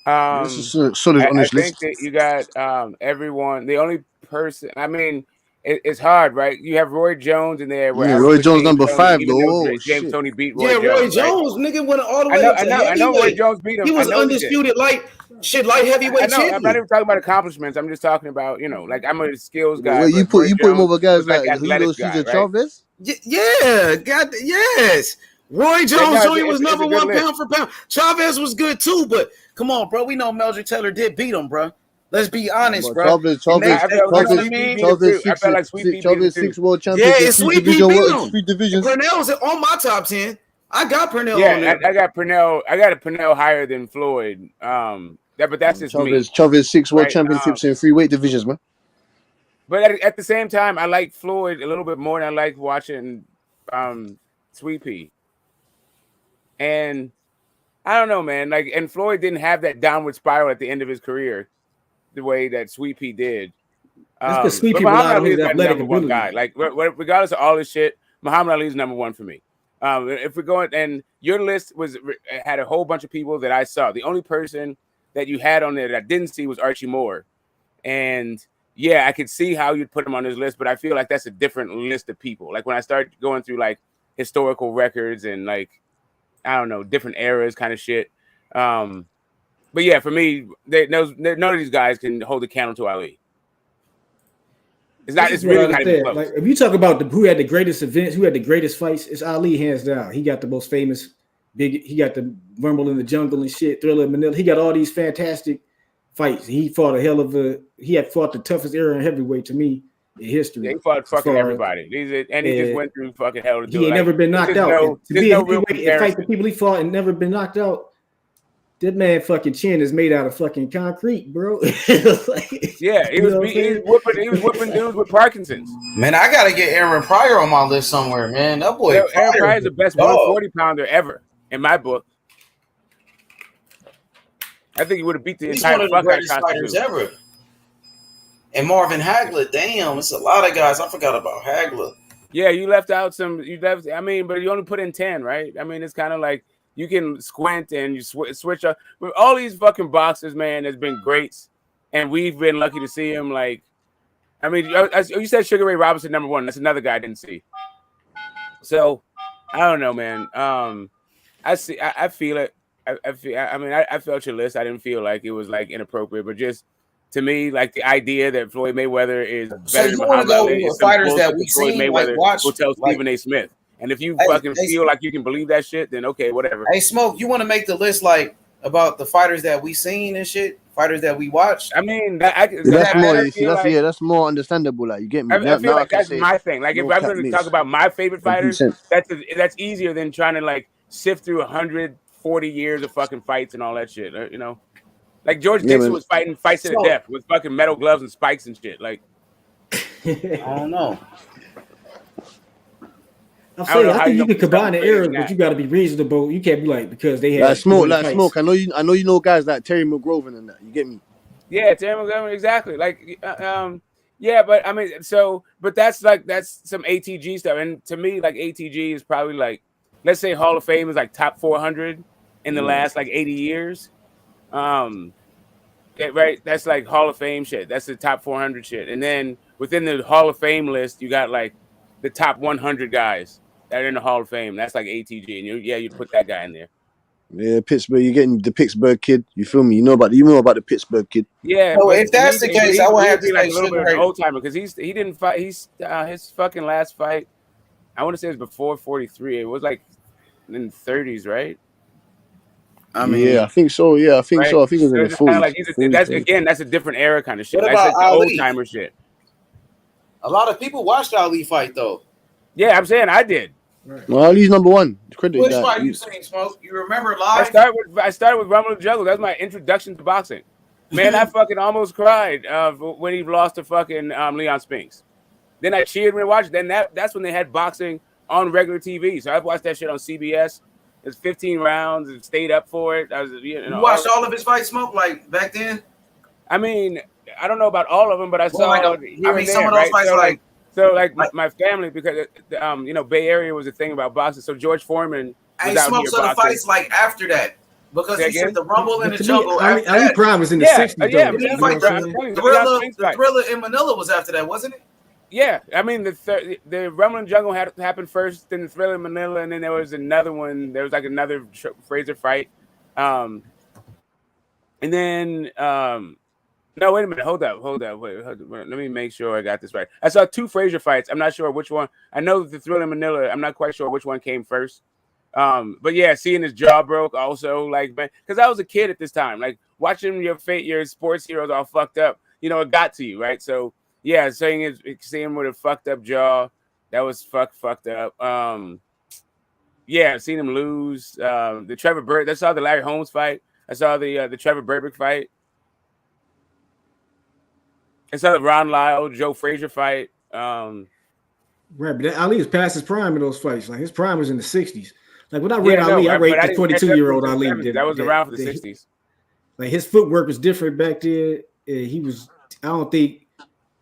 This is solid on I this think list. that you got everyone. The only person, I mean, it's hard, right? You have Roy Jones in there. Yeah, Roy Jones number 5 though. Oh, James Tony beat Roy Yeah, Roy Jones. Jones, Right? nigga, went all the way up to I know Roy heavyweight. Jones beat him. He was I know he did. undisputed light heavyweight I know. champion. I'm not even talking about accomplishments. I'm just talking about, like I'm a skills guy. Wait, you but put Roy him Jones over guys was like athletic Julio guy, Cesar right? Chavez? Yeah, yes. Roy Jones Jr. was number a good one list. pound for pound. Chavez was good too, but come on, bro. We know Meldrick Taylor did beat him, bro. Let's be honest, bro. Chavez, six world champions. Yeah, it's Sweet Pea beat him. Three divisions. Pernell's on my top 10. I got Pernell on Yeah, there. I got Pernell. I got a Pernell higher than Floyd. But that's just me. Chavez 6 world Right, championships in 3 weight divisions, man. But at the same time, I like Floyd a little bit more than I like watching Sweet Pea. And I don't know, man. And Floyd didn't have that downward spiral at the end of his career, the way that Sweet Pea did. That's because Sweet but Pea Muhammad relied on Ali his is my athletic number one ability. guy. Regardless of all this shit, Muhammad Ali is number one for me. If we're going, and your list had a whole bunch of people that I saw. The only person that you had on there that I didn't see was Archie Moore. And yeah, I could see how you'd put him on this list, but I feel like that's a different list of people. Like when I start going through like historical records and like, I don't know, different eras kind of shit. But yeah, for me, none of these guys can hold a candle to Ali. It's really not even close. Like if you talk about who had the greatest events, who had the greatest fights, it's Ali hands down. He got the most famous he got the Rumble in the Jungle and shit, Thriller in Manila. He got all these fantastic fights. He fought he had fought the toughest era in heavyweight to me in history. Yeah, he fought fucking everybody. He just went through fucking hell to do it. He ain't never been knocked out. To be no real and fight the people he fought and never been knocked out. That man fucking chin is made out of fucking concrete, bro. Yeah, he was whooping dudes with Parkinson's. Man, I gotta get Aaron Pryor on my list somewhere, man. That boy. Aaron Pryor is the best 140 pounder ever in my book. I think he would have beat the He's entire one of the fuck out greatest of fighters ever. And Marvin Hagler, damn, it's a lot of guys. I forgot about Hagler. Yeah, you left out some. I mean, but you only put in 10, right? I mean, it's kind of like you can squint and you switch up. With all these fucking boxers, man, has been greats, and we've been lucky to see him. Like, I mean, you said Sugar Ray Robinson number 1. That's another guy I didn't see. So, I don't know, man. I see. I feel it. I felt your list. I didn't feel like it was like inappropriate, but just to me, like the idea that Floyd Mayweather is better than Muhammad Ali is some fighters that bullshit we've Floyd seen, Mayweather like, watch, will tell like- Stephen A. Smith. And if you Hey, fucking feel like you can believe that shit, then okay, whatever. Hey, Smoke, you want to make the list like about the fighters that we seen and shit, fighters that we watched? I mean, that's more understandable. Like you get me. I feel like that's my thing. Like if no I'm cap going to list. talk about my favorite fighters, sense. that's easier than trying to like sift through 140 years of fucking fights and all that shit. You know, like George Yeah, Dixon man. was fighting fights to the death with fucking metal gloves and spikes and shit. Like, I don't know. I'm I don't saying know I how think you you gonna can put something combine the greater eras, than but that. you got to be reasonable. You can't be like because they Like had smoke, 20 like fights. smoke. I know you know guys like Terry McGrovern and that. You get me? Yeah, exactly. Like, yeah, but I mean, but that's some ATG stuff, and to me, like ATG is probably like, let's say Hall of Fame is like top 400 in the Yeah. last like 80 years. Right, that's like Hall of Fame shit. That's the top 400 shit, and then within the Hall of Fame list, you got like the top 100 guys that are in the Hall of Fame. That's like ATG, and you put that guy in there. Yeah, Pittsburgh. You're getting the Pittsburgh kid. You feel me? You know about the Pittsburgh kid. Yeah, So but if that's the case, I would he have would to be like say a little bit of Sugar an Ray. old timer because he didn't fight. His fucking last fight, I want to say it was before 43. It was like in the 30s, right? I Yeah, I mean, think so. Yeah, I think Right. so. I think it was So in the it's kind of 40s. like 40s, 30s. that's a different era kind of shit. what That's about like the old Ali? timer shit. A lot of people watched Ali fight though. Yeah, I'm saying I did. Well, Ali's number one. Credit Which that. fight you seen, Smoke? You remember I live? started with Rumble and Juggle. That's my introduction to boxing. Man, I fucking almost cried when he lost to fucking Leon Spinks. Then I cheered when I watched. Then that's when they had boxing on regular TV. So I watched that shit on CBS. It was 15 rounds and stayed up for it. I was, You watched all of his fights, Smoke, like back then? I mean, I don't know about all of them, but I saw like here and some there, of those right? fights, So my family, because Bay Area was a thing about boxing. So George Foreman was out Smoke here some of the boxing. fights like after that. Because Say he said again? the Rumble in But the to me, Jungle Ali after that. Prime was in the Yeah, 60s, though. yeah, You He know fight what I'm saying? the Thriller in Manila was after that, wasn't it? Yeah, I mean the Rumble and Jungle happened first, then the Thriller in Manila, and then there was another one. There was like another Fraser fight, and then no, wait a minute, hold up, wait, let me make sure I got this right. I saw two Fraser fights. I'm not sure which one. I know the Thriller in Manila. I'm not quite sure which one came first. But yeah, seeing his jaw broke also, like, man, because I was a kid at this time, like watching your sports heroes all fucked up, it got to you, right? So yeah, seeing him with a fucked up jaw, that was fucked up. Yeah, seeing him lose. The Trevor Bird. I saw the Larry Holmes fight. I saw the Trevor Burbick fight. I saw the Ron Lyle, Joe Frazier fight. Right, but Ali was past his prime in those fights. Like his prime was in the 60s. Like when I read Ali, I rate the 22-year-old Ali. That was around for the 60s. Like his footwork was different back then. He was, I don't think,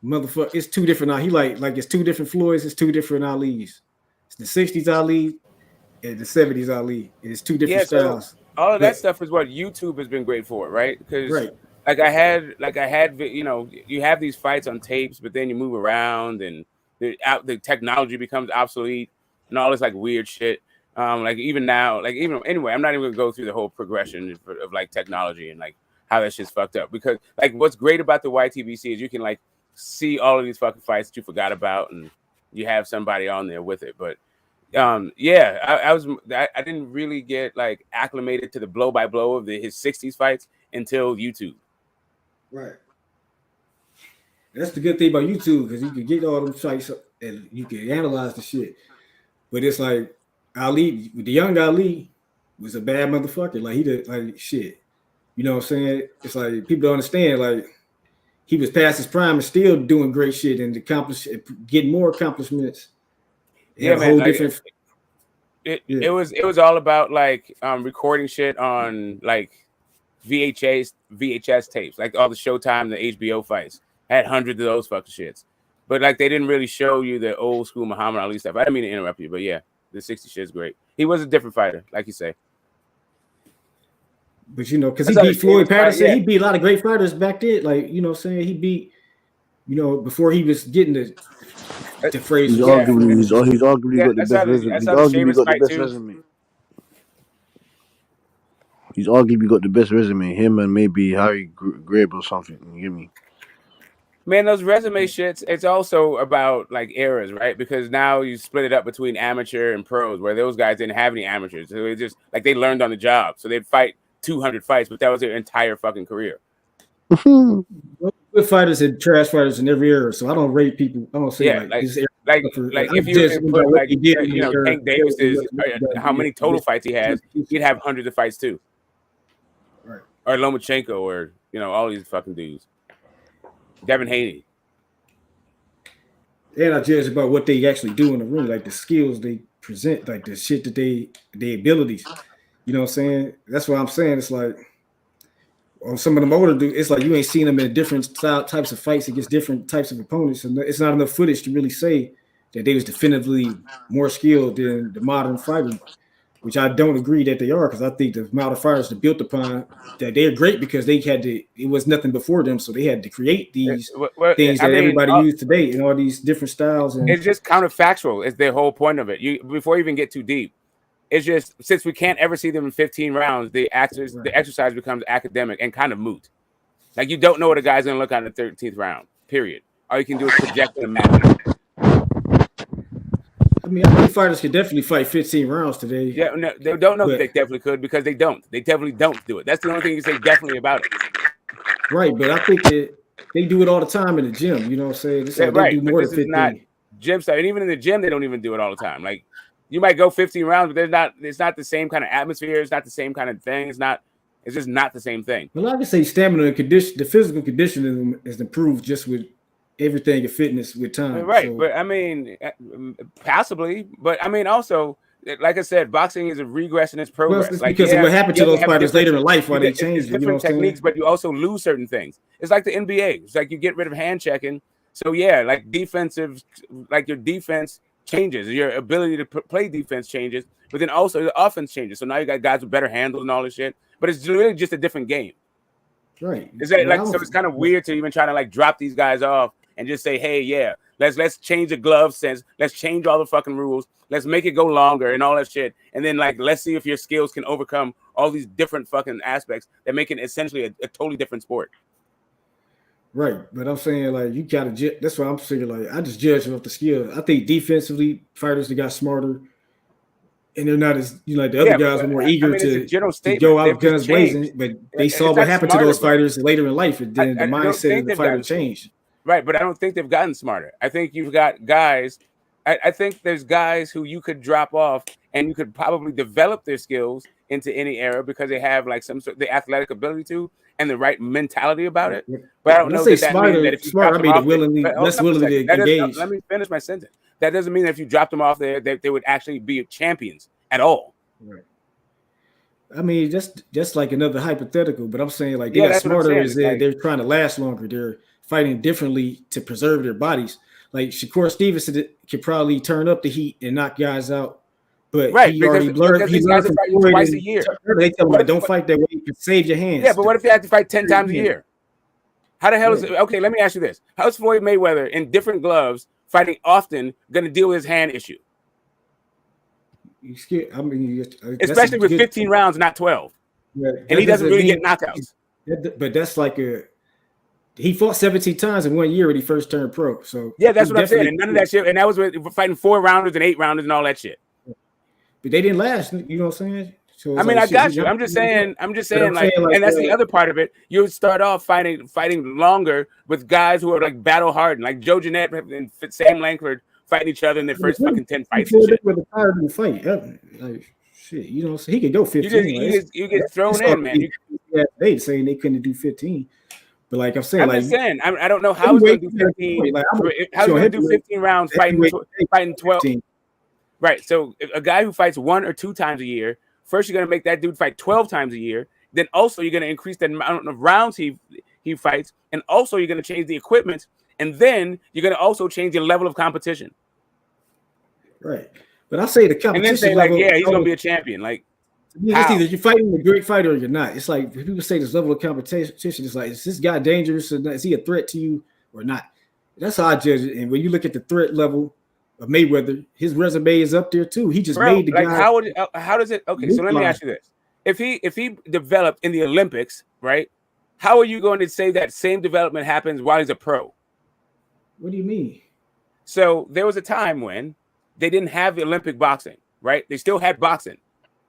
motherfucker. It's two different. He like it's two different Floyds. It's two different Alis. It's the 60s Ali and the 70s Ali. It's two different styles. All of that stuff is what YouTube has been great for, right? Because like I had, you have these fights on tapes, but then you move around and the technology becomes obsolete and all this like weird shit. Like even now, anyway, I'm not even gonna go through the whole progression of like technology and like how that shit's fucked up. Because like what's great about the YTBC is you can like see all of these fucking fights that you forgot about and you have somebody on there with it. But yeah, I didn't really get like acclimated to the blow by blow of his 60s fights until YouTube. Right. That's the good thing about YouTube because you can get all them sites and you can analyze the shit. But it's like Ali, the young Ali, was a bad motherfucker. Like he did like shit. You know what I'm saying? It's like people don't understand. Like he was past his prime and still doing great shit and getting more accomplishments. Yeah, man. It was all about like recording shit on like VHS tapes, like all the Showtime, the HBO fights. I had hundreds of those fucking shits. But like they didn't really show you the old school Muhammad Ali stuff. I didn't mean to interrupt you, but yeah, the 60 shit is great. He was a different fighter, like you say. But because he beat Floyd Patterson, he beat a lot of great fighters back then. Like, you know what I'm saying? He beat, before he was getting the Fraser. He's arguably got the best resume. He's arguably got the best resume. He's arguably got the best resume. Him and maybe Harry Grabe or something. You get me? Man, those resume shits, it's also about like eras, right? Because now you split it up between amateur and pros, where those guys didn't have any amateurs. So it just like they learned on the job. So they'd fight 200 fights, but that was their entire fucking career. Good fighters and trash fighters in every era. So I don't rate people. I don't say like if you put like Tank Davis's how many total fights he has, he'd have hundreds of fights too. Right. Or Lomachenko, or all these fucking dudes. Devin Haney. And I judge about what they actually do in the ring, like the skills they present, like the shit that their abilities. You know what I'm saying? That's what I'm saying. It's like on some of them older dudes, it's like you ain't seen them in different types of fights against different types of opponents, and it's not enough footage to really say that they was definitively more skilled than the modern fighter, which I don't agree that they are, because I think the modern fighters are built upon that they're great because they had to. It was nothing before them, so they had to create these things that everybody uses today and all these different styles. And it's just counterfactual. Is the whole point of it. You before you even get too deep. It's just since we can't ever see them in 15 rounds, the exercise becomes academic and kind of moot. Like you don't know what a guy's going to look at in the 13th round. Period. All you can do is project and imagine. I mean, I think fighters could definitely fight 15 rounds today. Yeah, no, they don't know if they definitely could because they don't. They definitely don't do it. That's the only thing you can say definitely about it. Right, but I think that they do it all the time in the gym. You know what I'm saying? It's like right, they do more but than this 15. is not gym style. And even in the gym, they don't even do it all the time. Like you might go 15 rounds, but it's not the same kind of atmosphere. It's not the same kind of thing. It's just not the same thing. Well, I can say stamina and condition, the physical conditioning is improved just with everything in fitness with time. Right. So, But I mean, possibly. But I mean, also, like I said, boxing is a regress in its progress. it's like, because of what happened to those fighters later in life while they it's changed it. You know different what I'm saying? techniques, but you also lose certain things. It's like the NBA. It's like you get rid of hand checking. So yeah, like your defense changes, your ability to play defense changes, but then also the offense changes. So now you got guys with better handles and all this shit. But it's really just a different game. Right. Is that so it's kind of weird to even try to like drop these guys off and just say, hey, yeah, let's change the glove sense, let's change all the fucking rules, let's make it go longer and all that shit. And then like let's see if your skills can overcome all these different fucking aspects that make it essentially a totally different sport. Right, but I'm saying like you gotta. That's why I'm saying like I just judge them off the skill. I think defensively, fighters that got smarter, and they're not as like the other guys were more eager to go out guns blazing. But they saw what happened to those fighters later in life, and then the mindset of the fighter changed. Right, but I don't think they've gotten smarter. I think you've got guys. I think there's guys who you could drop off, and you could probably develop their skills into any era because they have like some sort of the athletic ability to. And the right mentality about it, but I don't know that means that if you drop them off, less willingly engage. Let me finish my sentence. That doesn't mean that if you drop them off there, they would actually be champions at all. Right. I mean, just like another hypothetical, but I'm saying like they got smarter as they're trying to last longer. They're fighting differently to preserve their bodies. Like Shakur Stevenson could probably turn up the heat and knock guys out. But he already learned. He learned from twice a year. They tell him, don't fight that way. You can save your hands. Yeah, but what if you have to fight 10 times a year? How the hell is it? Okay, let me ask you this. How's Floyd Mayweather in different gloves fighting often going to deal with his hand issue? I mean, especially with 15 rounds, not 12. Yeah, and he doesn't really get knockouts. But that's like he fought 17 times in 1 year when he first turned pro. So yeah, that's what I'm saying. And none of that shit. And that was with fighting 4 rounders and 8 rounders and all that shit. But they didn't last. You know what I'm saying? So I mean, I got you. I'm just saying, like, and that's the other part of it. You would start off fighting longer with guys who are like battle hardened, like Joe Jeanette and Sam Langford fighting each other in their first fucking 10 fights. And shit. Like shit, you know, so he could go 15. You get thrown in, man. They saying they couldn't do 15. But like I'm saying, I don't know how he's going to do 15. How's he going to do 15 rounds fighting 12? Right. So a guy who fights 1 or 2 times a year, first you're going to make that dude fight 12 times a year. Then also you're going to increase the amount of rounds he fights. And also you're going to change the equipment. And then you're going to also change your level of competition. Right. But I say the competition and then say level, like, yeah, he's going to be a champion. Like, it's either you're fighting a great fighter or you're not. It's like when people say this level of competition, it's like, is this guy dangerous or not? Is he a threat to you or not? That's how I judge it. And when you look at the threat level of Mayweather, his resume is up there too. He just made the guy. How does it? Okay, so let me ask you this: if he developed in the Olympics, right? How are you going to say that same development happens while he's a pro? What do you mean? So there was a time when they didn't have the Olympic boxing, right? They still had boxing,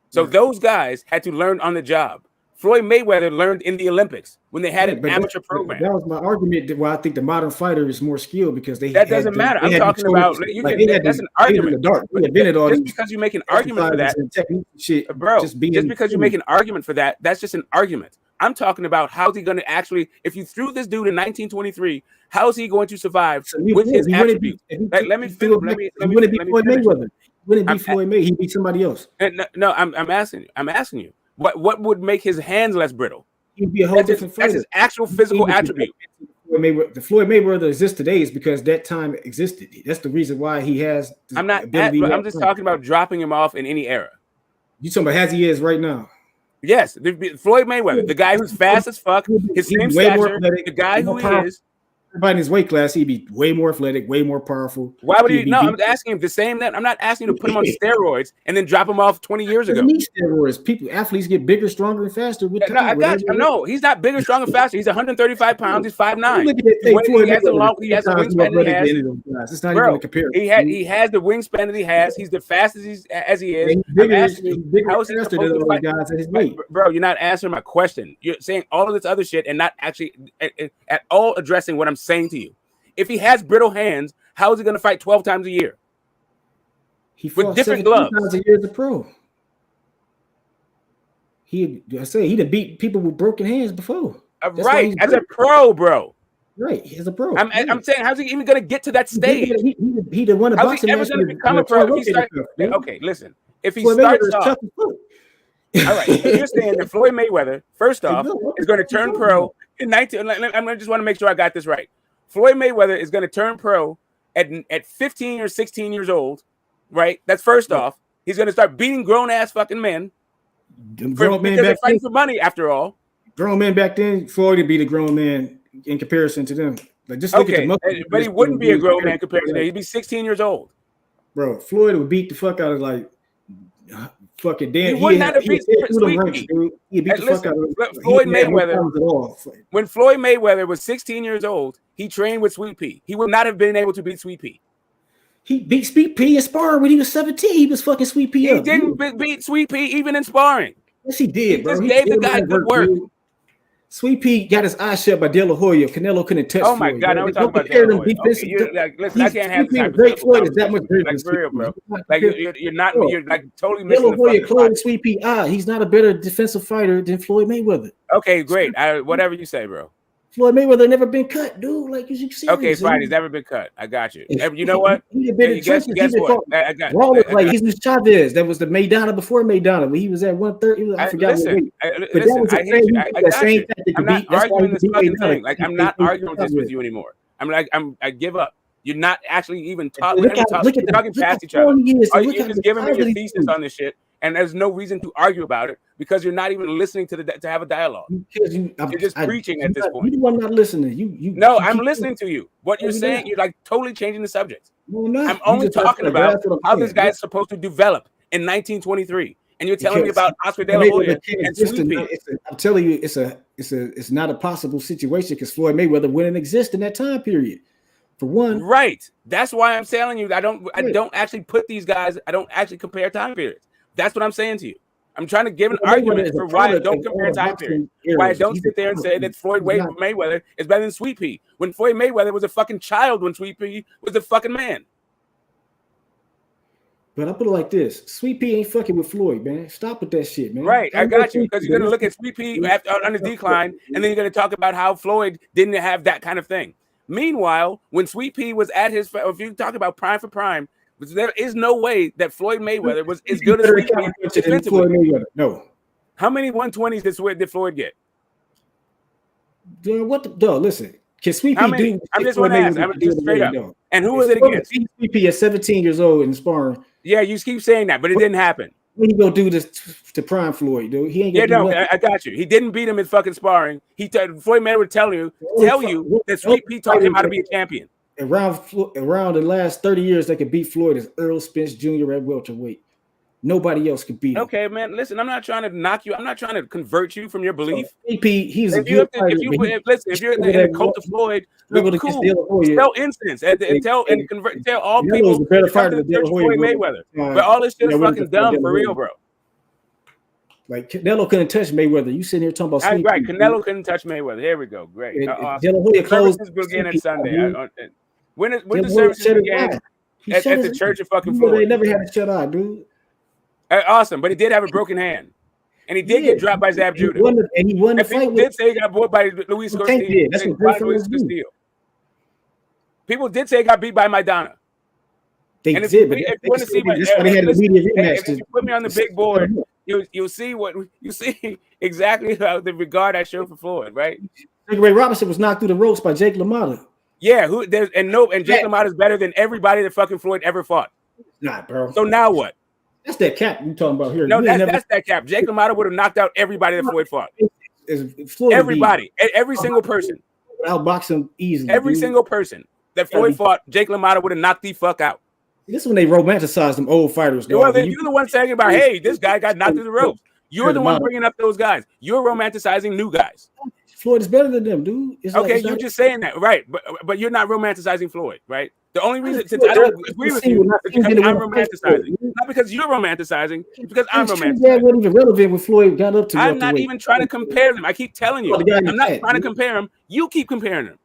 so those guys had to learn on the job. Floyd Mayweather learned in the Olympics when they had an amateur program. That was my argument. Why I think the modern fighter is more skilled because that doesn't matter. I'm talking about that's an argument. Just because you make an argument for that, bro. Just because you make an argument for that, that's just an argument. I'm talking about how's he going to actually, if you threw this dude in 1923, how is he going to survive with his attributes? Let me finish. wouldn't beat Floyd Mayweather. He beat somebody else. No, I'm asking you. What would make his hands less brittle? He'd be a whole different fighter. That's his actual physical attribute. The Floyd Mayweather exists today is because that time existed. That's the reason why he has. I'm just talking about dropping him off in any era. You talking about as he is right now? Yes, Floyd Mayweather, the guy who's fast as fuck, his same stature, the guy who he is. Everybody in his weight class, he'd be way more athletic, way more powerful. Why would he? No, I'm asking him the same. That I'm not asking you to put him on steroids and then drop him off 20 years ago. Steroids. Athletes get bigger, stronger, and faster with time. No, I got you. No, he's not bigger, stronger, faster. He's 135 pounds. He's 5'9". He has the wingspan that he has. It's not even a comparison. He has the wingspan that he has. He's the fastest as he is. How is he supposed to fight guys at his weight? Bro, you're not answering my question. You're saying all of this other shit and not actually at all addressing what I'm saying to you. If he has brittle hands, how is he going to fight 12 times a year? He fought with different gloves. Times a year as a pro. He done beat people with broken hands before. Right, as a pro, bro. Right, as a pro. I'm saying, how's he even going to get to that stage? He done won a boxing match. How's he ever going to become a pro? Okay, listen. If he starts off, all right. So you're saying that Floyd Mayweather, first off, is going to turn pro in 19. I just want to make sure I got this right. Floyd Mayweather is going to turn pro at 15 or 16 years old, right? That's first off. He's going to start beating grown-ass fucking men. Because they're fighting for money, after all. Grown men back then, Floyd would be the grown man in comparison to them. Like, just look at the but he wouldn't be a grown man compared to them. He'd be 16 years old. Bro, Floyd would beat the fuck out of, like, fucking damn. He would not have beat Sweet Pea. He beat the fuck out of Floyd Mayweather. When Floyd Mayweather was 16 years old, he trained with Sweet Pea. He would not have been able to beat Sweet Pea. He beat Sweet Pea in sparring when he was 17. He was fucking Sweet Pea. He didn't beat Sweet Pea even in sparring. Yes, he did, bro. He just gave the guy good work. Sweet Pea got his eyes shut by De La Hoya. Canelo couldn't touch. Oh my God! Now we're talking about De La Hoya. Listen, I can't have this type of great Floyd is that much like for real, bro. Like you're not. You're like totally missing De La Hoya closed Sweet Pea eye. He's not a better defensive fighter than Floyd Mayweather. Okay, great. Whatever you say, bro. Floyd Mayweather never been cut, dude. Like, you see. Okay, fine. He's never been cut. I got you. You know what? Guess what? I got you. Like Jesus Chavez. That was the Maidana before Maidana. When he was at 130. I forgot what weight. I got you. I'm not arguing this fucking thing. Like, I'm not arguing this with you anymore. I give up. You're not actually even talking. You're talking past each other. You're just giving me your thesis on this shit, and there's no reason to argue about it because you're not even listening to have a dialogue. You're just preaching at this point. You are not listening. No, I'm listening to you. What you're saying, you're like totally changing the subject. I'm only talking about how this guy is supposed to develop in 1923. And you're telling me about Oscar De La Hoya and Sweet Pea. I'm telling you, it's not a possible situation because Floyd Mayweather wouldn't exist in that time period. For one, right. That's why I'm telling you I don't actually put these guys. I don't actually compare time periods. That's what I'm saying to you. I'm trying to give an argument for why I don't compare time periods. Why I don't sit there and say that Floyd Mayweather is better than Sweet Pea when Floyd Mayweather was a fucking child when Sweet Pea was a fucking man. But I put it like this: Sweet Pea ain't fucking with Floyd, man. Stop with that shit, man. Right, I got you. Because you're gonna look at Sweet Pea on his decline, and then you're gonna talk about how Floyd didn't have that kind of thing. Meanwhile, when Sweet Pea was at his, if you talk about prime for prime, there is no way that Floyd Mayweather was as good as Sweet Pea defensively. No. How many 120s did Floyd get? Listen, can Sweet Pea do? I'm just want to ask. I'm just straight up. And who was it against? Sweet Pea at 17 years old in sparring. Yeah, you keep saying that, but it didn't happen. He gonna do this to prime Floyd, dude. He ain't gonna I got you. He didn't beat him in fucking sparring. Floyd Mayweather would tell you that Sweet Pea taught him how to be a champion. Around the last 30 years, they could beat Floyd as Errol Spence Jr. at welterweight. Nobody else could beat him. Okay, man. Listen, I'm not trying to knock you. I'm not trying to convert you from your belief. He's if you're in the cult of Floyd, cool. Tell instance and tell all people to come to the church of Floyd Mayweather. But all this shit is fucking dumb for real, bro. Like Canelo couldn't touch Mayweather. You sitting here talking about right? Canelo couldn't touch Mayweather. Here we go. Great. Services begin on Sunday. When the services begin at the church of fucking Floyd. They never had a shut eye, dude. Awesome, but he did have a broken hand, and he did get dropped by Zab Judah. And he won the fight. People did say he got bought by Luis Castillo. People did say he got beat by Maidana. They And if did, you, but if you want to see, that's why they had a listen, media rematch. if you put me on the big board, you'll see what you see exactly how the regard I show for Floyd, right? Ray Robinson was knocked through the ropes by Jake LaMotta. Yeah, and Jake LaMotta is better than everybody that fucking Floyd ever fought. Nah, bro. So now what? That's that cap you talking about here. No, that's that cap. Jake LaMotta would have knocked out everybody that Floyd fought. Everybody, every single person. Outbox him easily. Every single person that Floyd fought, Jake LaMotta would have knocked the fuck out. This is when they romanticize them old fighters. Well, then you're the one saying about, hey, this guy got knocked through the ropes. You're the one bringing up those guys. You're romanticizing new guys. Floyd is better than them, dude. Okay, you're just saying that, right? But you're not romanticizing Floyd, right? The only reason I don't agree with you is because I'm romanticizing, not because you're romanticizing, it's because I'm romanticizing. That wasn't even relevant when Floyd got up to. I'm not even trying to compare them. I keep telling you, I'm not trying to compare them. You keep comparing them.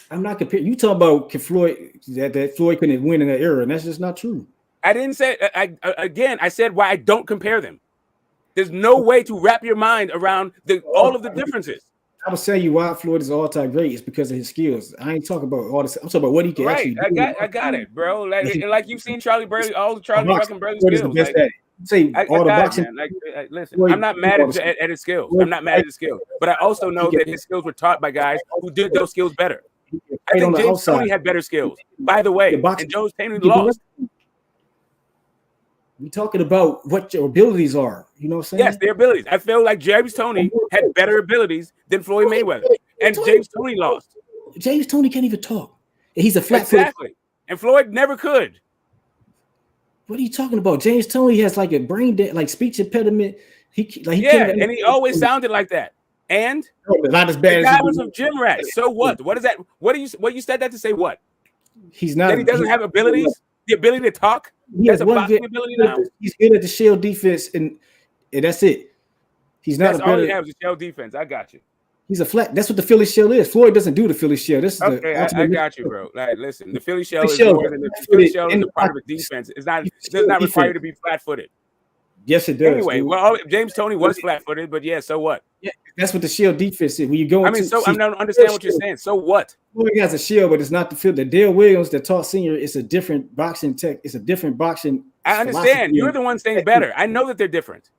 I'm not comparing. You talking about Floyd that Floyd couldn't win in that era, and that's just not true. I didn't say. I said why I don't compare them. There's no way to wrap your mind around all of the differences. I was saying you why Floyd is all-time great is because of his skills. I ain't talking about all this. I'm talking about what he can actually do. I got it, bro. Like you've seen Charlie Burley, all the Charlie fucking Burley Floyd is skills. the best at it. Say all the boxing. Listen, I'm not mad at his skills. I'm not mad at his skills, but I also know that his skills were taught by guys who did those skills better. I think James Toney had better skills, by the way, and Joe Toney lost. We're talking about what your abilities are. You know what I'm saying? Yes, their abilities. I feel like James Toney had better abilities than Floyd Mayweather, and James Toney lost. James Toney can't even talk. He's a flat exactly, and Floyd never could. What are you talking about? James Toney has like a brain like speech impediment. He can't, and he always sounded like that. And not as bad the as guy was a gym rat. So what? What is that? What you said that to say what? He's not. That he doesn't have abilities. The ability to talk. That's a boxing ability now. He's good at the shell defense, and that's it. He's not. That's all he has is shell defense. I got you. He's a flat. That's what the Philly shell is. Floyd doesn't do the Philly shell. This is okay. I got you, bro. Like, listen, the Philly shell is more than the Philly shell is a part of a defense. It does not require you to be flat-footed. Yes, it does. Anyway, well, James Toney was flat-footed, but yeah, so what? Yeah, that's what the shell defense is. When you go, I don't understand what you're saying. So what? Floyd has a shell, but it's not the field. The Dale Williams that taught senior. It's a different boxing tech. It's a different boxing. I understand. You're the one saying better. I know that they're different.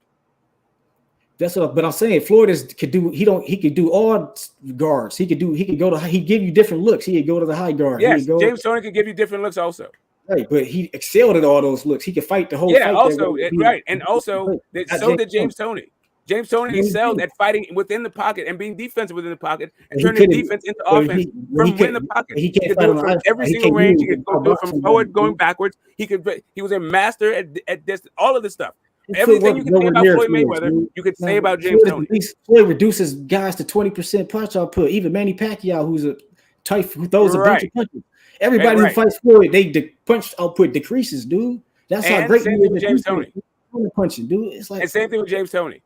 That's what. But I'm saying Floyd could do. He could do all guards. He could go to. He give you different looks. He could go to the high guard. Yes, James Toney could give you different looks also. Right, but he excelled at all those looks. He could fight the whole fight. Also, right. And also, so did James Toney. James Toney excelled at fighting within the pocket and being defensive within the pocket and turning defense into offense from within the pocket. He could do it from every single range. He could do it from forward, going backwards. He was a master at this, all of this stuff. Everything you can say about Floyd Mayweather, you could say about James Toney. Floyd reduces guys to 20% punch output. Even Manny Pacquiao, who's a type who throws a bunch of punches. Everybody who fights Floyd, the punch output decreases, dude. That's how great he is. James Toney punching, dude. It's like and same thing with James Toney.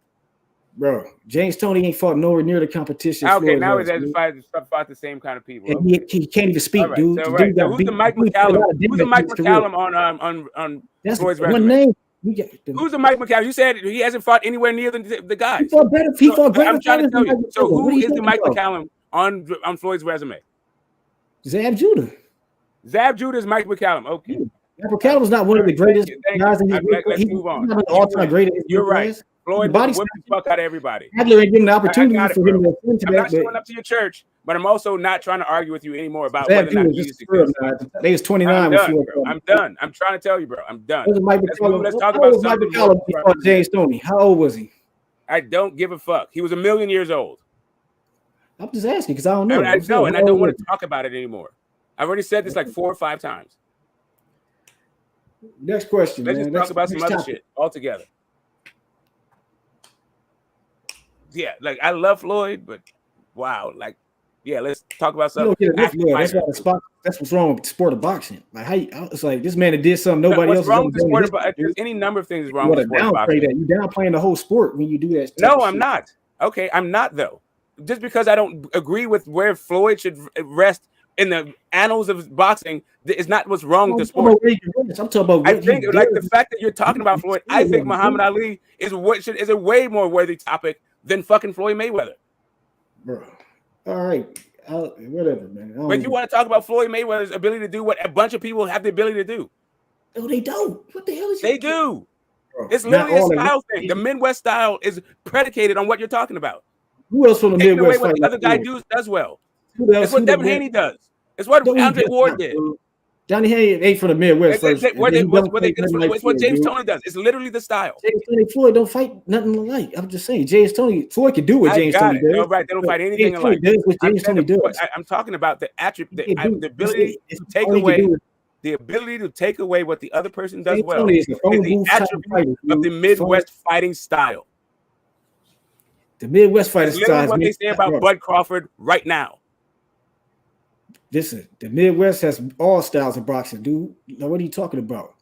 Bro, James Toney ain't fought nowhere near the competition. Okay, Floyd now was, he has fought the same kind of people. And he can't even speak, right, dude. So, right. So who's the Mike McCallum? Who's the Mike McCallum on That's Floyd's one resume? name. Who's the Mike McCallum? You said he hasn't fought anywhere near the guys. He fought better. He fought better. I'm trying to tell you. So who is the Mike McCallum on Floyd's resume? Zab Judah. Zab Judah is Mike McCallum. Okay. Zab McCallum was not one of the greatest guys in his Let's move on. All-time greatest. You're right. Floyd whipped the fuck out of everybody. Adler ain't giving the opportunity for him to attend to that. I'm not showing up to your church, but I'm also not trying to argue with you anymore about whether or not Jesus exists. They was 29. I'm done. I'm trying to tell you, bro. I'm done. Let's talk about something. James Toney. How old was he? I don't give a fuck. He was 1,000,000 years old. I'm just asking because I don't know. I know, and I don't want to talk about it anymore. I've already said this like 4 or 5 times. Next question. Let's just talk about some other shit altogether. Yeah, like I love Floyd, but wow, like, yeah, let's talk about something. That's what's wrong with the sport of boxing. Like, it's like this man that did something nobody else. What's wrong with the sport of boxing? There's any number of things wrong with the sport of boxing. You downplaying the whole sport when you do that. No, I'm not. Okay, I'm not though. Just because I don't agree with where Floyd should rest in the annals of boxing is not what's wrong with the sport. I'm talking about. I think like the fact that you're talking about Floyd, I think Muhammad Ali is a way more worthy topic than fucking Floyd Mayweather. Bro. All right. Whatever, man. But you want to talk about Floyd Mayweather's ability to do what a bunch of people have the ability to do. No, they don't. What the hell is They do. Bro, It's not literally a all of style it. thing. The Midwest style is predicated on what you're talking about. Who else from the Taking away Midwest what fight the like other guy Floyd? does well. Who else? It's what Who the Devin best? Haney does. It's what No, he Andre does Ward not, did. bro. Johnny Haney ain't from the Midwest first. And then he don't fight nothing like It's what Floyd, James dude. Toney does. It's literally the style. James Toney Floyd don't fight nothing alike. I'm just saying, James Toney Floyd can do what I James got Toney it. does. No, right. They don't but fight anything James Toney alike. does what James Toney does. I'm talking about the attribute, He can the do- ability it's to take all he can away do is- the ability to take away what the other person does James well. Toney is a phone Is the booth type attribute fighter, of the dude. Midwest fighting style. The Midwest fighter It's literally style. what they say about Bud Crawford right now. Listen, the Midwest has all styles of boxing, dude. Now, what are you talking about?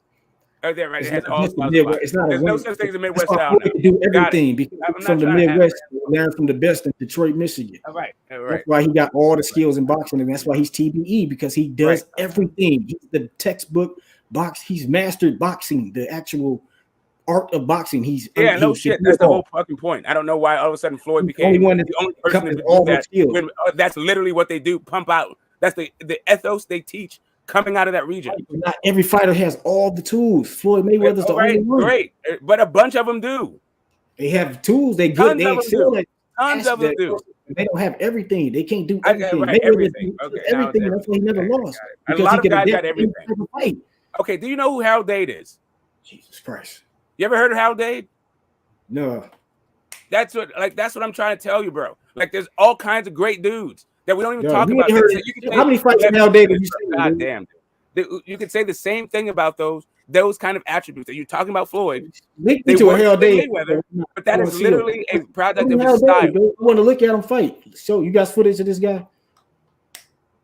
Oh, there, right. It's It has not all just the styles of Midwest. boxing. It's not a There's no one- such thing as a That's Midwest why style Floyd now. can do Got it. everything because I'm he's not from the trying to Midwest. He learned from the best in Detroit, Michigan. All right. All right. That's why he got all the skills in boxing, and that's why he's TBE because he does everything. He's the textbook box. He's mastered boxing, the actual art of boxing. He's Yeah, no he should shit. do That's it the all. whole fucking point. I don't know why all of a sudden Floyd He's the only became one the that only person covers to all do those that. skills. When, that's literally what they do. Pump out. That's the ethos they teach coming out of that region. Not every fighter has all the tools. Floyd Mayweather's the All right, only one. great, but a bunch of them do. They have tools. They Tons good. They of them excel do. at Tons of them do. They don't have everything. They can't do I everything. got right, Mayweather everything. does Okay, now it's everything. That's why he never lost. A Because lot he of could guys adapt got to any everything. type of fight. Okay, do you know who Harold Dade is? Jesus Christ. You ever heard of Harold Dade? No. That's what I'm trying to tell you, bro. Like, there's all kinds of great dudes that we don't even Yo, talk you about. ain't heard You it. can How say many fights Devin Harold Dade Haney, have you seen, God dude? damn, dude. You could say the same thing about those kind of attributes that you're talking about Floyd. Link They me to a work Harold for Dade. Mayweather, but I that wanna is see him. literally a product Who's of his Harold Dade, style. dude? I want to look at him fight. So you got footage of this guy?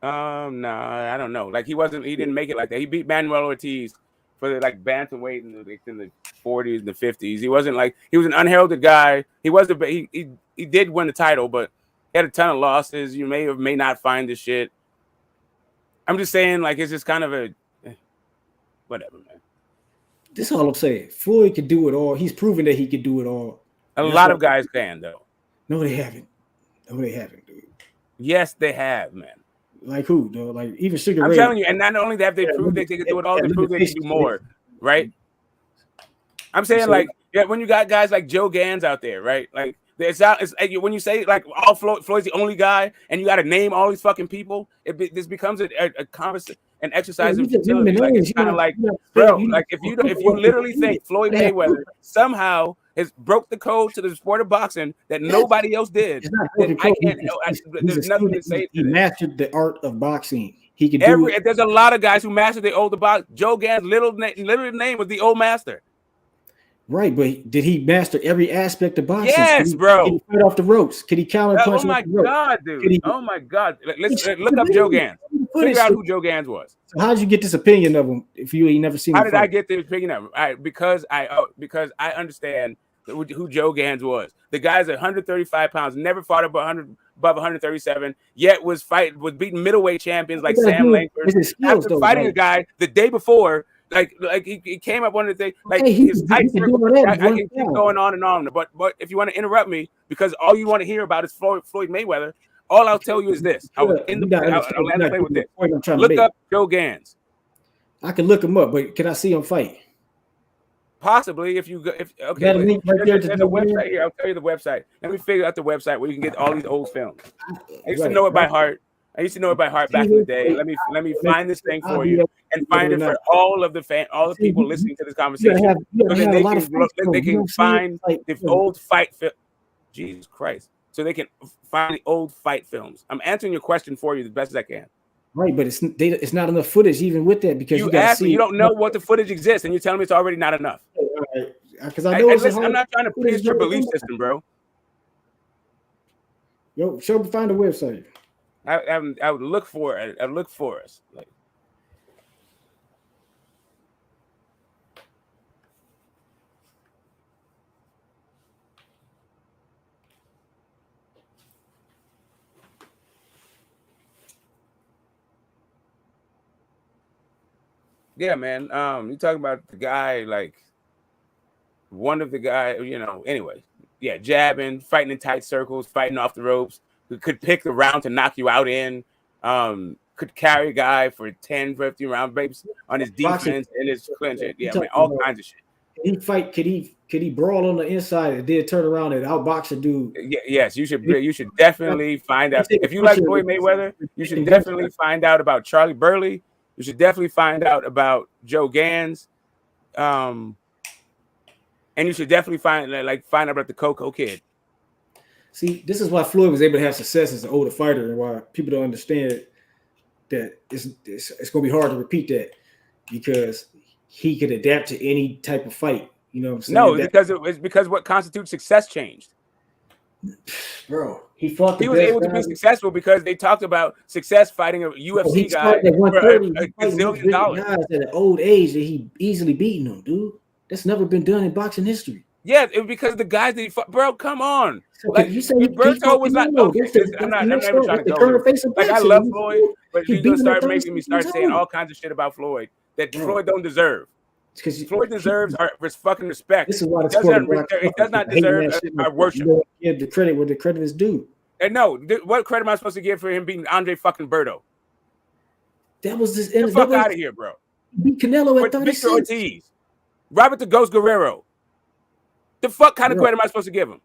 No, I don't know. Like he didn't make it like that. He beat Manuel Ortiz for the like bantamweight in the 40s and the 50s. He wasn't like he was an unheralded guy. He did win the title, but he had a ton of losses. You may or may not find this shit. I'm just saying, like it's just kind of a whatever, man. This is all I'm saying. Floyd could do it all. He's proven that he could do it all. A lot of guys can though. No, they haven't. No, they haven't, dude. Yes, they have, man. Like who, though? Like even Sugar I'm Ray. telling you, and not only that, they proved that they could do it all. They proved they could do more, right? I'm saying, like, when you got guys like Joe Gans out there, right? Like, when you say like all Floyd's the only guy, and you got to name all these fucking people, this becomes a conversation, an exercise in futility. Like, it's kind of like, bro, like if you literally think Floyd Mayweather somehow has broke the code to the sport of boxing that nobody else did, then I can't. There's nothing to say. He mastered the art of boxing. He could do it. There's a lot of guys who mastered the old box. Joe Gans' literally name was the old master. Right, but did he master every aspect of boxing? Yes, bro. Could he fight off the ropes? Could he counter punch? Oh my God, dude! Oh my God! Let's look up Joe Gans. Figure out who Joe Gans was. So how did you get this opinion of him if you ain't never seen him? How did I get this opinion of him? Because I understand who Joe Gans was. The guy's 135 pounds, never fought above 137, yet was beating middleweight champions like Sam Langford. After fighting a guy the day before. Like he came up one of the things like his tight circle. I can keep going on and on, but if you want to interrupt me because all you want to hear about is Floyd Mayweather, all I'll tell you is this. I'll end the play with this. Look up Joe Gans. I can look him up, but can I see him fight? Possibly if there's a website here. I'll tell you the website. Let me figure out the website where you can get all these old films. I used to know it by heart. Back in the day. Let me find this thing for you and find it for all of the people listening to this conversation, so that they can find the old fight film. Jesus Christ! So they can find the old fight films. I'm answering your question for you the best as I can. Right, but it's not enough footage even with that because you asked me. You don't know what the footage exists, and you're telling me it's already not enough. Because I know I'm not trying to pierce your belief system, bro. Yo, find a website. I would look for it. I look for us. Like, yeah, man. You talking about the guy, like one of the guy, anyway. Yeah, jabbing, fighting in tight circles, fighting off the ropes. We could pick the round to knock you out in. could carry a guy for 10, 15 round breaks on his defense and his clinch. Yeah, man, all kinds of shit. Could he brawl on the inside and then turn around and outbox a dude? Yes, you should definitely find out. If you like Floyd Mayweather, you should definitely find out about Charlie Burley. You should definitely find out about Joe Gans. And you should definitely find out about the Coco Kid. See, this is why Floyd was able to have success as an older fighter, and why people don't understand that it's going to be hard to repeat that, because he could adapt to any type of fight. You know what I'm saying? No, because what constitutes success changed. Bro, he was able to be successful because they talked about success fighting a UFC guy for a gazillion dollars. Guys at an old age that he easily beating them, dude. That's never been done in boxing history. Yeah, because the guys that he fought, bro, come on. So like you say, Berto was not okay. I'm not even trying to go there. Like, I love Floyd, but you're gonna start making me start saying all kinds of shit about Floyd that Floyd don't deserve. Because Floyd deserves our fucking respect. This is why it does not deserve our worship. Give the credit where the credit is due. And no, what credit am I supposed to give for him beating Andre fucking Berto? That was this. Get the fuck out of here, bro. Beat Canelo at 36. Victor Ortiz, Robert the Ghost Guerrero. The fuck kind of credit am I supposed to give him?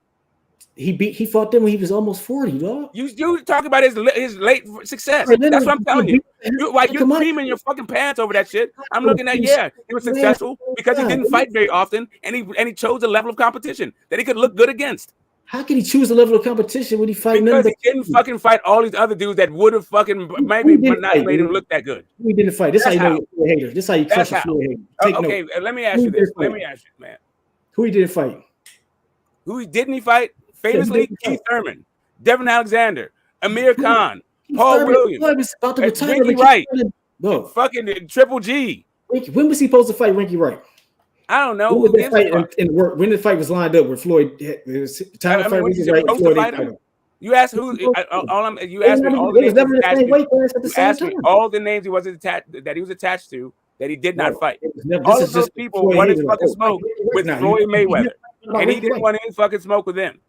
He fought them when he was almost 40, dog. You talk about his late success. That's what I'm telling you. You're creaming your fucking pants over that shit. I'm looking at he was successful because he didn't fight very often, and he chose a level of competition that he could look good against. How can he choose a level of competition when he fight? Because he didn't fucking fight all these other dudes that would have fucking maybe not made him look that good. He didn't fight. This is how you know you're a hater. This is how you crush a Floyd hater. Okay, let me ask you this. Let me ask you, man. Who he didn't fight? Who didn't he fight? Famously, Keith Thurman, Devin Alexander, Amir Khan, Paul Williams, Rinky Wright, fucking Triple G. When was he supposed to fight Rinky Wright? I don't know. When the fight was lined up where Floyd was time to fight Rinky Wright and Floyd didn't fight him. You asked who? You asked me all the names. You asked me all the names he was attached to that he did not fight. All of those people wanted to fucking smoke with Floyd Mayweather, and he didn't want any fucking smoke with them.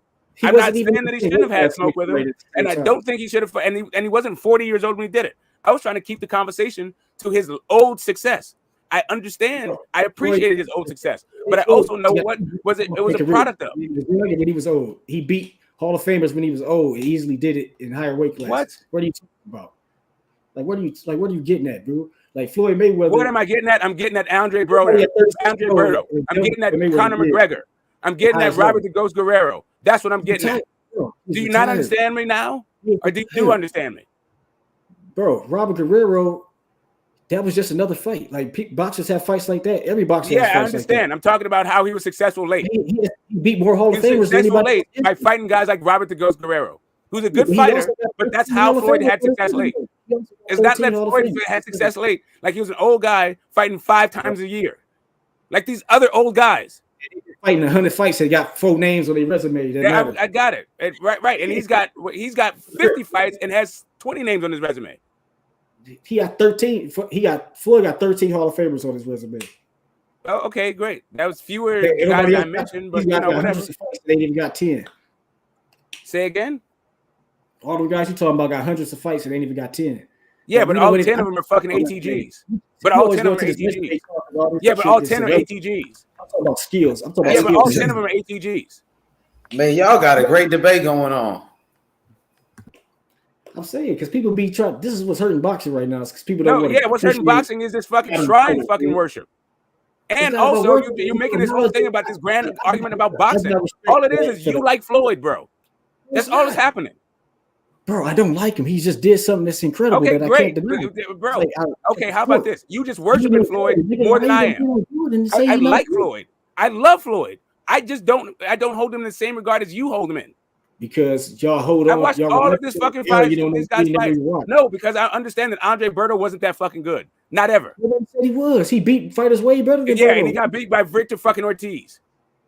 I'm not saying that he shouldn't have had smoke with him, and I don't think he should have. And he wasn't 40 years old when he did it. I was trying to keep the conversation to his old success. I understand. I appreciated his old success, but I also know what was it. It was a product of. When he was old, he beat Hall of Famers when he was old. He easily did it in higher weight classes. What are you talking about? What are you getting at, bro? Like Floyd Mayweather. What am I getting at? I'm getting at Andre Berto. I'm getting at Conor McGregor. I'm getting at Robert the Ghost Guerrero. That's what I'm getting at. Do you not understand me now? Or do you understand me? Bro, Robert Guerrero, that was just another fight. Like, boxers have fights like that. Every boxer has fights. I understand. Like I'm talking about how he was successful late. He beat more Hall of Famers than anybody late by fighting guys like Robert the Ghost Guerrero, who's a good fighter, but that's how Floyd had success late. It's not that Floyd had success late. Like, he was an old guy fighting 5 times a year. Like these other old guys. Fighting 100 fights and got 4 names on their resume. Yeah, I got it. Right. And he's got 50 fights and has 20 names on his resume. He got 13. Floyd got 13 Hall of Famers on his resume. Oh, okay, great. That was fewer guys I mentioned, but whatever. They even got 10. Say again? All the guys you talking about got hundreds of fights and they ain't even got 10. Yeah, but all 10 of them are fucking ATGs. But all 10 of them are ATGs. Yeah, but all 10 are ATGs. I'm talking about skills. But all 10 of them are ATGs. Man, y'all got a great debate going on. I'm saying because people be trying. This is what's hurting boxing right now. Because people don't. What's hurting boxing is this fucking shrine fucking worship. And also, you're making this whole thing about this grand argument about boxing. All it is you like Floyd, bro. That's all that's happening. Bro, I don't like him. He just did something that's incredible. Okay, that great, I can't deny. bro. Okay, how about this? You just worshiping Floyd more than I am. I like Floyd. I love Floyd. I don't hold him in the same regard as you hold him in. Because y'all hold on. I watched all of this fucking fight. This guy's fight. No, because I understand that Andre Berto wasn't that fucking good. Not ever. He was. He beat fighters way better than and he got beat by Victor fucking Ortiz.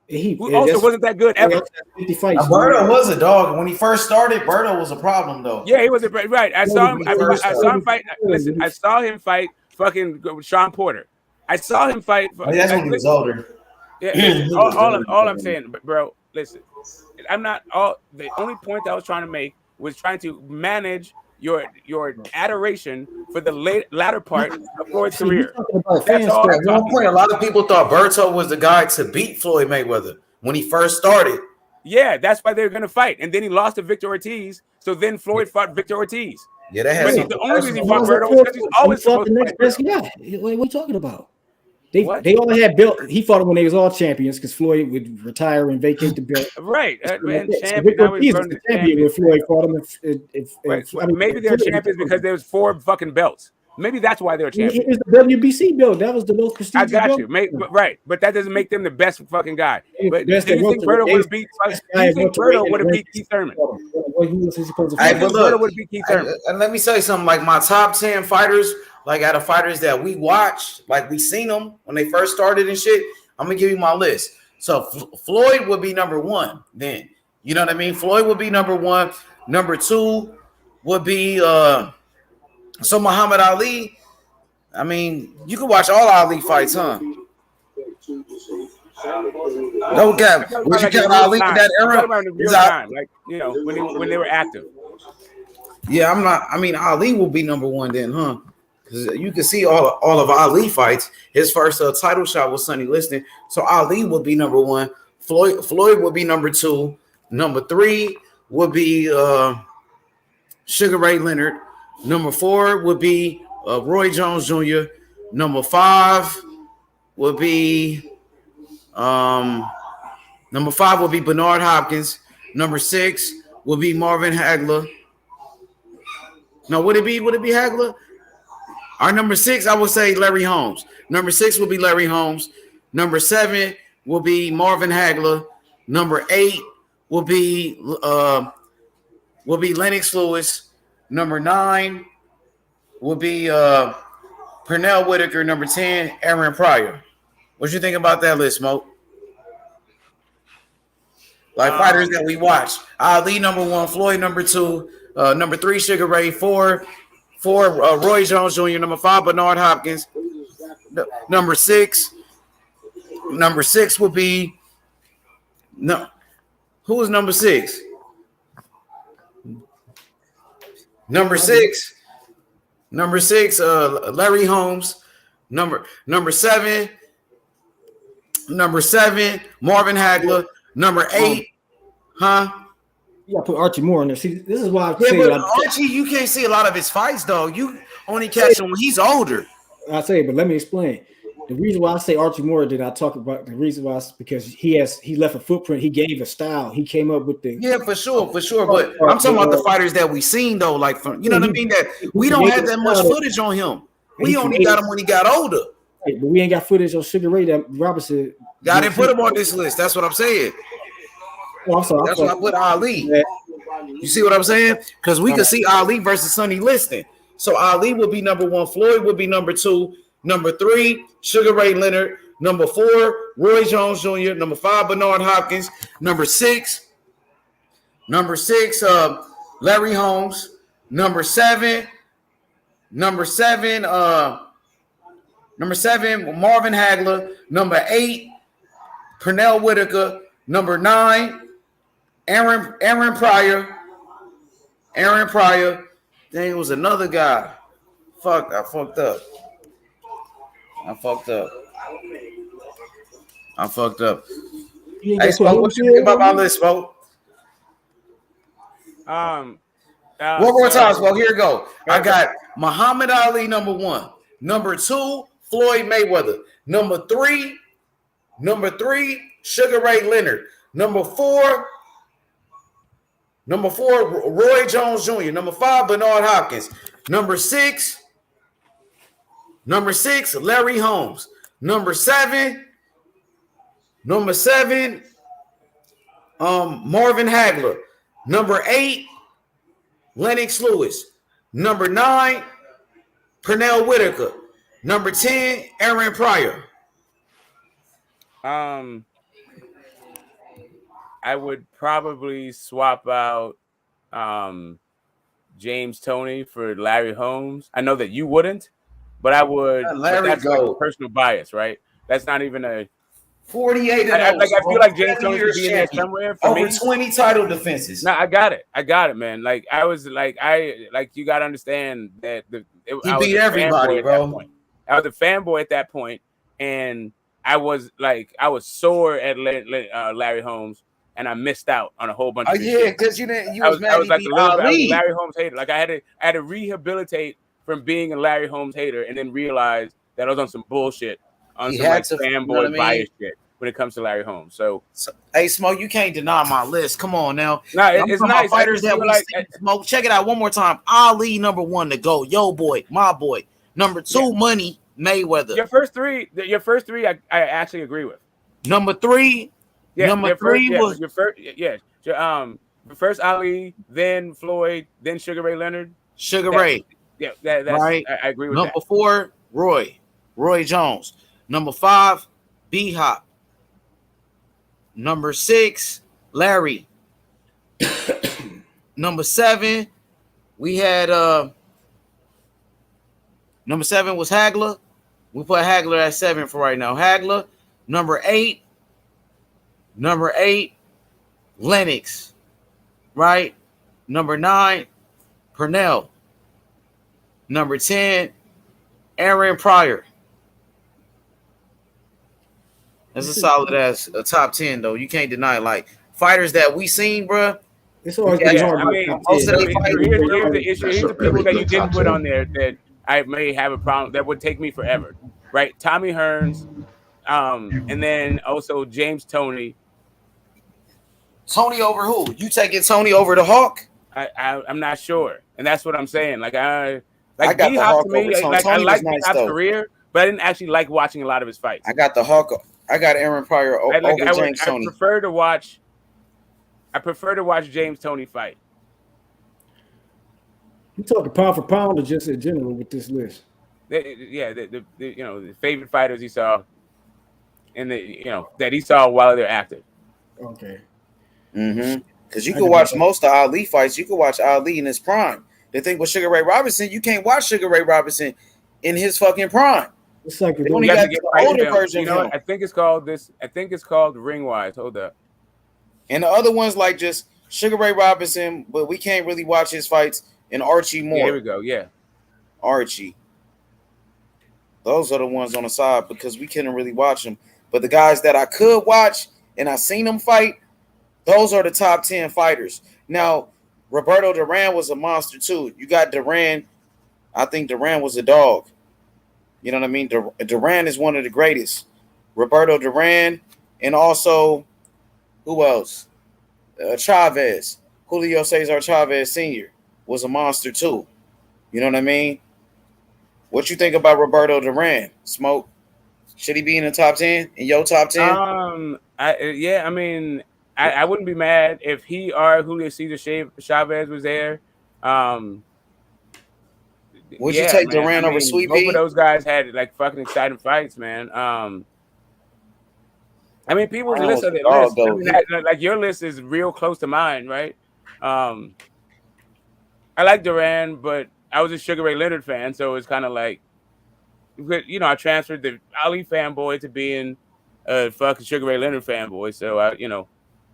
Who also wasn't that good ever. Berto was a dog. When he first started, Berto was a problem though. Yeah, he was right. I saw him. I saw him fight. Listen, I saw him fight fucking Sean Porter. I saw him fight. That's when he was older. Yeah, all I'm saying, bro. Listen, I'm not all. The only point I was trying to make was trying to manage your adoration for the latter part of Floyd's See, you're career. talking about That's fan all. At one point, a lot of people thought Berto was the guy to beat Floyd Mayweather when he first started. Yeah, that's why they're gonna fight. And then he lost to Victor Ortiz. So then Floyd fought Victor Ortiz. Yeah, that But has the only reason he Why fought is that Berto was because he's He always fought supposed the to next fight best Berto. guy. What are you talking about? They all had belt. He fought him when they was all champions because Floyd would retire and vacate the belt. Right. And So champion. Victor Now he's Ortiz was grown the to champion when Floyd fought him. Maybe they're champions because there was 4 fucking belts. Maybe that's why they're It champions. was the WBC belt. That was the most I prestigious got belt. you, right? But that doesn't make them the best fucking guy. But Best do at you think welterweight. Berto would have beat? Do you think Berto would have beat Keith Thurman? What he was supposed to Hey, fight? but Berto look, would have beat Keith Thurman. and let me say something. Like my top 10 fighters, like out of fighters that we watched, like we seen them when they first started and shit. I'm gonna give you my list. So Floyd would be number 1. Then you know what I mean. Floyd would be number 1. Number 2 would be so Muhammad Ali. I mean, you can watch all Ali fights, huh? No cap. Would you count Ali in that era? About in real time, like when they were active. Yeah, I'm not. I mean, Ali will be number 1 then, huh? Because you can see all of Ali fights. His first title shot was Sonny Liston, so Ali would be number 1. Floyd would be number 2. Number 3 would be Sugar Ray Leonard. Number 4 would be Roy Jones Jr. Number 5 would be Bernard Hopkins. Number 6 would be Marvin Hagler. No, would it be Hagler? Our number 6, I would say Larry Holmes. Number 6 would be Larry Holmes. Number 7 will be Marvin Hagler. Number 8 will be Lennox Lewis. Number 9 will be Pernell Whitaker. Number 10, Aaron Pryor. What you think about that list, Smoke? Like fighters that we watch. Ali number 1, Floyd number 2, number 3, Sugar Ray, 4 Roy Jones Jr., number 5, Bernard Hopkins. Number 6 would be who was number 6? Number 6, Larry Holmes. Number 7, Marvin Hagler. Number 8, huh? You gotta put Archie Moore in there. See, this is why I Yeah, say but Archie, you can't see a lot of his fights, though. You only catch him when he's older. I say, but let me explain. The reason why I say Archie Moore did I talk about the reason why is because he left a footprint. He gave a style. He came up with the for sure. But I'm talking about the fighters that we seen though, like from you know what I mean. That we don't have that much footage on him. We only got him when he got older. But we ain't got footage on Sugar Ray that Robinson. I didn't put him on this list. That's what I'm saying. Oh, I'm sorry. That's why I put Ali. You see what I'm saying? Because we could see Ali versus Sonny Liston. So Ali would be number 1. Floyd would be number 2. Number 3, Sugar Ray Leonard. Number 4, Roy Jones Jr. Number 5, Bernard Hopkins. Number 6, Larry Holmes. Number 7, Marvin Hagler. Number 8, Pernell Whitaker. Number 9, Aaron Pryor. Then it was another guy. Fuck, I fucked up. Hey, Smoke, what you think about my list, Smoke? One more time, Smoke. Here we go. I got Muhammad Ali, number 1. Number 2, Floyd Mayweather. Number 3, Sugar Ray Leonard. Number 4, Roy Jones Jr. Number 5, Bernard Hopkins. Number 6, Larry Holmes. Number 7, Marvin Hagler. Number 8, Lennox Lewis. Number 9, Pernell Whitaker. Number 10, Aaron Pryor. I would probably swap out James Toney for Larry Holmes. I know that you wouldn't, but I would. Larry that's go. like a personal bias, right? That's not even a 48 I and 0. feel like James Tony should be in there somewhere. For over me, 20 title defenses. No, I got it, man. Like I was like you got to understand that he beat everybody, bro. I was a fanboy at that point, and I was sore at Larry Holmes, and I missed out on a whole bunch of shit. Because you didn't. I was like I was a Larry Holmes hater. Like I had to rehabilitate from being a Larry Holmes hater, and then realize that I was on some bullshit, on some fanboy bias shit when it comes to Larry Holmes. So hey, Smoke, you can't deny my list. Come on now. No, it's nice. Fighters that we Smoke. Check it out one more time. Ali, number 1 to go. Yo, boy, my boy. Number 2, Money Mayweather. Your first three, I actually agree with. Number 3, was your first. Yeah, first Ali, then Floyd, then Sugar Ray Leonard. Ray. Yeah, that's right. I agree with Number that. 4, Roy Jones. Number 5, B-Hop. Number 6, Larry. Number 7, we had number 7 was Hagler. We put Hagler at 7 for right now. Hagler. Number 8, Lennox. Right? Number 9, Purnell. Number 10, Aaron Pryor. That's a solid ass top 10 though. You can't deny like fighters that we seen, bro. It's always been hard. Here's the issue. Here's the people that you didn't put on there that I may have a problem that would take me forever. Right? Tommy Hearns, and then also James Toney. Tony over who? You taking Tony over the Hawk? I'm not sure, and that's what I'm saying. Like I got the D-Hop Hawk to me. over Like Tony. I like Tony was D-Hop's nice, career, but I didn't actually like watching a lot of his fights. I got the Hawk. I got Aaron Pryor over James Toney. I prefer to watch James Toney fight. You talking pound for pound or just in general with this list? The favorite fighters he saw, and that he saw while they're active. Okay. Because you can watch most of Ali fights. You can watch Ali in his prime. The thing with Sugar Ray Robinson, you can't watch Sugar Ray Robinson in his fucking prime. It's like they only got the older version. You know what? I think it's called Ringwise. Hold up. And the other ones like just Sugar Ray Robinson, but we can't really watch his fights. And Archie Moore. Yeah, here we go. Yeah, Archie. Those are the ones on the side because we couldn't really watch them. But the guys that I could watch and I seen them fight, those are the top 10 fighters. Now, Roberto Duran was a monster too. You got Duran. I think Duran was a dog. You know what I mean? Duran is one of the greatest. Roberto Duran, and also, who else? Chavez. Julio Cesar Chavez Sr. was a monster too. You know what I mean? What you think about Roberto Duran? Smoke? Should he be in the top 10? In your top 10? I wouldn't be mad if he or Julio Cesar Chavez was there. Would you take Duran over Sweet Both Pea? of those guys had like fucking exciting fights, man. People's list of their list. Like your list is real close to mine, right? I like Duran, but I was a Sugar Ray Leonard fan, so it's kind of like, I transferred the Ali fanboy to being a fucking Sugar Ray Leonard fanboy. So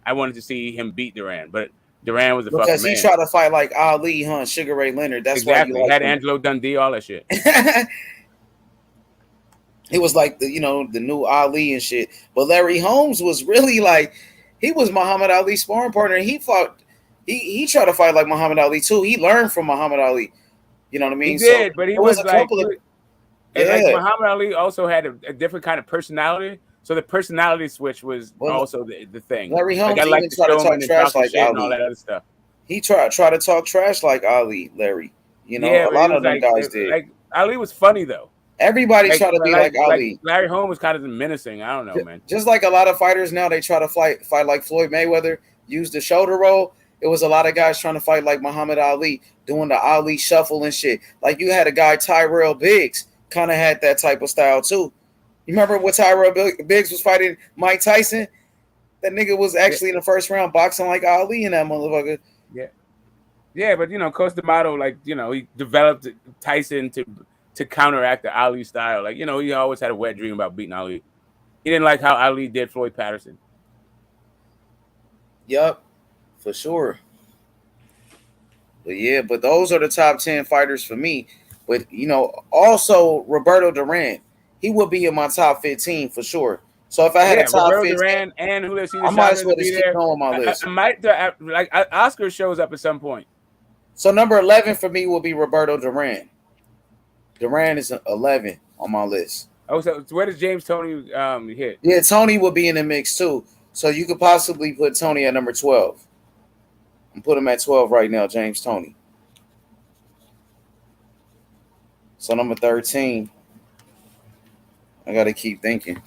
I wanted to see him beat Duran, but Duran was a fucking man. Because he tried to fight like Ali, Sugar Ray Leonard. That's exactly. why he had Angelo Dundee, all that shit. It was like the new Ali and shit. But Larry Holmes was really like, he was Muhammad Ali's sparring partner. And he fought. He tried to fight like Muhammad Ali too. He learned from Muhammad Ali. You know what I mean? He did, but he was like, like Muhammad Ali also had a different kind of personality. So the personality switch was also the thing. Larry Holmes like, I like tried to talk trash like Ali. And all that other stuff. He tried to talk trash like Ali, Larry. A lot of them guys did. Like Ali was funny though. Everybody tried to be like Ali. Larry Holmes was kind of menacing. I don't know, man. Just like a lot of fighters now, they try to fight like Floyd Mayweather, use the shoulder roll. It was a lot of guys trying to fight like Muhammad Ali, doing the Ali shuffle and shit. Like you had a guy, Tyrell Biggs, kind of had that type of style too. You remember when Tyrell Biggs was fighting Mike Tyson? That nigga was actually in the first round boxing like Ali and that motherfucker. Yeah, but Coach D'Amato, he developed Tyson to counteract the Ali style. Like, he always had a wet dream about beating Ali. He didn't like how Ali did Floyd Patterson. Yup, for sure. But yeah, but those are the top 10 fighters for me. But also Roberto Duran, he would be in my top 15 for sure. So if I had a top Roberto 15, Duran and Julio Cesar I might as Chavez well to be just keep there. going on my list. I might Oscar shows up at some point. So number 11 for me will be Roberto Duran. Duran is 11 on my list. Oh, so where does James Toney hit? Yeah, Tony will be in the mix too. So you could possibly put Tony at number 12. I'm putting him at 12 right now, James Toney. So number 13, I got to keep thinking.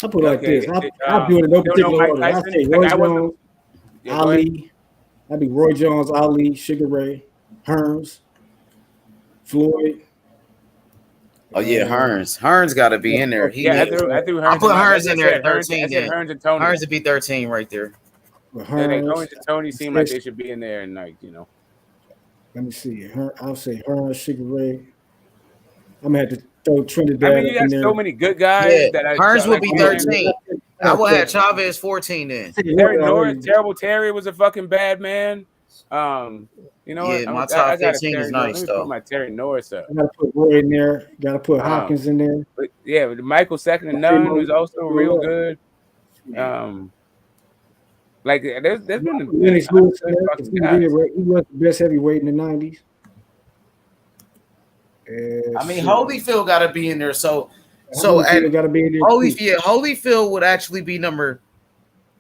I put it like this. I'll do it in no particular order. I say Roy Jones, Ali. That'd be Roy Jones, Ali, Sugar Ray, Hearns, Floyd. Oh yeah, Hearns. Hearns got to be in there. I threw Hearns. I put Hearns in there at Hearns, 13. I said Hearns and Tony. Hearns would be 13 right there. Hearns and Tony seem like they should be in there, and Let me see. I'll say Hearns, Sugar Ray. I'm gonna have to throw Trinidad. I mean, you got so many good guys that Hearns would be 13. I would have Chavez 14 then. Terry Norris, Terrible Terry was a fucking bad man. My top 15 is nice though. Put my Terry Norris up. I gotta put Roy in there. Gotta put Hopkins in there. But yeah, Michael second to none was also real good. Like there's been Lennox Lewis. He was the best heavyweight in the 90s. I mean, Holyfield got to be in there. So Holyfield got to be in there. Holyfield would actually be number.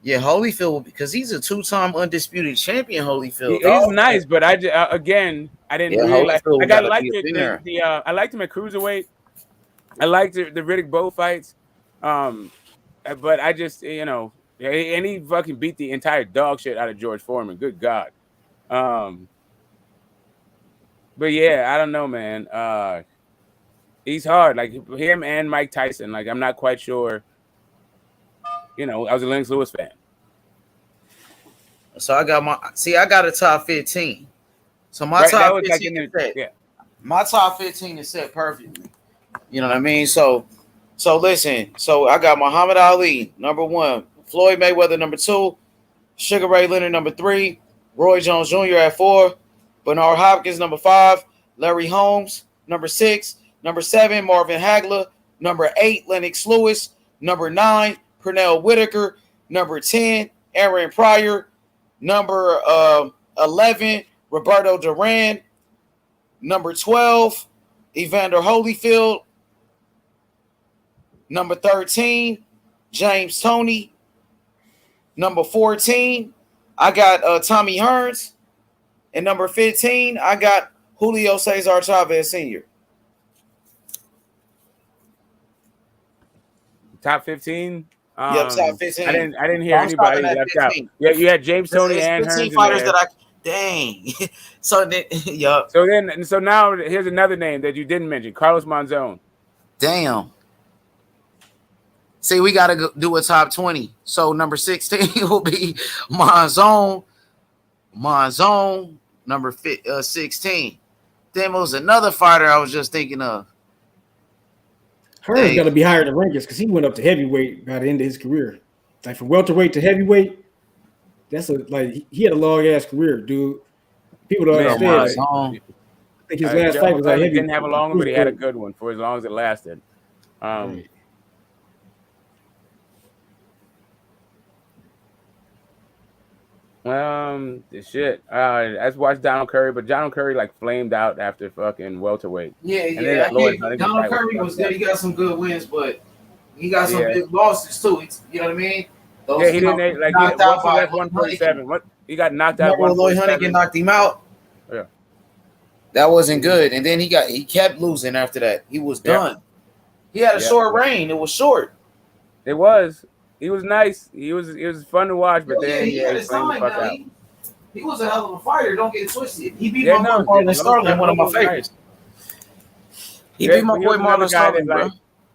Yeah, Holyfield, because he's a 2-time undisputed champion. Holyfield, he's nice, but I didn't really like. I liked it. I liked him at cruiserweight. I liked the Riddick Bowe fights, but I just and he fucking beat the entire dog shit out of George Foreman. Good God. But yeah, I don't know, man. He's hard. Like him and Mike Tyson. Like I'm not quite sure. I was a Lennox Lewis fan. So I got a top 15. So my top 15 is set. Yeah. My top 15 is set perfectly. You know what I mean? So listen. So I got Muhammad Ali, number 1. Floyd Mayweather, number 2. Sugar Ray Leonard, number 3. Roy Jones Jr. at 4. Bernard Hopkins, number 5. Larry Holmes, number 6. Number 7, Marvin Hagler. Number 8, Lennox Lewis. Number 9, Pernell Whitaker. Number 10, Aaron Pryor. Number 11, Roberto Duran. Number 12, Evander Holyfield. Number 13, James Toney. Number 14, I got Tommy Hearns. And number 15, I got Julio Cesar Chavez Sr. Top 15. Top 15. I didn't hear anybody left out. Yeah, you had James Toney and 15 Hearns fighters in there. that dang. So now here's another name that you didn't mention, Carlos Monzon. Damn. See, we got to do a top 20. So number 16 will be Monzon. Number 16. Then was another fighter I was just thinking of. Hearns got to be higher than rankings because he went up to heavyweight by the end of his career. Like from welterweight to heavyweight, he had a long ass career, dude. People don't understand. I think his last fight was like heavy. Didn't have a long one, but he had a good one for as long as it lasted. Shit. I watched Donald Curry, but Donald Curry flamed out after fucking welterweight. Yeah. Donald Curry was good. He got some good wins, but he got some big losses too. You know what I mean? He didn't knocked out by 147. He got knocked out. Lloyd Hunnigan knocked him out. Yeah, that wasn't good. And then he kept losing after that. He was done. He had a short reign. It was short. It was. He was nice. It was fun to watch, but then he had his time. Now. He was a hell of a fighter. Don't get it twisted. He beat my boy Marlon Sterling, one of my favorites. He beat my boy Marlon Sterling, bro.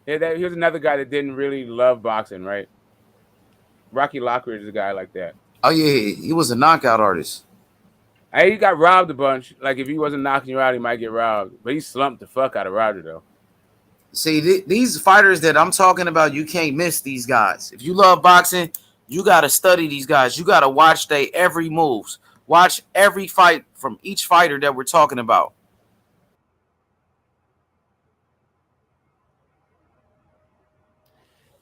He was another guy that didn't really love boxing, right? Rocky Lockridge is a guy like that. Oh yeah, he was a knockout artist. He got robbed a bunch. Like if he wasn't knocking you out, he might get robbed. But he slumped the fuck out of Roger though. See, these fighters that I'm talking about, you can't miss these guys. If you love boxing, you got to study these guys. You got to watch their every moves. Watch every fight from each fighter that we're talking about.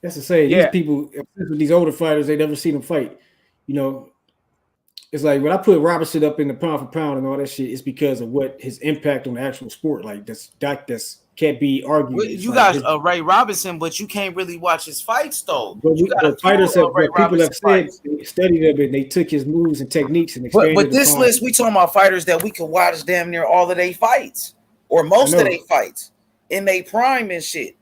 That's to say, Yeah. these people, with these older fighters, they never seen them fight. You know, it's like when I put Robertson up in the pound for pound and all that shit, it's because of what his impact on the actual sport. Like that's can't be argued. Well, you got Ray Robinson, but you can't really watch his fights though. But fighters have, what people have said, they studied him and they took his moves and techniques and expanded. But this list, we talking about fighters that we could watch damn near all of their fights or most of their fights in their prime and shit.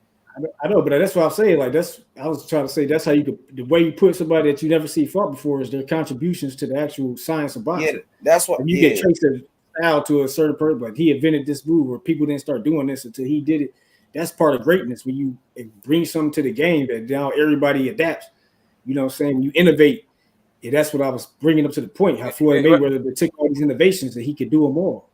I know, but that's what I'm saying. Like I was trying to say that's how you could, the way you put somebody that you never see fought before is their contributions to the actual science of boxing. Yeah, that's what. And you can trace their style to a certain person. Like he invented this move, or people didn't start doing this until he did it. That's part of greatness when you bring something to the game that now everybody adapts. You know what I'm saying? You innovate. Yeah, that's what I was bringing up to the point. How Floyd Mayweather took all these innovations that he could do them all.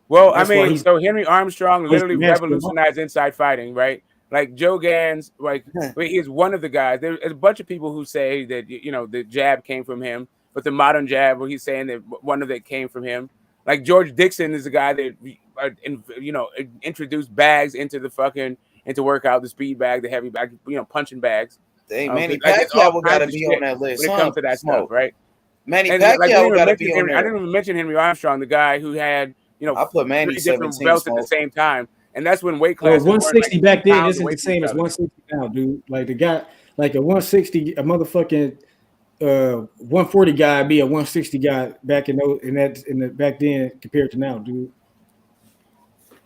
Well, I mean, so Henry Armstrong literally revolutionized inside fighting, right? Like Joe Gans, like he's one of the guys. There's a bunch of people who say that the jab came from him, but the modern jab, where he's saying that one of it came from him. Like George Dixon is a guy that introduced bags into workout, the speed bag, the heavy bag, punching bags. Hey, Manny Pacquiao got to be on that list. When it comes to that stuff, right? Manny Pacquiao got to be on there. I didn't even mention Henry Armstrong, the guy who had I put Manny 3 different 17 belts at the same time, and that's when weight classes. 160 back then isn't the same as 160 now, dude. Like the guy, like a 160, a motherfucking 140 guy be a 160 guy back back then compared to now, dude.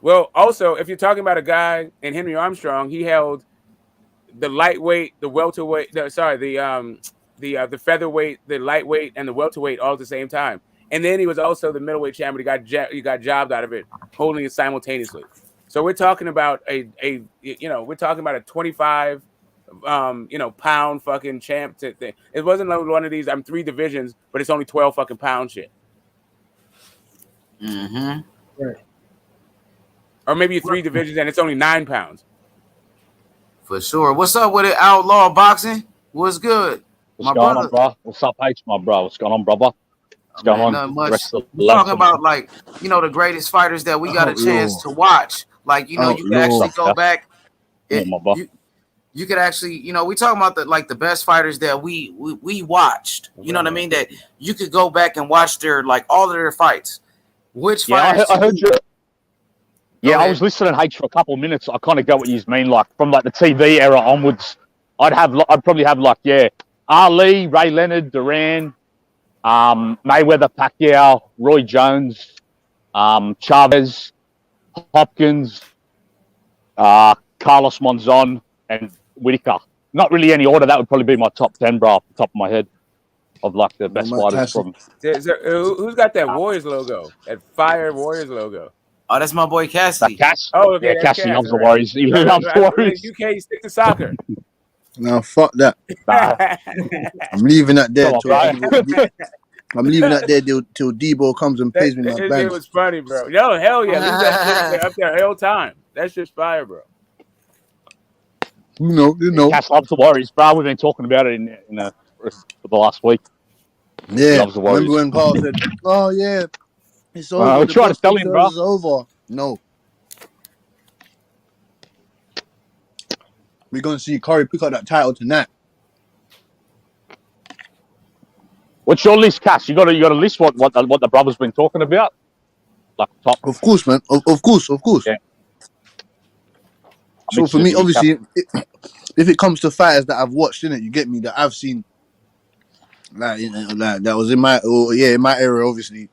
Well, also, if you're talking about a guy in Henry Armstrong, he held the lightweight, the welterweight, the featherweight, the lightweight, and the welterweight all at the same time. And then he was also the middleweight champion. He got jobbed out of it, holding it simultaneously. So we're talking about we're talking about a 25 pound fucking champ thing. It wasn't like one of these 3 divisions, but it's only 12 fucking pound shit. Mm-hmm. Right. Or maybe 3 divisions and it's only 9 pounds. For sure. What's up with it, Outlaw Boxing? What's good? What's going on, bro? What's up, H, my bro? What's going on, brother? What's going on? Not much. We're talking about the greatest fighters that we got a chance to watch. Like, you can actually go back. You could actually, we talking about the best fighters that we watched. You know what I mean? That you could go back and watch their all of their fights. Which fighters? I heard you. Yeah, I was listening H for a couple of minutes. I kind of got what you mean. Like from the TV era onwards, I'd probably have Ali, Ray Leonard, Duran, Mayweather, Pacquiao, Roy Jones, Chavez, Hopkins, Carlos Monzon, and Whitaker. Not really any order. That would probably be my top 10, bro, off the top of my head, of the best fighters from. Who's got that Warriors logo? That Fire Warriors logo? Oh, that's my boy Cassidy. Oh, okay. Yeah, Cassidy loves the Warriors. He loves the Warriors. UK, stick to soccer. No, fuck that. I'm leaving that there. I'm leaving that there till Debo comes and pays me my bank. It was funny, bro. Yo, hell yeah. Leave that shit up there all time. That's just fire, bro. You know. Cass loves the Warriors, bro. We've been talking about it for the last week. Yeah. Loves the Warriors. Remember when Paul said, "Oh yeah, it's over." We're trying to tell him, bro. It's over. No. We're gonna see Corey pick up that title tonight. What's your list, Cass? You got a list what the brothers been talking about? Like top. Of course, man. Of course. Yeah. So for me, obviously, if it comes to fighters that I've watched, in it, you get me, that I've seen, like that was in my era. Obviously,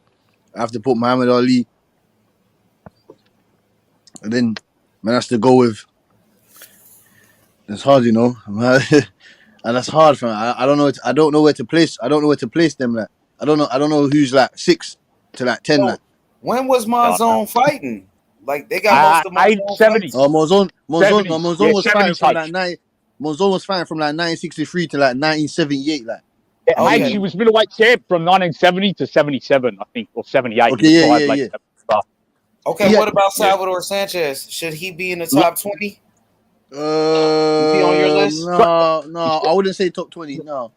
I have to put Muhammad Ali, and then man has to go with. It's hard, and that's hard for me. I don't know. I don't know where to place. I don't know where to place them. Like I don't know who's 6 to 10. Like when was Monzon fighting? Like they got most of 70s. Monzon was fighting from Monzon was fighting from 1963 to 1978. Like he was middleweight champ from 1970 to 77, I think, or 78. Okay, yeah. Okay, what about Salvador Sanchez? Should he be in the top 20? Is he on your list? No, I wouldn't say top 20. No.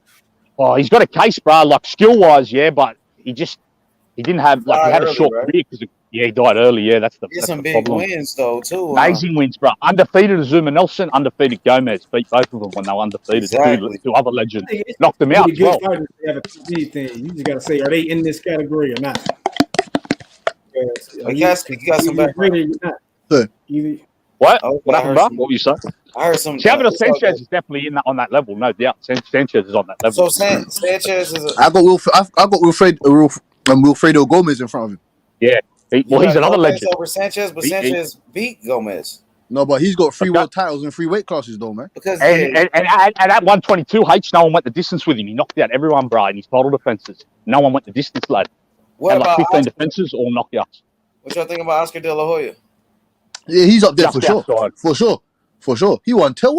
Oh, he's got a case, bro. Like skill wise, yeah, but he didn't have like he Died had a early, short right? career because he died early. Yeah, that's the Some big problem. wins though too. Amazing wins, bro. Undefeated Azuma Nelson, undefeated Gomez. Beat both of them when they were undefeated. Exactly. Two other legends It's knocked them out really as good well. fighters to have a TV thing. You just gotta say, are they in this category or not? I guess you got some background. What? Okay, What I happened, heard bro? some- What were you saying? I heard some. Chavez it's all Sanchez good. is definitely on that level, no doubt. Sanchez is on that level. So Sanchez is. I got Wilfredo Gomez in front of him. Yeah. He's another Gomez legend. over Sanchez, but Sanchez beat Gomez. No, but he's got 3 world titles in 3 weight classes, though, man. Because and at 122, no one went the distance with him. He knocked out everyone, bro, in his title defenses. No one went the distance, lad. What and like about 15 defenses, all knockouts. What y'all think about Oscar De La Hoya? Yeah, he's up there Just for sure. outside. For sure. He won 10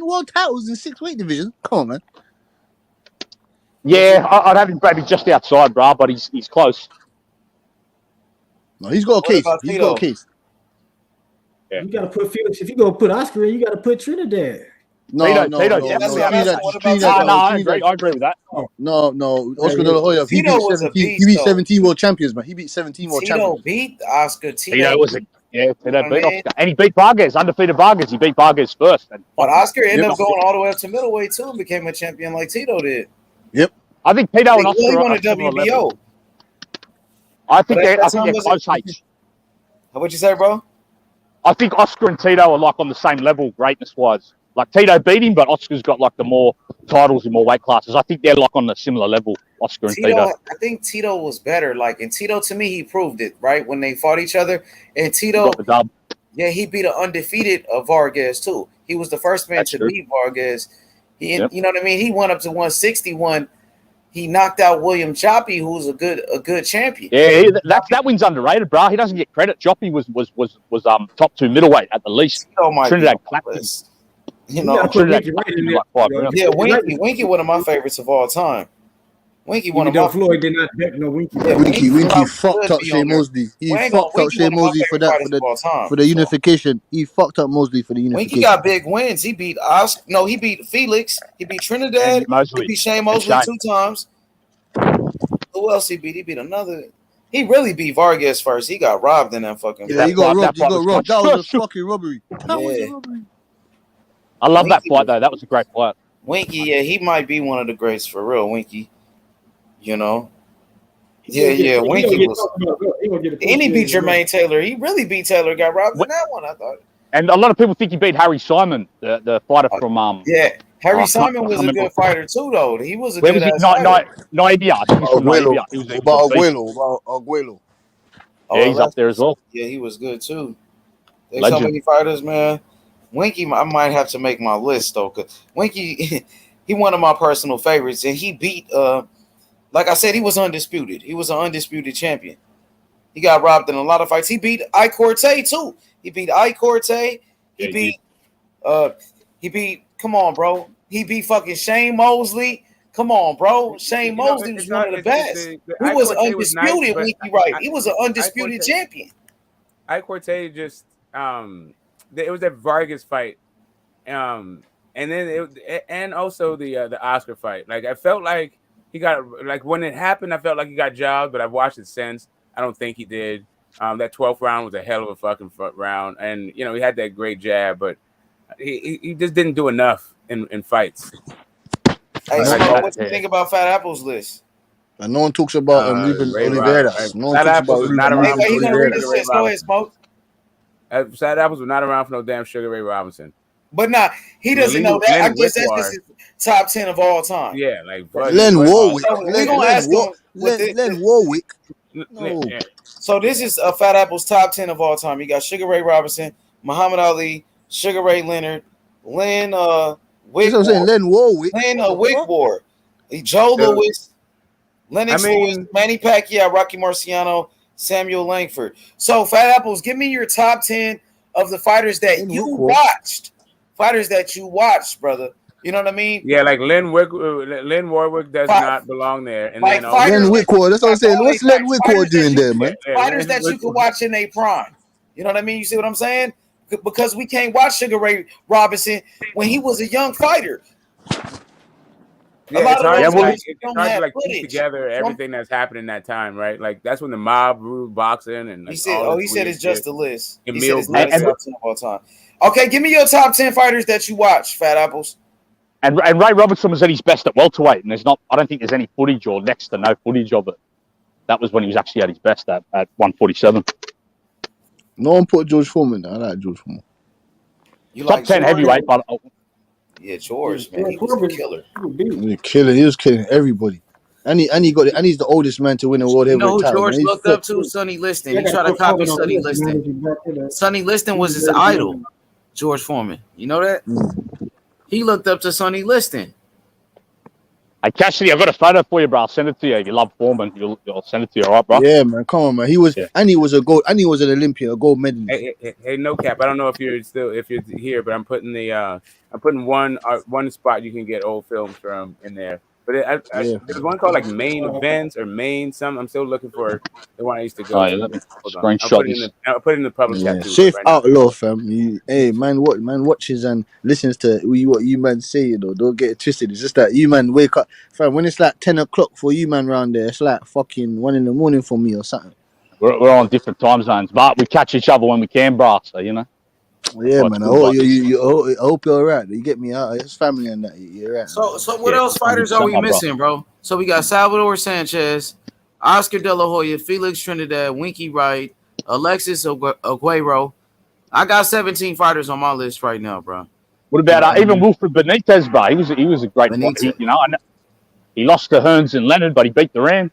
world titles in 6 weight divisions. Come on, man. Yeah, I'd have him maybe just outside, bro, but he's close. No, he's got a case. He's got a case. Yeah. You gotta put Felix. If you go put Oscar in, you gotta put Trinidad. No, Trinidad. I agree with that. No. Oscar De La Hoya. He beat 17 world champions, man. He beat 17 world champions. Tito beat Oscar. Tito beat Oscar. And he beat Vargas, undefeated Vargas. He beat Vargas first. But Oscar ended up going all the way up to middleweight too and became a champion like Tito did. Yep. I think Tito and Oscar he won are a WBO. I think they're close, H. What'd you say, bro? I think Oscar and Tito are like on the same level, greatness wise. Like Tito beat him, but Oscar's got like the more titles and more weight classes. I think they're like on a similar level, Oscar and Tito. I think Tito was better. Like, and Tito to me, he proved it, right? When they fought each other. And Tito, got the dub. Yeah, he beat an undefeated Vargas too. He was the first man to beat Vargas. You know what I mean? He went up to 161. He knocked out William Joppy, who's a good champion. Yeah, that win's underrated, bro. He doesn't get credit. Joppy was top 2 middleweight at the least. Trinidad clapped him. You know, Winky, one of my favorites of all time. Winky, one of my Floyd did not bet no Winky. Yeah, Winky fucked up Shea Mosley. He fucked up Shea Mosley for the unification. He fucked up Mosley for the unification. Winky got big wins. He beat Oscar. No, he beat Felix. He beat Trinidad. He beat Shea Mosley 2 times. Who else he beat? He beat another. He really beat Vargas first. He got robbed in that fucking. Yeah, he got robbed. That was a fucking robbery. That was a robbery. I love that fight though. That was a great fight. Winky, yeah, he might be one of the greats for real. Winky, you know. Yeah, Winky was. And he beat Jermaine Taylor. He really beat Taylor. Got robbed in that one, I thought. And a lot of people think he beat Harry Simon, the fighter from Yeah, Harry Simon was a good fighter too, though. He was a good ass fighter. Naibia. I think he's from Naibia. He was Aguero. Yeah, he's up there as well. Yeah, he was good too. There's so many fighters, man. Winky, I might have to make my list though, because Winky, he one of my personal favorites, and he beat. Like I said, he was undisputed. He was an undisputed champion. He got robbed in a lot of fights. He beat I Corte too. He beat I Corte. He beat. Come on, bro. He beat fucking Shane Mosley. Come on, bro. Shane Mosley was one of the best. He was undisputed. Winky, right? He was an undisputed champion. I Corte just it was that Vargas fight, and then and also the Oscar fight. Like I felt like he got when it happened, I felt like he got jobbed, but I've watched it since. I don't think he did. That 12th round was a hell of a fucking round, and he had that great jab, but he just didn't do enough in fights. Hey, Smoke, what you think about Fat Apple's list? And no one talks about Ruben Oliveira. No one Fat talks Apples about was not around. Hey, gonna read this list. Go ahead, Smoke. Fat Apples was not around for no damn Sugar Ray Robinson. But he doesn't know that. I guess that's just his top 10 of all time. Yeah, like Len Warwick. Len Warwick. No. So this is Fat Apple's top 10 of all time. You got Sugar Ray Robinson, Muhammad Ali, Sugar Ray Leonard, Len Wigmore. Len Warwick. Len Wigmore. Joe Louis, Lennox Lewis, Manny Pacquiao, Rocky Marciano, Samuel Langford. So Fat Apples, give me your top 10 of the fighters that you watched. Fighters that you watched, brother. You know what I mean? Yeah, like Len Warwick does not belong there. And like then Len Whitcore. That's what I'm saying. What's Len Whitcore doing there, man? Fighters that you could watch in a prime. You know what I mean? You see what I'm saying? because we can't watch Sugar Ray Robinson when he was a young fighter. Yeah, it's hard, guys it's don't hard to have like piece footage. together everything that's happened in that time, right? Like that's when the mob ruled boxing and like, He said, all he this said weird it's just shit. a list. He Emil said it's not Griffith. top 10 of all time. Okay, give me your top 10 fighters that you watch, Fat Apples. And Ray Robertson was at his best at welterweight, and I don't think there's any footage or next to no footage of it. That was when he was actually at his best at 147. No one put George Foreman. I like George Foreman. You Top like 10 George? heavyweight, but Yeah, George, man, he was a killer. He was killing everybody. And he's the oldest man to win a world You know heavyweight who title. George Man. He's looked up to? Sonny Liston. He tried to copy Sonny Liston. Sonny Liston was his idol, George Foreman. You know that? He looked up to Sonny Liston. Hey, Cassidy, I've got a photo for you, bro. I'll send it to you. You love Foreman. I'll send it to you, all right, bro? Yeah, man. Come on, man. He was an Olympian, a gold medalist. Hey, no cap. I don't know if you're here, but I'm putting one spot you can get old films from in there. But there's one called like main events or main something. I'm still looking for the one I used to go to. Let me Hold on. screenshot I'll put it in the public chat too. Safe right now. outlaw, fam. Hey, man, watches and listens to what you man say, you know. Don't get it twisted. It's just that you man wake up, fam. When it's like 10 o'clock for you man round there, it's like fucking 1 a.m. for me or something. We're on different time zones, but we catch each other when we can, bro. So, you know. Yeah, man. I hope I hope you're alright. You get me out. It's family and that. You're right. So what else fighters are we missing, bro? So we got Salvador Sanchez, Oscar De La Hoya, Felix Trinidad, Winky Wright, Alexis Aguero. I got 17 fighters on my list right now, bro. What about even Wilfred Benitez, bro? He was a great fighter. He lost to Hearns and Leonard, but he beat Duran.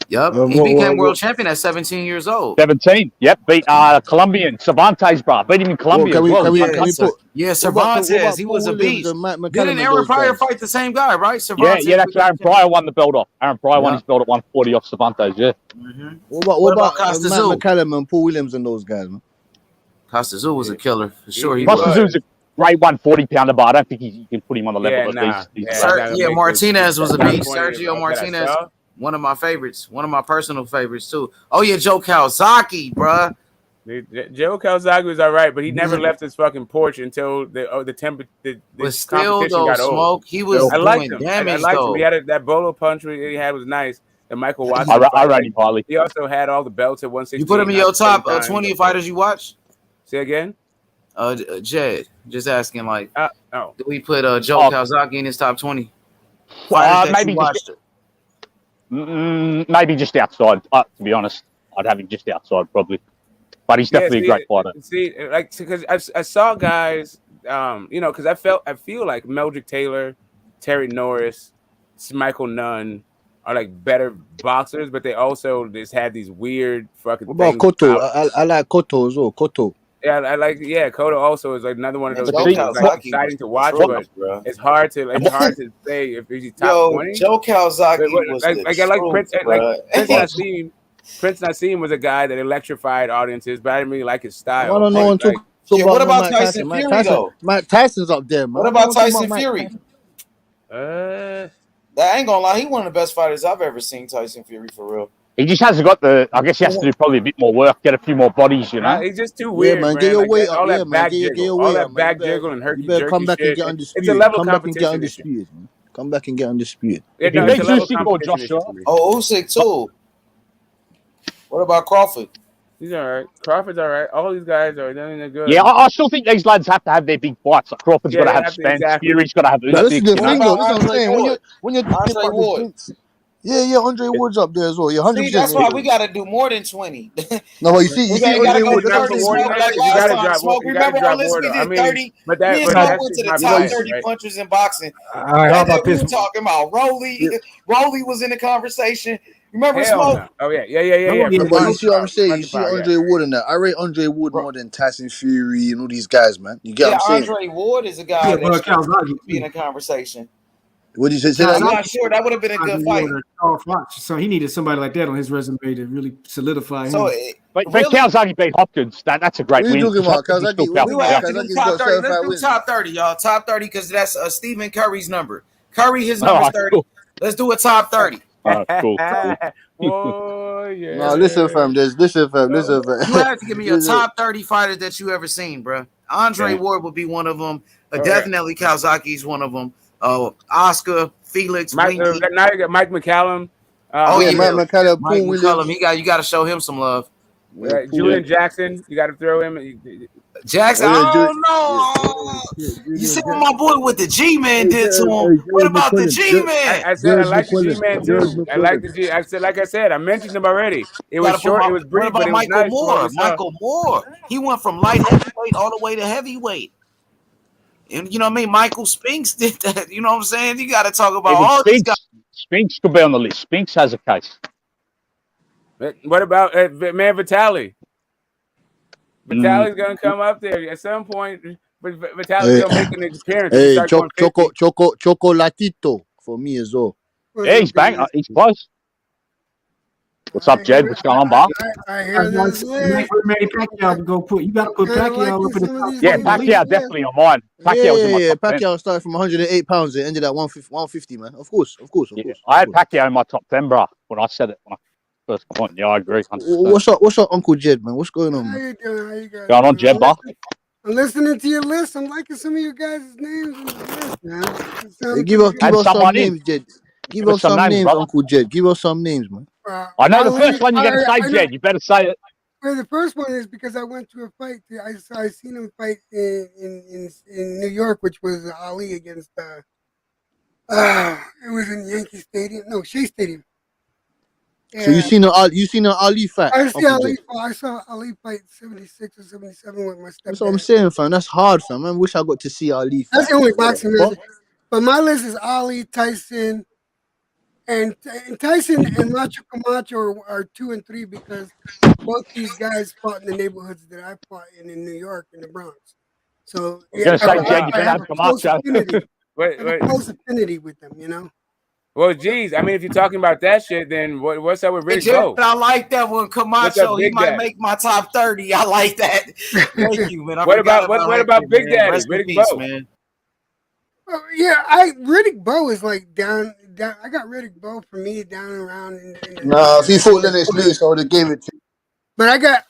Yep, he became world champion at 17 years old. 17, yep, beat Colombian Cervantes, bro. Beat him in Colombia Cervantes, he was a beast. Didn't Aaron Pryor fight the same guy, right? Cervantes, yeah, that's Aaron Pryor won the belt off. Aaron Pryor won his belt at 140 off Cervantes, yeah. Mm-hmm. What about Matt Costa-Zoo? McCallum and Paul Williams and those guys, man? Costa-Zoo was a killer for sure. Costa-Zoo's a great 140-pounder, but I don't think you can put him on the level of these guys. Martinez was a beast. Sergio Martinez. One of my favorites, one of my personal favorites too. Oh yeah, Joe Calzaghe, bruh. Joe Calzaghe was all right, but he never left his fucking porch until the competition got old. He was I liked him. damage, I liked though. him. He had that bolo punch he had was nice. And Michael Watson. I rate him highly. He also had all the belts at 160. You put him in your top 20 fighters you watch? Say again? Jed, just asking like, do we put Joe Calzaghe in his top 20? Maybe just outside. To be honest, I'd have him just outside probably. But he's definitely a great fighter. See, like because I saw guys, because I feel like Meldrick Taylor, Terry Norris, Michael Nunn are like better boxers, but they also just had these weird fucking. What about Cotto? I like Cotto as well. Cotto. Yeah, Cotto also is like another one of those things that's like exciting to watch, but it's hard to say if he's top 20. Joe Calzaghe was Prince Nassim was a guy that electrified audiences, but I didn't really like his style. I don't know. What about Tyson Fury though? Mike Tyson's up there, man. What about Tyson Fury? I ain't gonna lie, he's one of the best fighters I've ever seen. Tyson Fury, for real. He just hasn't got I guess he has to do probably a bit more work, get a few more bodies, you know. He's just too weird, man. Get your weight up, all that back jiggle, all that back jiggle and herky jerky. Come back and get undisputed. It's a level Come back and get competition. undisputed, man. Come back and get undisputed. It's a level competition. Oh, Usyk too. What about Crawford? He's all right. Crawford's all right. All these guys are good. Yeah, I still think these lads have to have their big fights. Like Crawford's got to have Spence, Fury's got to have This is the thing, though. This is what I'm saying. When you're Andre Ward. Yeah, Andre Ward's up there as well. Yeah, 100%. See, that's why we got to do more than 20. No, but you see, Andre Ward. Remember our list? We did 30. But we went to the top 30 punchers in boxing. All right, how about this? We were talking about Rolly. Rolly was in the conversation. Remember Smoke? No. Oh yeah. But you see what I'm saying? You see Andre Ward in that. I rate Andre Ward more than Tyson Fury and all these guys, man. You get what I'm saying? Andre Ward is a guy that should be in a conversation. What did you say? I'm not sure. That would have been a good fight. So he needed somebody like that on his resume to really solidify him. But Calzaghe beat Hopkins. That's a great win. Let's do top 30, y'all. Top 30 because that's Stephen Curry's number. Curry, his number is 30. Cool. Let's do a top 30. Cool. Oh yeah. No, listen, fam. Listen, fam. Listen, fam. You have to give me your top 30 fighters that you ever seen, bro. Andre Ward would be one of them. Definitely Kawasaki's one of them. Oscar, Felix, Mike, Winky. now you got Mike McCallum. Mike McCallum, Mike Paul McCallum. Williams. You got to show him some love. Julian Jackson, you got to throw him. Jackson, I don't know. You see what my boy with the G-Man did to him. What about the G-Man? I said I like the G-Man too. I like the G. I said, like I said, I mentioned him already. It was short, it was brief, but it was Michael nice. Moore? Michael Moore. He went from light heavyweight all the way to heavyweight. And you know what I mean? Michael Spinks did that. You know what I'm saying? You got to talk about all these guys. Spinks could be on the list. Spinks has a case. What about man Vitaly? Vitaly's gonna come up there at some point. But Vitaly's gonna make an appearance. Hey, Chocolatito for me as well. Yeah, he's bang. He's close. What's up, Jed? What's going on, Bob? I hear this. Manny Pacquiao go put. You got to put Pacquiao up in the top. Yeah, Pacquiao definitely on mine. Pacquiao was in my top 10. Pacquiao started from 108 pounds and ended at 150, man. Of course. I had Pacquiao in my top 10, bro. When I said it, when I first come on. Yeah, I agree. 100%. What's up, Uncle Jed, man? What's going on, man? How you doing? How you guys? Going on, Jed, Bob? I'm listening to your list. I'm liking some of you guys' names on the list, man. Hey, give us some names, Jed. Give us some names, Uncle Jed. Give us some names, man. I know the first one you got to say, Jed. You better say it. Well, the first one is because I went to a fight. I seen him fight in New York, which was Ali against. It was in Yankee Stadium. No, Shea Stadium. Yeah. So you seen an Ali fight? I saw Ali fight 76 or 77 with my stepdad. That's what I'm saying, fam. That's hard, fam. I wish I got to see Ali fight. That's the only boxing list. But my list is Ali, Tyson, and Tyson and Macho Camacho are 2 and 3 because both these guys fought in the neighborhoods that I fought in New York and the Bronx. So I have a close affinity with them, you know. Well, geez, I mean, if you're talking about that shit, then what's up with Riddick Bowe? I like that one, Camacho. He might make my top 30. I like that. Thank you, man. What about Big Daddy, Riddick Bowe, man? Yeah, Riddick Bowe is like down. I got Riddick Bowe for me down around. Nah, if he fought Lennox Lewis, I would have gave it to him. But I got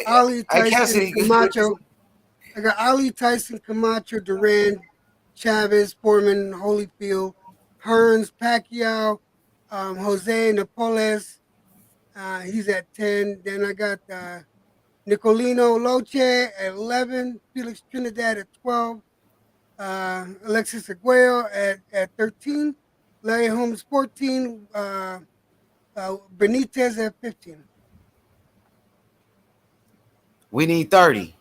Ali, Tyson, Camacho. I got Ali, Tyson, Camacho, Duran, Chavez, Foreman, Holyfield, Hearns, Pacquiao, Jose Napoles. He's at 10. Then I got Nicolino Loche at 11. Felix Trinidad at 12. Alexis Aguayo at 13. Larry Holmes 14. Benitez at 15. We need 30.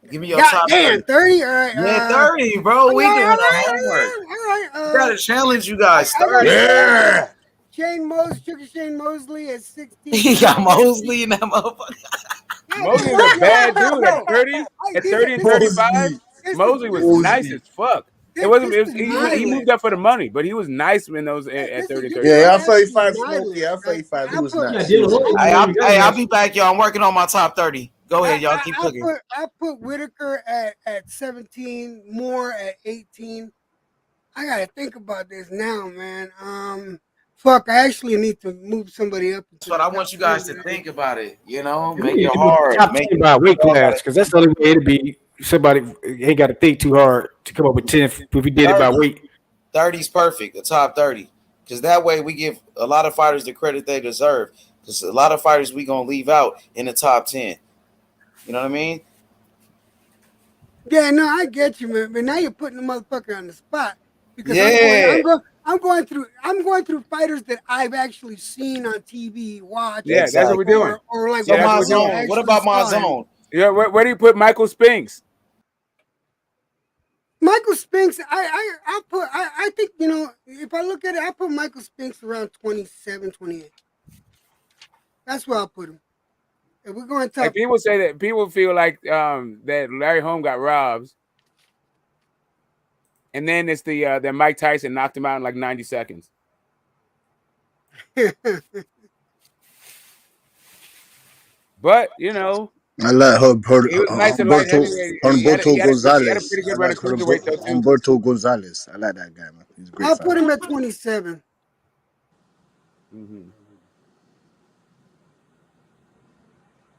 Give me your God top damn, 30? All right. Yeah, 30, bro. We doing our homework. All right. Gotta challenge you guys. 30. Yeah. Shane Mosley at 16. He got Mosley in that motherfucker. Mosley was a bad dude at 30 and 35. Mosley was nice as fuck. It wasn't. He moved up for the money, but he was nice in those at 30 and 35. Yeah, I'm 35. Smokey. I'm 35. He was nice. Hey, I'll be back, y'all. I'm working on my top 30. Go ahead, y'all. Keep cooking. I put Whitaker at 17, Moore at 18. I gotta think about this now, man. Fuck, I actually need to move somebody up. But I want you guys to think about it. You know, make it hard. Make it by weight class, because that's the only way it'd be. Somebody ain't got to think too hard to come up with 10 if we did 30. It by weight. 30 is perfect, the top 30. Because that way we give a lot of fighters the credit they deserve. Because a lot of fighters we going to leave out in the top 10. You know what I mean? Yeah, no, I get you, man. But now you're putting the motherfucker on the spot. Because I'm going through fighters that I've actually seen on TV, watched. Yeah, that's what we're doing. Or like my zone. What about my zone? Yeah, where do you put Michael Spinks? Michael Spinks, I think, you know, if I look at it, I put Michael Spinks around 27, 28. That's where I'll put him. If we're going to like people say that people feel like that Larry Holmes got robbed. And then it's that Mike Tyson knocked him out in like 90 seconds. But, you know, I like Humberto Gonzalez. I like Humberto Gonzalez. I like that guy, man. He's great. I'll put him at 27. Mm-hmm.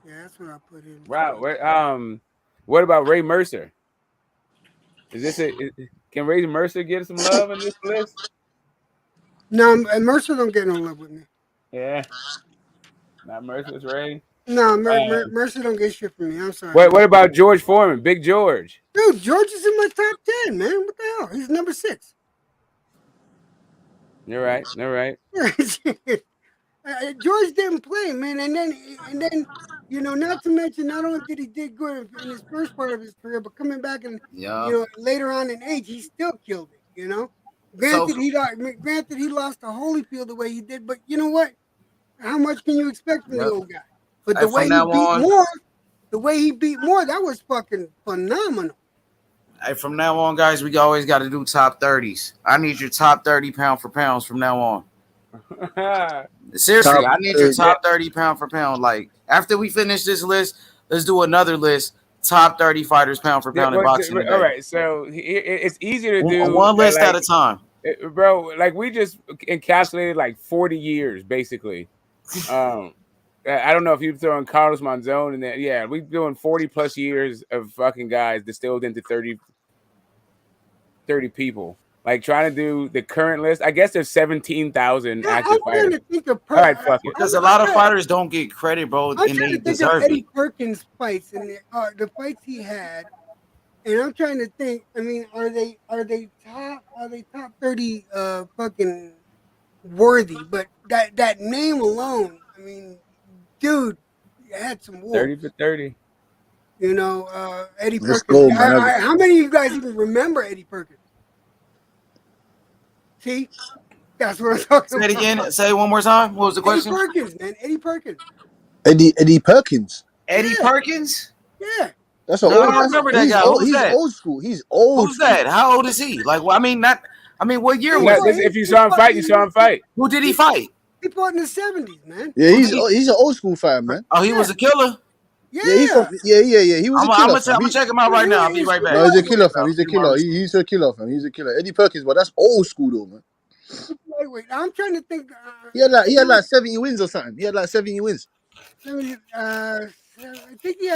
Yeah, that's what I put in. Wow. What about Ray Mercer? Can Ray Mercer get some love in this list? No, Mercer don't get no love with me. Yeah, not Mercer's Ray. No, Mercer don't get shit from me. I'm sorry. What about George Foreman, Big George? Dude, George is in my top 10, man. What the hell? He's number 6. You're right. George didn't play, man, and then not to mention, not only did he did good in his first part of his career, but coming back and later on in age, he still killed it. Granted, he lost to Holyfield the way he did, but you know what? How much can you expect from the old guy? But the way he beat Moore, that was fucking phenomenal. Hey, from now on, guys, we always got to do top 30s. I need your top 30 pound for pounds from now on. Seriously, I need your top 30 pound for pound. Like, after we finish this list, let's do another list. Top 30 fighters pound for pound in boxing. All right, so it's easier to do one list at a time, bro. Like, we just encapsulated like 40 years, basically. I don't know if you're throwing Carlos Monzon in there. Yeah, we're doing 40 plus years of fucking guys distilled into 30 people. Like, trying to do the current list. I guess there's 17,000 active fighters. All right, fuck it. Because a lot of fighters don't get credit, bro, I'm and trying they to think deserve of Eddie it. Perkins' fights and the fights he had, and I'm trying to think. I mean, are they top 30 fucking worthy? But that name alone, I mean, dude, had some wars. 30 for 30. Eddie Let's Perkins. go, man. How many of you guys even remember Eddie Perkins? See, that's what I'm talking Say it about. again. Say it one more time. What was the question? Eddie Perkins, man. Eddie Perkins. Eddie Perkins. Eddie Perkins? Yeah. That's No, I don't remember that guy. Who's He's that? old school. He's old. Who's that? How old is he? Like, well, what year was it? If you saw him fight, you saw him fight. Who did he fight? He fought in the 70s, man. Yeah, he's an old school fan, man. Oh, he was a killer? Yeah. He was a killer. I'm gonna check him out right now. I'll be right back. No, he's a killer, fam. He's a killer. He's a killer, fam. He's a killer. Eddie Perkins, but that's old school though, man. Wait, I'm trying to think. He had like 70 wins or something. He had like 70 wins. I think he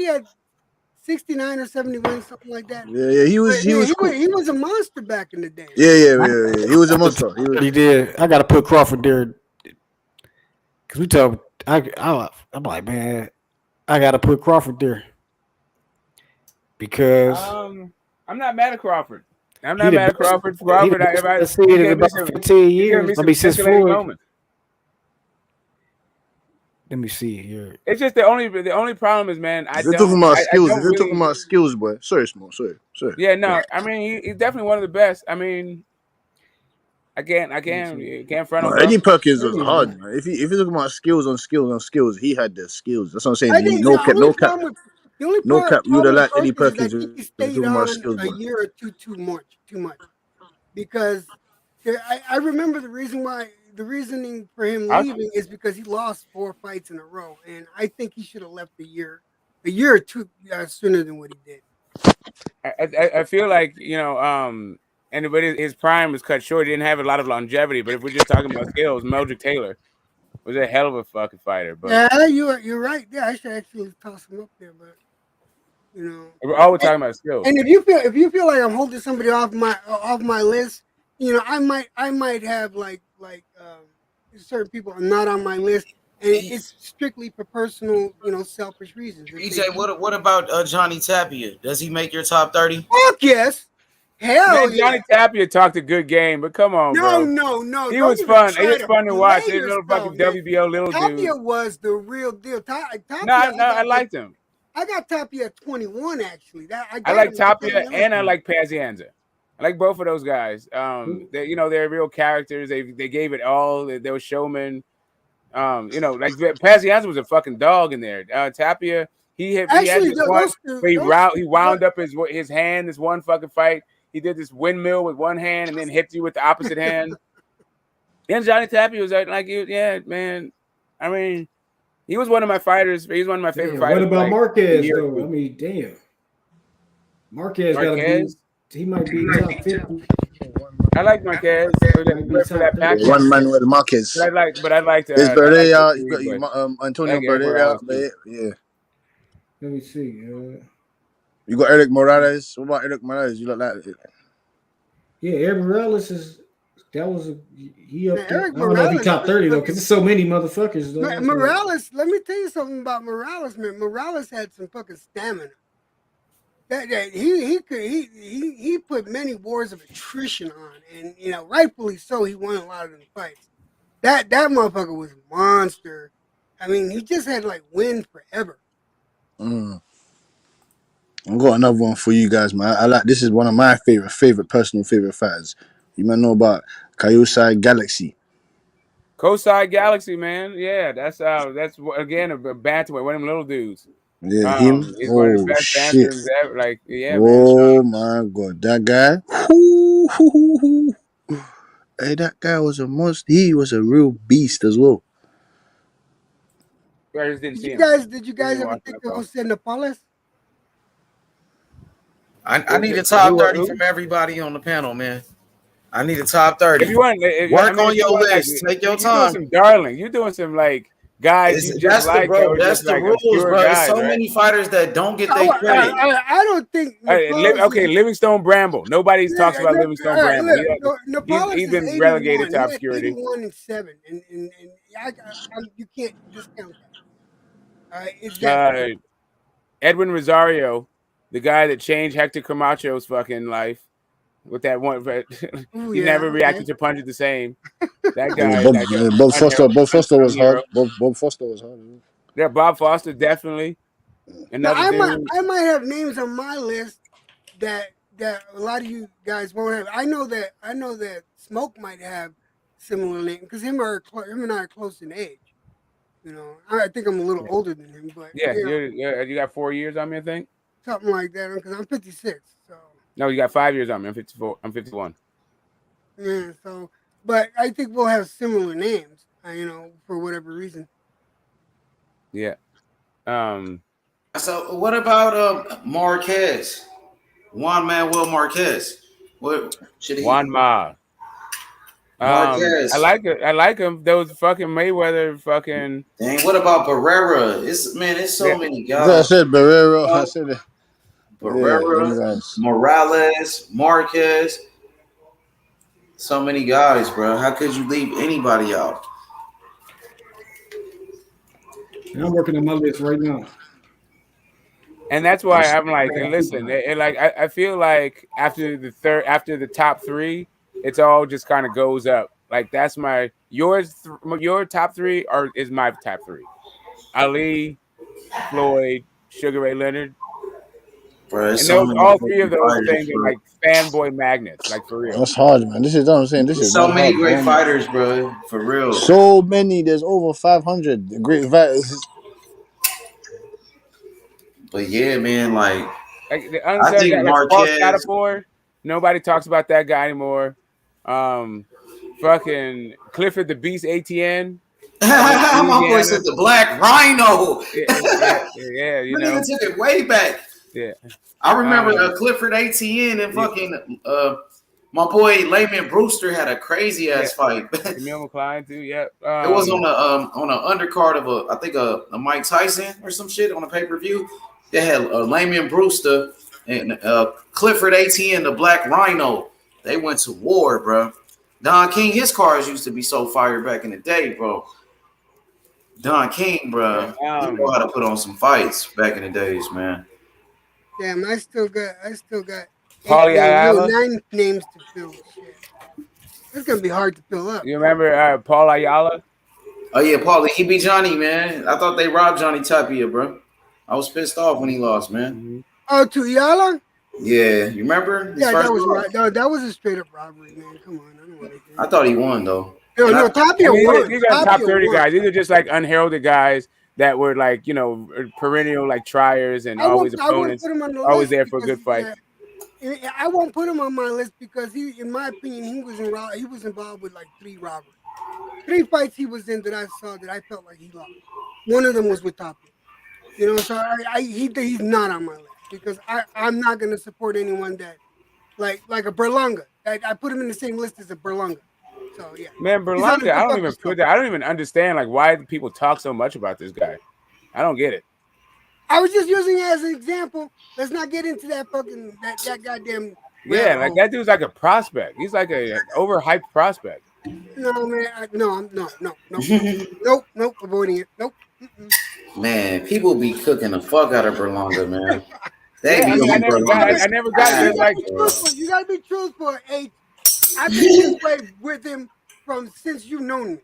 had 69 or 70 wins, something like that. Yeah. He was cool. He was a monster back in the day. Yeah. He was a monster. He did. I gotta put Crawford there because we talk. I'm like, man, I gotta put Crawford there because I'm not mad at Crawford. I'm not mad at Crawford. Crawford, I see it in about 15 years. Let me see Floyd. Let me see here. It's just the only problem is, man. You're talking about skills. You're talking about skills, boy. Sorry, Small. Sorry. Yeah, no. I mean, he's definitely one of the best. I mean, I can't front on Eddie Perkins was hard, man. If you're talking about skills on skills, he had the skills. That's what I'm saying. No cap. You would have liked Eddie Perkins. He stayed on a year or two too much, because I remember the reasoning for him leaving is because he lost 4 fights in a row, and I think he should have left a year or two sooner than what he did. I feel like and his prime was cut short. He didn't have a lot of longevity. But if we're just talking about skills, Meldrick Taylor was a hell of a fucking fighter. But yeah, you're right. Yeah, I should actually toss him up there, but we're always talking about skills. And if you feel like I'm holding somebody off my list, I might have like certain people are not on my list, and it's strictly for personal, selfish reasons. EJ, what about Johnny Tapia? Does he make your top 30? Fuck yes. Hell man, Johnny Tapia talked a good game, but come on, bro. No. He was fun. He was fun to watch. His little fucking WBO little dude. Tapia was the real deal. I liked him. I got Tapia at 21, actually. I like Tapia and I like Pazienza. I like both of those guys. They're real characters. They gave it all. They were showmen. Like Pazienza was a fucking dog in there. Tapia, he had this one where he wound up his hand this one fucking fight. He did this windmill with one hand and then hit you with the opposite hand. And Johnny Tapia was man. I mean, he was one of my fighters. He's one of my favorite fighters. What about Marquez, though? I mean, damn. Marquez got to be He might be top 50. I like Marquez for that package. One man with Marquez. But I like It's I like Pereira. You Victory, got but Antonio I like Eric Pereira. Morales too. Yeah. Let me see. You got Eric Morales. What about Eric Morales? You look like it. Yeah, Eric Morales he up Man, there. Eric I don't know if he Morales top 30 though, because there's so many motherfuckers though. Morales, let me tell you something about Morales, man. Morales had some fucking stamina. That he put many wars of attrition on, and rightfully so. He won a lot of them fights. That motherfucker was a monster. I mean, he just had like win forever. I've got another one for you guys, man. I like this is one of my personal favorite fighters. You might know about Kaiosai Galaxy. Kosai Galaxy, man. Yeah, that's again a bantamweight, one of them little dudes. Yeah, him. He's one of the best Shit. bantamers ever. Like, yeah, Oh man. my god, that guy. Hey, that guy was a monster. He was a real beast as well. I just didn't Did see you him. guys ever think of Jose Napales? I need a top 30 from everybody on the panel, man. I need a top 30. If you want, work on your list. Take your time. You're doing some darling. You're doing some like guys you just like. That's the rules, bro. There's so many fighters that don't get their credit. I don't think. Okay, Livingstone Bramble. Nobody talks about Livingstone Bramble. He's been relegated to obscurity. 81-7, and you can't discount that. Edwin Rosario, the guy that changed Hector Camacho's fucking life with that one, he never reacted to punches the same. That guy, Bob Foster was hard. Bob Foster was hard. Yeah, Bob Foster definitely. I might have names on my list that a lot of you guys won't have. I know that Smoke might have similar names because him and I are close in age. I think I'm a little older than him, but you got 4 years on me, I think. Something like that, because I'm 56. So no, you got 5 years on me. I'm 54. I'm 51. Yeah. So, but I think we'll have similar names. For whatever reason. Yeah. So what about Marquez? Juan Manuel Marquez. What should he? Juan Ma. Marquez. I like him. Those fucking Mayweather fucking. Dang, what about Barrera? It's so many guys. I said Barrera. I said it. Barrera, Morales, Marquez. So many guys, bro. How could you leave anybody out? I'm working on my list right now. And that's why I'm like, and listen, I feel like after the top three, it's all just kind of goes up. Like that's your top three is my top three. Ali, Floyd, Sugar Ray Leonard. Bro, and all three of those things are like fanboy magnets, like for real. That's hard, man. This is what I'm saying. This is so many hard, great man. fighters, bro. For real. So many. There's over 500 great fighters. But yeah, man, like the I think Marquez. Nobody talks about that guy anymore. Fucking Clifford the Beast ATN. My boy said the Black Rhino. Yeah, you know, took it way back. Yeah, I remember Clifford ATN and fucking my boy Layman Brewster had a crazy ass fight. Emil McCline too. Yeah, it was on an undercard of I think a Mike Tyson or some shit on a pay per view. They had Layman Brewster and Clifford ATN, the Black Rhino. They went to war, bro. Don King, his cars used to be so fire back in the day, bro. Don King, bro, he know how to put on some fights back in the days, man. Damn, I still got Paulie Ayala. 9 names to fill. Shit. It's gonna be hard to fill up. You remember Paul Ayala? Oh yeah, Paulie. He beat Johnny, man. I thought they robbed Johnny Tapia, bro. I was pissed off when he lost, man. Oh, to Ayala? Yeah, you remember? Yeah, that was right. No, that was a straight up robbery, man. Come on, I don't want to. I thought he won though. No, Tapia won. These are top 30 guys. These are just like unheralded guys that were like, perennial like triers and always opponents, always there for a good fight. I won't put him on my list because he, in my opinion, he was involved with like 3 robberies. 3 fights he was in that I saw that I felt like he lost. One of them was with Tapia. So he's not on my list because I'm not going to support anyone that like a Berlanga. I put him in the same list as a Berlanga. So yeah, Man, he's on a Berlanga, I don't good even fucking put that. I don't even understand like why people talk so much about this guy. I don't get it. I was just using it as an example. Let's not get into that fucking that goddamn. Yeah, like that dude's like a prospect. He's like a overhyped prospect. No, man. Nope. Avoiding it. Nope. Man, people be cooking the fuck out of Berlanga, man. They Yeah, I be mean, I on never Berlanga. got it. Like, You gotta be truthful. Hey, I've been this way with him from since you've known me.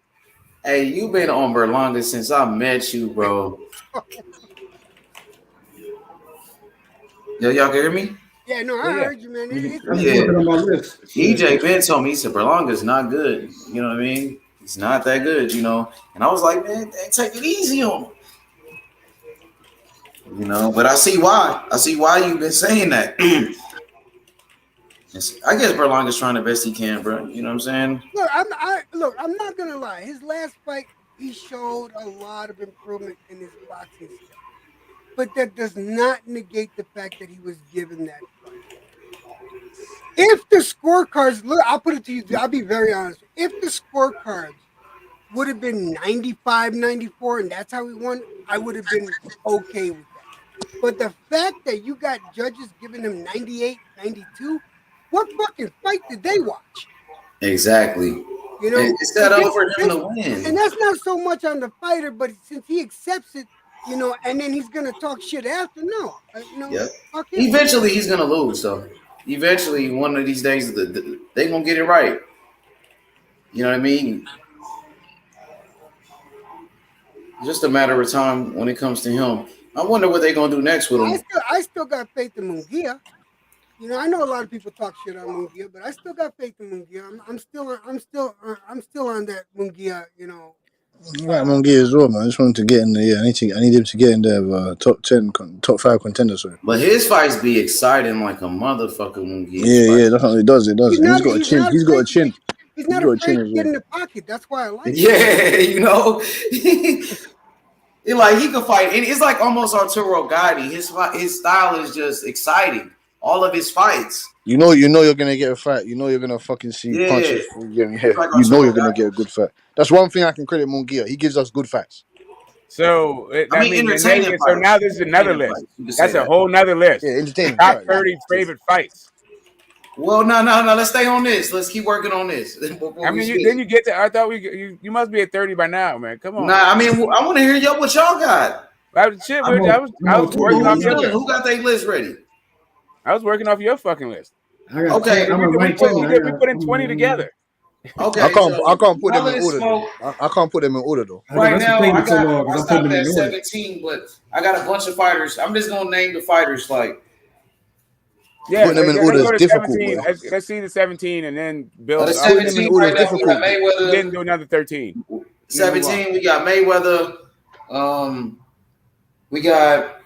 Hey, you've been on Berlanga since I met you, bro. Yo, y'all can hear me? Yeah, no, I heard you, man. DJ Ben told me, he said Berlanga's not good. You know what I mean? He's not that good, you know. And I was like, man, take it easy on him. You know, but I see why. I see why you've been saying that. I guess Berlanga's trying the best he can, bro. You know what I'm saying? Look, I'm not gonna lie. His last fight, he showed a lot of improvement in his boxing skill. But that does not negate the fact that he was given that fight. If the scorecards, look, I'll put it to you, I'll be very honest. If the scorecards would have been 95, 94, and that's how he won, I would have been okay with that. But the fact that you got judges giving him 98, 92, what fucking fight did they watch? Exactly. You know, it's set up for him to win. And that's not so much on the fighter, but since he accepts it, you know, and then he's gonna talk shit after. No, Yep. Eventually, he's gonna lose. So, eventually, one of these days, they gonna get it right. You know what I mean? Just a matter of time when it comes to him. I wonder what they're gonna do next with him. I still got faith in Munguia. You know, I know a lot of people talk shit on Munguia, but I still got faith in Munguia. I'm still on that Munguia. You know. Right, Munguia as well, man. I just wanted to get in there. Yeah, I need him to get in there. Top 10, top 5 contenders. Sorry. But his fights be exciting like a motherfucker. Munguia. Yeah, that's what it does. It does. He's got a chin. He's got a chin. He's not afraid to get in the pocket. That's why I like. Yeah, you know. Like he can fight. It's like almost Arturo Gatti. His style is just exciting. All of his fights. You know you're gonna get a fight. You know you're gonna fucking see punches getting hit. Like You know you're gonna get a good fight. That's one thing I can credit Munguia. He gives us good fights. So I mean, entertaining so now this is another list. That's a whole nother list. Yeah, entertaining. Top 30 favorite fights. Well, no. Let's stay on this. Let's keep working on this. I mean, then you get to. I thought you must be at 30 by now, man. Come on. Nah, I mean, I want to hear what y'all got. I was working off your list. Who got their list ready? I was working off your fucking list. Okay, we put in 20 together. Okay, I can't put them in order. I can't put them in order though. Right now, I stopped at 17, but I got a bunch of fighters. I'm just gonna name the fighters like. Yeah, putting them in order is difficult. Let's see the 17 and then build. The 17 right now, we got Mayweather. Then do another 13. 17, we got Mayweather. We got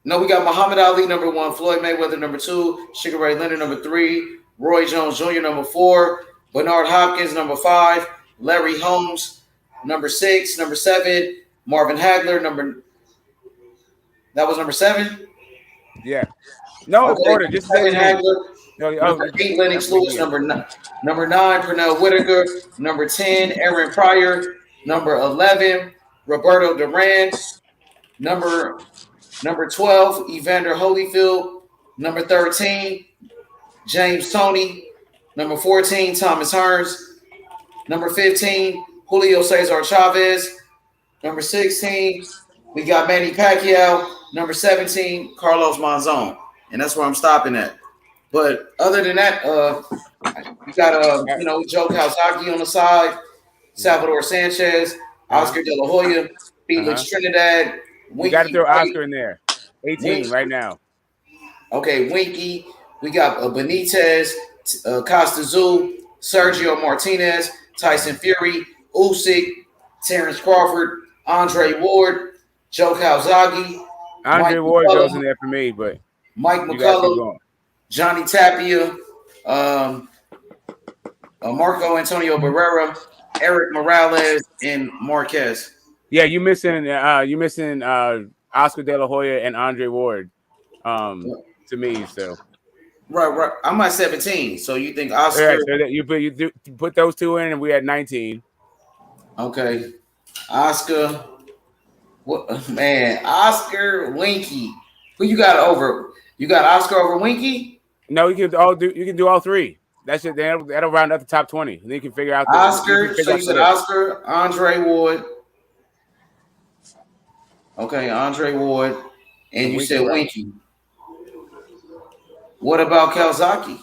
Muhammad Ali number 1, Floyd Mayweather number 2, Sugar Ray Leonard number 3, Roy Jones Jr. number 4, Bernard Hopkins number 5, Larry Holmes number 6, number 7, Marvin Hagler number 7. Yeah. No, okay. order. Just Marvin Hagler. Number 8, Lennox Lewis. Number 9, Pernell Whitaker. Number 10, Aaron Pryor. Number 11, Roberto Duran. Number 12, Evander Holyfield. Number 13, James Toney. Number 14, Thomas Hearns. Number 15, Julio Cesar Chavez. Number 16, we got Manny Pacquiao. Number 17, Carlos Monzon. And that's where I'm stopping at. But other than that, you got Joe Calzaghe on the side, Salvador Sanchez, Oscar De La Hoya, Felix Trinidad. We got to throw Oscar in there. 18 right now. Okay, Winky. We got Benitez, Costa Zul, Sergio Martinez, Tyson Fury, Usyk, Terence Crawford, Andre Ward, Joe Calzaghe. Andre Ward goes in there for me, but Mike McCullough, Johnny Tapia, Marco Antonio Barrera, Eric Morales, and Marquez. Yeah, you missing Oscar De La Hoya and Andre Ward. To me, so Right. I'm at 17. So you think Oscar? All right, so that you put those two in, and we had 19. Okay, Oscar. What man? Oscar, Winky. Who you got over? You got Oscar over Winky? No, you can do all three. That's it. That'll round up the top 20. Then you can figure out Oscar. So you said Oscar, Andre Ward. Okay, Andre Ward, and you said Winky. What about Kawasaki?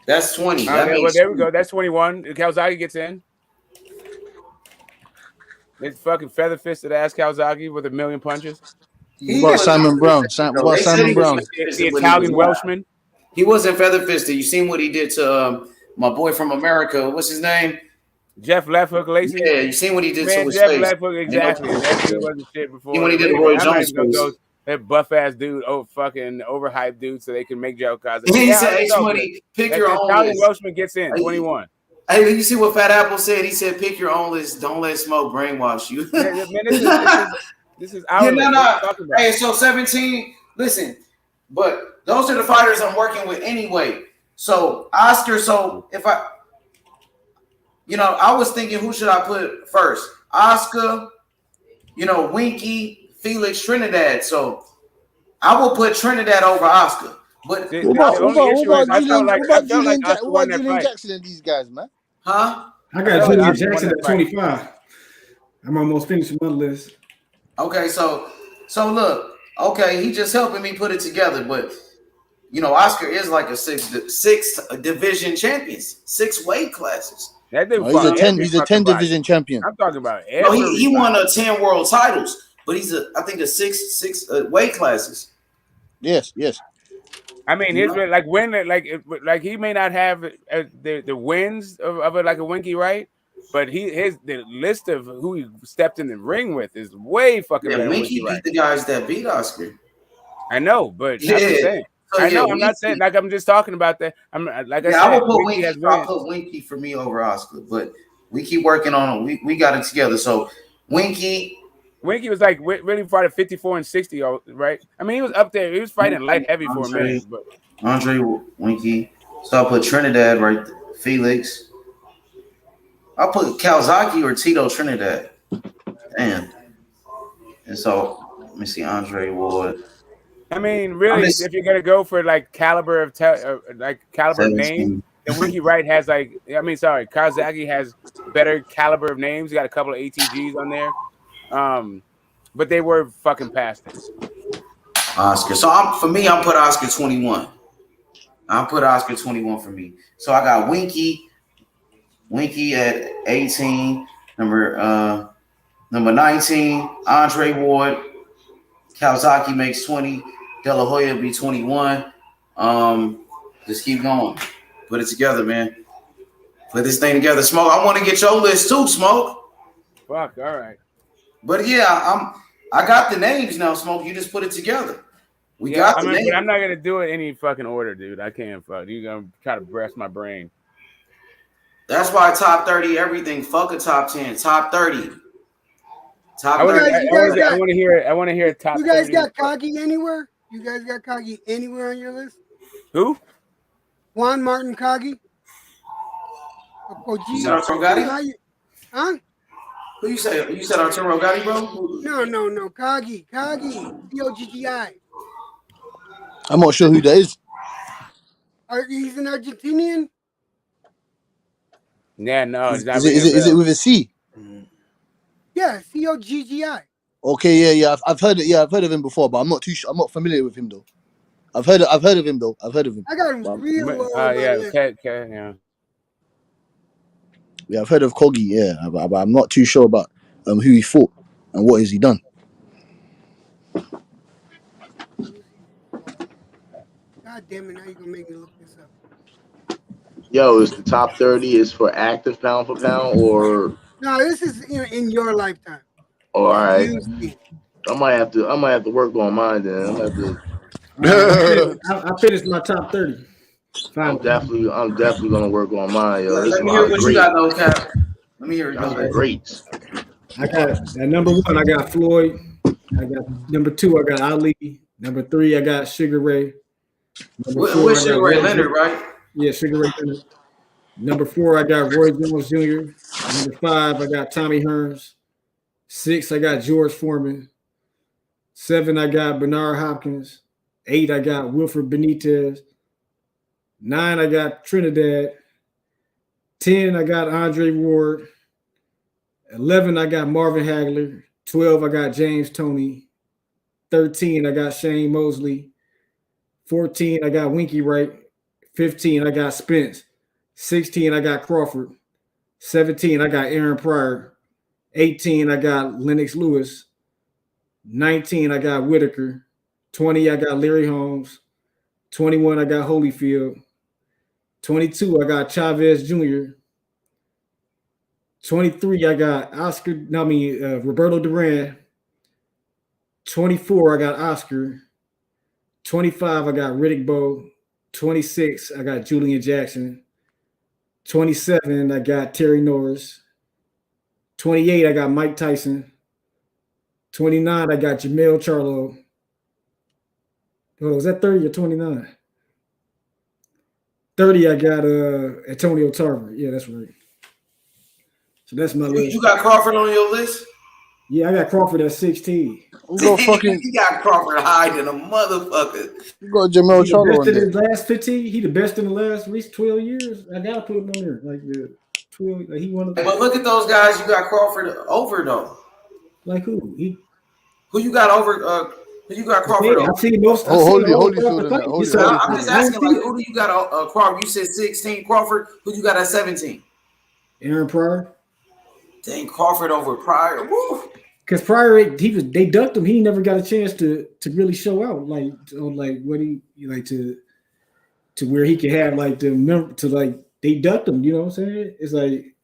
That's 20. Well, there we go. That's 21. Kawasaki gets in. It's fucking feather fisted ass Kawasaki with a million punches. What about Simon Brown? What about Simon Brown? The Italian Welshman. He wasn't feather fisted. You seen what he did to my boy from America? What's his name? Jeff Left Hook Lacey. Yeah, you seen what he did to his Jeff face. Left Hook, exactly. That dude wasn't shit before. You when he did the Roy Jones face. That buff ass dude, fucking overhyped dude, so they can make joke cause he said, "Hey, somebody pick your own Italian list." Welshman gets in 21. Hey, you see what Fat Apple said? He said, "Pick your own list. Don't let smoke brainwash you." Man, this is our list. No. Hey, so 17. Listen, but those are the fighters I'm working with anyway. So Oscar. So if I was thinking, who should I put first? Oscar. Winky. Felix, Trinidad. So I will put Trinidad over Oscar. But what about Julian Jackson and these guys, man? Huh? I got Julian Jackson at 25. I'm almost finished my list. Okay, so look, he just helping me put it together. But Oscar is like a six division champion, 6 weight classes. He's a 10 division champion. I'm talking about he won 10 world titles. But he's I think a six weight classes. Yes. I mean, his like he may not have the wins of it like a Winky, right? But the list of who he stepped in the ring with is way fucking better. Winky beat the guys that beat Oscar. I know, but I'm just saying. I know. I'm not saying I'm just talking about that. I said, I will put Winky. I'll put Winky for me over Oscar, but we keep working on it. We got it together. So Winky was like really fought at 54 and 60, right? I mean, he was up there. He was fighting light heavy for a minute. But Andre Winky. So I'll put Trinidad right there. Felix. I'll put Kawasaki or Tito Trinidad. Damn. And so let me see Andre Ward. I mean, really, if you're gonna go for like caliber of name, then Winky Wright has Kawasaki has better caliber of names. He got a couple of ATGs on there. But they were fucking past it. Oscar. So I'm put Oscar 21. I'll put Oscar 21 for me. So I got Winky at 18, number 19, Andre Ward. Kawasaki makes 20. De La Hoya be 21. Just keep going. Put it together, man. Put this thing together. Smoke, I want to get your list too, Smoke. Fuck, all right. But yeah, I got the names now, Smoke. You just put it together. We got the names. I'm not gonna do it any fucking order, dude. I can't. Fuck. You gonna try to breast my brain? That's why top 30 everything. Fuck a top 10. Top 30. Top 30. I want to hear it. I want to hear top. You guys 30. got Kagi anywhere? You guys got Kagi anywhere on your list? Who? Juan Martin Kagi. Arturo Gatti? Huh? Who you say? You said Arturo Gatti, bro? No. Kagi. COGGI. I'm not sure who that is. He's an Argentinian? Yeah, no. Is it with a C? Yeah, COGGI. Okay, yeah. I've heard it. Yeah, I've heard of him before, but I'm not too sure. I'm not familiar with him though. I've heard of him though. I got him real low. Yeah. Yeah, I've heard of Kogi. Yeah, but I'm not too sure about who he fought and what has he done. God damn it! Now you're gonna make me look this up. Yo, is the top 30 is for active pound for pound or? No, this is in your lifetime. All right. I might have to work on mine then. I'm gonna have to. I finished my top 30. I'm definitely gonna work on mine, yo. Let me hear what you got, though, Cap. Let me hear your greats. I got at number 1. I got Floyd. I got number 2. I got Ali. Number 3. I got Sugar Ray. Number 4, With I got Sugar Ray Roy Leonard, Jones. right? Yeah, Sugar Ray Leonard. Number 4, I got Roy Jones Jr. Number 5, I got Tommy Hearns. 6, I got George Foreman. 7, I got Bernard Hopkins. 8, I got Wilfred Benitez. 9, I got Trinidad. 10, I got Andre Ward. 11, I got Marvin Hagler. 12, I got James Toney. 13, I got Shane Mosley. 14, I got Winky Wright. 15, I got Spence. 16, I got Crawford. 17, I got Aaron Pryor. 18, I got Lennox Lewis. 19, I got Whitaker. 20, I got Larry Holmes. 21, I got Holyfield. 22, I got Chavez Jr. 23, I got Roberto Duran. 24, I got Oscar. 25, I got Riddick Bowe. 26, I got Julian Jackson. 27, I got Terry Norris. 28, I got Mike Tyson. 29, I got Jamel Charlo. Oh, was that 30 or 29? 30, I got Antonio Tarver. Yeah, that's right. So that's my list. You got Crawford on your list? Yeah, I got Crawford at 16. You got Crawford high than a motherfucker. You got Jamel Charlo on in there. his last 15. He the best in the last at least 12 years. I gotta put him on there. Like the 12. Like he one of the. But look at those guys you got Crawford over though. Like who? Who you got over? Who you got Crawford over? I see most. Holyfield and that. I'm just asking, like, who do you got? Crawford. You said 16. Crawford. Who you got at 17? Aaron Pryor. Dang, Crawford over Pryor. Woo. Because Pryor, they ducked him. He never got a chance to really show out, like what he like to where he could have like they ducked him. You know what I'm saying? It's like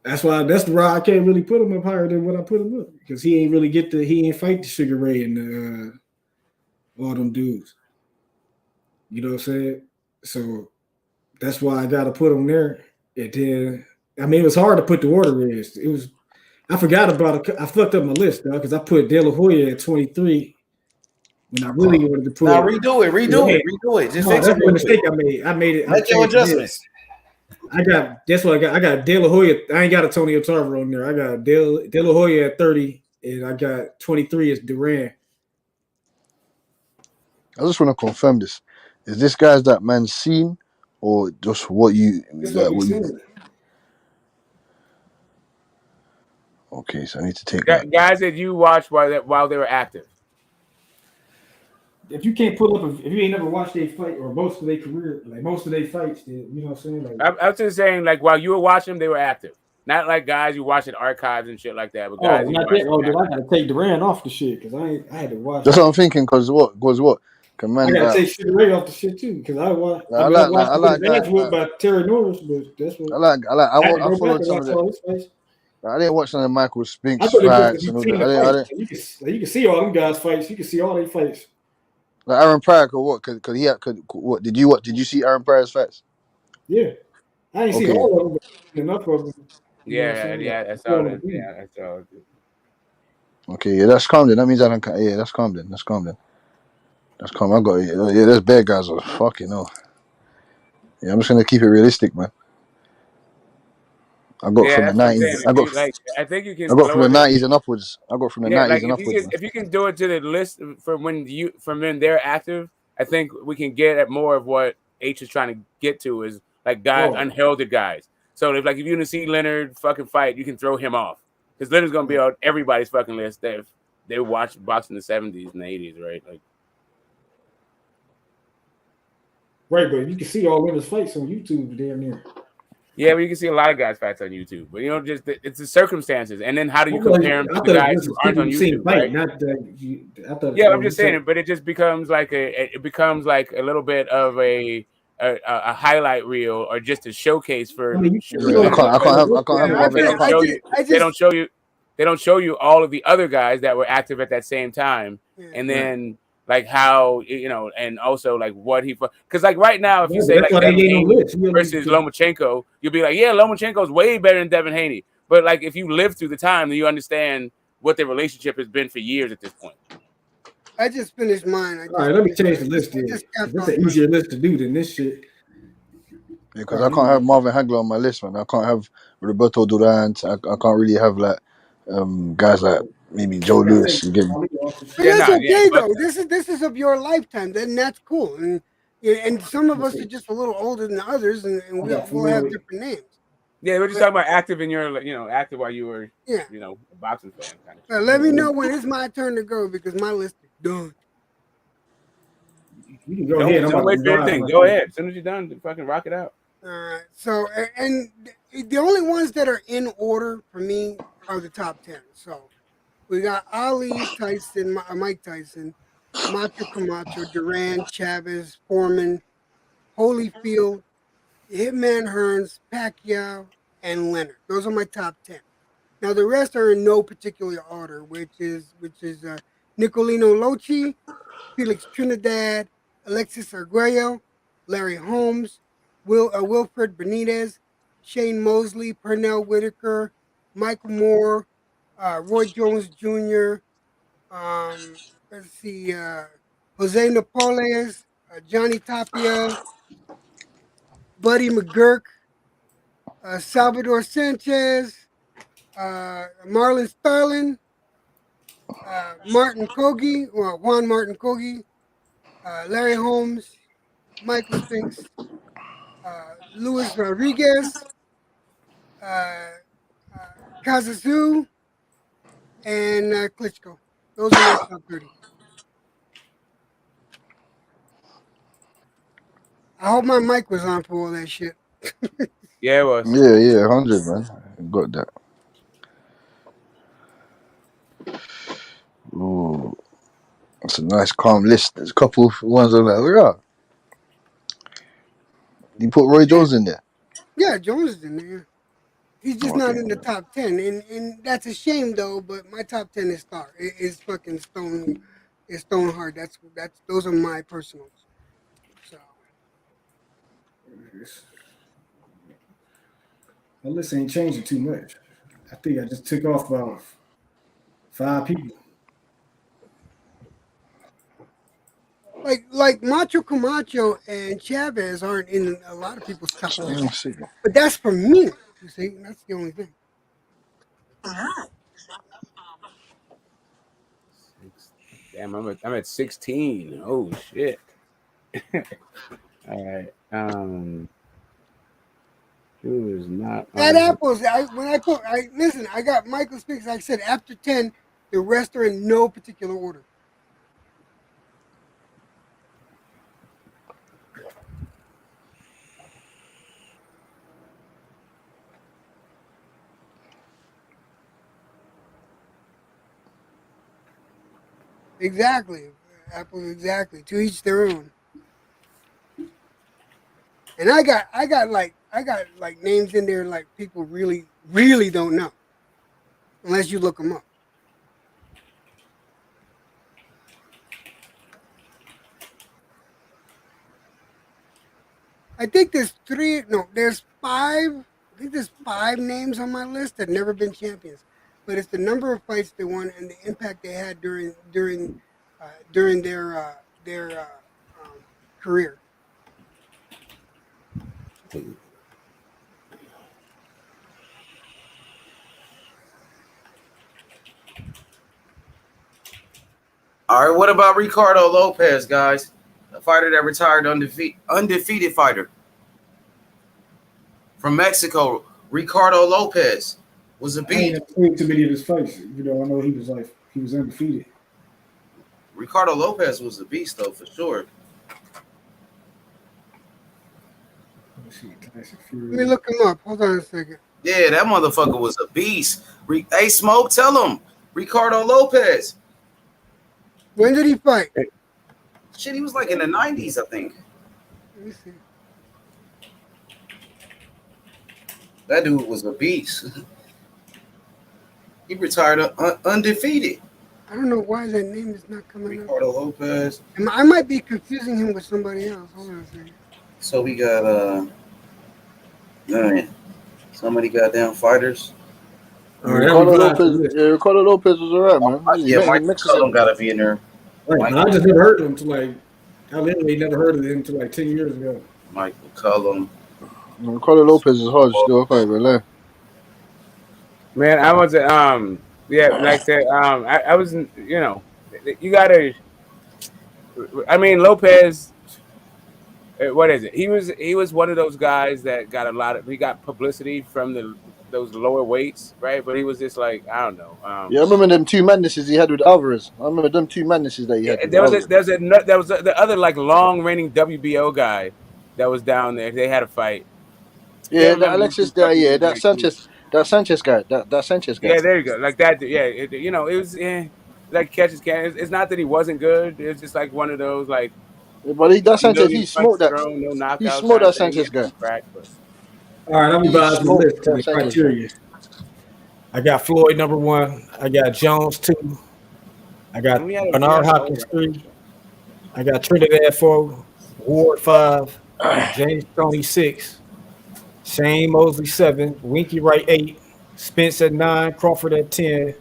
that's the why I can't really put him up higher than what I put him up, because he ain't fight the Sugar Ray and all them dudes. You know what I'm saying? So that's why I got to put him there. And then it was hard to put the order in. It was. I forgot about it. I fucked up my list, though, because I put De La Hoya at 23 when I really wanted to put. Now redo it. Just that's the mistake I made. I made it. Make your adjustments. That's what I got. I got De La Hoya. I ain't got Antonio Tarver on there. I got De La Hoya at 30, and I got 23 as Duran. I just want to confirm this. Is this guys that man's seen, or just what you? Okay, so I need to take that. Guys that you watched while they were active. If you can't pull up, if you ain't never watched a fight or most of their career, like most of their fights, then, you know what I'm saying? Like, I'm just saying, like, while you were watching them, they were active. Not like guys you watch in archives and shit like that. But guys, I gotta take Duran off the shit because I had to watch. That's what I'm thinking. Because what? I gotta take Sugar Ray off the shit too because I watched. I like that by Terry Norris, but that's what I followed some of that. I didn't watch none of Michael Spinks fights and all that. You can see all them guys fights. You can see all their fights. Like Aaron Pryor could what? Could what? Did you see Aaron Pryor's fights? Yeah, I ain't see all of them, but enough of them. Yeah, that's all. That's all. Okay, yeah, that's calm then. That means I don't. Yeah, that's calm then. That's calm. I got it. Yeah, there's bad guys. Fucking no. Yeah, I'm just gonna keep it realistic, man. I got from the 90s. I think you can. I got from the 90s and upwards. If you can do it to the list from when they're active, I think we can get at more of what H is trying to get to is like guys, unheralded guys. So if you didn't see Leonard fucking fight, you can throw him off because Leonard's gonna be on everybody's fucking list. They watched boxing in the 70s and the 80s, right? Like, right, but you can see all Leonard's fights on YouTube damn near. Yeah, but you can see a lot of guys fights on YouTube, but just it's the circumstances, and then how do you compare them to guys who aren't on YouTube? Right? I'm just saying it, but it just becomes like a little bit of a highlight reel or just a showcase for. They don't show you all of the other guys that were active at that same time, and then. Like how and also like what he because like right now if you say like Devin Haney versus Lomachenko, you'll be like, yeah, Lomachenko's way better than Devin Haney. But like if you live through the time, then you understand what their relationship has been for years at this point. I just finished mine. All right, let me change the list here. That's an easier list to do than this shit. Because I can't have Marvin Hagler on my list, man. I can't have Roberto Durant. I can't really have like guys like maybe Joe Louis. You get me? But that's okay though. This is of your lifetime. Then that's cool. And some of us are just a little older than others, and we'll have different names. Yeah, we're just talking about active in your, active while you were, Yeah. a boxing fan kind of. Now, let me know when it's my turn to go because my list is done. You can go ahead. Don't wait for anything. Go ahead. As soon as you're done, fucking rock it out. All right. So, and the only ones that are in order for me are the top 10. So, we got Ali, Tyson, Mike Tyson, Macho Camacho, Duran, Chavez, Foreman, Holyfield, Hitman Hearns, Pacquiao, and Leonard. Those are my top 10. Now the rest are in no particular order, which is Nicolino Lochi, Felix Trinidad, Alexis Arguello, Larry Holmes, Wilfred Benitez, Shane Mosley, Pernell Whitaker, Michael Moore, Roy Jones Jr. Let's see, Jose Napoles, Johnny Tapia, Buddy McGurk, Salvador Sanchez, Marlon Starlin, Martin Kogi, or Juan Martin Kogi, Larry Holmes, Michael Spinks, Luis Rodriguez, Kazazu, and Klitschko. Those are my top 30. I hope my mic was on for all that shit. Yeah, it was. Yeah, 100, man. Got that. Ooh, that's a nice calm list. There's a couple of ones I'm like, yeah. You put Roy Jones in there. Yeah, Jones is in there. He's just not in the top 10, and that's a shame though. But my top 10 is star. It's fucking stone. It's stone hard. That's those are my personals. So. My list ain't changing too much. I think I just took off about 5 people. Like Macho Camacho and Chavez aren't in a lot of people's top 10. But that's for me. You see, that's the only thing. Damn, I'm at 16. Oh shit. All right. Who is not? At Apples, listen. I got Michael Spinks. Like I said, after 10, the rest are in no particular order. Exactly. Apples, exactly. To each their own. And I got like names in there like people really, really don't know. Unless you look them up. I think there's 5. I think there's 5 names on my list that have never been champions. But it's the number of fights they won and the impact they had during their career. All right, what about Ricardo Lopez, guys? A fighter that retired undefeated fighter from Mexico. Ricardo Lopez was a beast. I ain't seen too many of his fights. I know he was undefeated. Ricardo Lopez was a beast, though, for sure. Let me look him up. Hold on a second. Yeah, that motherfucker was a beast. Hey, Smoke, tell him. Ricardo Lopez. When did he fight? Shit, he was like in the 90s, I think. Let me see. That dude was a beast. He retired undefeated. I don't know why that name is not coming up. Ricardo Lopez. I might be confusing him with somebody else. Hold on a second. So we got so many goddamn fighters. Ricardo Lopez was alright, man. Yeah, Mike McCullum gotta be in there. Right, but I just never heard of him until like I literally never heard of him until like 10 years ago. Michael Cullum. Carlo Lopez is hard still. I can't even lie. Man, I was yeah, like I said, I was, you know, you gotta. I mean, Lopez. What is it? He was one of those guys that got he got publicity from those lower weights, right? But he was just like, I don't know. Yeah, I remember them two madnesses he had with Alvarez. I remember them two madnesses that he had with Alvarez. There was the other like long reigning WBO guy that was down there. They had a fight. Yeah, that Alexis guy. Yeah, that Sanchez guy. That Sanchez guy. Yeah, there you go. Like that. Yeah, you know, it was like catches can. It's not that he wasn't good. It's just like one of those like. Yeah, but that Sanchez, he smoked that. No knockouts, he smoked that Sanchez guy. All right, I'm revising the list to the criteria. I got Floyd number 1. I got Jones 2. I got Bernard Hopkins 3. I got Trinidad 4. Ward 5. James Stoney 6. Shane Mosley 7. Winky Wright 8. Spence at 9. Crawford at 10.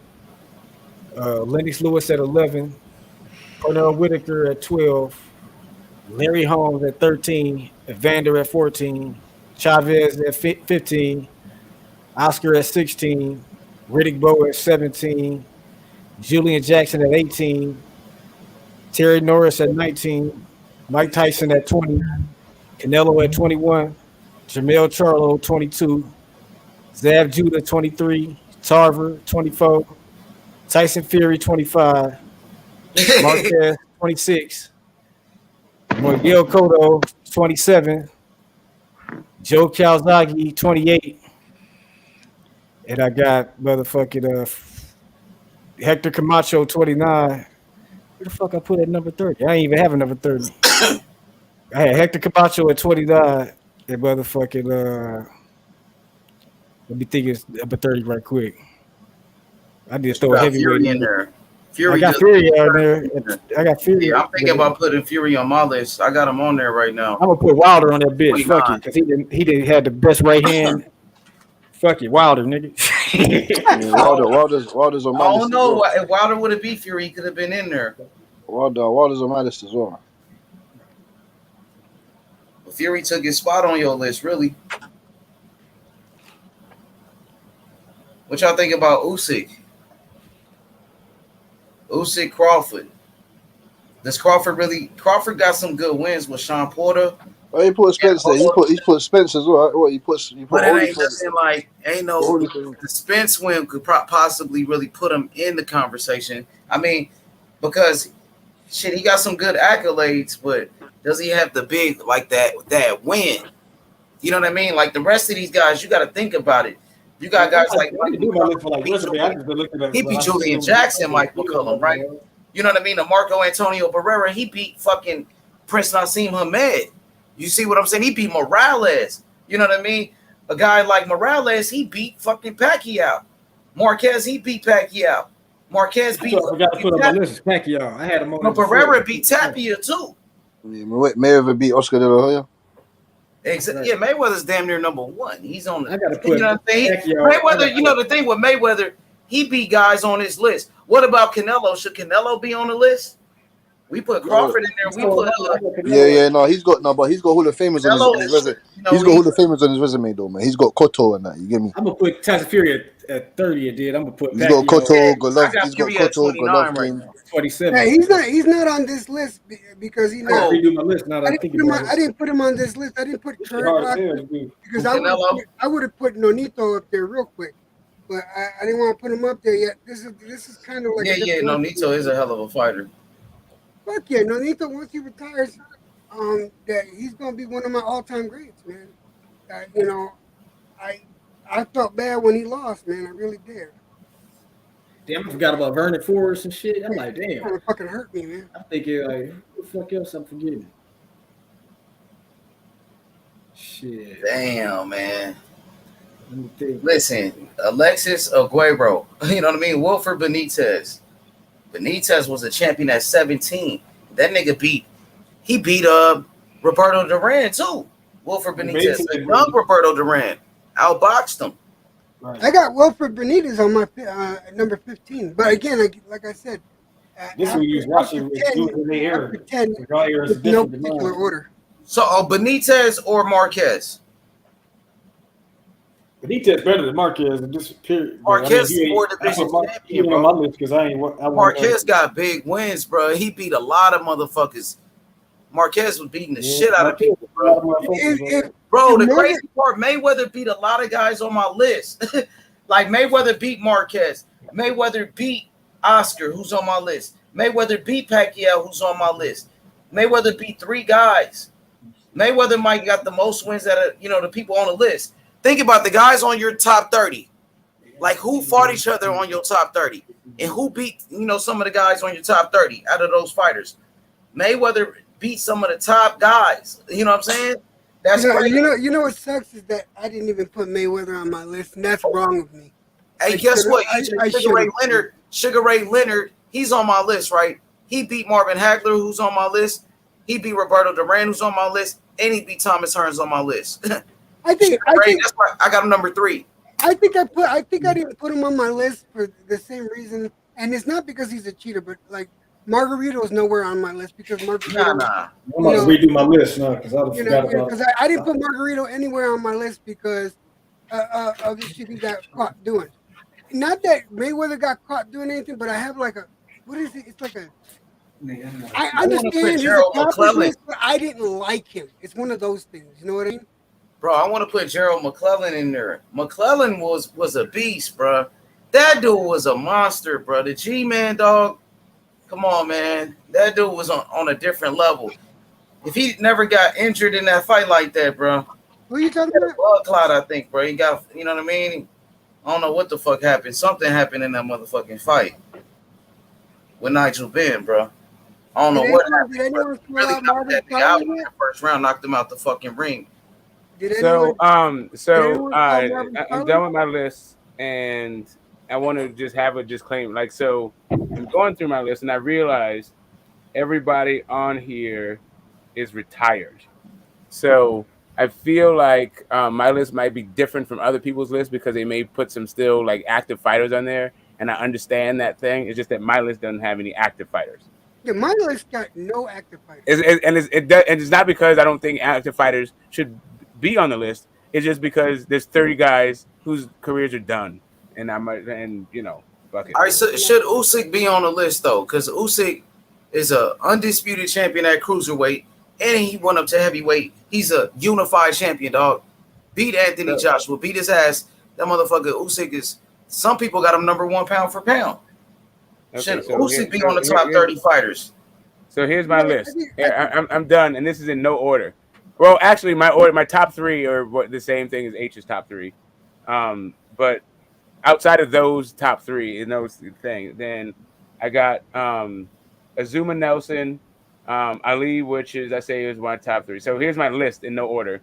Lennox Lewis at 11. Cornell Whitaker at 12. Larry Holmes at 13. Evander at 14. Chavez at 15. Oscar at 16. Riddick Bowe at 17. Julian Jackson at 18. Terry Norris at 19. Mike Tyson at 20. Canelo at 21. Jamel Charlo 22. Zav Judah 23. Tarver 24. Tyson Fury 25. Marquez 26. Miguel Cotto 27. Joe Calzaghe 28. And I got motherfucking Hector Camacho 29. Where the fuck I put at number 30? I ain't even have a number 30. I had Hector Camacho at 29. And motherfucking let me think it's number 30 right quick. I did throw a heavyweight in there. I got Fury on there. I got Fury. Yeah, I'm thinking about putting Fury on my list. I got him on there right now. I'm gonna put Wilder on that bitch. Fuck it, because he didn't have the best right hand. Fuck it, Wilder, nigga. Wilder's on my list. I don't know. If Wilder would have beat Fury, he could have been in there. Wilder's on my list as well. But Fury took his spot on your list, really. What y'all think about Usyk? Usyk Crawford. Does Crawford got some good wins with Sean Porter? Oh, he put Spence there. He put Spence as well. What he put but it ain't nothing like the Spence win could possibly really put him in the conversation. I mean, because shit, he got some good accolades, but does he have the big like that win? You know what I mean? Like the rest of these guys, you got to think about it. You got guys like he beat Julian Jackson, Mike McCullum, right? You know what I mean? The Marco Antonio Barrera, he beat fucking Prince Nassim Hamed. You see what I'm saying? He beat Morales. You know what I mean? A guy like Morales, he beat fucking Pacquiao. Marquez, he beat Pacquiao. Marquez beat. I forgot to put on my list Pacquiao. I had him on. But Barrera beat Tapia too. Yeah, Mayweather beat Oscar De La Hoya. Exactly. Yeah, Mayweather's damn near number 1. He's on. I gotta put. You know what I'm saying? Mayweather. You know the thing with Mayweather, he beat guys on his list. What about Canelo? Should Canelo be on the list? We put Crawford in there. We put. No, he's got Hall of Famers on his resume. He's got Hall of Famers on his resume, though, man. He's got Cotto and that. You get me? I'm gonna put Tyson Fury at 30. Dude, I'm gonna put. He's got Cotto, Golovkin. 27. Yeah, he's not on this list because he not. Redo my list now that I think about it. I didn't put him on this list. I didn't put because I would have put Nonito up there real quick, but I didn't want to put him up there yet. This is kind of like Nonito is a hell of a fighter. Fuck yeah, Nonito once he retires, that he's gonna be one of my all-time greats, man. You know, I felt bad when he lost, man. I really did. Damn, I forgot about Vernon Forrest and shit. I'm like, damn. It fucking hurt me, man. I'm thinking, like, who the fuck else I'm forgetting? Shit. Damn, man. Listen, Alexis Aguero. You know what I mean? Wilfred Benitez. Benitez was a champion at 17. That nigga beat Roberto Duran, too. Wilfred Benitez. Young Roberto Duran. Outboxed him. Right. I got Wilfred Benitez on my number 15. But again, like I said, This one you was watching was do it in the era. After 10, Y'all era is with no different than particular mine. order. So, Benitez or Marquez? Benitez better than Marquez in this period. Marquez is four division champion, on bro. my list because I Marquez got big wins, bro. He beat a lot of motherfuckers. Marquez was beating the shit out of people, bro. Bro, the crazy part, Mayweather beat a lot of guys on my list. Like Mayweather beat Marquez. Mayweather beat Oscar, who's on my list. Mayweather beat Pacquiao, who's on my list. Mayweather beat 3 guys. Mayweather might got the most wins out of, the people on the list. Think about the guys on your top 30. Like who fought each other on your top 30? And who beat, some of the guys on your top 30 out of those fighters? Mayweather beat some of the top guys. You know what I'm saying? That's crazy. You know what sucks is that I didn't even put Mayweather on my list, and that's wrong of me. Hey, guess what? Sugar Ray Leonard, he's on my list, right? He beat Marvin Hagler, who's on my list. He beat Roberto Duran, who's on my list, and he beat Thomas Hearns on my list. I think that's why I got him number 3. I think I didn't put him on my list for the same reason, and it's not because he's a cheater, but like Margarito is nowhere on my list because Margarito. I'm gonna redo my list now because I forgot about. Because I didn't put Margarito anywhere on my list because of the shit he got caught doing. Not that Mayweather got caught doing anything, but I have like what is it? It's like I understand his accomplishments, but I didn't like him. It's one of those things. You know what I mean? Bro, I want to put Gerald McClellan in there. McClellan was a beast, bro. That dude was a monster, bro. The G-Man, dog. Come on, man. That dude was on a different level. If he never got injured in that fight like that, bro. Who are you talking about? Blood clot, I think, bro. He got, you know what I mean? I don't know what the fuck happened. Something happened in that motherfucking fight with Nigel Benn, bro. I don't know what happened. Did anyone throw out Marvin That nigga out in the first round, knocked him out the fucking ring. I'm done with my list, and I want to just have a disclaimer. Like, so I'm going through my list, and I realized everybody on here is retired. So I feel like my list might be different from other people's lists because they may put some still like active fighters on there, and I understand that thing. It's just that my list doesn't have any active fighters. Yeah, my list got no active fighters. It's not because I don't think active fighters should be on the list. It's just because there's 30 guys whose careers are done, and fuck it. All right, so should Usyk be on the list though? Because Usyk is a undisputed champion at cruiserweight, and he went up to heavyweight. He's a unified champion, dog. Beat Anthony Joshua, beat his ass. That motherfucker Usyk is. Some people got him number 1 pound for pound. Okay, should Usyk be on the top 30 fighters? So here's my list. I'm done, and this is in no order. Well, actually, my top 3 are the same thing as H's top 3. But outside of those top 3 in those things, then I got Azuma Nelson, Ali, which is my top 3. So here's my list in no order: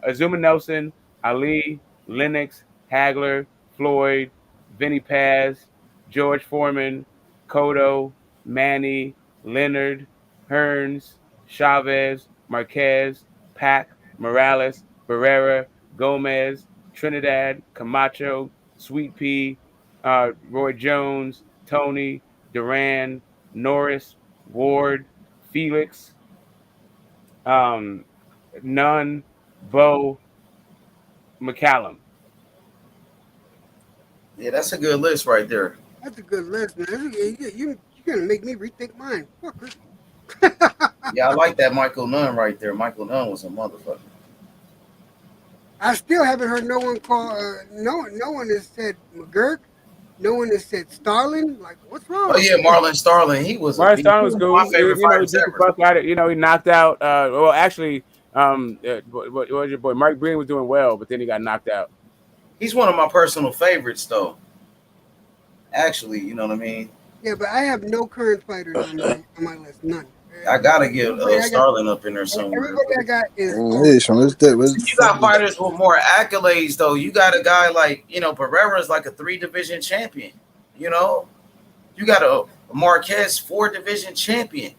Azuma Nelson, Ali, Lennox, Hagler, Floyd, Vinny Paz, George Foreman, Cotto, Manny, Leonard, Hearns, Chavez, Marquez, Pac, Morales, Barrera, Gomez, Trinidad, Camacho, Sweet Pea, Roy Jones, Tony, Duran, Norris, Ward, Felix, Nunn, Bo, McCallum. Yeah, that's a good list right there. That's a good list, man. You're gonna make me rethink mine. Fucker. Yeah, I like that Michael Nunn right there. Michael Nunn was a motherfucker. I still haven't heard no one call. No one has said McGurk. No one has said Starlin. Like, what's wrong? Oh yeah, Marlon Starlin. He was. Marlon Starlin was cool. My favorite fighter ever. He knocked out. Well, actually, what was your boy? Mark Green was doing well, but then he got knocked out. He's one of my personal favorites, though. Actually, you know what I mean? Yeah, but I have no current fighters on my list. None. I gotta get Starlin up in there somewhere. Everybody I got is. You got fighters with more accolades, though. You got a guy like, Barrera is like a 3-division champion. You got a Marquez 4-division champion,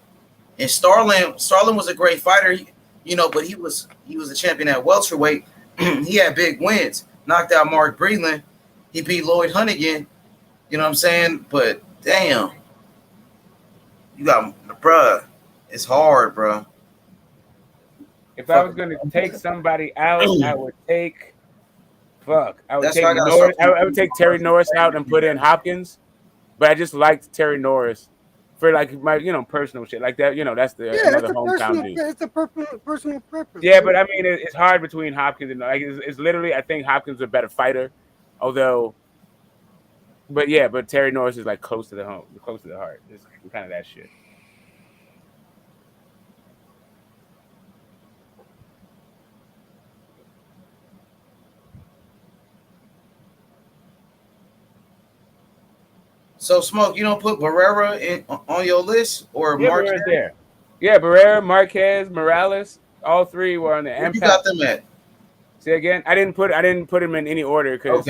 and Starlin was a great fighter. But he was a champion at welterweight. He had big wins. Knocked out Mark Breland. He beat Lloyd Hunnigan. You know what I'm saying? But damn, You got, bruh. It's hard, bruh. If I was gonna take somebody out, I would take. Fuck, I would That's take why I gotta Norris. start I would take Terry Norris out and put in Hopkins, but I just liked Terry Norris for like my personal shit like that. That's another hometown dude. It's a personal preference. Yeah, but I mean it's hard between Hopkins and like it's literally I think Hopkins is a better fighter, although. But yeah, but Terry Norris is like close to the home, close to the heart. It's kind of that shit. So, Smoke, you don't put Barrera on your list or Yeah, Marquez? Barrera's there. Yeah, Barrera, Marquez, Morales, all three were on there. Where you got them at? Say again? I didn't put them in any order because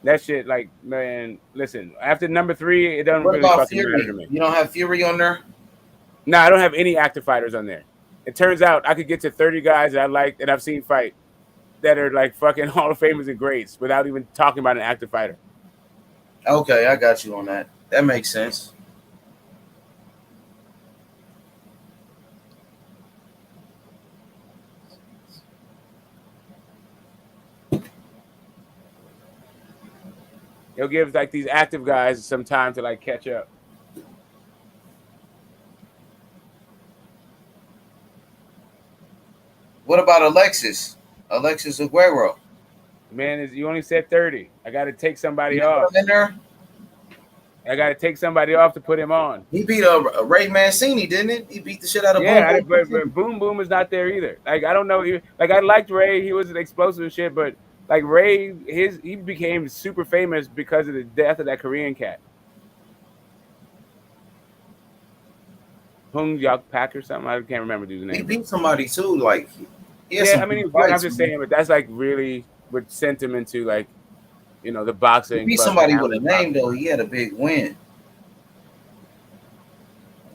that shit, like, man, listen, after number 3, it doesn't What really about fucking Fury? matter to me. You don't have Fury on there? No, I don't have any active fighters on there. It turns out I could get to 30 guys that I like that I've seen fight that are like fucking Hall of Famers and greats without even talking about an active fighter. Okay, I got you on that. That makes sense. It'll give like these active guys some time to like catch up. What about Alexis? Alexis Aguero. Man, you only said 30. I got to take somebody off. In there? I got to take somebody off to put him on. He beat Ray Mancini, didn't he? He beat the shit out of Boom. Boom. But Boom Boom is not there either. Like I don't know. Like I liked Ray. He was an explosive shit, but like Ray, he became super famous because of the death of that Korean cat. Hung Yak Pak or something. I can't remember dude's name. He beat somebody too. Like I mean, he was good. I'm just saying, but that's like really what sent him into like, the boxing. He beat somebody with a name though. He had a big win.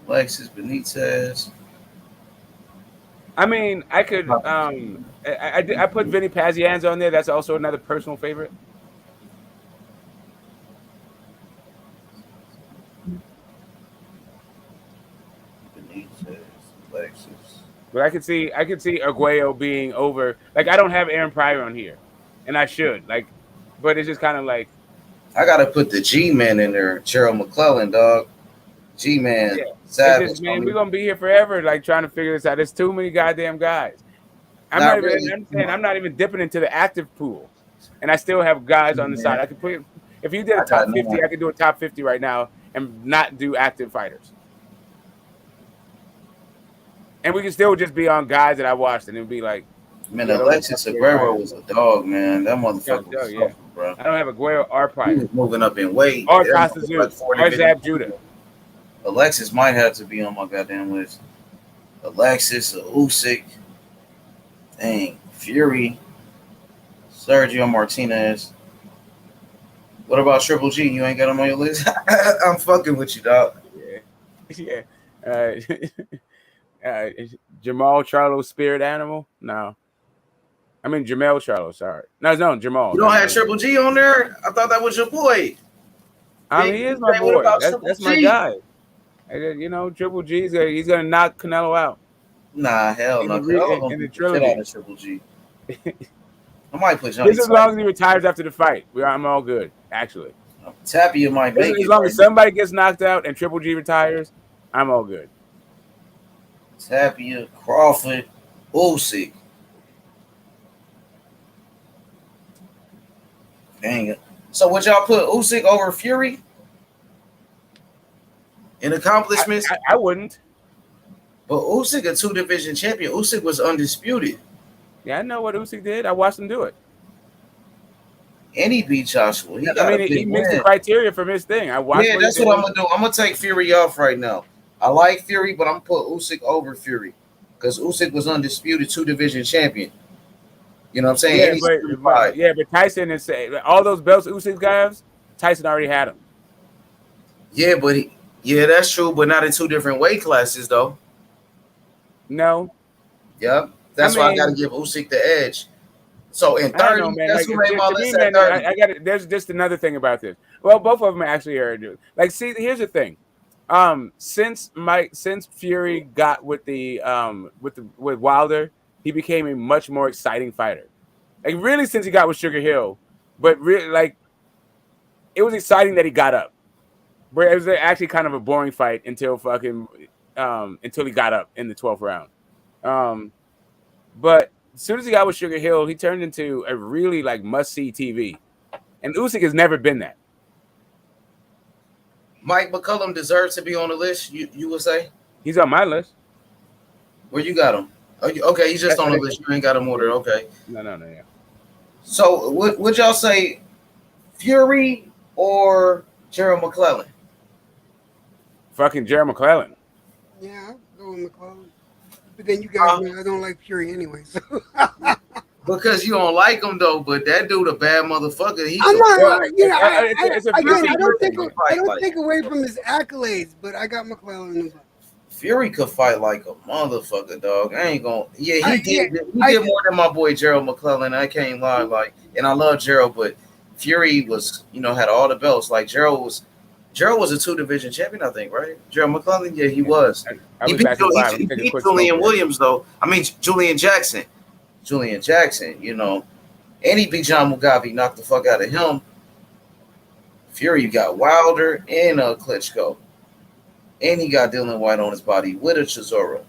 Alexis Benitez. I mean, I could. I put Vinny Pazienza on there. That's also another personal favorite. Benitez, Alexis. But I could see Arguello being over. Like I don't have Aaron Pryor on here, and I should. Like, but it's just kind of like. I gotta put the G-Man in there. Gerald McClellan, dog. G-Man. Yeah. Savage. Just, man, we're gonna be here forever, like trying to figure this out. There's too many goddamn guys. I'm not even dipping into the active pool, and I still have guys on the side. I could put. If you did a top 50, I could do a top 50 right now and not do active fighters. And we can still just be on guys that I watched, and it'd be like, man, Alexis Aguero was a dog, man. That motherfucker was tough, bro. I don't have Aguero or Pryor. He was moving up in weight. Or Costa Zeus. Or Zab Judah. Alexis might have to be on my goddamn list. Alexis, Usyk, dang, Fury, Sergio Martinez. What about Triple G? You ain't got him on your list? I'm fucking with you, dog. Yeah. Jamal Charlo, Spirit Animal? No. I mean, Jamel Charlo, sorry. No, Jamal. You don't have Triple G on there? I thought that was your boy. I mean, he is my boy. That's my guy. Triple G, he's going to knock Canelo out. Nah, hell no. In the trilogy. Triple G. I might put Johnny. Just as long as he retires after the fight, I'm all good, actually. Tapia might make it. As long as somebody gets knocked out and Triple G retires, I'm all good. Tapia, Crawford, Usyk. Dang it. So would y'all put Usyk over Fury? In accomplishments? I wouldn't. But Usyk, a 2-division champion. Usyk was undisputed. Yeah, I know what Usyk did. I watched him do it. And he beat Joshua. He missed the criteria for his thing. That's what I'm going to do. I'm going to take Fury off right now. I like Fury, but I'm going to put Usyk over Fury. Because Usyk was undisputed 2-division champion. You know what I'm saying? But Tyson is all those belts Usyk guys, Tyson already had them. Yeah, but that's true, but not in 2 different weight classes, though. No. Yep. That's why I got to give Usyk the edge. So in 30, that's who made my list at 30. There's just another thing about this. Well, both of them actually are. Like, see, here's the thing. Since Fury got with Wilder, he became a much more exciting fighter. Like really, since he got with Sugar Hill, but really like it was exciting that he got up. Where it was actually kind of a boring fight until until he got up in the 12th round. But as soon as he got with Sugar Hill, he turned into a really like must-see TV. And Usyk has never been that. Mike McCullum deserves to be on the list. You would say he's on my list. Where you got him? Okay, he's just on the list. You ain't got him ordered. Okay. No, yeah. So would y'all say Fury or Gerald McClellan? Fucking Gerald McClellan. Yeah, I'll go with McClellan. But then you guys know I don't like Fury anyway. So. Because you don't like him though, but that dude a bad motherfucker. I'm not. I don't take away from his accolades, but I got McClellan. Fury could fight like a motherfucker, dog. I ain't gonna. Yeah, he did more than my boy Gerald McClellan. I can't lie, and I love Gerald, but Fury was, had all the belts. Like Gerald was a 2-division champion, I think, right? Gerald McClellan, yeah, he was. He beat Julian Williams, though. I mean, Julian Jackson, and he beat John Mugabe, knocked the fuck out of him. Fury got Wilder and Klitschko. And he got Dylan White on his body with a Chisora.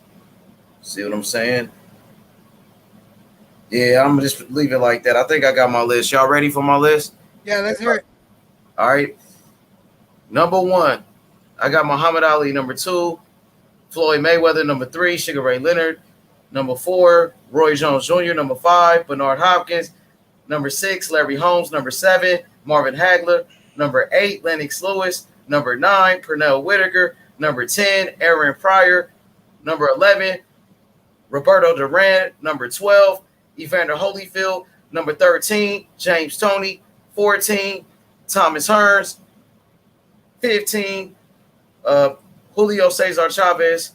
See what I'm saying? Yeah, I'm going to just leave it like that. I think I got my list. Y'all ready for my list? Yeah, let's hear it. All right. Number 1, I got Muhammad Ali. Number 2, Floyd Mayweather. Number 3, Sugar Ray Leonard. Number 4, Roy Jones Jr. Number 5, Bernard Hopkins. Number 6, Larry Holmes. Number 7, Marvin Hagler. Number 8, Lennox Lewis. Number 9, Pernell Whitaker. Number 10, Aaron Pryor. Number 11, Roberto Duran. Number 12, Evander Holyfield. Number 13, James Toney. 14, Thomas Hearns. 15, Julio Cesar Chavez.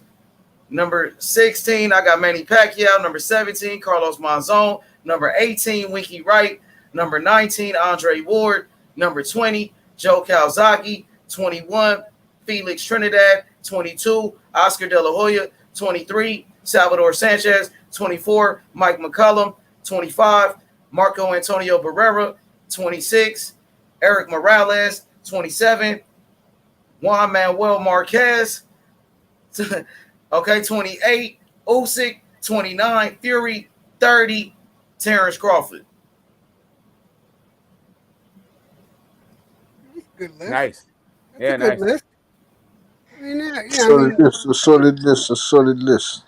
Number 16, I got Manny Pacquiao. Number 17, Carlos Monzon. Number 18, Winky Wright. Number 19, Andre Ward. Number 20, Joe Calzaghe. 21, Felix Trinidad. 22, Oscar De La Hoya. 23, Salvador Sanchez. 24, Mike McCullum. 25, Marco Antonio Barrera. 26, Eric Morales. 27, Juan Manuel Marquez. Okay, 28, Usyk. 29, Fury. 30, Terence Crawford. Good list. Nice. That's a good list. I mean, A solid list.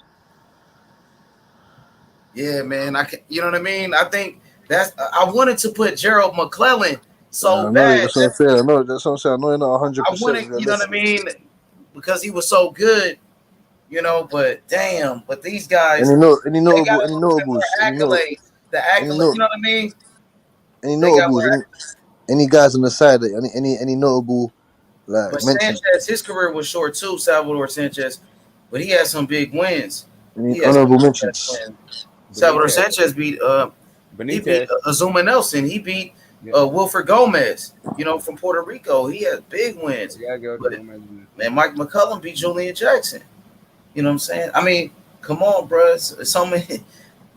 Yeah, man. You know what I mean? I think I wanted to put Gerald McClellan so bad. That's what I'm saying. I know that's what I'm saying. I know you're not 100%. I wanted, you know what I mean? Because he was so good, but damn, but these guys, any notables. you know what I mean? Any notables, any guys on the side, any notable, like, but Sanchez, his career was short too, Salvador Sanchez, but he had some big wins. Any honorable mentions? Salvador Sanchez beat Azuma Nelson. He beat Wilfred Gomez, from Puerto Rico. He had big wins. Man, Mike McCullum beat Julian Jackson. You know what I'm saying? I mean, come on, bro. It's so many.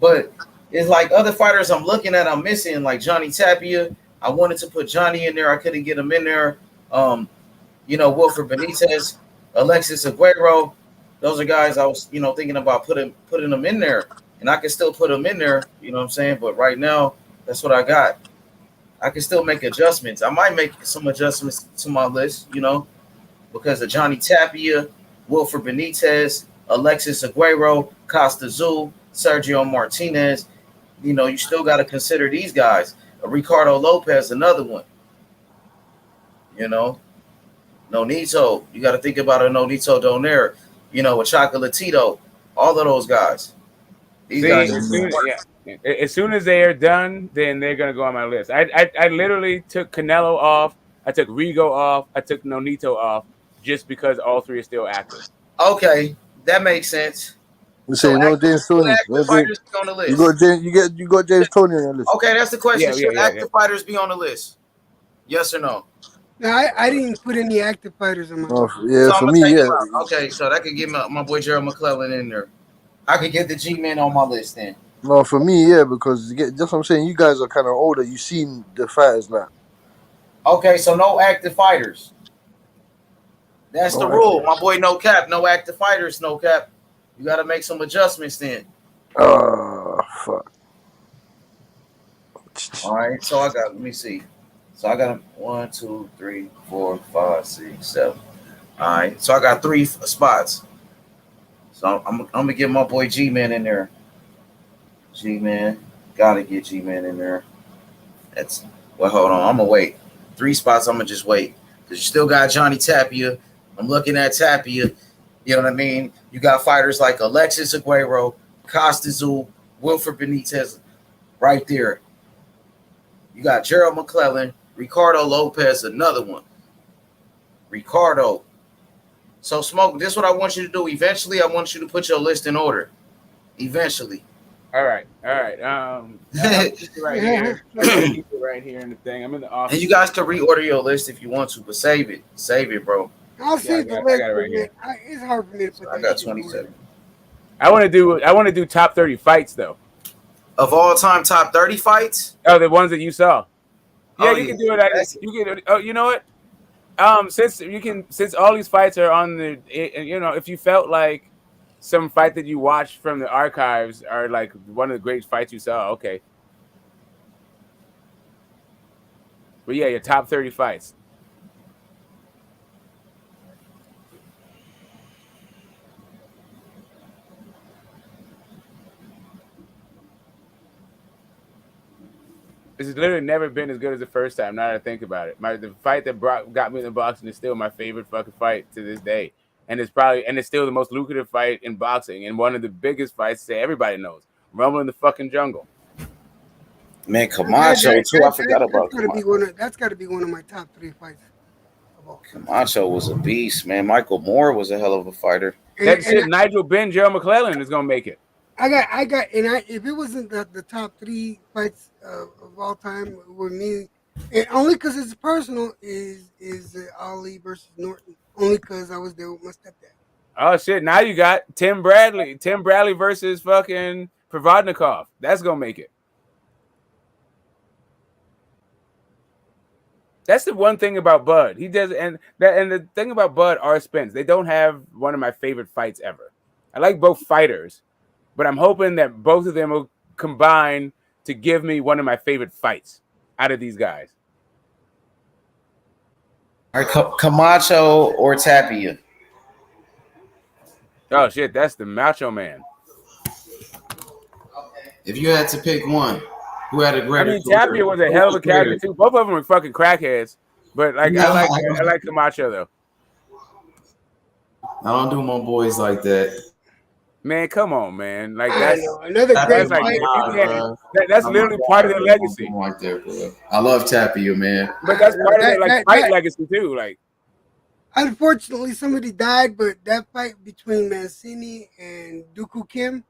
But it's like other fighters I'm looking at, I'm missing, like Johnny Tapia. I wanted to put Johnny in there. I couldn't get him in there. Wilfred Benitez, Alexis Aguero. Those are guys I was, thinking about putting them in there. And I can still put them in there, you know what I'm saying? But right now, that's what I got. I can still make adjustments. I might make some adjustments to my list, because of Johnny Tapia, Wilfred Benitez, Alexis Aguero, Costa Azul, Sergio Martinez. You still got to consider these guys. Ricardo Lopez, another one. Nonito. You got to think about a Nonito Donaire, a Chocolatito. All of those guys. These guys. As soon as they are done, then they're going to go on my list. I literally took Canelo off. I took Rigo off. I took Nonito off just because all three are still active. Okay, that makes sense. We say James Toney. Active fighters be on the list. You got James Toney on your list. Okay, that's the question. Should active fighters be on the list? Yes or no? No, I didn't put any active fighters on my No, list. yeah, So I'm for gonna me, take him yeah. out. Okay, so that could get my boy Gerald McClellan in there. I could get the G-Man on my list then. No, for me, yeah, because that's what I'm saying. You guys are kind of older. You seen the fighters like. Okay, so no active fighters. That's the No rule. My actors. boy, no cap. No active fighters, no cap. You got to make some adjustments then. Fuck. All right. So I got. Let me see. So I got 1, 2, 3, 4, 5, 6, 7. All right. So I got 3 spots. So I'm gonna get my boy G-Man in there. G-Man, gotta get G-Man in there. That's well. Hold on. I'm gonna wait. 3 spots. I'm gonna just wait because you still got Johnny Tapia. I'm looking at Tapia. You know what I mean? You got fighters like Alexis Aguero, Costa Azul, Wilfred Benitez, right there. You got Gerald McClellan, Ricardo Lopez, another one. Ricardo. So, Smoke, this is what I want you to do. Eventually, I want you to put your list in order. Eventually. All right. I'll keep it right here. I'll keep it right here in the thing. I'm in the office. And you guys can reorder your list if you want to, but save it. Save it, bro. I'll save the list. I got it right here. It's hard for me to put I got 27. I want to do top 30 fights though. Of all time top 30 fights? Oh, the ones that you saw. Yeah, Oh, you can do it. You can. Oh, you know what? Since all these fights are on the, if you felt like some fight that you watched from the archives are like one of the great fights you saw, okay. But yeah, your top 30 fights. This has literally never been as good as the first time. Now that I think about it, the fight that got me in the boxing is still my favorite fucking fight to this day, and it's still the most lucrative fight in boxing, and one of the biggest fights that everybody knows, Rumble in the fucking Jungle. Man, Camacho too. I forgot about Camacho. That's got to be one of my top 3 fights. Camacho was a beast, man. Michael Moore was a hell of a fighter. Nigel Benn, Gerald McClellan is gonna make it. If it wasn't the top 3 fights of all time with me, and only because it's personal, is Ali versus Norton. Only because I was there with my stepdad. Oh shit! Now you got Tim Bradley versus fucking Provodnikov. That's gonna make it. That's the one thing about Bud. He does, and the thing about Bud or Spence, they don't have one of my favorite fights ever. I like both fighters, but I'm hoping that both of them will combine to give me one of my favorite fights out of these guys. All right, Camacho or Tapia? Oh shit, that's the Macho Man. If you had to pick one, who had a greater? I mean, Tapia was a hell of a character too. Both of them were fucking crackheads, but like I like Camacho though. I don't do my boys like that. Man, come on, man! Like that's another great fight. That's literally part of their legacy. Like that, bro. I love Tapia, man. But that's part of their fight legacy too. Like, unfortunately, somebody died, but that fight between Mancini and Dooku Kim,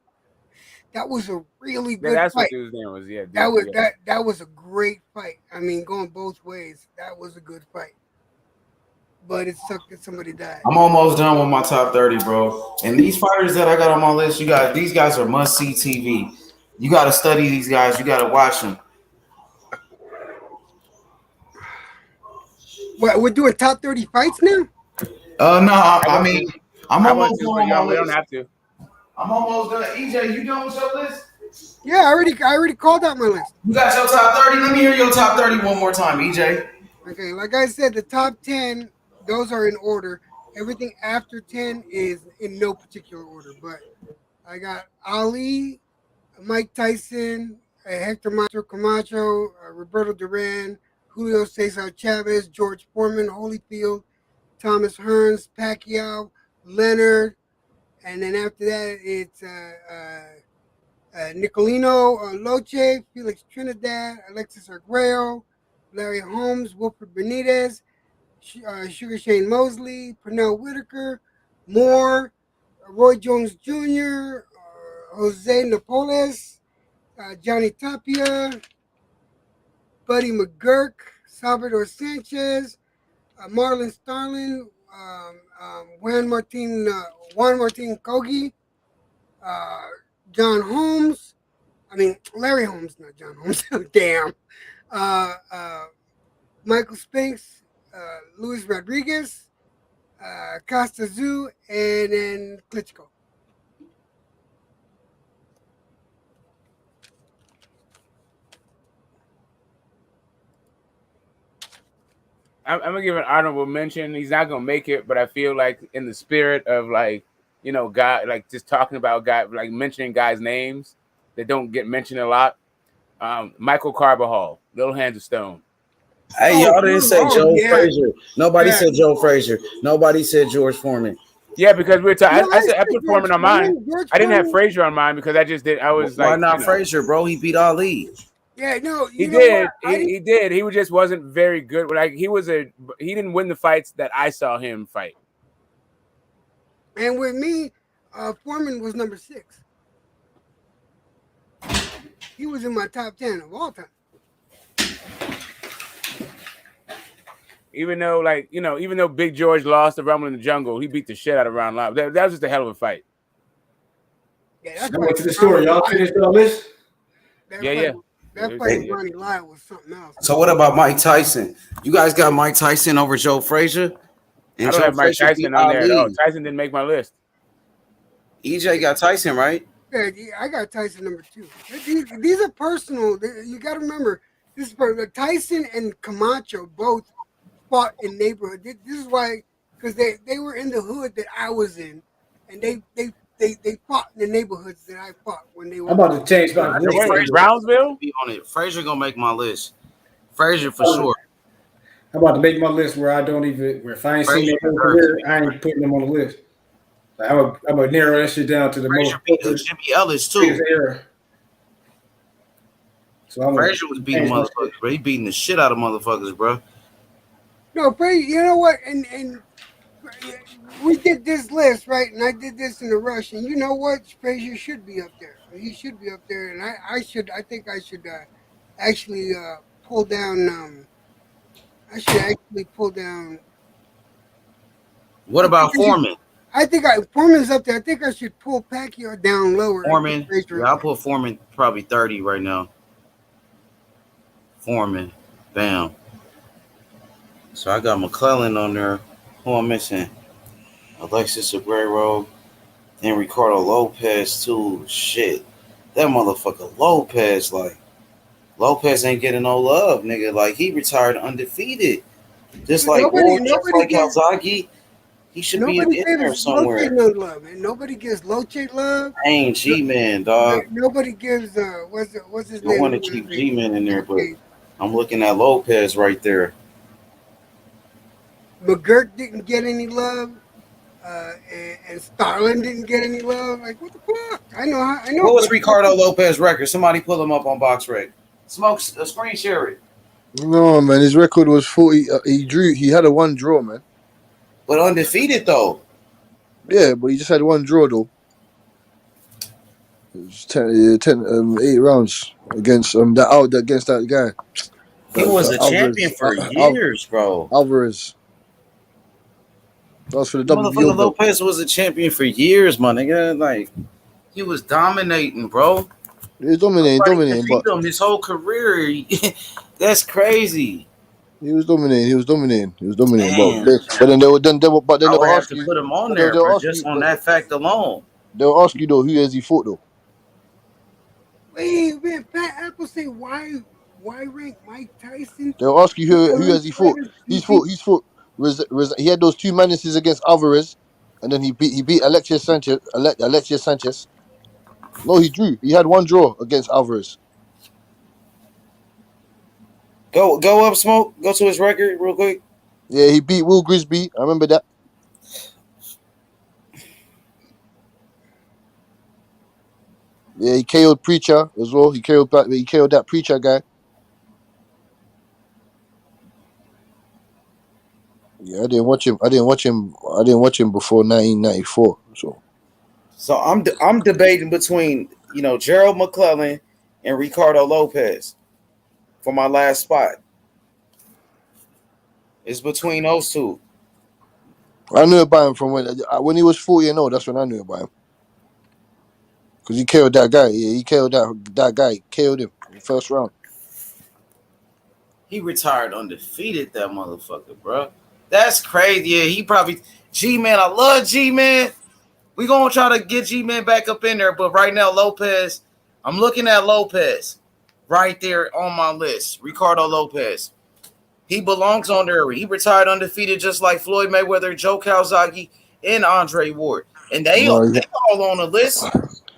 that was a really good that's fight. what his name was. Yeah, that was a great fight. I mean, going both ways, that was a good fight. But it sucked that somebody died. I'm almost done with my top 30, bro. And these fighters that I got on my list, these guys are must-see TV. You got to study these guys. You got to watch them. What, we're doing top 30 fights now? No, I mean, I'm almost done. We don't have to. I'm almost done. EJ, you done with your list? Yeah, I already called out my list. You got your top 30? Let me hear your top 30 one more time, EJ. Okay, like I said, the top 10, those are in order. Everything after 10 is in no particular order. But I got Ali, Mike Tyson, Hector Camacho, Roberto Duran, Julio Cesar Chavez, George Foreman, Holyfield, Thomas Hearns, Pacquiao, Leonard, and then after that it's Nicolino Loche, Felix Trinidad, Alexis Arguello, Larry Holmes, Wilfred Benitez, Sugar Shane Mosley, Pernell Whitaker, Moore, Roy Jones Jr., Jose Napoles, Johnny Tapia, Buddy McGurk, Salvador Sanchez, Marlon Starlin, Juan Martin Kogi, John Holmes. I mean Larry Holmes, not John Holmes. Damn. Michael Spinks, Luis Rodriguez, Costa Zoo, and then Klitschko. I'm gonna give an honorable mention. He's not gonna make it, but I feel like in the spirit of like, you know, guy, like just talking about guy, like mentioning guys' names that don't get mentioned a lot. Michael Carbajal, Little Hands of Stone. Hey, y'all didn't say Joe Frazier. Nobody said Joe Frazier. Nobody said George Foreman. Yeah, because we're talking. I said I put Foreman on mine. I didn't have Frazier on mine because I just did. I was Why like, not Frazier, bro? He beat Ali. Yeah, no, he did. He did. He just wasn't very good. Like he didn't win the fights that I saw him fight. And with me, Foreman was number 6. He was in my top 10 of all time. Even though, like, you know, even though Big George lost the Rumble in the Jungle, he beat the shit out of Ron Lyle. That was just a hell of a fight. Yeah, Go to the story. Y'all finished all this? Yeah. That fight with Ronnie Lyle was something else. So what about Mike Tyson? You guys got Mike Tyson over Joe Frazier? I don't have Mike Tyson on there at all. Tyson didn't make my list. EJ got Tyson, right? Yeah, I got Tyson number 2. These are personal. You got to remember, this is Tyson and Camacho both fought in neighborhood. This is why, because they were in the hood that I was in, and they fought in the neighborhoods that I fought when they were. I'm about to change my list. Brownsville? Be on it. Frazier gonna make my list. Frazier for sure. I'm about to make my list where I don't even, where if I ain't seen that whole career, I ain't putting them on the list. Like, I'm gonna narrow that shit down to the Frazier beat Jimmy Ellis too. Era. So Frazier was beating motherfuckers, bro. He beating the shit out of motherfuckers, bro. No, Frazier, you know what? And we did this list, right? And I did this in a rush. And you know what? Frazier should be up there. He should be up there. And I think I should actually pull down. I should actually pull down. What about Foreman? I think Foreman's up there. I think I should pull Pacquiao down lower. Foreman. Yeah, I'll put Foreman probably 30 right now. Foreman. Bam. So I got McClellan on there. Who I'm missing? Alexis Aguero. Then Ricardo Lopez too. Shit. That motherfucker Lopez ain't getting no love, nigga. Like he retired undefeated. Just like Alzagi. He should be in there somewhere. No love, man. Nobody gives Loche love. I ain't G-Man, dog. Nobody gives what's his name? I want to keep G-Man in there, but I'm looking at Lopez right there. McGirt didn't get any love, and Starlin didn't get any love. Like what the fuck? I know. What was Ricardo Lopez record? Somebody pull him up on BoxRec. Smokes a screen share it. No, man, his record was 40. He had a 1 draw, man. But undefeated though. Yeah, but he just had 1 draw though. It was 8 rounds against that guy. He was a champion for years, bro. Alvarez. That was for the WBO. Lopez was a champion for years, my nigga. Like he was dominating, bro. He was dominating, but his whole career. That's crazy. He was dominating. But then they would ask you to put him on there just on that fact alone. They'll ask you though, who has he fought though? Wait, man, Fat Apple say why rank Mike Tyson? They'll ask you who has he fought. He's fought. He had those 2 menaces against Alvarez, and then he beat Alexis Sanchez. No, he drew. He had 1 draw against Alvarez. Go up, Smoke. Go to his record real quick. Yeah, he beat Will Grisby. I remember that. Yeah, he KO'd Preacher as well. He KO'd that Preacher guy. Yeah, I didn't watch him before 1994. So I'm debating between Gerald McClellan and Ricardo Lopez for my last spot. It's between those two. I knew about him from when he was 40-0. That's when I knew about him. Because he killed that guy. Yeah, he killed that guy. Killed him in the first round. He retired undefeated, that motherfucker, bro. That's crazy. Yeah, he probably G-Man. I love G-Man. We gonna try to get G-Man back up in there, but right now Lopez, I'm looking at Lopez right there on my list. Ricardo Lopez. He belongs on there. He retired undefeated just like Floyd Mayweather, Joe Calzaghe, and Andre Ward. And they all on the list.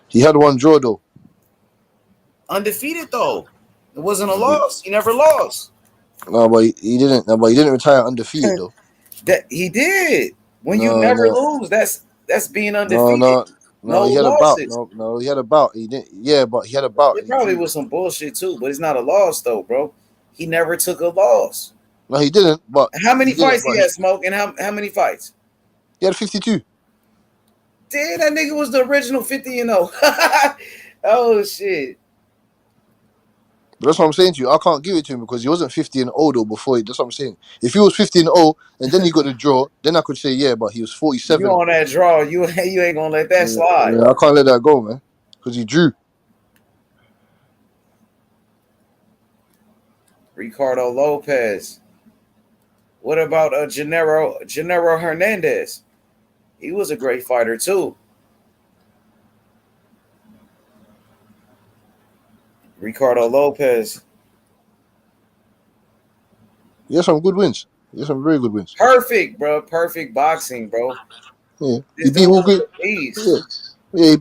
He had one draw though. Undefeated though. It wasn't a loss. He never lost. No, but he didn't. No, but he didn't retire undefeated though. That he did. When you never lose, that's being undefeated. No, he had losses. a bout. No, he had a bout. He didn't. Yeah, but he had a bout. It probably was some bullshit too, but it's not a loss though, bro. He never took a loss. No, he didn't. But how many fights he had, Smoke, and how many fights? He had 52. Damn, that nigga was the original 50-0. Oh shit. But that's what I'm saying to you. I can't give it to him because he wasn't 50-0 though before. That's what I'm saying. If he was 50-0 and then he got the draw, then I could say yeah, but he was 47. You on that draw? You ain't gonna let that slide. Yeah, I can't let that go, man, because he drew. Ricardo Lopez. What about Gennaro Hernandez? He was a great fighter too. Ricardo Lopez. He has some good wins. He has some very good wins. Perfect, bro. Perfect boxing, bro. Yeah, he beat Wood. Yeah,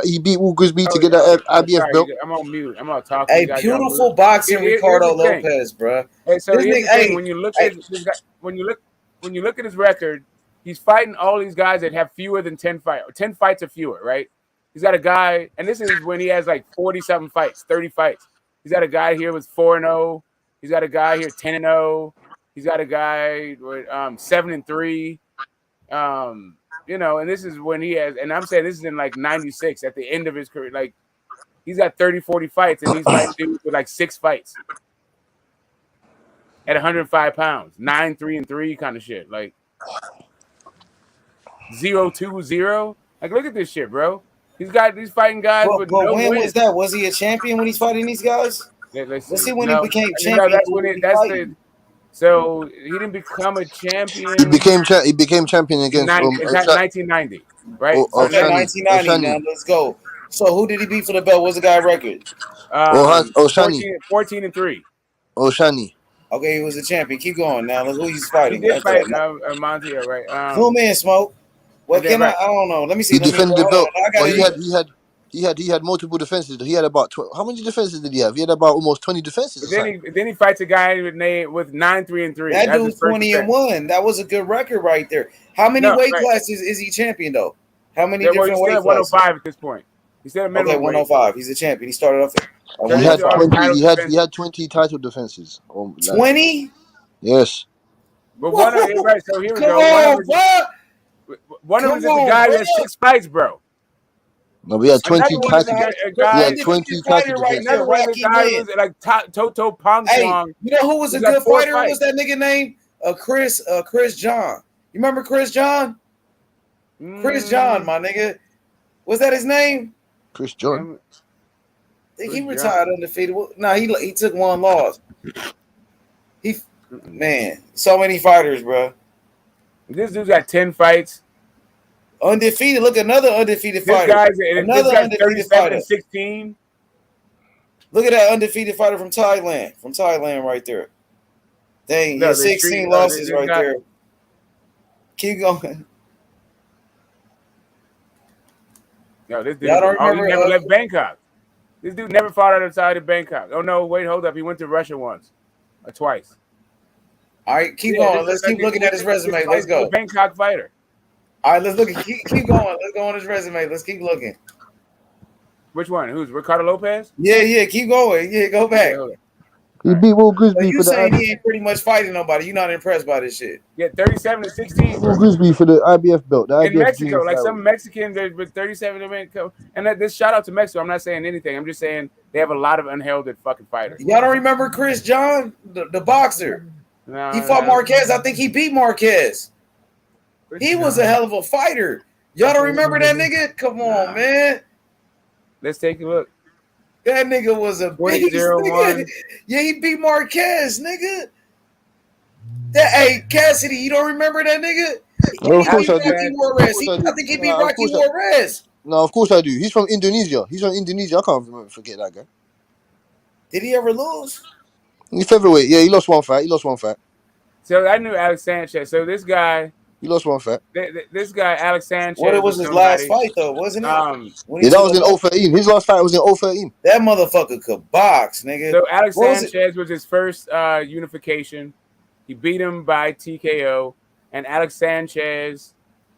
he beat Wood Grisby to get that IBF belt. I'm on mute. I'm not talking. Hey, beautiful boxing, Ricardo Lopez, bro. Hey, so here's the thing. When you look at this guy, when you look at his record, he's fighting all these guys that have fewer than 10 fights or fewer, right? He's got a guy, and this is when he has like 40-something fights, 30 fights. He's got a guy here with 4-0. He's got a guy here 10-0. He's got a guy with 7-3. You know, and this is when he has, and I'm saying this is in like 96 at the end of his career. Like he's got 30, 40 fights, and he's fighting dudes with like 6 fights at 105 pounds, 9-3-3 kind of shit. Like 0-2-0. Like, look at this shit, bro. He's fighting guys with no when wins. was that? Was he a champion when he's fighting these guys? Let's see when he became champion. So he didn't become a champion. He became champion against 1990, right? Okay, 1990. Now let's go. So who did he beat for the belt? What's the guy record? 14-3. Oshani. Okay, he was a champion. Keep going. Now who he's fighting? He did fight Montiel, right? Zoom in, Smoke. What can I don't know. Let me see. He defended the belt. He had multiple defenses. He had about how many defenses did he have? He had about almost 20 defenses. Then he fights a guy with 9-3-3. That dude's 20-1. That was a good record right there. How many weight classes is he champion though? How many different weight classes? 105 at this point. He said okay, 105. He's a champion. He started off there. He had 20 title defenses. 20? Yes. But one of right. So here we go. One of them is a guy that has 6 fights, bro. No, we had 20 title. He had 20 title defenses. Another one of the guys was like Toto Pong. Hey, you know who was a good fighter? What's that nigga name? Chris John. You remember Chris John? Chris John, my nigga. Was that his name? Chris John. I think he retired undefeated. No, he took one loss. Man, so many fighters, bro. This dude's got 10 fights. Undefeated. Look, another undefeated fighter. Another undefeated fighter. 16. Look at that undefeated fighter from Thailand. From Thailand right there. Dang, no, 16 losses right there. Keep going. No, this dude he never left Bangkok. This dude never fought outside of Bangkok. Oh, no, wait, hold up. He went to Russia once or twice. All right, keep going. Let's keep looking at his resume. Let's go. Bangkok fighter. All right, let's look. Keep going. Let's go on his resume. Let's keep looking. Which one? Who's Ricardo Lopez? Yeah. Keep going. Yeah, go back. He beat Will Grisby for the. You saying he ain't pretty much fighting nobody? You're not impressed by this shit? Yeah, 37-16. Will Grisby for the IBF belt. The in IBF Mexico, like some Mexicans with 37. And this shout out to Mexico. I'm not saying anything. I'm just saying they have a lot of unheralded fucking fighters. Y'all don't remember Chris John, the boxer? No, He fought Marquez. I think he beat Marquez. He was a hell of a fighter. Y'all don't remember that nigga? Come on, man. Let's take a look. That nigga was a beast, 20-01. nigga. Yeah, he beat Marquez, nigga. Hey, Cassidy, you don't remember that nigga? No, of course I do. Rocky Juarez. I think he beat Rocky Juarez. No, of course I do. He's from Indonesia. I can't forget that guy. Did he ever lose? He's featherweight. Yeah, he lost one fight. So I knew Alex Sanchez. So this guy, he lost one fight. This guy, Alex Sanchez. What it was his last fight though, wasn't it? Yeah, that was in 013. His last fight was in 013. That motherfucker could box, nigga. So Alex Sanchez was his first unification. He beat him by TKO, and Alex Sanchez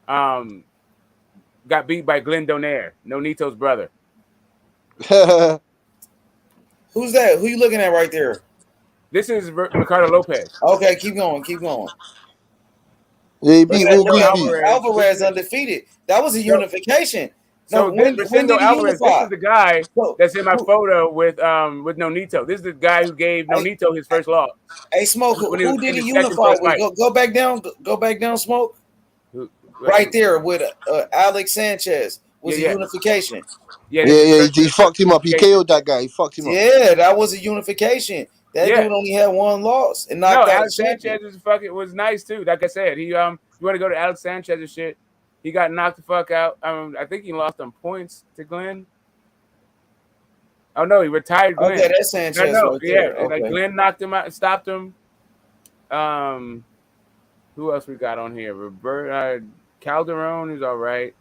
got beat by Glenn Donaire, Nonito's brother. Who's that? Who you looking at right there? This is Ricardo Lopez. Okay, keep going. Yeah, he beat Alvarez undefeated. That was a unification. So when Rosendo did he Alvarez, unify? this is the guy that's in my photo with Nonito. This is the guy who gave Nonito his first loss. Hey, Smoke, who did he unify with? Go back down, Smoke. Right there with Alex Sanchez was a unification. He fucked him up. He KO'd that guy. He fucked him up. Yeah, that was a unification. That dude only had one loss and knocked out Alex Sanchez was nice too. Like I said, you want to go to Alex Sanchez's shit. He got knocked the fuck out. I think he lost on points to Glenn. Oh no, he retired Glenn. Okay, that's Sanchez. Right there. Okay. Like Glenn knocked him out and stopped him. Who else we got on here? Robert Calderon is all right.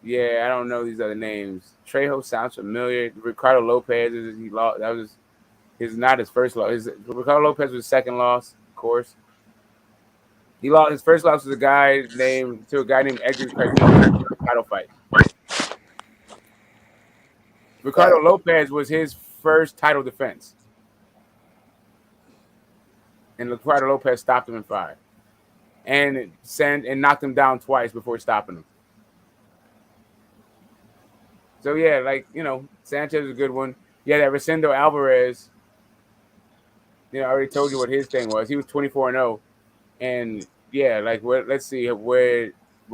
Yeah, I don't know these other names. Trejo sounds familiar. Ricardo Lopez he lost. That was not his first loss. Ricardo Lopez was his second loss, of course. He lost his first loss to a guy named Edgar Cardenas title fight. Ricardo Lopez was his first title defense. And Ricardo Lopez stopped him in 5. And knocked him down twice before stopping him. So yeah, Sanchez is a good one. Yeah, that Rosendo Alvarez. I already told you what his thing was. He was 24-0. And yeah, let's see where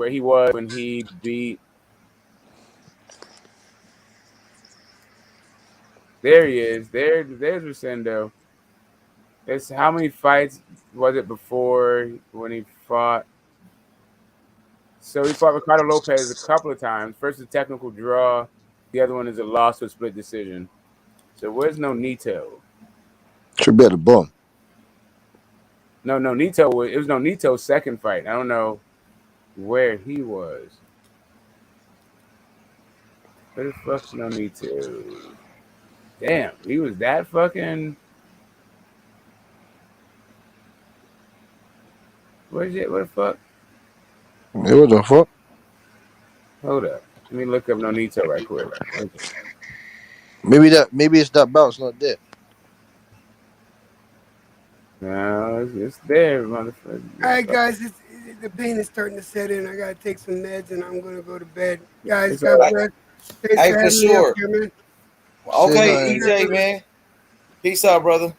he was when he beat. There he is. There's Rosendo. It's how many fights was it before when he fought? So he fought Ricardo Lopez a couple of times. First a technical draw. The other one is a loss to a split decision. So where's Nonito? Should be at the bottom. No, Nonito. It was Nonito's second fight. I don't know where he was. Where the fuck's Nonito? Damn, he was that fucking. Where's it? What the fuck? Yeah, what the fuck? Hold up. Let me look up Nonito right quick. Maybe it's that bounce not there. No, it's there, motherfucker. All right, guys, the pain is starting to set in. I gotta take some meds, and I'm gonna go to bed. Guys, God bless. Hey, for sure. Here, okay, EJ, man. Peace out, brother.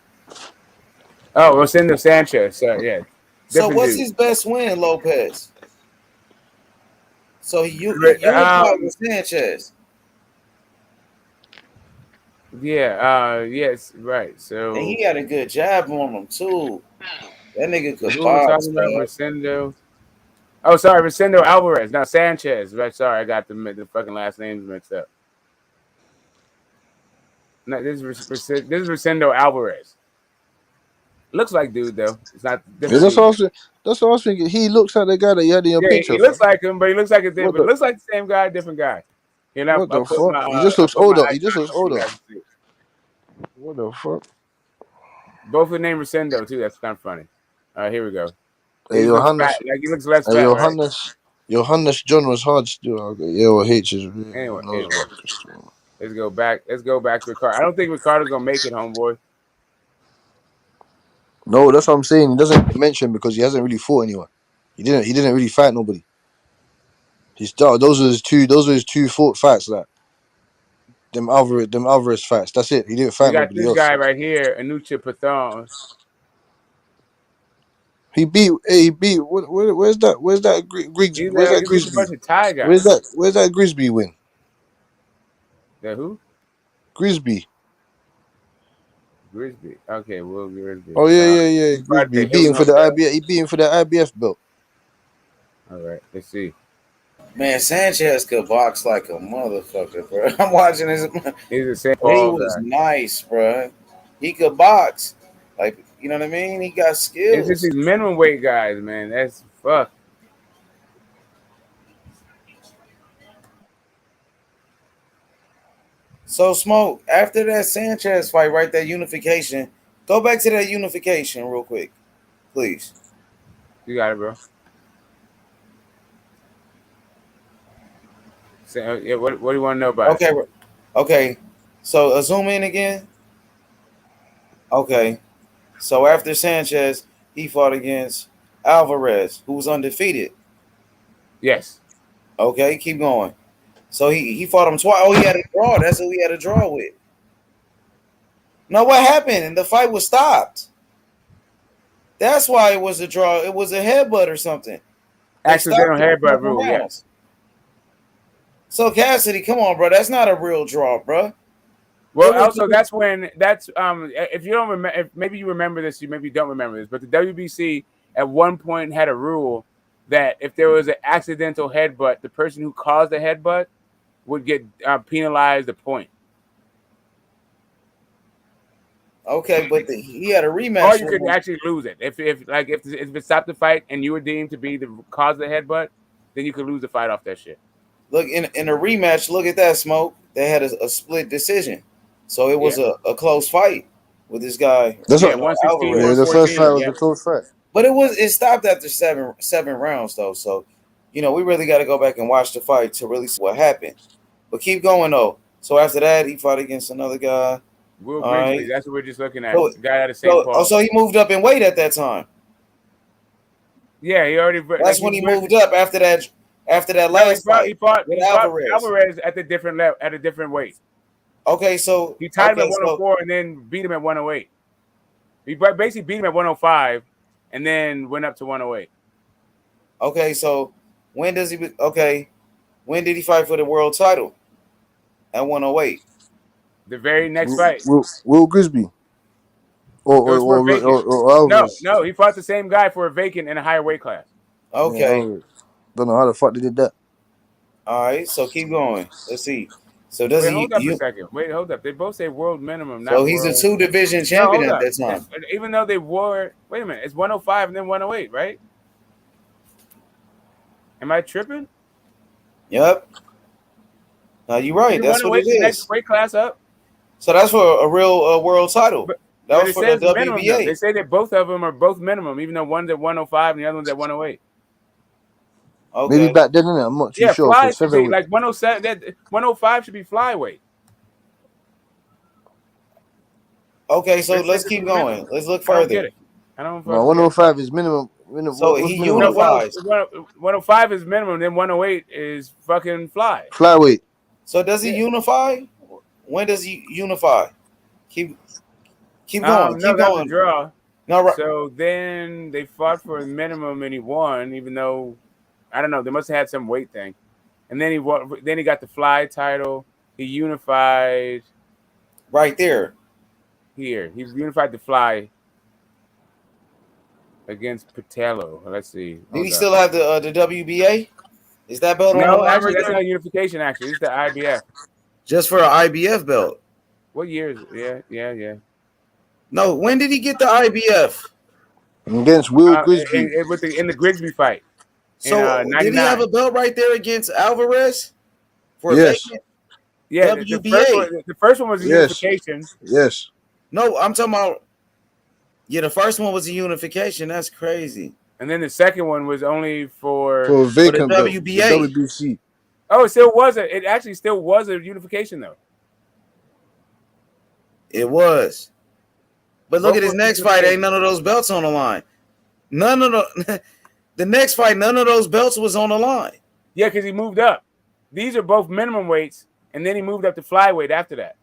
Oh, Rosendo Sanchez. Yeah. So what's his best win, Lopez? So he unified with Sanchez. Yeah. Yes. Right. So and he had a good jab on him too. That nigga could box. Rosendo. Oh, sorry, Rosendo Alvarez. Not Sanchez. Right. Sorry, I got the fucking last names mixed up. No, this is Rosendo Alvarez. Looks like dude though. It's not. Yeah, that's what I was thinking. He looks like the guy that you had in your picture. He looks like him, but he looks like a different. Looks like the same guy, different guy. What the fuck? He just looks older. What the fuck? Both of the name Rosendo too. That's kind of funny. All right, here we go. Hey, Johannes. He looks less fat. Johannes John was hard to do. Okay, H is really. Anyway. Let's go back. Let's go back to Ricardo. I don't think Ricardo's gonna make it, homeboy. No, that's what I'm saying. He doesn't mention because he hasn't really fought anyone. He didn't really fight nobody. Those were his two fought fights. Like them Alvarez fights. That's it. He didn't We fight got nobody this else. guy right here, Anucha Pathon. He beat. Where's that? Where's that Grigsby? He's Where's that against a Grisby? bunch of Thai guys. Where's that Grisby win? The who? Grisby. Grisby. Okay, Will Grisby. Oh yeah. Grisby. He beat him for the IBF. IBF. He beat him for the IBF belt. All right, let's see. Man, Sanchez could box like a motherfucker, bro. I'm watching this. He's a St. He Paul was guy. nice, bro. He could box. Like, you know what I mean? He got It's skills. just these minimum weight guys, man. That's fuck. So, Smoke, after that Sanchez fight, right, that unification, go back to that unification real quick, please. You got it, bro. So, yeah, what do you want to know about it? Okay. So, zoom in again. Okay. So, after Sanchez, he fought against Alvarez, who was undefeated. Yes. Okay, keep going. So he fought him twice. Oh, he had a draw. That's who he had a draw with. No, what happened? And the fight was stopped. That's why it was a draw. It was a headbutt or something. Accidental headbutt rule, yes. So Cassidy, come on, bro. That's not a real draw, bro. Well, also if you don't remember, if maybe you remember this, you maybe don't remember this, but the WBC at one point had a rule that if there was an accidental headbutt, the person who caused the headbutt would get penalized a point. Okay, but he had a rematch. Or you could actually lose it. If it stopped the fight and you were deemed to be the cause of the headbutt, then you could lose the fight off that shit. Look, in a rematch, look at that, Smoke. They had a split decision. So it was a close fight with this guy. That's 116. Yeah, the first fight was a close fight. But it stopped after seven rounds though. So, we really got to go back and watch the fight to really see what happened. But keep going though. So after that, he fought against another guy. Will Grigsby, that's what we're just looking at. So, the guy out of St. Paul. So he moved up in weight at that time. Yeah, he already. That's when he moved up after that last fight. He fought Alvarez at the different level, at a different weight. Okay, so he tied him at 104 and then beat him at 108. He basically beat him at 105 and then went up to 108. Okay, so when did he fight for the world title? At 108. The very next fight. Will Grisby. Or Alvarez. No, he fought the same guy for a vacant in a higher weight class. Okay. Don't know how the fuck they did that. All right, so keep going. Let's see. So does he? Hold up a second. Wait, hold up. They both say world minimum. So he's a 2-division champion at that time. Even though they were, wait a minute, it's 105 and then 108, right? Am I tripping? Yep. No, you're right. That's what it is. Next weight class up. So that's for a real world title. That was for the WBA. Minimum, they say that both of them are both minimum, even though one's at 105 and the other one's at 108. Okay. Maybe back then, I'm not too sure. Fly should be like 107. 105 should be flyweight. Okay, so let's keep going. Let's look further. I don't. 105 is minimum. So he unifies. 105 is minimum, then 108 is fucking flyweight. So does he unify? When does he unify? Keep going. Keep going. Draw. No, right. So then they fought for a minimum and he won, even though I don't know. They must have had some weight thing, and then he won. Then he got the fly title. He unified right there. Here, he unified the fly against Patello. Let's see. Do he still have the WBA? Is that belt on? No, actually, that's not unification. Actually, it's the IBF. Just for an IBF belt. What year is it? Yeah. No, when did he get the IBF? Against Will Grigsby. In the Grigsby fight. So did he have a belt right there against Alvarez? Yes. Yeah, WBA. The first one was a unification. Yes. No, I'm talking about. Yeah, the first one was a unification. That's crazy. And then the second one was only for a vacant belt, WBA. WBC. Oh, it actually still was a unification though. It was. But look at his next fight. Ain't none of those belts on the line. None of the next fight, none of those belts was on the line. Yeah, because he moved up. These are both minimum weights. and then he moved up to flyweight after that.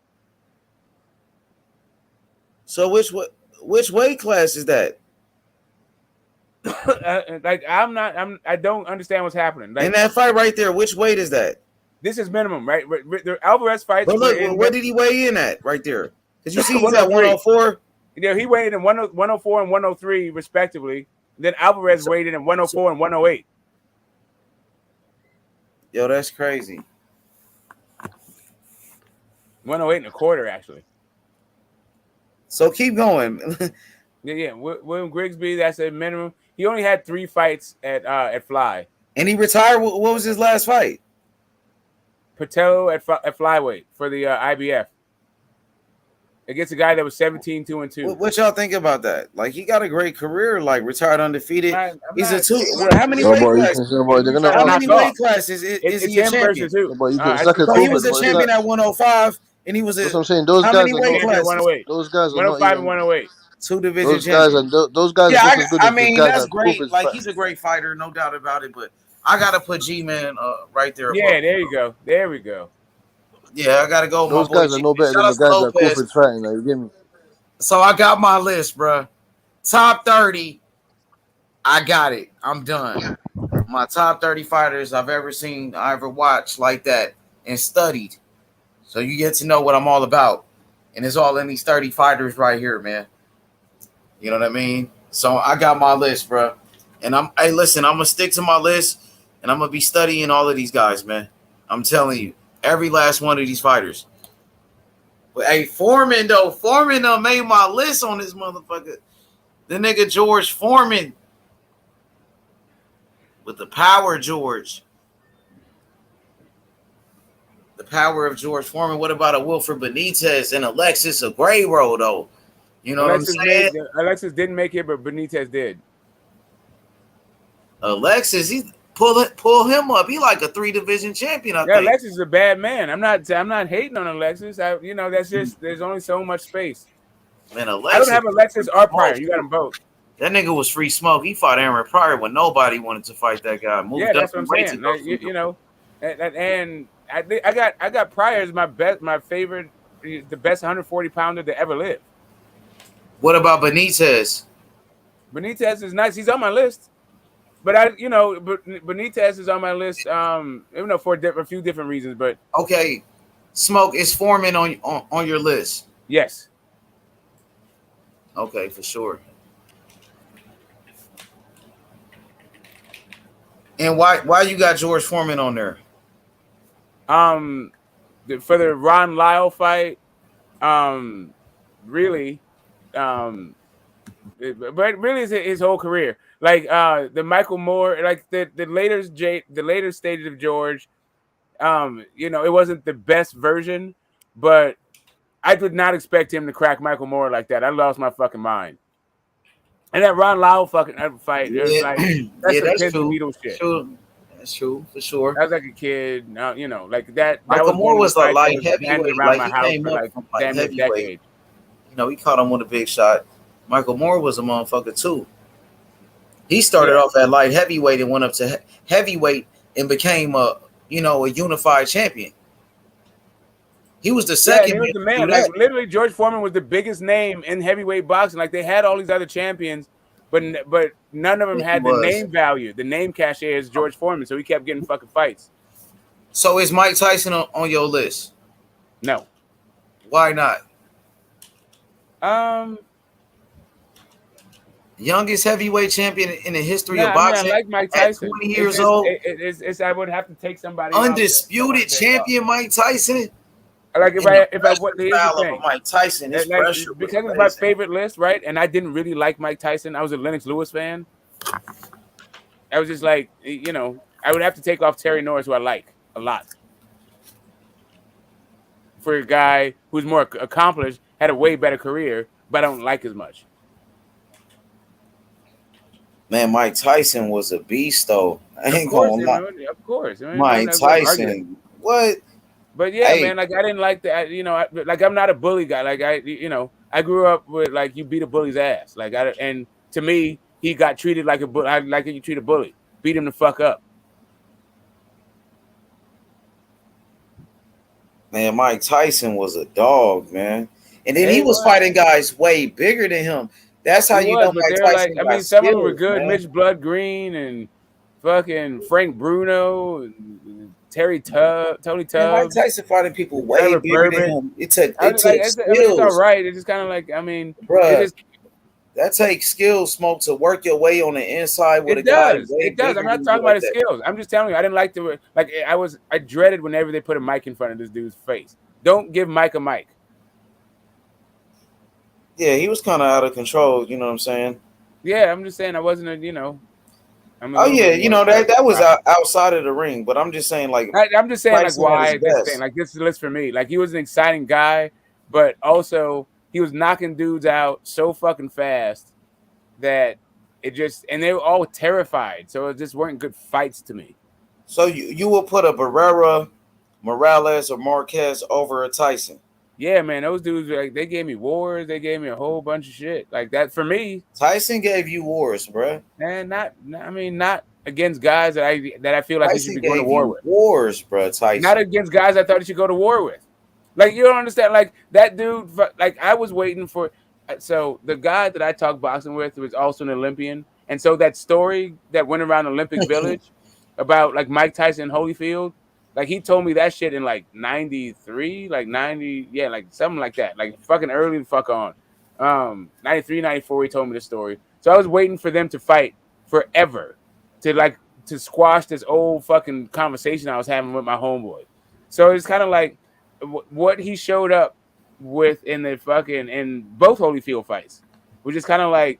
So which weight class is that? Like I don't understand what's happening. Like, in that fight right there, which weight is that? This is minimum, right? The Alvarez fights. But look, what did he weigh in at right there? Because you see he's at 103. 104. Yeah, he weighed in 104 and 103 respectively. Then Alvarez weighed in at 104 and 108. Yo, that's crazy. 108 and a quarter, actually. So keep going. Yeah. William Grigsby, that's a minimum. He only had 3 fights at Fly. And he retired. What was his last fight? Patello at flyweight for the IBF. Against a guy that was 17-2-2. What y'all think about that? Like, he got a great career, like retired undefeated. He's a 2. How many weight classes? How many weight classes is he a champion? He was a champion at 105, and he was a. That's what I'm saying. Those how guys many weight classes? Those guys are 105 and 108. 2 division those guys champions. those guys Yeah, are just as good I as mean, the guys that's that great. Cooper's Like, fight. he's a great fighter, no doubt about it. But I gotta put G-Man right there. Yeah, there you go. There we go. Yeah, I gotta go. Those guys are no better than the guys that Cooper's fighting. Like, you get me? So I got my list, bro. Top 30. I got it. I'm done. My top 30 fighters I've ever seen, I ever watched like that and studied. So you get to know what I'm all about. And it's all in these 30 fighters right here, man. You know what I mean? So I got my list, bro. And hey, listen, I'm gonna stick to my list and I'm gonna be studying all of these guys, man. I'm telling you, every last one of these fighters. But hey, Foreman made my list on this motherfucker. The nigga George Foreman with the power, George. The power of George Foreman. What about a Wilfred Benitez and Alexis Aguero, though? You know Alexis what I'm saying? Alexis didn't make it, but Benitez did. Alexis, he pull him up. He like a 3-division champion. I think. Alexis is a bad man. I'm not hating on Alexis. That's just there's only so much space. Man, I don't have Alexis or Pryor. You got them both. That nigga was free smoke. He fought Aaron Pryor when nobody wanted to fight that guy. That's what I'm saying. Like, and I got Pryor as my favorite, the best 140 pounder to ever live. What about Benitez? Benitez is nice. He's on my list. But Benitez is on my list, for a few different reasons. But okay, Smoke is Foreman on your list. Yes. Okay, for sure. And why you got George Foreman on there? For the Ron Lyle fight, really, but really is his whole career. Like the Michael Moore, like the later stages of George, it wasn't the best version, but I did not expect him to crack Michael Moore like that. I lost my fucking mind. And that Ron Lyle fucking fight, it was like that's true. Needle shit. True. That's true for sure. I was like a kid, like that. Michael Moore was a light heavyweight like around my he house came for up like from damn near a heavyweight. decade. He caught him with a big shot. Michael Moore was a motherfucker too. He started off at light heavyweight and went up to heavyweight and became a unified champion. He was the second. He was the man. Like literally, George Foreman was the biggest name in heavyweight boxing. Like they had all these other champions, but none of them had the name value, the name cachet as George Foreman. So he kept getting fucking fights. So is Mike Tyson on your list? No. Why not? Youngest heavyweight champion in the history of boxing. I like Mike Tyson. At 20 years old. I would have to take somebody. Undisputed champion Mike Tyson. Like here's the thing. Mike Tyson is pressure because it's my favorite list, right? And I didn't really like Mike Tyson. I was a Lennox Lewis fan. I was just like, I would have to take off Terry Norris, who I like a lot, for a guy who's more accomplished, had a way better career, but I don't like as much. Man, Mike Tyson was a beast, though. I ain't gonna lie. Of course, Mike Tyson. What? But yeah, man, like I didn't like that. Like I'm not a bully guy. Like I grew up with like you beat a bully's ass. Like and to me, he got treated like a bully. Like you treat a bully, beat him the fuck up. Man, Mike Tyson was a dog, man. And then he He was was. fighting guys way bigger than him. That's how He you was, know but Mike they're like, Tyson I got mean, some of them were skills, good. man. Mitch Blood Green and fucking Frank Bruno, and Tony Man, Mike Tubbs, Tyson fighting people way Trevor bigger than Bourbon. him. It took I was like, it's all skills, right. It's just kind of like, I mean, it bruh. just That takes skills, Smoke, to work your way on the inside with a it guy does. way It does. bigger I'm not than talking you about like his that. skills. I'm just telling you, I didn't like the like. I dreaded whenever they put a mic in front of this dude's face. Don't give Mike a mic. Yeah, he was kind of out of control. You know what I'm saying? Yeah, I'm just saying I wasn't a, you know. I'm a Oh little yeah, bit you more know that was right. outside of the ring, but I'm just saying like I'm just saying like Tyson at his why this thing, best. like this is the list for me. Like he was an exciting guy, but also he was knocking dudes out so fucking fast that it just, and they were all terrified, so it just weren't good fights to me. So you will put a Barrera, Morales, or Marquez over a Tyson? Yeah, man, those dudes like they gave me wars, they gave me a whole bunch of shit like that. For me, Tyson gave you wars, bro. And I mean, not against guys that I feel like he should Tyson be going to gave war you with. wars, bro. Tyson. Not against guys I thought he should go to war with. Like you don't understand. Like that dude. Like I was waiting for. So the guy that I talked boxing with was also an Olympian, and so that story that went around Olympic Village about like Mike Tyson and Holyfield, like he told me that shit in like '93, like '90, yeah, like something like that, like fucking early the fuck on. '93, '94, he told me the story. So I was waiting for them to fight forever to squash this old fucking conversation I was having with my homeboy. So it's kind of like what he showed up with in both Holyfield fights, which is kind of like,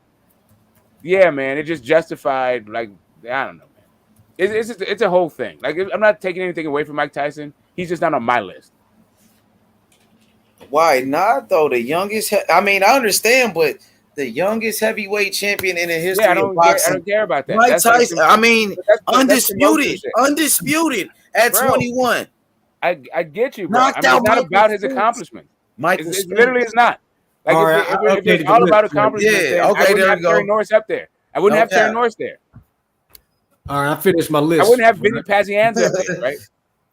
yeah, man, it just justified, like, I don't know, man. It's a whole thing. Like, I'm not taking anything away from Mike Tyson. He's just not on my list. Why not though? The youngest. I mean, I understand, but the youngest heavyweight champion in the history of boxing. I don't care about that. Mike Tyson. Like, I mean, that's undisputed at 21. I get you, bro. Knocked out it's not Michael about his Spence. accomplishments. Michael It literally is not. Like All right, if it's all about accomplishments, then I wouldn't have Terry Norris up there. I wouldn't have Terry Norris there. All right, I finished my list. I wouldn't have Vinny Pazienza up there, right?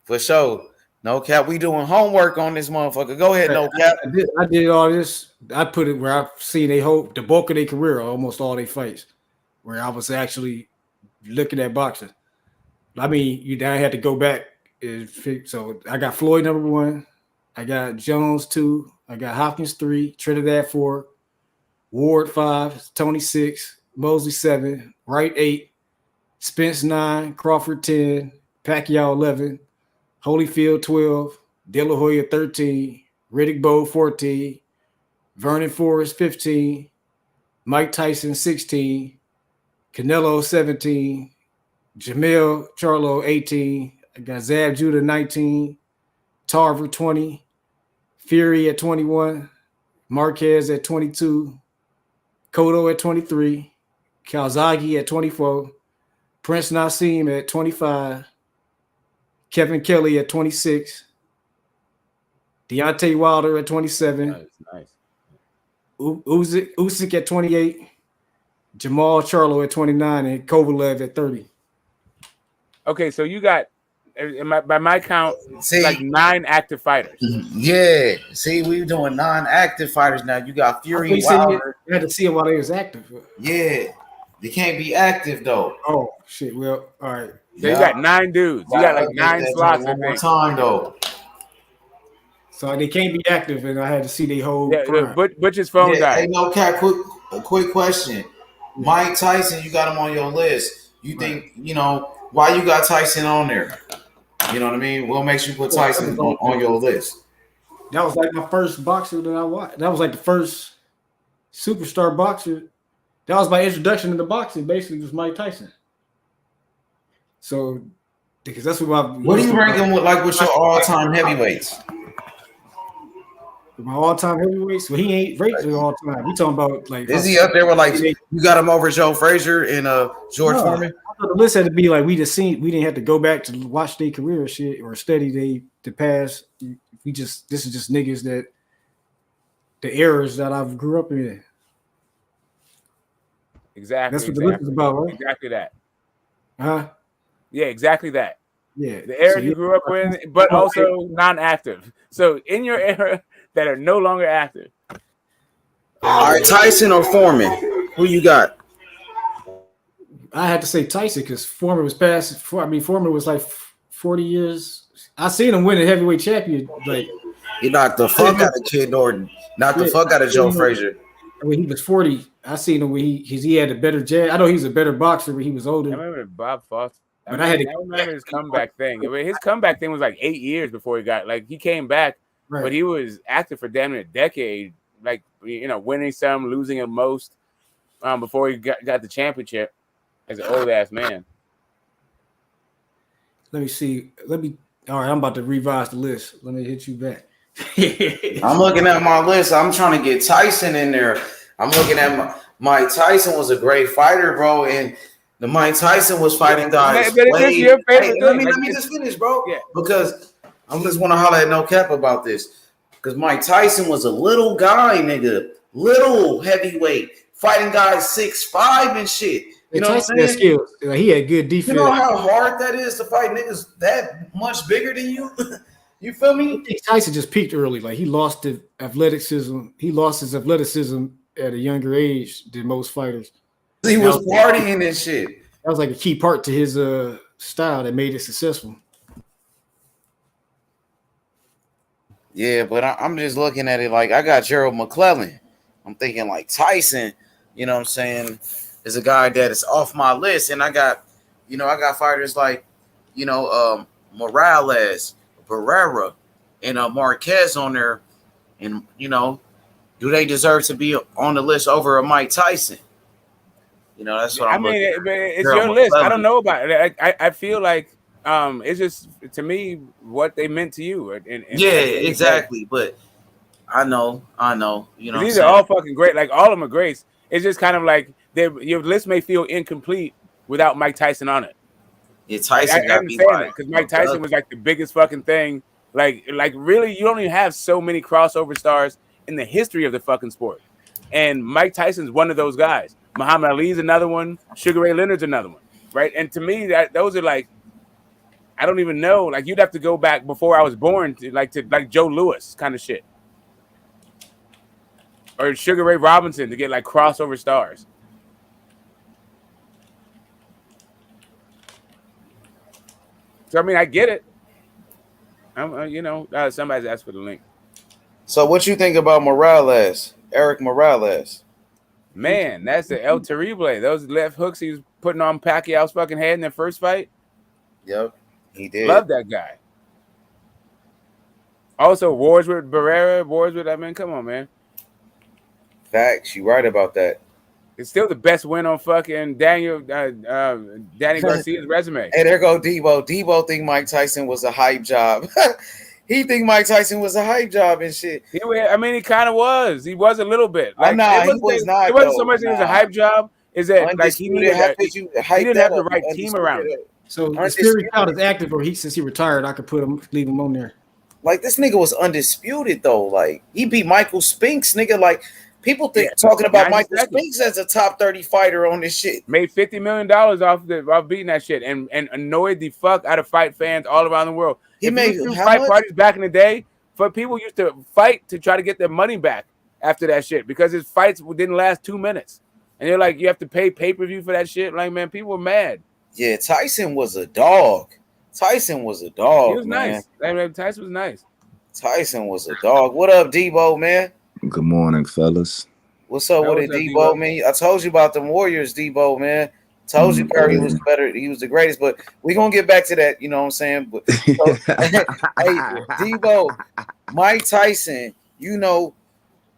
For sure. No cap. We doing homework on this motherfucker. Go ahead, no cap. I did all this. I put it where I've seen the bulk of their career, almost all their fights, where I was actually looking at boxing. I mean, I had to go back. So I got Floyd number 1. I got Jones 2. I got Hopkins 3. Trinidad 4. Ward 5. Tony 6. Mosley 7. Wright 8. Spence 9. Crawford 10. Pacquiao 11. Holyfield 12. De La Hoya 13. Riddick Bowe 14. Vernon Forrest 15. Mike Tyson 16. Canelo 17. Jamel Charlo 18. I got Zab Judah 19. Tarver 20. Fury at 21. Marquez at 22. Cotto at 23. Calzaghe at 24. Prince Nassim at 25. Kevin Kelly at 26. Deontay Wilder at 27. Nice. Usyk at 28. Jamal Charlo at 29. And Kovalev at 30. Okay, so you got, by my count, like 9 active fighters. Yeah. See, we're doing non-active fighters now. You got Fury, Wilder. You had to see them while they was active. Yeah. They can't be active though. Oh shit. Well, all right. So you got 9 dudes. You got like 9 slots. One more time though. So they can't be active, and I had to see their whole. Butch's phone died. Hey, no cap. Quick question. Mike Tyson, you got him on your list. You think why you got Tyson on there? You know what I mean? What makes you put Tyson on your list? That was like my first boxer that I watched. That was like the first superstar boxer. That was my introduction into boxing. Basically, was Mike Tyson. So, because that's what do you rank him with your all-time heavyweights? My all-time heavyweights. Well, he ain't rated all time. We talking about like. Is he up there with you got him over Joe Frazier and George Foreman? I thought the list had to be like we didn't have to go back to watch their career shit or study the past. This is just niggas that the eras that I've grew up in. Exactly. That's what the list is about, right? Exactly that. Huh? Yeah, exactly that. Yeah, The era so you yeah. grew up in, but also non-active. So in your era that are no longer active. All right, Tyson or Foreman? Who you got? I had to say Tyson because Foreman was past. Foreman was like 40 years. I seen him win a heavyweight champion. Like he knocked the fuck out of Kid Norton. Knocked the fuck out of Joe Frazier. When he was 40, I seen him when he had a better jab. I know he's a better boxer when he was older. I remember Bob Foster. But I remember his comeback thing. I mean, his comeback thing was like 8 years before he got he came back, but he was active for damn near a decade. Like winning some, losing at most, before he got the championship as an old ass man. Let me see. All right, I'm about to revise the list. Let me hit you back. I'm looking at my list. I'm trying to get Tyson in there. I'm looking at Mike Tyson was a great fighter, bro, and the Mike Tyson was fighting guys. But it's just your favorite thing. Let me just finish, bro. Yeah. Because I just want to holler at No Cap about this. Because Mike Tyson was a little guy, nigga, little heavyweight, fighting guys 6'5" and shit. You know what I'm saying? Skills. He had good defense. You know how hard that is to fight niggas that much bigger than you? You feel me? Tyson just peaked early. Like he lost the athleticism. He lost his athleticism at a younger age than most fighters. He was partying and shit. That was like a key part to his style that made it successful. Yeah, but I'm just looking at it like I got Gerald McClellan. I'm thinking like Tyson, you know what I'm saying, is a guy that is off my list. And I got fighters like, Morales, Barrera, and Marquez on there. And, do they deserve to be on the list over a Mike Tyson? That's what I'm looking at. It's your list. I don't know about it. I feel like it's just, to me, what they meant to you. Exactly. But I know. These are all fucking great. Like, all of them are great. It's just kind of like your list may feel incomplete without Mike Tyson on it. Yeah, Tyson got me right. Because Mike Tyson was like the biggest fucking thing. Like really, you don't even have so many crossover stars in the history of the fucking sport. And Mike Tyson's one of those guys. Muhammad Ali's another one. Sugar Ray Leonard's another one. Right? And to me, those are like, I don't even know. Like, you'd have to go back before I was born to Joe Louis kind of shit. Or Sugar Ray Robinson to get like crossover stars. So I mean, I get it. Somebody's asked for the link. So what you think about Morales, Eric Morales? Man, that's the El Terrible. Those left hooks he was putting on Pacquiao's fucking head in their first fight. Yep, he did. Love that guy. Also, wars with Barrera, come on, man. Facts, you right about that. It's still the best win on fucking Danny Garcia's resume. Hey, there go Debo. Debo think Mike Tyson was a hype job. He think Mike Tyson was a hype job and shit. He kind of was. He was a little bit. Like, he was not. It wasn't so much that he was a hype job. Is that like he didn't have the right team around him. So his theory count is active, or since he retired, I could leave him on there. Like, this nigga was undisputed though. Like, he beat Michael Spinks, nigga. Like, people talking about Michael Spinks as a top 30 fighter on this shit. Made $50 million off beating that shit and annoyed the fuck out of fight fans all around the world. He made fight parties back in the day. For people used to fight to try to get their money back after that shit because his fights didn't last 2 minutes. And they're like, you have to pay pay-per-view for that shit. Like, man, people were mad. Yeah, Tyson was a dog. He was nice. Tyson was nice. Tyson was a dog. What up, Debo, man? Good morning, fellas. What's up with it, Debo, man? I told you about the Warriors, Debo, man. Told you Curry was better. He was the greatest, but we're going to get back to that, you know what I'm saying? But hey, Debo, Mike Tyson,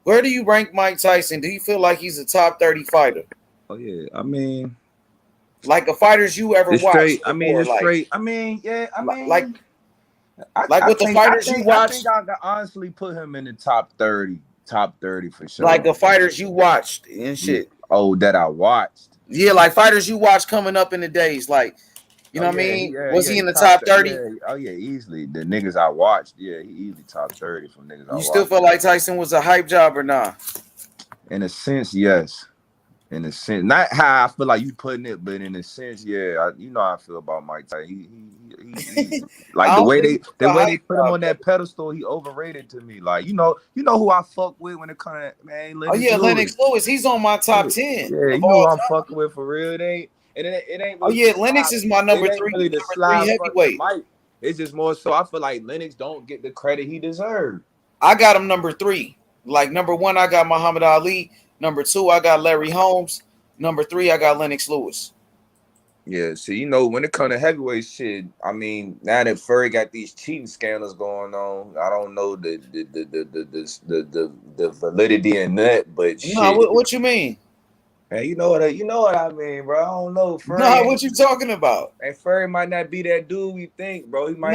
where do you rank Mike Tyson? Do you feel like he's a top 30 fighter? Oh, yeah. I mean, like the fighters you ever watched? Like with the fighters you watched? I think I can honestly put him in the top 30 for sure. Like the fighters you watched and shit. Oh, that I watched. Yeah, like fighters you watched coming up in the days, like, you know what I mean? Was he in the top 30? Yeah. Oh yeah, easily. The niggas I watched, yeah, he easily top 30 from niggas I watched. You still feel like Tyson was a hype job or not? In a sense, yes. In a sense, not how I feel like you putting it, but in a sense, yeah, you know how I feel about Mike Tyson. He like the way they put him on that pedestal, he overrated to me. Like you know who I fuck with when it comes, man. Lennox Lewis. He's on my top 10. Yeah, you know who I'm fucking with for real. It ain't really Lennox is my number three. Really the slide heavyweight. Mike. It's just more so I feel like Lennox don't get the credit he deserves. I got him number 3. Like number 1, I got Muhammad Ali. Number 2, I got Larry Holmes. Number 3, I got Lennox Lewis. Yeah, see, when it comes to heavyweight shit, I mean, now that Fury got these cheating scandals going on, I don't know the validity in that, but shit. No, what you mean? Hey, you know what I mean, bro. I don't know. Fury, what you talking about? Hey, Fury might not be that dude we think, bro. He might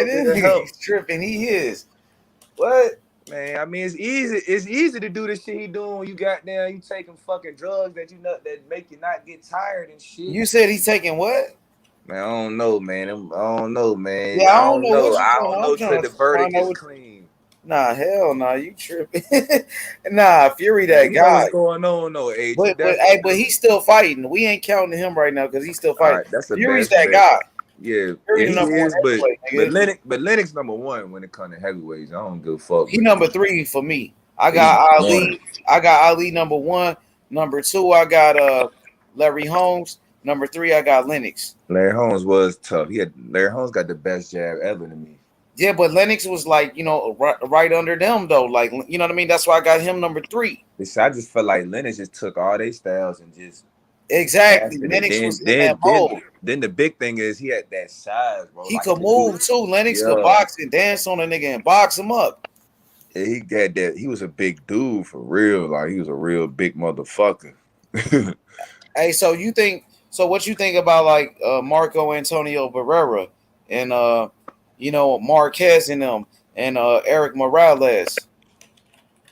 he's tripping. He is. What? Man, I mean, it's easy to do the shit he doing when you you taking fucking drugs that make you not get tired and shit. You said he's taking what? Man, I don't know, man. Yeah, I don't know. I don't know till the verdict is clean. Nah, hell nah, you tripping. Nah, Fury that guy. What's going on, though, AJ? But he's still fighting. We ain't counting him right now because he's still fighting. Right, that's Fury's that guy. Yeah, but Lennox number 1 when it comes to heavyweights. I don't give a fuck. He number 3 for me. I got Ali. I got Ali number 1. Number 2, I got Larry Holmes. Number 3, I got Lennox. Larry Holmes was tough. Larry Holmes got the best jab ever to me. Yeah, but Lennox was like, right under them though. Like, you know what I mean? That's why I got him number 3. I just felt like Lennox just took all their styles and just exactly. Lennox was in that mold. Then the big thing is he had that size, bro. He could move too. Lennox could box and dance on a nigga and box him up. Yeah, he got that. He was a big dude for real. Like he was a real big motherfucker. Hey, what you think about like Marco Antonio Barrera and Marquez and them and Eric Morales?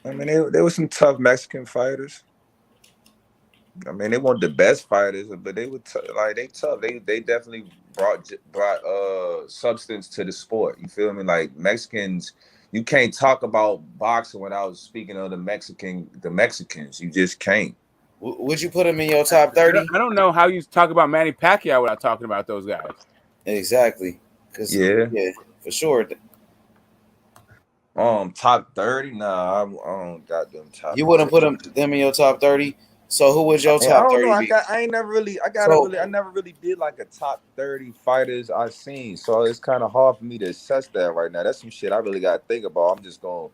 I mean, there were some tough Mexican fighters. I mean, they weren't the best fighters, but they were they tough. They definitely brought substance to the sport. You feel me? Like Mexicans, you can't talk about boxing without speaking of the Mexicans. You just can't. Would you put them in your top 30? I don't know how you talk about Manny Pacquiao without talking about those guys. Exactly. Yeah, for sure. Top 30? Nah, I don't got them top. You wouldn't put them in your top 30. So who was your top 30? I never really did like a top 30 fighters I've seen. So it's kind of hard for me to assess that right now. That's some shit I really got to think about. I'm just going.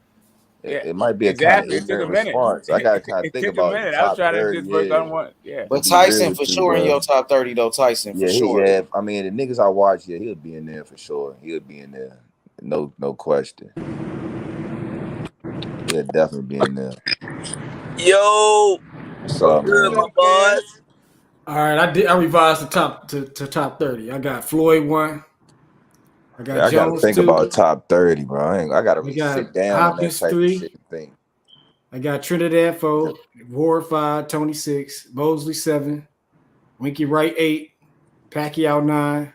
It might be a kind of ignorant response. I got to kind of think about the top I was trying 30. To just work on one. Yeah. But Tyson for sure in your top 30 though. Tyson for sure. Yeah. I mean, the niggas I watch, he'll be in there for sure. He'll be in there. No question. He'll definitely be in there. Yo. So good, my boys. All right, I revised the top to top 30. I got Floyd 1. I got Jones gotta think 2. about top 30, bro. I gotta really sit down Hopkins on that type 3. of shit and think. I got Trinidad 4, Ward 5, Tony 6, Mosley 7, Winky Wright 8, Pacquiao 9,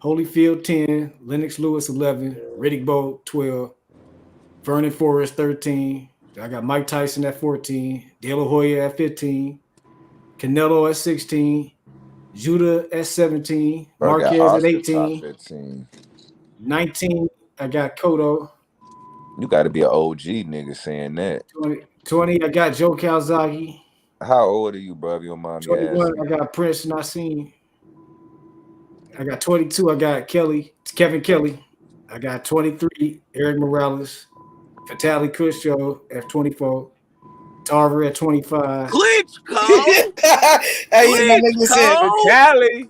Holyfield 10, Lennox Lewis 11, Riddick Bowe 12, Vernon Forrest 13. I got Mike Tyson at 14, De La Hoya at 15, Canelo at 16, Judah at 17, Marquez at 18, 19. I got Cotto. You got to be an OG nigga saying that. 20. I got Joe Calzaghe. How old are you, bro? If you don't mind me 21. I got Prince Nassim. I got 22. I got Kevin Kelly. I got 23. Eric Morales. Vitaly Klitschko at 24. Tarver at 25. Klitschko. Hey, nigga said Vitaly.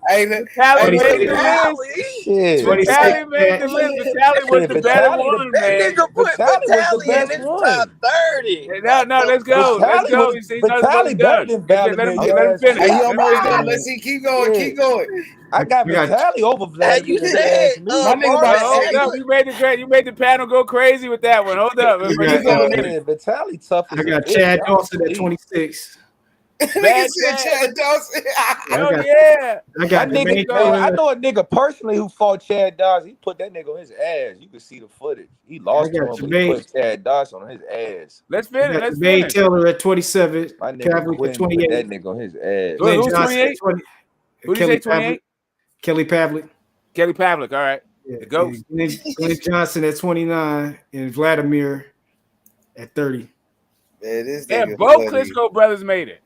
Vitaly made the list. Vitaly made the list. Vitaly was the better one, man. That nigga put Vitaly in his top 30. No, let's go. Let's go. Vitaly better than Vladimir. Let him finish. He almost done. Let's see. Keep going. I got Vitaly over Vladimir. You said, hold up. You made the panel go crazy with that one. Hold up. Vitaly tough. I got Chad Dawson at 26. Nigga said Chad Dawson. Hell yeah. I got That nigga, Jermaine man, I Taylor. know a nigga personally who fought Chad Dawson. He put that nigga on his ass. You can see the footage. He lost to him, but he put Chad Dawson on his ass. Let's I finish. got Let's Jermaine finish. Taylor at 27. My nigga Pavlik at Quinn put 28. that nigga on his ass. Glenn Who's Johnson 28? at 20. Who did you Kelly say 28? Pavlik. Kelly Pavlik. Kelly Pavlik. All right. Yeah, The GOAT. Glenn Johnson at 29 and Vladimir at 30. Man, this And nigga both funny. Klitschko brothers made it.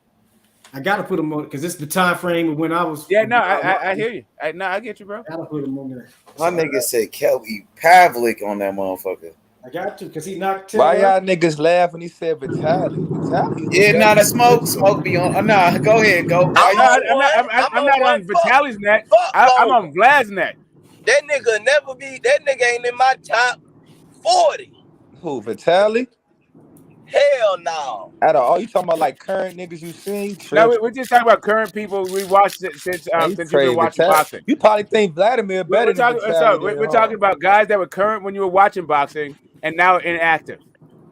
I gotta put them on because it's the time frame of when I was. Yeah, no, I hear you. I get you, bro. Gotta put them on there. My nigga said Kelly Pavlik on that motherfucker. I got to because he knocked. Why y'all niggas laugh when he said Vitaly? Vitaly. Yeah, nah, the smoke be on. Nah, go ahead, go. I'm not on Vitaly's neck. I'm on Vlad's neck. That nigga never be. That nigga ain't in my top 40. Who, Vitaly? Hell no. Out of all you talking about like current niggas you seen? No, we're just talking about current people we watched it since you've been watching boxing. You probably think Vladimir better than Vitaly. We're talking about guys that were current when you were watching boxing and now inactive.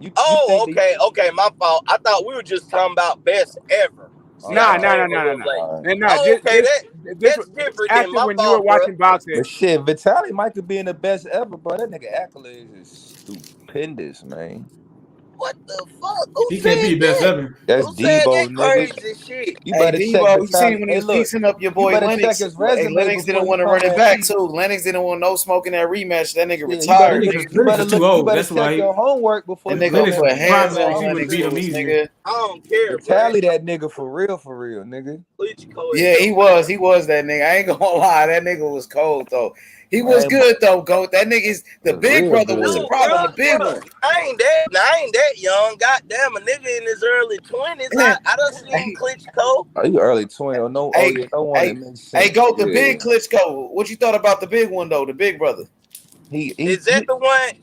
Okay, my fault. I thought we were just talking about best ever. No. Okay, that's different than my when fault, you were watching boxing. But shit, Vitaly might could be in the best ever, bro. That nigga accolades is stupendous, man. What the fuck? Who He can't be best ever. That's Who said Debo, that nigga. crazy shit? You better Hey, check Debo, you Vitaly. seen when he was look, piecing up your boy you better Lennox. check his resume Hey, Lennox didn't before want to you run come it at back me. too. Lennox didn't want no smoking that rematch. That nigga Yeah, retired. you better check your homework before That you nigga come put at me. hands on Lennox, nigga. I don't care, Vitaly that nigga for real, nigga. Yeah, he was that nigga. I ain't gonna lie, that nigga was cold though. He was good though, GOAT. That nigga's the big real brother good. was the problem, the big one. I ain't that young. Goddamn, a nigga in his early 20s. I done seen Klitschko. Oh, you early 20? No, Hey, no one that makes sense. Hey, GOAT, the Yeah. big Klitschko. What you thought about the big one though, the big brother? Is that the one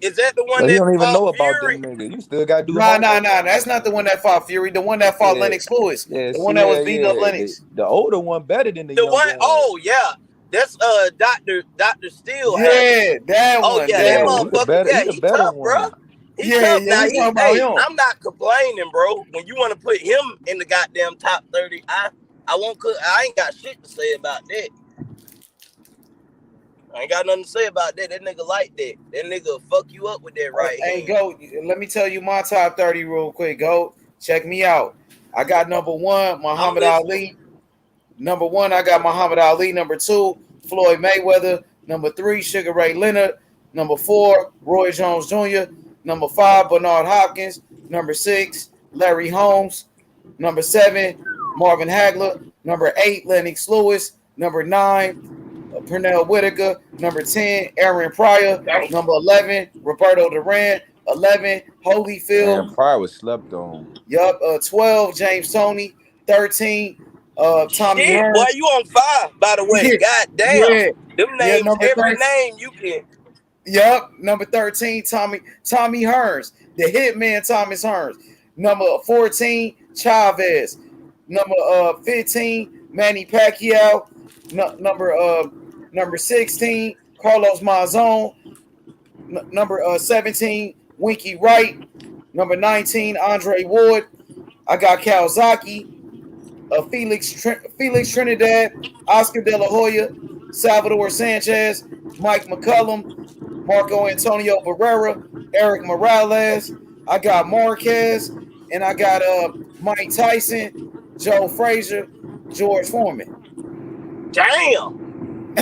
You that don't even fought know about Fury? them niggas. You still got to do Nah. homework. That's not the one that fought Fury. The one that fought Yeah. Lennox Lewis. Yeah, The one that was beating up yeah. Lennox. The older one better than the The younger one, one. oh yeah. That's Dr. Steele. Yeah, that Oh one. yeah, that that one. motherfucker. He the better tough, one. bro. He Yeah, tough. yeah, Now we talking about him. I'm not complaining, bro. When you want to put him in the goddamn top 30, I ain't got shit to say about that. I ain't got nothing to say about that. That nigga like that. That nigga fuck you up with that right Hey, hand. GOAT, let me tell you my top 30 real quick, GOAT. Check me out. I got number 1, Muhammad Ali. Number 1, I got Muhammad Ali. Number 2, Floyd Mayweather. Number 3, Sugar Ray Leonard. Number 4, Roy Jones Jr. Number 5, Bernard Hopkins. Number 6, Larry Holmes. Number 7, Marvin Hagler. Number 8, Lennox Lewis. Number 9, Pernell Whitaker. Number 10, Aaron Pryor. Number 11, Roberto Duran. 11, Holyfield. Aaron Pryor was slept on. Yup. 12, James Toney. 13, Tommy Shit, Hearns. boy, you on fire, by the way. God damn. Yeah. Them names, number every 13. name you can. Yup. Number 13, Tommy Hearns. The hitman Thomas Hearns. Number 14, Chavez. Number 15, Manny Pacquiao. Number 16, Carlos Mazon. Number 17, Winky Wright. Number 19, Andre Ward. I got Kawasaki, Felix Trinidad, Oscar De La Hoya, Salvador Sanchez, Mike McCullum, Marco Antonio Barrera, Eric Morales. I got Marquez, and I got Mike Tyson, Joe Frazier, George Foreman. Damn.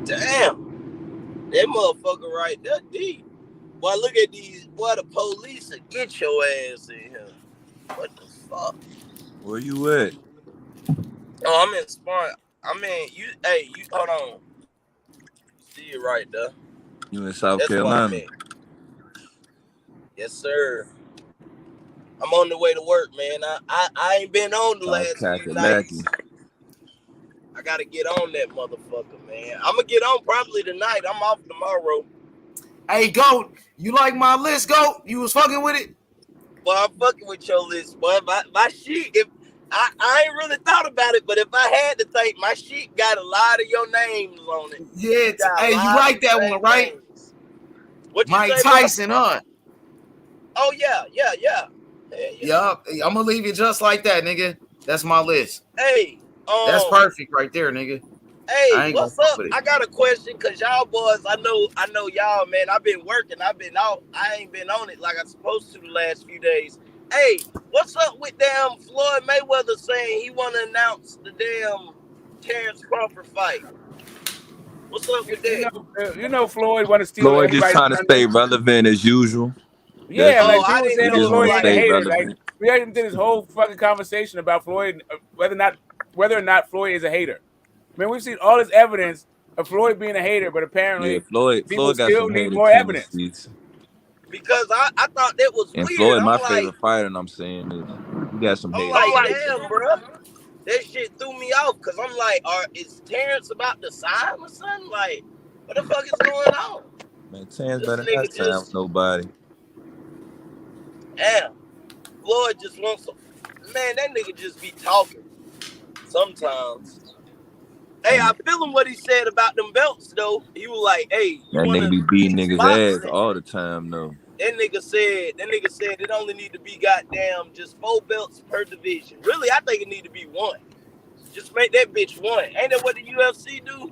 Damn. That motherfucker right there deep. Boy, look at these. Boy, the police will get your ass in here. What the fuck? Where you at? Oh, I'm in Spawn. You hold on. See it right there. You in South That's where I'm Carolina? at. Yes, sir. I'm on the way to work, man. I ain't been on the last few nights. I gotta get on that motherfucker, man. I'm gonna get on probably tonight. I'm off tomorrow. Hey, GOAT, you like my list, GOAT? You was fucking with it? Well, I'm fucking with your list, boy. My shit, if I ain't really thought about it, but if I had to think, my shit got a lot of your names on it. Yeah, hey, you like that one, right? What you Mike say, Tyson, huh? Oh yeah. Yup. I'm gonna leave it just like that, nigga. That's my list. Hey, that's perfect right there, nigga. I Hey, ain't what's gonna fuck up? with it. I got a question because y'all boys, I know y'all, man. I've been working, I've been out, I ain't been on it like I'm supposed to the last few days. Hey, what's up with damn Floyd Mayweather saying he want to announce the damn Terence Crawford fight? What's up with that? You know, Floyd want to steal Floyd just everybody's trying to stay thunder. relevant as usual. Yeah, Oh, like I people didn't saying He just know. want Floyd to ain't a stay hater. Like relevant. we had into this whole fucking conversation about Floyd, whether or not Floyd is a hater. Man, we've seen all this evidence of Floyd being a hater, but Yeah, apparently Floyd people got still some need hater more evidence. tendencies. Because I thought that was And weird. Floyd, my I'm like, favorite fighter, and I'm saying this. He got some hater damn, bro. That shit threw me off because I'm like, is Terrence about to sign or something? Like, what the fuck is going on? Man, Terrence This better not nigga sign with nobody. Damn, Floyd just wants some. Man, that nigga just be talking sometimes. Hey, I feel him what he said about them belts though. He was like, "Hey, you That want nigga to be beating mix niggas' ass boxing?" all the time, though. That nigga said it only need to be goddamn just 4 belts per division. Really, I think it need to be 1. Just make that bitch 1. Ain't that what the UFC do?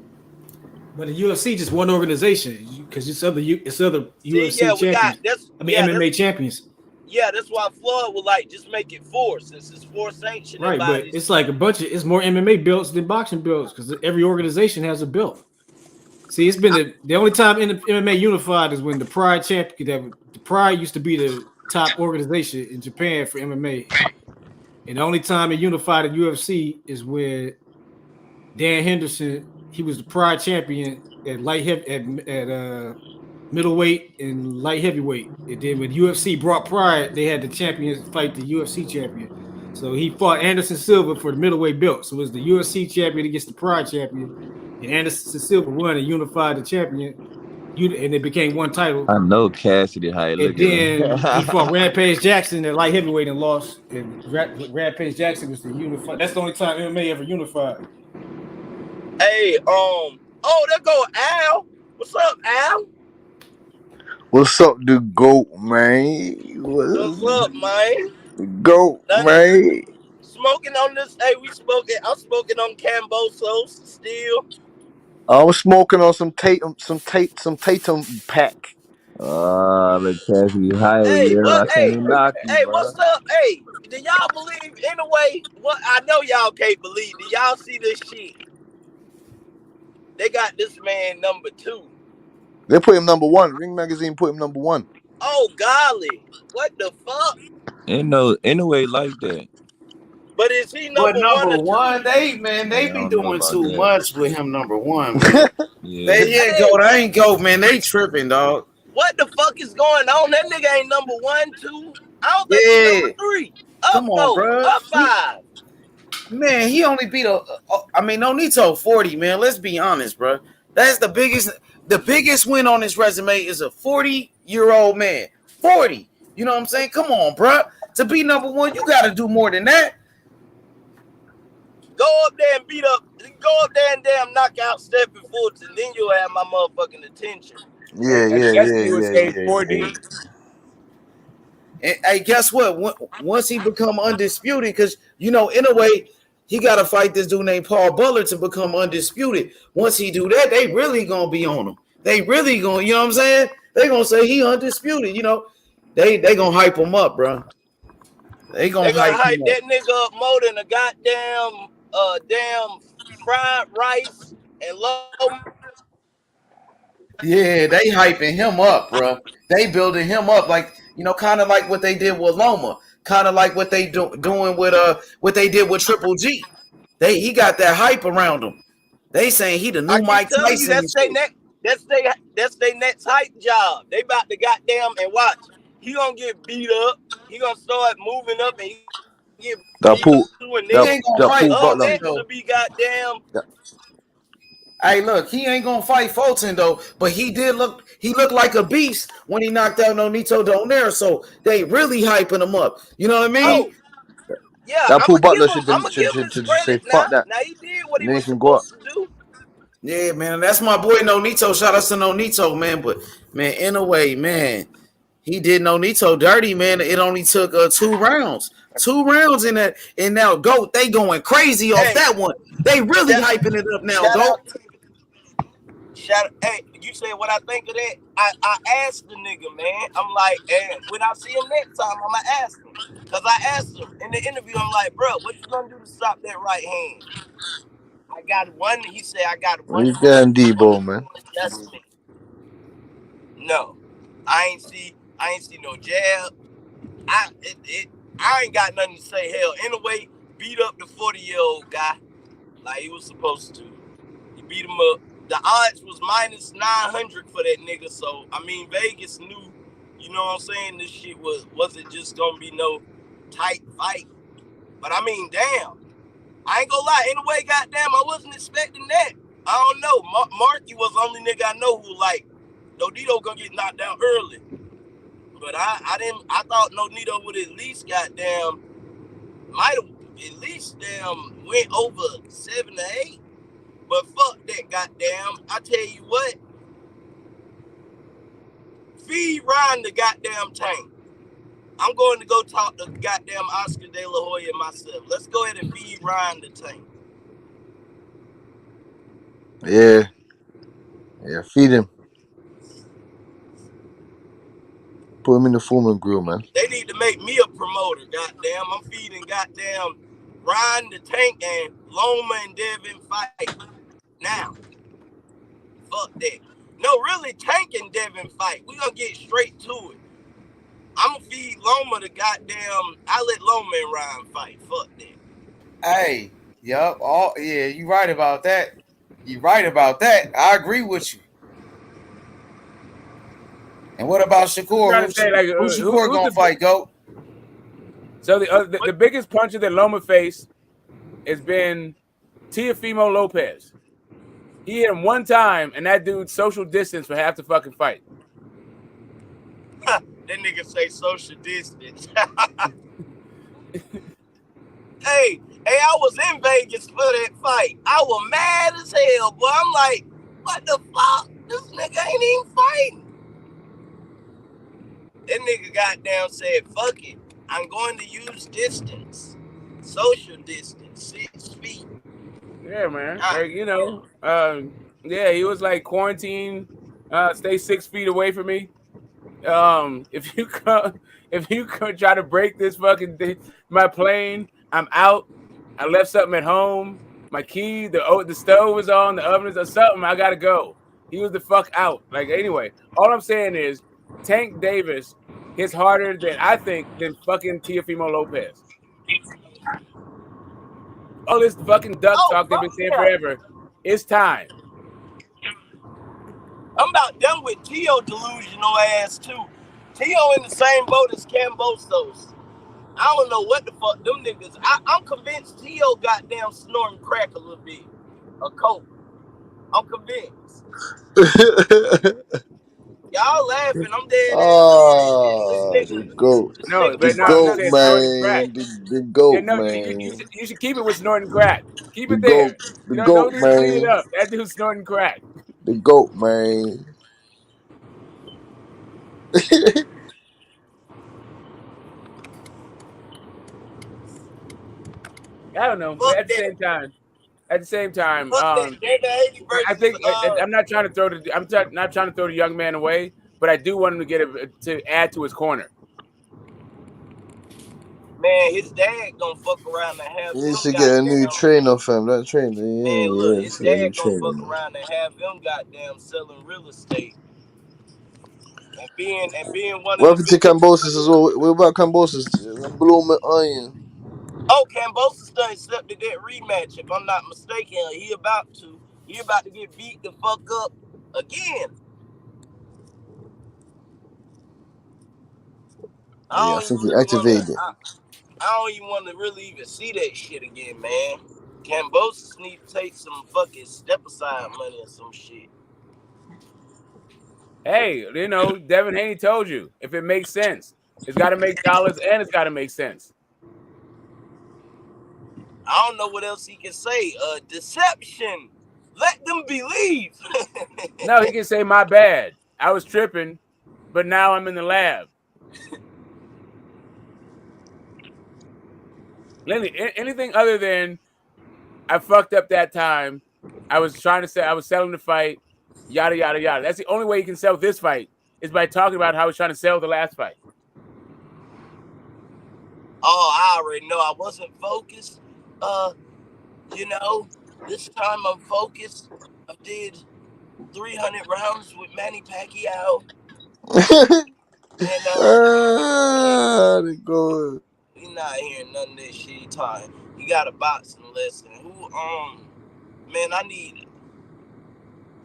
But the UFC just one organization because it's other UFC yeah, we got champions. MMA champions. Yeah, that's why Floyd would like just make it 4 since it's 4 sanctioning Right, but bodies. it's like it's more MMA belts than boxing belts because every organization has a belt. See, it's been the only time in the MMA unified is when the Pride champion, the Pride used to be the top organization in Japan for MMA. And the only time it unified in UFC is when Dan Henderson, he was the Pride champion at middleweight and light heavyweight. And then when UFC brought Pride, they had the champions fight the UFC champion. So he fought Anderson Silva for the middleweight belt. So it was the UFC champion against the Pride champion. And Anderson Silva won and unified the champion. And it became one title. I know Cassidy how he look And at him. then he fought Rampage Jackson at light heavyweight and lost. And Rampage Jackson was the unified. That's the only time MMA ever unified. Hey, oh, there go Al. What's up, Al? What's up, the GOAT, man? What's up, man? GOAT, man. Smoking on this. Hey, I'm smoking on Cambosos still. I was smoking on some Tatum pack. Look, Cassidy high, Hey, yeah. I can't even knock you, hey, bro. what's up? Hey, do y'all believe in a way? What I know y'all can't believe. Do y'all see this shit? They got this man number 2. They put him number 1. Ring Magazine put him number 1. Oh golly, what the fuck? Ain't no way like that. But is he But number 1 or 2? they I be don't know doing about too that. much with him. Number 1, man. Yeah. Goat. I ain't Goat, man. They tripping, dog. What the fuck is going on? That nigga ain't number 1, 2. I don't think he's number 3. Up Come on, 4, bro. up 5. Man, he only beat Nonito 40, man. Let's be honest, bro. That's the biggest win on his resume is a 40-year-old man. 40. You know what I'm saying? Come on, bro. To be number 1, you got to do more than that. Go up there and damn knock out Stephen Fulton, then you'll have my motherfucking attention. Yeah. And hey, guess what? Once he become undisputed, because in a way, he got to fight this dude named Paul Butler to become undisputed. Once he do that, they really gonna be on him. They really gonna, you know what I'm saying? They gonna say he undisputed. They gonna hype him up, bro. They gonna hype that nigga up more than a goddamn damn fried rice and low. Yeah, they hyping him up, bro. They building him up like kind of like what they did with Loma, kind of like what they doing with what they did with Triple G. He got that hype around him. They saying he the new Mike Tyson. That's their next hype job. They about to goddamn and watch. He gonna get beat up. He gonna start moving up and he get That pool Butler. Next to be goddamn. Hey, look, he ain't gonna fight Fulton though, but he looked like a beast when he knocked out Nonito Donaire. So they really hyping him up. You know what I mean? Oh, yeah, that Paul Butler should say fuck that. Now he did what he Then was he can go up. supposed to do. Yeah, man, that's my boy Nonito. Shout out to Nonito, man. But man, in a way, man, He did Nonito dirty, man. It only took 2 rounds. 2 rounds in that, and now GOAT, they going crazy off that one. They really hyping it up now, GOAT. Hey, you said what I think of that? I asked the nigga, man. I'm like, and when I see him next time, I'm gonna ask him. Cause I asked him in the interview, I'm like, bro, what you gonna do to stop that right hand? I got one. He said I got one. He's getting Debo, man. Adjustment. No, I ain't see no jab. I ain't got nothing to say. Hell, anyway, beat up the 40-year-old guy like he was supposed to. He beat him up. The odds was minus 900 for that nigga. So I mean, Vegas knew. You know what I'm saying? This shit wasn't just gonna be no tight fight. But I mean, damn. I ain't gonna lie. Anyway, goddamn, I wasn't expecting that. I don't know. Marky was the only nigga I know who like, Nonito gonna get knocked down early. But I thought Nonito would at least might have at least went over 7 to 8. But fuck that goddamn. I tell you what. Feed Ryan the goddamn Tank. I'm going to go talk to goddamn Oscar De La Hoya myself. Let's go ahead and feed Ryan the Tank. Yeah, feed him. Put him in the Foreman grill, man. They need to make me a promoter, goddamn. I'm feeding goddamn Ryan the Tank and Loma and Devin fight now. Fuck that. No, really, Tank and Devin fight. We gonna get straight to it. I'm gonna feed Loma the goddamn. I let Loma and Ryan fight. Fuck that. Hey, yup. Yeah, you right about that. You right about that. I agree with you. And what about Shakur? Who's Shakur gonna fight, GOAT? So the biggest puncher that Loma faced has been Teofimo Lopez. He hit him one time, and that dude social distance for half the fucking fight. That nigga say social distance. Hey, I was in Vegas for that fight. I was mad as hell, but I'm like, what the fuck? This nigga ain't even fighting. That nigga goddamn said, fuck it. I'm going to use distance. Social distance. 6 feet. Yeah, man. Like, you know, yeah, he was like quarantine, stay 6 feet away from me. If you could try to break this fucking thing, my plane, I'm out. I left something at home. My key, the stove was on, the oven is or something. I gotta go. He was the fuck out. Like, anyway, all I'm saying is Tank Davis hits harder than fucking Teofimo Lopez. All this fucking duck talk they've been saying forever. It's time. I'm about done with Tio delusional ass too. Tio in the same boat as Cambosos. I don't know what the fuck them niggas. I'm convinced Tio goddamn snorting crack a little bit. A coke. I'm convinced. Y'all laughing. I'm dead ass. The GOAT. No, the GOAT, man. The GOAT, man. You should keep it with snorting crack. Keep it The there. GOAT, the Don't GOAT, need to clean it man. up. That dude's snorting crack. The GOAT, man. I don't know. But at the same time, I think I'm not trying to throw the young man away, but I do want him to add to his corner. Man, his dad gonna fuck around and have. He needs to get a new trainer, fam. That trainer, His dad gonna fuck around and have them goddamn selling real estate. And being one what of happened to Cambosis as well? What about Cambosis? Blooming Onion. Oh, Cambosis done accepted that rematch. If I'm not mistaken, he about to get beat the fuck up again. I think he activated it. I don't even want to really even see that shit again, man. Cambosis need to take some fucking step aside money or some shit. Hey, you know, Devin Haney told you, if it makes sense, it's got to make dollars and it's got to make sense. I don't know what else he can say. Deception. Let them believe. No, he can say, my bad. I was tripping, but now I'm in the lab. Anything other than I fucked up that time. I was trying to say I was selling the fight, yada yada yada. That's the only way you can sell this fight is by talking about how I was trying to sell the last fight. Oh, I already know I wasn't focused. This time I'm focused. I did 300 rounds with Manny Pacquiao. They go. We not hearing none of this shit talking. You got a boxing lesson. Man, I need.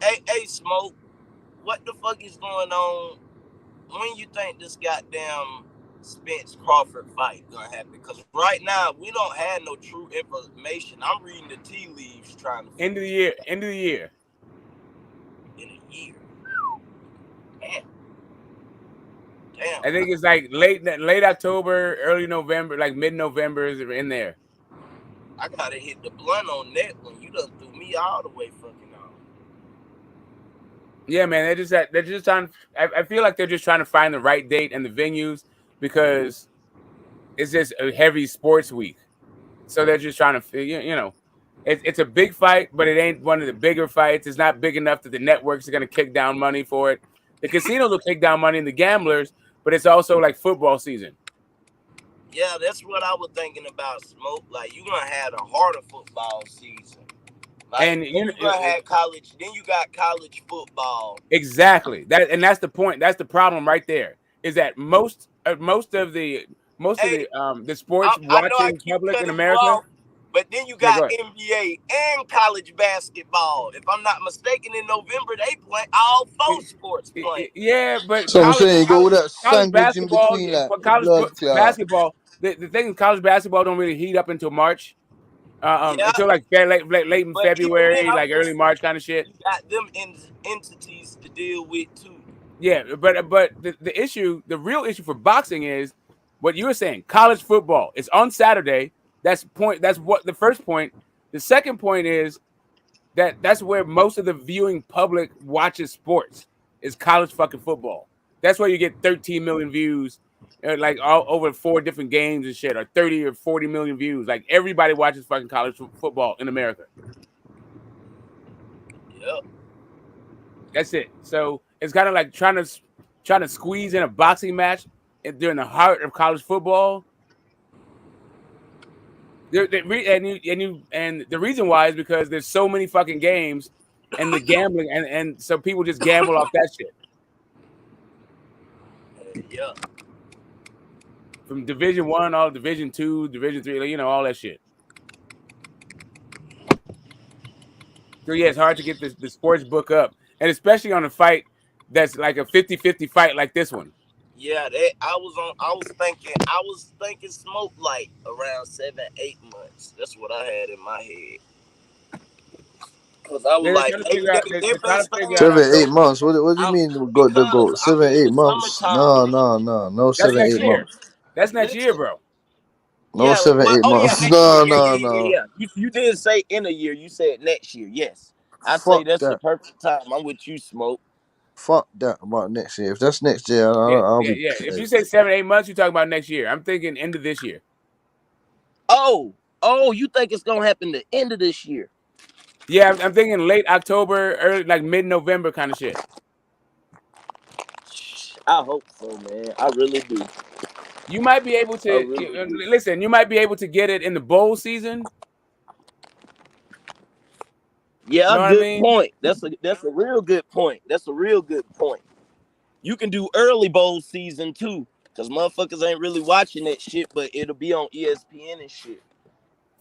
Hey, Smoke. What the fuck is going on? When you think this goddamn Spence Crawford fight gonna happen? Because right now we don't have no true information. I'm reading the tea leaves trying to. End of the year. In a year. Damn. I think it's like late October, early November, like mid-November is in there. I gotta hit the blunt on that one. You done threw me all the way fucking off. Yeah, man. They're just trying. I feel like they're just trying to find the right date and the venues because it's just a heavy sports week. So they're just trying to figure, it's a big fight, but it ain't one of the bigger fights. It's not big enough that the networks are going to kick down money for it. The casinos will kick down money and the gamblers, but it's also like football season. Yeah, that's what I was thinking about, Smoke. Like, you're going to have a harder football season. Like, And you're going to have college. Then you got college football. Exactly. That's the point. That's the problem right there. Is that most of the sports watching public in America. Off, but then you got NBA and college basketball. If I'm not mistaken, in November they play all 4 sports playing. Yeah, but So I'm saying go with that sandwich in between, like college basketball. The thing is, college basketball don't really heat up until March, until like late in February, like early March kind of shit. You got them entities to deal with too. Yeah, but the real issue for boxing is what you were saying. College football. It's on Saturday. That's what the first point. The second point is that's where most of the viewing public watches sports is college fucking football. That's where you get 13 million views, like all over 4 different games and shit, or 30 or 40 million views. Like everybody watches fucking college football in America. Yep. That's it. So it's kind of like trying to squeeze in a boxing match during the heart of college football. And the reason why is because there's so many fucking games, and the gambling, and so people just gamble off that shit. Yeah. From Division 1, all Division 2, Division 3, all that shit. So yeah, it's hard to get the sports book up, and especially on a fight that's like a 50-50 fight like this one. Yeah, I was thinking Smoke like around 7-8 months. That's what I had in my head. Cause I was like, 7-8 months. What do you mean go 7-8 months? No 7-8 months. That's next year, bro. No 7-8 months. No. You didn't say in a year. You said next year. Yes, I say that's the perfect time. I'm with you, Smoke. Fuck that about next year. If that's next year, I'll be. Yeah. If you say 7-8 months, you're talking about next year. I'm thinking end of this year. Oh, you think it's gonna happen the end of this year? Yeah, I'm thinking late October, early like mid-November kind of shit. I hope so, man. I really do. You might be able to listen. You might be able to get it in the bowl season. Yeah, good point. That's a real good point. That's a real good point. You can do early bowl season too, because motherfuckers ain't really watching that shit, but it'll be on ESPN and shit.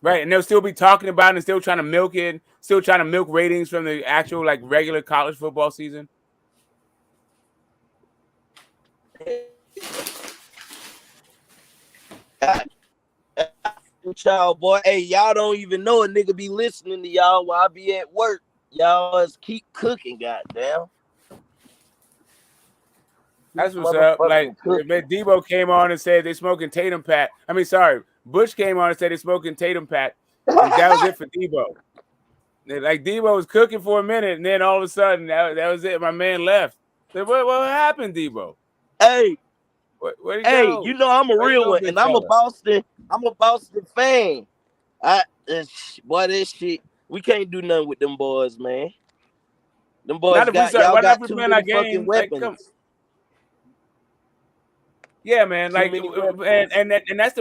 Right, and they'll still be talking about it and still trying to milk it, still trying to milk ratings from the actual like regular college football season. Y'all, boy, hey, y'all don't even know a nigga be listening to y'all while I be at work. Y'all just keep cooking, goddamn. That's what's up. Like, Debo came on and said they smoking Tatum Pat. Bush came on and said they smoking Tatum Pat. And that was it for Debo. Like, Debo was cooking for a minute, and then all of a sudden, that was it. My man left. Said, what happened, Debo? Hey, Where'd he Hey, go? you know I'm a Where'd he real go, one, big and I'm a fella? Boston fan. Boy, this shit, we can't do nothing with them boys, man. Them boys Not if we got start. y'all Why not if got we too playing our many fucking game? Like, come. weapons. Yeah, man. Too Like, many weapons. and that's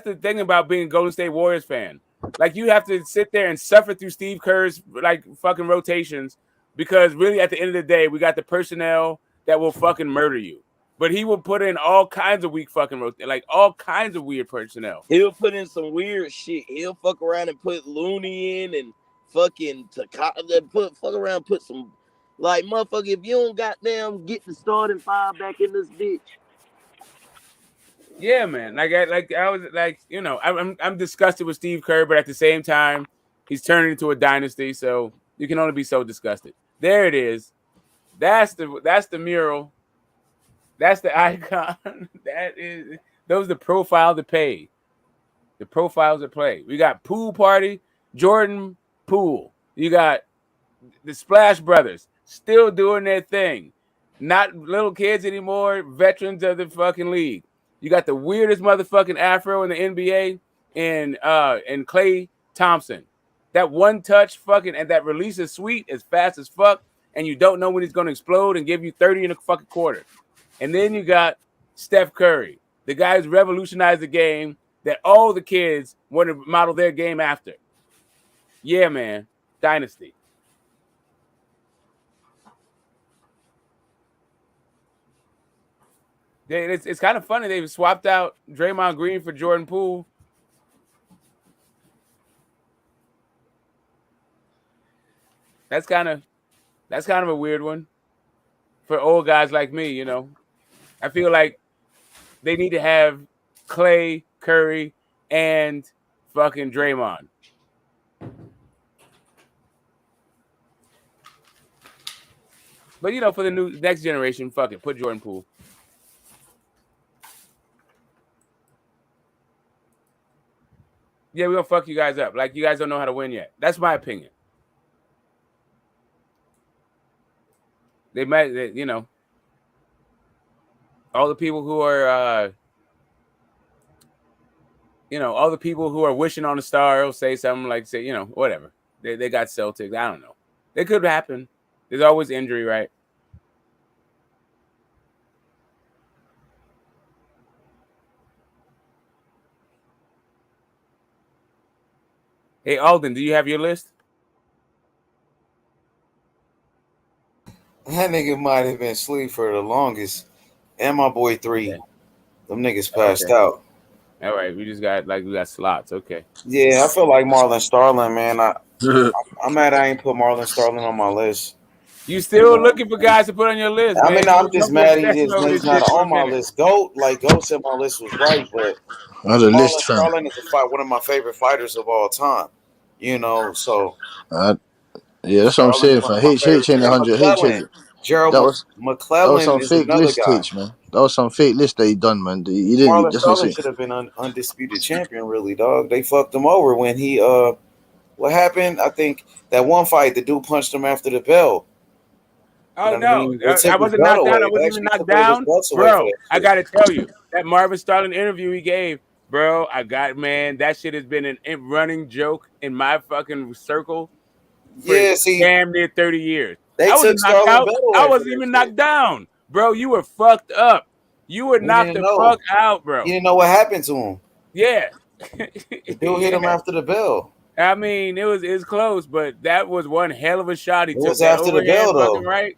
the thing about being a Golden State Warriors fan. Like, you have to sit there and suffer through Steve Kerr's like fucking rotations because really at the end of the day, we got the personnel that will fucking murder you. But he will put in all kinds of weak fucking like all kinds of weird personnel. He'll put in some weird shit. He'll fuck around and put Looney in and fucking fuck around and put some like motherfucker. If you don't goddamn get the starting five back in this bitch. Yeah, man. I was like, you know, I'm disgusted with Steve Kerr, but at the same time, he's turning into a dynasty, so you can only be so disgusted. There it is. That's the mural. That's the icon. Those are the profiles that pay. The profiles that play. We got Pool Party, Jordan Poole. You got the Splash Brothers still doing their thing. Not little kids anymore, veterans of the fucking league. You got the weirdest motherfucking afro in the NBA and Klay Thompson. That one touch fucking and that release is sweet as fast as fuck, and you don't know when he's gonna explode and give you 30 in a fucking quarter. And then you got Steph Curry, the guy who's revolutionized the game that all the kids want to model their game after. Yeah, man. Dynasty. It's kind of funny. They've swapped out Draymond Green for Jordan Poole. That's kind of a weird one for old guys like me, you know. I feel like they need to have Klay, Curry, and fucking Draymond. But you know, for the next generation, fuck it, put Jordan Poole. Yeah, we're gonna fuck you guys up. Like you guys don't know how to win yet. That's my opinion. They might, you know, all the people who are, you know, all the people who are wishing on a star will say something like, say, you know, whatever. They got Celtics. I don't know. It could happen. There's always injury, right? Hey, Alden, do you have your list? That nigga might have been asleep for the longest. And my boy 3. Okay. Them niggas passed out. All right, we got slots. Okay. Yeah, I feel like Marlon Starling, man. I'm mad I ain't put Marlon Starling on my list. You still looking for guys to put on your list, man. I mean, I'm just mad he's not on my list. Goat said my list was right, but Marlon Starling is one of my favorite fighters of all time. You know, so yeah, that's what I'm saying. For H ain't 100. H Gerald McClellan that was some is fake another list, guy. H, man. That was some fake list that he done, man. He didn't. Marlon Starling should have been undisputed champion, really, dog. They fucked him over when he what happened? I think that one fight, the dude punched him after the bell. Oh, you know no, I wasn't knocked down. I wasn't even knocked down, bro. I gotta tell you, that Marvin Starling interview he gave, bro. That shit has been a running joke in my fucking circle for damn near 30 years. I wasn't knocked out. I wasn't even knocked down, bro. You were fucked up. You were knocked the fuck out, bro. You didn't know what happened to him. Yeah, the dude hit him after the bell. I mean, it was close, but that was one hell of a shot. He took was after the bell, though. Right?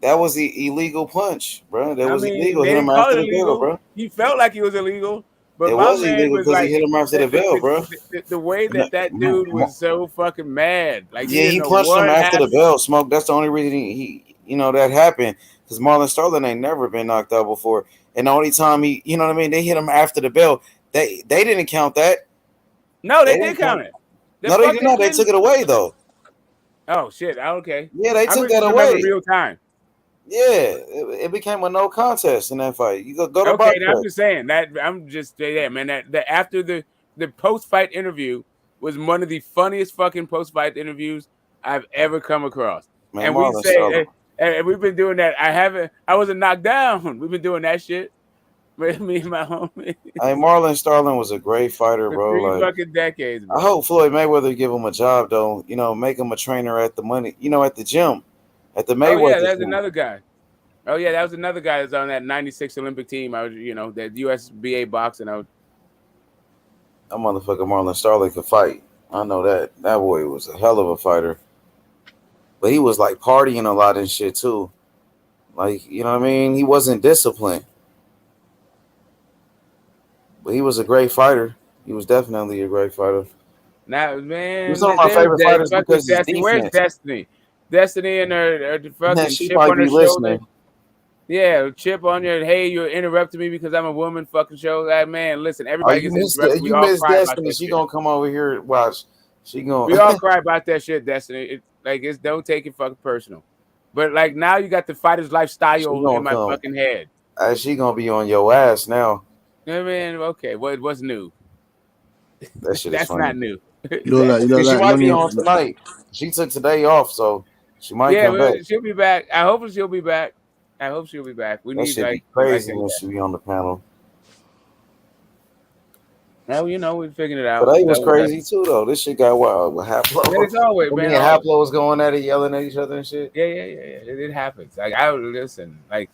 That was the illegal punch, bro. That was illegal. They Hit him after the bell, bro. He felt like he was illegal, but it was illegal because he hit him after the bell, bro. The way that dude was so fucking mad, like he punched him after the bell. Smoke. That's the only reason he that happened because Marlon Starling ain't never been knocked out before, and the only time they hit him after the bell. They didn't count that. No, they did count it. No, they did not. They took it away though. Oh shit! Okay. Yeah, they took that away. Real time. Yeah, it became a no contest in that fight. You go to okay. I'm just saying that. I'm just man. That after the post fight interview was one of the funniest fucking post fight interviews I've ever come across. Man, and we say, and we've been doing that. I wasn't knocked down. We've been doing that shit. Me and my homie. Hey, Marlon Starling was a great fighter, For bro. 3 Like, fucking decades, bro. I hope Floyd Mayweather give him a job, though. Make him a trainer at the at the gym, at the Oh yeah, Mayweather that's gym. another guy. Oh yeah, that was another guy that's on that '96 Olympic team. I was, that USBA boxing. That motherfucker Marlon Starling could fight. I know that. That boy was a hell of a fighter. But he was like partying a lot and shit too. Like, you know what I mean? He wasn't disciplined. But he was a great fighter. He was definitely a great fighter. Now, man, He's one of my favorite fighters because his Destiny. Where's defense. Destiny? Destiny and her fucking She chip might on her be shoulder. listening. Yeah, chip on your. Hey, you're interrupting me because I'm a woman. Fucking show. Man, listen, Oh, everybody you gets missed interrupted. We all cry about Destiny. that She shit. gonna come over here. Watch. She gonna. We all cry about that shit, Destiny. Don't take it fucking personal. But like now, you got the fighter's lifestyle in my fucking head. She gonna be on your ass now. I mean, okay, what's new? That shit is That's funny. not new. She might be on tonight. She took today off, so she might come back. She'll be back. I hope she'll be back. We That need should be crazy when she be on the panel. Now we're figuring it out. Today was crazy too, though. This shit got wild with Haplo. Man, it's always, Me man. and Haplo was going at it, yelling at each other and shit. Yeah. It happens. Like I listen. Like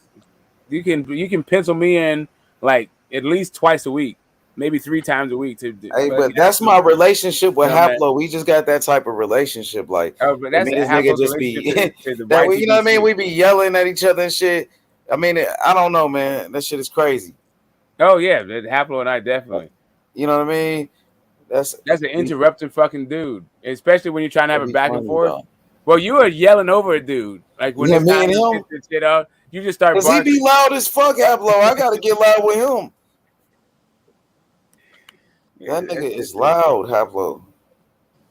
you can pencil me in like at least twice a week, maybe 3 times a week. Hey, but that's my relationship with Haplo. We just got that type of relationship. Like, but that's me, this Haplo's nigga just be to the that way. You know what I mean? YTBC. We be yelling at each other and shit. I mean, I don't know, man. That shit is crazy. Oh yeah, Haplo and I definitely. You know what I mean? That's an interrupting fucking dude, especially when you're trying to have a back and forth. Though. Well, you are yelling over a dude. Like when it's time to get this shit out, you just start. Cause he be loud as fuck, Haplo. I gotta get loud with him. That nigga is loud, Haplo.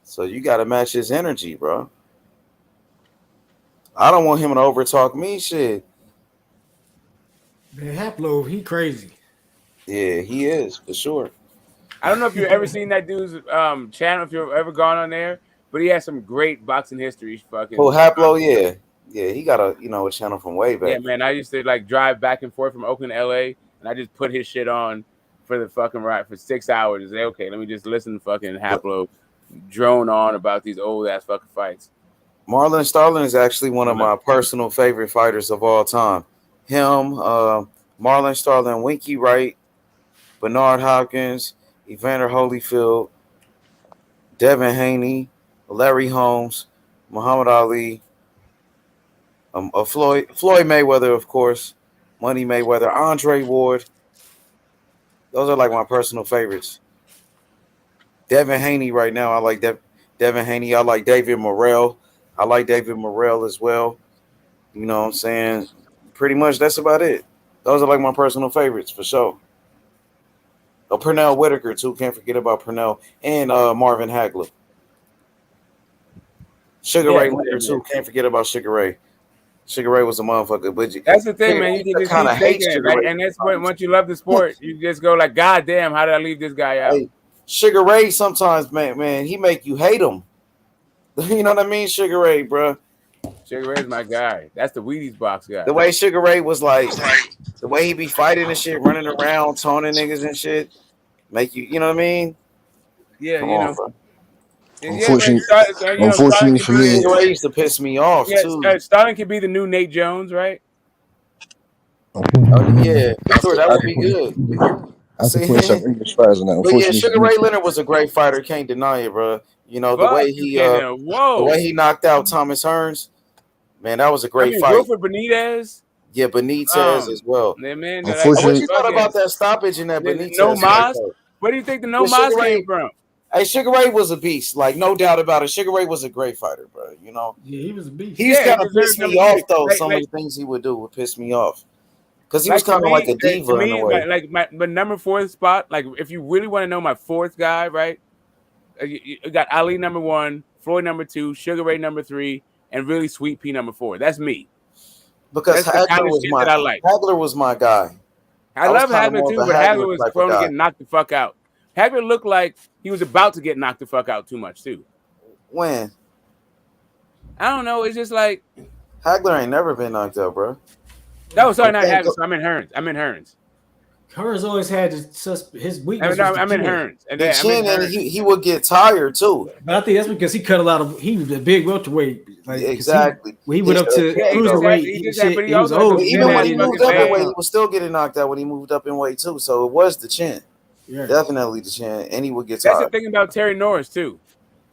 So you gotta match his energy, bro. I don't want him to overtalk me, shit. Man, Haplo, he crazy. Yeah, he is for sure. I don't know if you've ever seen that dude's channel, if you've ever gone on there, but he has some great boxing history. Fucking. Oh, Haplo, yeah, he got a channel from way back. Yeah, man, I used to like drive back and forth from Oakland to LA, and I just put his shit on for the fucking ride for 6 hours. And say, okay, let me just listen to fucking Haplo drone on about these old ass fucking fights. Marlon Starling is actually one of my personal favorite fighters of all time. Him, Marlon Starling, Winky Wright, Bernard Hopkins, Evander Holyfield, Devin Haney, Larry Holmes, Muhammad Ali, Floyd Mayweather, of course, Money Mayweather, Andre Ward. Those are like my personal favorites. Devin Haney right now. I like Devin Haney. I like David Morrell. I like David Morrell as well. You know what I'm saying? Pretty much that's about it. Those are like my personal favorites for sure. Oh, Pernell Whitaker too. Can't forget about Pernell and Marvin Hagler. Sugar Ray Leonard too. Can't forget about Sugar Ray. Sugar Ray was a motherfucker. But that's the thing, man. You just kind of hate it, Sugar right? Ray. And that's when once you love the sport, you just go like, God damn, how did I leave this guy out? Hey, Sugar Ray sometimes, man, he make you hate him. You know what I mean? Sugar Ray, bro. Sugar Ray's my guy. That's the Wheaties box guy. The way Sugar Ray was like, the way he be fighting and shit, running around, taunting niggas and shit, make you know what I mean? Yeah, Come you on, know. bro. Unfortunately for me, Sugar Ray used to piss me off too. Starling could be the new Nate Jones, right? Oh yeah, sure, that would be good. I can put some English fighters in that. But yeah, Sugar Ray Leonard was a great fighter. Can't deny it, bro. You know the way he knocked out Thomas Hearns. Man, that was a great fight. Wilfred Benitez. Yeah, Benitez as well. Man, what you thought about that stoppage in that Benitez? No Mas. Where do you think the No Mas came from? Hey, Sugar Ray was a beast. Like, no doubt about it. SugarRay was a great fighter, bro. You know? Yeah, he was a beast. He used to kind of piss me off, though. Some of the things he would do would piss me off. Because he was kind of like a diva in a way. Like my number 4 spot, like if you really want to know my 4th guy, right? You got Ali number 1, Floyd number 2, Sugar Ray number 3, and really Sweet Pea number 4. That's me. Because Hagler was my guy. I love Hagler too, but Hagler was prone to get knocked the fuck out. Hagler looked like he was about to get knocked the fuck out too much too. When? I don't know. It's just like Hagler ain't never been knocked out, bro. No, sorry, not Hagler. So I'm in Hearns. Hearns always had his weakness. I'm in Hearns, and he would get tired too. But I think that's because he cut a lot of. He was a big welterweight, like exactly. When he went up to cruiserweight, he was old. Even when he moved up in weight, he was still getting knocked out when he moved up in weight too. So it was the chin, definitely the chin, and he would get tired. That's the thing about Terry Norris too.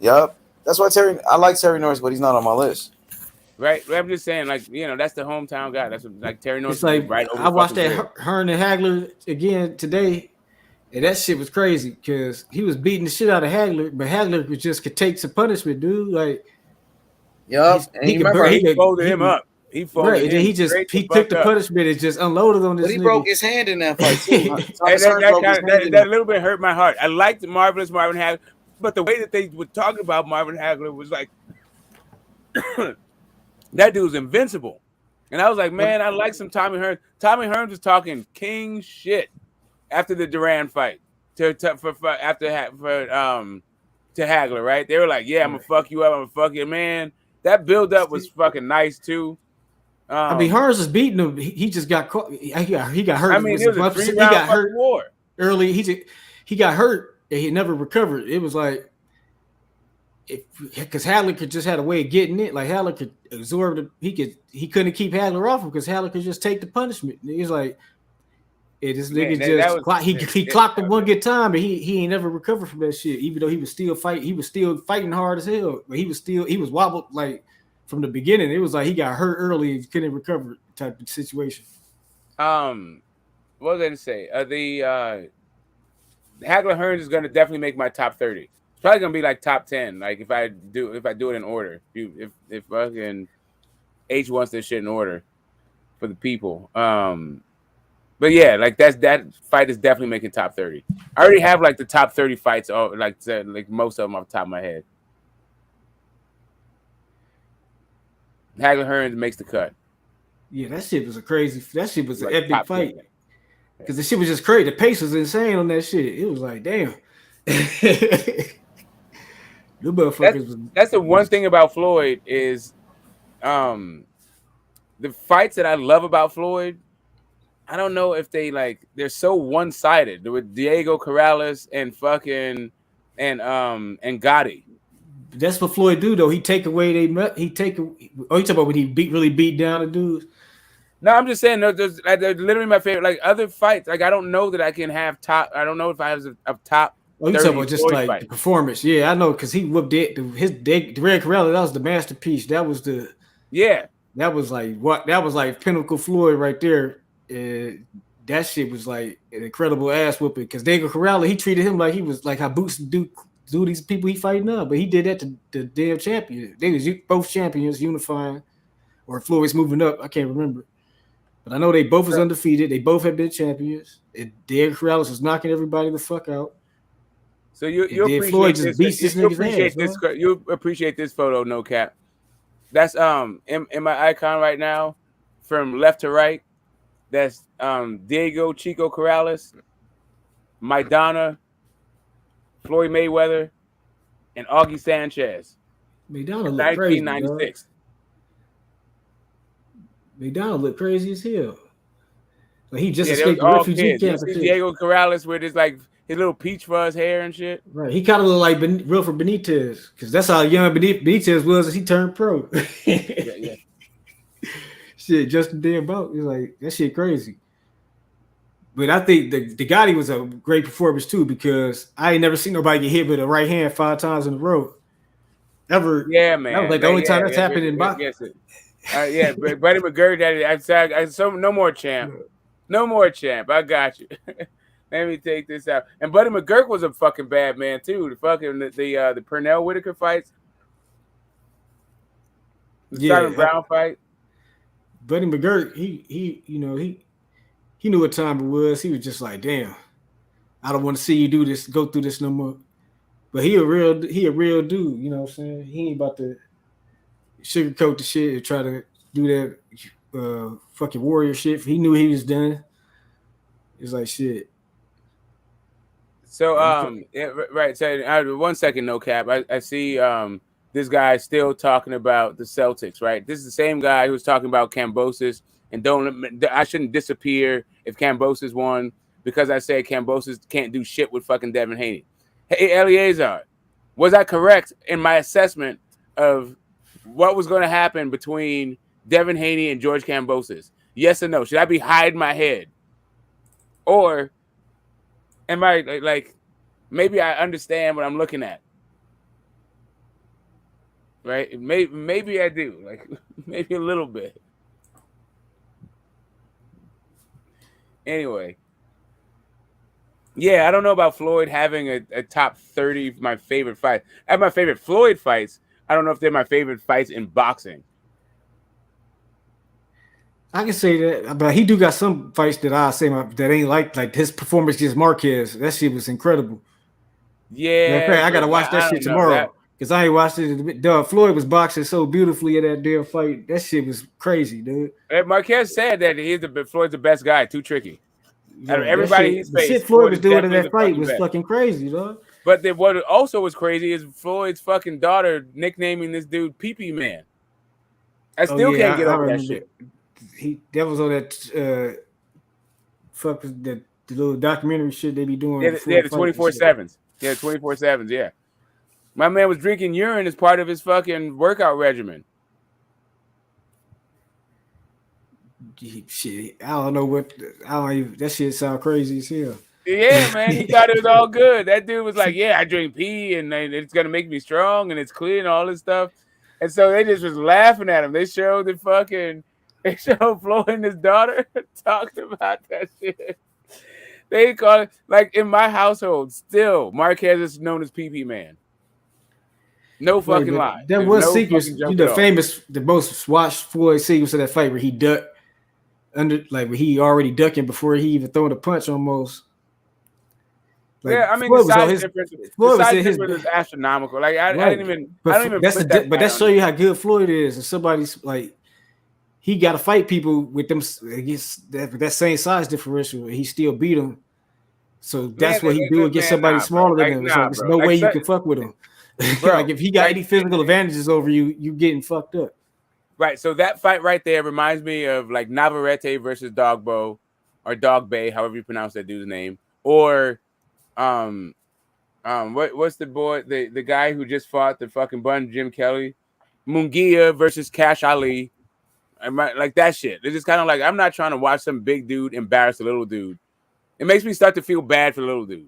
Yep, that's why I like Terry Norris, but he's not on my list. Right, I'm just saying, like that's the hometown guy. That's like Terry Norris. It's like right over I watched that Hearn and Hagler again today, and that shit was crazy because he was beating the shit out of Hagler, but Hagler could take some punishment, dude. Like, he folded him up. He folded right, him. And then he took the punishment and just unloaded on this. But he broke his hand in that fight too. and that little bit hurt my heart. I liked Marvelous Marvin Hagler, but the way that they were talking about Marvin Hagler was like. That dude's invincible. And I was like, man, I like some Tommy Hearns. Tommy Hearns was talking king shit after the Duran fight to Hagler, right? They were like, yeah, I'm going to fuck you up. I'm going to fuck you. Man, that build-up was fucking nice, too. I mean, Hearns was beating him. He just got caught. He got hurt. I mean, it was a 3-round war. Early. He got hurt and he never recovered. It was like, because Hagler could just had a way of getting it. Like Hagler could absorb it. He couldn't keep Hagler off him because Hagler could just take the punishment. He was like, this nigga he clocked him one good time, but he ain't never recovered from that shit. Even though he was still fighting hard as hell. But he was wobbled like from the beginning. It was like he got hurt early and couldn't recover type of situation. What was I going to say? The Hagler Hearns is going to definitely make my top 30. It's probably gonna be like top 10. Like if I do it in order. If fucking H wants this shit in order for the people. But yeah, like that fight is definitely making top 30. I already have like the top 30 fights, like most of them off the top of my head. Hagler Hearns makes the cut. Yeah, that shit was an epic fight. Because the shit was just crazy. The pace was insane on that shit. It was like, damn. That's the one thing about Floyd is the fights that I love about Floyd. I don't know if they're so one-sided with Diego Corrales and fucking and Gotti. That's what Floyd do though. He take away you talking about when he really beat down the dudes? No, I'm just saying they're literally my favorite. Like other fights, like I don't know that I can have top. I don't know if I have a top. Oh, you talking about just like fight. The performance? Yeah, I know because he whooped it. Red Corella, that was the masterpiece. That was the That was like what? That was like pinnacle Floyd right there. That shit was like an incredible ass whooping because Diego Corella, he treated him like he was like how Boots do these people he fighting up, but he did that to the damn champion. They was both champions unifying, or Floyd's moving up. I can't remember, but I know they both was undefeated. They both had been champions. And Diego Corella was knocking everybody the fuck out. So you appreciate this photo, no cap. That's in my icon right now, from left to right. That's Diego Chico Corrales, Maidana, Floyd Mayweather, and Augie Sanchez. Maidana looked 1996. Maidana looked crazy as hell. Like he just escaped the refugee camp. Diego Corrales with his little peach fuzz hair and shit. Right. He kind of looked like Wilfred Benitez because that's how young Benitez was as he turned pro. yeah. Shit, Justin damn boat. He's like, that shit crazy. But I think the Gotti was a great performance too because I ain't never seen nobody get hit with a right hand 5 times in a row. Ever. Yeah, man. That was like the only time that's happened in boxing. Yeah, but Buddy McGirt had it. No more champ. No more champ. I got you. Let me take this out. And Buddy McGirt was a fucking bad man too. The Pernell Whitaker fights. The Simon Brown fight. Buddy McGirt, he knew what time it was. He was just like, damn, I don't want to see you go through this no more. But he a real dude, you know what I'm saying? He ain't about to sugarcoat the shit and try to do that fucking warrior shit. He knew he was done. It's like shit. So right. So 1 second, no cap. I see this guy still talking about the Celtics, right? This is the same guy who was talking about Kambosos and I shouldn't disappear if Kambosos won because I said Kambosos can't do shit with fucking Devin Haney. Hey, Eleazar, was I correct in my assessment of what was going to happen between Devin Haney and George Kambosos? Yes or no? Should I be hiding my head? Or am I like maybe I understand what I'm looking at? Right? Maybe I do. Like maybe a little bit. Anyway. Yeah, I don't know about Floyd having a top 30 of my favorite fights. I have my favorite Floyd fights. I don't know if they're my favorite fights in boxing. I can say that, but he do got some fights that I say that ain't like his performance against Marquez. That shit was incredible. Yeah, I gotta watch that shit tomorrow because I ain't watched it. Floyd was boxing so beautifully in that damn fight. That shit was crazy, dude. Marquez said that Floyd's the best guy. Too tricky. Yeah, everybody he's faced, the shit Floyd was doing in that fight was fucking crazy, dog. But what also was crazy is Floyd's fucking daughter nicknaming this dude Pee-Pee Man. I still can't get over that shit. That was on that the little documentary shit they be doing. Yeah, the 24/7s. Yeah, 24/7s. Yeah, my man was drinking urine as part of his fucking workout regimen. Shit, I don't know that shit sound crazy as hell. Yeah, man, he thought it was all good. That dude was like, "Yeah, I drink pee, and it's gonna make me strong, and it's clean, and all this stuff." And so they just was laughing at him. They showed Floyd and his daughter talking about that shit. They call it, like in my household, still Marquez is known as Pee-Pee Man. No fucking lie. There was secrets. The most watched Floyd sequence of that fight where he ducked under, like where he already ducking before he even throwing a punch almost. Like, yeah, I mean the size difference is astronomical. Like I didn't even. But that show you how good Floyd is, and somebody's like. He got to fight people with them against that same size differential. He still beat them. So that's what he do against somebody smaller than him. There's no way you can fuck with him. Bro, like if he got any physical advantages over you, you getting fucked up. Right. So that fight right there reminds me of like Navarrete versus Dogbo or Dogbay, however you pronounce that dude's name. Or what's the boy, the guy who just fought the fucking bun, Jim Kelly? Munguia versus Cash Ali. Like that shit. It's just kind of like I'm not trying to watch some big dude embarrass a little dude. It makes me start to feel bad for the little dude.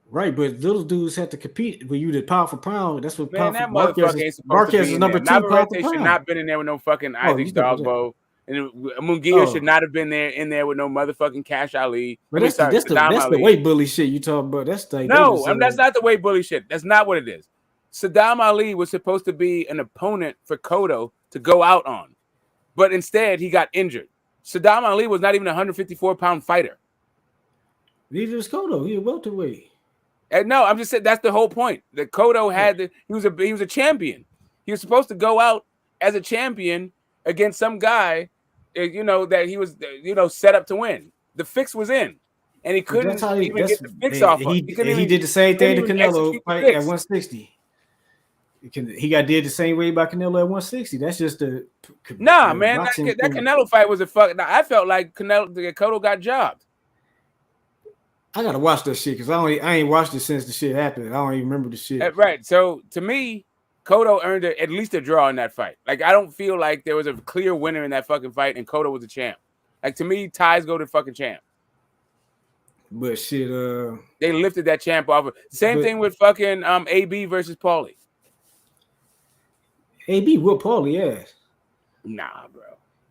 Right, but little dudes have to compete when you the pound for pound. That's what that motherfucker ain't supposed Marquez to be is in number there. 2 Navarrete pound for pound. should not been in there with no fucking Isaac Dogbo. And Munguia should not have been in there with no motherfucking Cash Ali. But that's the weight bully shit you talking about. That's like that's not the weight bully shit. That's not what it is. Saddam Ali was supposed to be an opponent for Cotto to go out on. But instead, he got injured. Saddam Ali was not even a 154-pound fighter. Neither is Cotto. He a welterweight. No, I'm just saying that's the whole point. That Cotto he was a champion. He was supposed to go out as a champion against some guy, that he was, set up to win. The fix was in, and he couldn't even get the fix off. He did the same thing to Canelo fight at 160. He got did the same way by Canelo at 160. That's just man. That Canelo fight was a fuck. I felt like Cotto got jobbed. I gotta watch that shit because I ain't watched it since the shit happened. I don't even remember the shit. Right. So to me, Cotto earned at least a draw in that fight. Like I don't feel like there was a clear winner in that fucking fight, and Cotto was the champ. Like to me, ties go to fucking champ. But shit, they lifted that champ off. Same thing with fucking AB versus Paulie. AB whooped Paulie ass. Nah, bro.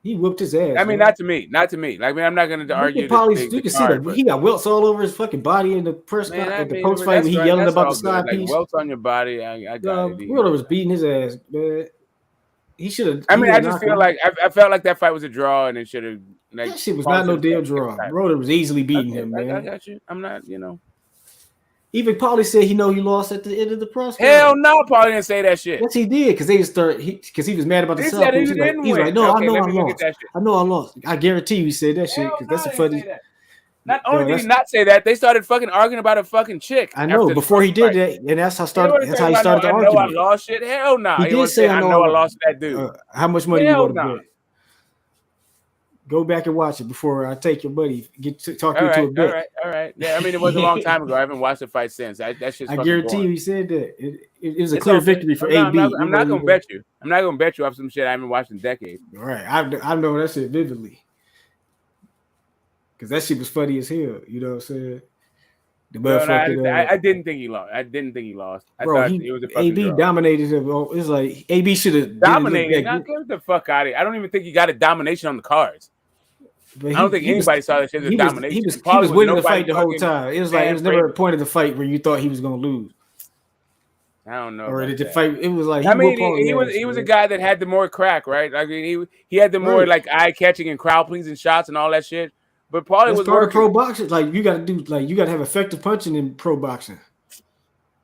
He whooped his ass. I mean, not to me. Like, I mean, I'm not going to argue. You can see that he got welts all over his fucking body in the press at the post fight when he yelling about the side piece. Like welts on your body. I got it. Wheeler was beating his ass, man. He should have. I mean, I just feel like I felt like that fight was a draw, and it should have. Like, that shit was not no damn draw. Broder was easily beating him, man. I got you. I'm not, Even Paulie said he lost at the end of the press. Hell no, Paulie didn't say that shit. Yes, he did because he was mad about the sub. He's like, no, I know I lost. I know I lost. I guarantee you he said that shit because that's a funny. Not only did he not say that, they started fucking arguing about a fucking chick. I know before he did that, and that's how he started the argument. I know I lost shit. Hell no. He did say I know I lost that dude. How much money you want to bet? Go back and watch it before I take your money. Talk All you into a right, bet. all right. Yeah, I mean, it was a long time ago. I haven't watched the fight since. That shit's I fucking guarantee boring. you, he said that it was a It's clear okay. victory for I'm AB. not gonna bet you. I'm not gonna bet you off some shit I haven't watched in decades. All right, I know that shit vividly because that shit was funny as hell. You know what I'm saying? The Bro, no, motherfucking I didn't think he lost. I didn't think he lost. I bro, thought it was a fucking AB draw. dominated him. It's like AB should have Dominated. Now get the fuck out of here. I don't even think he got a domination on the cards. But I don't think anybody saw that shit as a domination. He was winning the fight the whole time. It was like it was never a point of the fight where you thought he was gonna lose. I don't know. Or did the fight? It was like he was a guy that had the more crack, right? I mean, he had the more like eye catching and crowd pleasing shots and all that shit. But Paulie was part working. of pro boxing. Like you got to have effective punching in pro boxing.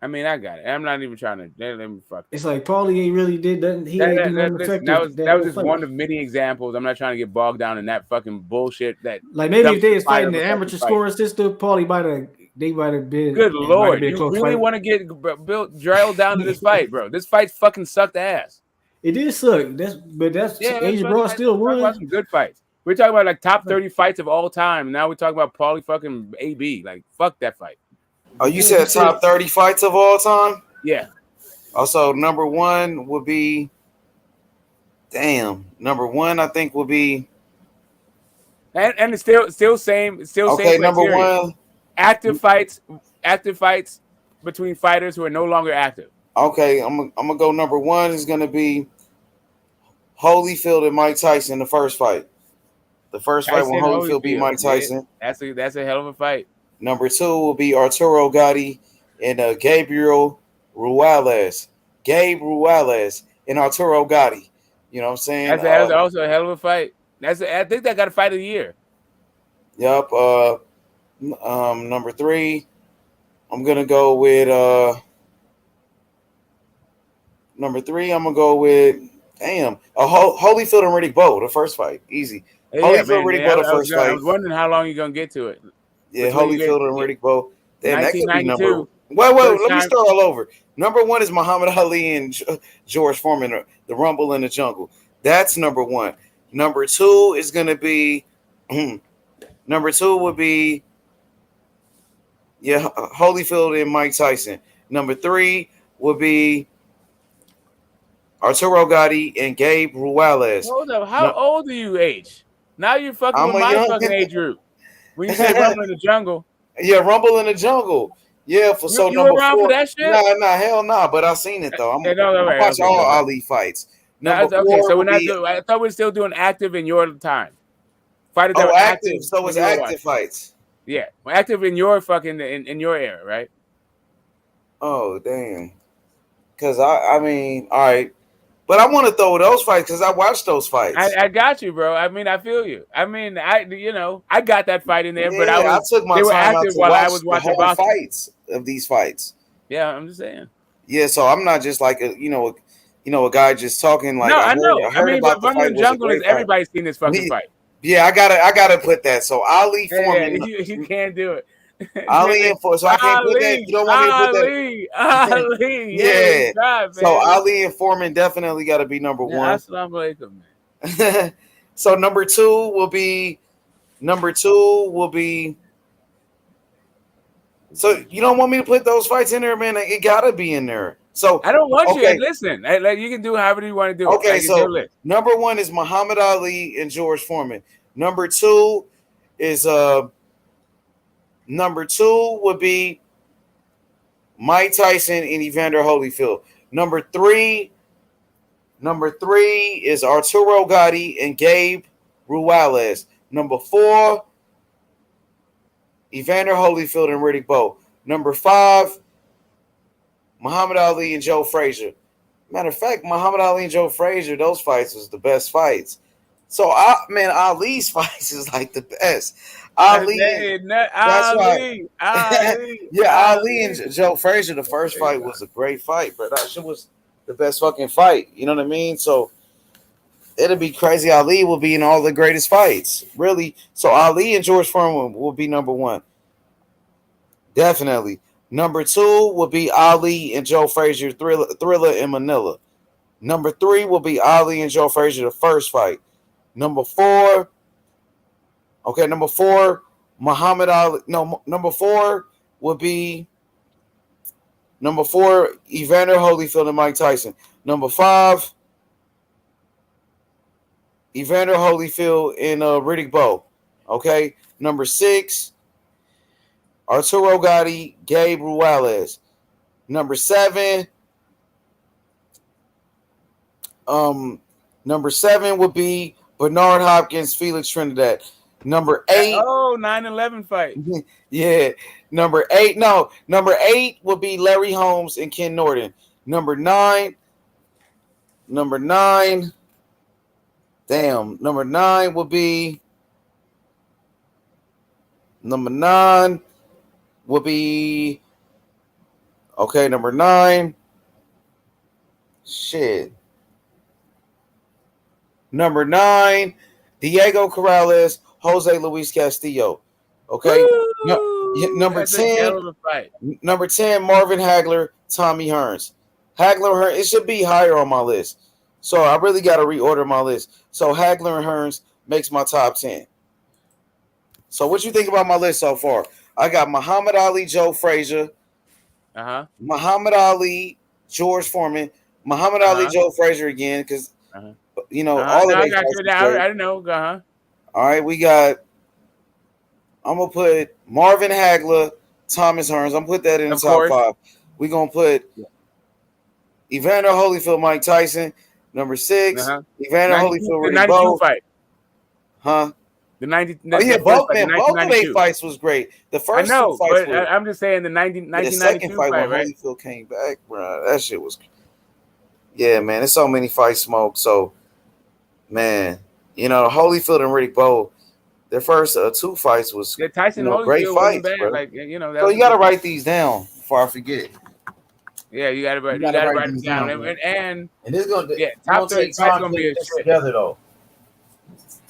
I mean, I got it. I'm not even trying to let me fuck. It's like Paulie ain't really did nothing. He ain't do nothing effective. That was just one of many examples. I'm not trying to get bogged down in that fucking bullshit. That like maybe if they was fighting the amateur scoring system, Paulie might have been. Good lord, you really want to get drilled down to this fight, bro? This fight fucking sucked ass. It did suck. Asia Broad still won. About some good fights. We're talking about like top 30 fights of all time. Now we're talking about Paulie fucking AB. Like fuck that fight. Oh, you said top 30 fights of all time? Yeah. Also, number one would be. Number one, I think will be. And it's still same. It's still okay. Same Number criteria. one. Active fights between fighters who are no longer active. Okay, I'm gonna go. Number one is gonna be Holyfield and Mike Tyson. The first fight. The first fight when Holyfield beat Mike Tyson. Yeah, that's a hell of a fight. Number two will be Arturo Gatti and Gabriel Ruales. Gabe Ruales and Arturo Gatti. You know what I'm saying? That's also a hell of a fight. I think that got a fight of the year. Yep. Number three, I'm gonna go with number three. I'm gonna go with Holyfield and Riddick Bowe. The first fight, easy. Yeah, Holyfield, Riddick Bowe, the first fight. I was wondering how long you're gonna get to it. Yeah, Holyfield and Riddick Bowe. Damn, that could be number. Wait, let me start all over. Number one is Muhammad Ali and George Foreman, the Rumble in the Jungle. That's number one. Number two is gonna be. Number two would be. Yeah, Holyfield and Mike Tyson. Number three would be Arturo Gatti and Gabe Ruales. Hold up, how old are you, H? Now you're fucking with my fucking age group. When you say Rumble in the Jungle. Yeah, Rumble in the Jungle. Yeah, you number around four. For that shit? Nah, hell nah. But I've seen it though. I'm watching all Ali fights. Okay, so we're not doing. I thought we were still doing active in your time. Fighters that were active. So it's active fights. Yeah, active in your fucking in your era, right? Oh damn! Because I mean, all right, but I want to throw those fights because I watched those fights. I got you, bro. I mean, I feel you. I mean, I got that fight in there, but I took my time out to while watch I was watching the whole fights of these fights. Yeah, I'm just saying. Yeah, so I'm not just like a guy just talking like. No, I know. I heard about the fight. Jungle is everybody's seen this fucking fight. Yeah, I gotta put that. So Ali Foreman, you can't do it. Ali and Foreman. So I can't put that. You don't want me to put that. Ali, yeah. God, so Ali and Foreman definitely got to be number one. Assalamu alaikum, man. So number two will be. So you don't want me to put those fights in there, man? It gotta be in there. So I don't want you. Listen, you can do however you want to do. Okay, so number one is Muhammad Ali and George Foreman. Number two is number two would be Mike Tyson and Evander Holyfield. Number three is Arturo Gatti and Gabe Ruales. Number four, Evander Holyfield and Riddick Bowe. Number five, Muhammad Ali and Joe Frazier. Matter of fact, Muhammad Ali and Joe Frazier, those fights was the best fights. So, Ali's fights is like the best. Ali. Ali and Joe Frazier, the first fight was a great fight, but that shit was the best fucking fight. You know what I mean? So, it'll be crazy. Ali will be in all the greatest fights, really. So, Ali and George Foreman will be number one. Definitely. Number two will be Ali and Joe Frazier, Thriller in Manila. Number three will be Ali and Joe Frazier, the first fight. Number four Okay, number 4, Muhammad Ali. No, number 4 would be Evander Holyfield and Mike Tyson. Number 5, Evander Holyfield and Riddick Bowe. Okay, number 6, Arturo Gatti, Gabe Ruales. Number 7, would be Bernard Hopkins, Felix Trinidad. Number 8. Oh, 9/11 fight. Yeah. Number 8 would be Larry Holmes and Ken Norton. Number 9. Damn. Number 9 would be. Okay, number 9. Shit. Number 9, Diego Corrales, Jose Luis Castillo. Okay. Number 10. Number 10, Marvin Hagler, Tommy Hearns. Hagler, it should be higher on my list. So I really got to reorder my list. So Hagler and Hearns makes my top 10. So what you think about my list so far? I got Muhammad Ali, Joe Frazier. Muhammad Ali, George Foreman. Muhammad Ali, Joe Frazier again, because all of them. I don't know. All right, we got. I'm gonna put Marvin Hagler, Thomas Hearns. I'm gonna put that in the top 5. We're gonna put Evander Holyfield, Mike Tyson. Number 6, Evander Holyfield, Riddick Bowe. Fight. Huh? The 90. Both of their fights was great. The first I know, two fights but I'm just saying the 1992 the second fight when right? Holyfield came back, bro. That shit was. Yeah, man. There's so many fights smoked. So, man, Holyfield and Riddick Bowe, their first 2 fights was Tyson great fights, bro. Like, so you got to write these down before I forget. Yeah, you got to write them down. And it's gonna top 30 fights gonna be a shit together though.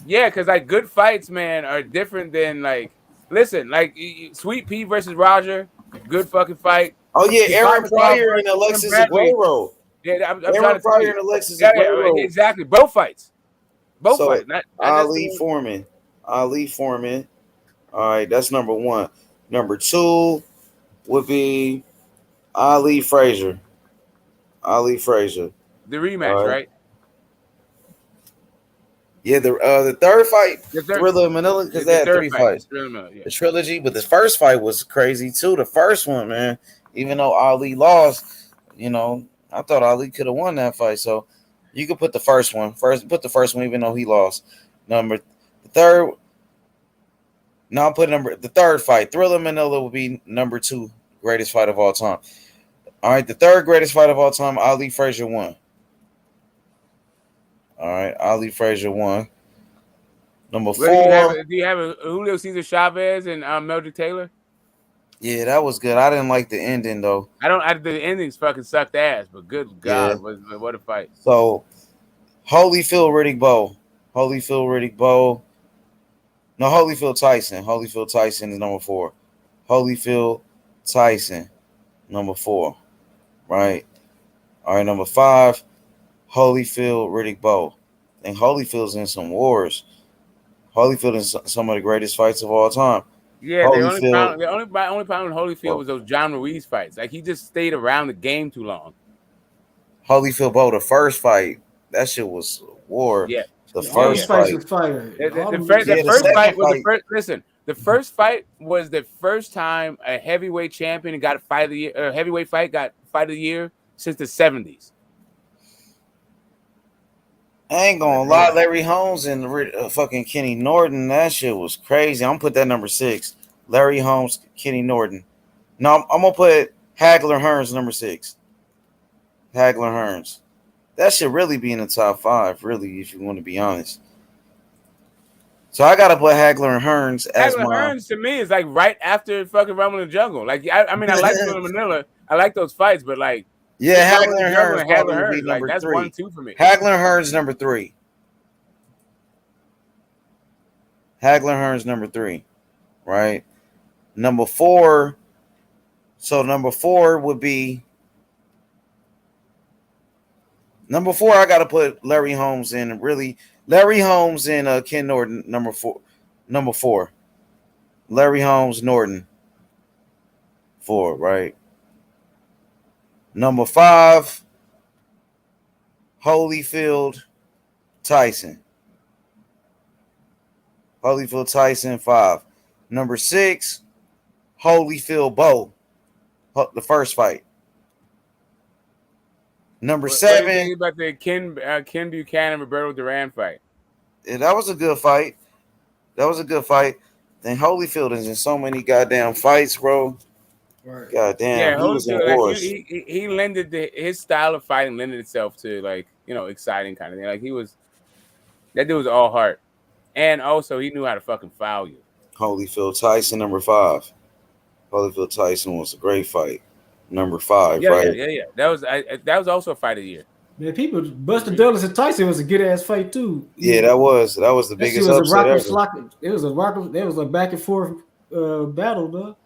Yeah, because like good fights, man, are different than like. Listen, like Sweet Pea versus Roger, good fucking fight. Oh yeah, Aaron Pryor and Alexis Aguero. Yeah, I'm Aaron trying to Pryor and Alexis Aguero. Yeah, exactly. Both fights. Fights. Ali Foreman. All right, that's number 1. Number 2 would be Ali Frazier. The rematch, right? Yeah, the third fight, Thriller Manila, because they had 3 fights. The trilogy, but the first fight was crazy too. The first one, man, even though Ali lost, I thought Ali could have won that fight. So you could put the first one, even though he lost. The third fight, Thriller Manila will be number 2 greatest fight of all time. All right, the third greatest fight of all time, Ali Frazier won. All right, Ali Frazier won. Number 4. Do you have a Julio Cesar Chavez and Meldrick Taylor? Yeah, that was good. I didn't like the ending though. The endings fucking sucked ass, but good God, what a fight! So, Holyfield, Riddick Bowe. No, Holyfield Tyson. Holyfield Tyson is number 4. Holyfield Tyson, number 4. Right. All right, number 5. Holyfield, Riddick Bowe. And Holyfield's in some wars. Holyfield is some of the greatest fights of all time. Yeah, the only problem with Holyfield was those John Ruiz fights. Like he just stayed around the game too long. Holyfield Bowe, the first fight, that shit was war. Yeah, the first fight was fire. The first fight was the first time a heavyweight champion got fight of the year. Heavyweight fight got fight of the year since the 70s. I ain't gonna lie, Larry Holmes and fucking Kenny Norton, that shit was crazy. I'm gonna put that number 6. Larry Holmes, Kenny Norton. No, I'm gonna put Hagler Hearns number 6. Hagler Hearns. That should really be in the top 5, really, if you want to be honest. So I gotta put Hagler and Hearns as Hagler Hearns to me is like right after fucking Rumble in the Jungle. Like I mean, I like Manila. I like those fights, but like. Yeah, Hagler and Hearns would be number 3. That's 1-2 for me. Hagler and Hearns number 3. Hagler and Hearns number 3. Right. Number 4. So number 4 would be. Number 4, I gotta put Larry Holmes in. Really, Larry Holmes and Ken Norton. Number 4. Number 4, Larry Holmes Norton. 4, right? Number 5, Holyfield Tyson. Holyfield Tyson, 5. Number 6, Holyfield Bo. The first fight. Number What do you 7. think about the Ken Buchanan Roberto Duran fight? Yeah, that was a good fight. Then Holyfield is in so many goddamn fights, bro. Right. Goddamn, Yeah, he was in Holyfield, like wars. he lended his style of fighting lended itself to like exciting kind of thing. Like that dude was all heart, and also he knew how to fucking foul you. Holyfield Tyson, number 5. Holyfield Tyson was a great fight. Number 5, right? Yeah. That was also a fight of the year. Man, people, Buster Douglas and Tyson was a good ass fight too. Yeah, that was the biggest upset ever. It was a back and forth battle, though.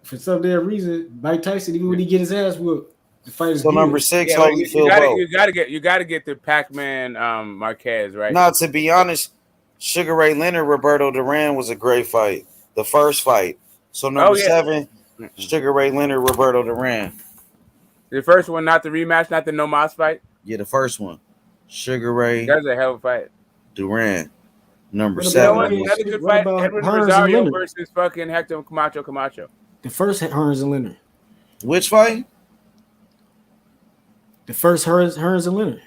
For some damn reason, Mike Tyson, even when he get his ass whooped, the fight is So good. number 6, Yeah, Holyfield. you gotta get the Pac-Man Marquez, right? Now, to be honest, Sugar Ray Leonard, Roberto Duran was a great fight. The first fight. So number 7, Sugar Ray Leonard, Roberto Duran. The first one, not the rematch, not the no mas fight. Yeah, the first one. Sugar Ray. That was a hell of a fight. Duran. Number What 7. Another good fight. Edwin Rosario versus fucking Hector Camacho. The first Hearns and Leonard. Which fight? The first Hearns and Leonard.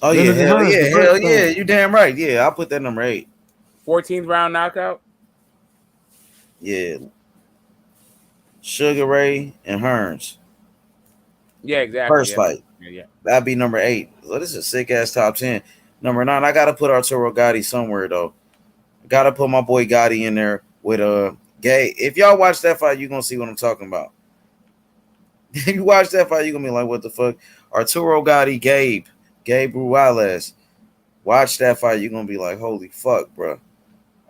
Oh, Leonard hell yeah. You damn right. Yeah, I'll put that number 8. 14th round knockout? Yeah. Sugar Ray and Hearns. Yeah, exactly. First fight. Yeah. That'd be number 8. So this is a sick-ass top 10. Number 9, I got to put Arturo Gotti somewhere, though. Got to put my boy Gotti in there with Gay. If y'all watch that fight, you're going to see what I'm talking about. If you watch that fight, you're going to be like, what the fuck? Arturo Gotti, Gabe Ruales. Watch that fight, you're going to be like, holy fuck, bro.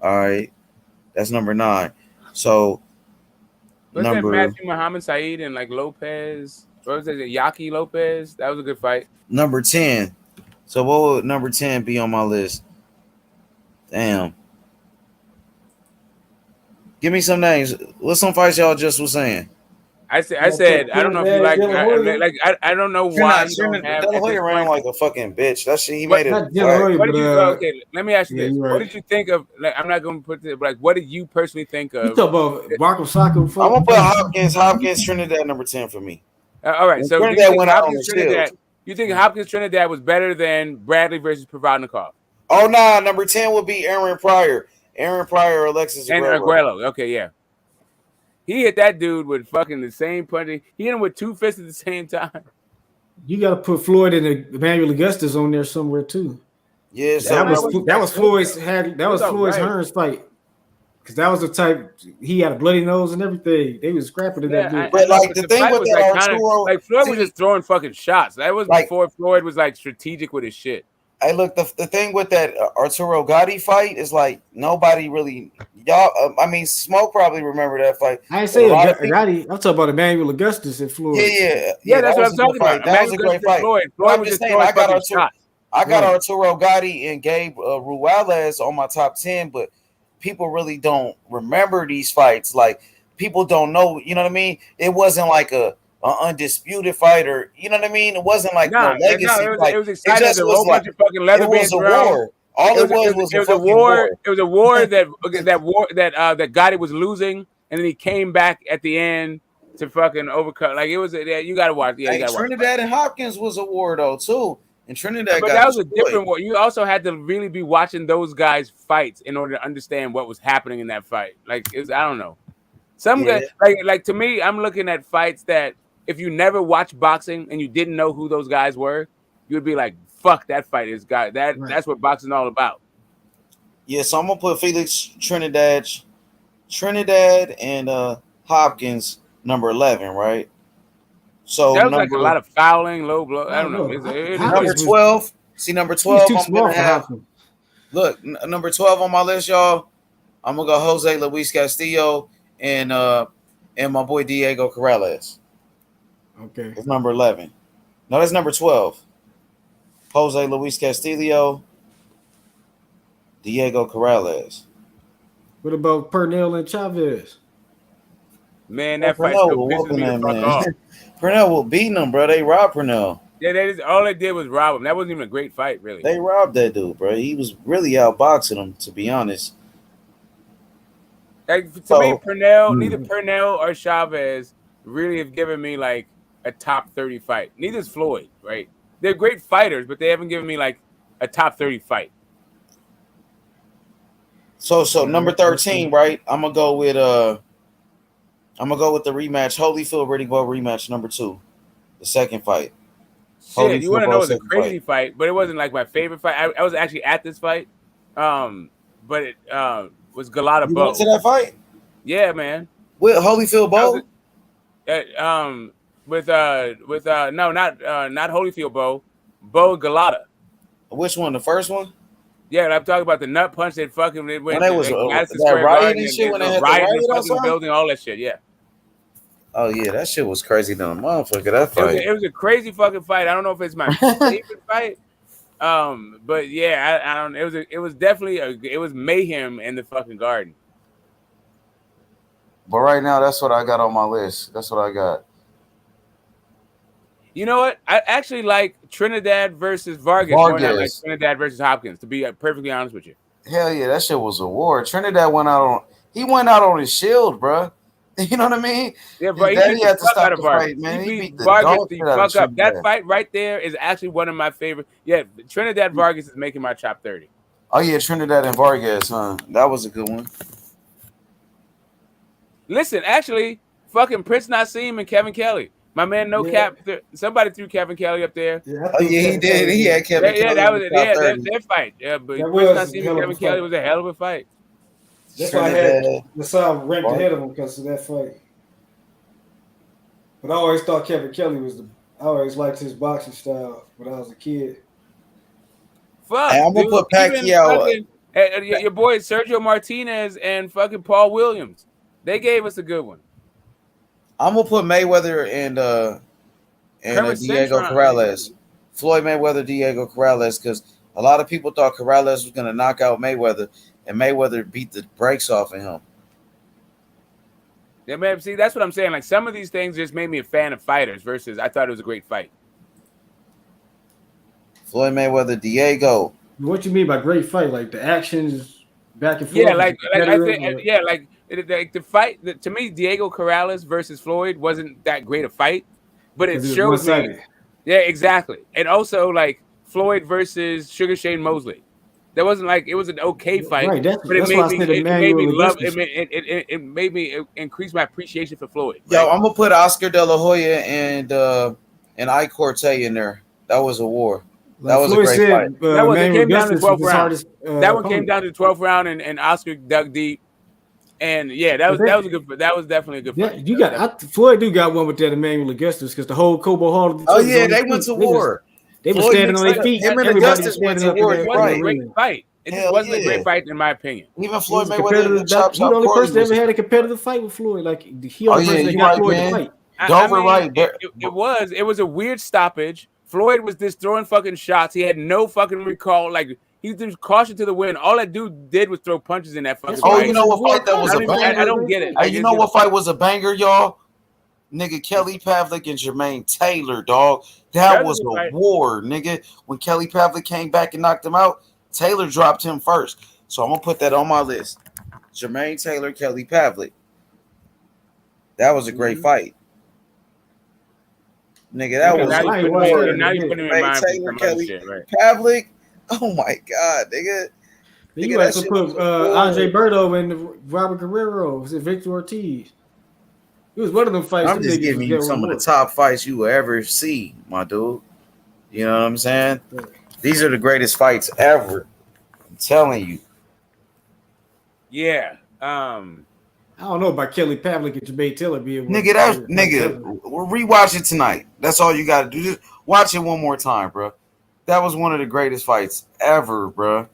All right. That's number 9. So, What's that Matthew Muhammad Saeed and like Lopez? What was it? Yaki Lopez? That was a good fight. Number 10. So what would number 10 be on my list? Damn. Give me some names. What's some fights y'all just was saying? I said I don't know if you like I don't know why you don't have. De La Hoya ran like a fucking bitch. That shit he made it. Okay, let me ask you this. What did you think of? Like, I'm not going to put it. Like, what did you personally think of? You talk about Marco Sacco. I'm gonna put Hopkins Trinidad number 10 for me. All right, so Trinidad went out on the shield. You think Hopkins Trinidad was better than Bradley versus Provodnikov? Oh nah, number 10 would be Aaron Pryor. or Alexis Aguero. Okay, yeah. He hit that dude with fucking the same punch. He hit him with 2 fists at the same time. You got to put Floyd and Emmanuel Augustus on there somewhere too. Yeah, so that was Floyd's Hearns fight. Because that was the type he had a bloody nose and everything. They was scrapping to that dude. But like the thing with that Arturo, like Floyd was just throwing fucking shots. That was before Floyd was like strategic with his shit. Hey, look, the thing with that Arturo Gotti fight is like nobody really I mean, Smoke probably remember that fight. I ain't saying Gotti. I'm talking about Emmanuel Augustus and Floyd. Yeah. That's what I'm talking about. That was a great fight. Floyd I'm just saying, I got Arturo Gotti and Gabe Ruales on my top 10, but people really don't remember these fights. Like people don't know. You know what I mean? It wasn't like a undisputed fighter, you know what I mean? It wasn't like no legacy. It was exciting. It was a bunch of fucking leather bands around. War. All it was a war. It was a war that Gotti was losing, and then he came back at the end to fucking overcut. Like it was. You got to watch. Yeah, hey, Trinidad and Hopkins was a war though too, and Trinidad. But that was a different war. You also had to really be watching those guys fights in order to understand what was happening in that fight. Like I don't know. Some guys, like to me, I'm looking at fights that. If you never watched boxing and you didn't know who those guys were, you would be like, "Fuck, that fight is guy. That's what boxing is all about." Yeah, so I'm gonna put Felix Trinidad and Hopkins number 11, right? So that was like a lot of fouling, low blow. I don't know. Number 12. See, number 12. I'm gonna have. Look, number 12 on my list, y'all. I'm gonna go Jose Luis Castillo and my boy Diego Corrales. Okay. It's number 11. No, that's number 12. Jose Luis Castillo Diego Corrales. What about Pernell and Chavez? Man, that fight Pernell still was pisses whooping me the that fuck man. off. Pernell was beating him, bro. They robbed Pernell. Yeah, all they did was rob him. That wasn't even a great fight, really. They robbed that dude, bro. He was really outboxing him, to be honest. Like, to me, neither Pernell or Chavez really have given me like a top 30 fight. Neither's Floyd, right? They're great fighters, but they haven't given me like a top 30 fight. So number 13, right? I'm gonna go with the rematch. Holyfield Riddick Bowe rematch number 2, the second fight. Shit, you want to know it was a crazy fight, but it wasn't like my favorite fight. I was actually at this fight, but it was Galata You Bowe. went to that fight? Yeah, man. With Holyfield Bowe? No, not Holyfield Bowe. Bowe Galata. Which one? The first one? Yeah, I'm talking about the nut punch that fucking went. When they was Madison that Square riot Garden, and shit. When they had the riot riot in the fucking outside? building, all that shit. Yeah. Oh yeah, that shit was crazy than a motherfucker. That fight. It was a crazy fucking fight. I don't know if it's my favorite fight. But yeah, I don't. It was definitely it was mayhem in the fucking Garden. But right now, that's what I got on my list. That's what I got. You know what? I actually like Trinidad versus Vargas more than I like Trinidad versus Hopkins, to be perfectly honest with you. Hell yeah, that shit was a war. Trinidad went out on his shield, bro. You know what I mean? Yeah, bro. He had to stop the fight, man. He beat the Vargas the fuck up. That fight right there is actually one of my favorite. Yeah, Trinidad Vargas is making my top 30. Oh yeah, Trinidad and Vargas, huh? That was a good one. Listen, actually, fucking Prince Nassim and Kevin Kelly. My man, no cap. Somebody threw Kevin Kelly up there. Yeah, he did. He had Kevin Kelly. That was their fight. Yeah, but Prince Nassim and Kevin Kelly was a hell of a fight. That's why I had Nassim ranked ahead of him because of that fight. But I always thought Kevin Kelly I always liked his boxing style when I was a kid. Fuck, I'm gonna put Pacquiao. Your boy Sergio Martinez and fucking Paul Williams. They gave us a good one. I'm gonna put Mayweather and Diego Corrales. Floyd Mayweather, Diego Corrales, because a lot of people thought Corrales was gonna knock out Mayweather, and Mayweather beat the brakes off of him. Yeah, man. See, that's what I'm saying. Like, some of these things just made me a fan of fighters versus I thought it was a great fight. Floyd Mayweather, Diego. What you mean by great fight? Like the actions back and forth? Yeah, like the fight. To me, Diego Corrales versus Floyd wasn't that great a fight, but it shows me. Yeah, exactly. And also, like, Floyd versus Sugar Shane Mosley. That wasn't like it was an okay fight, right, but it made me love. It made me increase my appreciation for Floyd. Right? Yo, I'm gonna put Oscar De La Hoya and Ike Corte in there. That was a war. That was Floyd a great fight. It came down to the 12th round. That one came down to the 12th round, and Oscar dug deep. And yeah, that was a good. That was definitely a good fight. Yeah, Floyd do got one with that Emmanuel Augustus because the whole Cobo Hall. Oh yeah, they went to war. They were standing on their feet. Him and Augustus went to war. It wasn't a great fight. It just wasn't a great fight in my opinion. Even Floyd Mayweather, he's the only person that ever had a competitive fight with Floyd. Like he only person that got Floyd to fight. It was a weird stoppage. Floyd was just throwing fucking shots. He had no fucking recall. Like, he threw caution to the wind. All that dude did was throw punches in that fucking fight. You know what fight that was a banger? I don't get it. Hey, you know what fight was a banger, y'all? Nigga, Kelly Pavlik and Jermaine Taylor, dog. That was a war, nigga. When Kelly Pavlik came back and knocked him out, Taylor dropped him first. So I'm going to put that on my list. Jermaine Taylor, Kelly Pavlik. That was a great fight. Nigga, that was a war. Now you putting him in mind Taylor, Kelly Pavlik. Oh, my God, nigga. You have to put Andre Berto and Robert Guerrero. Was it Victor Ortiz? It was one of them fights. I'm just giving you some of the top fights you will ever see, my dude. You know what I'm saying? These are the greatest fights ever. I'm telling you. Yeah. I don't know about Kelly Pavlik and Jermaine Taylor being we'll rewatch it tonight. That's all you got to do. Just watch it one more time, bro. That was one of the greatest fights ever, bro.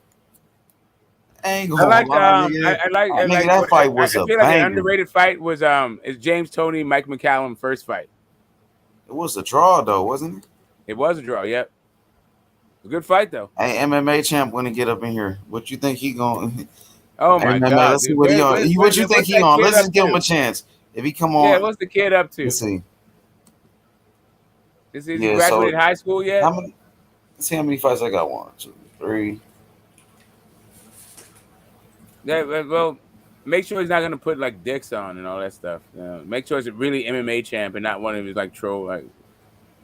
That fight was a banger. The underrated fight was is James Toney, Mike McCallum first fight. It was a draw though, wasn't it? It was a draw. Yep. Good fight though. Hey, MMA champ want to get up in here. What you think he going? Oh my MMA. God, Let's see dude. what he on. What you think What's he that on? kid Let's up just give him a to? chance. If he come Yeah, on, what's the kid up to? let's see. Is he Yeah. graduated So high school yet? how many? Let's see how many fights I got. 1, 2, 3. Yeah, well, make sure he's not gonna put like dicks on and all that stuff. Make sure it's a really MMA champ and not one of his like troll. Like,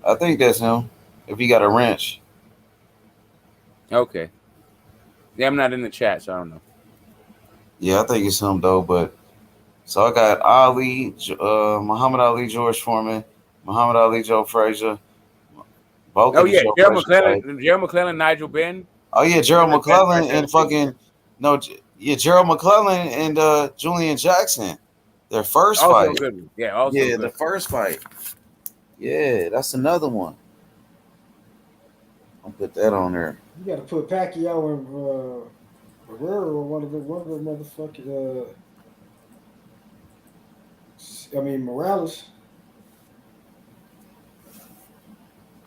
I think that's him. If he got a wrench. okay. Yeah, I'm not in the chat, so I don't know. Yeah, I think it's him though. But so I got Ali, Muhammad Ali, George Foreman, Muhammad Ali, Joe Frazier. Both Oh of the yeah, Joe Gerald Frazier fights. McClellan, Nigel Benn. Oh yeah, One Gerald of the best McClellan fights I've and ever seen. fucking Gerald McClellan and Julian Jackson. Their first Also a fight. good one. Yeah, also Yeah, good. the first fight. Yeah, that's another one. I'll put that on there. You got to put Pacquiao and Barrera or one of the motherfucking. Morales.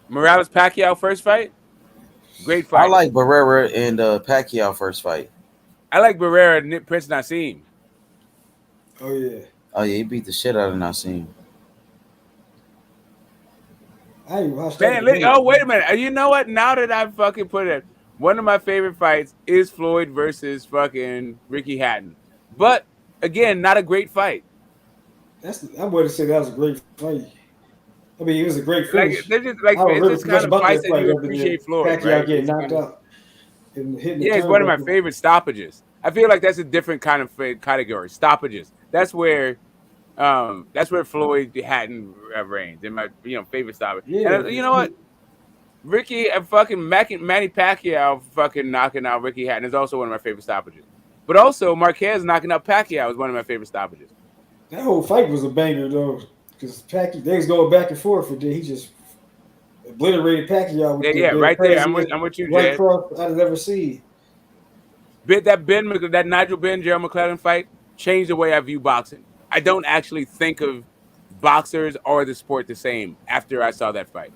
Morales Pacquiao first fight. Great fight. I like Barrera and Pacquiao first fight. I like Barrera and Prince Nassim. Oh yeah. Oh yeah, he beat the shit out of Nassim. I ain't watched that. Man, oh wait a minute. You know what? Now that I've fucking put it, one of my favorite fights is Floyd versus fucking Ricky Hatton. But again, not a great fight. I wouldn't say that was a great fight. I mean, it was a great finish. Like, it's just kind of fights that you appreciate Floyd, Pacquiao right? getting knocked out and hitting. Yeah, it's one of my favorite stoppages. I feel like that's a different kind of category. Stoppages. That's where Floyd Hatton reigns in my favorite stoppage. Yeah, and you know what? Ricky and fucking Manny Pacquiao fucking knocking out Ricky Hatton is also one of my favorite stoppages. But also Marquez knocking out Pacquiao is one of my favorite stoppages. That whole fight was a banger though, because Pacquiao they was going back and forth, and then he just obliterated Pacquiao. With Right there. I'm with you, right Jed. cross I've never seen. That Nigel Benn Gerald McClellan fight changed the way I view boxing. I don't actually think of boxers or the sport the same after I saw that fight.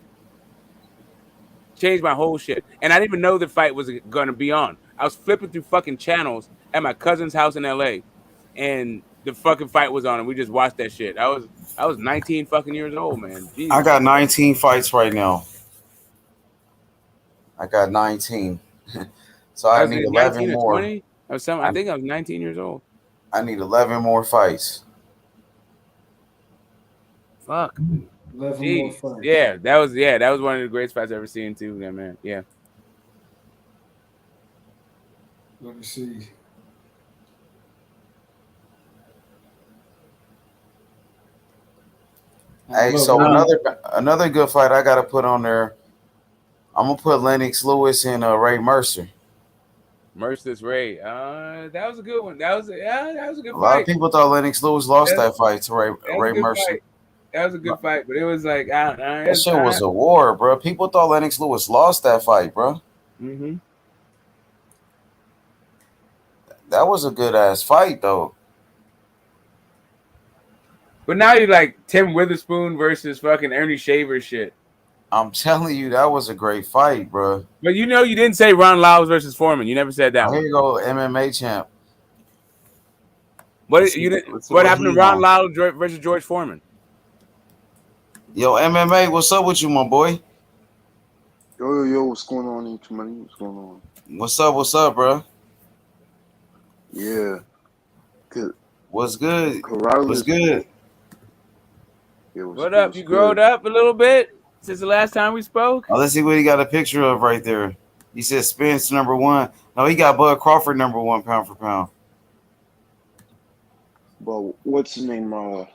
Changed my whole shit. And I didn't even know the fight was going to be on. I was flipping through fucking channels at my cousin's house in LA, and the fucking fight was on, and we just watched that shit. I was 19 fucking years old, man. Jesus. I got 19 fights right now. I got 19. So I need 11 more. 20 or something. I think I was 19 years old. I need 11 more fights. Fuck. 11 more fights. Yeah, that was one of the greatest fights I've ever seen too, man. Yeah. Let me see. Hey, so another good fight I gotta put on there. I'm gonna put Lennox Lewis and Ray Mercer. Merciless Ray. That was a good one. That was a good fight. A lot of people thought Lennox Lewis lost that fight to Ray Mercer. Fight. That was a good fight, but it was like that shit was a war, bro. People thought Lennox Lewis lost that fight, bro. Mm-hmm. That was a good ass fight, though. But now you're like Tim Witherspoon versus fucking Ernie Shaver shit. I'm telling you, that was a great fight, bro. But you didn't say Ron Lyles versus Foreman. You never said that one. Here you go, MMA champ. What happened to Ron Lyles versus George Foreman? Yo, MMA, what's up with you, my boy? Yo, what's going on, H-Money? What's going on? What's up, bro? Yeah. Good. What's good? Corrales. What's good? Yeah, what up? You growed up a little bit since the last time we spoke? Oh, let's see what he got a picture of right there. He said Spence #1. No, he got Bud Crawford #1 pound for pound. But what's his name? Corrales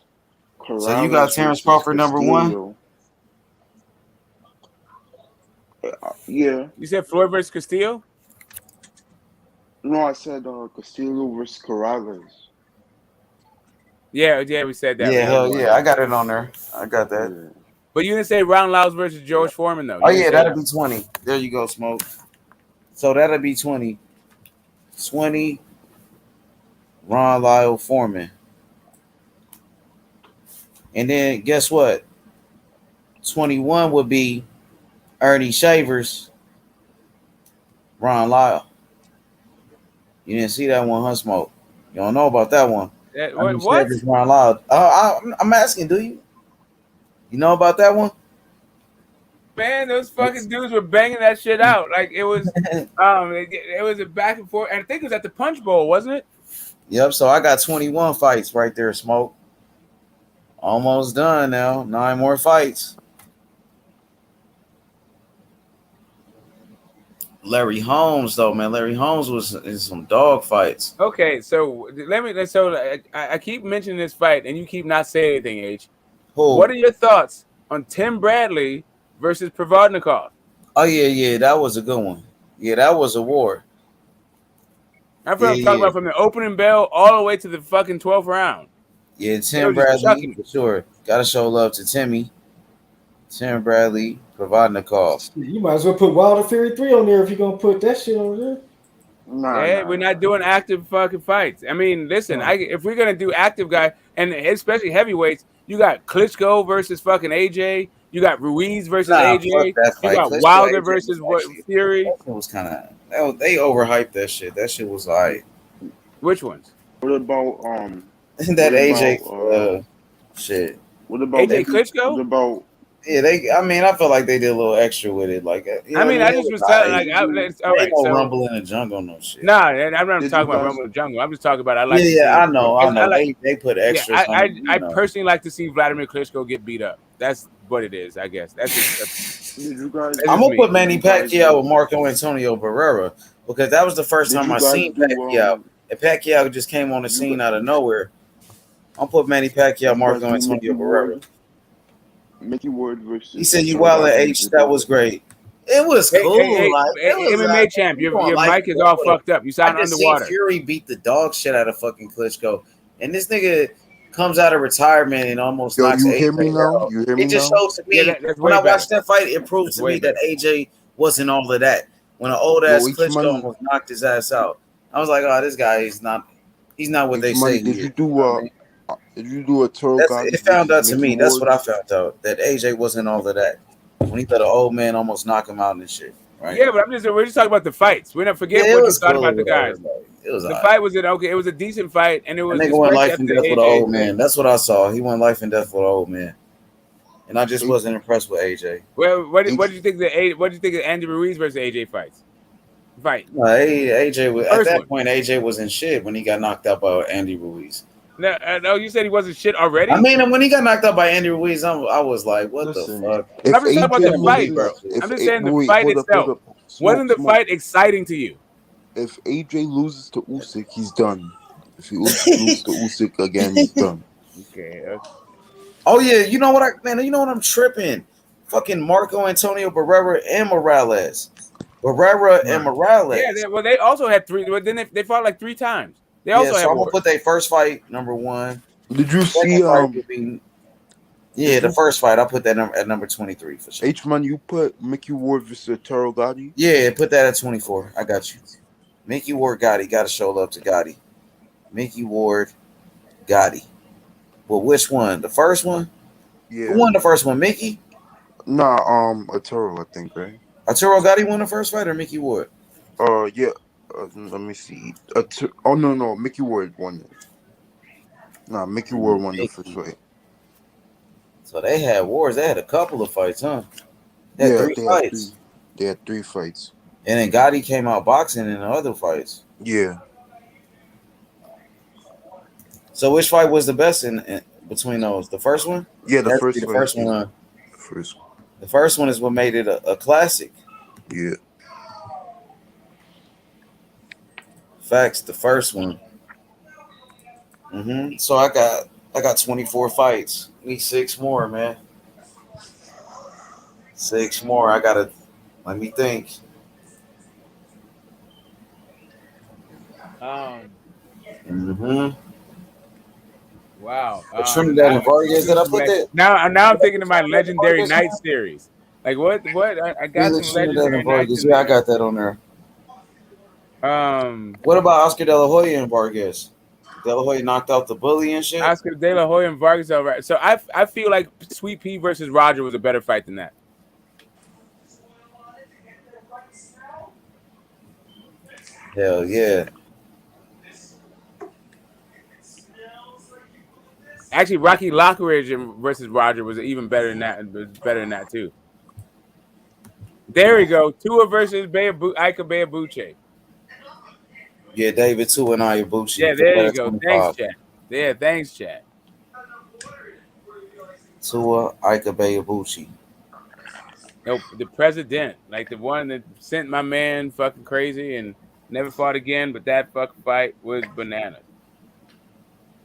so you got Terence Crawford #1? Yeah. You said Floyd versus Castillo? No, I said Castillo versus Corrales. Yeah, we said that. Yeah, hell yeah. I got it on there. I got that. Yeah. But you didn't say Ron Lyles versus George Foreman, though. Oh, yeah, that'll be 20. There you go, Smoke. So that'll be 20. 20, Ron Lyle Foreman. And then guess what? 21 would be Ernie Shavers. Ron Lyle. You didn't see that one, huh, Smoke? You don't know about that one. What? It's Ron Lyle. I'm asking, do you? You know about that one? Man, those fucking dudes were banging that shit out. Like it was, it was a back and forth. And I think it was at the Punch Bowl, wasn't it? Yep. So I got 21 fights right there, Smoke. Almost done now. 9 more fights. Larry Holmes, though, man. Larry Holmes was in some dog fights. Okay, so I keep mentioning this fight, and you keep not saying anything, H. What are your thoughts on Tim Bradley versus Provodnikov? Oh yeah, that was a good one. Yeah, that was a war. I'm talking about from the opening bell all the way to the fucking 12th round. Yeah, Tim Bradley for sure. Gotta show love to Timmy. Tim Bradley, Provodnikov. You might as well put Wilder Fury 3 on there if you're gonna put that shit on there. We're not doing active fucking fights. I mean, listen, if we're gonna do active guy, and especially heavyweights, you got Klitschko versus fucking AJ. You got Ruiz versus AJ. You got Klitschko, Wilder AJ versus Fury. It was kind of they overhyped that shit. That shit was alright. Which ones? What about that AJ shit? What about AJ Klitschko? What about I mean, I feel like they did a little extra with it. Like, I mean, I just was telling, like, all right, so Rumble in the Jungle, no shit. Nah, I'm not talking about Rumble in the Jungle. I'm just talking about I like. I know. They put extras. Yeah, I personally like to see Vladimir Klitschko get beat up. That's what it is, I guess. That's just. I'm gonna put Manny Pacquiao with Marco Antonio Barrera because that was the first time I seen Pacquiao. And Pacquiao just came on the scene out of nowhere. I'll put Manny Pacquiao, Marco Antonio Barrera. Mickey Ward versus. He said you wild at H. That was great. It was cool. MMA champ, your mic is all fucked up. You sound underwater. Fury beat the dog shit out of fucking Klitschko, and this nigga comes out of retirement and almost knocks AJ. You hear me now? It just shows to me when I watched that fight, it proves to me that AJ wasn't all of that. When an old ass Klitschko almost knocked his ass out, I was like, oh, this guy is not. He's not what they say. Did you do a Toro? It found out to me. That's what I found out. That AJ wasn't all of that. When he let an old man almost knock him out and shit. Right? Yeah, but we're just talking about the fights. We're not forgetting what you thought about the guys. The fight was okay. It was a decent fight, and it was. Nigga went life and death with an old man. That's what I saw. He went life and death with an old man, and I just wasn't impressed with AJ. Well, what did you think of Andy Ruiz versus AJ fight? No, AJ was at that point. AJ wasn't shit when he got knocked out by Andy Ruiz. No, you said he wasn't shit already. I mean, when he got knocked out by Andy Ruiz, I was like, "What the fuck?" I'm just talking about the fight, bro. I'm just saying the fight itself. Wasn't the fight exciting to you? If AJ loses to Usyk, he's done. If he loses to Usyk again, he's done. Okay. Oh yeah, you know what I'm tripping? Fucking Marco Antonio Barrera and Morales. And Morales. Yeah, they also had 3. But then they fought like 3 times. They also had. So I'm gonna put their first fight number 1. Did you see? The first fight I put that at number 23 for sure. H-Man, you put Mickey Ward versus Taro Gotti? Yeah, put that at 24. I got you. Mickey Ward Gotti. Got to show love to Gotti. Mickey Ward Gotti. Well, which one? The first one? Yeah. Who won the first one? Mickey? Nah, Arturo, I think, right? Arturo Gotti won the first fight or Mickey Ward? Yeah. Let me see. No. Mickey Ward won it. Nah, Mickey Ward won the first fight. So they had wars. They had a couple of fights, huh? They had 3 fights. They had 3 fights. And then Gotti came out boxing in the other fights. Yeah. So which fight was the best in between those? The first one? Yeah, the first one. First one. The first one is what made it a classic. Yeah. Facts, the first one. So I got 24 fights. Need 6 more, man. 6 more. I gotta let me think. Wow. Trinidad and Vargas, did I put that? Now I'm thinking of my Legendary Night series. Like what? I got some Legendary Nights. Yeah, I got that on there. What about Oscar De La Hoya and Vargas? De La Hoya knocked out the bully and shit. Oscar De La Hoya and Vargas, all right. So I feel like Sweet Pea versus Roger was a better fight than that. Hell yeah. Actually, Rocky Lockridge versus Roger was even better than that. Was better than that too. There we go. Tua versus Ika Beabuche. Yeah, David Tua and Ibushi. Yeah, The there you better go. Thanks, 25. chat. Yeah, thanks, chat. Tua Ika Beabuchi. Nope, the president, like the one that sent my man fucking crazy and never fought again. But that fucking fight was bananas.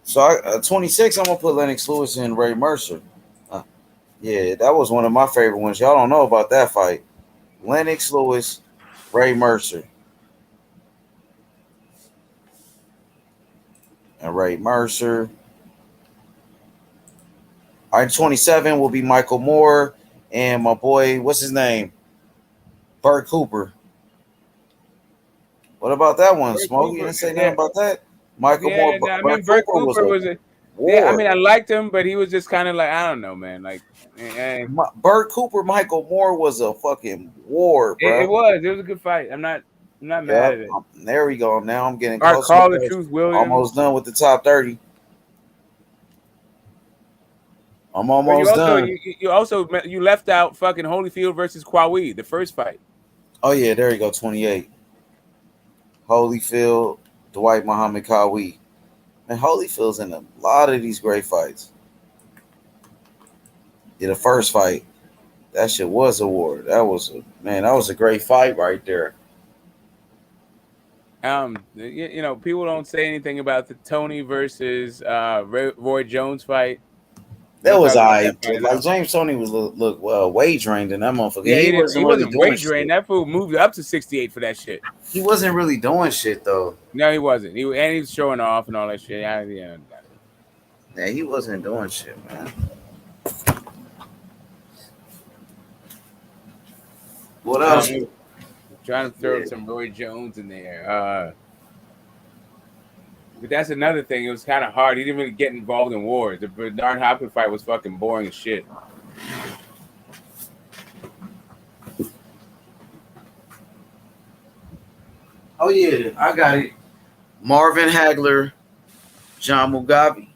So 26, I'm gonna put Lennox Lewis and Ray Mercer. Yeah, that was one of my favorite ones. Y'all don't know about that fight. Lennox Lewis, Ray Mercer. And Ray Mercer. All right, 27 will be Michael Moore and my boy, what's his name? Burt Cooper. What about that one, Smoke? You didn't say nothing about that? Michael Moore. Yeah, I mean, Burt Burt Cooper Cooper was a. Yeah, I war. mean, I liked him, but he was just kind of like, I don't know, man. Like, Burt Cooper, Michael Moore was a fucking war, bro. it was a good fight. I'm not mad at it. There we go. Now I'm getting Our close. Call the Truth Williams. Almost done with the top 30. I'm almost done. You left out fucking Holyfield versus Kwawi, the first fight. Oh yeah, there you go. 28. Holyfield, Dwight Muhammad Kawi. And Holyfield's in a lot of these great fights. Yeah, the first fight, that shit was a war. That was a great fight right there. People don't say anything about the Tony versus Roy Jones fight. That was like James Tony was wage drained in that motherfucker. Yeah, he wasn't really doing wage shit. drained. That fool moved up to 68 for that shit. He wasn't really doing shit though. No, he wasn't. He was showing off and all that shit. Yeah, he wasn't doing shit, man. What else? I'm trying to throw some Roy Jones in there. But that's another thing. It was kind of hard. He didn't really get involved in wars. The Bernard Hopkins fight was fucking boring as shit. Oh yeah, I got it. Marvin Hagler, John Mugabe.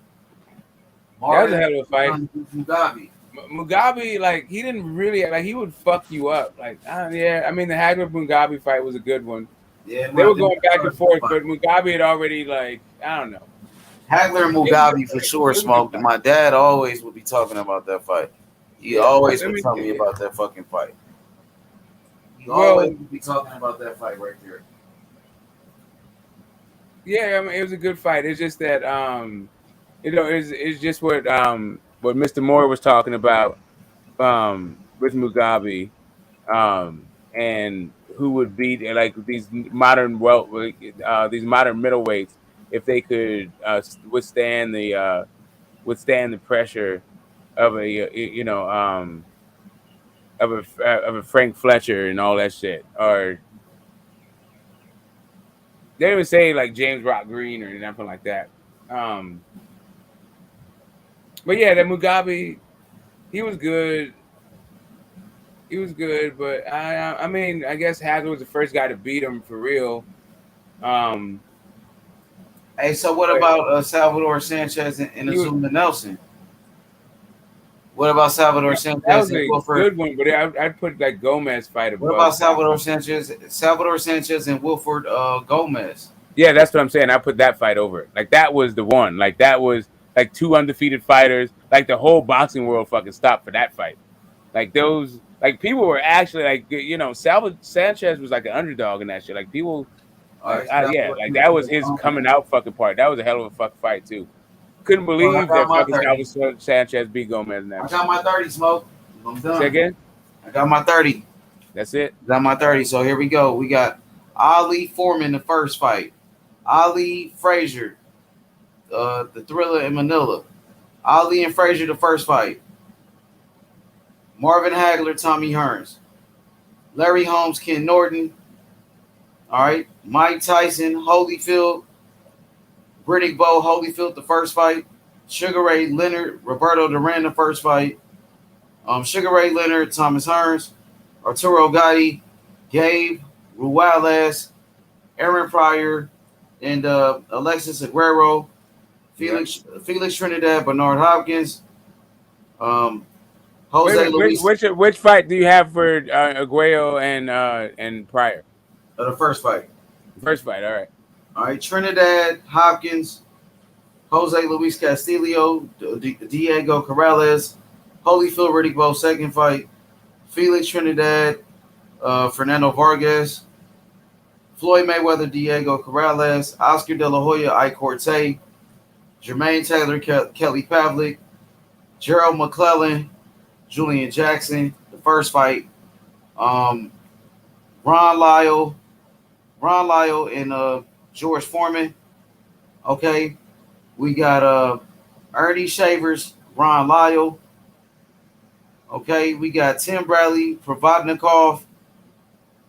That was a hell of a fight. Mugabe. Mugabe, like, he didn't really, like, he would fuck you up. Like, yeah, I mean, the Hagler Mugabe fight was a good one. Yeah, they were going back and forth, but Mugabe had already, like, I don't know. Hagler and Mugabe for sure smoked. My dad always would be talking about that fight. He always would tell me about that fucking fight. He always would be talking about that fight right there. Yeah, I mean, it was a good fight. It's just that, it's just what Mr. Moore was talking about with Mugabe, and who would beat like these modern middleweights if they could withstand the pressure of a Frank Fletcher and all that shit, or they didn't even say like James Rock Green or nothing like that. But yeah, that Mugabe, he was good. But I mean, I guess Hagler was the first guy to beat him for real. Hey, so what about Salvador Sanchez and Azuma Nelson? What about Salvador Sanchez? That was a good one, but I'd put like Gomez fight above. What about Salvador Sanchez? Salvador Sanchez and Wilford Gomez. Yeah, that's what I'm saying. I put that fight over it. Like, that was the one. Like, that was like two undefeated fighters. Like, the whole boxing world fucking stopped for that fight. Like, those, like, people were actually like, Salvador Sanchez was like an underdog in that shit. Like, people, that was his coming out fucking part. That was a hell of a fucking fight too. Couldn't believe that fucking Salvador Sanchez beat Gomez in that. I got my 30, Smoke. I'm done. Say again? I got my 30. That's it. Got my 30. So here we go. We got Ali Foreman the first fight. Ali Frazier, the Thriller in Manila. Ali and Frazier the first fight. Marvin Hagler, Tommy Hearns. Larry Holmes, Ken Norton. All right. Mike Tyson, Holyfield. Riddick Bowe, Holyfield the first fight. Sugar Ray Leonard, Roberto Duran the first fight. Sugar Ray Leonard, Thomas Hearns. Arturo Gatti, Gabe Ruales, Aaron Pryor, and Alexis Aguero, Felix Trinidad, Bernard Hopkins, Jose Luis. Which fight do you have for Aguayo and Pryor? The first fight. First fight, all right. All right, Trinidad, Hopkins, Jose Luis Castillo, Diego Corrales, Holyfield Riddick Bowe, second fight, Felix Trinidad, Fernando Vargas, Floyd Mayweather, Diego Corrales, Oscar De La Hoya, Ike Corte, Jermaine Taylor, Kelly Pavlik, Gerald McClellan, Julian Jackson, the first fight, Ron Lyle, and George Foreman. Okay, we got Ernie Shavers, Ron Lyle. Okay, we got Tim Bradley, Provodnikov,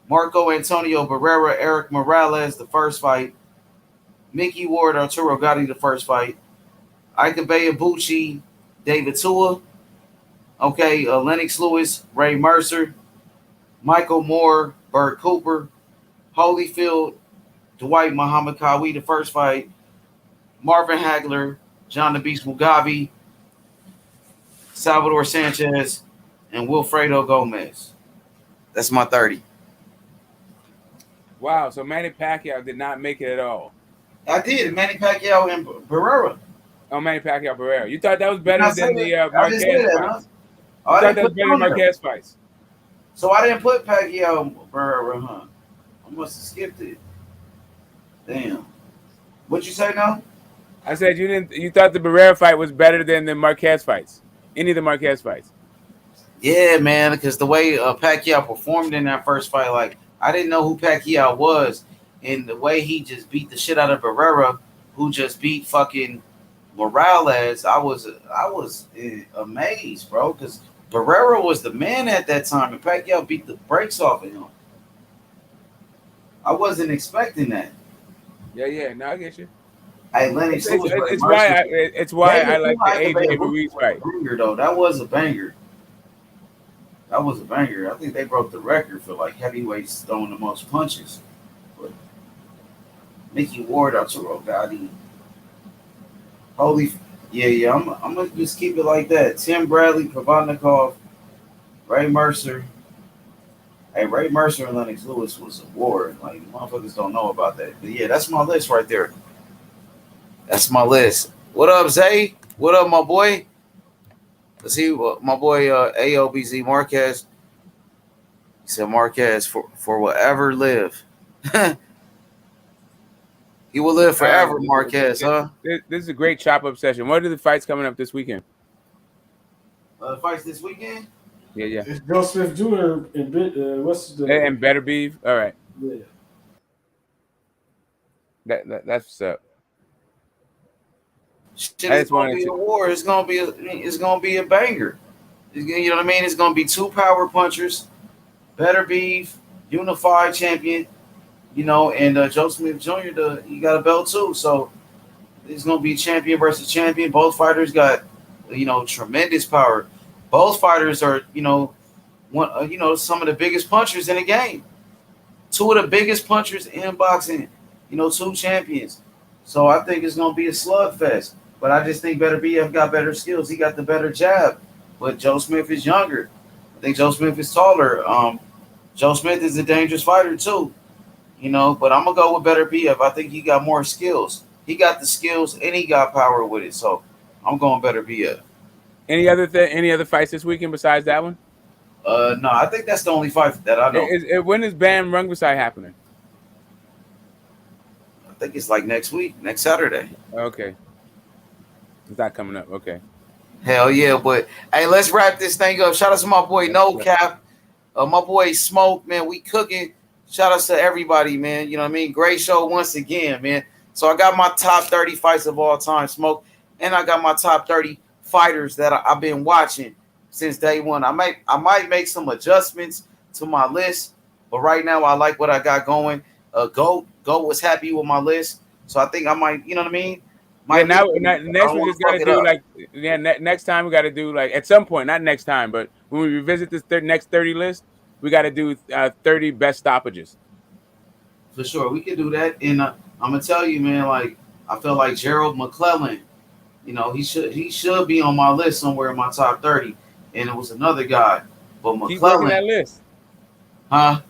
Marco Antonio Barrera, Eric Morales, the first fight. Mickey Ward, Arturo Gatti, the first fight. Ike Bucci, David Tua. Okay, Lennox Lewis, Ray Mercer, Michael Moore, Bert Cooper, Holyfield, Dwight Muhammad Kawi, the first fight. Marvin Hagler, John the Beast Mugabe, Salvador Sanchez, and Wilfredo Gomez. That's my 30. Wow, so Manny Pacquiao did not make it at all. I did. Manny Pacquiao and Barrera. Oh, Manny Pacquiao Barrera. You thought that was better than the Marquez fights? Huh? You thought that was better than Marquez fights? So I didn't put Pacquiao Barrera, huh? I must have skipped it. Damn. What you say now? I said you didn't. You thought the Barrera fight was better than the Marquez fights. Any of the Marquez fights? Yeah, man. Because the way Pacquiao performed in that first fight, like I didn't know who Pacquiao was, and the way he just beat the shit out of Barrera, who just beat fucking Morales, I was amazed, bro. Because Barrera was the man at that time, and Pacquiao beat the brakes off of him. I wasn't expecting that. Yeah. No, I get you. Hey, Lennox Lewis, it's why I like the AJ Ruiz fight. Though that was a banger. That was a banger. I think they broke the record for like heavyweights throwing the most punches. But Mickey Ward, Arturo Gatti. Yeah. I'm gonna just keep it like that. Tim Bradley, Provodnikov, Ray Mercer. Hey, Ray Mercer and Lennox Lewis was a war. Like motherfuckers don't know about that. But yeah, that's my list right there. That's my list. What up, Zay? What up, my boy? Let's see, my boy AOBZ Marquez. He said Marquez for whatever live. He will live forever, Marquez, huh? This is a great chop-up session. What are the fights coming up this weekend? The fights this weekend? Yeah. It's Bill Smith Jr. and what's the and Better Beef. All right. Yeah. Shit, That's what's up. it's gonna be a war. It's gonna be a banger. You know what I mean? It's gonna be two power punchers, Better Beef, unified champion. You know, and Joe Smith Jr. He got a belt too, so it's gonna be champion versus champion. Both fighters got tremendous power. Both fighters are some of the biggest punchers in the game. Two of the biggest punchers in boxing. Two champions. So I think it's gonna be a slugfest. But I just think Better BF got better skills. He got the better jab. But Joe Smith is younger. I think Joe Smith is taller. Joe Smith is a dangerous fighter too. But I'm gonna go with Better BF. I think he got more skills. He got the skills and he got power with it. So I'm going Better BF. Any other fights this weekend besides that one? No, I think that's the only fight that I know. When is Bam Rungvisai happening? I think it's like next week, next Saturday. Okay. It's not coming up. Okay. Hell yeah, but hey, let's wrap this thing up. Shout out to my boy No Cap, my boy Smoke, man. We cooking. Shout out to everybody, man. You know what I mean? Great show once again, man. So I got my top 30 fights of all time, Smoke, and I got my top 30 fighters that I've been watching since day one. I might make some adjustments to my list, but right now I like what I got going. Goat was happy with my list, so I think I might, you know what I mean? Next we just gotta do next time we gotta do at some point, not next time, but when we revisit this next 30 list, we gotta do 30 best stoppages. For sure, we can do that. And I'm gonna tell you, man. Like I feel like Gerald McClellan. You know, he should be on my list somewhere in my top 30. And it was another guy, but Keep working McClellan, that list. huh?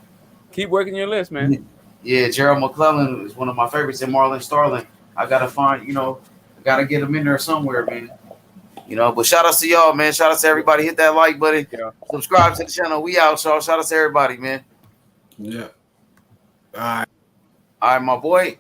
Keep working your list, man. Yeah, Gerald McClellan is one of my favorites. And Marlon Starling. I gotta find, I gotta get him in there somewhere, man. But shout out to y'all, man. Shout out to everybody. Hit that like button. Yeah. Subscribe to the channel. We out, y'all. Shout out to everybody, man. Yeah. All right, my boy.